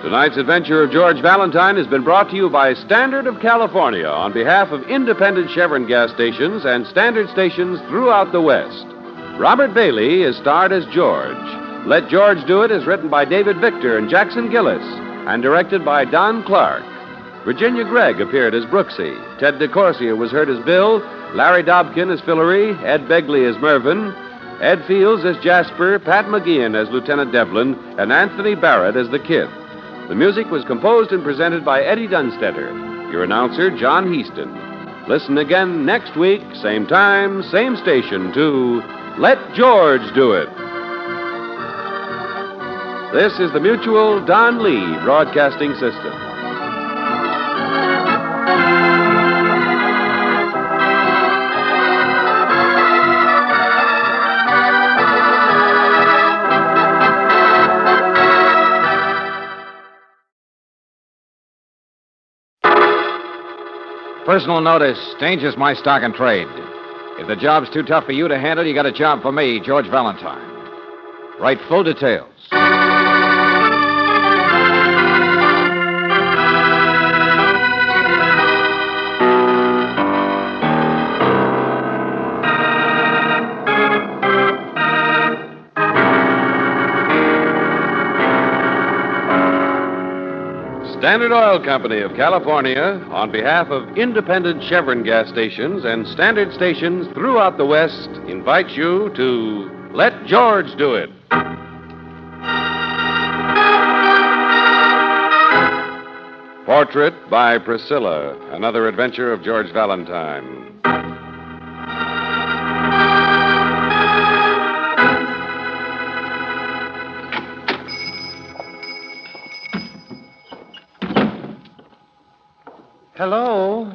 Tonight's adventure of George Valentine has been brought to you by Standard of California on behalf of independent Chevron gas stations and standard stations throughout the West. Robert Bailey is starred as George. Let George Do It is written by David Victor and Jackson Gillis and directed by Don Clark. Virginia Gregg appeared as Brooksy. Ted DeCorsia was heard as Bill. Larry Dobkin as Fillery. Ed Begley as Mervyn. Ed Fields as Jasper, Pat McGeehan as Lieutenant Devlin, and Anthony Barrett as the Kid. The music was composed and presented by Eddie Dunstetter. Your announcer, John Heaston. Listen again next week, same time, same station, to Let George Do It. This is the Mutual Don Lee Broadcasting System. Personal notice. Danger's my stock and trade. If the job's too tough for you to handle, you got a job for me, George Valentine. Write full details. Standard Oil Company of California, on behalf of independent Chevron gas stations and standard stations throughout the West, invites you to Let George Do It. Portrait by Priscilla, another adventure of George Valentine. Hello?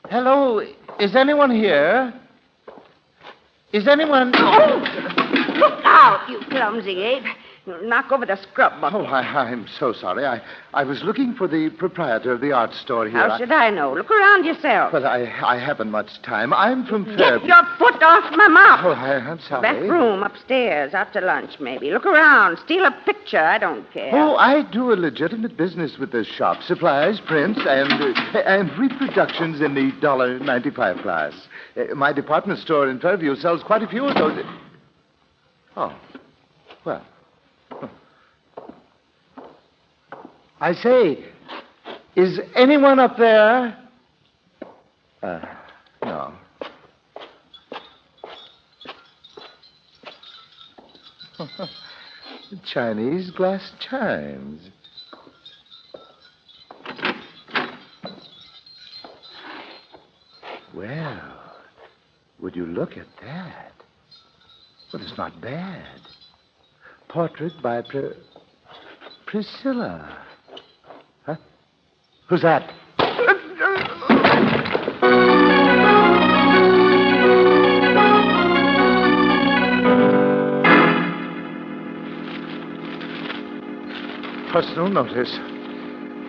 Hello? Is anyone here? Is anyone... Oh! Look out, you clumsy ape. You'll knock over the scrub bucket. Oh, I'm so sorry. I was looking for the proprietor of the art store here. How should I know? Look around yourself. But I haven't much time. I'm from Get Fairview. your foot off my mouth. Oh, I'm sorry. Back room, upstairs, after lunch, maybe. Look around. Steal a picture. I don't care. Oh, I do a legitimate business with the shop. Supplies, prints, and reproductions in the $1.95 class. My department store in Fairview sells quite a few of those. Oh, well. I say, is anyone up there? No. Chinese glass chimes. Well, would you look at that? Well, it's not bad. Portrait by Priscilla. Huh? Who's that? Personal notice.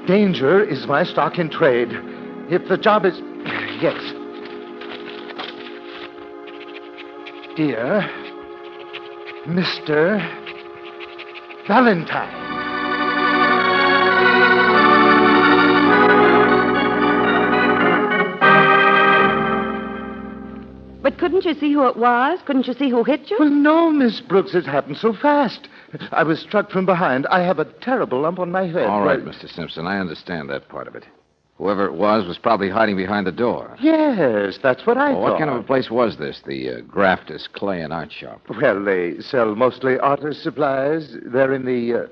Danger is my stock in trade. If the job is... Yes. Dear Mr. Valentine. But couldn't you see who it was? Couldn't you see who hit you? Well, no, Miss Brooks. It happened so fast. I was struck from behind. I have a terrible lump on my head. All right, Mr. Simpson. I understand that part of it. Whoever it was probably hiding behind the door. Yes, that's what I thought. What kind of a place was this, the Grafters Clay and Art Shop? Well, they sell mostly artist supplies. They're in the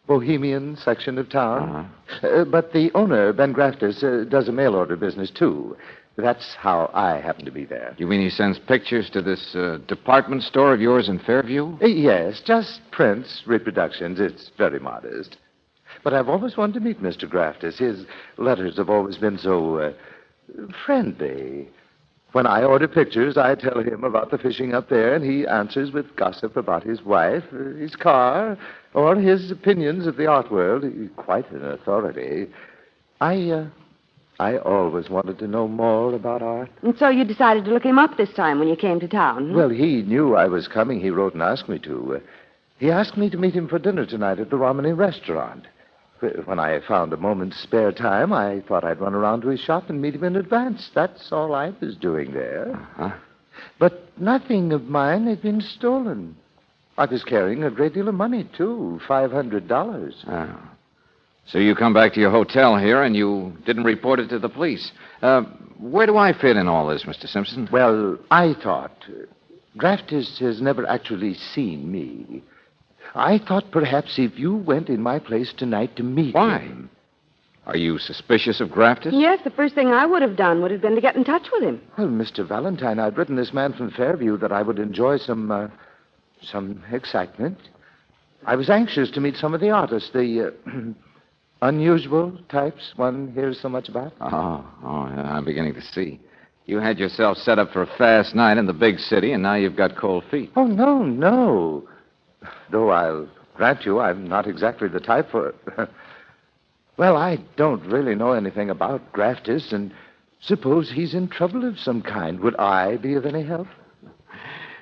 Bohemian section of town. But the owner, Ben Grafters, does a mail order business, too. That's how I happen to be there. You mean he sends pictures to this department store of yours in Fairview? Yes, just prints, reproductions. It's very modest. But I've always wanted to meet Mr. Grafters. His letters have always been so friendly. When I order pictures, I tell him about the fishing up there, and he answers with gossip about his wife, his car, or his opinions of the art world. He's quite an authority. I always wanted to know more about art. And so you decided to look him up this time when you came to town? Well, he knew I was coming. He wrote and asked me to. He asked me to meet him for dinner tonight at the Romney restaurant. When I found a moment's spare time, I thought I'd run around to his shop and meet him in advance. That's all I was doing there. But nothing of mine had been stolen. I was carrying a great deal of money, too, $500. Oh. So you come back to your hotel here and you didn't report it to the police. Where do I fit in all this, Mr. Simpson? Well, I thought Graftis has never actually seen me. I thought perhaps if you went in my place tonight to meet him. Are you suspicious of Graftis? Yes, the first thing I would have done would have been to get in touch with him. Well, Mr. Valentine, I'd written this man from Fairview that I would enjoy some excitement. I was anxious to meet some of the artists, the unusual types one hears so much about. Oh, I'm beginning to see. You had yourself set up for a fast night in the big city, and now you've got cold feet. Oh, no. Though I'll grant you I'm not exactly the type for it. Well, I don't really know anything about Graftis, and suppose he's in trouble of some kind. Would I be of any help?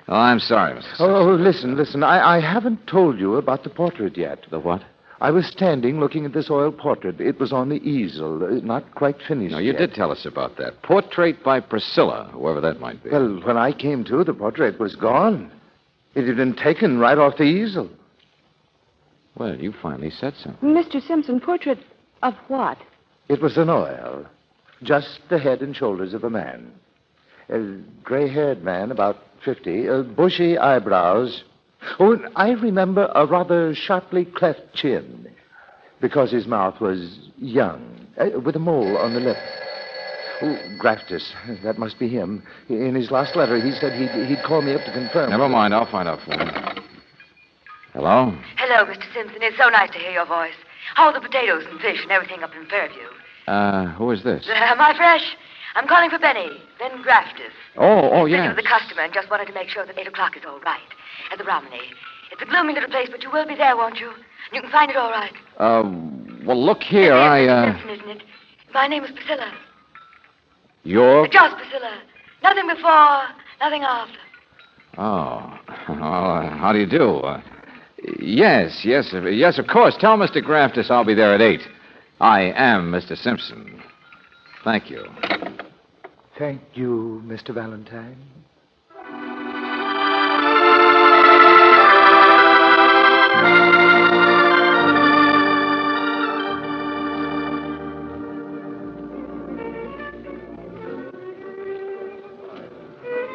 Oh, I'm sorry, Mr. Oh, listen. I haven't told you about the portrait yet. The what? I was standing looking at this oil portrait. It was on the easel, not quite finished No, you yet. did tell us about that. Portrait by Priscilla, whoever that might be. Well, when I came to, the portrait was gone. It had been taken right off the easel. Well, you finally said so. Mr. Simpson, portrait of what? It was an oil. Just the head and shoulders of a man. A gray-haired man, about 50, bushy eyebrows. Oh, and I remember a rather sharply cleft chin, because his mouth was young, with a mole on the lip. Oh, Graftis, that must be him. In his last letter, he said he'd call me up to confirm. Never mind, I'll find out for you. Hello? Hello, Mr. Simpson. It's so nice to hear your voice. How are the potatoes and fish and everything up in Fairview? Who is this? Am I fresh? I'm calling for Benny, Ben Graftis. Oh, Speaking yes. of the customer and just wanted to make sure that 8 o'clock is all right at the Romney. It's a gloomy little place, but you will be there, won't you? You can find it all right. Well, look here, Mr. Simpson, isn't it? My name is Priscilla. You're... Just Priscilla. Nothing before, nothing after. Oh, how do you do? Yes, of course. Tell Mr. Graftis I'll be there at 8. I am Mr. Simpson. Thank you. Thank you, Mr. Valentine.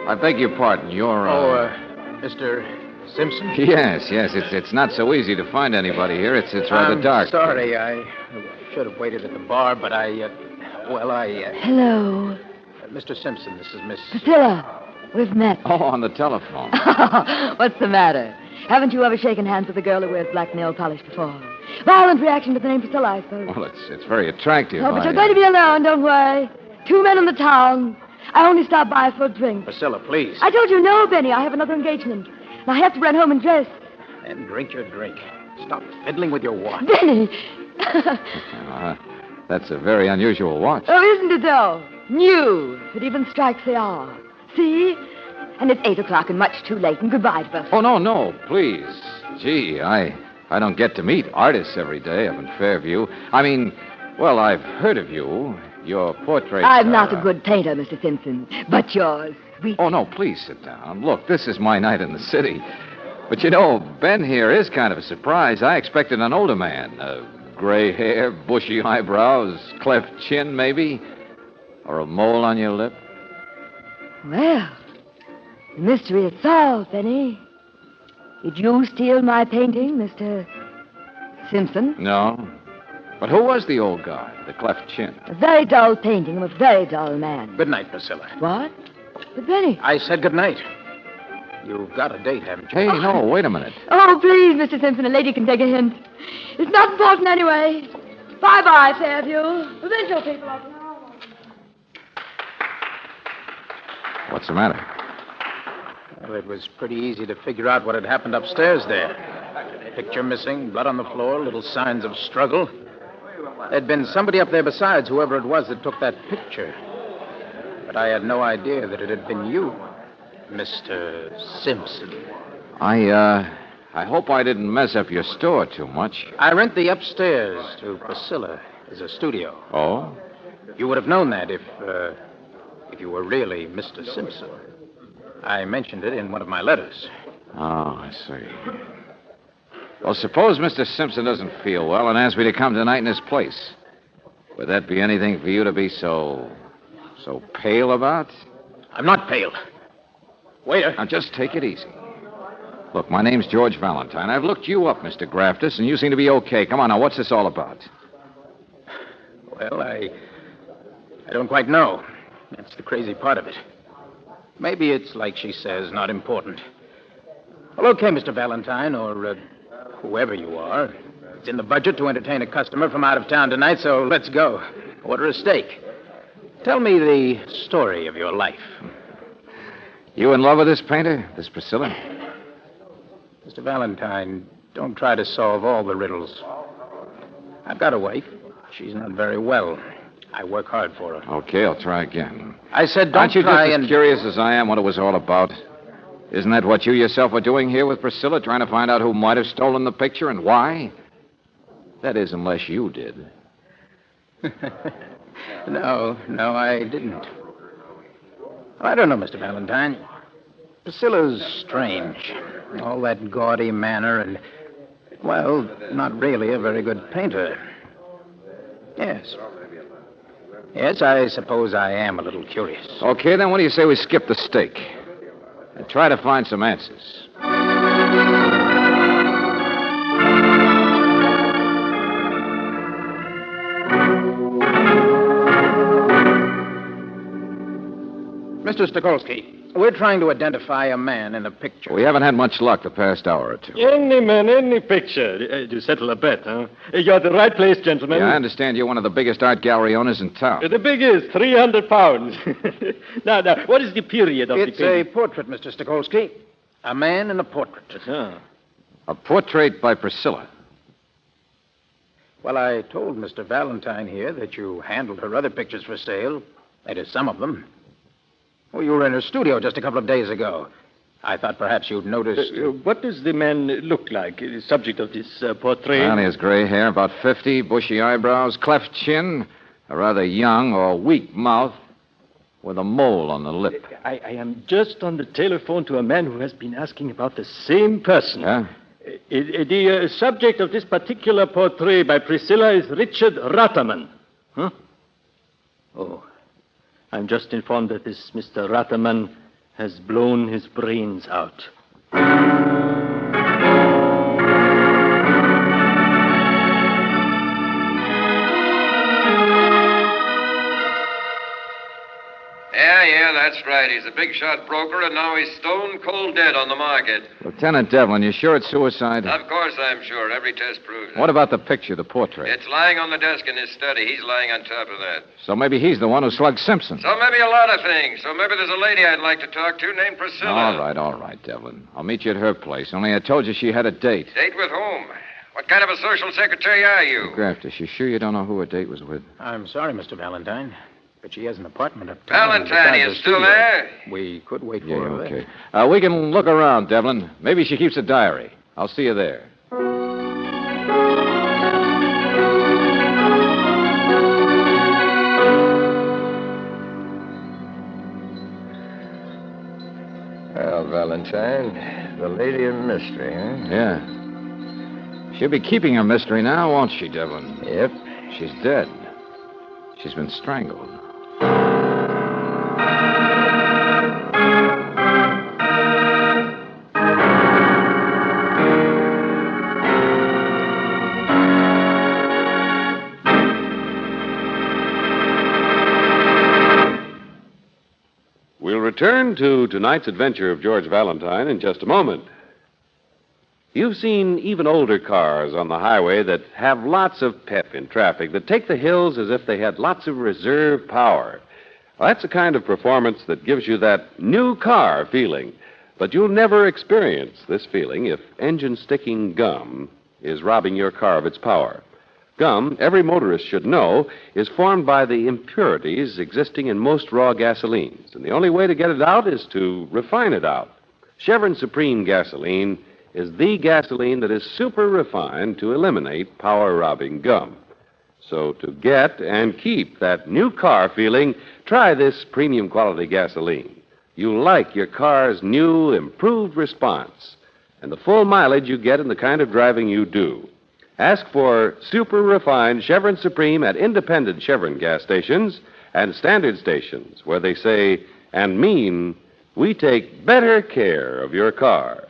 I beg your pardon. You're, Mr. Simpson? Yes. It's not so easy to find anybody here. It's rather dark. Sorry, I should have waited at the bar, but Hello. Mr. Simpson, this is Miss... Priscilla. We've met. Oh, on the telephone. What's the matter? Haven't you ever shaken hands with a girl who wears black nail polish before? Violent reaction to the name Priscilla, I suppose. Well, it's very attractive. Oh, but you're going to be alone, don't worry. 2 men in the town. I only stopped by for a drink. Priscilla, please. I told you no, Benny. I have another engagement. And I have to run home and dress. And drink your drink. Stop fiddling with your watch. Benny! That's a very unusual watch. Oh, isn't it, though? New. It even strikes the hour. See? And it's 8 o'clock and much too late. And goodbye, Buster. Oh, no, please. Gee, I don't get to meet artists every day up in Fairview. I mean, well, I've heard of you. Your portraits I'm not a good painter, Mr. Simpson, but you're sweet. Oh, no, please sit down. Look, this is my night in the city. But you know, Ben here is kind of a surprise. I expected an older man. Gray hair, bushy eyebrows, cleft chin, maybe? Or a mole on your lip? Well, the mystery is solved, Benny. Did you steal my painting, Mr. Simpson? No. But who was the old guy, the cleft chin? A very dull painting of a very dull man. Good night, Priscilla. What? But Benny. I said good night. You've got a date, haven't you? Hey, no, wait a minute. Oh, please, Mr. Simpson, a lady can take a hint. It's not important anyway. Bye-bye, Fairview. Provincial people up now. What's the matter? Well, it was pretty easy to figure out what had happened upstairs there. Picture missing, blood on the floor, little signs of struggle. There'd been somebody up there besides whoever it was that took that picture. But I had no idea that it had been you, Mr. Simpson. I hope I didn't mess up your store too much. I rent the upstairs to Priscilla as a studio. Oh? You would have known that if you were really Mr. Simpson. I mentioned it in one of my letters. Oh, I see. Well, suppose Mr. Simpson doesn't feel well and asks me to come tonight in his place. Would that be anything for you to be so pale about? I'm not pale. Waiter. Now, just take it easy. Look, my name's George Valentine. I've looked you up, Mr. Graftus, and you seem to be okay. Come on, now, what's this all about? Well, I don't quite know. That's the crazy part of it. Maybe it's, like she says, not important. Well, okay, Mr. Valentine, or whoever you are. It's in the budget to entertain a customer from out of town tonight, so let's go. Order a steak. Tell me the story of your life. You in love with this painter, this Priscilla? Mr. Valentine, don't try to solve all the riddles. I've got a wife. She's not very well. I work hard for her. Okay, I'll try again. I said don't Aren't you try just and... as curious as I am what it was all about? Isn't that what you yourself are doing here with Priscilla, trying to find out who might have stolen the picture and why? That is, unless you did. No, I didn't. I don't know, Mr. Valentine. Priscilla's strange. All that gaudy manner and, well, not really a very good painter. Yes. Yes, I suppose I am a little curious. Okay, then what do you say we skip the steak and try to find some answers? Mr. Stokolsky, we're trying to identify a man in a picture. We haven't had much luck the past hour or two. Any man, any picture. To settle a bet, huh? You're at the right place, gentlemen. Yeah, I understand you're one of the biggest art gallery owners in town. The biggest, 300 pounds. Now, what is the period of It's the painting? a portrait, Mr. Stokolsky. A man in a portrait. A portrait by Priscilla. Well, I told Mr. Valentine here that you handled her other pictures for sale. That is, some of them. Well, you were in her studio just a couple of days ago. I thought perhaps you'd noticed... What does the man look like, the subject of this portrait? Well, he has gray hair, about 50, bushy eyebrows, cleft chin, a rather young or weak mouth, with a mole on the lip. I am just on the telephone to a man who has been asking about the same person. Yeah? The subject of this particular portrait by Priscilla is Richard Ratterman. Huh? Oh, I'm just informed that this Mr. Ratterman has blown his brains out. Yeah, that's right. He's a big shot broker, and now he's stone cold dead on the market. Lieutenant Devlin, you sure it's suicide? Of course I'm sure. Every test proves it. What about the picture, the portrait? It's lying on the desk in his study. He's lying on top of that. So maybe he's the one who slugged Simpson. So maybe a lot of things. So maybe there's a lady I'd like to talk to named Priscilla. All right, Devlin. I'll meet you at her place. Only I told you she had a date. Date with whom? What kind of a social secretary are you? Graftus, you sure you don't know who her date was with? I'm sorry, Mr. Valentine, but she has an apartment uptown. Valentine, you still there? We could wait for Yeah, her okay. there. We can look around, Devlin. Maybe she keeps a diary. I'll see you there. Well, Valentine, the lady of mystery, huh? Yeah. She'll be keeping her mystery now, won't she, Devlin? Yep. She's dead. She's been strangled. We'll return to tonight's adventure of George Valentine in just a moment. You've seen even older cars on the highway that have lots of pep in traffic, that take the hills as if they had lots of reserve power. Well, that's the kind of performance that gives you that new car feeling. But you'll never experience this feeling if engine-sticking gum is robbing your car of its power. Gum, every motorist should know, is formed by the impurities existing in most raw gasolines. And the only way to get it out is to refine it out. Chevron Supreme gasoline is the gasoline that is super refined to eliminate power-robbing gum. So to get and keep that new car feeling, try this premium quality gasoline. You'll like your car's new, improved response and the full mileage you get in the kind of driving you do. Ask for super refined Chevron Supreme at independent Chevron gas stations and standard stations where they say and mean We take better care of your car.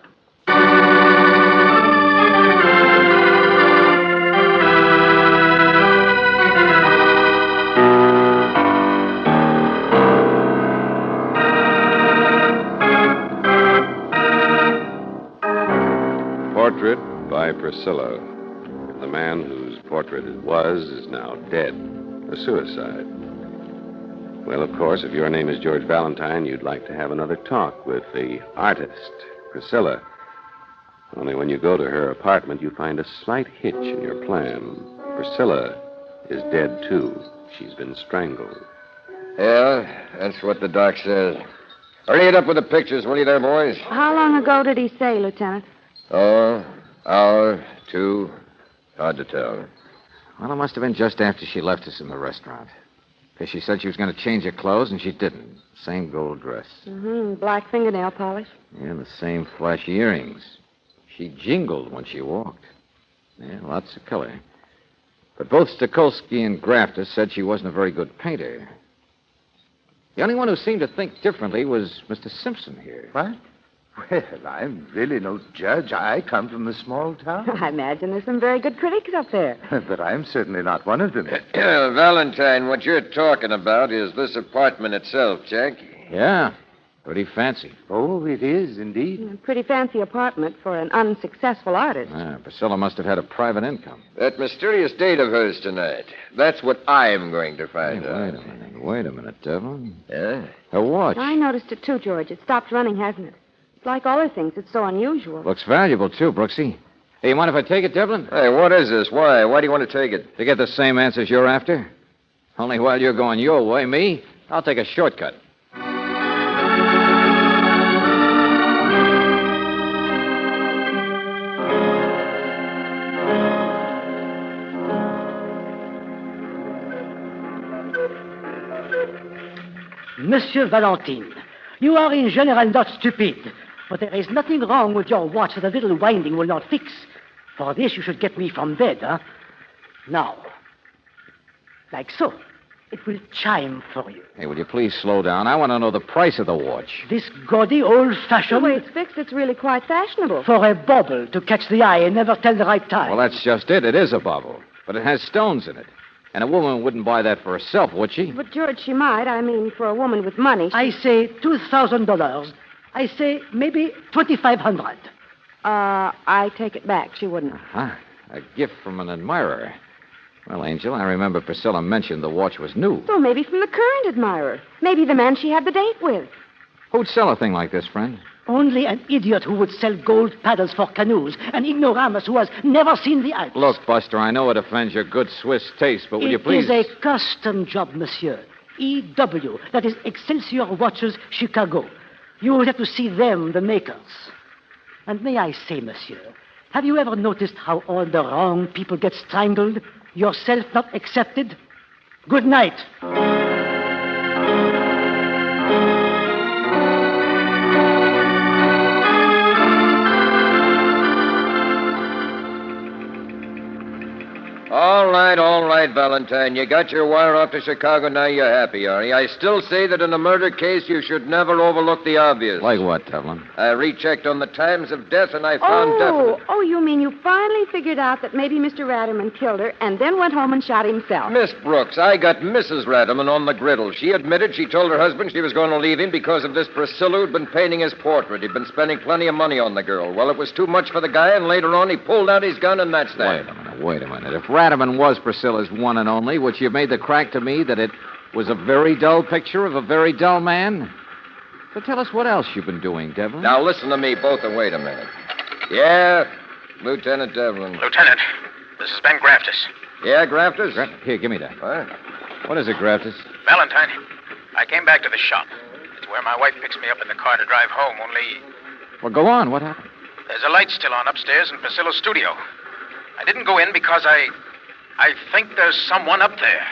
Portrait by Priscilla. The man whose portrait it was is now dead. A suicide. Well, of course, if your name is George Valentine, you'd like to have another talk with the artist, Priscilla. Only when you go to her apartment, you find a slight hitch in your plan. Priscilla is dead, too. She's been strangled. Yeah, that's what the doc says. Hurry it up with the pictures, will you there, boys? How long ago did he say, Lieutenant? Oh, hour, two. Hard to tell. Well, it must have been just after she left us in the restaurant. Because she said she was going to change her clothes, and she didn't. Same gold dress. Black fingernail polish. Yeah, the same flashy earrings. She jingled when she walked. Yeah, lots of color. But both Stukolsky and Grafter said she wasn't a very good painter. The only one who seemed to think differently was Mr. Simpson here. What? Well, I'm really no judge. I come from a small town. I imagine there's some very good critics up there. But I'm certainly not one of them. Valentine, what you're talking about is this apartment itself, Jack. Yeah, pretty fancy. Oh, it is indeed. A pretty fancy apartment for an unsuccessful artist. Priscilla must have had a private income. That mysterious date of hers tonight. That's what I'm going to find out. Wait a minute, Devlin. Yeah? Her watch. I noticed it too, George. It stopped running, hasn't it? It's like other things. It's so unusual. Looks valuable, too, Brooksy. Hey, you mind if I take it, Devlin? Hey, what is this? Why? Why do you want to take it? To get the same answers you're after. Only while you're going your way, me, I'll take a shortcut. Monsieur Valentine, you are in general not stupid, but there is nothing wrong with your watch that a little winding will not fix. For this, you should get me from bed, huh? Now, like so. It will chime for you. Hey, will you please slow down? I want to know the price of the watch. This gaudy old-fashioned... The way it's fixed, it's really quite fashionable. For a bauble to catch the eye and never tell the right time. Well, that's just it. It is a bauble. But it has stones in it. And a woman wouldn't buy that for herself, would she? But, George, she might. I mean, for a woman with money. I say $2,000. I say maybe $2,500. I take it back. She wouldn't. A gift from an admirer. Well, Angel, I remember Priscilla mentioned the watch was new. So maybe from the current admirer. Maybe the man she had the date with. Who'd sell a thing like this, friend? Only an idiot who would sell gold paddles for canoes. An ignoramus who has never seen the Alps. Look, Buster, I know it offends your good Swiss taste, but will you please... It is a custom job, monsieur. EW, that is Excelsior Watches, Chicago. You will have to see them, the makers. And may I say, monsieur, have you ever noticed how all the wrong people get strangled? Yourself not accepted? Good night. All right, Valentine. You got your wire off to Chicago, now you're happy, are you? I still say that in a murder case, you should never overlook the obvious. Like what, Devlin? I rechecked on the times of death, and I found definite... Oh, you mean you finally figured out that maybe Mr. Ratterman killed her and then went home and shot himself? Miss Brooks, I got Mrs. Ratterman on the griddle. She admitted she told her husband she was going to leave him because of this Priscilla who'd been painting his portrait. He'd been spending plenty of money on the girl. Well, it was too much for the guy, and later on he pulled out his gun, and that's that. Wait a minute. If Ratterman was Priscilla's one and only, would she have made the crack to me that it was a very dull picture of a very dull man? So tell us what else you've been doing, Devlin. Now, listen to me both and wait a minute. Yeah, Lieutenant Devlin. Lieutenant, this is Ben Graftus. Yeah, Graftus? Here, give me that. What is it, Graftus? Valentine, I came back to the shop. It's where my wife picks me up in the car to drive home, only... Well, go on. What happened? There's a light still on upstairs in Priscilla's studio. I didn't go in because I think there's someone up there.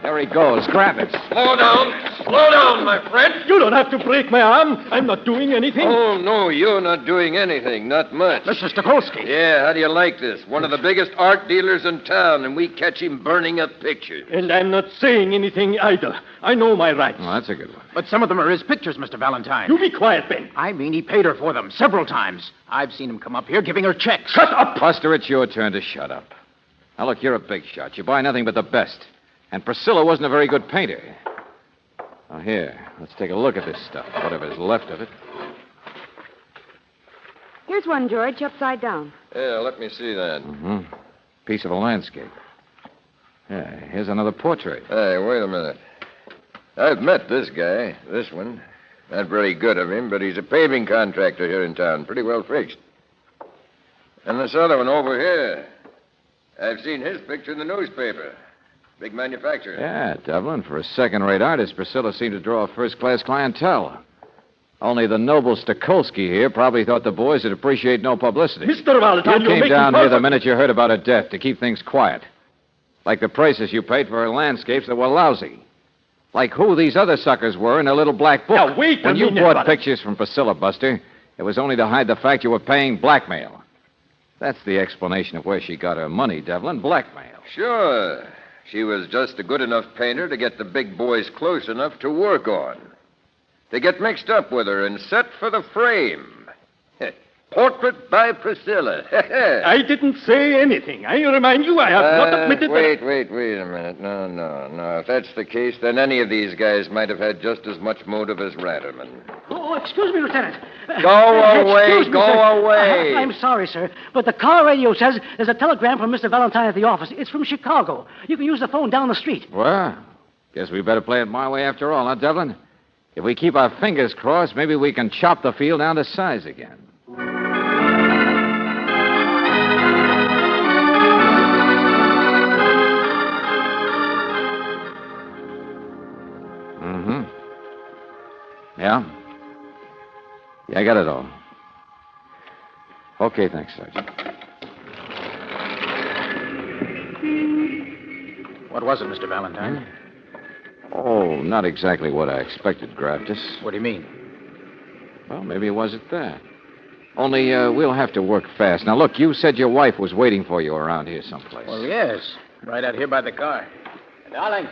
There he goes. Grab it. Slow down. Slow down, my friend. You don't have to break my arm. I'm not doing anything. Oh, no, you're not doing anything. Not much. Mr. Stokowski. Yeah, how do you like this? One of the biggest art dealers in town, and we catch him burning up pictures. And I'm not saying anything either. I know my rights. Well, that's a good one. But some of them are his pictures, Mr. Valentine. You be quiet, Ben. I mean, he paid her for them several times. I've seen him come up here giving her checks. Shut up! Buster, it's your turn to shut up. Now, look, you're a big shot. You buy nothing but the best. And Priscilla wasn't a very good painter. Now, here, let's take a look at this stuff, whatever's left of it. Here's one, George, upside down. Yeah, let me see that. Mm-hmm. Piece of a landscape. Yeah, here's another portrait. Hey, wait a minute. I've met this guy, this one. Not very good of him, but he's a paving contractor here in town. Pretty well fixed. And this other one over here. I've seen his picture in the newspaper. Big manufacturer. Yeah, Devlin, for a second-rate artist, Priscilla seemed to draw a first-class clientele. Only the noble Stokowski here probably thought the boys would appreciate no publicity. Mr. Valentine, you you're came making down here the perfect- minute you heard about her death to keep things quiet. Like the prices you paid for her landscapes that were lousy. Like who these other suckers were in a little black book. Now, wait a When you minute, bought Valentine. pictures from Priscilla, Buster, it was only to hide the fact you were paying blackmail. That's the explanation of where she got her money, Devlin. Blackmail. Sure. She was just a good enough painter to get the big boys close enough to work on. To get mixed up with her and set for the frame. Portrait by Priscilla. I didn't say anything. I remind you, I have not admitted wait a minute. No. If that's the case, then any of these guys might have had just as much motive as Ratterman. Oh, excuse me, Lieutenant. Go away, Excuse me, go sir. away. I'm sorry, sir, but the car radio says there's a telegram from Mr. Valentine at the office. It's from Chicago. You can use the phone down the street. Well, guess we better play it my way after all, huh, Devlin? If we keep our fingers crossed, maybe we can chop the field down to size again. Mm-hmm. Yeah? Yeah, I got it all. Okay, thanks, Sergeant. What was it, Mr. Valentine? Oh, not exactly what I expected, Graftus. What do you mean? Well, maybe it wasn't that. Only, we'll have to work fast. Now, look, you said your wife was waiting for you around here someplace. Well, yes. Right out here by the car. Darling.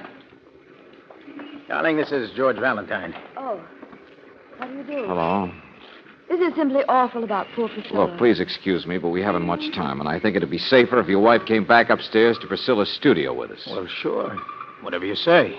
Darling, this is George Valentine. Oh, how do you do? Hello. This is simply awful about poor Priscilla. Look, please excuse me, but we haven't much time, and I think it'd be safer if your wife came back upstairs to Priscilla's studio with us. Well, sure. Whatever you say.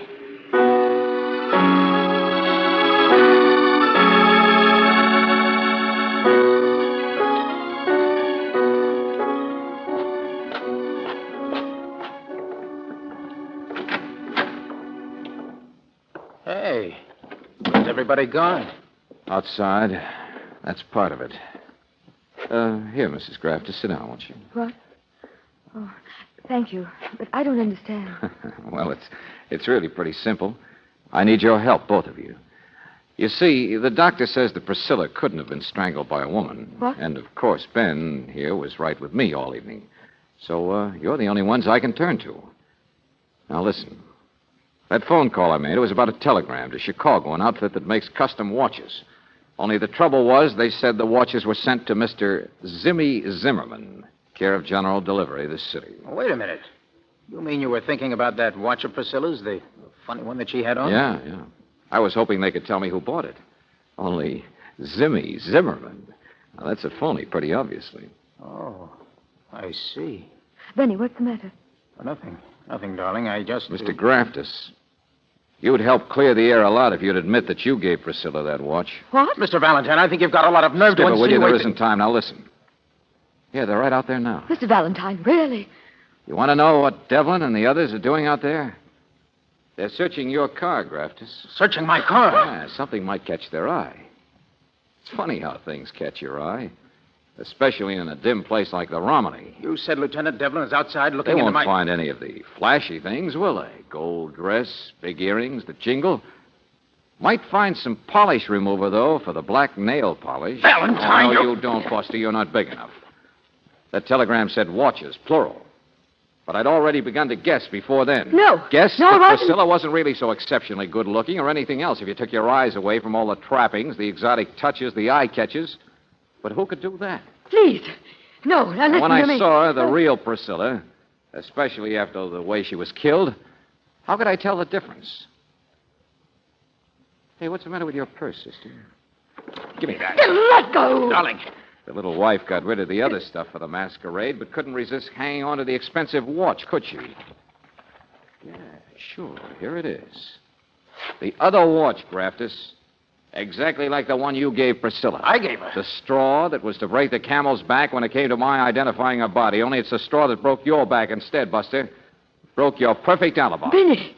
Hey, where's everybody gone? Outside. That's part of it. Here, Mrs. Graftus, sit down, won't you? What? Oh, thank you, but I don't understand. Well, it's really pretty simple. I need your help, both of you. You see, the doctor says that Priscilla couldn't have been strangled by a woman. What? And, of course, Ben here was right with me all evening. So, you're the only ones I can turn to. Now, listen. That phone call I made, it was about a telegram to Chicago, an outfit that makes custom watches. Only the trouble was they said the watches were sent to Mr. Zimmy Zimmerman, care of General Delivery, this city. Oh, wait a minute. You mean you were thinking about that watch of Priscilla's, the funny one that she had on? Yeah. I was hoping they could tell me who bought it. Only Zimmy Zimmerman. Now, that's a phony, pretty obviously. Oh, I see. Benny, what's the matter? Nothing, darling. I just... Mr. Graftus, you'd help clear the air a lot if you'd admit that you gave Priscilla that watch. What? Mr. Valentine, I think you've got a lot of nerve to Skip it, will you? insinuate... There isn't time. Now, listen. Yeah, they're right out there now. Mr. Valentine, really? You want to know what Devlin and the others are doing out there? They're searching your car, Graftus. Searching my car? Yeah, something might catch their eye. It's funny how things catch your eye. Especially in a dim place like the Romney. You said Lieutenant Devlin is outside They looking into won't my... find any of the flashy things, will they? Gold dress, big earrings, the jingle. Might find some polish remover, though, for the black nail polish. Valentine, Oh, no, you don't, Buster. You're not big enough. That telegram said watches, plural. But I'd already begun to guess before then. No. Guess No, it that wasn't. Priscilla wasn't really so exceptionally good-looking or anything else if you took your eyes away from all the trappings, the exotic touches, the eye catches. But who could do that? Please. No, now listen When to I me. saw her, the real Priscilla, especially after the way she was killed, how could I tell the difference? Hey, what's the matter with your purse, sister? Give me that. Let go. Darling. The little wife got rid of the other stuff for the masquerade, but couldn't resist hanging on to the expensive watch, could she? Yeah, sure. Here it is. The other watch, Graftus. Exactly like the one you gave Priscilla. I gave her? The straw that was to break the camel's back when it came to my identifying her body. Only it's the straw that broke your back instead, Buster. Broke your perfect alibi. Benny,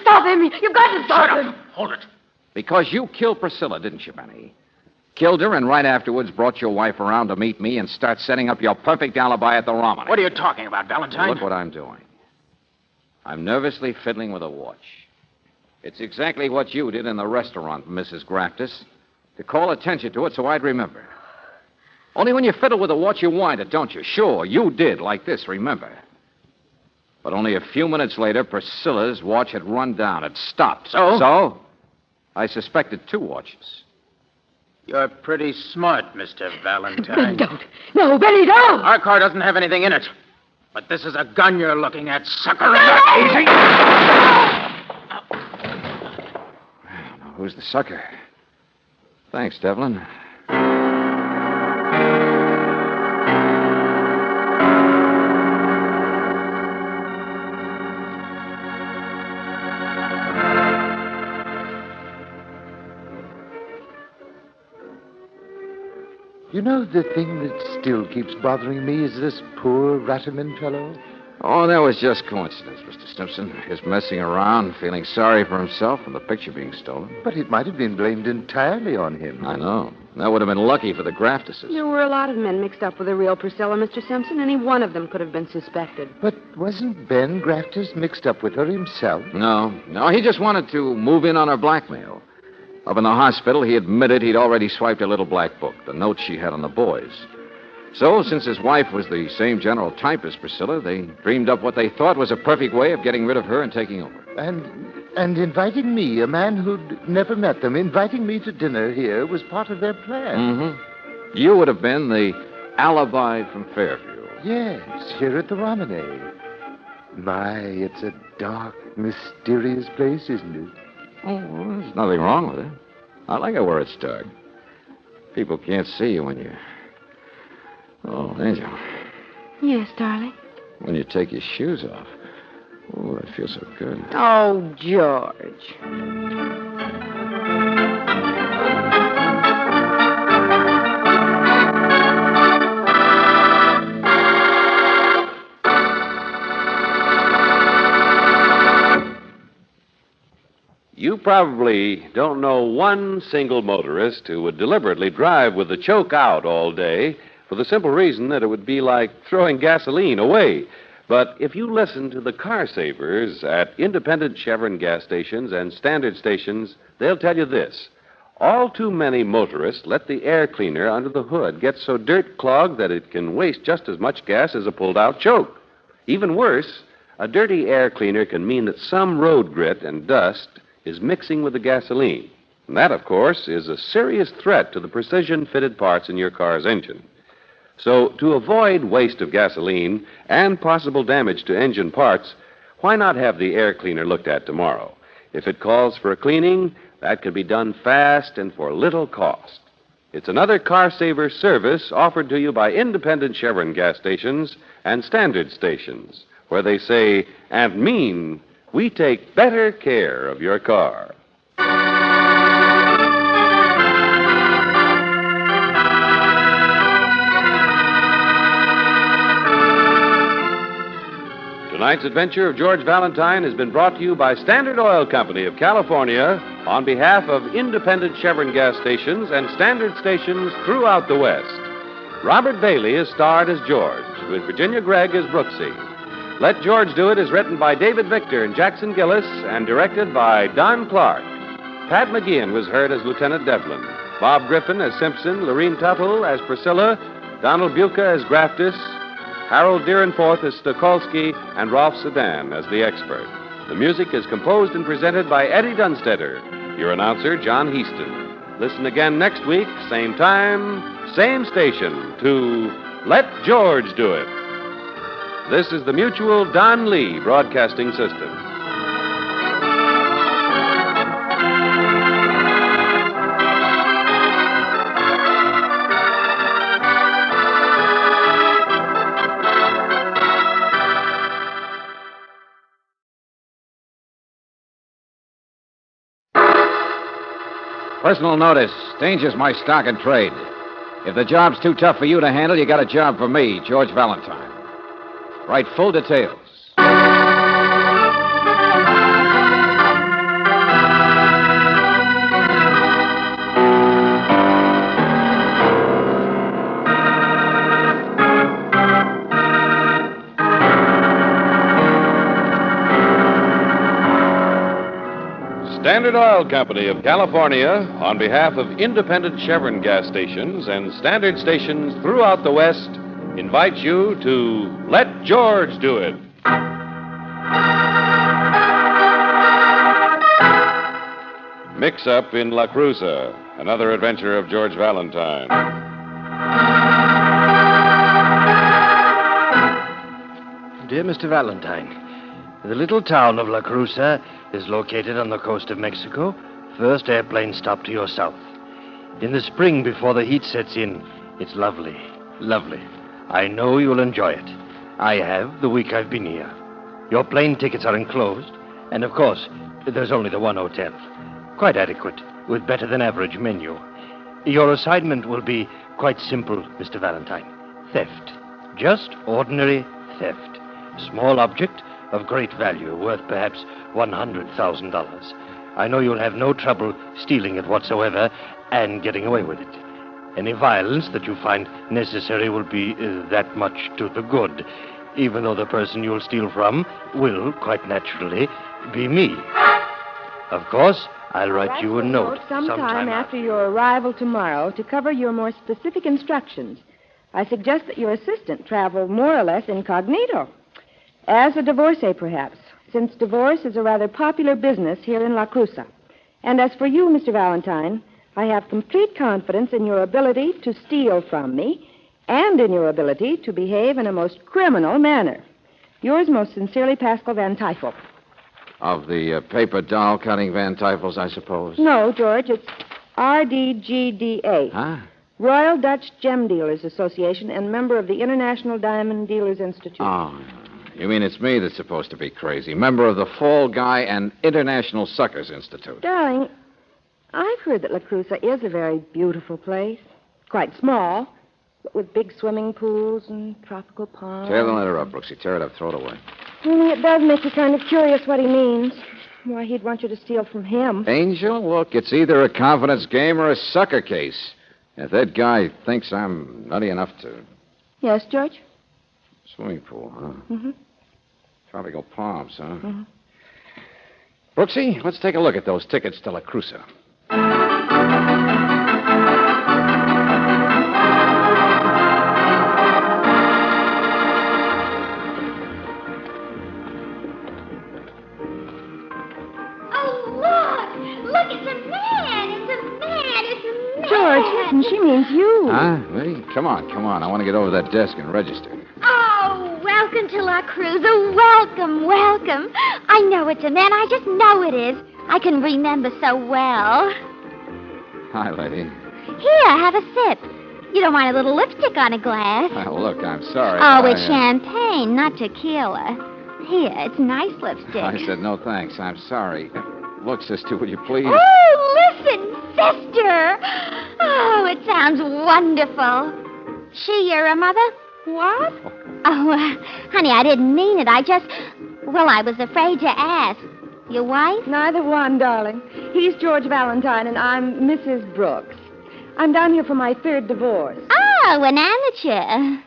stop him. You've got to stop him. Hold it. Because you killed Priscilla, didn't you, Benny? Killed her and right afterwards brought your wife around to meet me and start setting up your perfect alibi at the Romany. What are you talking about, Valentine? Look what I'm doing. I'm nervously fiddling with a watch. It's exactly what you did in the restaurant, Mrs. Graftus, to call attention to it so I'd remember. Only when you fiddle with a watch, you wind it, don't you? Sure, you did, like this, remember. But only a few minutes later, Priscilla's watch had run down. It stopped. So? I suspected two watches. You're pretty smart, Mr. Valentine. Don't. No, Benny, don't. Our car doesn't have anything in it. But this is a gun you're looking at, sucker. Easy. Now, who's the sucker? Thanks, Devlin. You know, the thing that still keeps bothering me is this poor Ratterman fellow. Oh, that was just coincidence, Mr. Simpson. His messing around, feeling sorry for himself, and the picture being stolen. But it might have been blamed entirely on him. I know. That would have been lucky for the Graftuses. There were a lot of men mixed up with the real Priscilla, Mr. Simpson. Any one of them could have been suspected. But wasn't Ben Graftus mixed up with her himself? No, he just wanted to move in on her blackmail. Up in the hospital, he admitted he'd already swiped a little black book, the notes she had on the boys. So, since his wife was the same general type as Priscilla, they dreamed up what they thought was a perfect way of getting rid of her and taking over. And inviting me, a man who'd never met them, inviting me to dinner here was part of their plan. Mm-hmm. You would have been the alibi from Fairview. Yes, here at the Romany. My, it's a dark, mysterious place, isn't it? Oh, well, there's nothing wrong with it. I like it where it's dark. People can't see you when you... Oh, Angel. Yes, darling. When you take your shoes off. Oh, that feels so good. Oh, George. You probably don't know one single motorist who would deliberately drive with the choke out all day for the simple reason that it would be like throwing gasoline away. But if you listen to the car savers at independent Chevron gas stations and standard stations, they'll tell you this. All too many motorists let the air cleaner under the hood get so dirt clogged that it can waste just as much gas as a pulled-out choke. Even worse, a dirty air cleaner can mean that some road grit and dust is mixing with the gasoline. And that, of course, is a serious threat to the precision-fitted parts in your car's engine. So, to avoid waste of gasoline and possible damage to engine parts, why not have the air cleaner looked at tomorrow? If it calls for a cleaning, that could be done fast and for little cost. It's another car saver service offered to you by independent Chevron gas stations and standard stations, where they say and mean, we take better care of your car. Tonight's adventure of George Valentine has been brought to you by Standard Oil Company of California on behalf of independent Chevron gas stations and standard stations throughout the West. Robert Bailey is starred as George, with Virginia Gregg as Brooksy. Let George Do It is written by David Victor and Jackson Gillis and directed by Don Clark. Pat McGeehan was heard as Lieutenant Devlin, Bob Griffin as Simpson, Lorene Tuttle as Priscilla, Donald Buca as Graftus, Harold Deerenforth as Stokowski, and Rolf Sedan as the expert. The music is composed and presented by Eddie Dunstetter. Your announcer, John Heaston. Listen again next week, same time, same station, to Let George Do It. This is the Mutual Don Lee Broadcasting System. Personal notice. Danger's my stock and trade. If the job's too tough for you to handle, you got a job for me, George Valentine. Write full details. Standard Oil Company of California, on behalf of independent Chevron gas stations and standard stations throughout the West, invites you to Let George Do It. Mix Up in La Cruza, another adventure of George Valentine. Dear Mr. Valentine, the little town of La Cruza is located on the coast of Mexico. First airplane stop to your south. In the spring, before the heat sets in, it's lovely, lovely. I know you'll enjoy it. I have the week I've been here. Your plane tickets are enclosed, and of course, there's only the one hotel. Quite adequate, with better than average menu. Your assignment will be quite simple, Mr. Valentine. Theft. Just ordinary theft. Small object of great value, worth perhaps $100,000. I know you'll have no trouble stealing it whatsoever and getting away with it. Any violence that you find necessary will be that much to the good, even though the person you'll steal from will, quite naturally, be me. Of course, I'll write you a note sometime after your arrival tomorrow to cover your more specific instructions. I suggest that your assistant travel more or less incognito. As a divorcee, perhaps, since divorce is a rather popular business here in La Cruza. And as for you, Mr. Valentine, I have complete confidence in your ability to steal from me and in your ability to behave in a most criminal manner. Yours most sincerely, Pascal Van Tyfel. Of the paper doll cutting Van Tyfels, I suppose. No, George, it's RDGDA. Huh? Royal Dutch Gem Dealers Association and member of the International Diamond Dealers Institute. Oh, you mean it's me that's supposed to be crazy? Member of the Fall Guy and International Suckers Institute. Darling, I've heard that La Cruza is a very beautiful place. Quite small, but with big swimming pools and tropical palms. Tear the letter up, Brooksy. Tear it up, throw it away. Only it does make you kind of curious what he means. Why he'd want you to steal from him. Angel, look, it's either a confidence game or a sucker case. If that guy thinks I'm nutty enough to... Yes, George? Swimming pool, huh? Mm-hmm. Tropical palms, huh? Mm-hmm. Brooksy, let's take a look at those tickets to La Cruza. George, listen, she means you. Huh? Really? Come on. I want to get over that desk and register. Oh, welcome to La Cruza. Welcome. I know it's a man. I just know it is. I can remember so well. Hi, lady. Here, have a sip. You don't mind a little lipstick on a glass? Well, look, I'm sorry. Oh, it's champagne, not tequila. Here, it's nice lipstick. I said no thanks. I'm sorry. Look, sister, will you please? Oh, listen, sister. Oh, it sounds wonderful. She your mother? What? Oh, honey, I didn't mean it. I was afraid to ask. Your wife? Neither one, darling. He's George Valentine, and I'm Mrs. Brooks. I'm down here for my third divorce. Oh, an amateur.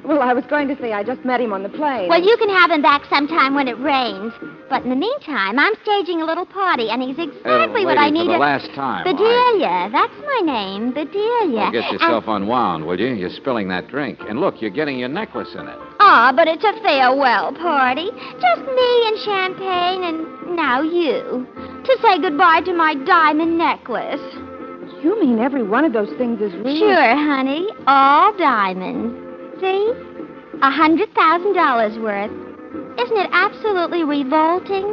Well, I was going to say I just met him on the plane. Well, you can have him back sometime when it rains. But in the meantime, I'm staging a little party, and he's exactly what I lady, need. for the last time. Bedelia. That's my name, Bedelia. Well, get yourself unwound, will you? You're spilling that drink. And look, you're getting your necklace in it. Ah, but it's a farewell party. Just me and champagne and now you. To say goodbye to my diamond necklace. You mean every one of those things is real? Sure, honey. All diamonds. See? $100,000 worth. Isn't it absolutely revolting?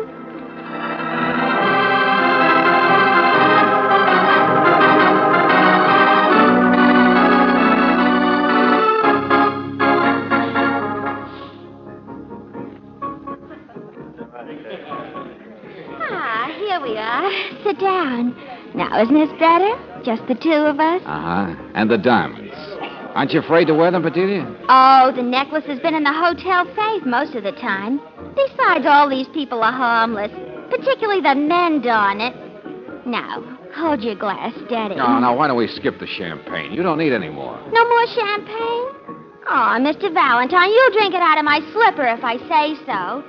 Here we are. Sit down. Now, isn't this better? Just the two of us? Uh-huh. And the diamonds. Aren't you afraid to wear them, Bedelia? Oh, the necklace has been in the hotel safe most of the time. Besides, all these people are harmless. Particularly the men, darn it. Now, hold your glass steady. No, now, why don't we skip the champagne? You don't need any more. No more champagne? Oh, Mr. Valentine, you'll drink it out of my slipper if I say so.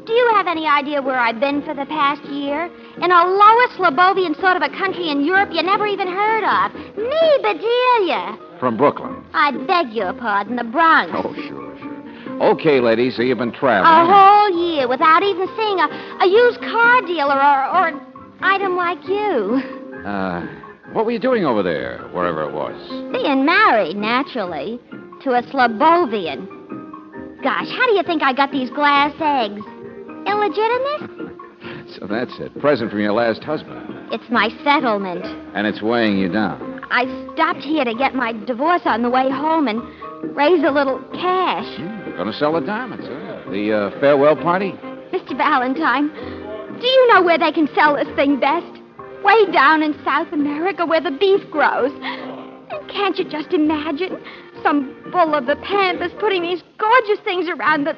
Do you have any idea where I've been for the past year? In a lowest Slobovian sort of a country in Europe you never even heard of. Me, Bedelia. From Brooklyn. I beg your pardon, the Bronx. Oh, sure. Okay, lady, so you've been traveling. A whole year without even seeing a used car dealer or an item like you. What were you doing over there, wherever it was? Being married, naturally, to a Slobovian. Gosh, how do you think I got these glass eggs? Illegitimate? So that's it. Present from your last husband. It's my settlement. And it's weighing you down. I stopped here to get my divorce on the way home and raise a little cash. You're going to sell the diamonds, huh? The farewell party? Mr. Valentine, do you know where they can sell this thing best? Way down in South America where the beef grows. And can't you just imagine some bull of the Pampas putting these gorgeous things around the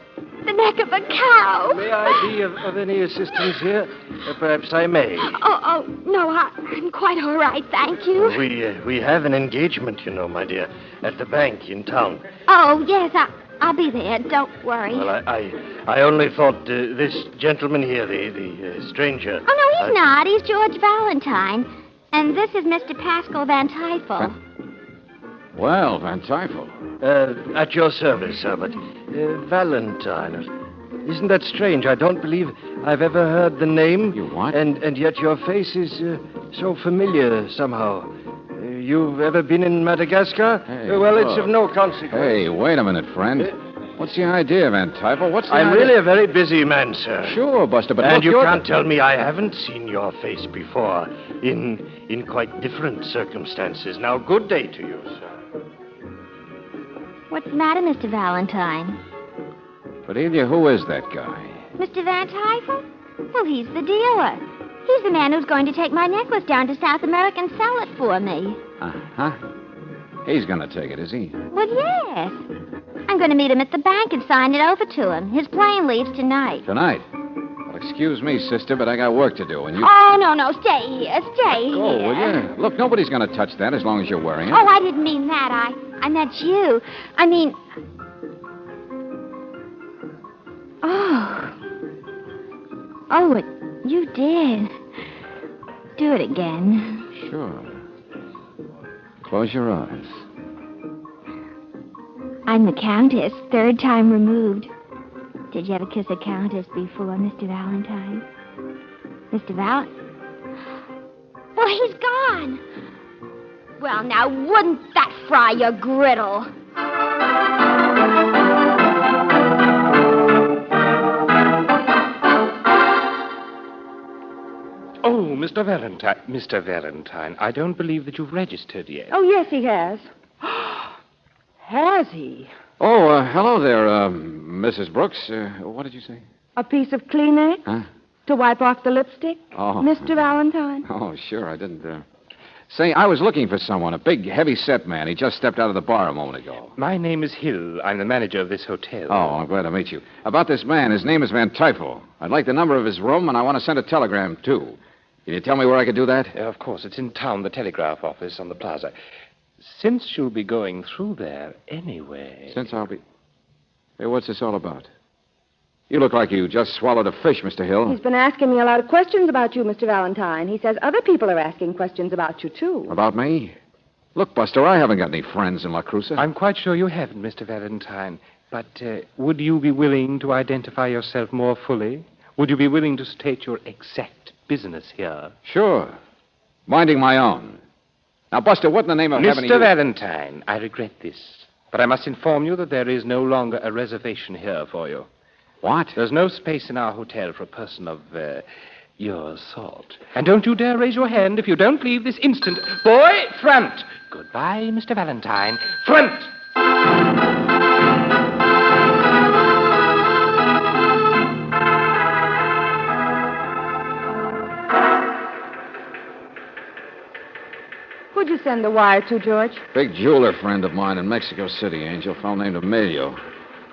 neck of a cow? May I be of any assistance here? Perhaps I may. Oh, no, I'm quite all right, thank you. We have an engagement, you know, my dear, at the bank in town. Oh, yes, I'll be there. Don't worry. Well, I only thought this gentleman here, the stranger... Oh, no, he's not. He's George Valentine. And this is Mr. Pascal Van Tyfel. Well, Van Tyfel. At your service, sir, but Valentine. Isn't that strange? I don't believe I've ever heard the name. You what? And yet your face is so familiar somehow. You've ever been in Madagascar? Hey, well, it's of no consequence. Hey, wait a minute, friend. What's the idea, Van Tyfel? What's the I'm idea? really a very busy man, sir. Sure, Buster, but and look, you can't tell me I haven't seen your face before in quite different circumstances. Now, good day to you, sir. What's the matter, Mr. Valentine? Bedelia, who is that guy? Mr. Van Tyfel? Well, he's the dealer. He's the man who's going to take my necklace down to South America and sell it for me. Uh-huh. He's going to take it, is he? Well, yes. I'm going to meet him at the bank and sign it over to him. His plane leaves tonight. Tonight? Well, excuse me, sister, but I got work to do, and you... Oh, no, stay here. Stay here. Oh, will you? Look, nobody's going to touch that as long as you're wearing it. Oh, I didn't mean that. I meant you. I mean... Oh, you did. Do it again. Sure. Close your eyes. I'm the Countess, third time removed. Did you ever kiss a Countess before, Mr. Valentine? Mr. Well, he's gone. Well, now, wouldn't that fry your griddle? Oh, Mr. Valentine, I don't believe that you've registered yet. Oh, yes, he has. Has he? Oh, hello there, Mrs. Brooks. What did you say? A piece of Kleenex? Huh? To wipe off the lipstick? Oh. Mr. Valentine? Oh, sure, I didn't, Say, I was looking for someone, a big, heavy-set man. He just stepped out of the bar a moment ago. My name is Hill. I'm the manager of this hotel. Oh, I'm glad to meet you. About this man, his name is Van Tyfel. I'd like the number of his room, and I want to send a telegram, too. Can you tell me where I could do that? Of course, it's in town, the telegraph office on the plaza. since you'll be going through there anyway... Since I'll be... Hey, what's this all about? You look like you just swallowed a fish, Mr. Hill. He's been asking me a lot of questions about you, Mr. Valentine. He says other people are asking questions about you, too. About me? Look, Buster, I haven't got any friends in La Cruza. I'm quite sure you haven't, Mr. Valentine. But would you be willing to identify yourself more fully? Would you be willing to state your exact business here? Sure. Minding my own. Now, Buster, what in the name of heaven are you... Mr. Valentine, I regret this, but I must inform you that there is no longer a reservation here for you. What? There's no space in our hotel for a person of your sort. And don't you dare raise your hand if you don't leave this instant. Boy, front! Goodbye, Mr. Valentine. Front! Who'd you send the wire to, George? Big jeweler friend of mine in Mexico City, Angel. A fellow named Emilio.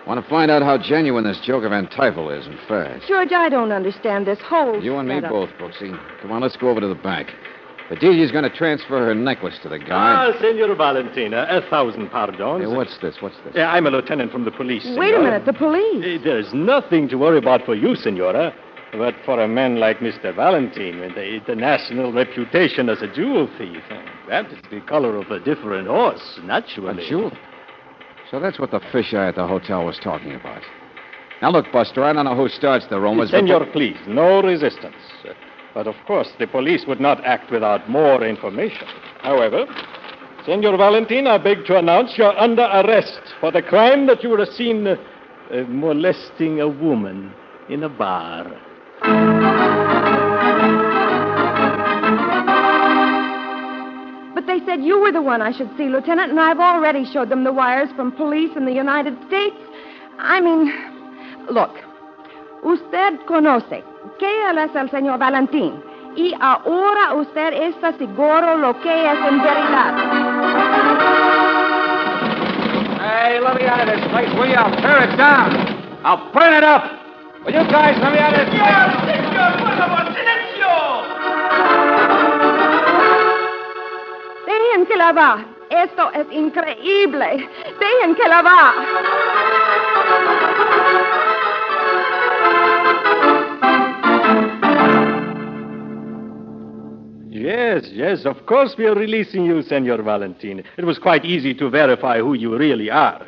Want to find out how genuine this joke of Antipal is, and fast. George, I don't understand this whole You and me setup. both, Brooksy. Come on, let's go over to the bank. Bedelia's going to transfer her necklace to the guy. Senor Valentina, 1,000 pardons. Hey, what's this? What's this? Yeah, I'm a lieutenant from the police, Wait a senor. minute, the police. There's nothing to worry about for you, senora. But for a man like Mr. Valentine, with the international reputation as a jewel thief, that is the color of a different horse, naturally. A jewel? So that's what the fisheye at the hotel was talking about. Now, look, Buster, I don't know who starts the rumors, Senor, please, no resistance. But, of course, the police would not act without more information. However, Senor Valentine, I beg to announce you're under arrest for the crime that you were seen molesting a woman in a bar. But they said you were the one I should see, Lieutenant, and I've already showed them the wires from police in the United States. I mean, look, usted conoce que él es el señor Valentín, y ahora usted está seguro lo que es en verdad. Hey, let me out of this place, will you? I'll tear it down. I'll burn it up. Will you guys let me out of this place? Señor, por favor, silencio! Dejen que la va. Esto es increíble. Dejen que la va. Yes, of course we are releasing you, Senor Valentine. It was quite easy to verify who you really are.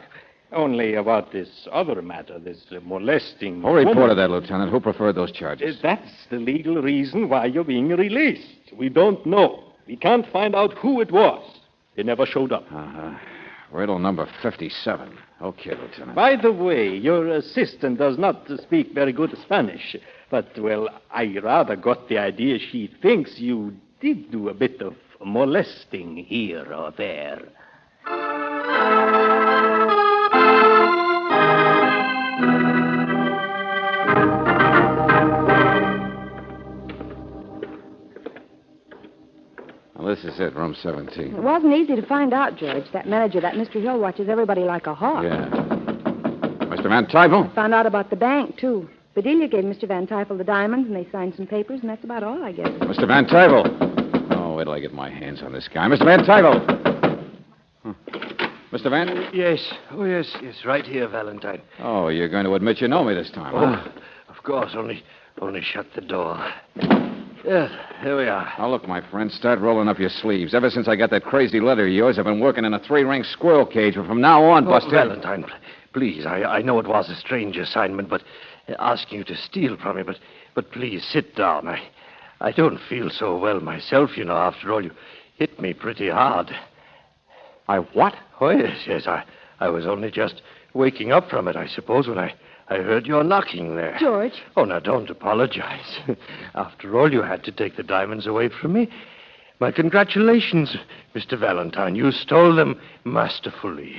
Only about this other matter, this molesting... Who reported that, Lieutenant? Who preferred those charges? That's the legal reason why you're being released. We don't know. We can't find out who it was. They never showed up. Uh-huh. Riddle number 57. Okay, Lieutenant. By the way, your assistant does not speak very good Spanish. But, well, I rather got the idea she thinks you did do a bit of molesting here or there. Well, this is it, room 17. It wasn't easy to find out, George. That manager, that Mr. Hill, watches everybody like a hawk. Yeah. Mr. Van Tyfel? Found out about the bank, too. Bedelia gave Mr. Van Tyfel the diamonds, and they signed some papers, and that's about all, I guess. Mr. Van Tyfel. Oh, wait till I get my hands on this guy. Mr. Van Tyfel. Mr. Van? Yes. Oh, yes, right here, Valentine. Oh, you're going to admit you know me this time, huh? Of course, only shut the door. Yes, here we are. Now, look, my friend, start rolling up your sleeves. Ever since I got that crazy letter of yours, I've been working in a 3-ring squirrel cage, but from now on, Buster... Valentine, please, I know it was a strange assignment, but asking you to steal from me, but please, sit down. I don't feel so well myself, you know. After all, you hit me pretty hard. I what? Oh, yes, I was only just waking up from it, I suppose, when I heard your knocking there. George. Oh, now, don't apologize. After all, you had to take the diamonds away from me. My congratulations, Mr. Valentine. You stole them masterfully.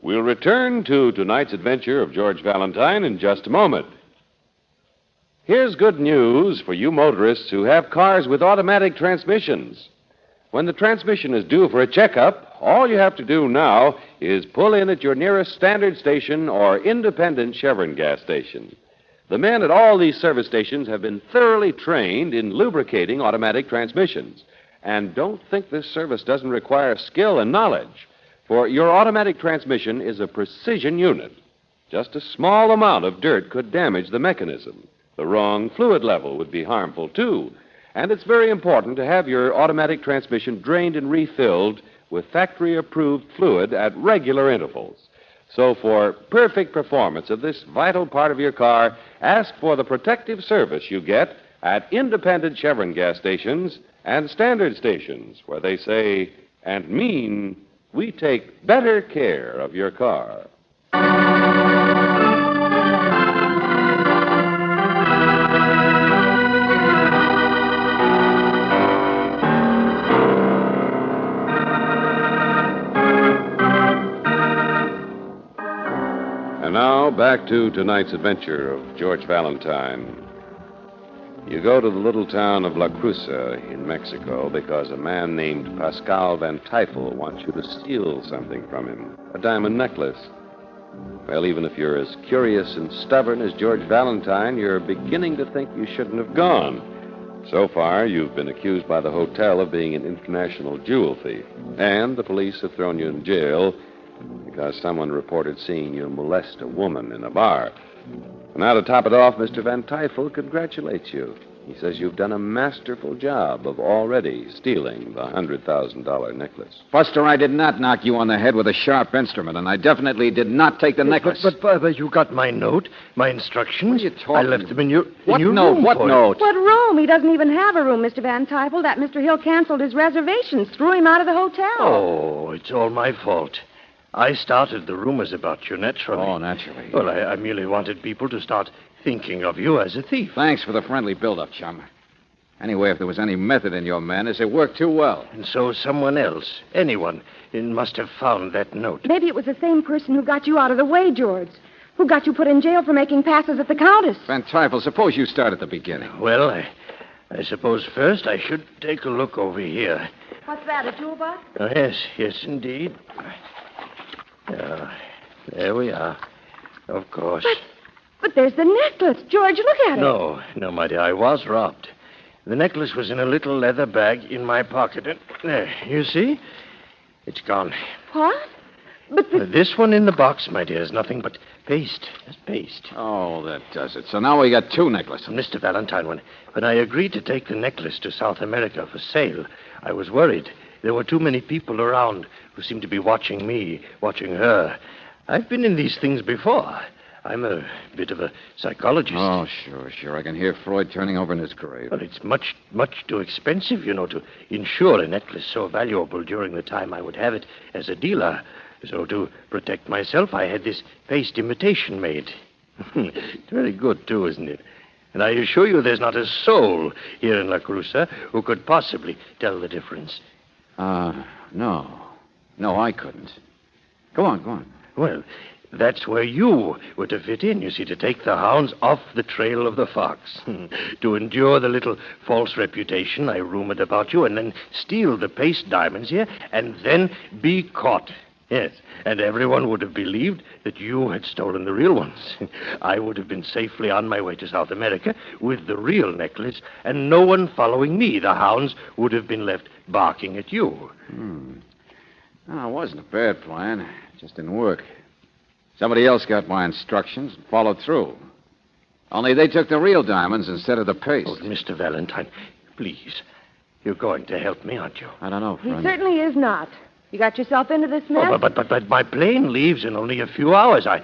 We'll return to tonight's adventure of George Valentine in just a moment. Here's good news for you motorists who have cars with automatic transmissions. When the transmission is due for a checkup, all you have to do now is pull in at your nearest standard station or independent Chevron gas station. The men at all these service stations have been thoroughly trained in lubricating automatic transmissions. And don't think this service doesn't require skill and knowledge, for your automatic transmission is a precision unit. Just a small amount of dirt could damage the mechanism. The wrong fluid level would be harmful, too. And it's very important to have your automatic transmission drained and refilled with factory-approved fluid at regular intervals. So for perfect performance of this vital part of your car, ask for the protective service you get at independent Chevron gas stations and standard stations, where they say and mean, we take better care of your car. And now, back to tonight's adventure of George Valentine. You go to the little town of La Cruza in Mexico because a man named Pascal Van Tyfel wants you to steal something from him, a diamond necklace. Well, even if you're as curious and stubborn as George Valentine, you're beginning to think you shouldn't have gone. So far, you've been accused by the hotel of being an international jewel thief, and the police have thrown you in jail because someone reported seeing you molest a woman in a bar. Now, to top it off, Mr. Van Tyfel congratulates you. He says you've done a masterful job of already stealing the $100,000 necklace. Buster, I did not knock you on the head with a sharp instrument, and I definitely did not take the necklace. But you got my note, my instructions. What are you talking? I left them in your What your note? room. What note? What room? He doesn't even have a room, Mr. Van Tyfel. That Mr. Hill canceled his reservations, threw him out of the hotel. Oh, it's all my fault. I started the rumors about you, naturally. Oh, naturally. Well, I merely wanted people to start thinking of you as a thief. Thanks for the friendly build-up, chum. Anyway, if there was any method in your madness, it worked too well. And so someone else, anyone, must have found that note. Maybe it was the same person who got you out of the way, George. Who got you put in jail for making passes at the Countess. Van Tyfel, suppose you start at the beginning. Well, I suppose first I should take a look over here. What's that, a jewel box? Oh, yes, indeed. There we are. Of course. But there's the necklace. George, look at it. No, my dear, I was robbed. The necklace was in a little leather bag in my pocket. And there, you see? It's gone. What? But This one in the box, my dear, is nothing but paste. Just paste. Oh, that does it. So now we got two necklaces. Mr. Valentine, when I agreed to take the necklace to South America for sale, I was worried. There were too many people around who seemed to be watching me, watching her. I've been in these things before. I'm a bit of a psychologist. Oh, sure. I can hear Freud turning over in his grave. Well, it's much too expensive, to insure a necklace so valuable during the time I would have it as a dealer. So to protect myself, I had this paste imitation made. It's very good, too, isn't it? And I assure you there's not a soul here in La Cruza who could possibly tell the difference. No, I couldn't. Go on. Well, that's where you were to fit in, you see, to take the hounds off the trail of the fox. To endure the little false reputation I rumored about you, and then steal the paste diamonds here, and then be caught. Yes, and everyone would have believed that you had stolen the real ones. I would have been safely on my way to South America with the real necklace, and no one following me. The hounds would have been left barking at you. No, it wasn't a bad plan. It just didn't work. Somebody else got my instructions and followed through. Only they took the real diamonds instead of the paste. Oh, Mr. Valentine, please. You're going to help me, aren't you? I don't know, He friend. certainly is not. You got yourself into this mess? Oh, but my plane leaves in only a few hours. I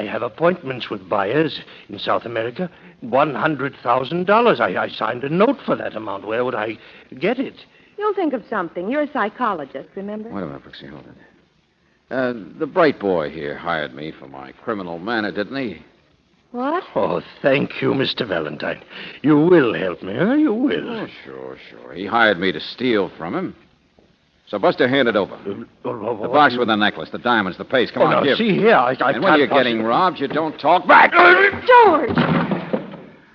have appointments with buyers in South America. $100,000. I signed a note for that amount. Where would I get it? You'll think of something. You're a psychologist, remember? Wait a minute, Brooksy, hold it. The bright boy here hired me for my criminal manner, didn't he? What? Oh, thank you, Mr. Valentine. You will help me, huh? You will. Oh, sure. He hired me to steal from him. So, Buster, hand it over. The box with the necklace, the diamonds, the paste. Come on, now, give. see here, I And when you're getting robbed, you don't talk back. George!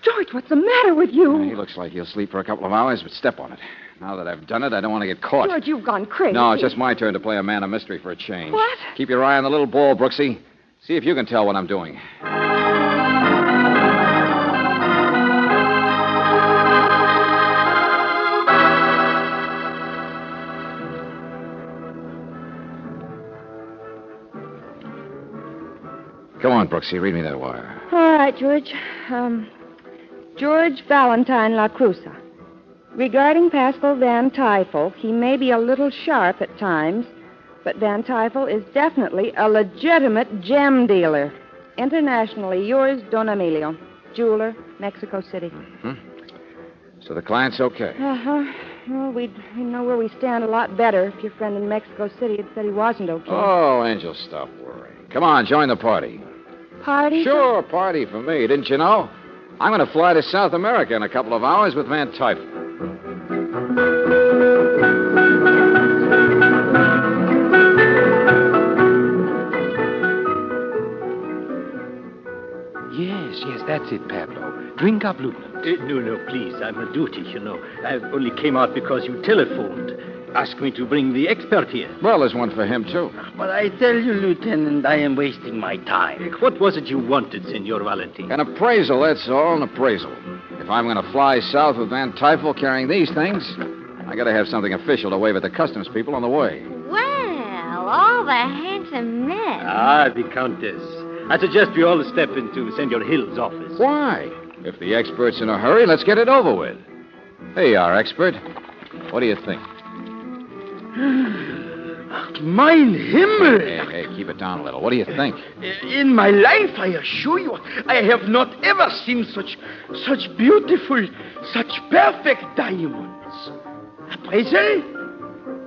George, what's the matter with you? He looks like he'll sleep for a couple of hours, but step on it. Now that I've done it, I don't want to get caught. George, you've gone crazy. No, it's just my turn to play a man of mystery for a change. What? Keep your eye on the little ball, Brooksy. See if you can tell what I'm doing. Come on, Brooksy, read me that wire. All right, George. George Valentine La Cruza. Regarding Pascal Van Tyfel, he may be a little sharp at times, but Van Tyfel is definitely a legitimate gem dealer. Internationally yours, Don Emilio. Jeweler, Mexico City. So the client's okay. Uh-huh. Well, we'd know where we stand a lot better if your friend in Mexico City had said he wasn't okay. Oh, Angel, stop worrying. Come on, join the party. Party? Sure, party for me. Didn't you know? I'm going to fly to South America in a couple of hours with Van Tyfel. Yes, that's it, Pablo. Drink up, Lieutenant. No, please. I'm on duty, you know. I only came out because you telephoned. Asked me to bring the expert here. Well, there's one for him, too. But I tell you, Lieutenant, I am wasting my time. What was it you wanted, Senor Valentine? An appraisal, that's all, an appraisal. If I'm going to fly south with Van Tyfel carrying these things, I got to have something official to wave at the customs people on the way. Well, all the handsome men. Ah, the Countess. I suggest we all step into Senor Hill's office. Why? If the expert's in a hurry, let's get it over with. Here you are, expert. What do you think? Mein Himmel! Hey, keep it down a little. What do you think? In my life, I assure you, I have not ever seen such beautiful, such perfect diamonds. Appraisal?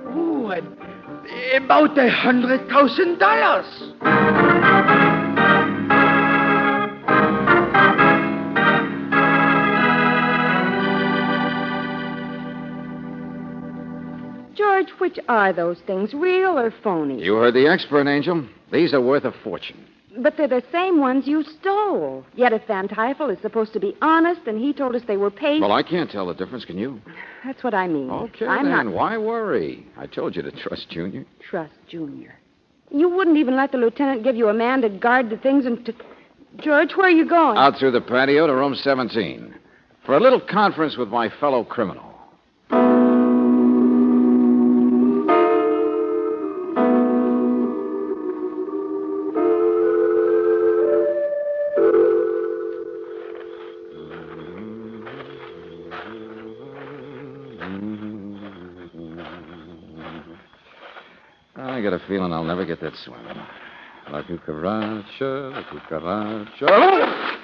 Oh, about $100,000. George, which are those things, real or phony? You heard the expert, Angel. These are worth a fortune. But they're the same ones you stole. Yet if Van Tyfel is supposed to be honest and he told us they were paid... Well, I can't tell the difference, can you? That's what I mean. Okay, I'm then. not... Why worry? I told you to trust Junior. Trust Junior. You wouldn't even let the lieutenant give you a man to guard the things and to... George, where are you going? Out through the patio to room 17. For a little conference with my fellow criminal. I got a feeling I'll never get that swim. La cucaracha, la cucaracha.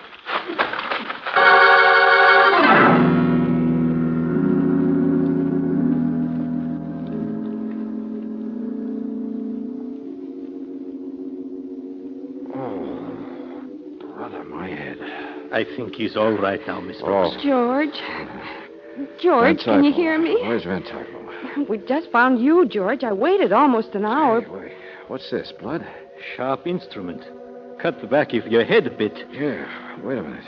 Brother, my head. I think he's all right now, Miss Brooks. George. George, can you hear me? Where's Van Tyfel? We just found you, George. I waited almost an hour. Wait. What's this, blood? Sharp instrument. Cut the back of your head a bit. Yeah, wait a minute.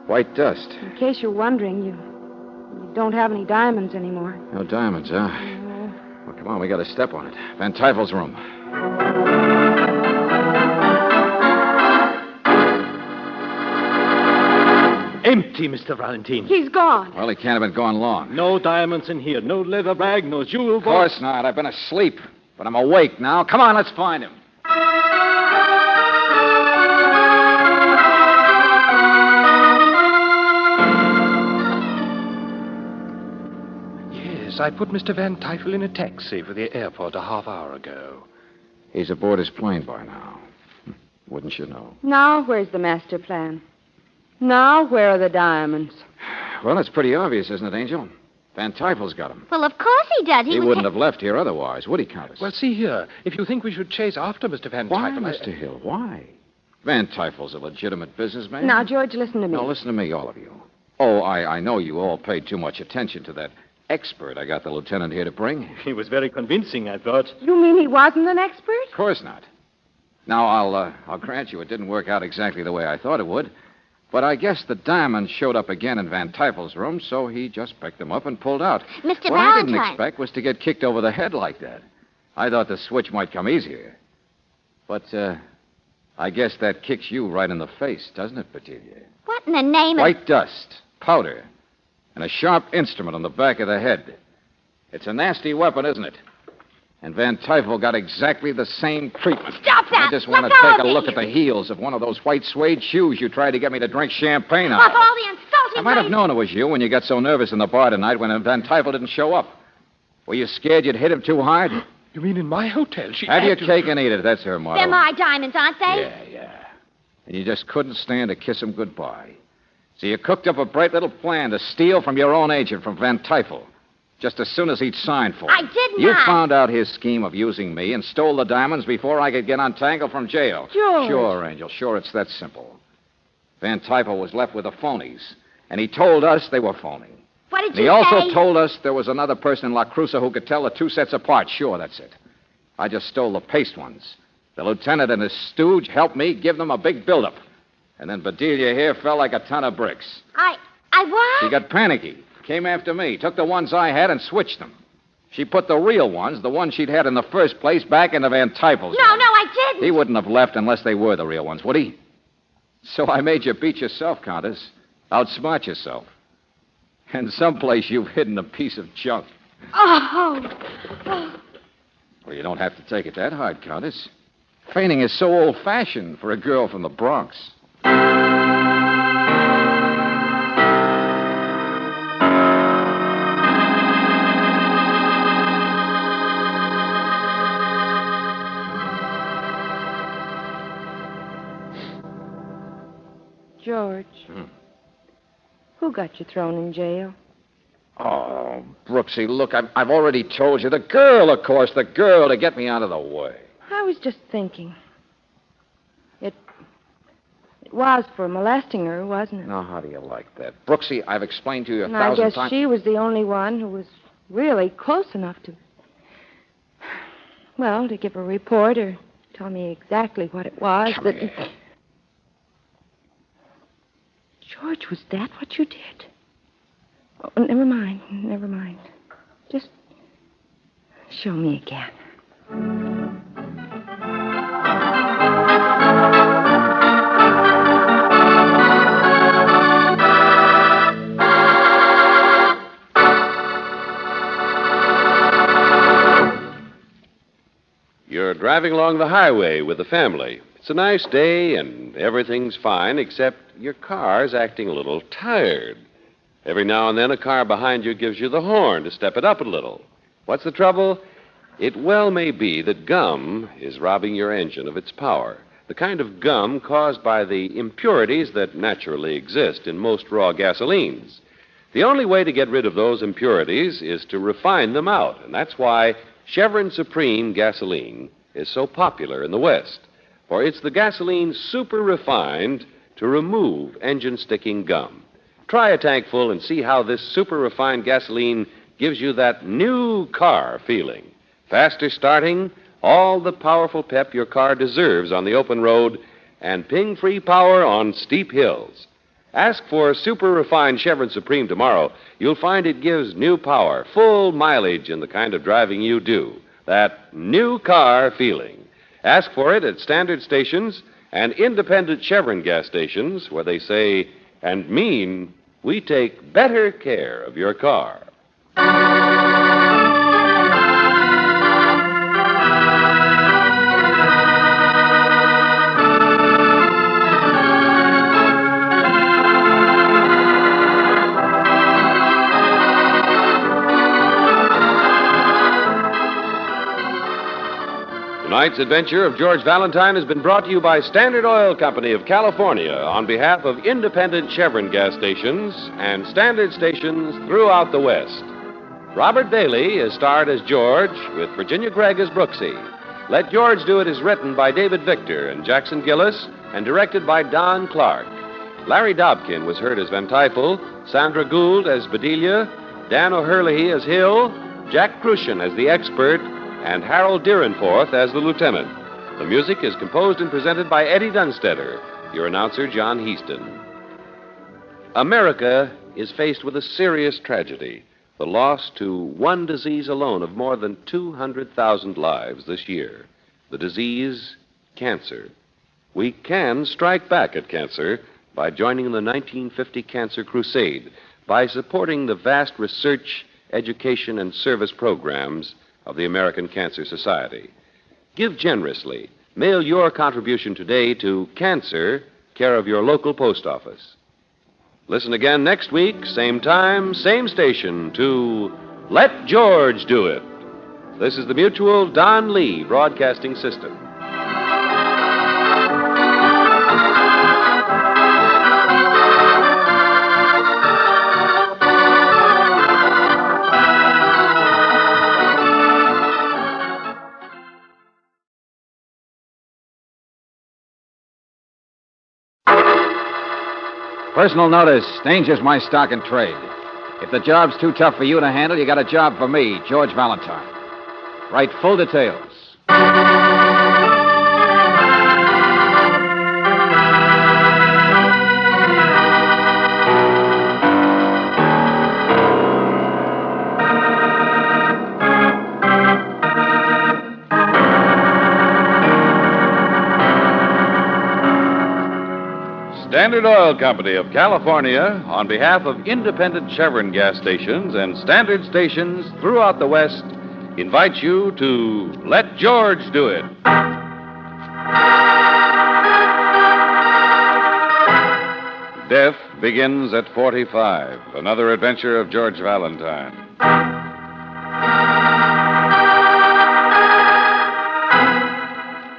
White dust. In case you're wondering, you don't have any diamonds anymore. No diamonds, huh? No. Well, come on, we got to step on it. Van Tyfel's room. Empty, Mr. Valentine. He's gone. Well, he can't have been gone long. No diamonds in here. No leather bag, no jewel Of course not. I've been asleep. But I'm awake now. Come on, let's find him. Yes, I put Mr. Van Tyfel in a taxi for the airport a half hour ago. He's aboard his plane by now. Wouldn't you know? Now, where's the master plan? Now, where are the diamonds? Well, it's pretty obvious, isn't it, Angel? Van Tyfel's got him. Well, of course he does. He wouldn't have left here otherwise, would he, Countess? Well, see here. If you think we should chase after Mr. Van Why, Tyfel... Mr. Hill? Why? Van Tyfel's a legitimate businessman. Now, George, listen to me. No, listen to me, all of you. Oh, I know you all paid too much attention to that expert I got the lieutenant here to bring. He was very convincing, I thought. You mean he wasn't an expert? Of course not. Now, I'll grant you it didn't work out exactly the way I thought it would. But I guess the diamonds showed up again in Van Tijfel's room, so he just picked them up and pulled out. Mr. What I Valentine. didn't expect was to get kicked over the head like that. I thought the switch might come easier. But, I guess that kicks you right in the face, doesn't it, Bedelia? What in the name of... White dust, powder, and a sharp instrument on the back of the head. It's a nasty weapon, isn't it? And Van Tijfel got exactly the same treatment. Stop that! I just want to Let go take of a me. look at the heels of one of those white suede shoes you tried to get me to drink champagne Stop out of. all the insulting I might have ways- known it was you when you got so nervous in the bar tonight when Van Tijfel didn't show up. Were you scared you'd hit him too hard? You mean in my hotel? She Have had your to- cake and eat it. That's her motto. They're my diamonds, aren't they? Yeah. And you just couldn't stand to kiss him goodbye. So you cooked up a bright little plan to steal from your own agent, from Van Tijfel, just as soon as he'd signed for it. I did You not. found out his scheme of using me and stole the diamonds before I could get untangled from jail. George. Sure, Angel. Sure, it's that simple. Van Tijfel was left with the phonies, and he told us they were phony. What did And he you also say? told us there was another person in La Cruza who could tell the two sets apart. Sure, that's it. I just stole the paste ones. The lieutenant and his stooge helped me give them a big buildup. And then Bedelia here fell like a ton of bricks. I what? She got panicky, came after me, took the ones I had and switched them. She put the real ones, the ones she'd had in the first place, back into Van Tijfel's. No, I didn't. He wouldn't have left unless they were the real ones, would he? So I made you beat yourself, Countess. Outsmart yourself. And someplace you've hidden a piece of junk. Oh. Well, you don't have to take it that hard, Countess. Feigning is so old-fashioned for a girl from the Bronx. George. Who got you thrown in jail? Oh, Brooksy, look, I've already told you. The girl, of course, the girl to get me out of the way. I was just thinking. It was for molesting her, wasn't it? Now, how do you like that? Brooksy, I've explained to you And 1,000 I guess times. she was the only one who was really close enough to... Well, to give a report or tell me exactly what it was. Come that... here. George, was that what you did? Oh, never mind. Just show me again. You're driving along the highway with the family. It's a nice day and everything's fine, except your car's acting a little tired. Every now and then a car behind you gives you the horn to step it up a little. What's the trouble? It well may be that gum is robbing your engine of its power. The kind of gum caused by the impurities that naturally exist in most raw gasolines. The only way to get rid of those impurities is to refine them out, and that's why Chevron Supreme gasoline is so popular in the West. For it's the gasoline super refined to remove engine sticking gum. Try a tank full and see how this super refined gasoline gives you that new car feeling. Faster starting, all the powerful pep your car deserves on the open road, and ping-free power on steep hills. Ask for super refined Chevron Supreme tomorrow. You'll find it gives new power, full mileage in the kind of driving you do. That new car feeling. Ask for it at standard stations and independent Chevron gas stations where they say and mean we take better care of your car. Tonight's adventure of George Valentine has been brought to you by Standard Oil Company of California on behalf of independent Chevron gas stations and standard stations throughout the West. Robert Bailey is starred as George with Virginia Gregg as Brooksy. Let George Do It is written by David Victor and Jackson Gillis and directed by Don Clark. Larry Dobkin was heard as Van Tijfel, Sandra Gould as Bedelia, Dan O'Hurley as Hill, Jack Crucian as the expert, and Harold Deerenforth as the lieutenant. The music is composed and presented by Eddie Dunstetter, your announcer, John Heaston. America is faced with a serious tragedy, the loss to one disease alone of more than 200,000 lives this year. The disease, cancer. We can strike back at cancer by joining the 1950 Cancer Crusade, by supporting the vast research, education, and service programs of the American Cancer Society. Give generously. Mail your contribution today to Cancer, care of your local post office. Listen again next week, same time, same station, to Let George Do It. This is the Mutual Don Lee Broadcasting System. Personal notice. Danger's my stock and trade. If the job's too tough for you to handle, you got a job for me, George Valentine. Write full details. Standard Oil Company of California, on behalf of independent Chevron gas stations and standard stations throughout the West, invites you to Let George Do It. Death begins at 45. Another adventure of George Valentine.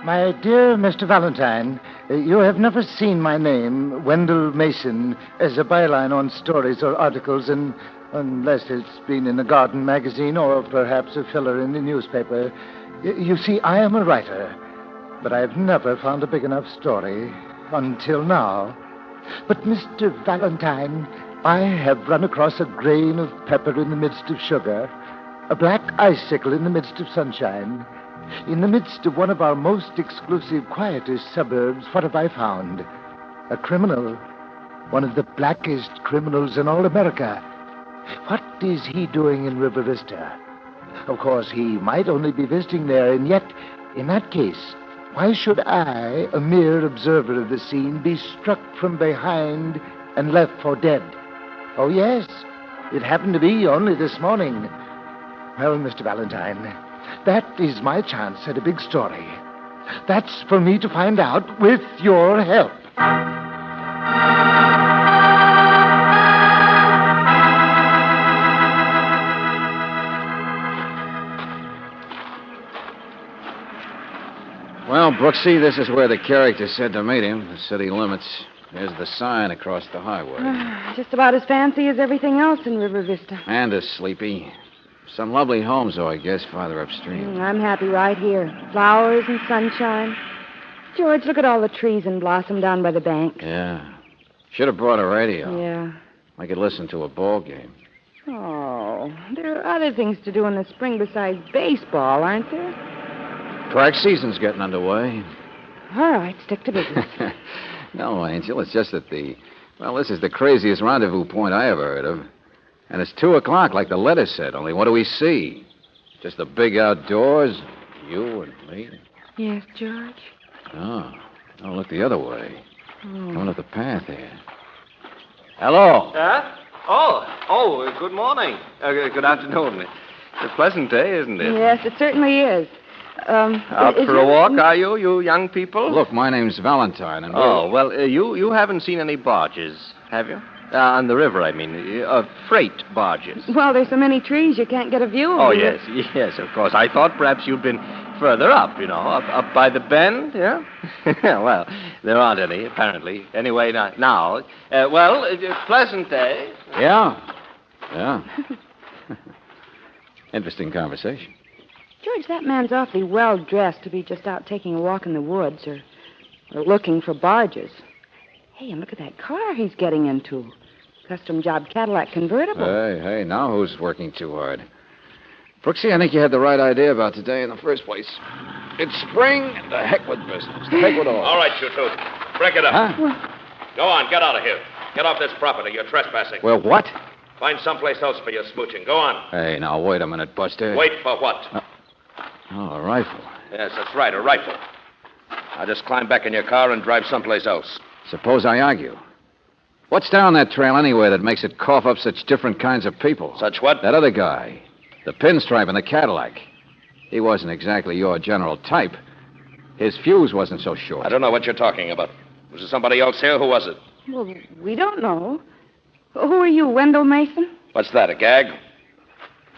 My dear Mr. Valentine, you have never seen my name, Wendell Mason, as a byline on stories or articles, unless it's been in a garden magazine or perhaps a filler in the newspaper. You see, I am a writer, but I've never found a big enough story until now. But, Mr. Valentine, I have run across a grain of pepper in the midst of sugar, a black icicle in the midst of sunshine. In the midst of one of our most exclusive, quietest suburbs, what have I found? A criminal. One of the blackest criminals in all America. What is he doing in River Vista? Of course, he might only be visiting there, and yet, in that case, why should I, a mere observer of the scene, be struck from behind and left for dead? Oh, yes, it happened to be only this morning. Well, Mr. Valentine, that is my chance at a big story. That's for me to find out with your help. Well, Brooksy, this is where the character said to meet him, the city limits. There's the sign across the highway. Just about as fancy as everything else in River Vista. And as sleepy. Some lovely homes, though, I guess, farther upstream. I'm happy right here. Flowers and sunshine. George, look at all the trees in blossom down by the bank. Yeah. Should have brought a radio. Yeah. I could listen to a ball game. Oh, there are other things to do in the spring besides baseball, aren't there? Track season's getting underway. All right, stick to business. No, Angel, it's just that this is the craziest rendezvous point I ever heard of. And it's 2:00, like the letter said, only what do we see? Just the big outdoors, you and me. Yes, George? Oh, look the other way. Coming up the path here. Hello. Good morning. Good afternoon. It's a pleasant day, isn't it? Yes, it certainly is. Out for a walk, are you young people? Look, my name's Valentine, and you haven't seen any barges, have you? On the river, I mean. Freight barges. Well, there's so many trees you can't get a view of them. Oh, yes, of course. I thought perhaps you'd been further up, up by the bend, yeah? Well, there aren't any, apparently. Anyway, now. Pleasant day. Yeah. Interesting conversation. George, that man's awfully well dressed to be just out taking a walk in the woods or looking for barges. Hey, and look at that car he's getting into. Custom job Cadillac convertible. Hey, now who's working too hard? Brooksy, I think you had the right idea about today in the first place. It's spring, and the heck with business. The heck with all. All right, you two. Break it up. Huh? Go on, get out of here. Get off this property. You're trespassing. Well, what? Find someplace else for your smooching. Go on. Hey, now, wait a minute, Buster. Wait for what? Oh, a rifle. Yes, that's right, a rifle. Now just climb back in your car and drive someplace else. Suppose I argue. What's down that trail anyway that makes it cough up such different kinds of people? Such what? That other guy. The pinstripe in the Cadillac. He wasn't exactly your general type. His fuse wasn't so short. I don't know what you're talking about. Was there somebody else here? Who was it? Well, we don't know. Who are you, Wendell Mason? What's that, a gag?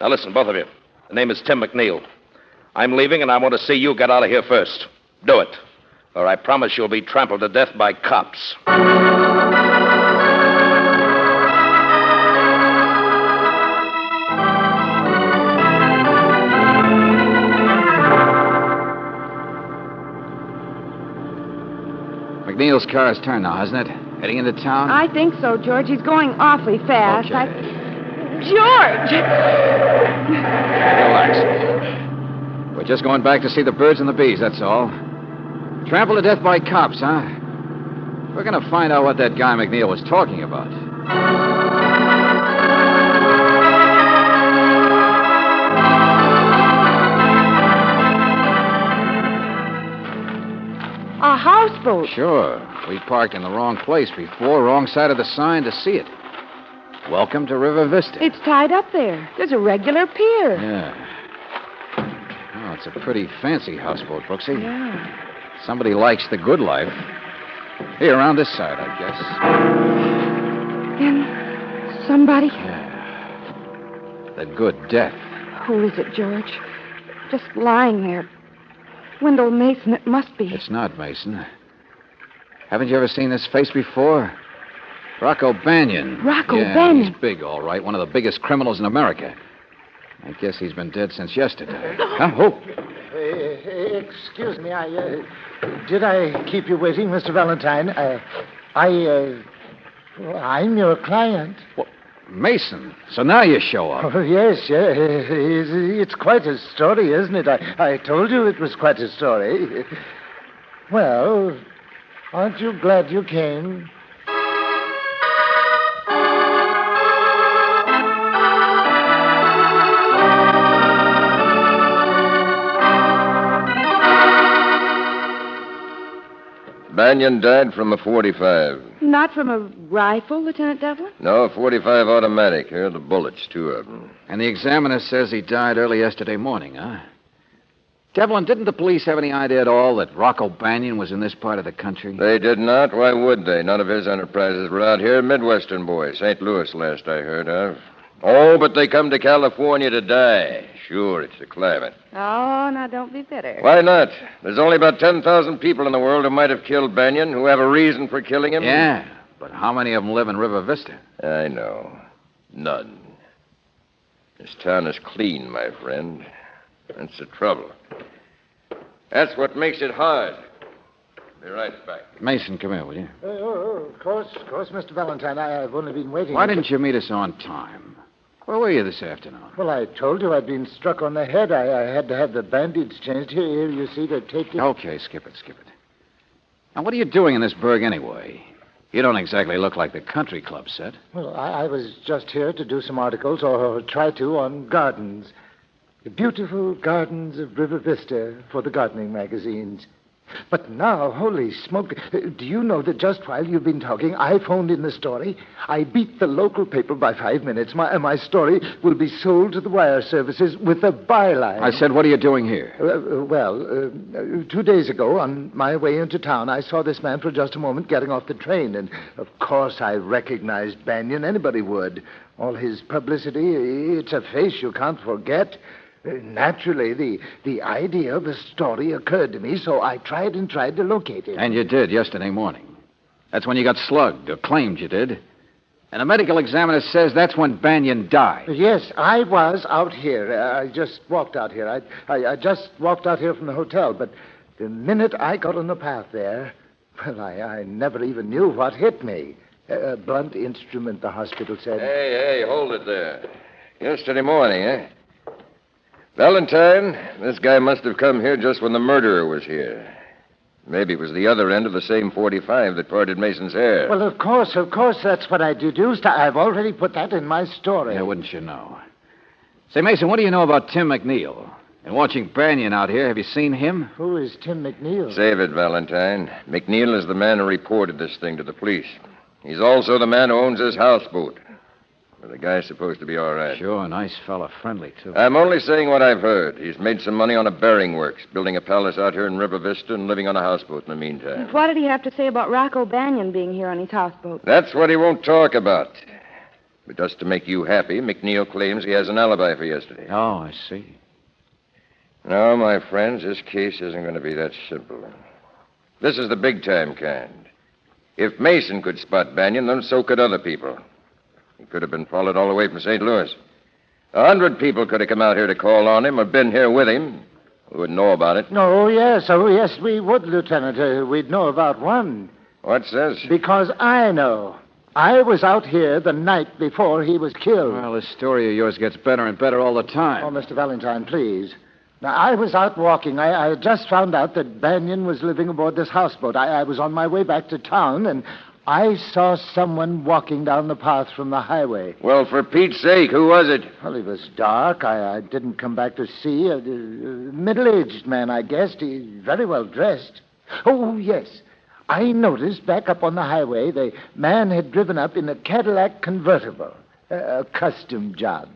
Now listen, both of you. The name is Tim McNeil. I'm leaving, and I want to see you get out of here first. Do it, or I promise you'll be trampled to death by cops. McNeil's car has turned now, hasn't it? Heading into town? I think so, George. He's going awfully fast. Okay. George! Relax. We're just going back to see the birds and the bees, that's all. Trampled to death by cops, huh? We're going to find out what that guy McNeil was talking about. A houseboat. Sure. We parked in the wrong place before, wrong side of the sign to see it. Welcome to River Vista. It's tied up there. There's a regular pier. Yeah. Oh, it's a pretty fancy houseboat, Brooksy. Yeah. Somebody likes the good life. Here, around this side, I guess. And somebody? Yeah. The good death. Who is it, George? Just lying there. Wendell Mason, it must be. It's not Mason. Haven't you ever seen this face before? Rocco Banyan. Rocco yeah, Banyan? He's big, all right. One of the biggest criminals in America. I guess he's been dead since yesterday. Huh? Oh. Excuse me, did I keep you waiting, Mr. Valentine? I'm your client. What? Mason. So now you show up. Oh, yes. It's quite a story, isn't it? I told you it was quite a story. Well, aren't you glad you came? Banyan died from a 45. Not from a rifle, Lieutenant Devlin? No, 45 automatic. Here are the bullets, 2 of them. And the examiner says he died early yesterday morning, huh? Devlin, didn't the police have any idea at all that Rocco Banyan was in this part of the country? They did not. Why would they? None of his enterprises were out here. Midwestern boy. St. Louis, last I heard of. Oh, but they come to California to die. Sure, it's the climate. Oh, now don't be bitter. Why not? There's only about 10,000 people in the world who might have killed Banyan, who have a reason for killing him. Yeah, but how many of them live in River Vista? I know. None. This town is clean, my friend. That's the trouble. That's what makes it hard. Be right back. Mason, come here, will you? Of course, Mr. Valentine. I've only been waiting. Why didn't you meet us on time? Where were you this afternoon? Well, I told you I'd been struck on the head. I had to have the bandage changed. Here, you see, to take it. Okay, skip it. Now, what are you doing in this burg anyway? You don't exactly look like the country club set. Well, I was just here to do some articles, or try to, on gardens. The beautiful gardens of River Vista for the gardening magazines. But now, holy smoke, do you know that just while you've been talking, I phoned in the story? I beat the local paper by 5 minutes. My story will be sold to the wire services with a byline. I said, what are you doing here? 2 days ago, on my way into town, I saw this man for just a moment getting off the train. And, of course, I recognized Banyan. Anybody would. All his publicity, it's a face you can't forget. Naturally, the idea of the story occurred to me, so I tried to locate him. And you did yesterday morning. That's when you got slugged, or claimed you did. And a medical examiner says that's when Banyan died. Yes, I was out here. I just walked out here. I just walked out here from the hotel, but the minute I got on the path there, well, I never even knew what hit me. A blunt instrument, the hospital said. Hey, hold it there. Yesterday morning, eh? Valentine, this guy must have come here just when the murderer was here. Maybe it was the other end of the same 45 that parted Mason's hair. Well, of course, that's what I deduced. I've already put that in my story. Yeah, wouldn't you know? Say, Mason, what do you know about Tim McNeil? And watching Banyan out here, have you seen him? Who is Tim McNeil? Save it, Valentine. McNeil is the man who reported this thing to the police. He's also the man who owns this houseboat. Well, the guy's supposed to be all right. Sure, nice fella, friendly, too. I'm only saying what I've heard. He's made some money on a bearing works, building a palace out here in River Vista and living on a houseboat in the meantime. What did he have to say about Rocco Banyan being here on his houseboat? That's what he won't talk about. But just to make you happy, McNeil claims he has an alibi for yesterday. Oh, I see. No, my friends, this case isn't going to be that simple. This is the big-time kind. If Mason could spot Banyan, then so could other people. He could have been followed all the way from St. Louis. 100 people could have come out here to call on him or been here with him. We wouldn't know about it. Oh, yes, we would, Lieutenant. We'd know about one. What's this? Because I know. I was out here the night before he was killed. Well, this story of yours gets better and better all the time. Oh, Mr. Valentine, please. Now, I was out walking. I just found out that Banyan was living aboard this houseboat. I was on my way back to town, and I saw someone walking down the path from the highway. Well, for Pete's sake, who was it? Well, he was dark. I didn't come back to see. A middle-aged man, I guessed. He's very well dressed. Oh, yes. I noticed back up on the highway the man had driven up in a Cadillac convertible. A custom job.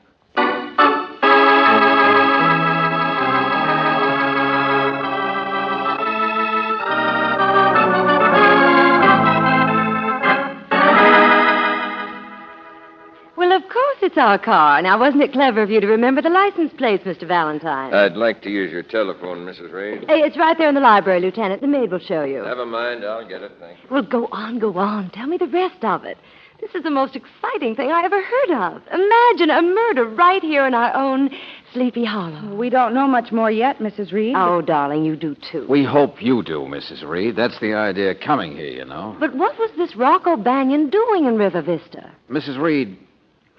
It's our car. Now, wasn't it clever of you to remember the license plates, Mr. Valentine? I'd like to use your telephone, Mrs. Reed. Hey, it's right there in the library, Lieutenant. The maid will show you. Never mind. I'll get it. Thanks. Well, go on. Tell me the rest of it. This is the most exciting thing I ever heard of. Imagine a murder right here in our own Sleepy Hollow. We don't know much more yet, Mrs. Reed. Oh, darling, you do, too. We hope you do, Mrs. Reed. That's the idea of coming here, you know. But what was this Rocco Banyan doing in River Vista? Mrs. Reed,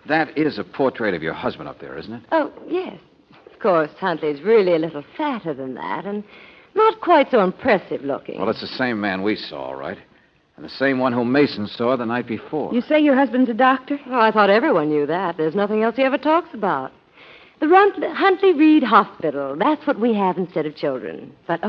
that is a portrait of your husband up there, isn't it? Oh, yes. Of course, Huntley's really a little fatter than that, and not quite so impressive looking. Well, it's the same man we saw, right? And the same one whom Mason saw the night before. You say your husband's a doctor? Oh, I thought everyone knew that. There's nothing else he ever talks about. The Huntley Reed Hospital, that's what we have instead of children. But,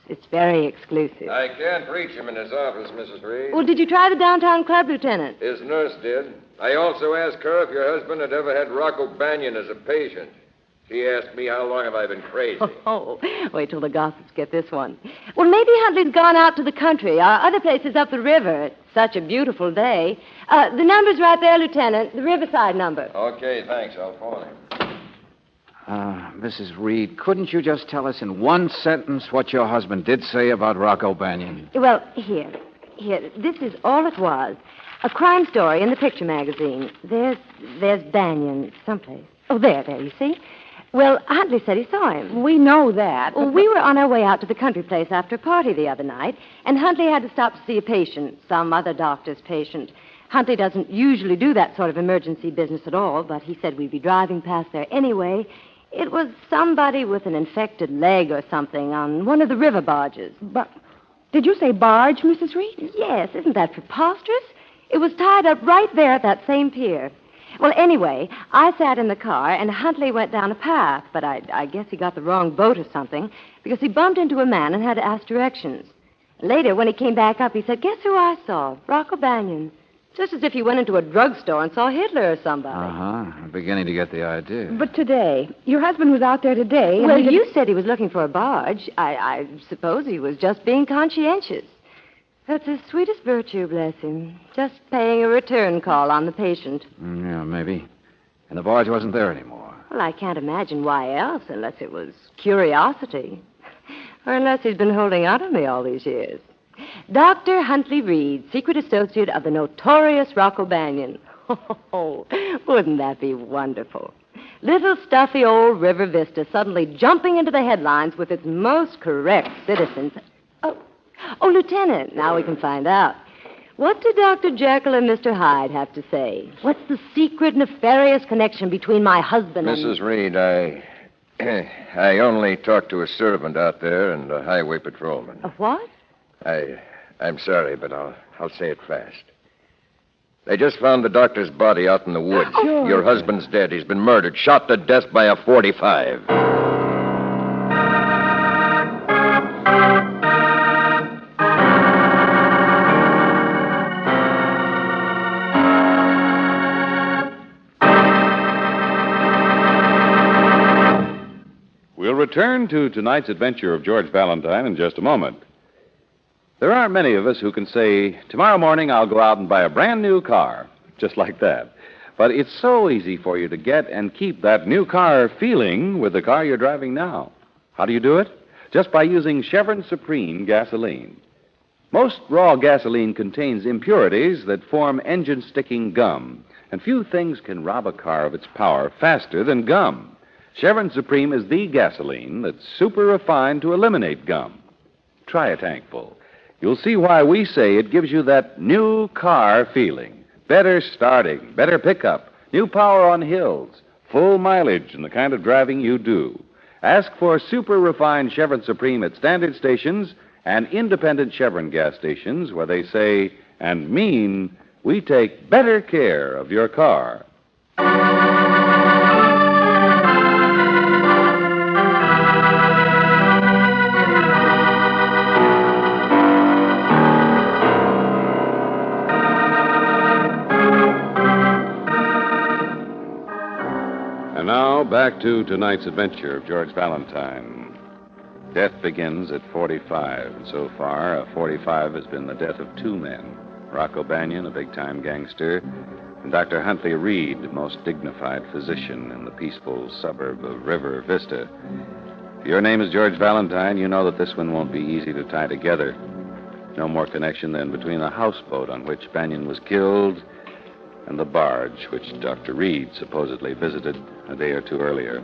it's very exclusive. I can't reach him in his office, Mrs. Reed. Well, did you try the downtown club, Lieutenant? His nurse did. I also asked her if your husband had ever had Rocco Banyan as a patient. She asked me how long have I been crazy. Oh, wait till the gossips get this one. Well, maybe Huntley's gone out to the country. Other places up the river. It's such a beautiful day. The number's right there, Lieutenant. The Riverside number. Okay, thanks. I'll phone him. Mrs. Reed, couldn't you just tell us in one sentence what your husband did say about Rocco Banyan? Well, here. This is all it was. A crime story in the picture magazine. There's Banyan someplace. Oh, there, you see? Well, Huntley said he saw him. We know that. Well, we were on our way out to the country place after a party the other night, and Huntley had to stop to see a patient, some other doctor's patient. Huntley doesn't usually do that sort of emergency business at all, but he said we'd be driving past there anyway. It was somebody with an infected leg or something on one of the river barges. But did you say barge, Mrs. Reed? Yes, isn't that preposterous? It was tied up right there at that same pier. Well, anyway, I sat in the car, and Huntley went down a path, but I guess he got the wrong boat or something, because he bumped into a man and had to ask directions. Later, when he came back up, he said, guess who I saw? Rocco Banyan. Just as if he went into a drugstore and saw Hitler or somebody. I'm beginning to get the idea. But today, your husband was out there today. Well, you said he was looking for a barge. I suppose he was just being conscientious. That's his sweetest virtue, bless him. Just paying a return call on the patient. Yeah, maybe. And the barge wasn't there anymore. Well, I can't imagine why else, unless it was curiosity. Or unless he's been holding out on me all these years. Dr. Huntley Reed, secret associate of the notorious Rocco Banyan. Oh, wouldn't that be wonderful? Little stuffy old River Vista suddenly jumping into the headlines with its most correct citizens. Oh, Lieutenant, now we can find out. What did Dr. Jekyll and Mr. Hyde have to say? What's the secret, nefarious connection between my husband and... Mrs. Reed, I only talked to a servant out there and a highway patrolman. A what? I'm sorry, but I'll say it fast. They just found the doctor's body out in the woods. George. Your husband's dead. He's been murdered, shot to death by a .45. We'll return to tonight's adventure of George Valentine in just a moment. There aren't many of us who can say, tomorrow morning I'll go out and buy a brand new car, just like that. But it's so easy for you to get and keep that new car feeling with the car you're driving now. How do you do it? Just by using Chevron Supreme gasoline. Most raw gasoline contains impurities that form engine-sticking gum, and few things can rob a car of its power faster than gum. Chevron Supreme is the gasoline that's super refined to eliminate gum. Try a tankful. You'll see why we say it gives you that new car feeling. Better starting, better pickup, new power on hills, full mileage in the kind of driving you do. Ask for super refined Chevron Supreme at standard stations and independent Chevron gas stations where they say and mean we take better care of your car. And now, back to tonight's adventure of George Valentine. Death begins at 45, and so far, a 45 has been the death of two men. Rocco Banyan, a big-time gangster, and Dr. Huntley Reed, the most dignified physician in the peaceful suburb of River Vista. If your name is George Valentine, you know that this one won't be easy to tie together. No more connection than between the houseboat on which Banyan was killed and the barge which Dr. Reed supposedly visited a day or two earlier.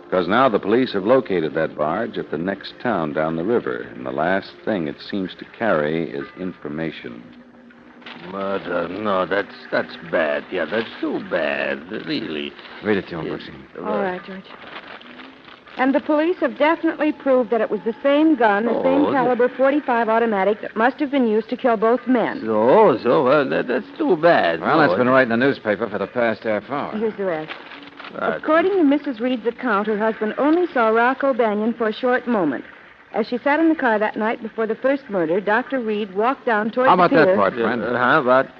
Because now the police have located that barge at the next town down the river, and the last thing it seems to carry is information. Murder? No, that's bad. Yeah, that's too bad, really. Read it to him, Brooksy. All right, George. And the police have definitely proved that it was the same gun, the same caliber .45 automatic that must have been used to kill both men. That's too bad. Well, that's been right in the newspaper for the past half hour. Here's the rest. According to Mrs. Reed's account, her husband only saw Rocco Banyan for a short moment. As she sat in the car that night before the first murder, Dr. Reed walked down toward How about the pier. that part, friend?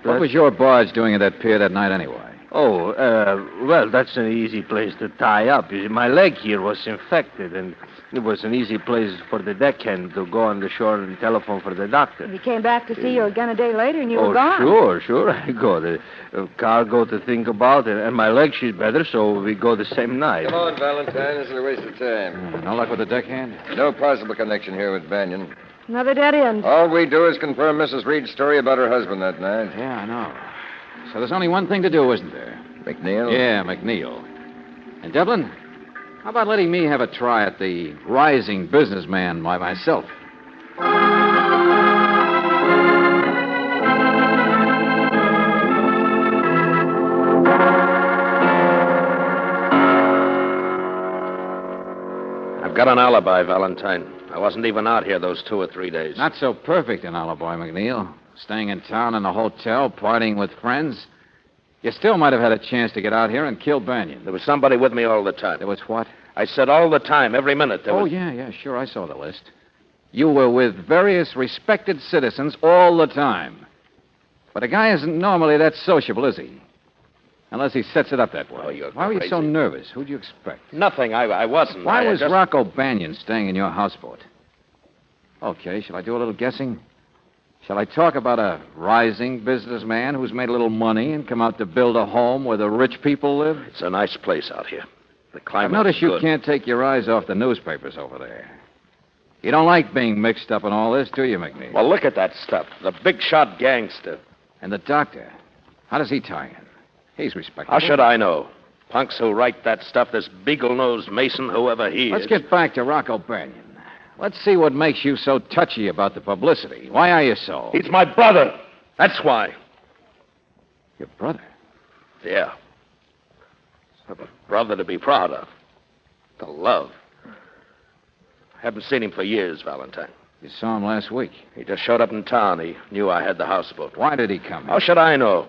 What was your barge doing at that pier that night anyway? Well, that's an easy place to tie up. You see, my leg here was infected, and it was an easy place for the deckhand to go on the shore and telephone for the doctor. He came back to see you again a day later, and you were gone. Sure. I go. The cargo to think about, and my leg, she's better, so we go the same night. Come on, Valentine. This is a waste of time. No luck with the deckhand? No possible connection here with Banyan. Another dead end. All we do is confirm Mrs. Reed's story about her husband that night. Yeah, I know. So there's only one thing to do, isn't there? McNeil? Yeah, McNeil. And Devlin, how about letting me have a try at the rising businessman by myself? I've got an alibi, Valentine. I wasn't even out here those 2 or 3 days. Not so perfect an alibi, McNeil. Staying in town in a hotel, partying with friends. You still might have had a chance to get out here and kill Banyan. There was somebody with me all the time. There was what? I said all the time, every minute. Yeah, sure, I saw the list. You were with various respected citizens all the time. But a guy isn't normally that sociable, is he? Unless he sets it up that way. Why were you so nervous? Who'd you expect? Nothing. I wasn't. Why was Rocco Banyan staying in your houseboat? Okay, shall I do a little guessing? Shall I talk about a rising businessman who's made a little money and come out to build a home where the rich people live? It's a nice place out here. The I've climate noticed is you good. can't take your eyes off the newspapers over there. You don't like being mixed up in all this, do you, McNeil? Well, look at that stuff. The big shot gangster. And the doctor. How does he tie in? He's respectable. How should I know? Punks who write that stuff, this beagle-nosed Mason, whoever he Let's is. get back to Rocco Banyan. Let's see what makes you so touchy about the publicity. Why are you so? He's my brother. That's why. Your brother? Yeah. I have a brother to be proud of. To love. I haven't seen him for years, Valentine. You saw him last week. He just showed up in town. He knew I had the houseboat. Why did he come? How should I know?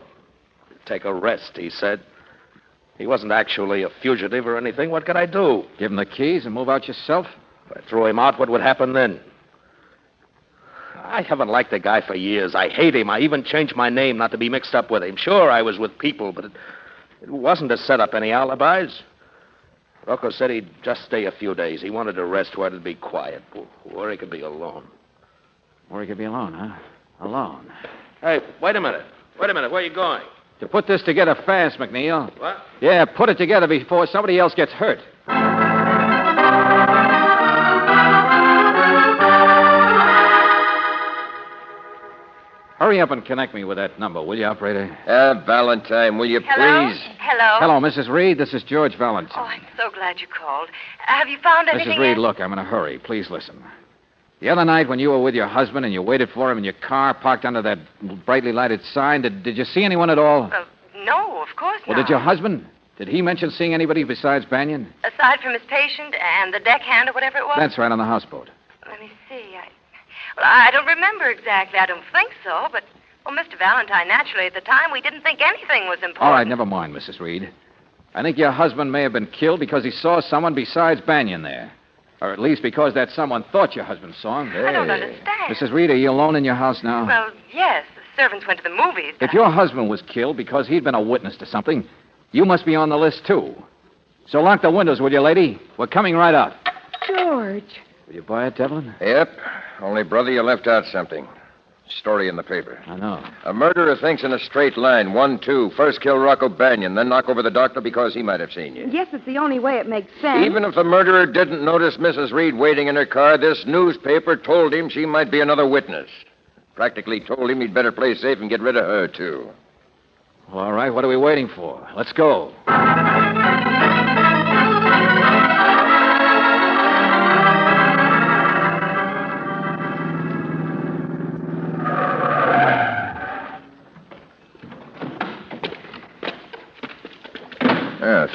Take a rest, he said. He wasn't actually a fugitive or anything. What could I do? Give him the keys and move out yourself? If I threw him out, what would happen then? I haven't liked the guy for years. I hate him. I even changed my name not to be mixed up with him. Sure, I was with people, but it wasn't to set up any alibis. Rocco said he'd just stay a few days. He wanted to rest where it'd be quiet, where he could be alone. Where he could be alone, huh? Alone. Hey, wait a minute. Where are you going? To put this together fast, McNeil. What? Yeah, put it together before somebody else gets hurt. Hurry up and connect me with that number, will you, operator? Valentine, will you Hello? please? Hello? Hello, Mrs. Reed. This is George Valentine. Oh, I'm so glad you called. Have you found anything Mrs. Reed, yet? look, I'm in a hurry. Please listen. The other night when you were with your husband and you waited for him in your car parked under that brightly lighted sign, did you see anyone at all? No, of course Well, not. did your husband? Did he mention seeing anybody besides Banyan? Aside from his patient and the deckhand or whatever it was? That's right, on the houseboat. Let me see. I don't remember exactly. I don't think so, but... Well, Mr. Valentine, naturally, at the time, we didn't think anything was important. All right, never mind, Mrs. Reed. I think your husband may have been killed because he saw someone besides Banyan there. Or at least because that someone thought your husband saw him. I don't understand. Mrs. Reed, are you alone in your house now? Well, yes. The servants went to the movies. If your husband was killed because he'd been a witness to something, you must be on the list, too. So lock the windows, will you, lady? We're coming right out. George. Will you buy it, Devlin? Yep. Only, brother, you left out something. Story in the paper. I know. A murderer thinks in a straight line. 1, 2. First kill Rocco Banyan, then knock over the doctor because he might have seen you. Yes, it's the only way it makes sense. Even if the murderer didn't notice Mrs. Reed waiting in her car, this newspaper told him she might be another witness. Practically told him he'd better play safe and get rid of her, too. Well, all right, what are we waiting for? Let's go.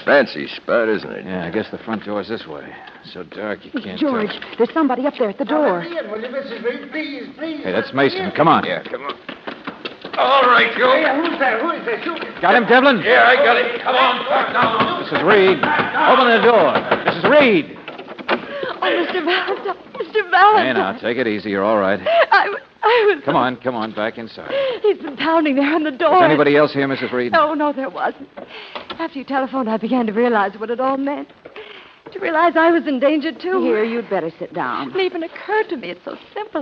Fancy spot, isn't it? Yeah, I guess the front door's this way. So dark you can't George, tell. there's somebody up there at the door. Will you, Mrs. Reed? Please, please. Hey, that's Mason. Come on. Yeah, come on. All right, Joe. Hey, who's there? Who is there? Shoot. Got him, Devlin? Yeah, I got it. Come on, talk now. Mrs. Reed, open the door. Mrs. Reed. Oh, Mr. Valentine. Mr. Valentine. Hey, now, take it easy. You're all right. I was... Come on, back inside. He's been pounding there on the door. Was anybody else here, Mrs. Reed? No, there wasn't. After you telephoned, I began to realize what it all meant. To realize I was in danger, too. Here, you'd better sit down. It even occurred to me. It's so simple.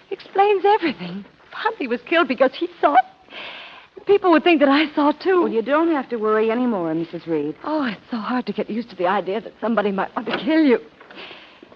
It explains everything. Huntley was killed because he saw it. People would think that I saw, too. Well, you don't have to worry anymore, Mrs. Reed. Oh, it's so hard to get used to the idea that somebody might want to kill you.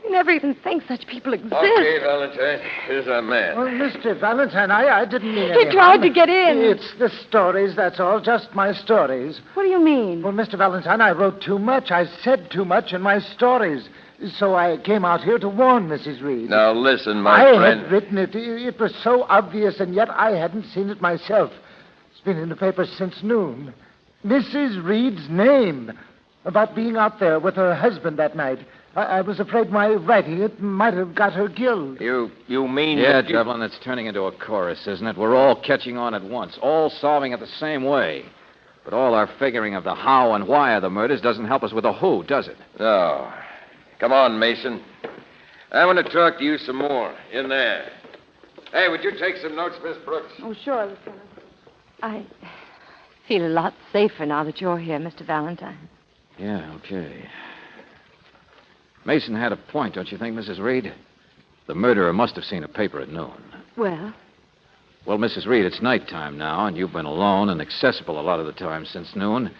You never even think such people exist. Okay, Valentine. Here's our man. Well, Mr. Valentine, I didn't mean He any tried harm. to get in. It's the stories, that's all. Just my stories. What do you mean? Well, Mr. Valentine, I wrote too much. I said too much in my stories. So I came out here to warn Mrs. Reed. Now, listen, my I friend. had written it. It was so obvious, and yet I hadn't seen it myself. It's been in the paper since noon. Mrs. Reed's name. About being out there with her husband that night. I was afraid my writing it might have got her killed. You mean... Yeah, that you- Devlin, it's turning into a chorus, isn't it? We're all catching on at once, all solving it the same way. But all our figuring of the how and why of the murders doesn't help us with the who, does it? No. Come on, Mason. I want to talk to you some more. In there. Hey, would you take some notes, Miss Brooks? Oh, sure, Lieutenant. I feel a lot safer now that you're here, Mr. Valentine. Yeah, okay. Mason had a point, don't you think, Mrs. Reed? The murderer must have seen a paper at noon. Well? Well, Mrs. Reed, it's nighttime now, and you've been alone and accessible a lot of the time since noon.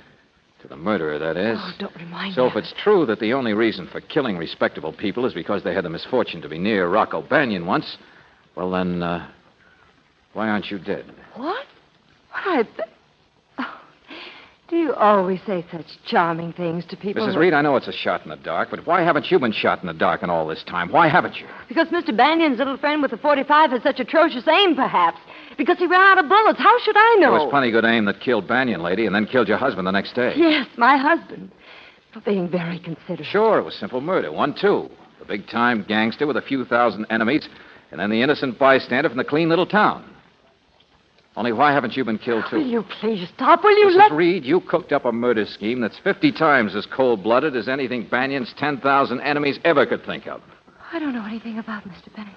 To the murderer, that is. Oh, don't remind So me. if it's true that the only reason for killing respectable people is because they had the misfortune to be near Rocco Banyan once, well, then, why aren't you dead? What? Oh, do you always say such charming things to people? Mrs. Reed, I know it's a shot in the dark, but why haven't you been shot in the dark in all this time? Why haven't you? Because Mr. Banyan's little friend with the .45 has such atrocious aim, perhaps. Because he ran out of bullets. How should I know? There was plenty good aim that killed Banyan, lady, and then killed your husband the next day. Yes, my husband. For being very considerate. Sure, it was simple murder. 1-2. A big-time gangster with a few thousand enemies. And then the innocent bystander from the clean little town. Only why haven't you been killed, too? Will you please stop? Will you Mrs. Reed, you cooked up a murder scheme that's 50 times as cold-blooded as anything Banion's 10,000 enemies ever could think of. I don't know anything about Mr. Benning.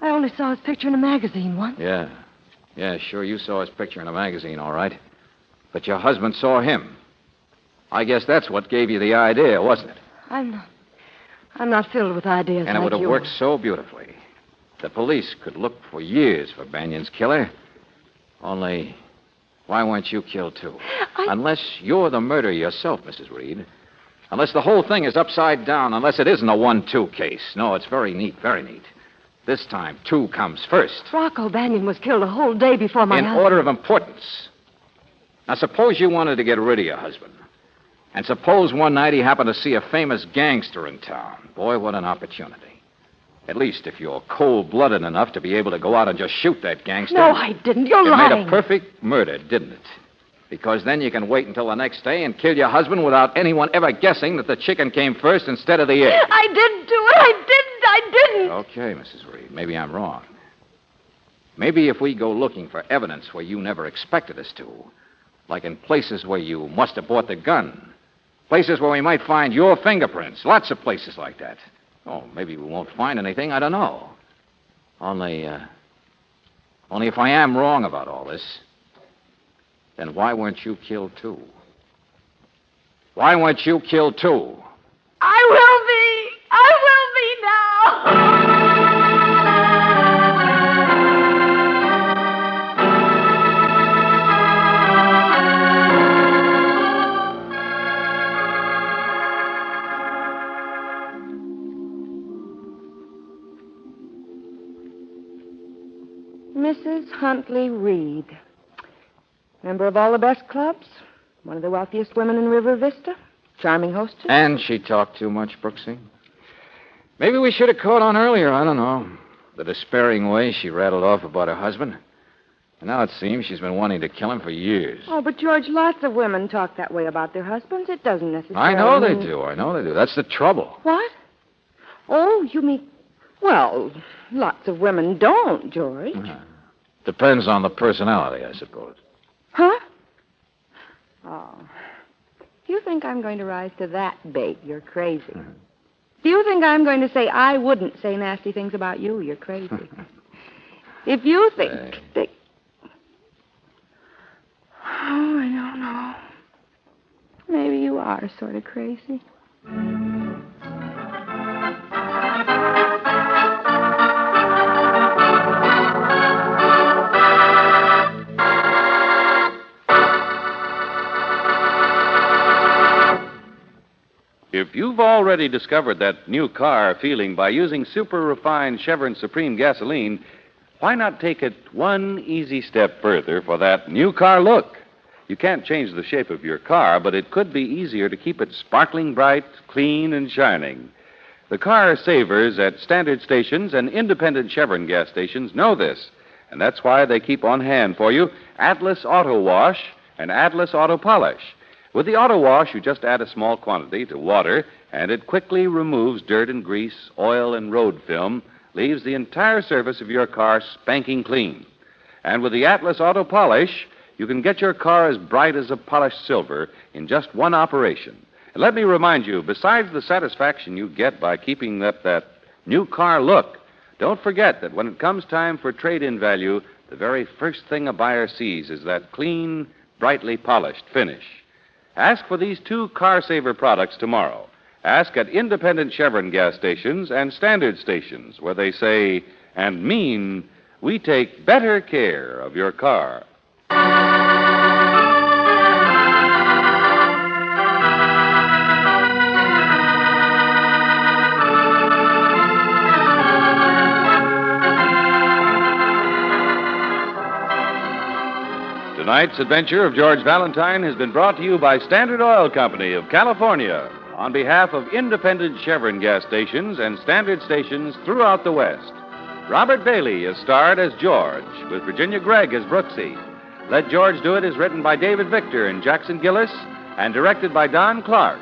I only saw his picture in a magazine once. Yeah. Yeah, sure, you saw his picture in a magazine, all right. But your husband saw him. I guess that's what gave you the idea, wasn't it? I'm not filled with ideas And it like would have you. worked so beautifully. The police could look for years for Banion's killer. Only, why weren't you killed, too? Unless you're the murderer yourself, Mrs. Reed. Unless the whole thing is upside down. Unless it isn't a 1-2 case. No, it's very neat, very neat. This time, 2 comes first. Rocco Banion was killed a whole day before my In husband. order of importance. Now, suppose you wanted to get rid of your husband. And suppose one night he happened to see a famous gangster in town. Boy, what an opportunity. At least if you're cold-blooded enough to be able to go out and just shoot that gangster. No, I didn't. You're it lying. It made a perfect murder, didn't it? Because then you can wait until the next day and kill your husband without anyone ever guessing that the chicken came first instead of the egg. I didn't do it. I didn't. Okay, Mrs. Reed. Maybe I'm wrong. Maybe if we go looking for evidence where you never expected us to, like in places where you must have bought the gun, places where we might find your fingerprints, lots of places like that. Oh, maybe we won't find anything. I don't know. Only if I am wrong about all this, then why weren't you killed, too? Why weren't you killed, too? I will be. I will be now. Mrs. Huntley Reed. Member of all the best clubs. One of the wealthiest women in River Vista. Charming hostess. And she talked too much, Brooksy. Maybe we should have caught on earlier. I don't know. The despairing way she rattled off about her husband. And now it seems she's been wanting to kill him for years. Oh, but George, lots of women talk that way about their husbands. It doesn't necessarily I know they mean- do. I know they do. That's the trouble. What? Oh, you mean... Well, lots of women don't, George. Depends on the personality, I suppose. Huh? Oh. If you think I'm going to rise to that bait, you're crazy. If you think I'm going to say I wouldn't say nasty things about you, you're crazy. If you think that... Oh, I don't know. Maybe you are sort of crazy. If you've already discovered that new car feeling by using super refined Chevron Supreme gasoline, why not take it one easy step further for that new car look? You can't change the shape of your car, but it could be easier to keep it sparkling bright, clean, and shining. The car savers at standard stations and independent Chevron gas stations know this, and that's why they keep on hand for you Atlas Auto Wash and Atlas Auto Polish. With the auto wash, you just add a small quantity to water, and it quickly removes dirt and grease, oil and road film, leaves the entire surface of your car spanking clean. And with the Atlas Auto Polish, you can get your car as bright as a polished silver in just one operation. And let me remind you, besides the satisfaction you get by keeping up that new car look, don't forget that when it comes time for trade-in value, the very first thing a buyer sees is that clean, brightly polished finish. Ask for these 2 Car Saver products tomorrow. Ask at independent Chevron gas stations and standard stations where they say and mean, we take better care of your car. Tonight's adventure of George Valentine has been brought to you by Standard Oil Company of California on behalf of independent Chevron gas stations and standard stations throughout the West. Robert Bailey is starred as George, with Virginia Gregg as Brooksy. Let George Do It is written by David Victor and Jackson Gillis and directed by Don Clark.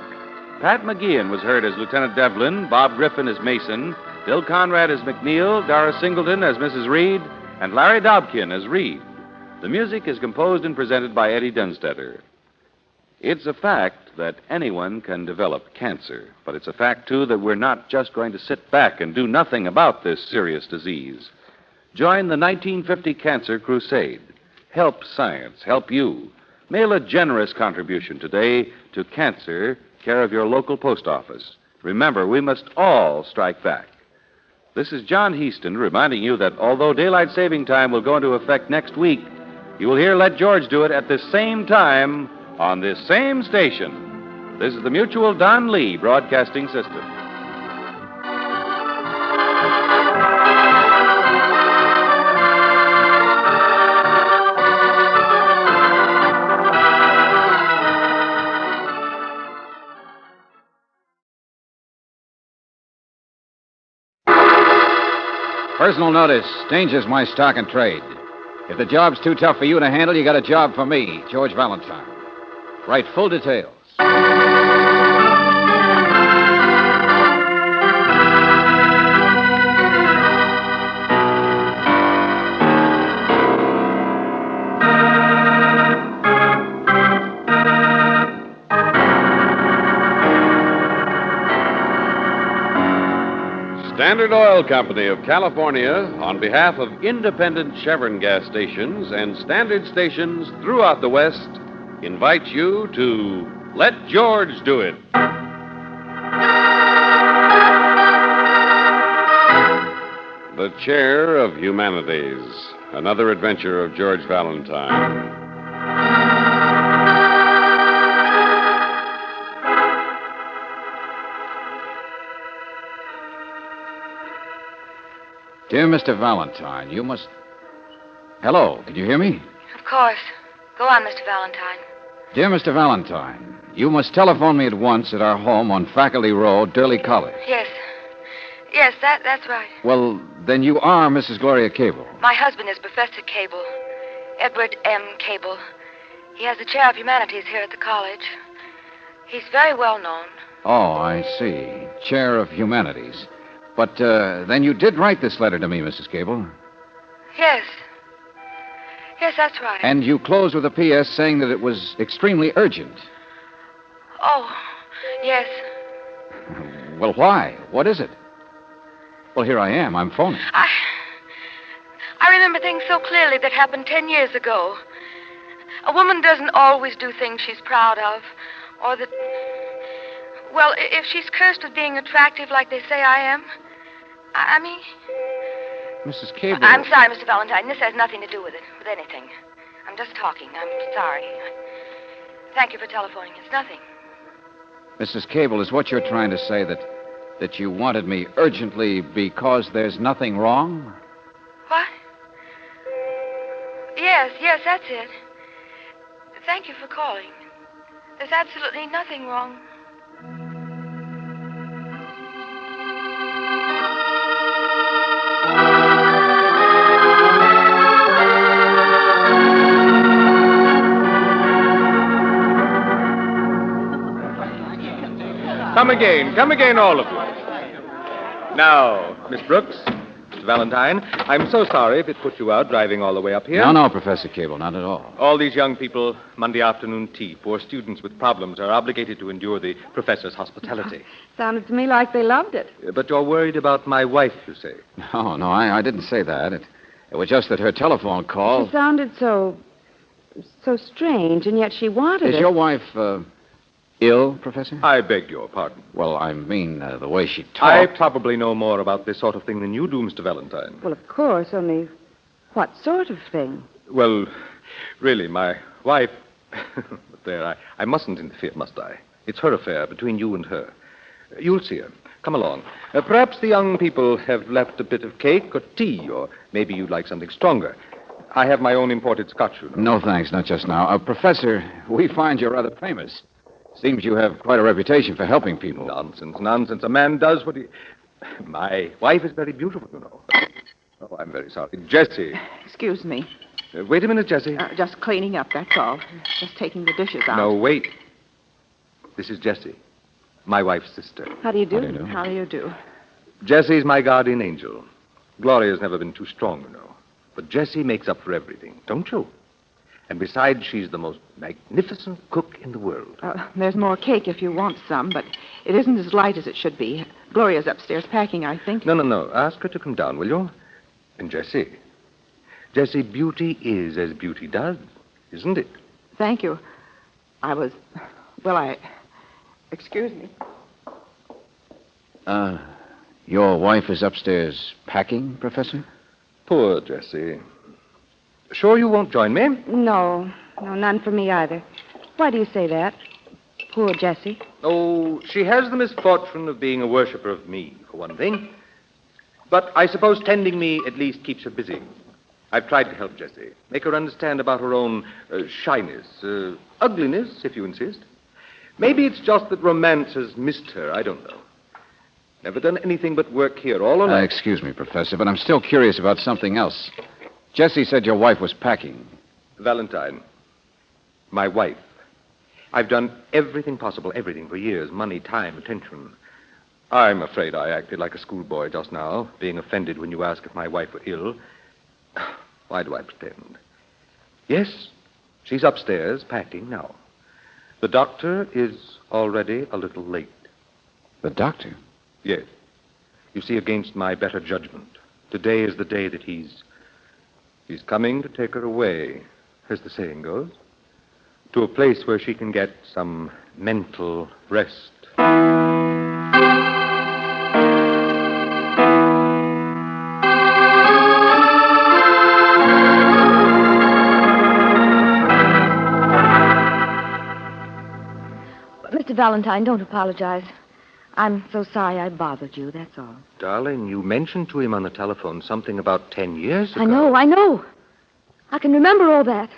Pat McGeehan was heard as Lieutenant Devlin, Bob Griffin as Mason, Bill Conrad as McNeil, Doris Singleton as Mrs. Reed, and Larry Dobkin as Reed. The music is composed and presented by Eddie Dunstetter. It's a fact that anyone can develop cancer, but it's a fact, too, that we're not just going to sit back and do nothing about this serious disease. Join the 1950 Cancer Crusade. Help science, help you. Mail a generous contribution today to Cancer, care of your local post office. Remember, we must all strike back. This is John Heaston reminding you that although daylight saving time will go into effect next week, you will hear Let George Do It at the same time on this same station. This is the Mutual Don Lee Broadcasting System. Personal notice. Danger's my stock and trade. If the job's too tough for you to handle, you got a job for me, George Valentine. Write full details. Standard Oil Company of California, on behalf of independent Chevron gas stations and standard stations throughout the West, invites you to Let George Do It. The Chair of Humanities, another adventure of George Valentine. Dear Mr. Valentine, you must... Hello, can you hear me? Of course. Go on, Mr. Valentine. Dear Mr. Valentine, you must telephone me at once at our home on Faculty Road, Durley College. Yes. Yes, that's right. Well, then you are Mrs. Gloria Cable. My husband is Professor Cable, Edward M. Cable. He has the chair of humanities here at the college. He's very well known. Oh, I see. Chair of Humanities. But then you did write this letter to me, Mrs. Cable. Yes. Yes, that's right. And you closed with a P.S. saying that it was extremely urgent. Oh, yes. Well, why? What is it? Well, here I am. I'm phoning. I remember things so clearly that happened 10 years ago. A woman doesn't always do things she's proud of, or that... Well, if she's cursed with being attractive like they say I am, I mean... Mrs. Cable... I'm sorry, Mr. Valentine. This has nothing to do with it, with anything. I'm just talking. I'm sorry. Thank you for telephoning. It's nothing. Mrs. Cable, is what you're trying to say that you wanted me urgently because there's nothing wrong? What? Yes, that's it. Thank you for calling. There's absolutely nothing wrong. Come again, all of you. Now, Miss Brooks, Mr. Valentine, I'm so sorry if it put you out driving all the way up here. No, Professor Cable, not at all. All these young people, Monday afternoon tea, poor students with problems, are obligated to endure the professor's hospitality. Sounded to me like they loved it. But you're worried about my wife, you say? No, I didn't say that. It was just that her telephone call... She sounded so strange, and yet she wanted it. Is your wife, ill, Professor? I beg your pardon. Well, I mean, the way she talked... I probably know more about this sort of thing than you do, Mr. Valentine. Well, of course, only what sort of thing? Well, really, my wife... But there, I mustn't interfere, must I? It's her affair, between you and her. You'll see her. Come along. Perhaps the young people have left a bit of cake or tea, or maybe you'd like something stronger. I have my own imported scotch, you know. No, thanks, not just now. Professor, we find you're rather famous. Seems you have quite a reputation for helping people. Nonsense. A man does what he... My wife is very beautiful, you know. Oh, I'm very sorry. Jessie. Excuse me. Wait a minute, Jessie. Just cleaning up, that's all. Just taking the dishes out. No, wait. This is Jessie, my wife's sister. How do you do? How do you do? Jessie's my guardian angel. Gloria's never been too strong, you know. But Jessie makes up for everything, don't you? And besides, she's the most magnificent cook in the world. There's more cake if you want some, but it isn't as light as it should be. Gloria's upstairs packing, I think. No. Ask her to come down, will you? And Jessie. Jessie, beauty is as beauty does, isn't it? Thank you. Excuse me. Your wife is upstairs packing, Professor? Poor Jessie. Sure you won't join me? No, none for me either. Why do you say that? Poor Jessie. Oh, she has the misfortune of being a worshipper of me, for one thing. But I suppose tending me at least keeps her busy. I've tried to help Jessie, make her understand about her own shyness, ugliness, if you insist. Maybe it's just that romance has missed her, I don't know. Never done anything but work here all along. Excuse me, Professor, but I'm still curious about something else. Jessie said your wife was packing. Valentine, my wife. I've done everything possible, everything for years. Money, time, attention. I'm afraid I acted like a schoolboy just now, being offended when you asked if my wife were ill. Why do I pretend? Yes, she's upstairs packing now. The doctor is already a little late. The doctor? Yes. You see, against my better judgment, today is the day that he's coming to take her away, as the saying goes, to a place where she can get some mental rest. Mr. Valentine, don't apologize. I'm so sorry I bothered you, that's all. Darling, you mentioned to him on the telephone something about 10 years ago. I know. I can remember all that.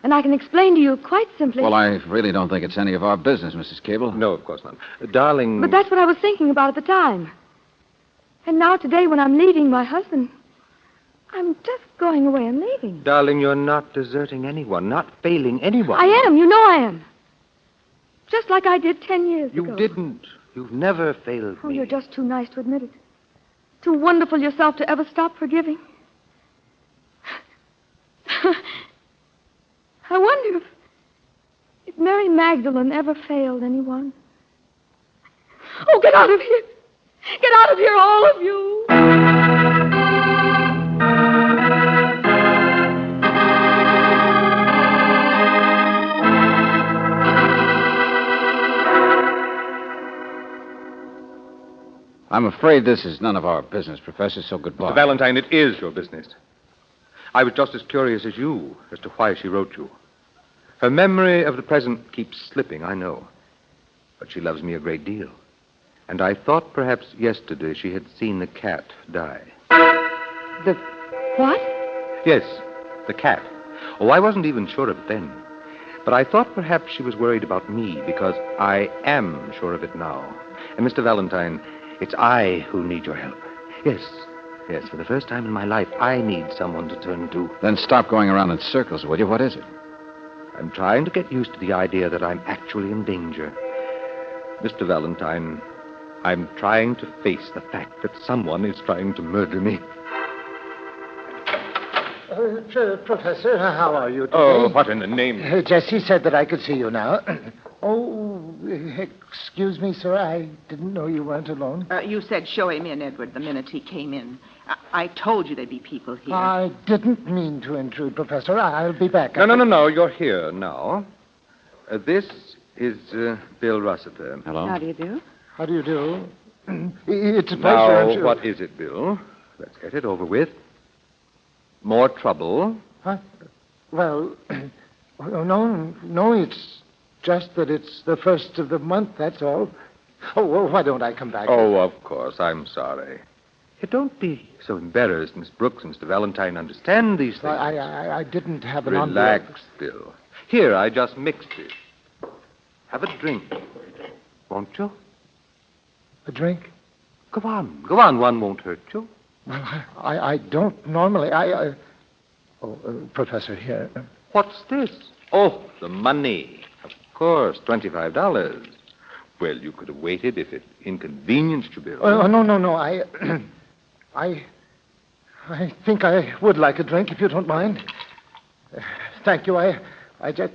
And I can explain to you quite simply. Well, I really don't think it's any of our business, Mrs. Cable. No, of course not. Darling... But that's what I was thinking about at the time. And now today when I'm leaving my husband, I'm just going away and leaving. Darling, you're not deserting anyone, not failing anyone. I am. You know I am. Just like I did 10 years ago. You didn't. You've never failed Oh, me. you're just too nice to admit it. Too wonderful yourself to ever stop forgiving. I wonder if Mary Magdalene ever failed anyone. Oh, get out of here. Get out of here, all of you. I'm afraid this is none of our business, Professor, so goodbye. Mr. Valentine, it is your business. I was just as curious as you as to why she wrote you. Her memory of the present keeps slipping, I know. But she loves me a great deal. And I thought perhaps yesterday she had seen the cat die. The what? Yes, the cat. Oh, I wasn't even sure of it then. But I thought perhaps she was worried about me because I am sure of it now. And Mr. Valentine, it's I who need your help. Yes, for the first time in my life, I need someone to turn to. Then stop going around in circles, will you? What is it? I'm trying to get used to the idea that I'm actually in danger. Mr. Valentine, I'm trying to face the fact that someone is trying to murder me. Professor, how are you today? Oh, what in the name? Jessie said that I could see you now. Excuse me, sir. I didn't know you weren't alone. You said show him in, Edward, the minute he came in. I told you there'd be people here. I didn't mean to intrude, Professor. I'll be back. No. You're here now. This is Bill Rossiter. Hello. How do you do? How do you do? It's a pleasure, I'm Now, sure. what is it, Bill? Let's get it over with. More trouble? Huh? Well, no, it's just that it's the first of the month, that's all. Oh, well, why don't I come back? Oh, of course. I'm sorry. Hey, don't be so embarrassed, Miss Brooks and Mr. Valentine. Understand these things. I didn't have an Relax, envelope. Bill. Here, I just mixed it. Have a drink. Won't you? A drink? Go on. One won't hurt you. Well, I don't normally. Professor, here. What's this? Oh, the money. Of course, $25. Well, you could have waited if it inconvenienced you, Bill. Oh, no. I think I would like a drink, if you don't mind. Thank you. I just...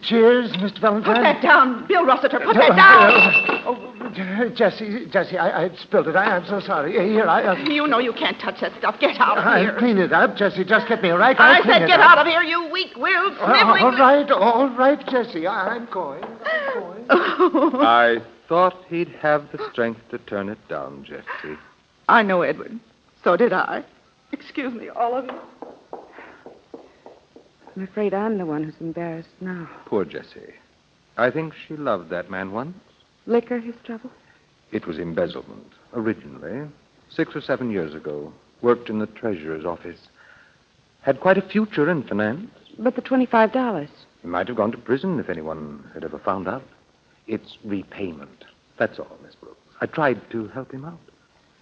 cheers, Mr. Valentine. Put that down, Bill Rossiter. Put that down. Jesse, I spilled it. I'm so sorry. Here, You know you can't touch that stuff. Get out of here. I'll clean it up, Jesse. Just get me right. I said get out of here, you weak-willed, sniveling... All right, Jesse. I'm going. I thought he'd have the strength to turn it down, Jesse. I know, Edward. So did I. Excuse me, all of you. I'm afraid I'm the one who's embarrassed now. Poor Jessie. I think she loved that man once. Liquor, his trouble? It was embezzlement, originally. 6 or 7 years ago. Worked in the treasurer's office. Had quite a future in finance. But the $25. He might have gone to prison if anyone had ever found out. It's repayment. That's all, Miss Brooks. I tried to help him out.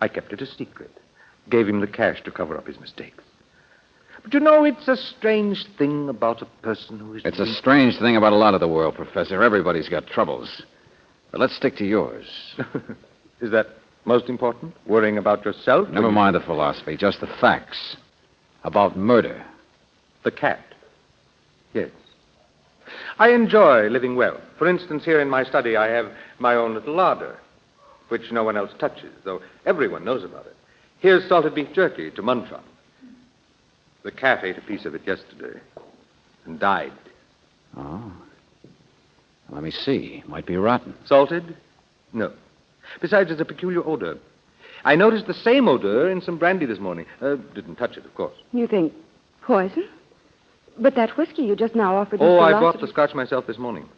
I kept it a secret. Gave him the cash to cover up his mistakes. But you know, it's a strange thing about a person who is... It's a strange thing about a lot of the world, Professor. Everybody's got troubles. But let's stick to yours. Is that most important? Worrying about yourself? Never mind the philosophy, just the facts. About murder. The cat. Yes. I enjoy living well. For instance, here in my study, I have my own little larder, which no one else touches, though everyone knows about it. Here's salted beef jerky to munch on. The cat ate a piece of it yesterday and died. Oh. Let me see. Might be rotten. Salted? No. Besides, there's a peculiar odor. I noticed the same odor in some brandy this morning. Didn't touch it, of course. You think poison? But that whiskey you just now offered... Oh, Mr. I Rossiter... bought the scotch myself this morning.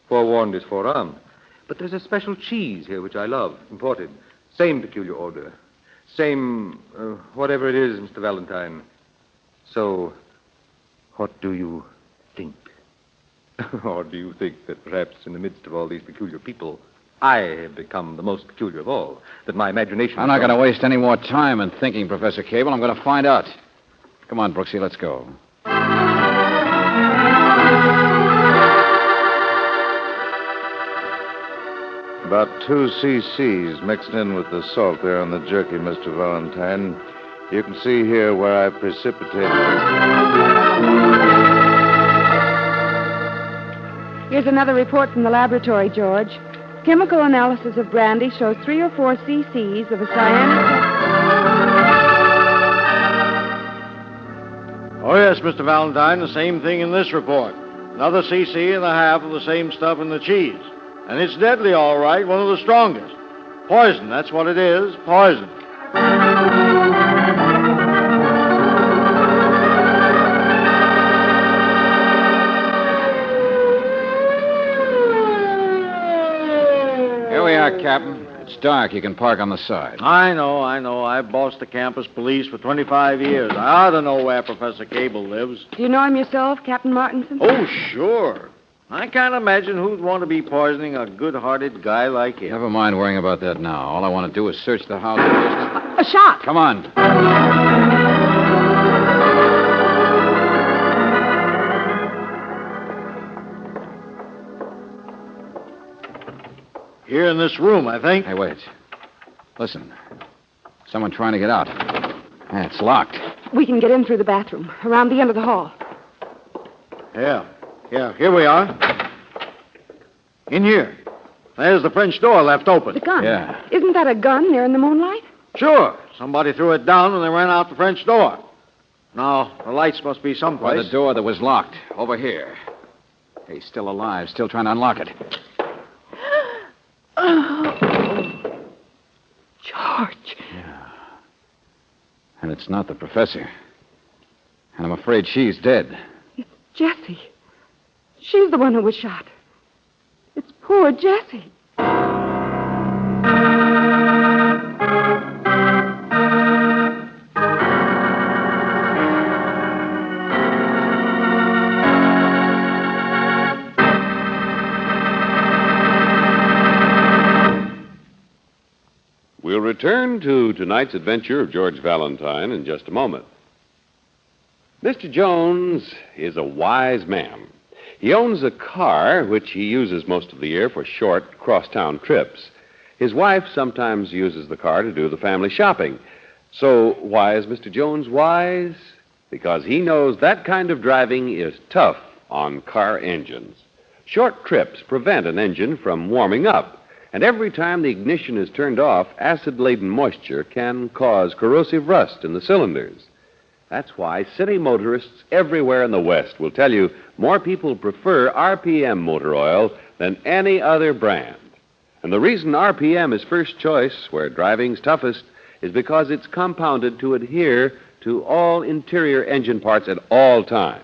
Forewarned is forearmed. But there's a special cheese here which I love, imported. Same peculiar odor. Same, whatever it is, Mr. Valentine. So, what do you think? Or do you think that perhaps in the midst of all these peculiar people, I have become the most peculiar of all? That my imagination... I'm not going to waste any more time in thinking, Professor Cable. I'm going to find out. Come on, Brooksy, let's go. About 2 cc's mixed in with the salt there on the jerky, Mr. Valentine. You can see here where I precipitated Here's another report from the laboratory, George. Chemical analysis of brandy shows 3 or 4 cc's of a cyanic... Oh, yes, Mr. Valentine, the same thing in this report. Another cc and a half of the same stuff in the cheese. And it's deadly, all right, one of the strongest. Poison, that's what it is, poison. Here we are, Captain. It's dark. You can park on the side. I know. I've bossed the campus police for 25 years. I ought to know where Professor Cable lives. Do you know him yourself, Captain Martinson? Oh, sure. I can't imagine who'd want to be poisoning a good-hearted guy like him. Never mind worrying about that now. All I want to do is search the house. A shot! Come on. Here in this room, I think. Hey, wait. Listen. Someone trying to get out. Yeah, it's locked. We can get in through the bathroom, around the end of the hall. Yeah, here we are. In here. There's the French door left open. The gun? Yeah. Isn't that a gun there in the moonlight? Sure. Somebody threw it down when they ran out the French door. Now, the lights must be someplace. By the door that was locked. Over here. He's still alive, still trying to unlock it. Oh. George. Yeah. And it's not the professor. And I'm afraid she's dead. It's Jessie. She's the one who was shot. It's poor Jessie. We'll return to tonight's adventure of George Valentine in just a moment. Mr. Jones is a wise man. He owns a car, which he uses most of the year for short, cross-town trips. His wife sometimes uses the car to do the family shopping. So why is Mr. Jones wise? Because he knows that kind of driving is tough on car engines. Short trips prevent an engine from warming up, and every time the ignition is turned off, acid-laden moisture can cause corrosive rust in the cylinders. That's why city motorists everywhere in the West will tell you more people prefer RPM motor oil than any other brand. And the reason RPM is first choice where driving's toughest is because it's compounded to adhere to all interior engine parts at all times.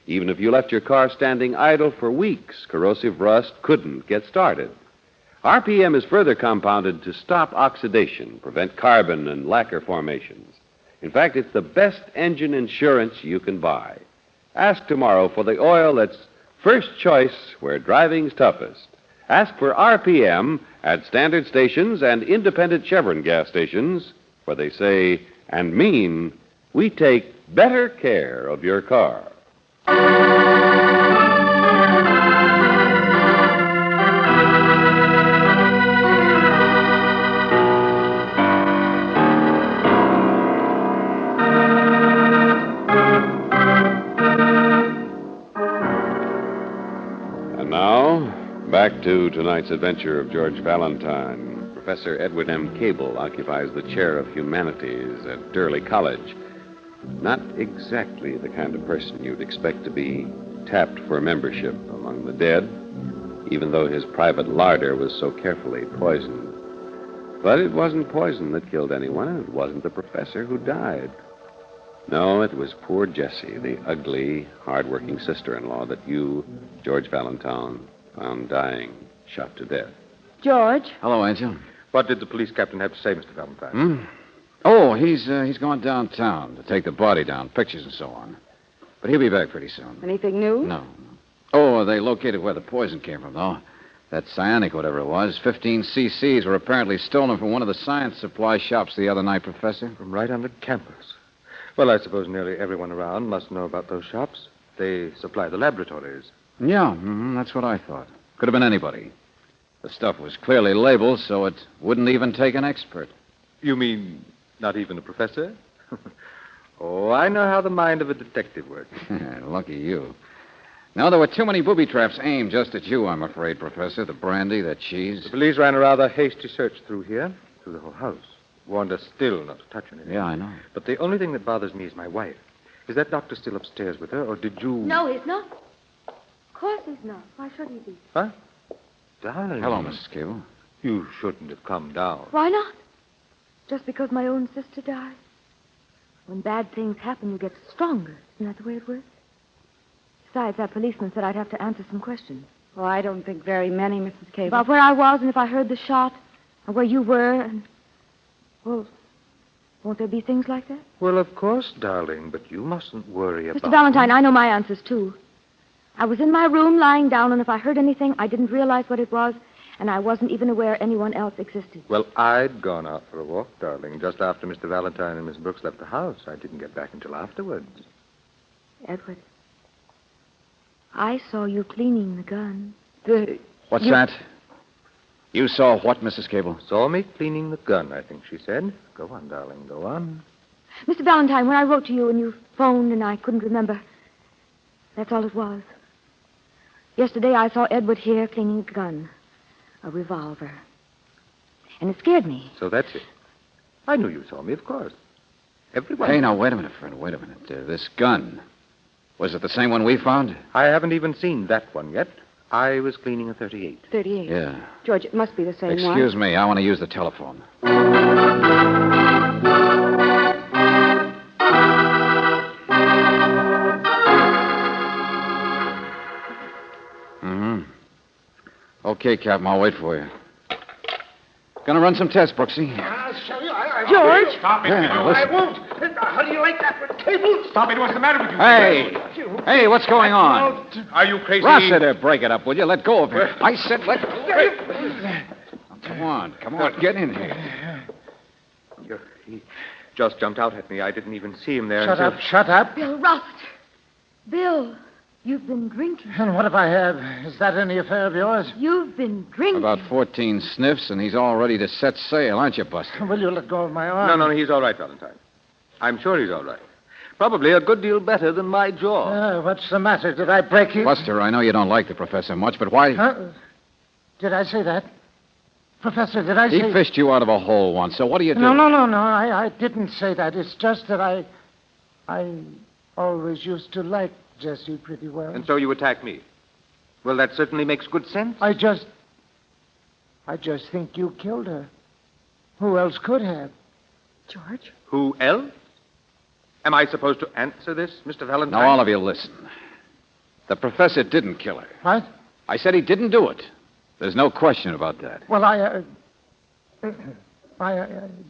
Even if you left your car standing idle for weeks, corrosive rust couldn't get started. RPM is further compounded to stop oxidation, prevent carbon and lacquer formations. In fact, it's the best engine insurance you can buy. Ask tomorrow for the oil that's first choice where driving's toughest. Ask for RPM at standard stations and independent Chevron gas stations, where they say and mean, we take better care of your car. And now, back to tonight's adventure of George Valentine. Professor Edward M. Cable occupies the chair of humanities at Durley College. Not exactly the kind of person you'd expect to be tapped for membership among the dead, even though his private larder was so carefully poisoned. But it wasn't poison that killed anyone, and it wasn't the professor who died. No, it was poor Jessie, the ugly, hard-working sister-in-law that you, George Valentine, found dying, shot to death. George? Hello, Angel. What did the police captain have to say, Mr. Valentine? Oh, he's gone downtown to take the body down, pictures and so on. But he'll be back pretty soon. Anything new? No. Oh, they located where the poison came from, though. That cyanic, whatever it was, 15 cc's were apparently stolen from one of the science supply shops the other night, Professor. From right on the campus. Well, I suppose nearly everyone around must know about those shops. They supply the laboratories. Yeah, that's what I thought. Could have been anybody. The stuff was clearly labeled, so it wouldn't even take an expert. You mean not even a professor? Oh, I know how the mind of a detective works. Lucky you. No, there were too many booby traps aimed just at you, I'm afraid, Professor. The brandy, the cheese. The police ran a rather hasty search through here, through the whole house. Warned us still not to touch anything. Yeah, I know. But the only thing that bothers me is my wife. Is that doctor still upstairs with her, or did you... No, he's not. Of course he's not. Why should he be? Huh? Darling. Hello, Mrs. Cable. You shouldn't have come down. Why not? Just because my own sister died? When bad things happen, you get stronger. Isn't that the way it works? Besides, that policeman said I'd have to answer some questions. Well, I don't think very many, Mrs. Cable. About where I was and if I heard the shot, and where you were, and... Well, won't there be things like that? Well, of course, darling, but you mustn't worry about... Mr. Valentine, I know my answers, too. I was in my room lying down, and if I heard anything, I didn't realize what it was, and I wasn't even aware anyone else existed. Well, I'd gone out for a walk, darling, just after Mr. Valentine and Miss Brooks left the house. I didn't get back until afterwards. Edward, I saw you cleaning the gun. What's that? You saw what, Mrs. Cable? Saw me cleaning the gun, I think she said. Go on, darling, go on. Mr. Valentine, when I wrote to you and you phoned and I couldn't remember, that's all it was. Yesterday I saw Edward here cleaning a gun, a revolver. And it scared me. So that's it. I knew you saw me, of course. Everyone... Hey, now, wait a minute, friend, wait a minute. This gun, was it the same one we found? I haven't even seen that one yet. I was cleaning a 38. 38? Yeah. George, it must be the same one. Excuse me, I want to use the telephone. Okay, Captain, I'll wait for you. Gonna run some tests, Brooksy. I'll show you. I George! Stop it. Yeah, No, I won't. How do you like that for Cable? Stop it. What's the matter with you? Hey, what's going on? Are you crazy? Rossiter, break it up, will you? Let go of him. I said let go. Come on, get in here. He just jumped out at me. I didn't even see him there. Shut up. Bill Rossiter. Bill. You've been drinking. And what if I have? Is that any affair of yours? You've been drinking. About 14 sniffs, and he's all ready to set sail, aren't you, Buster? Will you let go of my arm? No, he's all right, Valentine. I'm sure he's all right. Probably a good deal better than my jaw. What's the matter? Did I break you? Buster, I know you don't like the professor much, but why... Huh? Did I say that? Professor, did I say... He fished you out of a hole once, so what do you do? No. I didn't say that. It's just that I always used to like Jessie pretty well. And so you attack me. Well, that certainly makes good sense. I just think you killed her. Who else could have? George? Who else? Am I supposed to answer this, Mr. Valentine? Now, all of you, listen. The professor didn't kill her. What? I said he didn't do it. There's no question about that. Well, I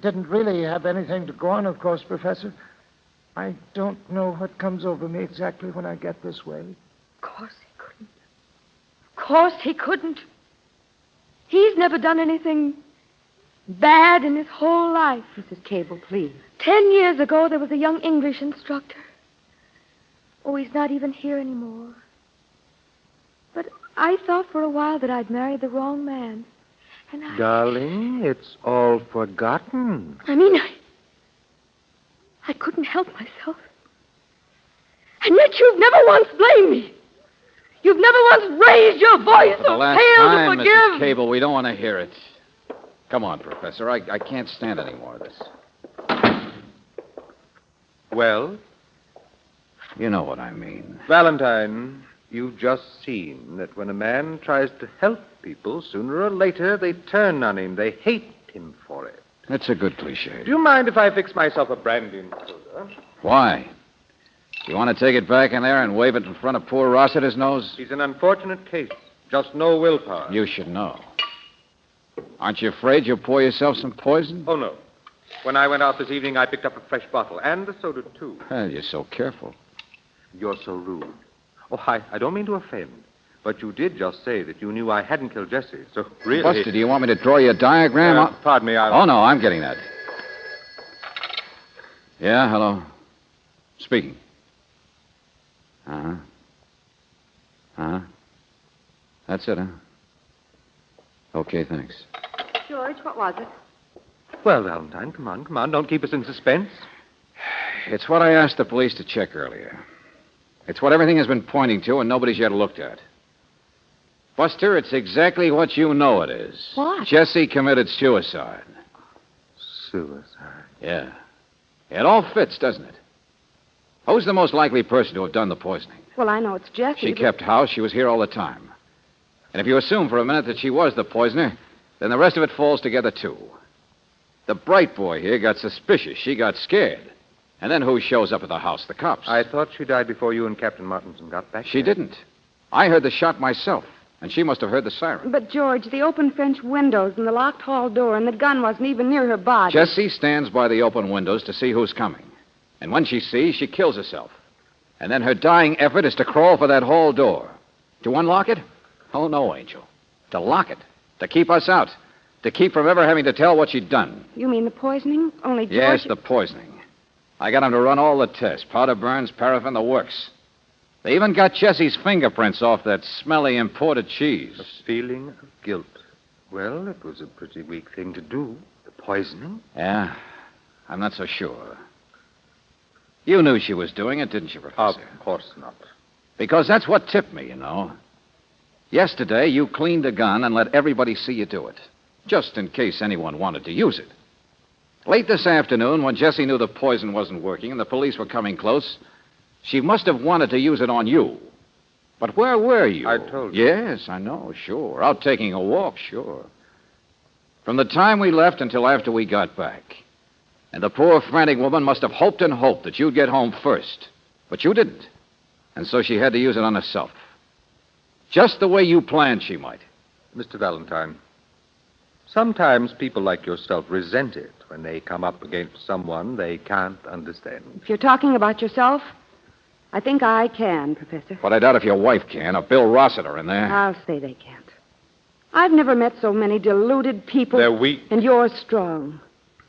didn't really have anything to go on, of course, Professor. I don't know what comes over me exactly when I get this way. Of course he couldn't. He's never done anything bad in his whole life. Mrs. Cable, please. 10 years ago, there was a young English instructor. Oh, he's not even here anymore. But I thought for a while that I'd married the wrong man. And Darling, it's all forgotten. I couldn't help myself. And yet you've never once blamed me. You've never once raised your voice For the or last failed time, to forgive. Mrs. Cable, we don't want to hear it. Come on, Professor. I can't stand any more of this. Well? You know what I mean. Valentine, you've just seen that when a man tries to help people, sooner or later they turn on him. They hate him for it. That's a good cliche. Do you mind if I fix myself a brandy and soda? Why? You want to take it back in there and wave it in front of poor Rossiter's nose? He's an unfortunate case. Just no willpower. You should know. Aren't you afraid you'll pour yourself some poison? Oh, no. When I went out this evening, I picked up a fresh bottle, and the soda, too. Well, you're so careful. You're so rude. Oh, I don't mean to offend, but you did just say that you knew I hadn't killed Jessie, so really... Buster, do you want me to draw you a diagram? Pardon me, Oh, no, I'm getting that. Yeah, hello. Speaking. Uh-huh. Uh-huh. That's it, huh? Okay, thanks. George, what was it? Well, Valentine, come on. Don't keep us in suspense. It's what I asked the police to check earlier. It's what everything has been pointing to and nobody's yet looked at. Buster, it's exactly what you know it is. What? Jessie committed suicide. Suicide? Yeah. It all fits, doesn't it? Who's the most likely person to have done the poisoning? Well, I know it's Jessie. She kept house. She was here all the time. And if you assume for a minute that she was the poisoner, then the rest of it falls together, too. The bright boy here got suspicious. She got scared. And then who shows up at the house? The cops. I thought she died before you and Captain Martinson got back. She didn't. I heard the shot myself, and she must have heard the siren. But, George, the open French windows and the locked hall door and the gun wasn't even near her body. Jessie stands by the open windows to see who's coming. And when she sees, she kills herself. And then her dying effort is to crawl for that hall door. To unlock it? Oh, no, Angel. To lock it. To keep us out. To keep from ever having to tell what she'd done. You mean the poisoning? Only George... Yes, the poisoning. I got him to run all the tests. Powder burns, paraffin, the works. They even got Jessie's fingerprints off that smelly imported cheese. A feeling of guilt. Well, it was a pretty weak thing to do. The poisoning. Yeah, I'm not so sure. You knew she was doing it, didn't you, Professor? Of course not. Because that's what tipped me, you know. Yesterday, you cleaned a gun and let everybody see you do it. Just in case anyone wanted to use it. Late this afternoon, when Jessie knew the poison wasn't working and the police were coming close, she must have wanted to use it on you. But where were you? I told you. Yes, I know, sure. Out taking a walk, sure. From the time we left until after we got back. And the poor frantic woman must have hoped and hoped that you'd get home first. But you didn't. And so she had to use it on herself. Just the way you planned she might. Mr. Valentine, sometimes people like yourself resent it when they come up against someone they can't understand. If you're talking about yourself, I think I can, Professor. But I doubt if your wife can, or Bill Rossiter in there. I'll say they can't. I've never met so many deluded people. They're weak. And you're strong.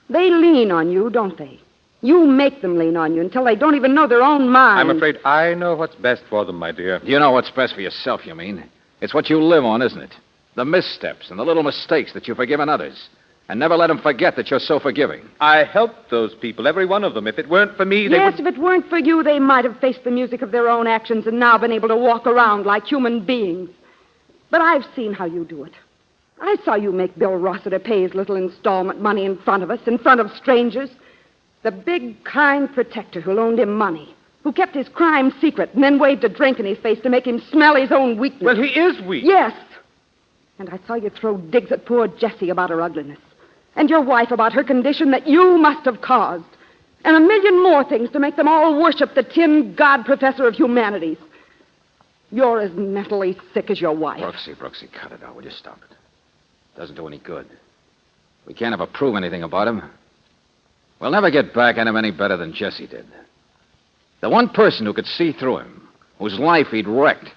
They lean on you, don't they? You make them lean on you until they don't even know their own mind. I'm afraid I know what's best for them, my dear. You know what's best for yourself, you mean? It's what you live on, isn't it? The missteps and the little mistakes that you forgive in others. And never let them forget that you're so forgiving. I helped those people, every one of them. If it weren't for me, they Yes, would... if it weren't for you, they might have faced the music of their own actions and now been able to walk around like human beings. But I've seen how you do it. I saw you make Bill Rossiter pay his little installment money in front of us, in front of strangers. The big, kind protector who loaned him money, who kept his crime secret and then waved a drink in his face to make him smell his own weakness. Well, he is weak. Yes. And I saw you throw digs at poor Jessie about her ugliness. And your wife about her condition that you must have caused. And a million more things to make them all worship the tin god professor of humanities. You're as mentally sick as your wife. Brooksy, cut it out. Will you stop it? Doesn't do any good. We can't ever prove anything about him. We'll never get back at him any better than Jessie did. The one person who could see through him, whose life he'd wrecked,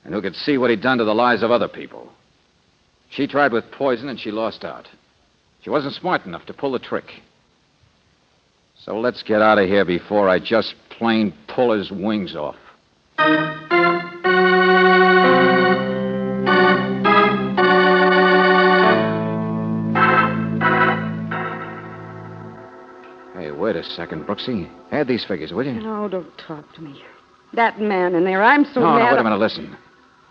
and who could see what he'd done to the lives of other people. She tried with poison and she lost out. She wasn't smart enough to pull the trick. So let's get out of here before I just plain pull his wings off. Hey, wait a second, Brooksy. Add these figures, will you? No, don't talk to me. That man in there, I'm so No, mad. wait a minute, listen.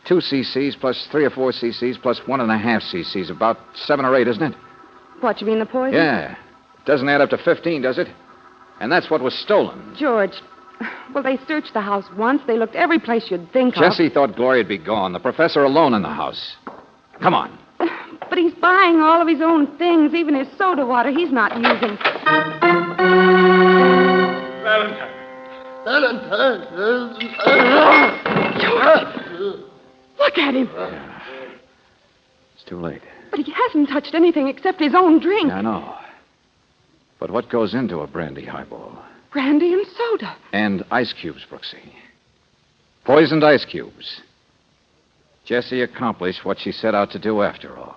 2 cc's plus 3 or 4 cc's plus 1.5 cc's. About 7 or 8, isn't it? What, you mean the poison? Yeah. Doesn't add up to 15, does it? And that's what was stolen. George, well, they searched the house once. They looked every place you'd think of. Jessie thought Gloria'd be gone. The professor alone in the house. Come on. But he's buying all of his own things, even his soda water he's not using. Valentine. George! Look at him. It's too late. But he hasn't touched anything except his own drink. I know. But what goes into a brandy highball? Brandy and soda. And ice cubes, Brooksy. Poisoned ice cubes. Jessie accomplished what she set out to do after all.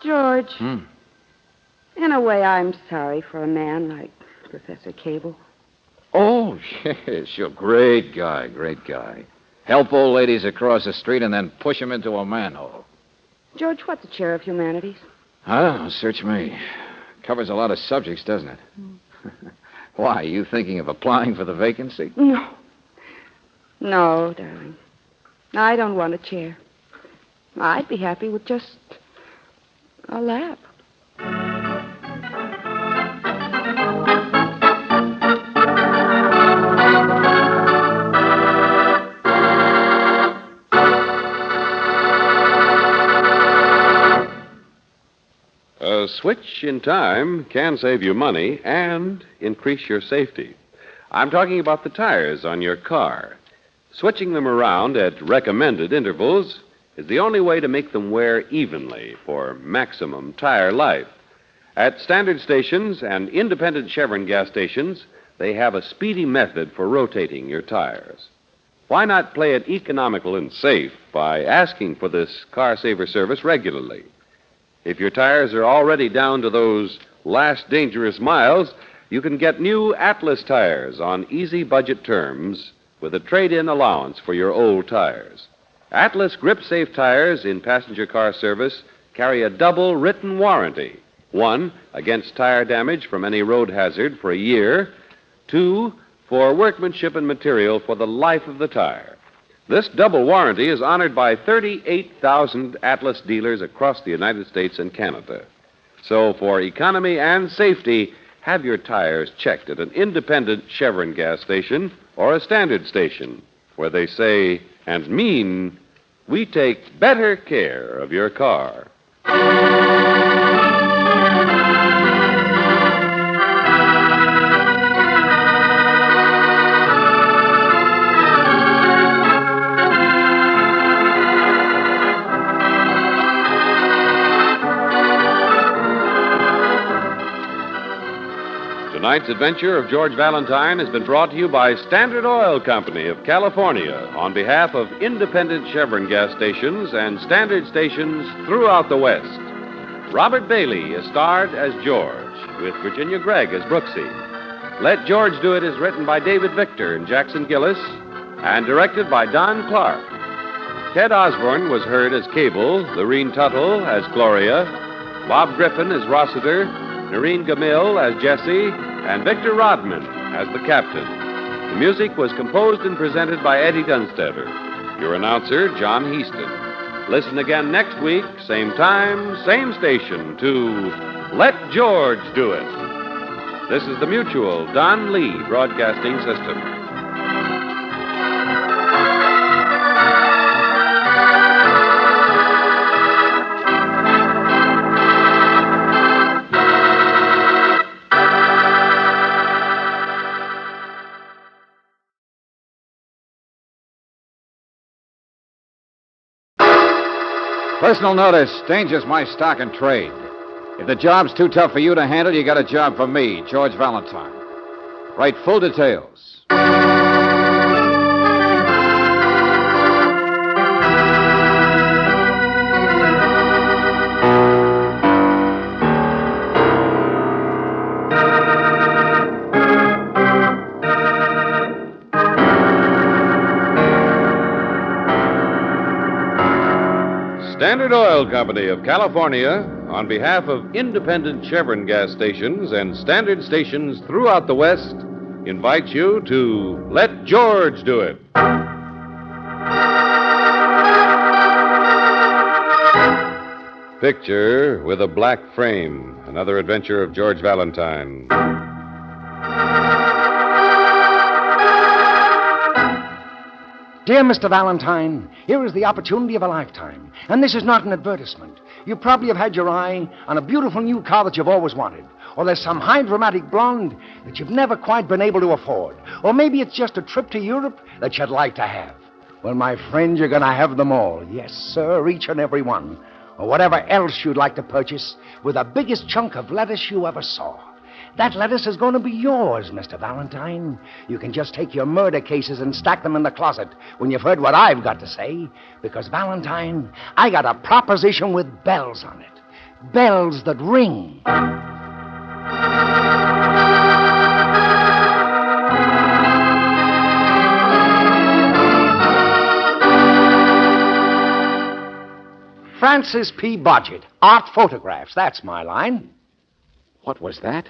George, Hmm. in a way, I'm sorry for a man like Professor Cable. Oh, yes, you're a great guy. Help old ladies across the street and then push them into a manhole. George, what's a chair of humanities? I don't know, search me. Covers a lot of subjects, doesn't it? Why, you thinking of applying for the vacancy? No. No, darling. I don't want a chair. I'd be happy with just a lap. A switch in time can save you money and increase your safety. I'm talking about the tires on your car. Switching them around at recommended intervals is the only way to make them wear evenly for maximum tire life. At standard stations and independent Chevron gas stations, they have a speedy method for rotating your tires. Why not play it economical and safe by asking for this car saver service regularly? If your tires are already down to those last dangerous miles, you can get new Atlas tires on easy budget terms with a trade-in allowance for your old tires. Atlas grip-safe tires in passenger car service carry a double written warranty. 1, against tire damage from any road hazard for a year. 2, for workmanship and material for the life of the tire. This double warranty is honored by 38,000 Atlas dealers across the United States and Canada. So for economy and safety, have your tires checked at an independent Chevron gas station or a standard station where they say and mean, we take better care of your car. Tonight's adventure of George Valentine has been brought to you by Standard Oil Company of California on behalf of independent Chevron gas stations and Standard stations throughout the West. Robert Bailey is starred as George, with Virginia Gregg as Brooksy. Let George Do It is written by David Victor and Jackson Gillis and directed by Don Clark. Ted Osborne was heard as Cable, Lorene Tuttle as Gloria, Bob Griffin as Rossiter, Noreen Gamil as Jessie, and Victor Rodman as the captain. The music was composed and presented by Eddie Dunstetter. Your announcer, John Heaston. Listen again next week, same time, same station, to Let George Do It. This is the Mutual Don Lee Broadcasting System. Personal notice. Danger's my stock and trade. If the job's too tough for you to handle, you got a job for me, George Valentine. Write full details. Standard Oil Company of California, on behalf of independent Chevron gas stations and Standard stations throughout the West, invites you to Let George Do It. Picture with a Black Frame, another adventure of George Valentine. Dear Mr. Valentine, here is the opportunity of a lifetime. And this is not an advertisement. You probably have had your eye on a beautiful new car that you've always wanted. Or there's some high dramatic blonde that you've never quite been able to afford. Or maybe it's just a trip to Europe that you'd like to have. Well, my friend, you're going to have them all. Yes, sir, each and every one. Or whatever else you'd like to purchase with the biggest chunk of lettuce you ever saw. That lettuce is going to be yours, Mr. Valentine. You can just take your murder cases and stack them in the closet when you've heard what I've got to say. Because, Valentine, I got a proposition with bells on it. Bells that ring. Francis P. Bodgett, art photographs. That's my line. What was that?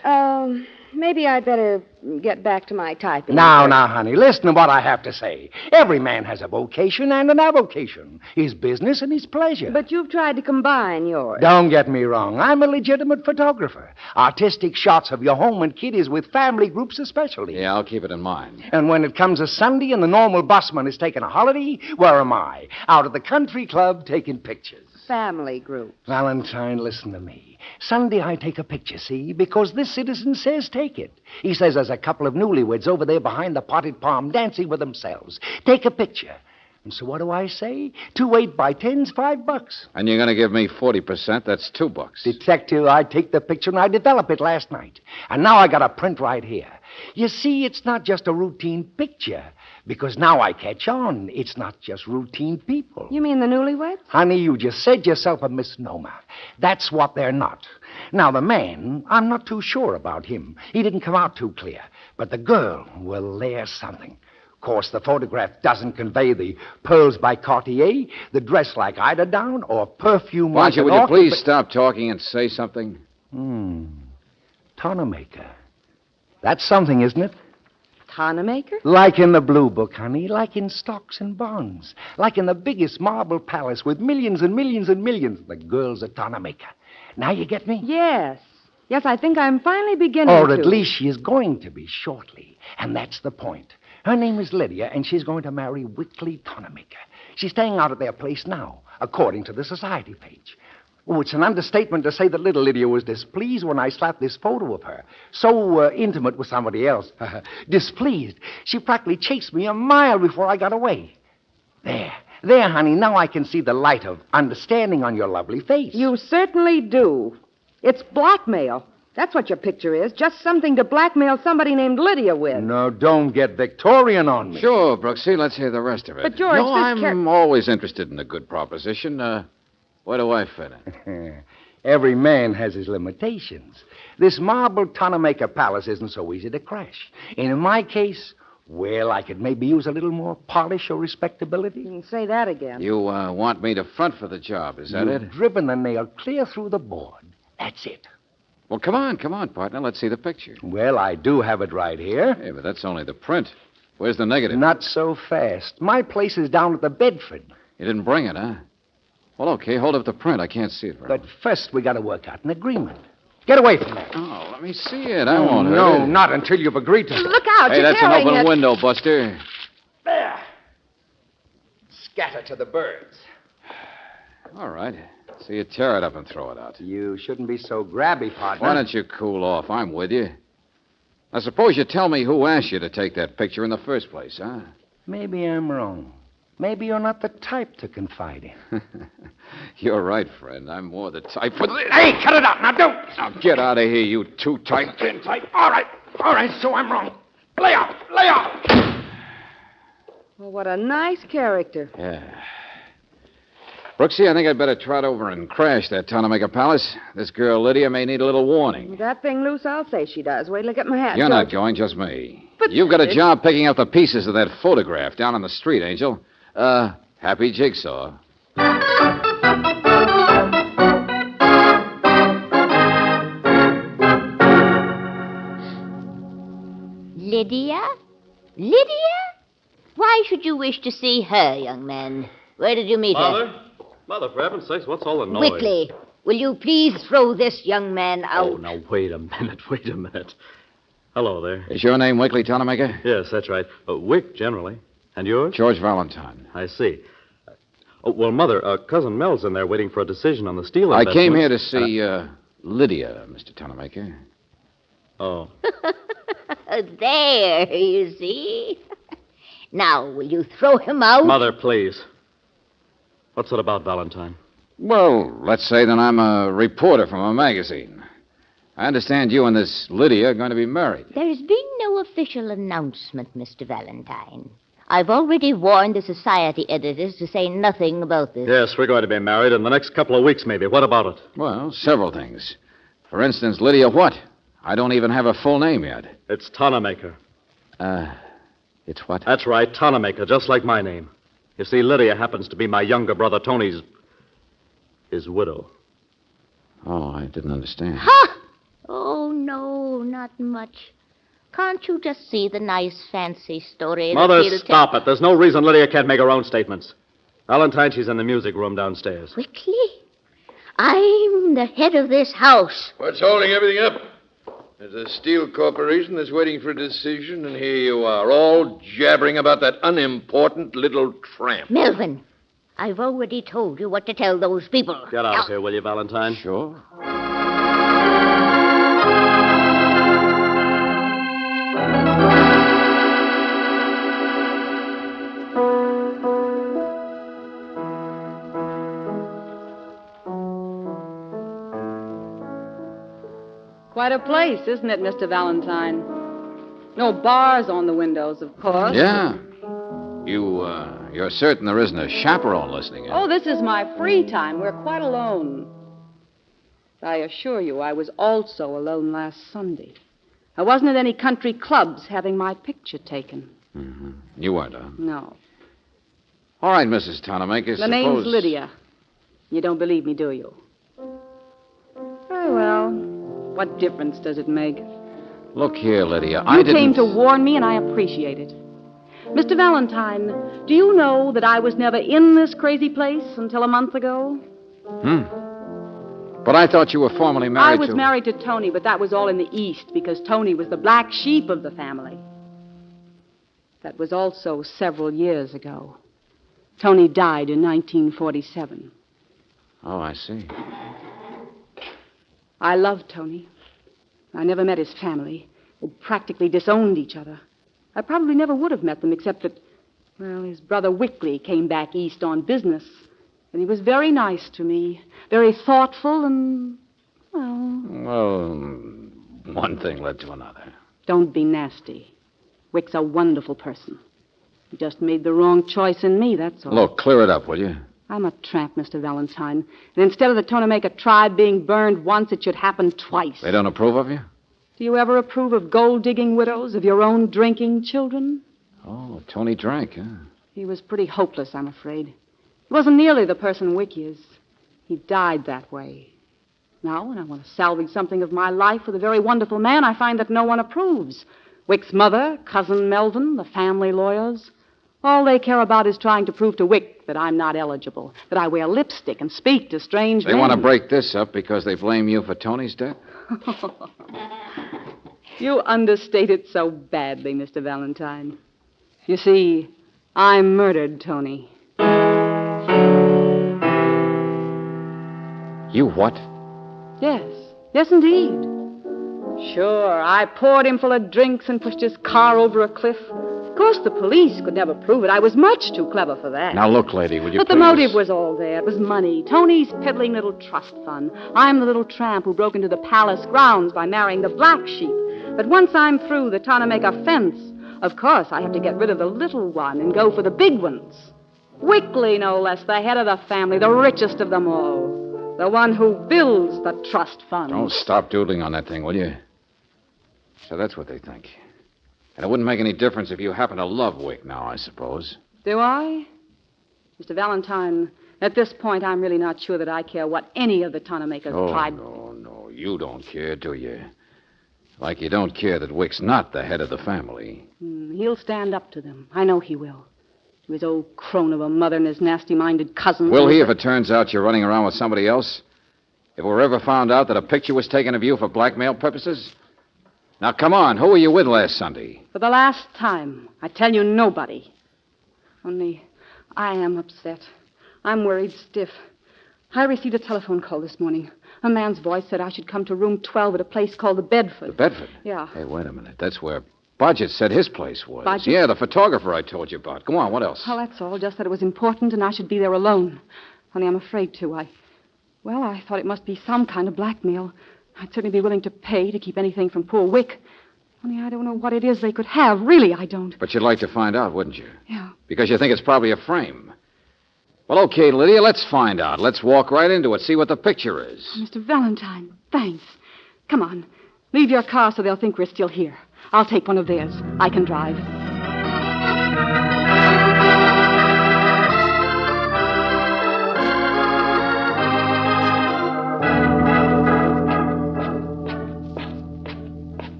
Maybe I'd better get back to my typing. Now, honey, listen to what I have to say. Every man has a vocation and an avocation. His business and his pleasure. But you've tried to combine yours. Don't get me wrong. I'm a legitimate photographer. Artistic shots of your home and kiddies with family groups especially. Yeah, I'll keep it in mind. And when it comes to Sunday and the normal busman is taking a holiday, where am I? Out at the country club taking pictures. Family group. Valentine, listen to me. Sunday I take a picture, see, because this citizen says take it. He says there's a couple of newlyweds over there behind the potted palm dancing with themselves. Take a picture. And so what do I say? 2 8x10's $5. And you're going to give me 40%. That's $2. Detective, I take the picture and I develop it last night. And now I got a print right here. You see, it's not just a routine picture. Because now I catch on. It's not just routine people. You mean the newlyweds? Honey, you just said yourself a misnomer. That's what they're not. Now, the man, I'm not too sure about him. He didn't come out too clear. But the girl, well, there's something. Of course, the photograph doesn't convey the pearls by Cartier, the dress like Eider down, or perfume... Roger, would you please stop talking and say something? Tonemaker. That's something, isn't it? Tonemaker? Like in the Blue Book, honey. Like in stocks and bonds. Like in the biggest marble palace with millions and millions and millions. The girl's a tonemaker. Now you get me? Yes. Yes, I think I'm finally beginning Or to. at least she is going to be shortly. And that's the point. Her name is Lydia, and she's going to marry Whitley Tonemaker. She's staying out at their place now, according to the society page. Oh, it's an understatement to say that little Lydia was displeased when I slapped this photo of her. So intimate with somebody else. Displeased. She practically chased me a mile before I got away. There, honey, now I can see the light of understanding on your lovely face. You certainly do. It's blackmail. That's what your picture is. Just something to blackmail somebody named Lydia with. No, don't get Victorian on me. Sure, Brooksy. Let's hear the rest of it. But, George, no, this I'm always interested in a good proposition. Where do I fit in? Every man has his limitations. This marble Tonamaker Palace isn't so easy to crash. And in my case, well, I could maybe use a little more polish or respectability. You can say that again. You want me to front for the job, is that You've it? driven the nail clear through the board. That's it. Well, come on, partner. Let's see the picture. Well, I do have it right here. Hey, but that's only the print. Where's the negative? Not so fast. My place is down at the Bedford. You didn't bring it, huh? Well, okay, hold up the print. I can't see it very But first, we got to work out an agreement. Get away from there. Oh, let me see it. I won't hurt it. No, not until you've agreed to it. Look out, Hey, you're that's an carrying open it. window, Buster. There. Scatter to the birds. All right. So you tear it up and throw it out. You shouldn't be so grabby, partner. Why don't you cool off? I'm with you. Now, suppose you tell me who asked you to take that picture in the first place, huh? Maybe I'm wrong. Maybe you're not the type to confide in. You're right, friend. I'm more the type for this. Hey, cut it out. Now, don't. Now, get out of here, you two-type. Pin type. All right, so I'm wrong. Lay off. Well, what a nice character. Yeah. Brooksy, I think I'd better trot over and crash that Tonamaker Palace. This girl, Lydia, may need a little warning. With that thing loose, I'll say she does. Wait till I get my hat. You're George. not going, just me. But You've got a it's- job picking up the pieces of that photograph down on the street, Angel. Happy jigsaw. Lydia? Lydia? Why should you wish to see her, young man? Where did you meet her? Mother, for heaven's sakes, what's all the noise? Quickly. Will you please throw this young man out? Oh, now, wait a minute. Hello there. Is your name Wickley Tonamaker? Yes, that's right. Wick, generally. And yours? George Valentine. I see. Well, Mother, Cousin Mel's in there waiting for a decision on the steel I investment. came here to see Lydia, Mr. Tonamaker. Oh. There, you see. Now, will you throw him out? Mother, please. What's it about, Valentine? Well, let's say that I'm a reporter from a magazine. I understand you and this Lydia are going to be married. There's been no official announcement, Mr. Valentine. I've already warned the society editors to say nothing about this. Yes, we're going to be married in the next couple of weeks, maybe. What about it? Well, several things. For instance, Lydia what? I don't even have a full name yet. It's Tonamaker. It's what? That's right, Tonamaker, just like my name. You see, Lydia happens to be my younger brother Tony's... his widow. Oh, I didn't understand. Ha! Oh, no, not much. Can't you just see the nice, fancy story that Mother, he'll stop it. There's no reason Lydia can't make her own statements. Valentine, she's in the music room downstairs. Quickly? I'm the head of this house. What's holding everything up? There's a steel corporation that's waiting for a decision, and here you are, all jabbering about that unimportant little tramp. Melvin, I've already told you what to tell those people. Get out of here, will you, Valentine? Sure. Quite a place, isn't it, Mr. Valentine? No bars on the windows, of course. Yeah. You're certain there isn't a chaperone listening in? Oh, this is my free time. We're quite alone. I assure you, I was also alone last Sunday. I wasn't at any country clubs having my picture taken. Mm-hmm. You weren't, huh? No. All right, Mrs. Tonamaker, The name's Lydia. You don't believe me, do you? Very well. What difference does it make? Look here, Lydia. You came to warn me, and I appreciate it. Mr. Valentine, do you know that I was never in this crazy place until a month ago? But I thought you were formally married I was to... married to Tony, but that was all in the East because Tony was the black sheep of the family. That was also several years ago. Tony died in 1947. Oh, I see. I loved Tony. I never met his family. They practically disowned each other. I probably never would have met them except that, well, his brother Wickley came back east on business. And he was very nice to me, very thoughtful and, well... Well, One thing led to another. Don't be nasty. Wick's a wonderful person. He just made the wrong choice in me, that's all. Look, clear it up, will you? I'm a tramp, Mr. Valentine. And instead of the Tonamaker tribe being burned once, it should happen twice. They don't approve of you? Do you ever approve of gold-digging widows, of your own drinking children? Oh, Tony drank, huh? He was pretty hopeless, I'm afraid. He wasn't nearly the person Wick is. He died that way. Now, when I want to salvage something of my life with a very wonderful man, I find that no one approves. Wick's mother, Cousin Melvin, the family lawyers. All they care about is trying to prove to Wick that I'm not eligible, that I wear lipstick and speak to strange men. They want to break this up because they blame you for Tony's death? You understate it so badly, Mr. Valentine. You see, I murdered Tony. You what? Yes. Yes, indeed. Sure, I poured him full of drinks and pushed his car over a cliff. Of course, the police could never prove it. I was much too clever for that. Now, look, lady, will you But the motive was all there. It was money. Tony's peddling little trust fund. I'm the little tramp who broke into the palace grounds by marrying the black sheep. But once I'm through the Tonamaker fence, of course, I have to get rid of the little one and go for the big ones. Wickley, no less, the head of the family, the richest of them all. The one who builds the trust fund. Don't stop doodling on that thing, will you? So that's what they think. And it wouldn't make any difference if you happen to love Wick now, I suppose. Do I? Mr. Valentine, at this point, I'm really not sure that I care what any of the Tonamakers tried. No, you don't care, do you? Like you don't care that Wick's not the head of the family. He'll stand up to them. I know he will. To his old crone of a mother and his nasty-minded cousins. Will he if it turns out you're running around with somebody else? If it were ever found out that a picture was taken of you for blackmail purposes? Now, come on. Who were you with last Sunday? For the last time, I tell you nobody. Only I am upset. I'm worried stiff. I received a telephone call this morning. A man's voice said I should come to room 12 at a place called the Bedford. The Bedford? Yeah. Hey, wait a minute. That's where Bodgett said his place was. Bodgett? Yeah, the photographer I told you about. Go on, what else? Well, that's all. Just that it was important and I should be there alone. Only I'm afraid to. I thought it must be some kind of blackmail. I'd certainly be willing to pay to keep anything from poor Wick. Only I don't know what it is they could have. Really, I don't. But you'd like to find out, wouldn't you? Yeah. Because you think it's probably a frame. Well, okay, Lydia, let's find out. Let's walk right into it, see what the picture is. Oh, Mr. Valentine, thanks. Come on. Leave your car so they'll think we're still here. I'll take one of theirs. I can drive.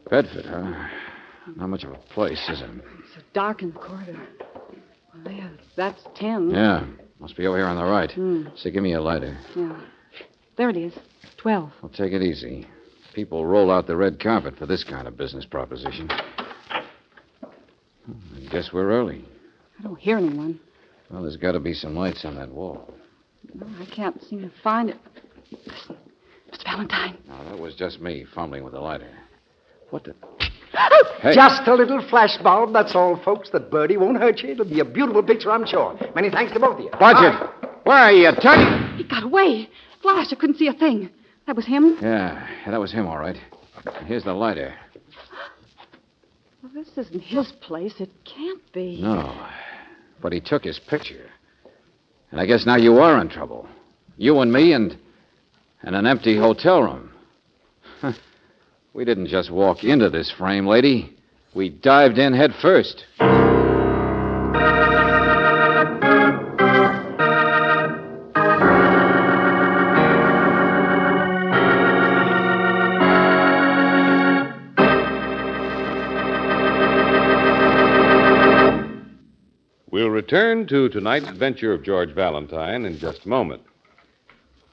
Bedford, huh? Not much of a place, is it? It's so dark in the corridor. Well, there, that's 10. Yeah, must be over here on the right. Hmm. So give me a lighter. Yeah. There it is. 12. Well, take it easy. People roll out the red carpet for this kind of business proposition. I guess we're early. I don't hear anyone. Well, there's got to be some lights on that wall. No, I can't seem to find it. Listen, Mr. Valentine. No, that was just me fumbling with the lighter. What the... Hey. Just a little flash bulb, that's all, folks. The birdie won't hurt you. It'll be a beautiful picture, I'm sure. Many thanks to both of you. Bodgett, where are you? Turn... He got away. Flash, I couldn't see a thing. That was him? Yeah, that was him, all right. Here's the lighter. Well, this isn't his place. It can't be. No, but he took his picture. And I guess now you are in trouble. You and me and an empty hotel room. We didn't just walk into this frame, lady. We dived in head first. We'll return to tonight's adventure of George Valentine in just a moment.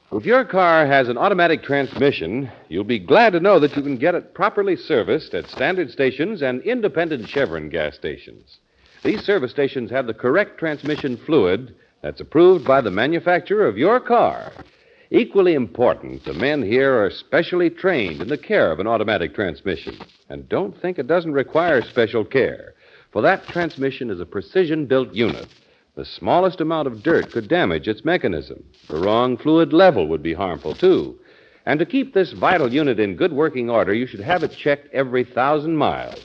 If your car has an automatic transmission, you'll be glad to know that you can get it properly serviced at standard stations and independent Chevron gas stations. These service stations have the correct transmission fluid that's approved by the manufacturer of your car. Equally important, the men here are specially trained in the care of an automatic transmission. And don't think it doesn't require special care, for that transmission is a precision-built unit The smallest amount of dirt could damage its mechanism. The wrong fluid level would be harmful, too. And to keep this vital unit in good working order, you should have it checked every 1,000 miles.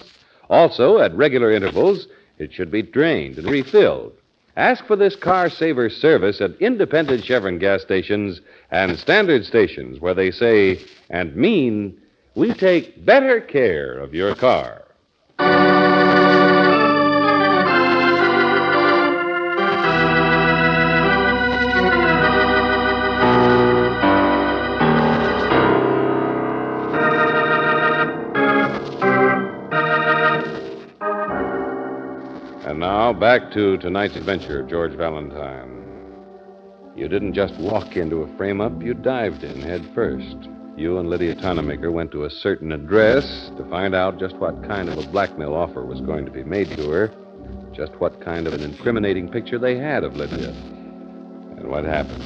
Also, at regular intervals, it should be drained and refilled. Ask for this Car Saver service at independent Chevron gas stations and standard stations where they say and mean, we take better care of your car. And now, back to tonight's adventure of George Valentine. You didn't just walk into a frame-up, you dived in head first. You and Lydia Tonemaker went to a certain address to find out just what kind of a blackmail offer was going to be made to her, just what kind of an incriminating picture they had of Lydia. And what happened?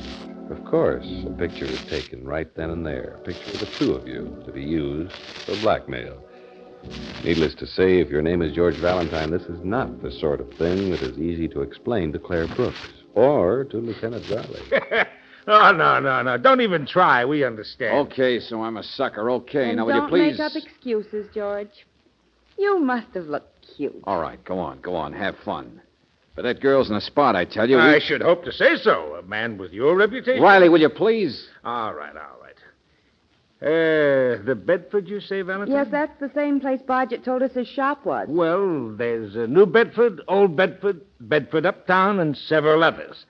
Of course, a picture was taken right then and there, a picture of the two of you to be used for blackmail. Needless to say, if your name is George Valentine, this is not the sort of thing that is easy to explain to Claire Brooks or to Lieutenant Riley. Oh, no. Don't even try. We understand. Okay, so I'm a sucker. Okay, And now will you don't please... make up excuses, George. You must have looked cute. All right, go on. Have fun. But that girl's in a spot, I tell you. I should hope to say so. A man with your reputation. Riley, will you please? All right. The Bedford, you say, Valentine? Yes, that's the same place Bodgett told us his shop was. Well, there's New Bedford, Old Bedford, Bedford Uptown, and several others.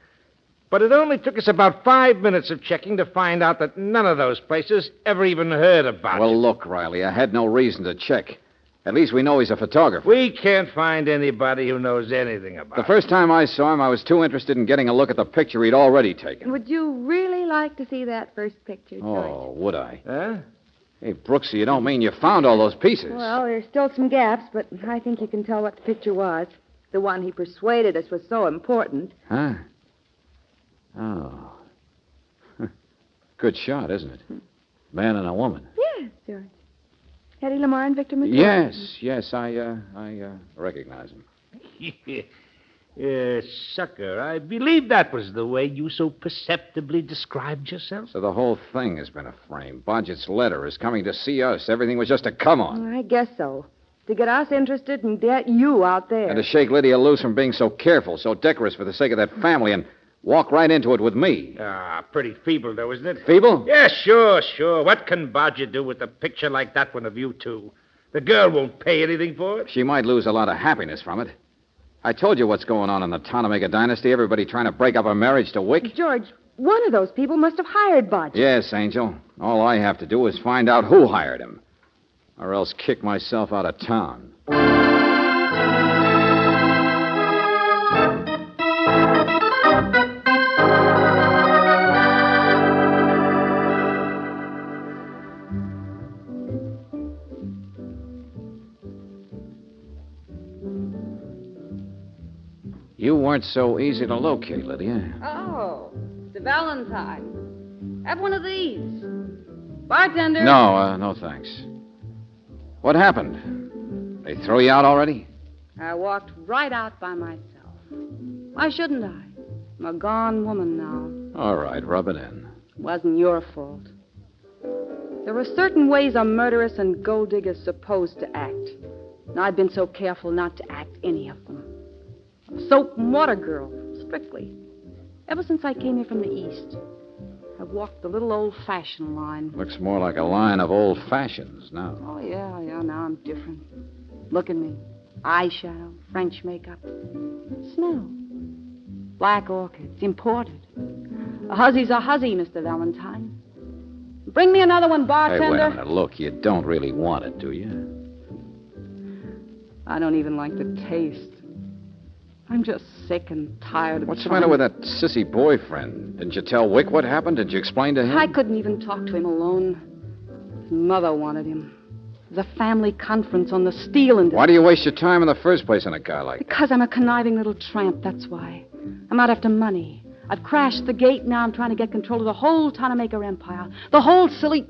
But it only took us about 5 minutes of checking to find out that none of those places ever even heard about Well, it. look, Riley, I had no reason to check. At least we know he's a photographer. We can't find anybody who knows anything about The first time I saw him, I was too interested in getting a look at the picture he'd already taken. Would you really like to see that first picture, George? Oh, would I? Huh? Hey, Brooksy, you don't mean you found all those pieces? Well, there's still some gaps, but I think you can tell what the picture was. The one he persuaded us was so important. Huh? Oh. Good shot, isn't it? Man and a woman. Yes, George. Hetty Lamar and Victor McCoy. Yes, I recognize him. Sucker, I believe that was the way you so perceptibly described yourself. So the whole thing has been a frame. Bodgett's letter is coming to see us. Everything was just a come-on. I guess so. To get us interested and get you out there. And to shake Lydia loose from being so careful, so decorous for the sake of that family, and walk right into it with me. Pretty feeble, though, isn't it? Feeble? Yeah, sure. What can Bodgett do with a picture like that one of you two? The girl won't pay anything for it. She might lose a lot of happiness from it. I told you what's going on in the Tonemaker dynasty. Everybody trying to break up a marriage to Wick. George, one of those people must have hired Bodgett. Yes, Angel. All I have to do is find out who hired him. Or else kick myself out of town. You weren't so easy to locate, Lydia. Oh, Mr. Valentine. Have one of these. Bartender. No thanks. What happened? They throw you out already? I walked right out by myself. Why shouldn't I? I'm a gone woman now. All right, rub it in. Wasn't your fault. There are certain ways a murderess and gold digger's supposed to act. And I've been so careful not to act any of them. A soap and water girl, strictly. Ever since I came here from the East, I've walked the little old-fashioned line. Looks more like a line of old fashions now. Oh, yeah, now I'm different. Look at me. Eyeshadow, French makeup. Smell. Black orchids, imported. A huzzy's a huzzy, Mr. Valentine. Bring me another one, bartender. Hey, wait a minute. Look, you don't really want it, do you? I don't even like the taste. I'm just sick and tired of What's the trying... matter with that sissy boyfriend? Didn't you tell Wick what happened? Did you explain to him? I couldn't even talk to him alone. His mother wanted him. There's a family conference on the steel industry. Why do you waste your time in the first place on a guy like that? Because I'm a conniving little tramp, that's why. I'm out after money. I've crashed the gate, now I'm trying to get control of the whole Tonemaker empire. The whole silly...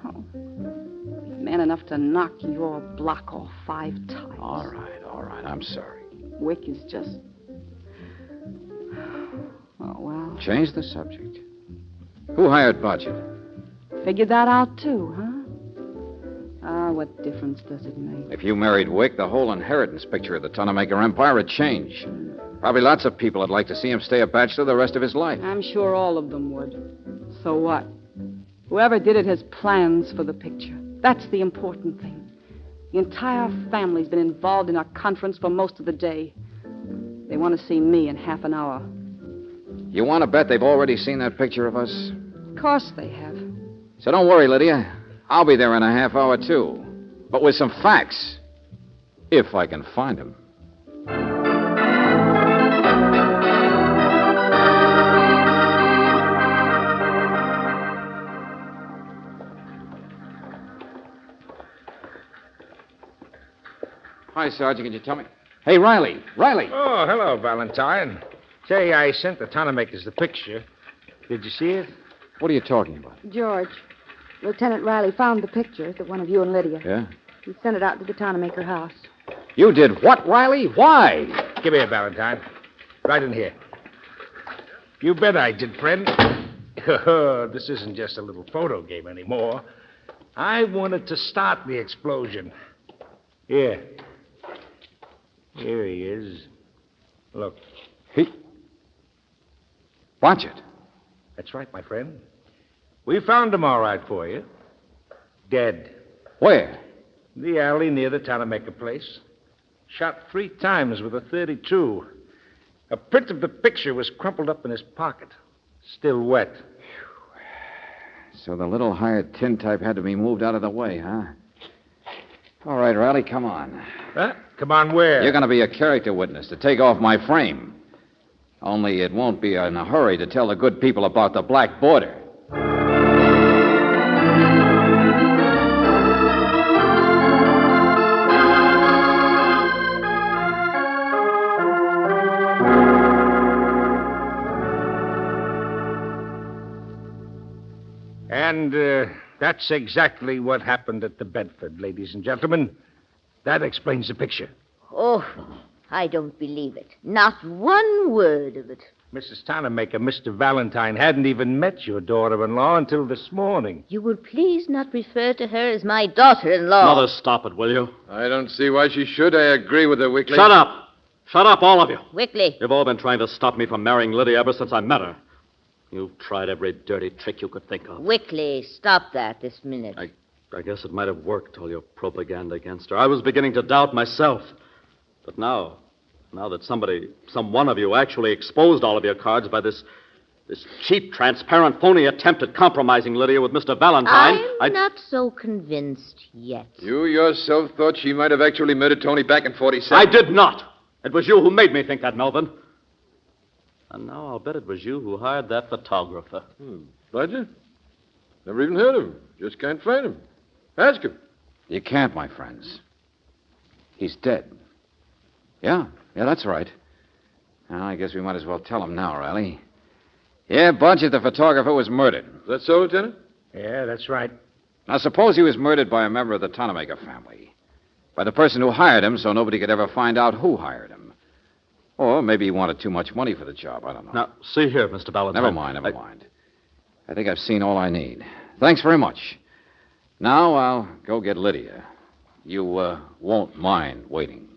Oh. Man enough to knock your block off 5 times. All right. I'm sorry. Wick is just... Oh, well. Change the subject. Who hired Bodgett? Figured that out, too, huh? Ah, what difference does it make? If you married Wick, the whole inheritance picture of the Tonamaker Empire would change. Probably lots of people would like to see him stay a bachelor the rest of his life. I'm sure all of them would. So what? Whoever did it has plans for the picture. That's the important thing. The entire family's been involved in our conference for most of the day. They want to see me in half an hour. You want to bet they've already seen that picture of us? Of course they have. So don't worry, Lydia. I'll be there in a half hour, too. But with some facts. If I can find them. Hi, Sergeant. Can you tell me? Hey, Riley. Riley. Oh, hello, Valentine. Say, I sent the Tonamakers the picture. Did you see it? What are you talking about? George, Lieutenant Riley found the picture, the one of you and Lydia. Yeah? He sent it out to the Tonamaker house. You did what, Riley? Why? Give here, Valentine. Right in here. You bet I did, friend. This isn't just a little photo game anymore. I wanted to start the explosion. Here. Here he is. Look. Bodgett. That's right, my friend. We found him all right for you. Dead. Where? The alley near the Tonamaker place. Shot 3 times with a .32. A print of the picture was crumpled up in his pocket. Still wet. So the little hired tintype had to be moved out of the way, huh? All right, Riley, come on. Huh? Come on where? You're going to be a character witness to take off my frame. Only it won't be in a hurry to tell the good people about the Black Border. And that's exactly what happened at the Bedford, ladies and gentlemen. That explains the picture. Oh, I don't believe it. Not one word of it. Mrs. Tonamaker, Mr. Valentine hadn't even met your daughter-in-law until this morning. You will please not refer to her as my daughter-in-law. Mother, stop it, will you? I don't see why she should. I agree with her, Wickley. Shut up. Shut up, all of you. Wickley. You've all been trying to stop me from marrying Lydia ever since I met her. You've tried every dirty trick you could think of. Wickley, stop that this minute. I guess it might have worked, all your propaganda against her. I was beginning to doubt myself. But now that some one of you actually exposed all of your cards by this cheap, transparent, phony attempt at compromising Lydia with Mr. Valentine... I'm not so convinced yet. You yourself thought she might have actually murdered Tony back in 47. I did not. It was you who made me think that, Melvin. And now I'll bet it was you who hired that photographer. Badger? Never even heard of him. Just can't find him. Ask him. You can't, my friends. He's dead. Yeah, that's right. Well, I guess we might as well tell him now, Riley. Yeah, Bodgett, the photographer, was murdered. Is that so, Lieutenant? Yeah, that's right. Now, suppose he was murdered by a member of the Tonamaker family. By the person who hired him, so nobody could ever find out who hired him. Or maybe he wanted too much money for the job. I don't know. Now, see here, Mr. Valentine. Never mind. I think I've seen all I need. Thanks very much. Now I'll go get Lydia. You won't mind waiting.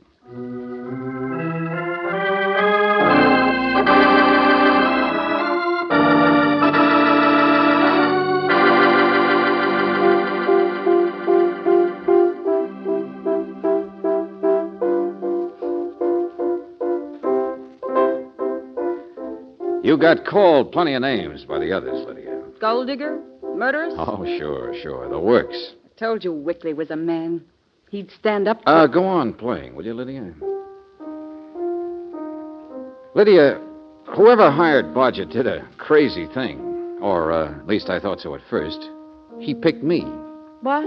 You got called plenty of names by the others, Lydia. Gold digger? Murderess? Oh, sure. The works. I told you Wickley was a man. He'd stand up... Go on playing, will you, Lydia? Lydia, whoever hired Bodgett did a crazy thing. Or, at least I thought so at first. He picked me. What?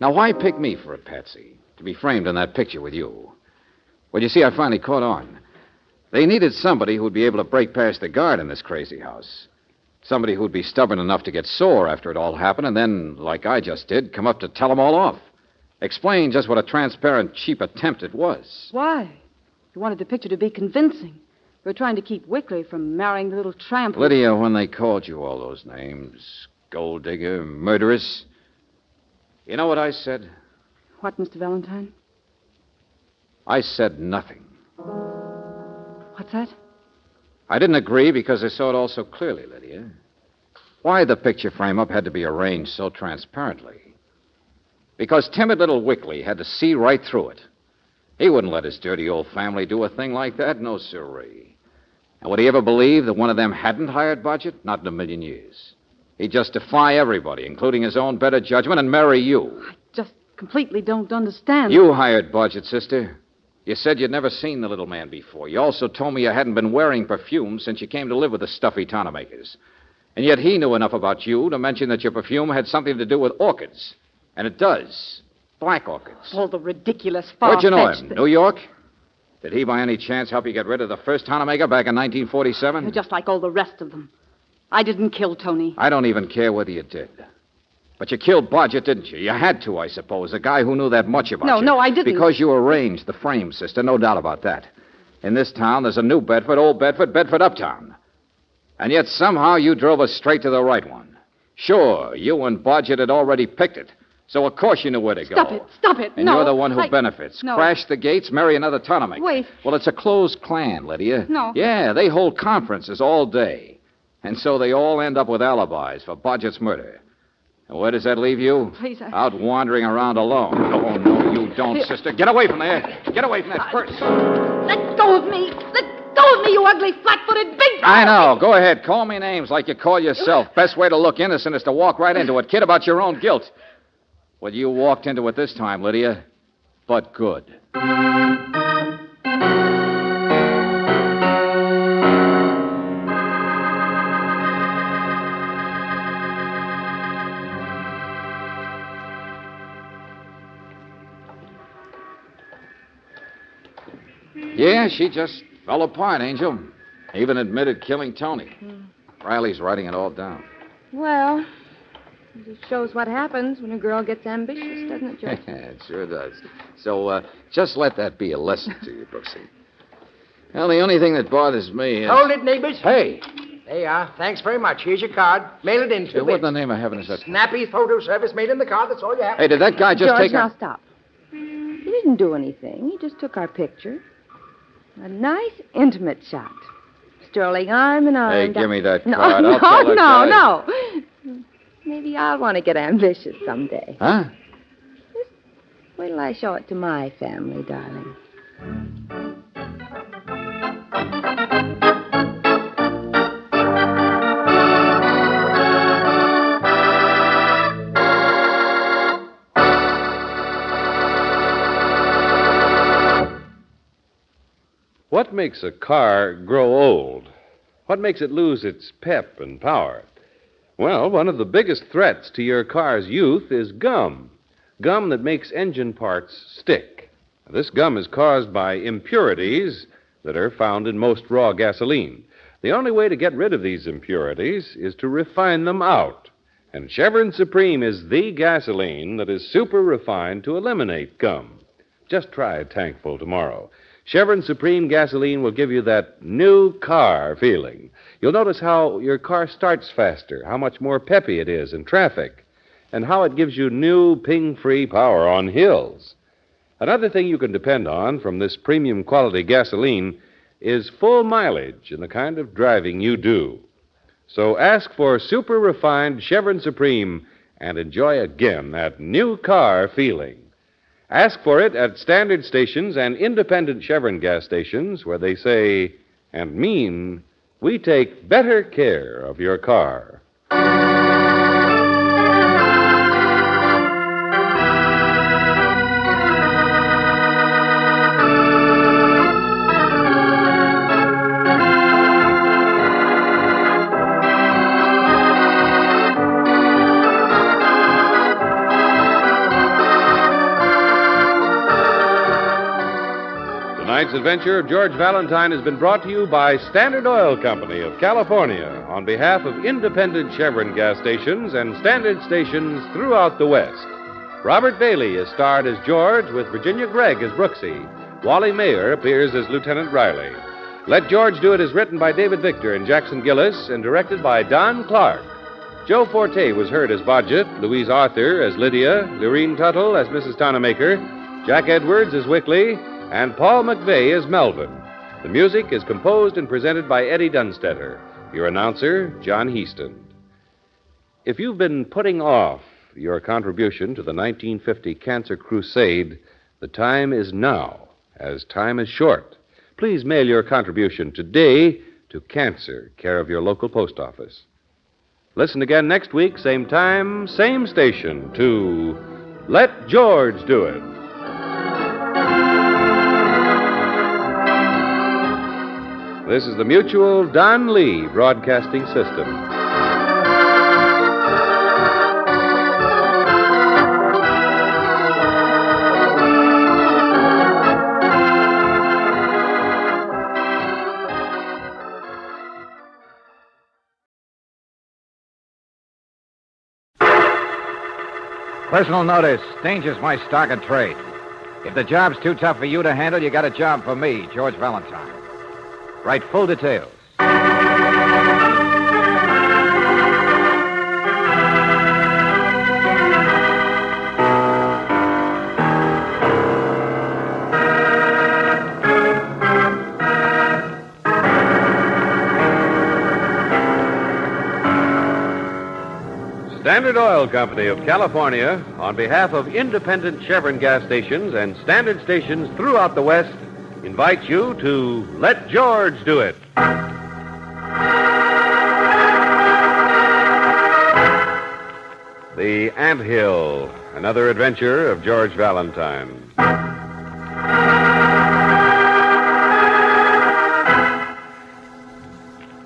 Now, why pick me for a patsy? To be framed in that picture with you? Well, you see, I finally caught on. They needed somebody who'd be able to break past the guard in this crazy house. Somebody who'd be stubborn enough to get sore after it all happened and then, like I just did, come up to tell them all off. Explain just what a transparent, cheap attempt it was. Why? He wanted the picture to be convincing. We were trying to keep Wickley from marrying the little tramp. Lydia, when they called you all those names, gold digger, murderess, you know what I said? What, Mr. Valentine? I said nothing. What's that? I didn't agree because I saw it all so clearly, Lydia. Why the picture frame-up had to be arranged so transparently. Because timid little Wickley had to see right through it. He wouldn't let his dirty old family do a thing like that, no sirree. And would he ever believe that one of them hadn't hired Budget? Not in a million years. He'd just defy everybody, including his own better judgment, and marry you. I just completely don't understand. You hired Budget, sister. You said you'd never seen the little man before. You also told me you hadn't been wearing perfume since you came to live with the stuffy makers. And yet he knew enough about you to mention that your perfume had something to do with orchids. And it does. Black orchids. All the ridiculous Where'd you know far-fetched him? New York? Did he by any chance help you get rid of the first maker back in 1947? You're just like all the rest of them. I didn't kill Tony. I don't even care whether you did. But you killed Budget, didn't you? You had to, I suppose. A guy who knew that much about you. No, I didn't. Because you arranged the frame, sister. No doubt about that. In this town, there's a New Bedford, Old Bedford, Bedford Uptown. And yet somehow you drove us straight to the right one. Sure, you and Budget had already picked it. So of course you knew where to go. Stop it. And no. you're the one who benefits. No. Crash the gates, marry another maker. Wait. Well, it's a closed clan, Lydia. No. Yeah, they hold conferences all day. And so they all end up with alibis for Budget's murder. And where does that leave you? Please, Out wandering around alone. Oh, no, you don't, sister. Get away from there. Get away from that purse. Let go of me. Let go of me, you ugly, flat-footed big... I know. Go ahead. Call me names like you call yourself. Best way to look innocent is to walk right into it. Kid, about your own guilt. Well, you walked into it this time, Lydia. But good. Yeah, she just fell apart, Angel. Even admitted killing Tony. Riley's writing it all down. Well, it shows what happens when a girl gets ambitious, doesn't it, George? It sure does. So, just let that be a lesson to you, Brooksy. Well, the only thing that bothers me is... Hold it, neighbors. Hey! There you are. Thanks very much. Here's your card. Mail it in to What in the name of heaven is that? Snappy photo service made in the card. That's all you have. Hey, did that guy just George, take now a... stop. He didn't do anything. He just took our picture. A nice, intimate shot. Strolling arm in arm. Hey, give me that No, card. I'll tell that guy. no. Maybe I'll want to get ambitious someday. Huh? Just wait till I show it to my family, darling. What makes a car grow old? What makes it lose its pep and power? Well, one of the biggest threats to your car's youth is gum. Gum that makes engine parts stick. This gum is caused by impurities that are found in most raw gasoline. The only way to get rid of these impurities is to refine them out. And Chevron Supreme is the gasoline that is super refined to eliminate gum. Just try a tankful tomorrow. Chevron Supreme gasoline will give you that new car feeling. You'll notice how your car starts faster, how much more peppy it is in traffic, and how it gives you new ping-free power on hills. Another thing you can depend on from this premium quality gasoline is full mileage in the kind of driving you do. So ask for super refined Chevron Supreme and enjoy again that new car feeling. Ask for it at standard stations and independent Chevron gas stations where they say and mean, we take better care of your car. Tonight's adventure of George Valentine has been brought to you by Standard Oil Company of California on behalf of independent Chevron gas stations and standard stations throughout the West. Robert Bailey is starred as George with Virginia Gregg as Brooksy. Wally Mayer appears as Lieutenant Riley. Let George Do It is written by David Victor and Jackson Gillis and directed by Don Clark. Joe Forte was heard as Bodgett, Louise Arthur as Lydia, Lorene Tuttle as Mrs. Tannemaker, Jack Edwards as Wickley, and Paul McVeigh as Melvin. The music is composed and presented by Eddie Dunstetter. Your announcer, John Heaston. If you've been putting off your contribution to the 1950 Cancer Crusade, the time is now, as time is short. Please mail your contribution today to Cancer, care of your local post office. Listen again next week, same time, same station, to Let George Do It. This is the Mutual Don Lee Broadcasting System. Personal notice. Danger's my stock and trade. If the job's too tough for you to handle, you got a job for me, George Valentine. Write full details. Standard Oil Company of California, on behalf of independent Chevron gas stations and standard stations throughout the West, invites you to Let George Do It. The Anthill, another adventure of George Valentine.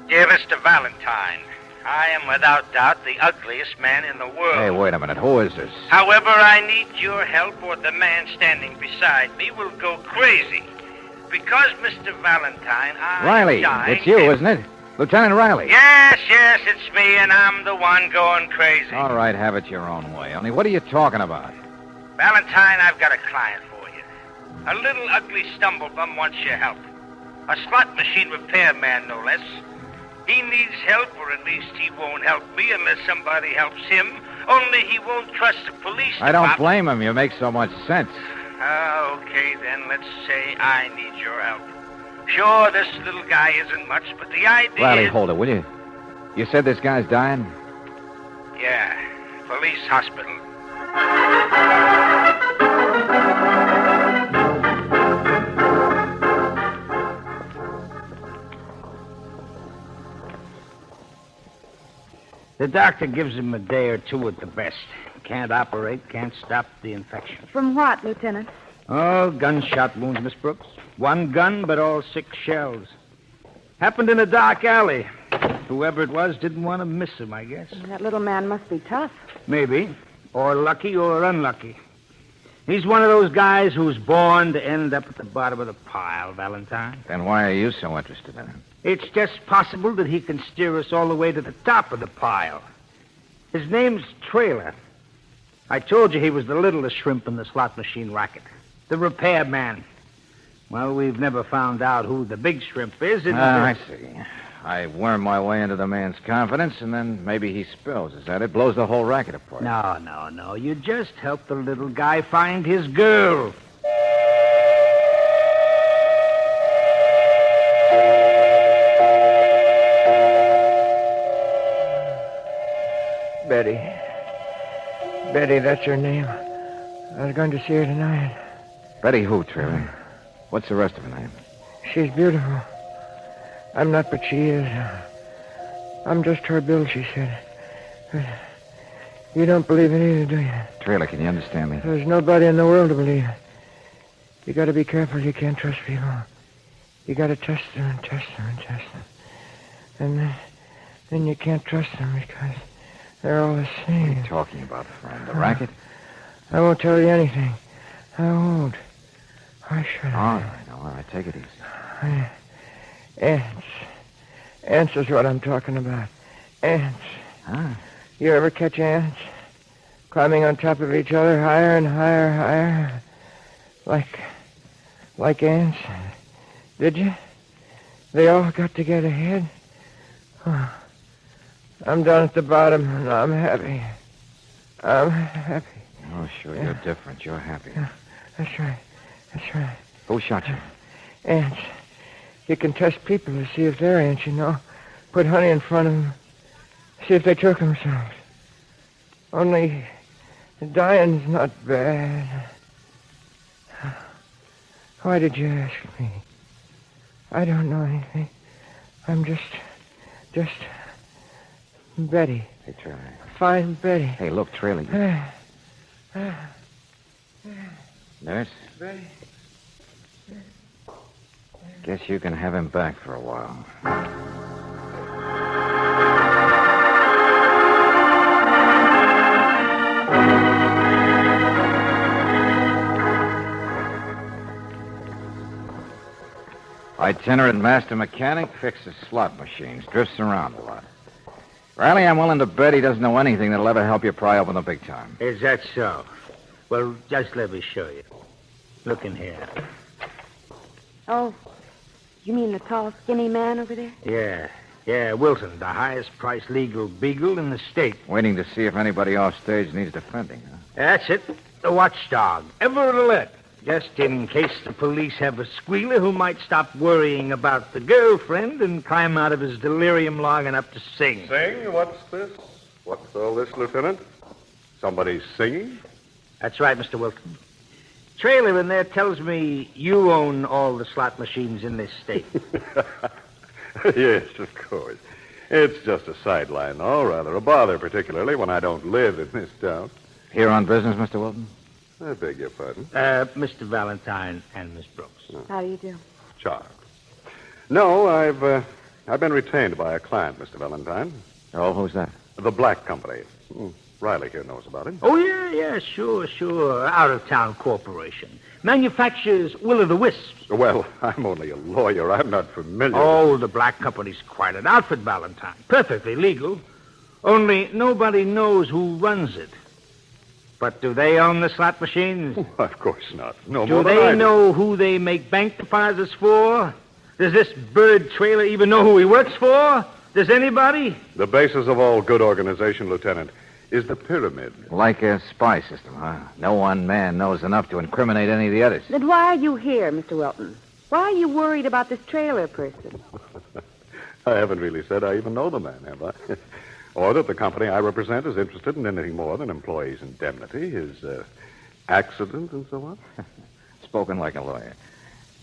Dear Mr. Valentine, I am without doubt the ugliest man in the world. Hey, wait a minute. Who is this? However, I need your help or the man standing beside me will go crazy. Because, Mr. Valentine, Riley, it's you, isn't it? Lieutenant Riley. Yes, it's me, and I'm the one going crazy. All right, have it your own way. Only what are you talking about? Valentine, I've got a client for you. A little ugly stumblebum wants your help. A slot machine repairman, no less. He needs help, or at least he won't help me unless somebody helps him. Only he won't trust the police I don't blame him. You make so much sense. Okay, then, let's say I need your help. Sure, this little guy isn't much, but the idea Riley, is... hold it, will you? You said this guy's dying? Yeah, police hospital. The doctor gives him a day or two at the best. Can't operate, can't stop the infection. From what, Lieutenant? Oh, gunshot wounds, Miss Brooks. One gun, but all 6 shells. Happened in a dark alley. Whoever it was didn't want to miss him, I guess. That little man must be tough. Maybe. Or lucky or unlucky. He's one of those guys who's born to end up at the bottom of the pile, Valentine. Then why are you so interested in him? It's just possible that he can steer us all the way to the top of the pile. His name's Trailer. I told you he was the littlest shrimp in the slot machine racket. The repairman. Well, we've never found out who the big shrimp is. I see. I worm my way into the man's confidence, and then maybe he spills. Is that it? Blows the whole racket apart. No. You just help the little guy find his girl. Betty. Betty, that's her name. I was going to see her tonight. Betty who, Trailer? What's the rest of her name? She's beautiful. I'm not, but she is. I'm just her Bill, she said. You don't believe it either, do you? Trailer, can you understand me? There's nobody in the world to believe it. You got to be careful. You can't trust people. You got to test them and test them and test them. And then you can't trust them because they're all the same. What are you talking about, friend? The racket? I won't tell you anything. I won't. Why should I? All right. Take it easy. Ants. Ants is what I'm talking about. Ants. Huh? You ever catch ants? Climbing on top of each other, higher and higher, higher. Like ants? Did you? They all got to get ahead? Oh, I'm down at the bottom, and I'm happy. I'm happy. Oh, sure, you're different. You're happy. That's right. That's right. Who shot you? Ants. You can test people to see if they're ants, you know. Put honey in front of them. See if they took themselves. Only the dying's not bad. Why did you ask me? I don't know anything. I'm just Betty. Hey, Charlie. Fine Betty. Hey, look, Trailer. Nurse? Betty. Guess you can have him back for a while. Itinerant master mechanic, fixes slot machines, drifts around a lot. Riley, I'm willing to bet he doesn't know anything that'll ever help you pry open the big time. Is that so? Well, just let me show you. Look in here. Oh, you mean the tall, skinny man over there? Yeah, Wilson, the highest-priced legal beagle in the state. Waiting to see if anybody off stage needs defending, huh? That's it. The watchdog. Ever alert. Just in case the police have a squealer who might stop worrying about the girlfriend and climb out of his delirium long enough to sing. Sing? What's this? What's all this, Lieutenant? Somebody singing? That's right, Mr. Wilson. Trailer in there tells me you own all the slot machines in this state. Yes, of course. It's just a sideline, though, rather a bother, particularly when I don't live in this town. Here on business, Mr. Wilton? I beg your pardon. Mr. Valentine and Miss Brooks. How do you do? Charles. No, I've been retained by a client, Mr. Valentine. Oh, who's that? The Black Company. Riley here knows about it. Oh, yeah, sure. Out-of-town corporation. Manufactures will-o'-the-wisps. Well, I'm only a lawyer. I'm not familiar. Oh, the Black Company's quite an outfit, Valentine. Perfectly legal. Only nobody knows who runs it. But do they own the slot machines? Of course not. No do more than they I do. know who they make bank deposits for? Does this bird trailer even know who he works for? Does anybody? The basis of all good organization, Lieutenant, is the pyramid. Like a spy system, huh? No one man knows enough to incriminate any of the others. Then why are you here, Mr. Wilton? Why are you worried about this trailer person? I haven't really said I even know the man, have I? Or that the company I represent is interested in anything more than employees' indemnity, his accident, and so on. Spoken like a lawyer.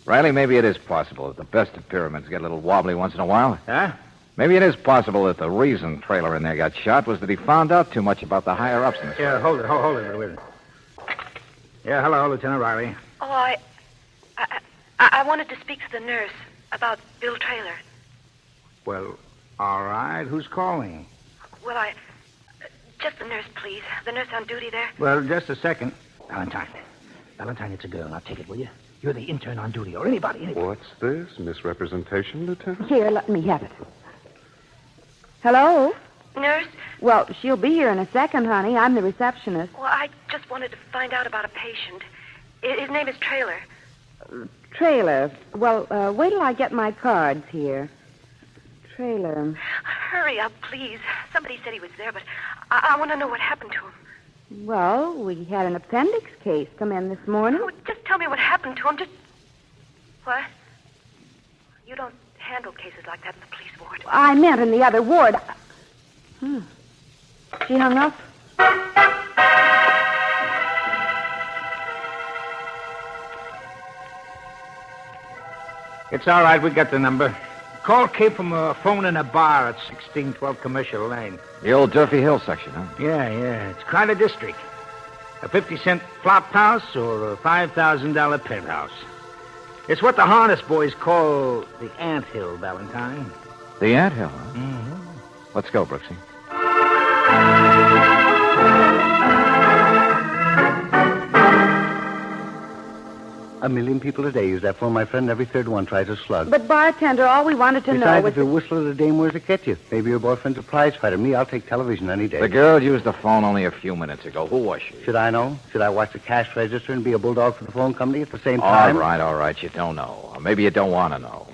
Riley, maybe it is possible that the best of pyramids get a little wobbly once in a while. Huh? Maybe it is possible that the reason Trailer in there got shot was that he found out too much about the higher-ups in the Yeah, hold it, wait a minute. Yeah, hello, Lieutenant Riley. Oh, I wanted to speak to the nurse about Bill Trailer. Well, all right. Who's calling? Well, just the nurse, please. The nurse on duty there. Well, just a second. Valentine, it's a girl. Now take it, will you? You're the intern on duty, or anybody. What's this? Misrepresentation, Lieutenant? Here, let me have it. Hello? Nurse? Well, she'll be here in a second, honey. I'm the receptionist. Well, I just wanted to find out about a patient. His name is Trailer. Trailer. Well, wait till I get my cards here. Trailer. Hurry up, please. Somebody said he was there, but I want to know what happened to him. Well, we had an appendix case come in this morning. Oh, just tell me what happened to him. What? You don't handle cases like that in the police ward. I meant in the other ward. She hung up. It's all right. We got the number. Call came from a phone in a bar at 1612 Commercial Lane. The old Durfee Hill section, huh? Yeah. It's quite a district. A 50-cent flop house or a $5,000 penthouse. It's what the harness boys call the ant hill, Valentine. The ant hill, huh? Mm-hmm. Let's go, Brooksy. 1 million people a day use that phone. My friend, every third one tries a slug. But, bartender, all we wanted to know Besides, was... if you whistle at a dame, where's it get you? Maybe your boyfriend's a prize fighter. Me, I'll take television any day. The girl used the phone only a few minutes ago. Who was she? Should I know? Should I watch the cash register and be a bulldog for the phone company at the same time? All right. You don't know. Or maybe you don't want to know.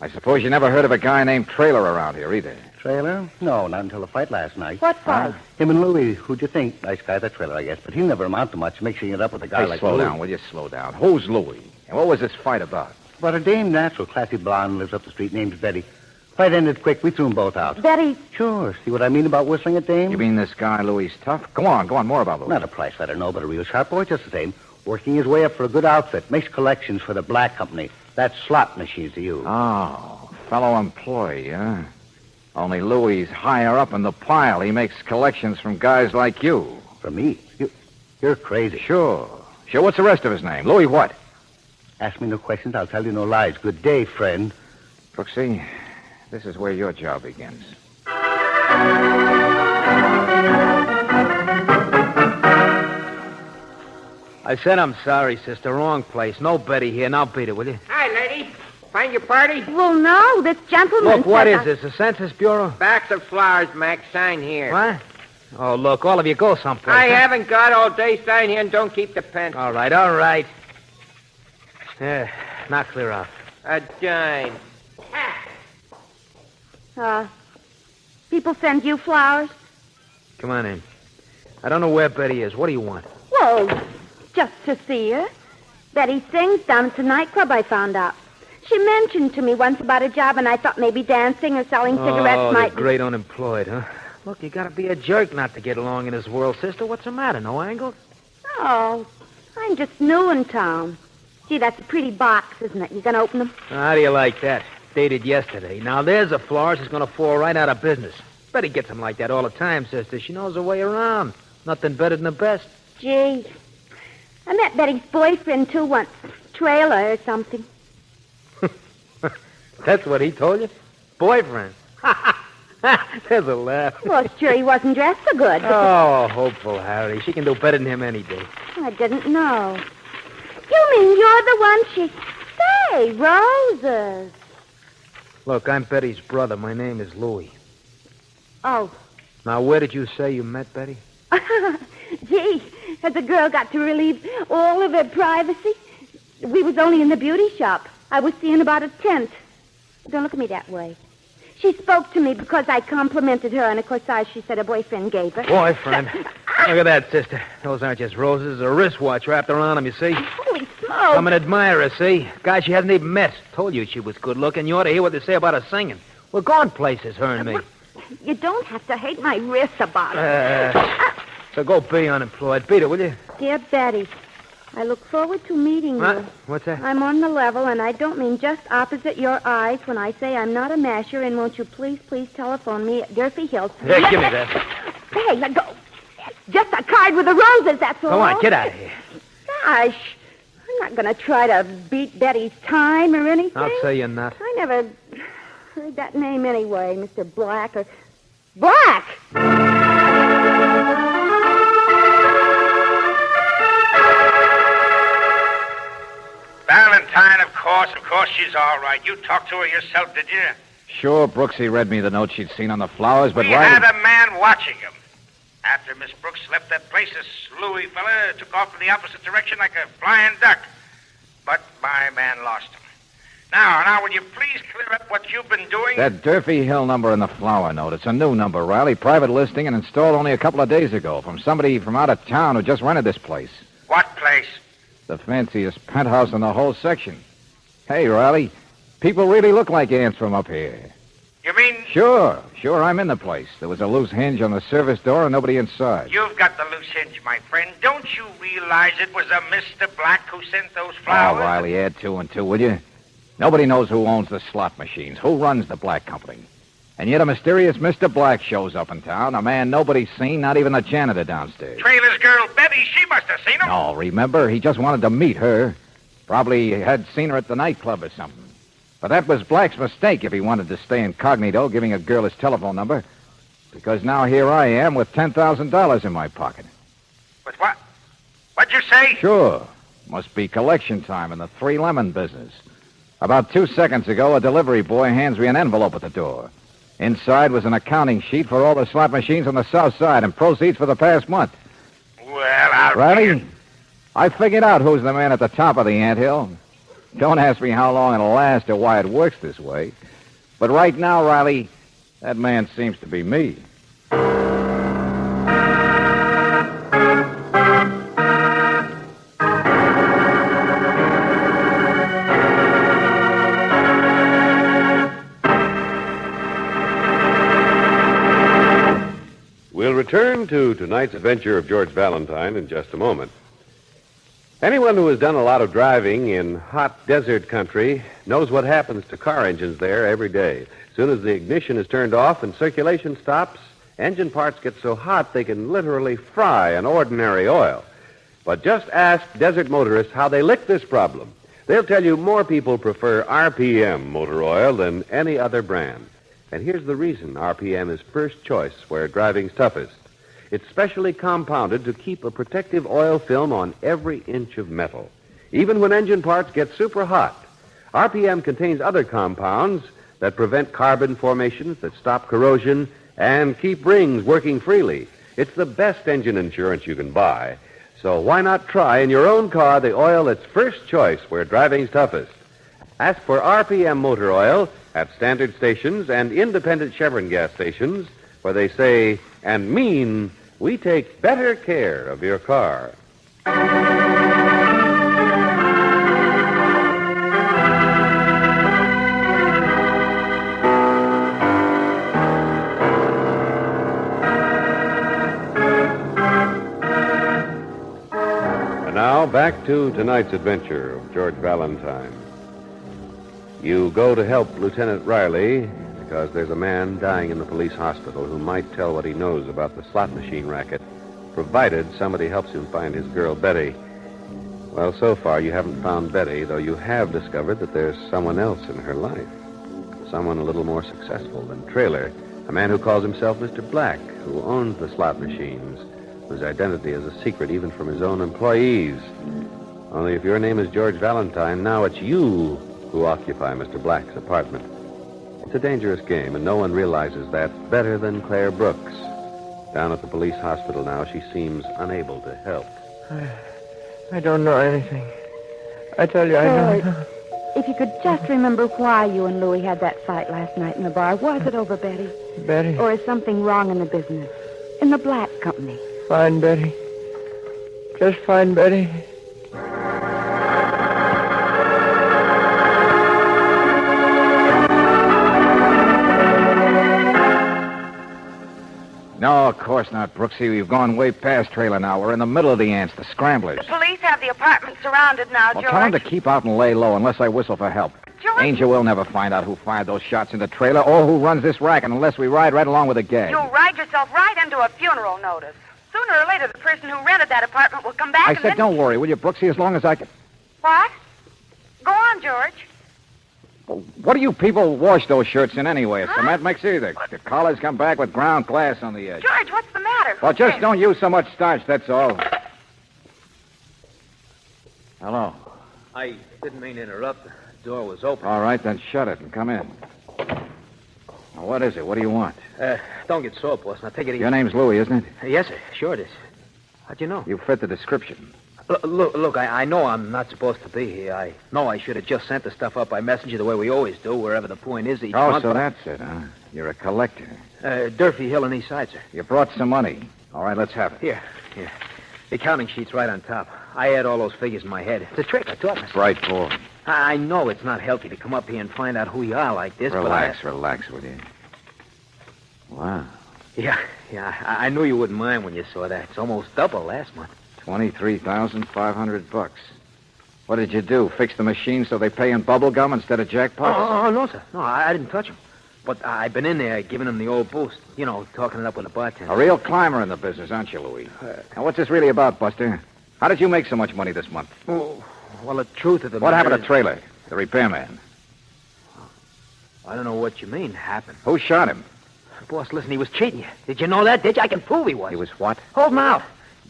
I suppose you never heard of a guy named Trailer around here either. Trailer? No, not until the fight last night. What fight? Him and Louie. Who'd you think? Nice guy, that Trailer, I guess. But he'll never amount to much, mixing it up with a guy like slow Louie. down, will you? Slow down. Who's Louie? And what was this fight about? About a dame, natural, classy blonde, lives up the street, named Betty. Fight ended quick. We threw them both out. Betty? Sure. See what I mean about whistling at dames? You mean this guy, Louie's tough? Go on, more about Louie. Not a price fighter, no, but a real sharp boy, just the same. Working his way up for a good outfit. Makes collections for the black company. That's slot machines to use. Oh, fellow employee, huh? Only Louie's higher up in the pile. He makes collections from guys like you. From me? You're crazy. Sure. What's the rest of his name? Louie what? Ask me no questions. I'll tell you no lies. Good day, friend. Brooksy, this is where your job begins. I said I'm sorry, sister. Wrong place. No Betty here. Now beat it, will you? Hi, lady. Find your party? Well, no. This gentleman... Look, what is this? The Census Bureau? Box of flowers, Mac. Sign here. What? Oh, look, all of you go someplace. I haven't got all day. Sign here and don't keep the pen. All right. Yeah, now clear out. A dime. People send you flowers? Come on in. I don't know where Betty is. What do you want? Well, just to see her. Betty sings down at the nightclub, I found out. She mentioned to me once about a job, and I thought maybe dancing or selling cigarettes might... Oh, the great unemployed, huh? Look, you gotta be a jerk not to get along in this world, sister. What's the matter? No angles? Oh, I'm just new in town. Gee, that's a pretty box, isn't it? You gonna open them? How do you like that? Dated yesterday. Now, there's a florist who's gonna fall right out of business. Betty gets them like that all the time, sister. She knows her way around. Nothing better than the best. Gee, I met Betty's boyfriend, too, once. Trailer or something. That's what he told you? Boyfriend. There's a laugh. Well, sure he wasn't dressed so good. Oh, hopeful Harry. She can do better than him any day. I didn't know. You mean you're the one she... Say, roses. Look, I'm Betty's brother. My name is Louie. Oh. Now, where did you say you met Betty? Gee, has the girl got to relieve all of her privacy? We was only in the beauty shop. I was seeing about a tent. Don't look at me that way. She spoke to me because I complimented her on a corsage she said her boyfriend gave her. Boyfriend? Look at that, sister. Those aren't just roses. A wristwatch wrapped around them, you see? Holy smoke. I'm an admirer, see? Guy she hasn't even met. Told you she was good looking. You ought to hear what they say about her singing. We're going places, her and me. You don't have to hate my wrists about it. So go be unemployed. Beat it, will you? Dear Betty, I look forward to meeting you. What's that? I'm on the level, and I don't mean just opposite your eyes when I say I'm not a masher, and won't you please telephone me at Durfee Hills? Here, give me that. Hey, let go. Just a card with the roses, that's all. Come on, get out of here. Gosh, I'm not going to try to beat Betty's time or anything. I'll say you're not. I never heard that name anyway, Mr. Black or... Black! Valentine, of course, she's all right. You talked to her yourself, did you? Sure, Brooksy read me the note she'd seen on the flowers, but We had a man watching him. After Miss Brooks left that place, this Louie fella took off in the opposite direction like a flying duck. But my man lost him. Now, will you please clear up what you've been doing? That Durfee Hill number in the flower note. It's a new number, Riley. Private listing and installed only a couple of days ago from somebody from out of town who just rented this place. What place? The fanciest penthouse in the whole section. Hey, Riley, people really look like ants from up here. You mean... Sure, I'm in the place. There was a loose hinge on the service door and nobody inside. You've got the loose hinge, my friend. Don't you realize it was a Mr. Black who sent those flowers? Oh, Riley, add two and two, will you? Nobody knows who owns the slot machines, who runs the Black Company. And yet a mysterious Mr. Black shows up in town, a man nobody's seen, not even the janitor downstairs. Trailer's girl, Betty, she must have seen him. No, remember? He just wanted to meet her. Probably had seen her at the nightclub or something. But that was Black's mistake if he wanted to stay incognito, giving a girl his telephone number. Because now here I am with $10,000 in my pocket. With what? What'd you say? Sure. Must be collection time in the 3 Lemon business. About 2 seconds ago, a delivery boy hands me an envelope at the door. Inside was an accounting sheet for all the slot machines on the south side and proceeds for the past month. Well, Riley, I figured out who's the man at the top of the anthill. Don't ask me how long it'll last or why it works this way. But right now, Riley, that man seems to be me. We'll return to tonight's adventure of George Valentine in just a moment. Anyone who has done a lot of driving in hot desert country knows what happens to car engines there every day. As soon as the ignition is turned off and circulation stops, engine parts get so hot they can literally fry an ordinary oil. But just ask desert motorists how they lick this problem. They'll tell you more people prefer RPM motor oil than any other brand. And here's the reason RPM is first choice where driving's toughest. It's specially compounded to keep a protective oil film on every inch of metal. Even when engine parts get super hot, RPM contains other compounds that prevent carbon formations, that stop corrosion, and keep rings working freely. It's the best engine insurance you can buy. So why not try in your own car the oil that's first choice where driving's toughest? Ask for RPM motor oil at standard stations and independent Chevron gas stations where they say and mean we take better care of your car. And now back to tonight's adventure of George Valentine. You go to help Lieutenant Riley because there's a man dying in the police hospital who might tell what he knows about the slot machine racket, provided somebody helps him find his girl, Betty. Well, so far you haven't found Betty, though you have discovered that there's someone else in her life. Someone a little more successful than Trailer, a man who calls himself Mr. Black, who owns the slot machines, whose identity is a secret even from his own employees. Only if your name is George Valentine, now it's you who occupy Mr. Black's apartment. It's a dangerous game, and no one realizes that better than Claire Brooks. Down at the police hospital now, she seems unable to help. I don't know anything. I tell you, I don't know. If you could just remember why you and Louie had that fight last night in the bar. Was it over Betty? Betty? Or is something wrong in the business? In the Black Company? Find Betty. Just find Betty. No, of course not, Brooksy. We've gone way past Trailer now. We're in the middle of the ants, the scramblers. The police have the apartment surrounded now, Well, George. tell them to keep out and lay low unless I whistle for help. George. Angel will never find out who fired those shots in the trailer or who runs this racket unless we ride right along with the gang. You'll ride yourself right into a funeral notice. Sooner or later, the person who rented that apartment will come back I and said, then... don't worry, will you, Brooksy, as long as I can... What? Go on, George. What do you people wash those shirts in anyway? Cement mix either. The collars come back with ground glass on the edge. George, what's the matter? Well, just don't use so much starch, that's all. Hello. I didn't mean to interrupt. The door was open. All right, then shut it and come in. Now, what is it? What do you want? Don't get sore, boss. Now, take it easy. Your name's Louie, isn't it? Yes, sir. Sure it is. How'd you know? You fit the description. Look, I know I'm not supposed to be here. I know I should have just sent the stuff up by messenger the way we always do, wherever the point is each month. So that's it, huh? You're a collector. Durfee Hill and East Side, sir. You brought some money. All right, let's have it. Here. The accounting sheet's right on top. I had all those figures in my head. It's a trick, I taught myself. Bright boy. I know it's not healthy to come up here and find out who you are like this, Relax, with you. Wow. Yeah, I knew you wouldn't mind when you saw that. It's almost double last month. $23,500. What did you do? Fix the machine so they pay in bubble gum instead of jackpots? Oh, no, sir. No, I didn't touch them. But I've been in there giving them the old boost. You know, talking it up with the bartender. A real climber in the business, aren't you, Louie? Now, what's this really about, Buster? How did you make so much money this month? Well, the truth of the What matter happened to Trailer, the repairman? I don't know what you mean, happened. Who shot him? Boss, listen, he was cheating you. Did you know that? Did you? I can prove he was. He was what? Hold him out.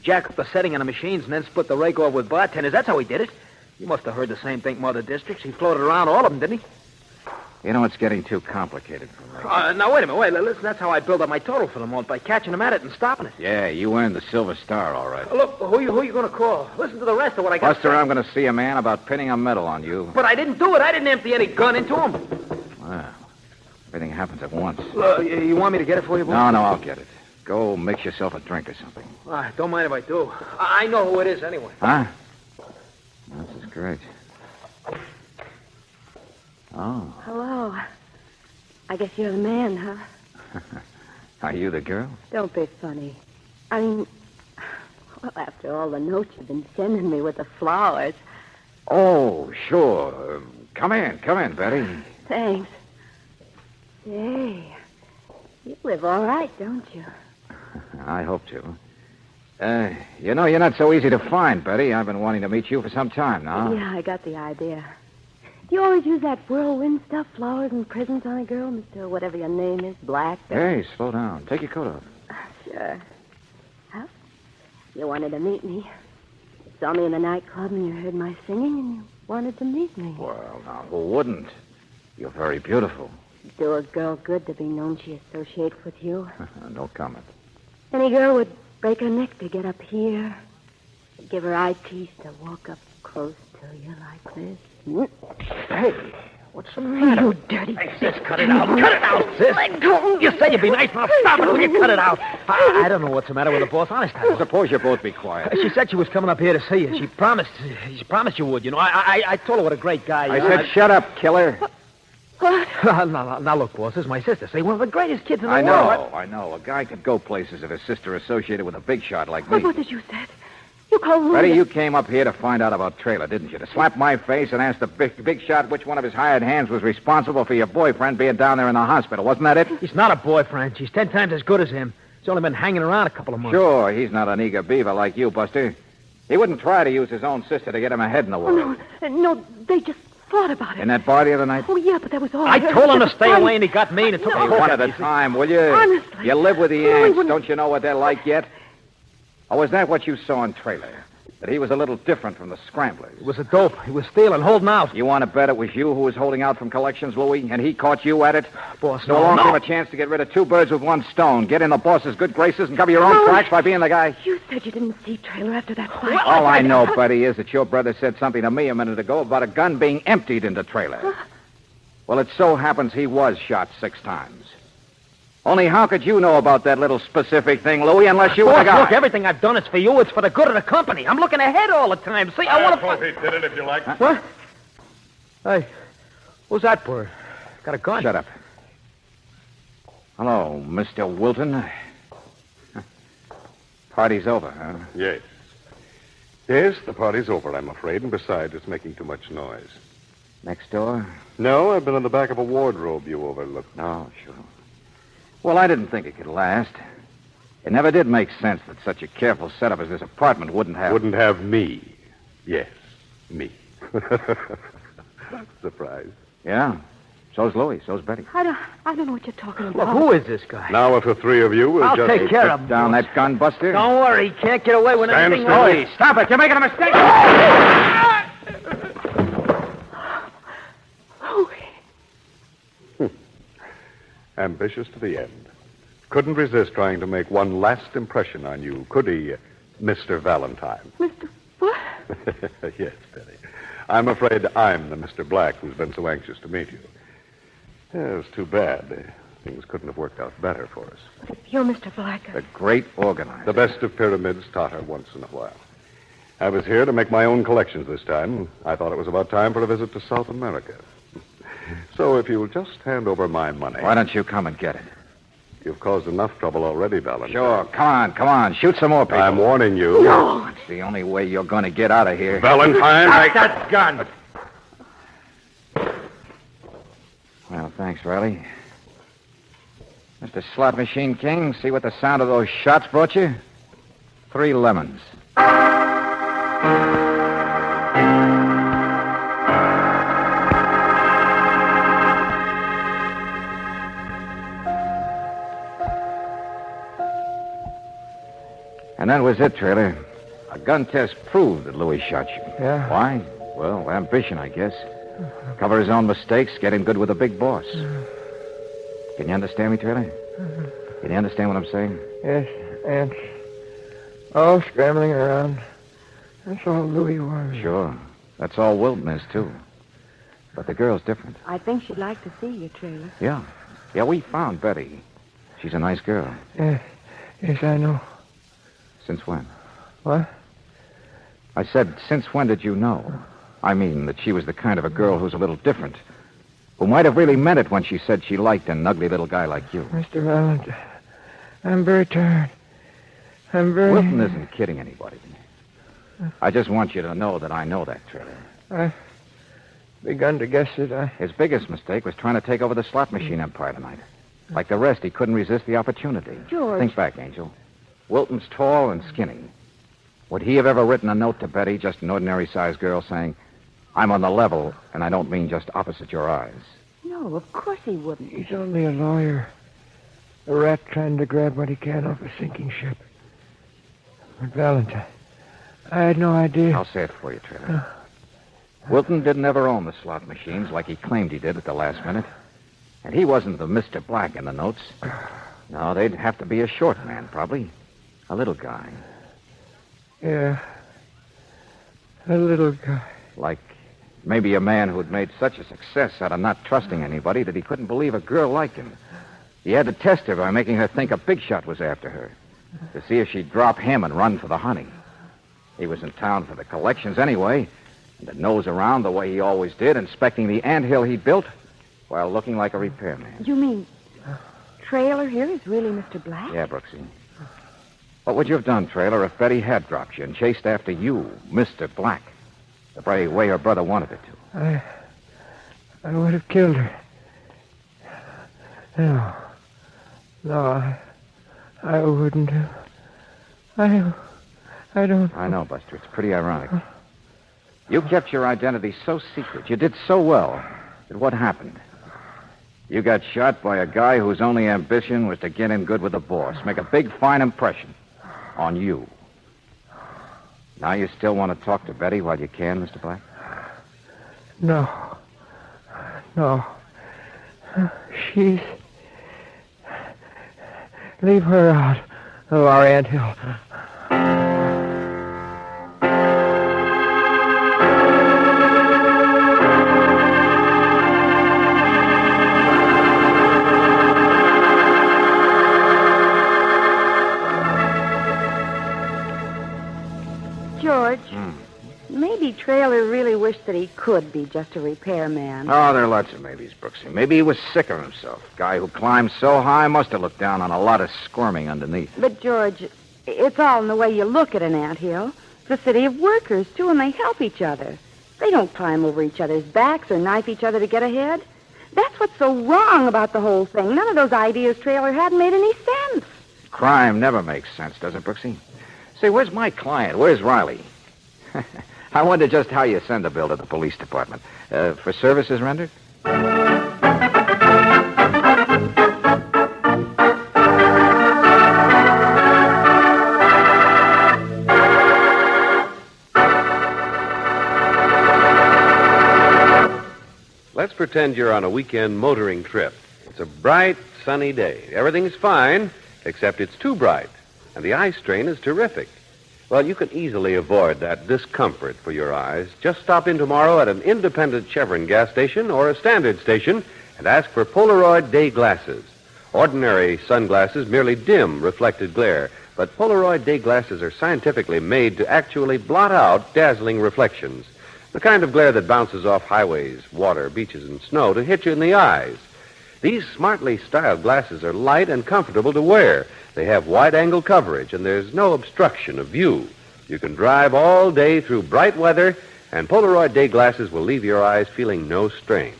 jack up the setting on the machines and then split the rake off with bartenders. That's how he did it. You must have heard the same thing from other districts. He floated around all of them, didn't he? You know, it's getting too complicated for me. Now, wait a minute. Wait, listen, that's how I build up my total for the month, by catching him at it and stopping it. Yeah, you earned the Silver Star, all right. Look, who you going to call? Listen to the rest of what I got. Buster, I'm going to see a man about pinning a medal on you. But I didn't do it. I didn't empty any gun into him. Well, everything happens at once. You want me to get it for you, boy? No, I'll get it. Go mix yourself a drink or something. Don't mind if I do. I know who it is anyway. Huh? This is great. Oh. Hello. I guess you're the man, huh? Are you the girl? Don't be funny. I mean, well, after all the notes you've been sending me with the flowers. Oh, sure. Come in, Betty. Thanks. Say, you live all right, don't you? I hope to. You know, you're not so easy to find, Betty. I've been wanting to meet you for some time now. Yeah, I got the idea. Do you always use that whirlwind stuff, flowers and presents on a girl, Mr. whatever your name is, Black? Hey, slow down. Take your coat off. Sure. Huh? You wanted to meet me. You saw me in the nightclub and you heard my singing and you wanted to meet me. Well, now, who wouldn't? You're very beautiful. Do a girl good to be known she associates with you. No comment. Any girl would break her neck to get up here. Give her eye teeth to walk up close to you like this. Hey, what's the matter? You dirty... Hey, sis, cut it out. Cut it out, sis. Let go. You said you'd be nice. Now stop it. Will you cut it out? I don't know what's the matter with the boss. Honest, I don't. Suppose you both be quiet. She said she was coming up here to see you. She promised you would, you know. I told her what a great guy you are. I said, shut up, killer. What? Now, look, boss, this is my sister. Say, one of the greatest kids in the I world. I know. A guy could go places if his sister associated with a big shot like me. What did you say? You called Lou. Betty, you came up here to find out about Trailer, didn't you? To slap my face and ask the big shot which one of his hired hands was responsible for your boyfriend being down there in the hospital. Wasn't that it? He's not a boyfriend. She's 10 times as good as him. He's only been hanging around a couple of months. Sure, he's not an eager beaver like you, Buster. He wouldn't try to use his own sister to get him ahead in the world. No, they just thought about it. In that bar the other night? Oh, yeah, but that was all. I told him to stay away, and he got mean and took Hey, one at a time, will you? Honestly. You live with the Yanks. Don't you know what they're like yet? Or was that what you saw in Trailer? That he was a little different from the Scramblers? It was a dope. He was stealing, holding out. You want to bet it was you who was holding out from collections, Louie, and he caught you at it? Boss, So long give him a chance to get rid of two birds with one stone. Get in the boss's good graces and cover your own tracks by being the guy. You said you didn't see Trailer after that fight. Well, all I know, Betty, is that your brother said something to me a minute ago about a gun being emptied into Trailer. Well, it so happens he was shot 6 times. Only how could you know about that little specific thing, Louie, unless you were the guy? Look, everything I've done is for you. It's for the good of the company. I'm looking ahead all the time. See, I want to... He did it if you like. What? Hey, who's that for? Got a gun. Shut up. Hello, Mr. Wilton. Party's over, huh? Yes. Yes, the party's over, I'm afraid, and besides, it's making too much noise. Next door? No, I've been in the back of a wardrobe you overlooked. Oh, sure. Well, I didn't think it could last. It never did make sense that such a careful setup as this apartment wouldn't have... Wouldn't have me. Yes, me. Not surprised. Yeah. So's Louie. So's Betty. I don't know what you're talking about. Look, who is this guy? Now, if the three of you will I'll just... take care of him. Put down that gun, Buster. Don't worry. He can't get away with Stand anything. still. Louie, stop it. You're making a mistake. Ambitious to the end. Couldn't resist trying to make one last impression on you, could he, Mr. Valentine? Mr. What? Yes, Betty. I'm afraid I'm the Mr. Black who's been so anxious to meet you. Yeah, it's too bad. Things couldn't have worked out better for us. But if you're Mr. Black... A great organizer. The best of pyramids totter once in a while. I was here to make my own collections this time. I thought it was about time for a visit to South America. So if you'll just hand over my money... Why don't you come and get it? You've caused enough trouble already, Valentine. Sure. Come on. Shoot some more people. I'm warning you. No. It's the only way you're going to get out of here. Valentine, Stop that gun. Well, thanks, Riley. Mr. Slot Machine King, see what the sound of those shots brought you? 3 lemons. And that was it, Trailer. A gun test proved that Louis shot you. Yeah? Why? Well, ambition, I guess. Cover his own mistakes, get in good with a big boss. Can you understand me, Trailer? Can you understand what I'm saying? Yes, ants. All scrambling around. That's all Louis was. Sure. That's all Wilton is, too. But the girl's different. I think she'd like to see you, Trailer. Yeah. Yeah, we found Betty. She's a nice girl. Yes, yes, I know. Since when? What? I said, since when did you know? I mean, that she was the kind of a girl who's a little different. Who might have really meant it when she said she liked an ugly little guy like you. Mr. Valentine, I'm very tired. I'm very... Wilton isn't kidding anybody. I just want you to know that I know that, Trailer. I've begun to guess that His biggest mistake was trying to take over the slot machine empire tonight. Like the rest, he couldn't resist the opportunity. George. Think back, Angel. Wilton's tall and skinny. Would he have ever written a note to Betty, just an ordinary-sized girl, saying, I'm on the level, and I don't mean just opposite your eyes? No, of course he wouldn't. He's only a lawyer. A rat trying to grab what he can off a sinking ship. But Valentine, I had no idea. I'll say it for you, Trailer. Wilton didn't ever own the slot machines like he claimed he did at the last minute. And he wasn't the Mr. Black in the notes. No, they'd have to be a short man, probably. A little guy. Yeah. A little guy. Like maybe a man who'd made such a success out of not trusting anybody that he couldn't believe a girl liked him. He had to test her by making her think a big shot was after her. To see if she'd drop him and run for the honey. He was in town for the collections anyway. And to nose around the way he always did, inspecting the anthill he built while looking like a repairman. You mean Trailer here is really Mr. Black? Yeah, Brooksy. What would you have done, Trailer, if Betty had dropped you and chased after you, Mr. Black, the very way her brother wanted her to? I would have killed her. No, I wouldn't have. I don't... I know, Buster. It's pretty ironic. You kept your identity so secret. You did so well. That what happened? You got shot by a guy whose only ambition was to get in good with the boss. Make a big, fine impression on you. Now you still want to talk to Betty while you can, Mr. Black? No. She's... Leave her out of our anthill. George, maybe Trailer really wished that he could be just a repairman. Oh, there are lots of maybes, Brooksy. Maybe he was sick of himself. Guy who climbed so high must have looked down on a lot of squirming underneath. But, George, it's all in the way you look at an anthill. It's a city of workers, too, and they help each other. They don't climb over each other's backs or knife each other to get ahead. That's what's so wrong about the whole thing. None of those ideas Trailer had made any sense. Crime never makes sense, does it, Brooksy? Say, where's my client? Where's Riley? I wonder just how you send a bill to the police department. For services rendered? Let's pretend you're on a weekend motoring trip. It's a bright, sunny day. Everything's fine, except it's too bright, and the eye strain is terrific. Well, you can easily avoid that discomfort for your eyes. Just stop in tomorrow at an independent Chevron gas station or a standard station and ask for Polaroid day glasses. Ordinary sunglasses merely dim reflected glare, but Polaroid day glasses are scientifically made to actually blot out dazzling reflections. The kind of glare that bounces off highways, water, beaches, and snow to hit you in the eyes. These smartly styled glasses are light and comfortable to wear. They have wide-angle coverage, and there's no obstruction of view. You can drive all day through bright weather, and Polaroid day glasses will leave your eyes feeling no strain.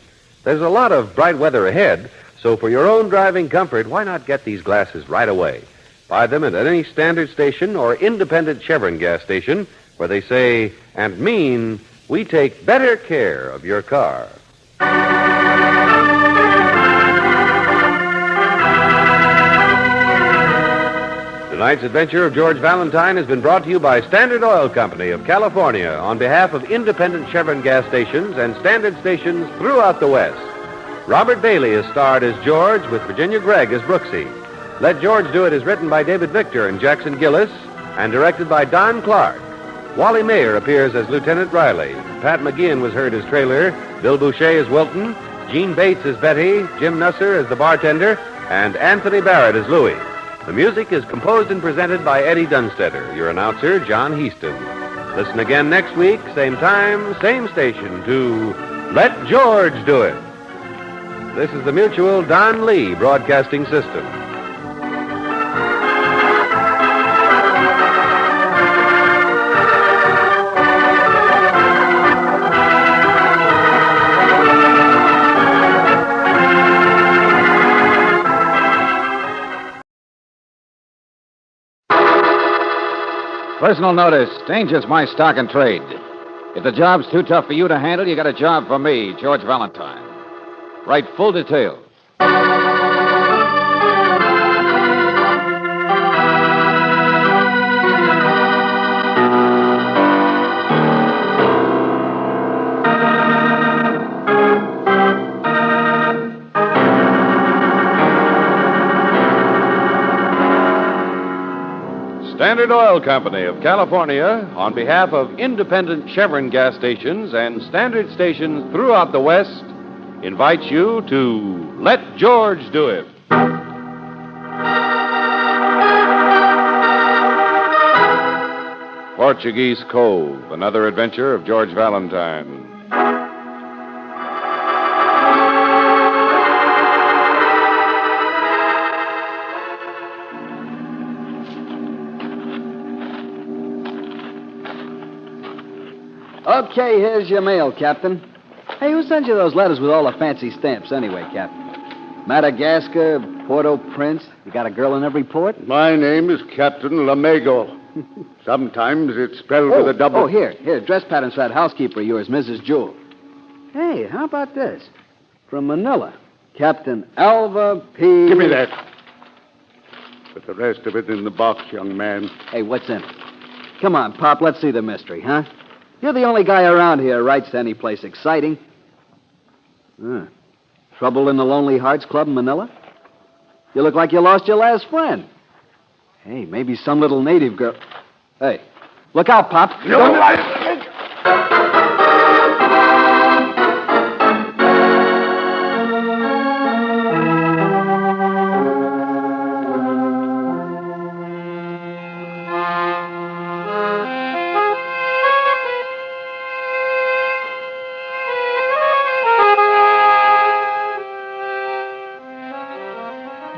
There's a lot of bright weather ahead, so for your own driving comfort, why not get these glasses right away? Buy them at any standard station or independent Chevron gas station where they say and mean, we take better care of your car. Tonight's adventure of George Valentine has been brought to you by Standard Oil Company of California on behalf of independent Chevron gas stations and Standard stations throughout the West. Robert Bailey is starred as George with Virginia Gregg as Brooksy. Let George Do It is written by David Victor and Jackson Gillis and directed by Don Clark. Wally Mayer appears as Lieutenant Riley. Pat McGeehan was heard as Trailer, Bill Boucher as Wilton, Gene Bates as Betty, Jim Nusser as the bartender, and Anthony Barrett as Louie. The music is composed and presented by Eddie Dunstetter. Your announcer, John Heaston. Listen again next week, same time, same station, to Let George Do It. This is the Mutual Don Lee Broadcasting System. Personal notice. Danger's my stock and trade. If the job's too tough for you to handle, you got a job for me, George Valentine. Write full details. Standard Oil Company of California, on behalf of independent Chevron gas stations and Standard stations throughout the West, invites you to Let George Do It. Portuguese Cove, another adventure of George Valentine. Okay, here's your mail, Captain. Hey, who sent you those letters with all the fancy stamps anyway, Captain? Madagascar, Port-au-Prince. You got a girl in every port? My name is Captain Lamego. Sometimes it's spelled with a double. Oh, here. Dress patterns for that housekeeper of yours, Mrs. Jewell. Hey, how about this? From Manila, Captain Alva P. Give me that. Put the rest of it in the box, young man. Hey, what's in it? Come on, Pop, let's see the mystery, huh? You're the only guy around here who writes to any place exciting. Trouble in the Lonely Hearts Club in Manila? You look like you lost your last friend. Hey, maybe some little native girl. Hey, look out, Pop.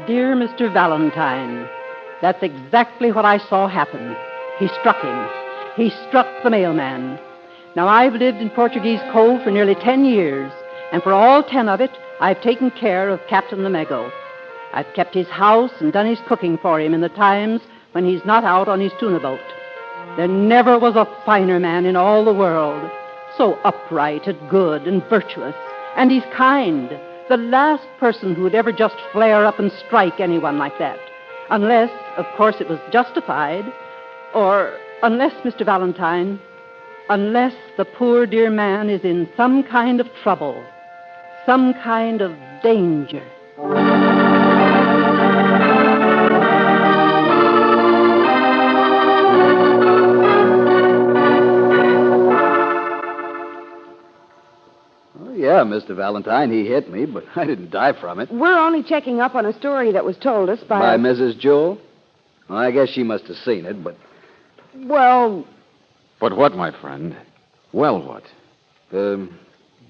Dear Mr. Valentine, that's exactly what I saw happen. He struck him. He struck the mailman. Now, I've lived in Portuguese Cove for nearly 10 years, and for all 10 of it, I've taken care of Captain Lamego. I've kept his house and done his cooking for him in the times when he's not out on his tuna boat. There never was a finer man in all the world, so upright and good and virtuous, and he's kind. The last person who would ever just flare up and strike anyone like that. Unless, of course, it was justified. Or unless, Mr. Valentine, unless the poor dear man is in some kind of trouble, some kind of danger. Yeah, Mr. Valentine, he hit me, but I didn't die from it. We're only checking up on a story that was told us by... By Mrs. Jewell? Well, I guess she must have seen it, but... Well... But what, my friend? Well, what?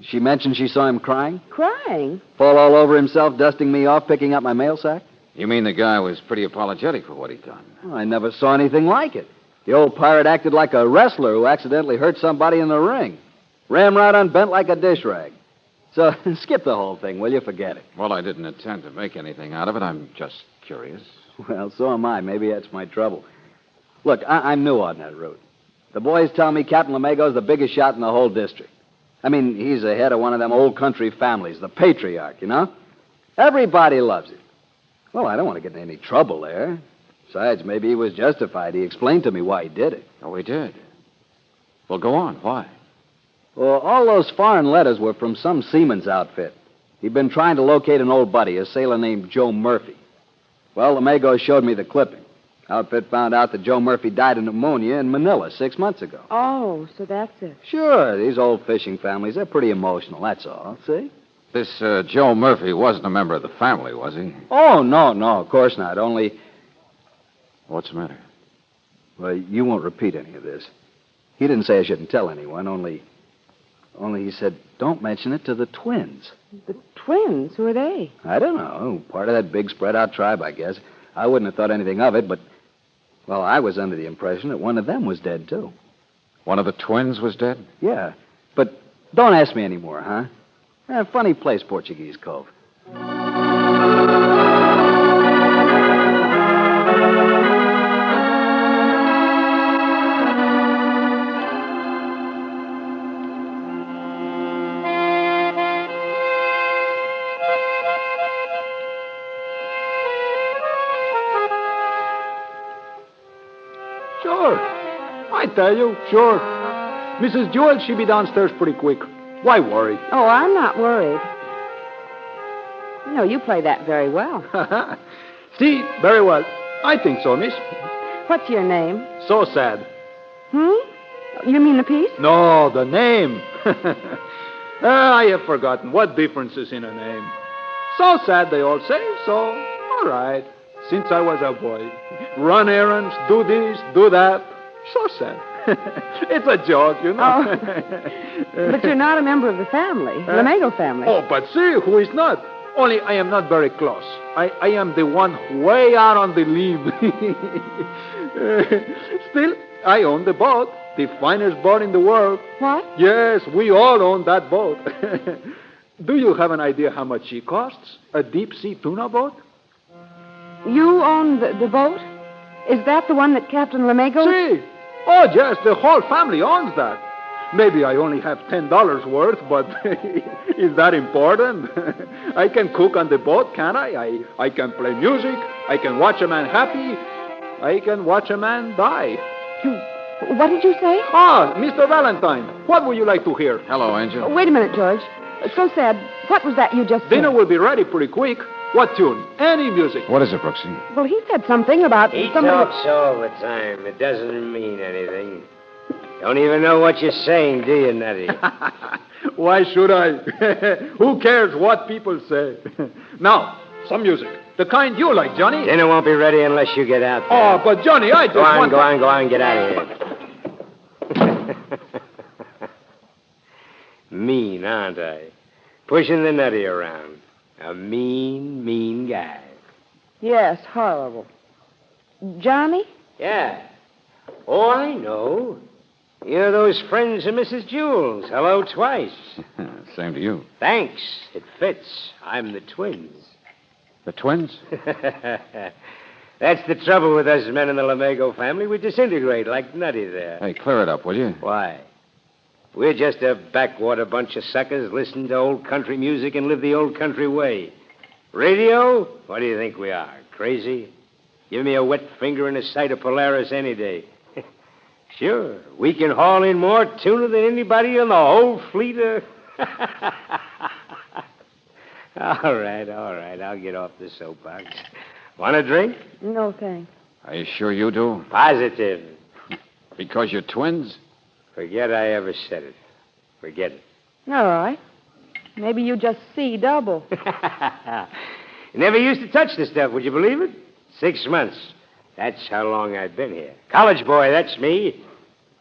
She mentioned she saw him crying? Crying? Fall all over himself, dusting me off, picking up my mail sack? You mean the guy was pretty apologetic for what he'd done? Well, I never saw anything like it. The old pirate acted like a wrestler who accidentally hurt somebody in the ring. Ram right unbent like a dish rag. So, skip the whole thing, will you? Forget it. Well, I didn't intend to make anything out of it. I'm just curious. Well, so am I. Maybe that's my trouble. Look, I'm new on that route. The boys tell me Captain Lamego's the biggest shot in the whole district. I mean, he's the head of one of them old country families, the patriarch, you know? Everybody loves him. Well, I don't want to get in any trouble there. Besides, maybe he was justified. He explained to me why he did it. Oh, he did? Well, go on. Why? Well, all those foreign letters were from some seaman's outfit. He'd been trying to locate an old buddy, a sailor named Joe Murphy. Well, Lamego showed me the clipping. Outfit found out that Joe Murphy died of pneumonia in Manila 6 months ago. Oh, so that's it. Sure, these old fishing families, they're pretty emotional, that's all. See? This Joe Murphy wasn't a member of the family, was he? Oh, no, of course not. Only... What's the matter? Well, you won't repeat any of this. He didn't say I shouldn't tell anyone, only he said, don't mention it to the twins. The twins? Who are they? I don't know. Part of that big spread-out tribe, I guess. I wouldn't have thought anything of it, but... Well, I was under the impression that one of them was dead, too. One of the twins was dead? Yeah. But don't ask me anymore, huh? Funny place, Portuguese Cove. Sure. I tell you, sure. Mrs. Jewell, she'll be downstairs pretty quick. Why worry? Oh, I'm not worried. No, you play that very well. See, very well. I think so, miss. What's your name? So sad. You mean the piece? No, the name. I have forgotten. What difference is in a name? So sad, they all say, so all right. Since I was a boy. Run errands, do this, do that. So sad. It's a joke, you know. Oh. But you're not a member of the family, the Lamego family. Oh, but see, who is not? Only I am not very close. I am the one way out on the limb. Still, I own the boat, the finest boat in the world. What? Yes, we all own that boat. Do you have an idea how much she costs? A deep-sea tuna boat? You own the boat? Is that the one that Captain Lamego... See? Oh, yes, the whole family owns that. Maybe I only have $10 worth, but is that important? I can cook on the boat, can I? I can play music. I can watch a man happy. I can watch a man die. What did you say? Ah, Mr. Valentine, what would you like to hear? Hello, Angel. Wait a minute, George. So sad. What was that you just said? Dinner will be ready pretty quick. What tune? Any music. What is it, Brooksy? Well, he said something about He somebody... talks all the time. It doesn't mean anything. Don't even know what you're saying, do you, Nettie? Why should I? Who cares what people say? Now, some music. The kind you like, Johnny. Dinner won't be ready unless you get out there. Oh, but Johnny, I just Go want... Go on, get out of here. Mean, aren't I? Pushing the Nettie around. A mean guy. Yes, horrible. Johnny? Yeah. Oh, I know. You're those friends of Mrs. Jewell's. Hello twice. Same to you. Thanks. It fits. I'm the twins. The twins? That's the trouble with us men in the Lamego family. We disintegrate like Nutty there. Hey, clear it up, will you? Why? We're just a backwater bunch of suckers, listen to old country music and live the old country way. Radio? What do you think we are? Crazy? Give me a wet finger and a sight of Polaris any day. Sure, we can haul in more tuna than anybody on the whole fleet of... All right. I'll get off the soapbox. Want a drink? No, thanks. Are you sure you do? Positive. Because you're twins? Forget I ever said it. Forget it. All right. Maybe you just see double. Never used to touch the stuff, would you believe it? 6 months. That's how long I've been here. College boy, that's me.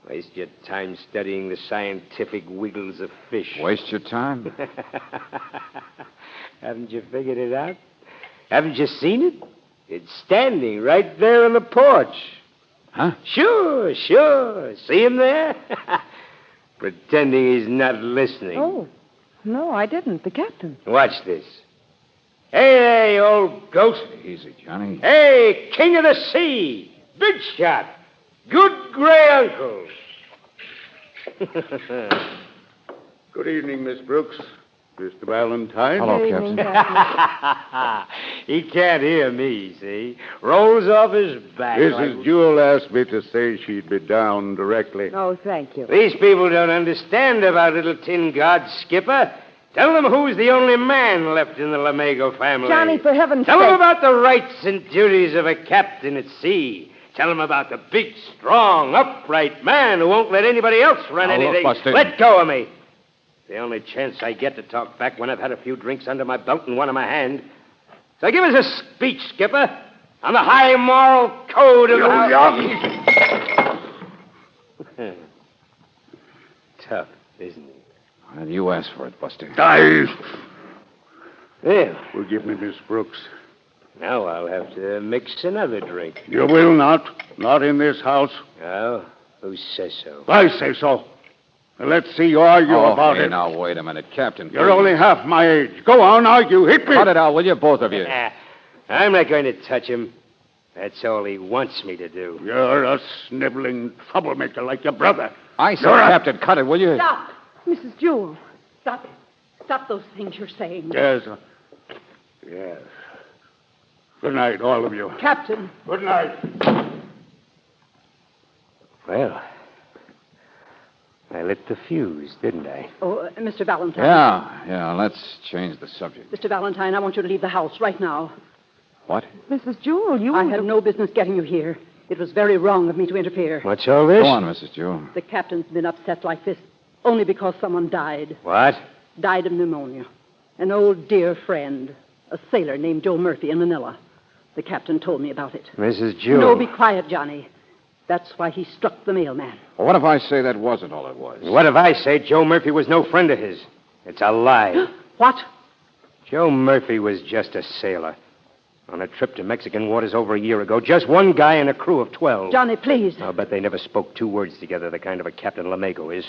Waste your time studying the scientific wiggles of fish. Waste your time? Haven't you figured it out? Haven't you seen it? It's standing right there on the porch. Huh? Sure. See him there? Pretending he's not listening. Oh, no, I didn't. The captain. Watch this. Hey, you old ghost. Easy, Johnny. Hey, king of the sea. Big shot. Good gray uncle. Good evening, Miss Brooks. Mr. Valentine. Hello, Good evening, Captain. He can't hear me, see? Rolls off his back. Mrs. Jewell asked me to say she'd be down directly. Oh, thank you. These people don't understand about little tin god Skipper. Tell them who's the only man left in the Lamego family. Johnny, for heaven's Tell them sake. about the rights and duties of a captain at sea. Tell them about the big, strong, upright man who won't let anybody else run Now, look, anything. Buster. Let go of me. The only chance I get to talk back when I've had a few drinks under my belt and one in my hand. So give us a speech, Skipper, on the high moral code of Tough, isn't it? Well, you asked for it, Buster. Die! Well, Forgive me, Miss Brooks. now I'll have to mix another drink. You will not. Not in this house. Oh, who says so? I say so. Let's see you argue about hey, it. now, wait a minute, Captain. You're only half my age. Go on, argue. Hit me. Cut it out, will you, both of you? I'm not going to touch him. That's all he wants me to do. You're a sniveling troublemaker like your brother. I said, You're a- Captain, cut it, will you? Stop! Mrs. Jewell. Stop it. Stop those things you're saying. Yes. Yes. Good night, all of you. Captain. Good night. Well, I lit the fuse, didn't I? Oh, Mr. Valentine. Yeah, let's change the subject. Mr. Valentine, I want you to leave the house right now. What? Mrs. Jewell, you... I had no business getting you here. It was very wrong of me to interfere. What's all this? Go on, Mrs. Jewell. The captain's been upset like this only because someone died. What? Died of pneumonia. An old dear friend, a sailor named Joe Murphy in Manila. The captain told me about it. Mrs. Jewell. No, be quiet, Johnny. That's why he struck the mailman. Well, what if I say that wasn't all it was? What if I say Joe Murphy was no friend of his? It's a lie. What? Joe Murphy was just a sailor. On a trip to Mexican waters over a year ago. Just one guy and a crew of 12. Johnny, please. I'll bet they never spoke two words together, the kind of a Captain Lamego is.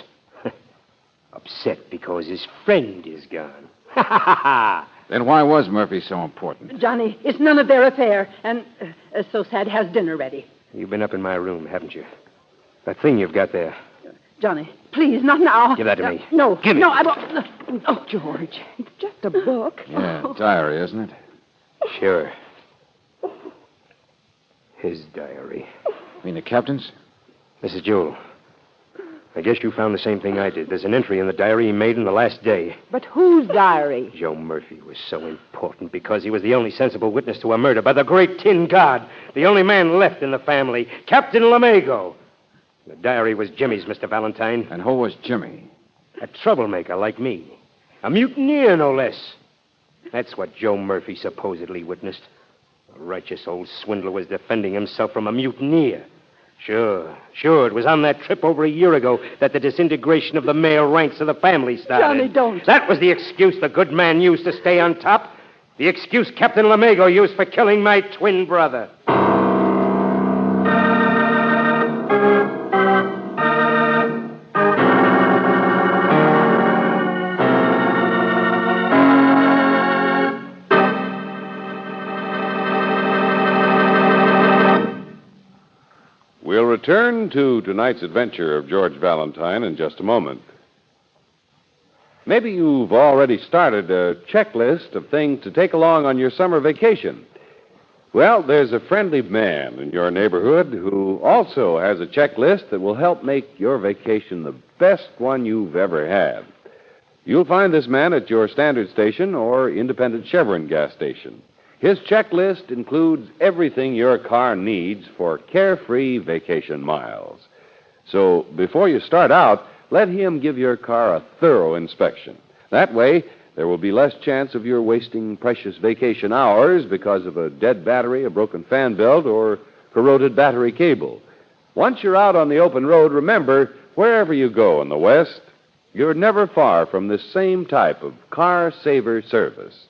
Upset because his friend is gone. Ha ha ha ha! Then why was Murphy so important? Johnny, it's none of their affair. And so sad has dinner ready. You've been up in my room, haven't you? That thing you've got there. Johnny, please, not now. Give that to me. No, Give me. no, I won't. Oh, George, it's just a book. Yeah, diary, isn't it? Sure. His diary. You mean the captain's? Mrs. Jewell, I guess you found the same thing I did. There's an entry in the diary he made in the last day. But whose diary? Joe Murphy was so important because he was the only sensible witness to a murder by the great tin god, the only man left in the family, Captain Lamego. The diary was Jimmy's, Mr. Valentine. And who was Jimmy? A troublemaker like me. A mutineer, no less. That's what Joe Murphy supposedly witnessed. A righteous old swindler was defending himself from a mutineer. Sure. It was on that trip over a year ago that the disintegration of the male ranks of the family started. Johnny, don't. That was the excuse the good man used to stay on top. The excuse Captain Lamego used for killing my twin brother. We'll return to tonight's adventure of George Valentine in just a moment. Maybe you've already started a checklist of things to take along on your summer vacation. Well, there's a friendly man in your neighborhood who also has a checklist that will help make your vacation the best one you've ever had. You'll find this man at your standard station or independent Chevron gas station. His checklist includes everything your car needs for carefree vacation miles. So before you start out, let him give your car a thorough inspection. That way, there will be less chance of your wasting precious vacation hours because of a dead battery, a broken fan belt, or corroded battery cable. Once you're out on the open road, remember, wherever you go in the West, you're never far from this same type of car saver service.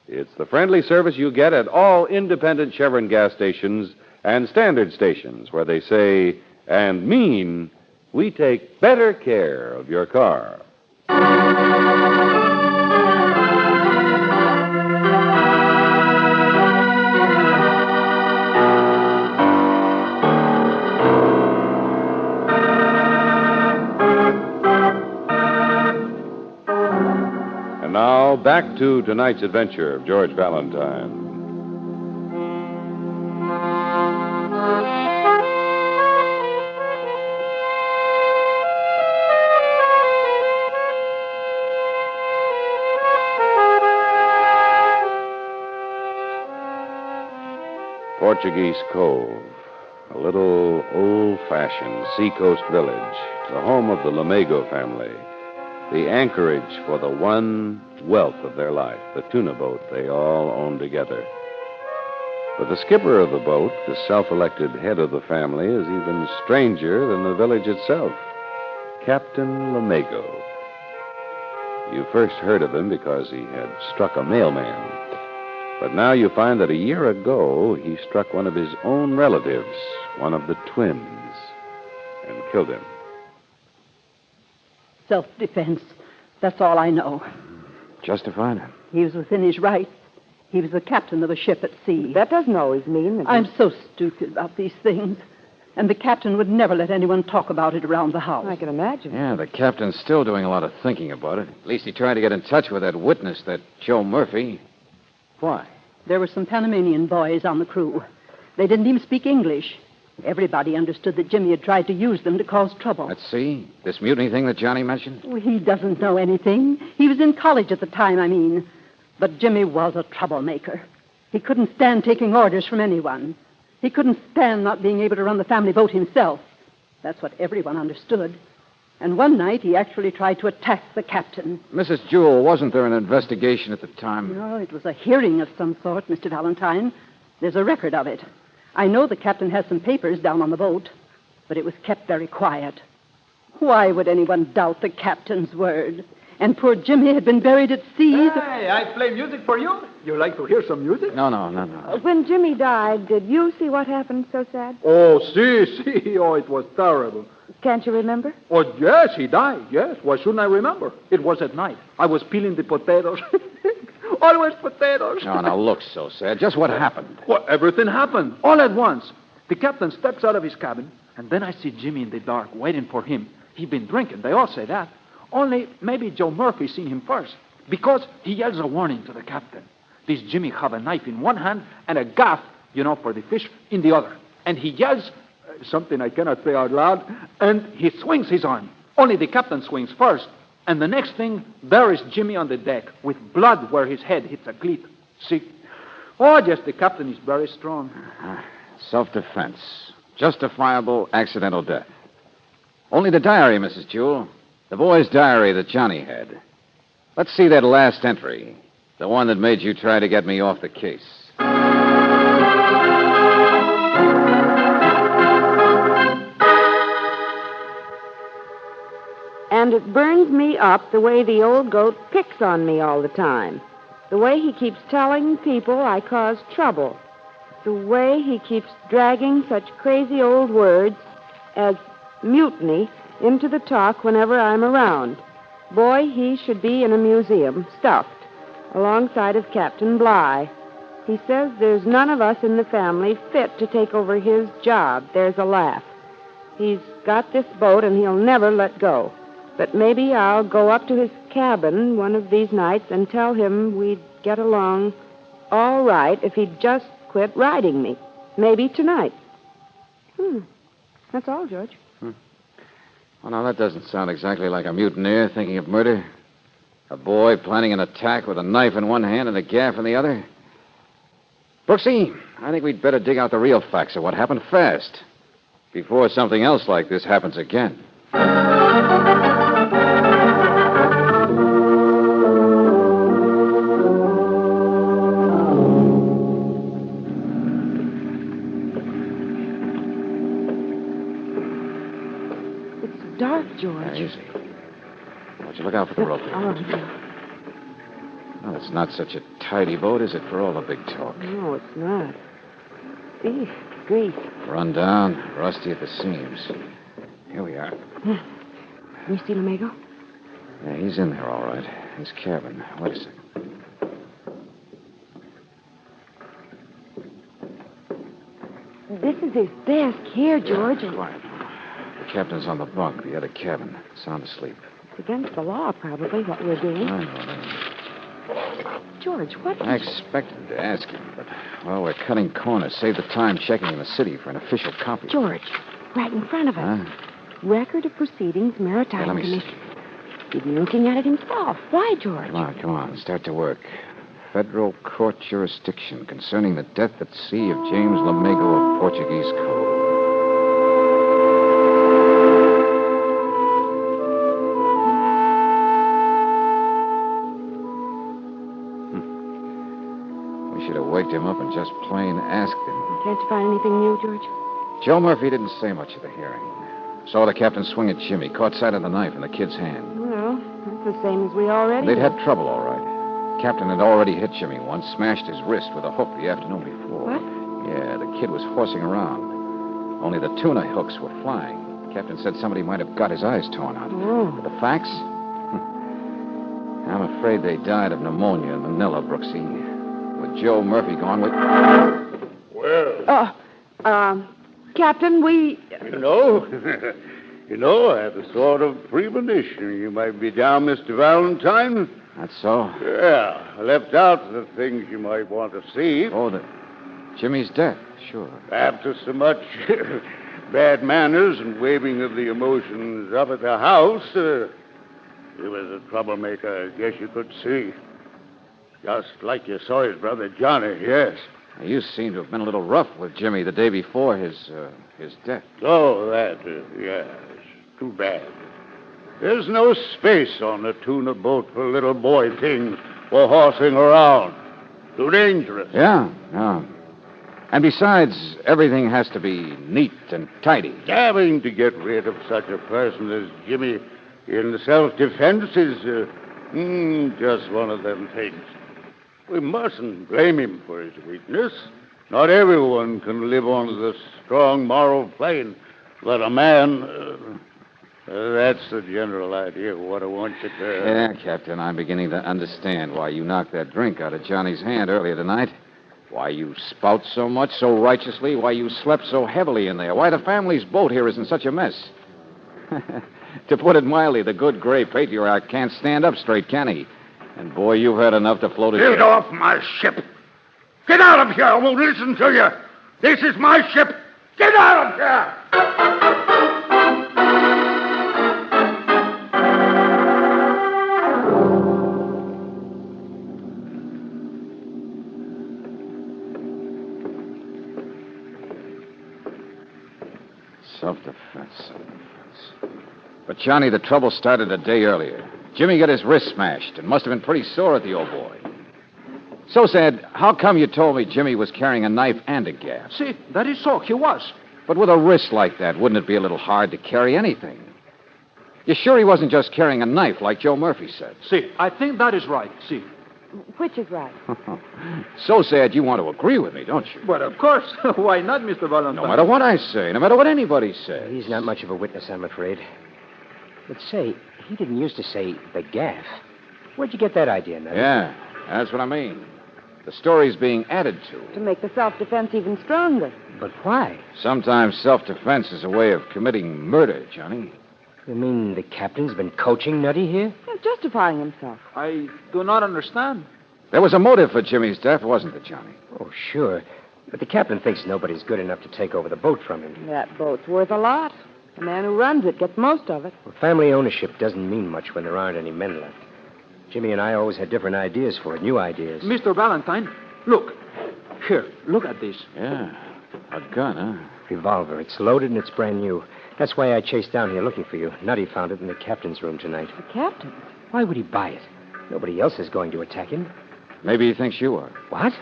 It's the friendly service you get at all independent Chevron gas stations and standard stations where they say and mean, we take better care of your car. And now, back to tonight's adventure of George Valentine. Portuguese Cove, a little old-fashioned seacoast village, the home of the Lamego family, the anchorage for the one wealth of their life, the tuna boat they all own together. But the skipper of the boat, the self-elected head of the family, is even stranger than the village itself, Captain Lamego. You first heard of him because he had struck a mailman. But now you find that a year ago he struck one of his own relatives, one of the twins, and killed him. Self-defense. That's all I know. Justified? He was within his rights. He was the captain of a ship at sea. That doesn't always mean that... I'm so stupid about these things. And the captain would never let anyone talk about it around the house. I can imagine. Yeah, the captain's still doing a lot of thinking about it. At least he tried to get in touch with that witness, that Joe Murphy. Why? There were some Panamanian boys on the crew. They didn't even speak English. Everybody understood that Jimmy had tried to use them to cause trouble. Let's see. This mutiny thing that Johnny mentioned? Well, he doesn't know anything. He was in college at the time, I mean. But Jimmy was a troublemaker. He couldn't stand taking orders from anyone. He couldn't stand not being able to run the family boat himself. That's what everyone understood. And one night, he actually tried to attack the captain. Mrs. Jewell, wasn't there an investigation at the time? No, it was a hearing of some sort, Mr. Valentine. There's a record of it. I know the captain has some papers down on the boat, but it was kept very quiet. Why would anyone doubt the captain's word? And poor Jimmy had been buried at sea. Hey, I play music for you. You like to hear some music? No. When Jimmy died, did you see what happened so sad? Oh, see. Oh, it was terrible. Can't you remember? Oh, yes, he died. Yes. Why shouldn't I remember? It was at night. I was peeling the potatoes. Always potatoes. No, look so sad. Just what happened? Well, everything happened all at once. The captain steps out of his cabin, and then I see Jimmy in the dark waiting for him. He'd been drinking. They all say that. Only maybe Joe Murphy seen him first, because he yells a warning to the captain. This Jimmy have a knife in one hand and a gaff, for the fish, in the other. And he yells something I cannot say out loud, and he swings his arm. Only the captain swings first. And the next thing, there is Jimmy on the deck, with blood where his head hits a cleat. See? Oh, yes, the captain is very strong. Self-defense. Justifiable accidental death. Only the diary, Mrs. Jewell. The boy's diary that Johnny had. Let's see that last entry. The one that made you try to get me off the case. And it burns me up the way the old goat picks on me all the time. The way he keeps telling people I cause trouble. The way he keeps dragging such crazy old words as mutiny into the talk whenever I'm around. Boy, he should be in a museum, stuffed, alongside of Captain Bligh. He says there's none of us in the family fit to take over his job. There's a laugh. He's got this boat and he'll never let go. But maybe I'll go up to his cabin one of these nights and tell him we'd get along all right if he'd just quit riding me. Maybe tonight. That's all, George. Oh, now, that doesn't sound exactly like a mutineer thinking of murder. A boy planning an attack with a knife in one hand and a gaff in the other. Brooksy, I think we'd better dig out the real facts of what happened fast, before something else like this happens again. George. Easy. Won't you look out for the rope? Oh, Well, it's not such a tidy boat, is it, for all the big talk? no, it's not. See, grease. Run down, rusty at the seams. Here we are. Can you see Lamego? Yeah, he's in there, all right. His cabin. Wait a second. This is his desk here, George. Quiet. The captain's on the bunk, the other cabin, sound asleep. It's against the law, probably, what we're doing. I know. George, what? I expected to ask him, but, well, we're cutting corners. Save the time checking in the city for an official copy. George, right in front of us. Record of Proceedings, Maritime Let me see. Commission. He'd been looking at it himself. Why, George? Come on. Start to work. Federal court jurisdiction concerning the death at sea of James Lamego of Portuguese Cove. We should have waked him up and just plain asked him. Can't you find anything new, George? Joe Murphy didn't say much at the hearing. Saw the captain swing at Jimmy, caught sight of the knife in the kid's hand. Well, that's the same as we already They'd knew. had trouble, all right. Captain had already hit Jimmy once, smashed his wrist with a hook the afternoon before. What? Yeah, the kid was horsing around. Only the tuna hooks were flying. Captain said somebody might have got his eyes torn out. Oh. But the facts? I'm afraid they died of pneumonia in Manila, Brooksy. With Joe Murphy gone, we... Well, Captain, we... You know, I had a sort of premonition you might be down, Mr. Valentine. That's so? Yeah, I left out the things you might want to see. Oh, Jimmy's death, sure. After so much bad manners and waving of the emotions up at the house, he was a troublemaker, I guess you could see. Just like you saw his brother Johnny, yes. You seem to have been a little rough with Jimmy the day before his death. Oh, that, yes. Too bad. There's no space on the tuna boat for little boy things or horsing around. Too dangerous. Yeah. And besides, everything has to be neat and tidy. Having to get rid of such a person as Jimmy in self-defense is just one of them things. We mustn't blame him for his weakness. Not everyone can live on the strong moral plane. But a man... that's the general idea of what I want you to... Yeah, Captain, I'm beginning to understand why you knocked that drink out of Johnny's hand earlier tonight. Why you spout so much, so righteously. Why you slept so heavily in there. Why the family's boat here is in such a mess. To put it mildly, the good gray patriarch can't stand up straight, can he? And, boy, you've had enough to float a Get ship. off my ship! Get out of here! I won't listen to you! This is my ship! Get out of here! Self-defense. But, Johnny, the trouble started a day earlier. Jimmy got his wrist smashed and must have been pretty sore at the old boy. So, Sad, how come you told me Jimmy was carrying a knife and a gaff? See, that is so. He was. But with a wrist like that, wouldn't it be a little hard to carry anything? You sure he wasn't just carrying a knife like Joe Murphy said? See, I think that is right. See. Which is right? So, Sad, you want to agree with me, don't you? But of course. Why not, Mr. Valentine? No matter what I say, no matter what anybody says. He's not much of a witness, I'm afraid. But say, he didn't used to say the gaff. Where'd you get that idea, Nutty? Yeah, that's what I mean. The story's being added to. To make the self-defense even stronger. But why? Sometimes self-defense is a way of committing murder, Johnny. You mean the captain's been coaching Nutty here? He's justifying himself. I do not understand. There was a motive for Jimmy's death, wasn't there, Johnny? Oh, sure. But the captain thinks nobody's good enough to take over the boat from him. That boat's worth a lot. The man who runs it gets most of it. Well, family ownership doesn't mean much when there aren't any men left. Jimmy and I always had different ideas for it, new ideas. Mr. Valentine, look. Here, look at this. Yeah, a gun, huh? Revolver. It's loaded and it's brand new. That's why I chased down here looking for you. Nutty found it in the captain's room tonight. The captain? Why would he buy it? Nobody else is going to attack him. Maybe he thinks you are. What?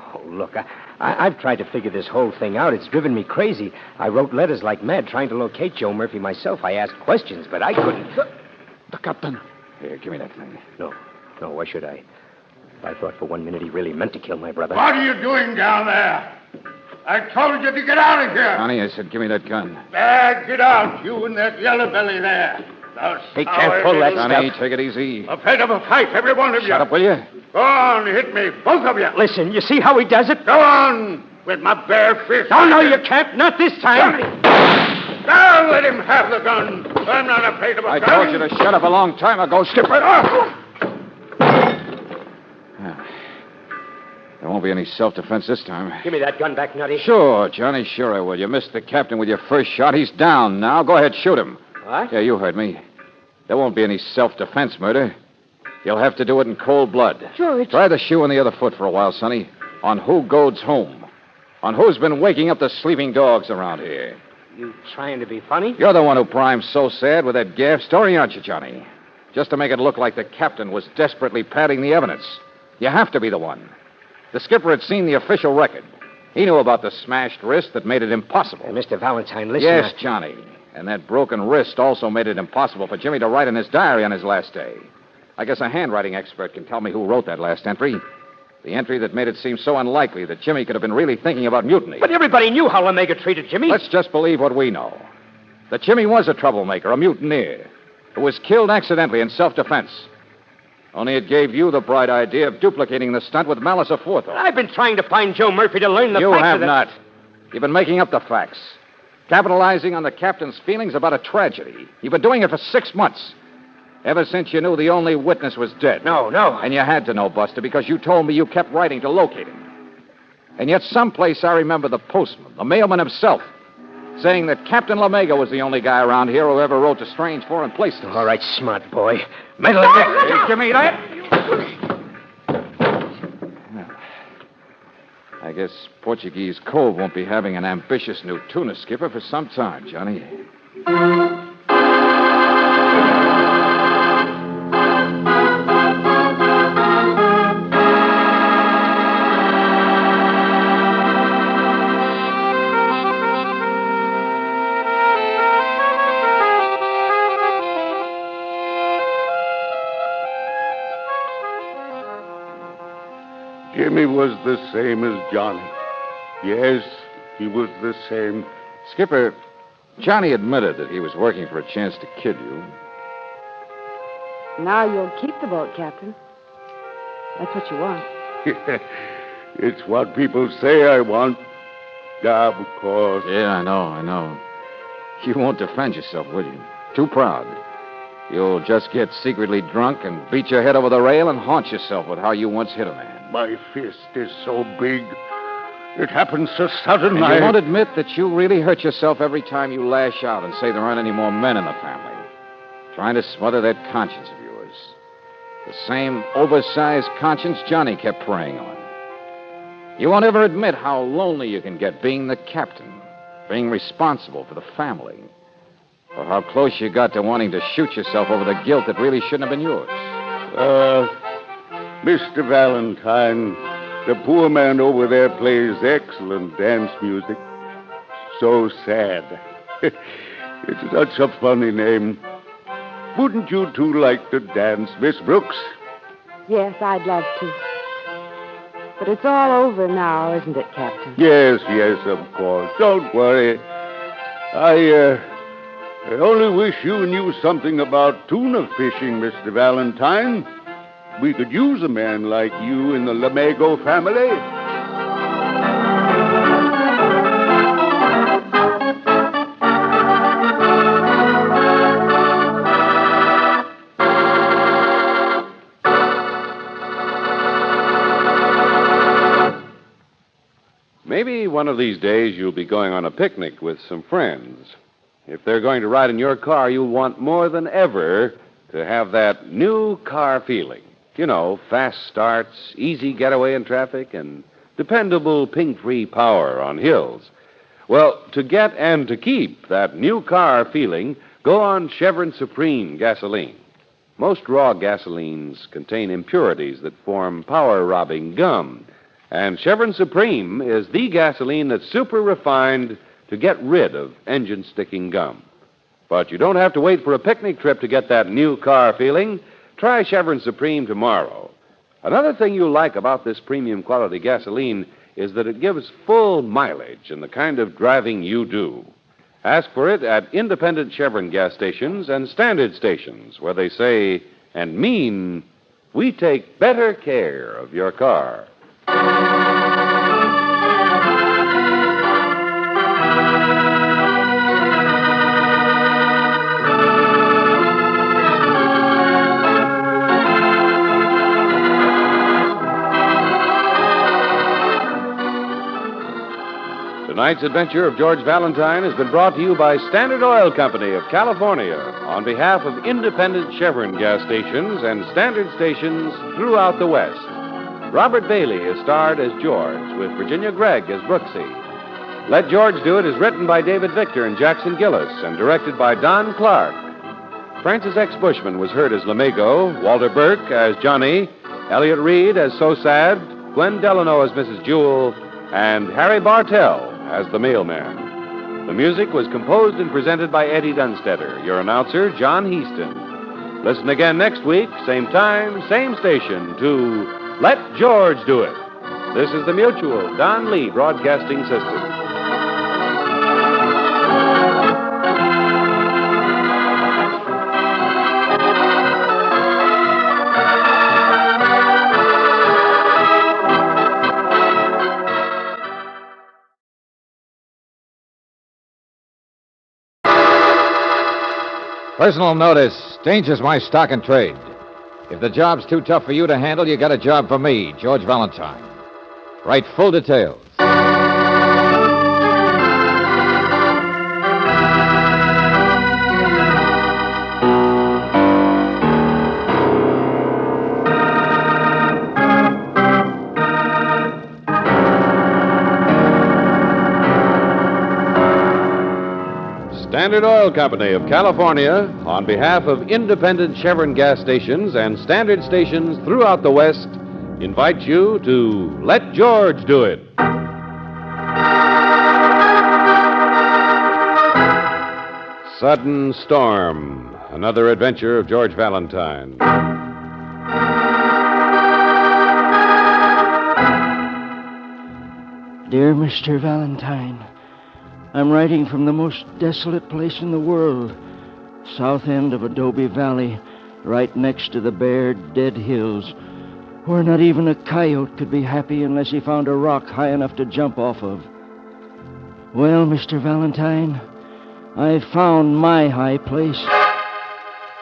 Oh, look, I've tried to figure this whole thing out. It's driven me crazy. I wrote letters like mad trying to locate Joe Murphy myself. I asked questions, but I couldn't. The captain. Here, give me that thing. No, why should I? I thought for 1 minute he really meant to kill my brother. What are you doing down there? I told you to get out of here. Johnny, I said, give me that gun. Get out, you and that yellow belly there. He can't pull that Johnny, stuff. take it easy. Afraid of a fight, every one of you. Shut up, will you? Go on, hit me, both of you. Listen, you see how he does it? Go on, with my bare fist. Oh, no, you can't. Not this time. I'll let him have the gun. I'm not afraid of a gun. I told you to shut up a long time ago, Skipper. There won't be any self-defense this time. Give me that gun back, Nutty. Sure, Johnny, sure I will. You missed the captain with your first shot. He's down now. Go ahead, shoot him. What? Yeah, you heard me. There won't be any self-defense murder. You'll have to do it in cold blood. George. Try the shoe on the other foot for a while, Sonny. On who goads home. On who's been waking up the sleeping dogs around here. You trying to be funny? You're the one who primed So Sad with that gaff story, aren't you, Johnny? Just to make it look like the captain was desperately padding the evidence. You have to be the one. The skipper had seen the official record. He knew about the smashed wrist that made it impossible. Mr. Valentine, listen. Yes, Johnny. And that broken wrist also made it impossible for Jimmy to write in his diary on his last day. I guess a handwriting expert can tell me who wrote that last entry. The entry that made it seem so unlikely that Jimmy could have been really thinking about mutiny. But everybody knew how Omega treated Jimmy. Let's just believe what we know. That Jimmy was a troublemaker, a mutineer, who was killed accidentally in self-defense. Only it gave you the bright idea of duplicating the stunt with malice aforethought. I've been trying to find Joe Murphy to learn the You facts have of the... not. You've been making up the facts. Capitalizing on the captain's feelings about a tragedy. You've been doing it for 6 months. Ever since you knew the only witness was dead. No. And you had to know, Buster, because you told me you kept writing to locate him. And yet someplace I remember the postman, the mailman himself, saying that Captain LaMega was the only guy around here who ever wrote to strange foreign places. All right, smart boy. Meddle in this. Hey, Jimmy, I guess Portuguese Cove won't be having an ambitious new tuna skipper for some time, Johnny. Jimmy was the same as Johnny. Yes, he was the same. Skipper, Johnny admitted that he was working for a chance to kill you. Now you'll keep the boat, Captain. That's what you want. It's what people say I want. Of course. Yeah, I know. You won't defend yourself, will you? Too proud. You'll just get secretly drunk and beat your head over the rail and haunt yourself with how you once hit a man. My fist is so big. It happens so sudden. And you won't admit that you really hurt yourself every time you lash out and say there aren't any more men in the family. Trying to smother that conscience of yours. The same oversized conscience Johnny kept preying on. You won't ever admit how lonely you can get being the captain, being responsible for the family, or how close you got to wanting to shoot yourself over the guilt that really shouldn't have been yours. Mr. Valentine, the poor man over there plays excellent dance music. So sad. It's such a funny name. Wouldn't you two like to dance, Miss Brooks? Yes, I'd love to. But it's all over now, isn't it, Captain? Yes, of course. Don't worry. I only wish you knew something about tuna fishing, Mr. Valentine. We could use a man like you in the Lamego family. Maybe one of these days you'll be going on a picnic with some friends. If they're going to ride in your car, you'll want more than ever to have that new car feeling. You know, fast starts, easy getaway in traffic, and dependable ping-free power on hills. Well, to get and to keep that new car feeling, go on Chevron Supreme gasoline. Most raw gasolines contain impurities that form power-robbing gum. And Chevron Supreme is the gasoline that's super refined to get rid of engine-sticking gum. But you don't have to wait for a picnic trip to get that new car feeling. Try Chevron Supreme tomorrow. Another thing you'll like about this premium quality gasoline is that it gives full mileage in the kind of driving you do. Ask for it at independent Chevron gas stations and standard stations where they say and mean, we take better care of your car. Tonight's adventure of George Valentine has been brought to you by Standard Oil Company of California on behalf of independent Chevron gas stations and Standard stations throughout the West. Robert Bailey is starred as George, with Virginia Gregg as Brooksy. Let George Do It is written by David Victor and Jackson Gillis and directed by Don Clark. Francis X. Bushman was heard as Lamego, Walter Burke as Johnny, Elliot Reed as So Sad, Gwen Delano as Mrs. Jewell, and Harry Bartell as the mailman. The music was composed and presented by Eddie Dunstetter, your announcer, John Heaston. Listen again next week, same time, same station, to Let George Do It. This is the Mutual Don Lee Broadcasting System. Personal notice. Danger's my stock and trade. If the job's too tough for you to handle, you got a job for me, George Valentine. Write full details. Standard Oil Company of California, on behalf of independent Chevron gas stations and Standard stations throughout the West, invites you to Let George Do It. Sudden Storm, another adventure of George Valentine. Dear Mr. Valentine, I'm writing from the most desolate place in the world, south end of Adobe Valley, right next to the bare, dead hills, where not even a coyote could be happy unless he found a rock high enough to jump off of. Well, Mr. Valentine, I've found my high place.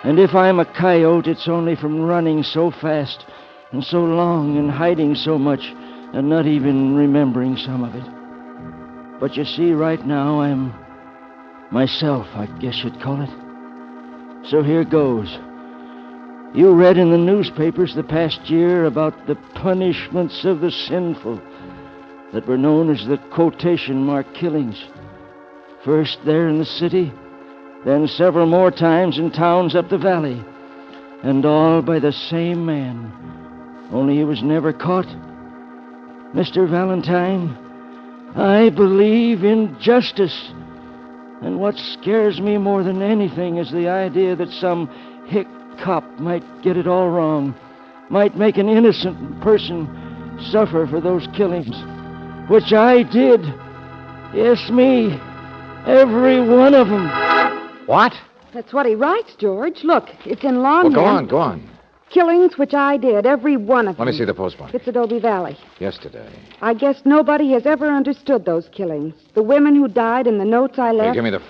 And if I'm a coyote, it's only from running so fast and so long and hiding so much and not even remembering some of it. But you see, right now, I'm myself, I guess you'd call it. So here goes. You read in the newspapers the past year about the punishments of the sinful that were known as the quotation mark killings. First there in the city, then several more times in towns up the valley. And all by the same man, only he was never caught. Mr. Valentine, I believe in justice. And what scares me more than anything is the idea that some hick cop might get it all wrong, might make an innocent person suffer for those killings, which I did. Yes, me. Every one of them. What? That's what he writes, George. Look, it's in longhand. Well, go on. Killings which I did, every one of them. Let me see the postmark. It's Adobe Valley. Yesterday. I guess nobody has ever understood those killings. The women who died and the notes I left. Hey, give me the phone.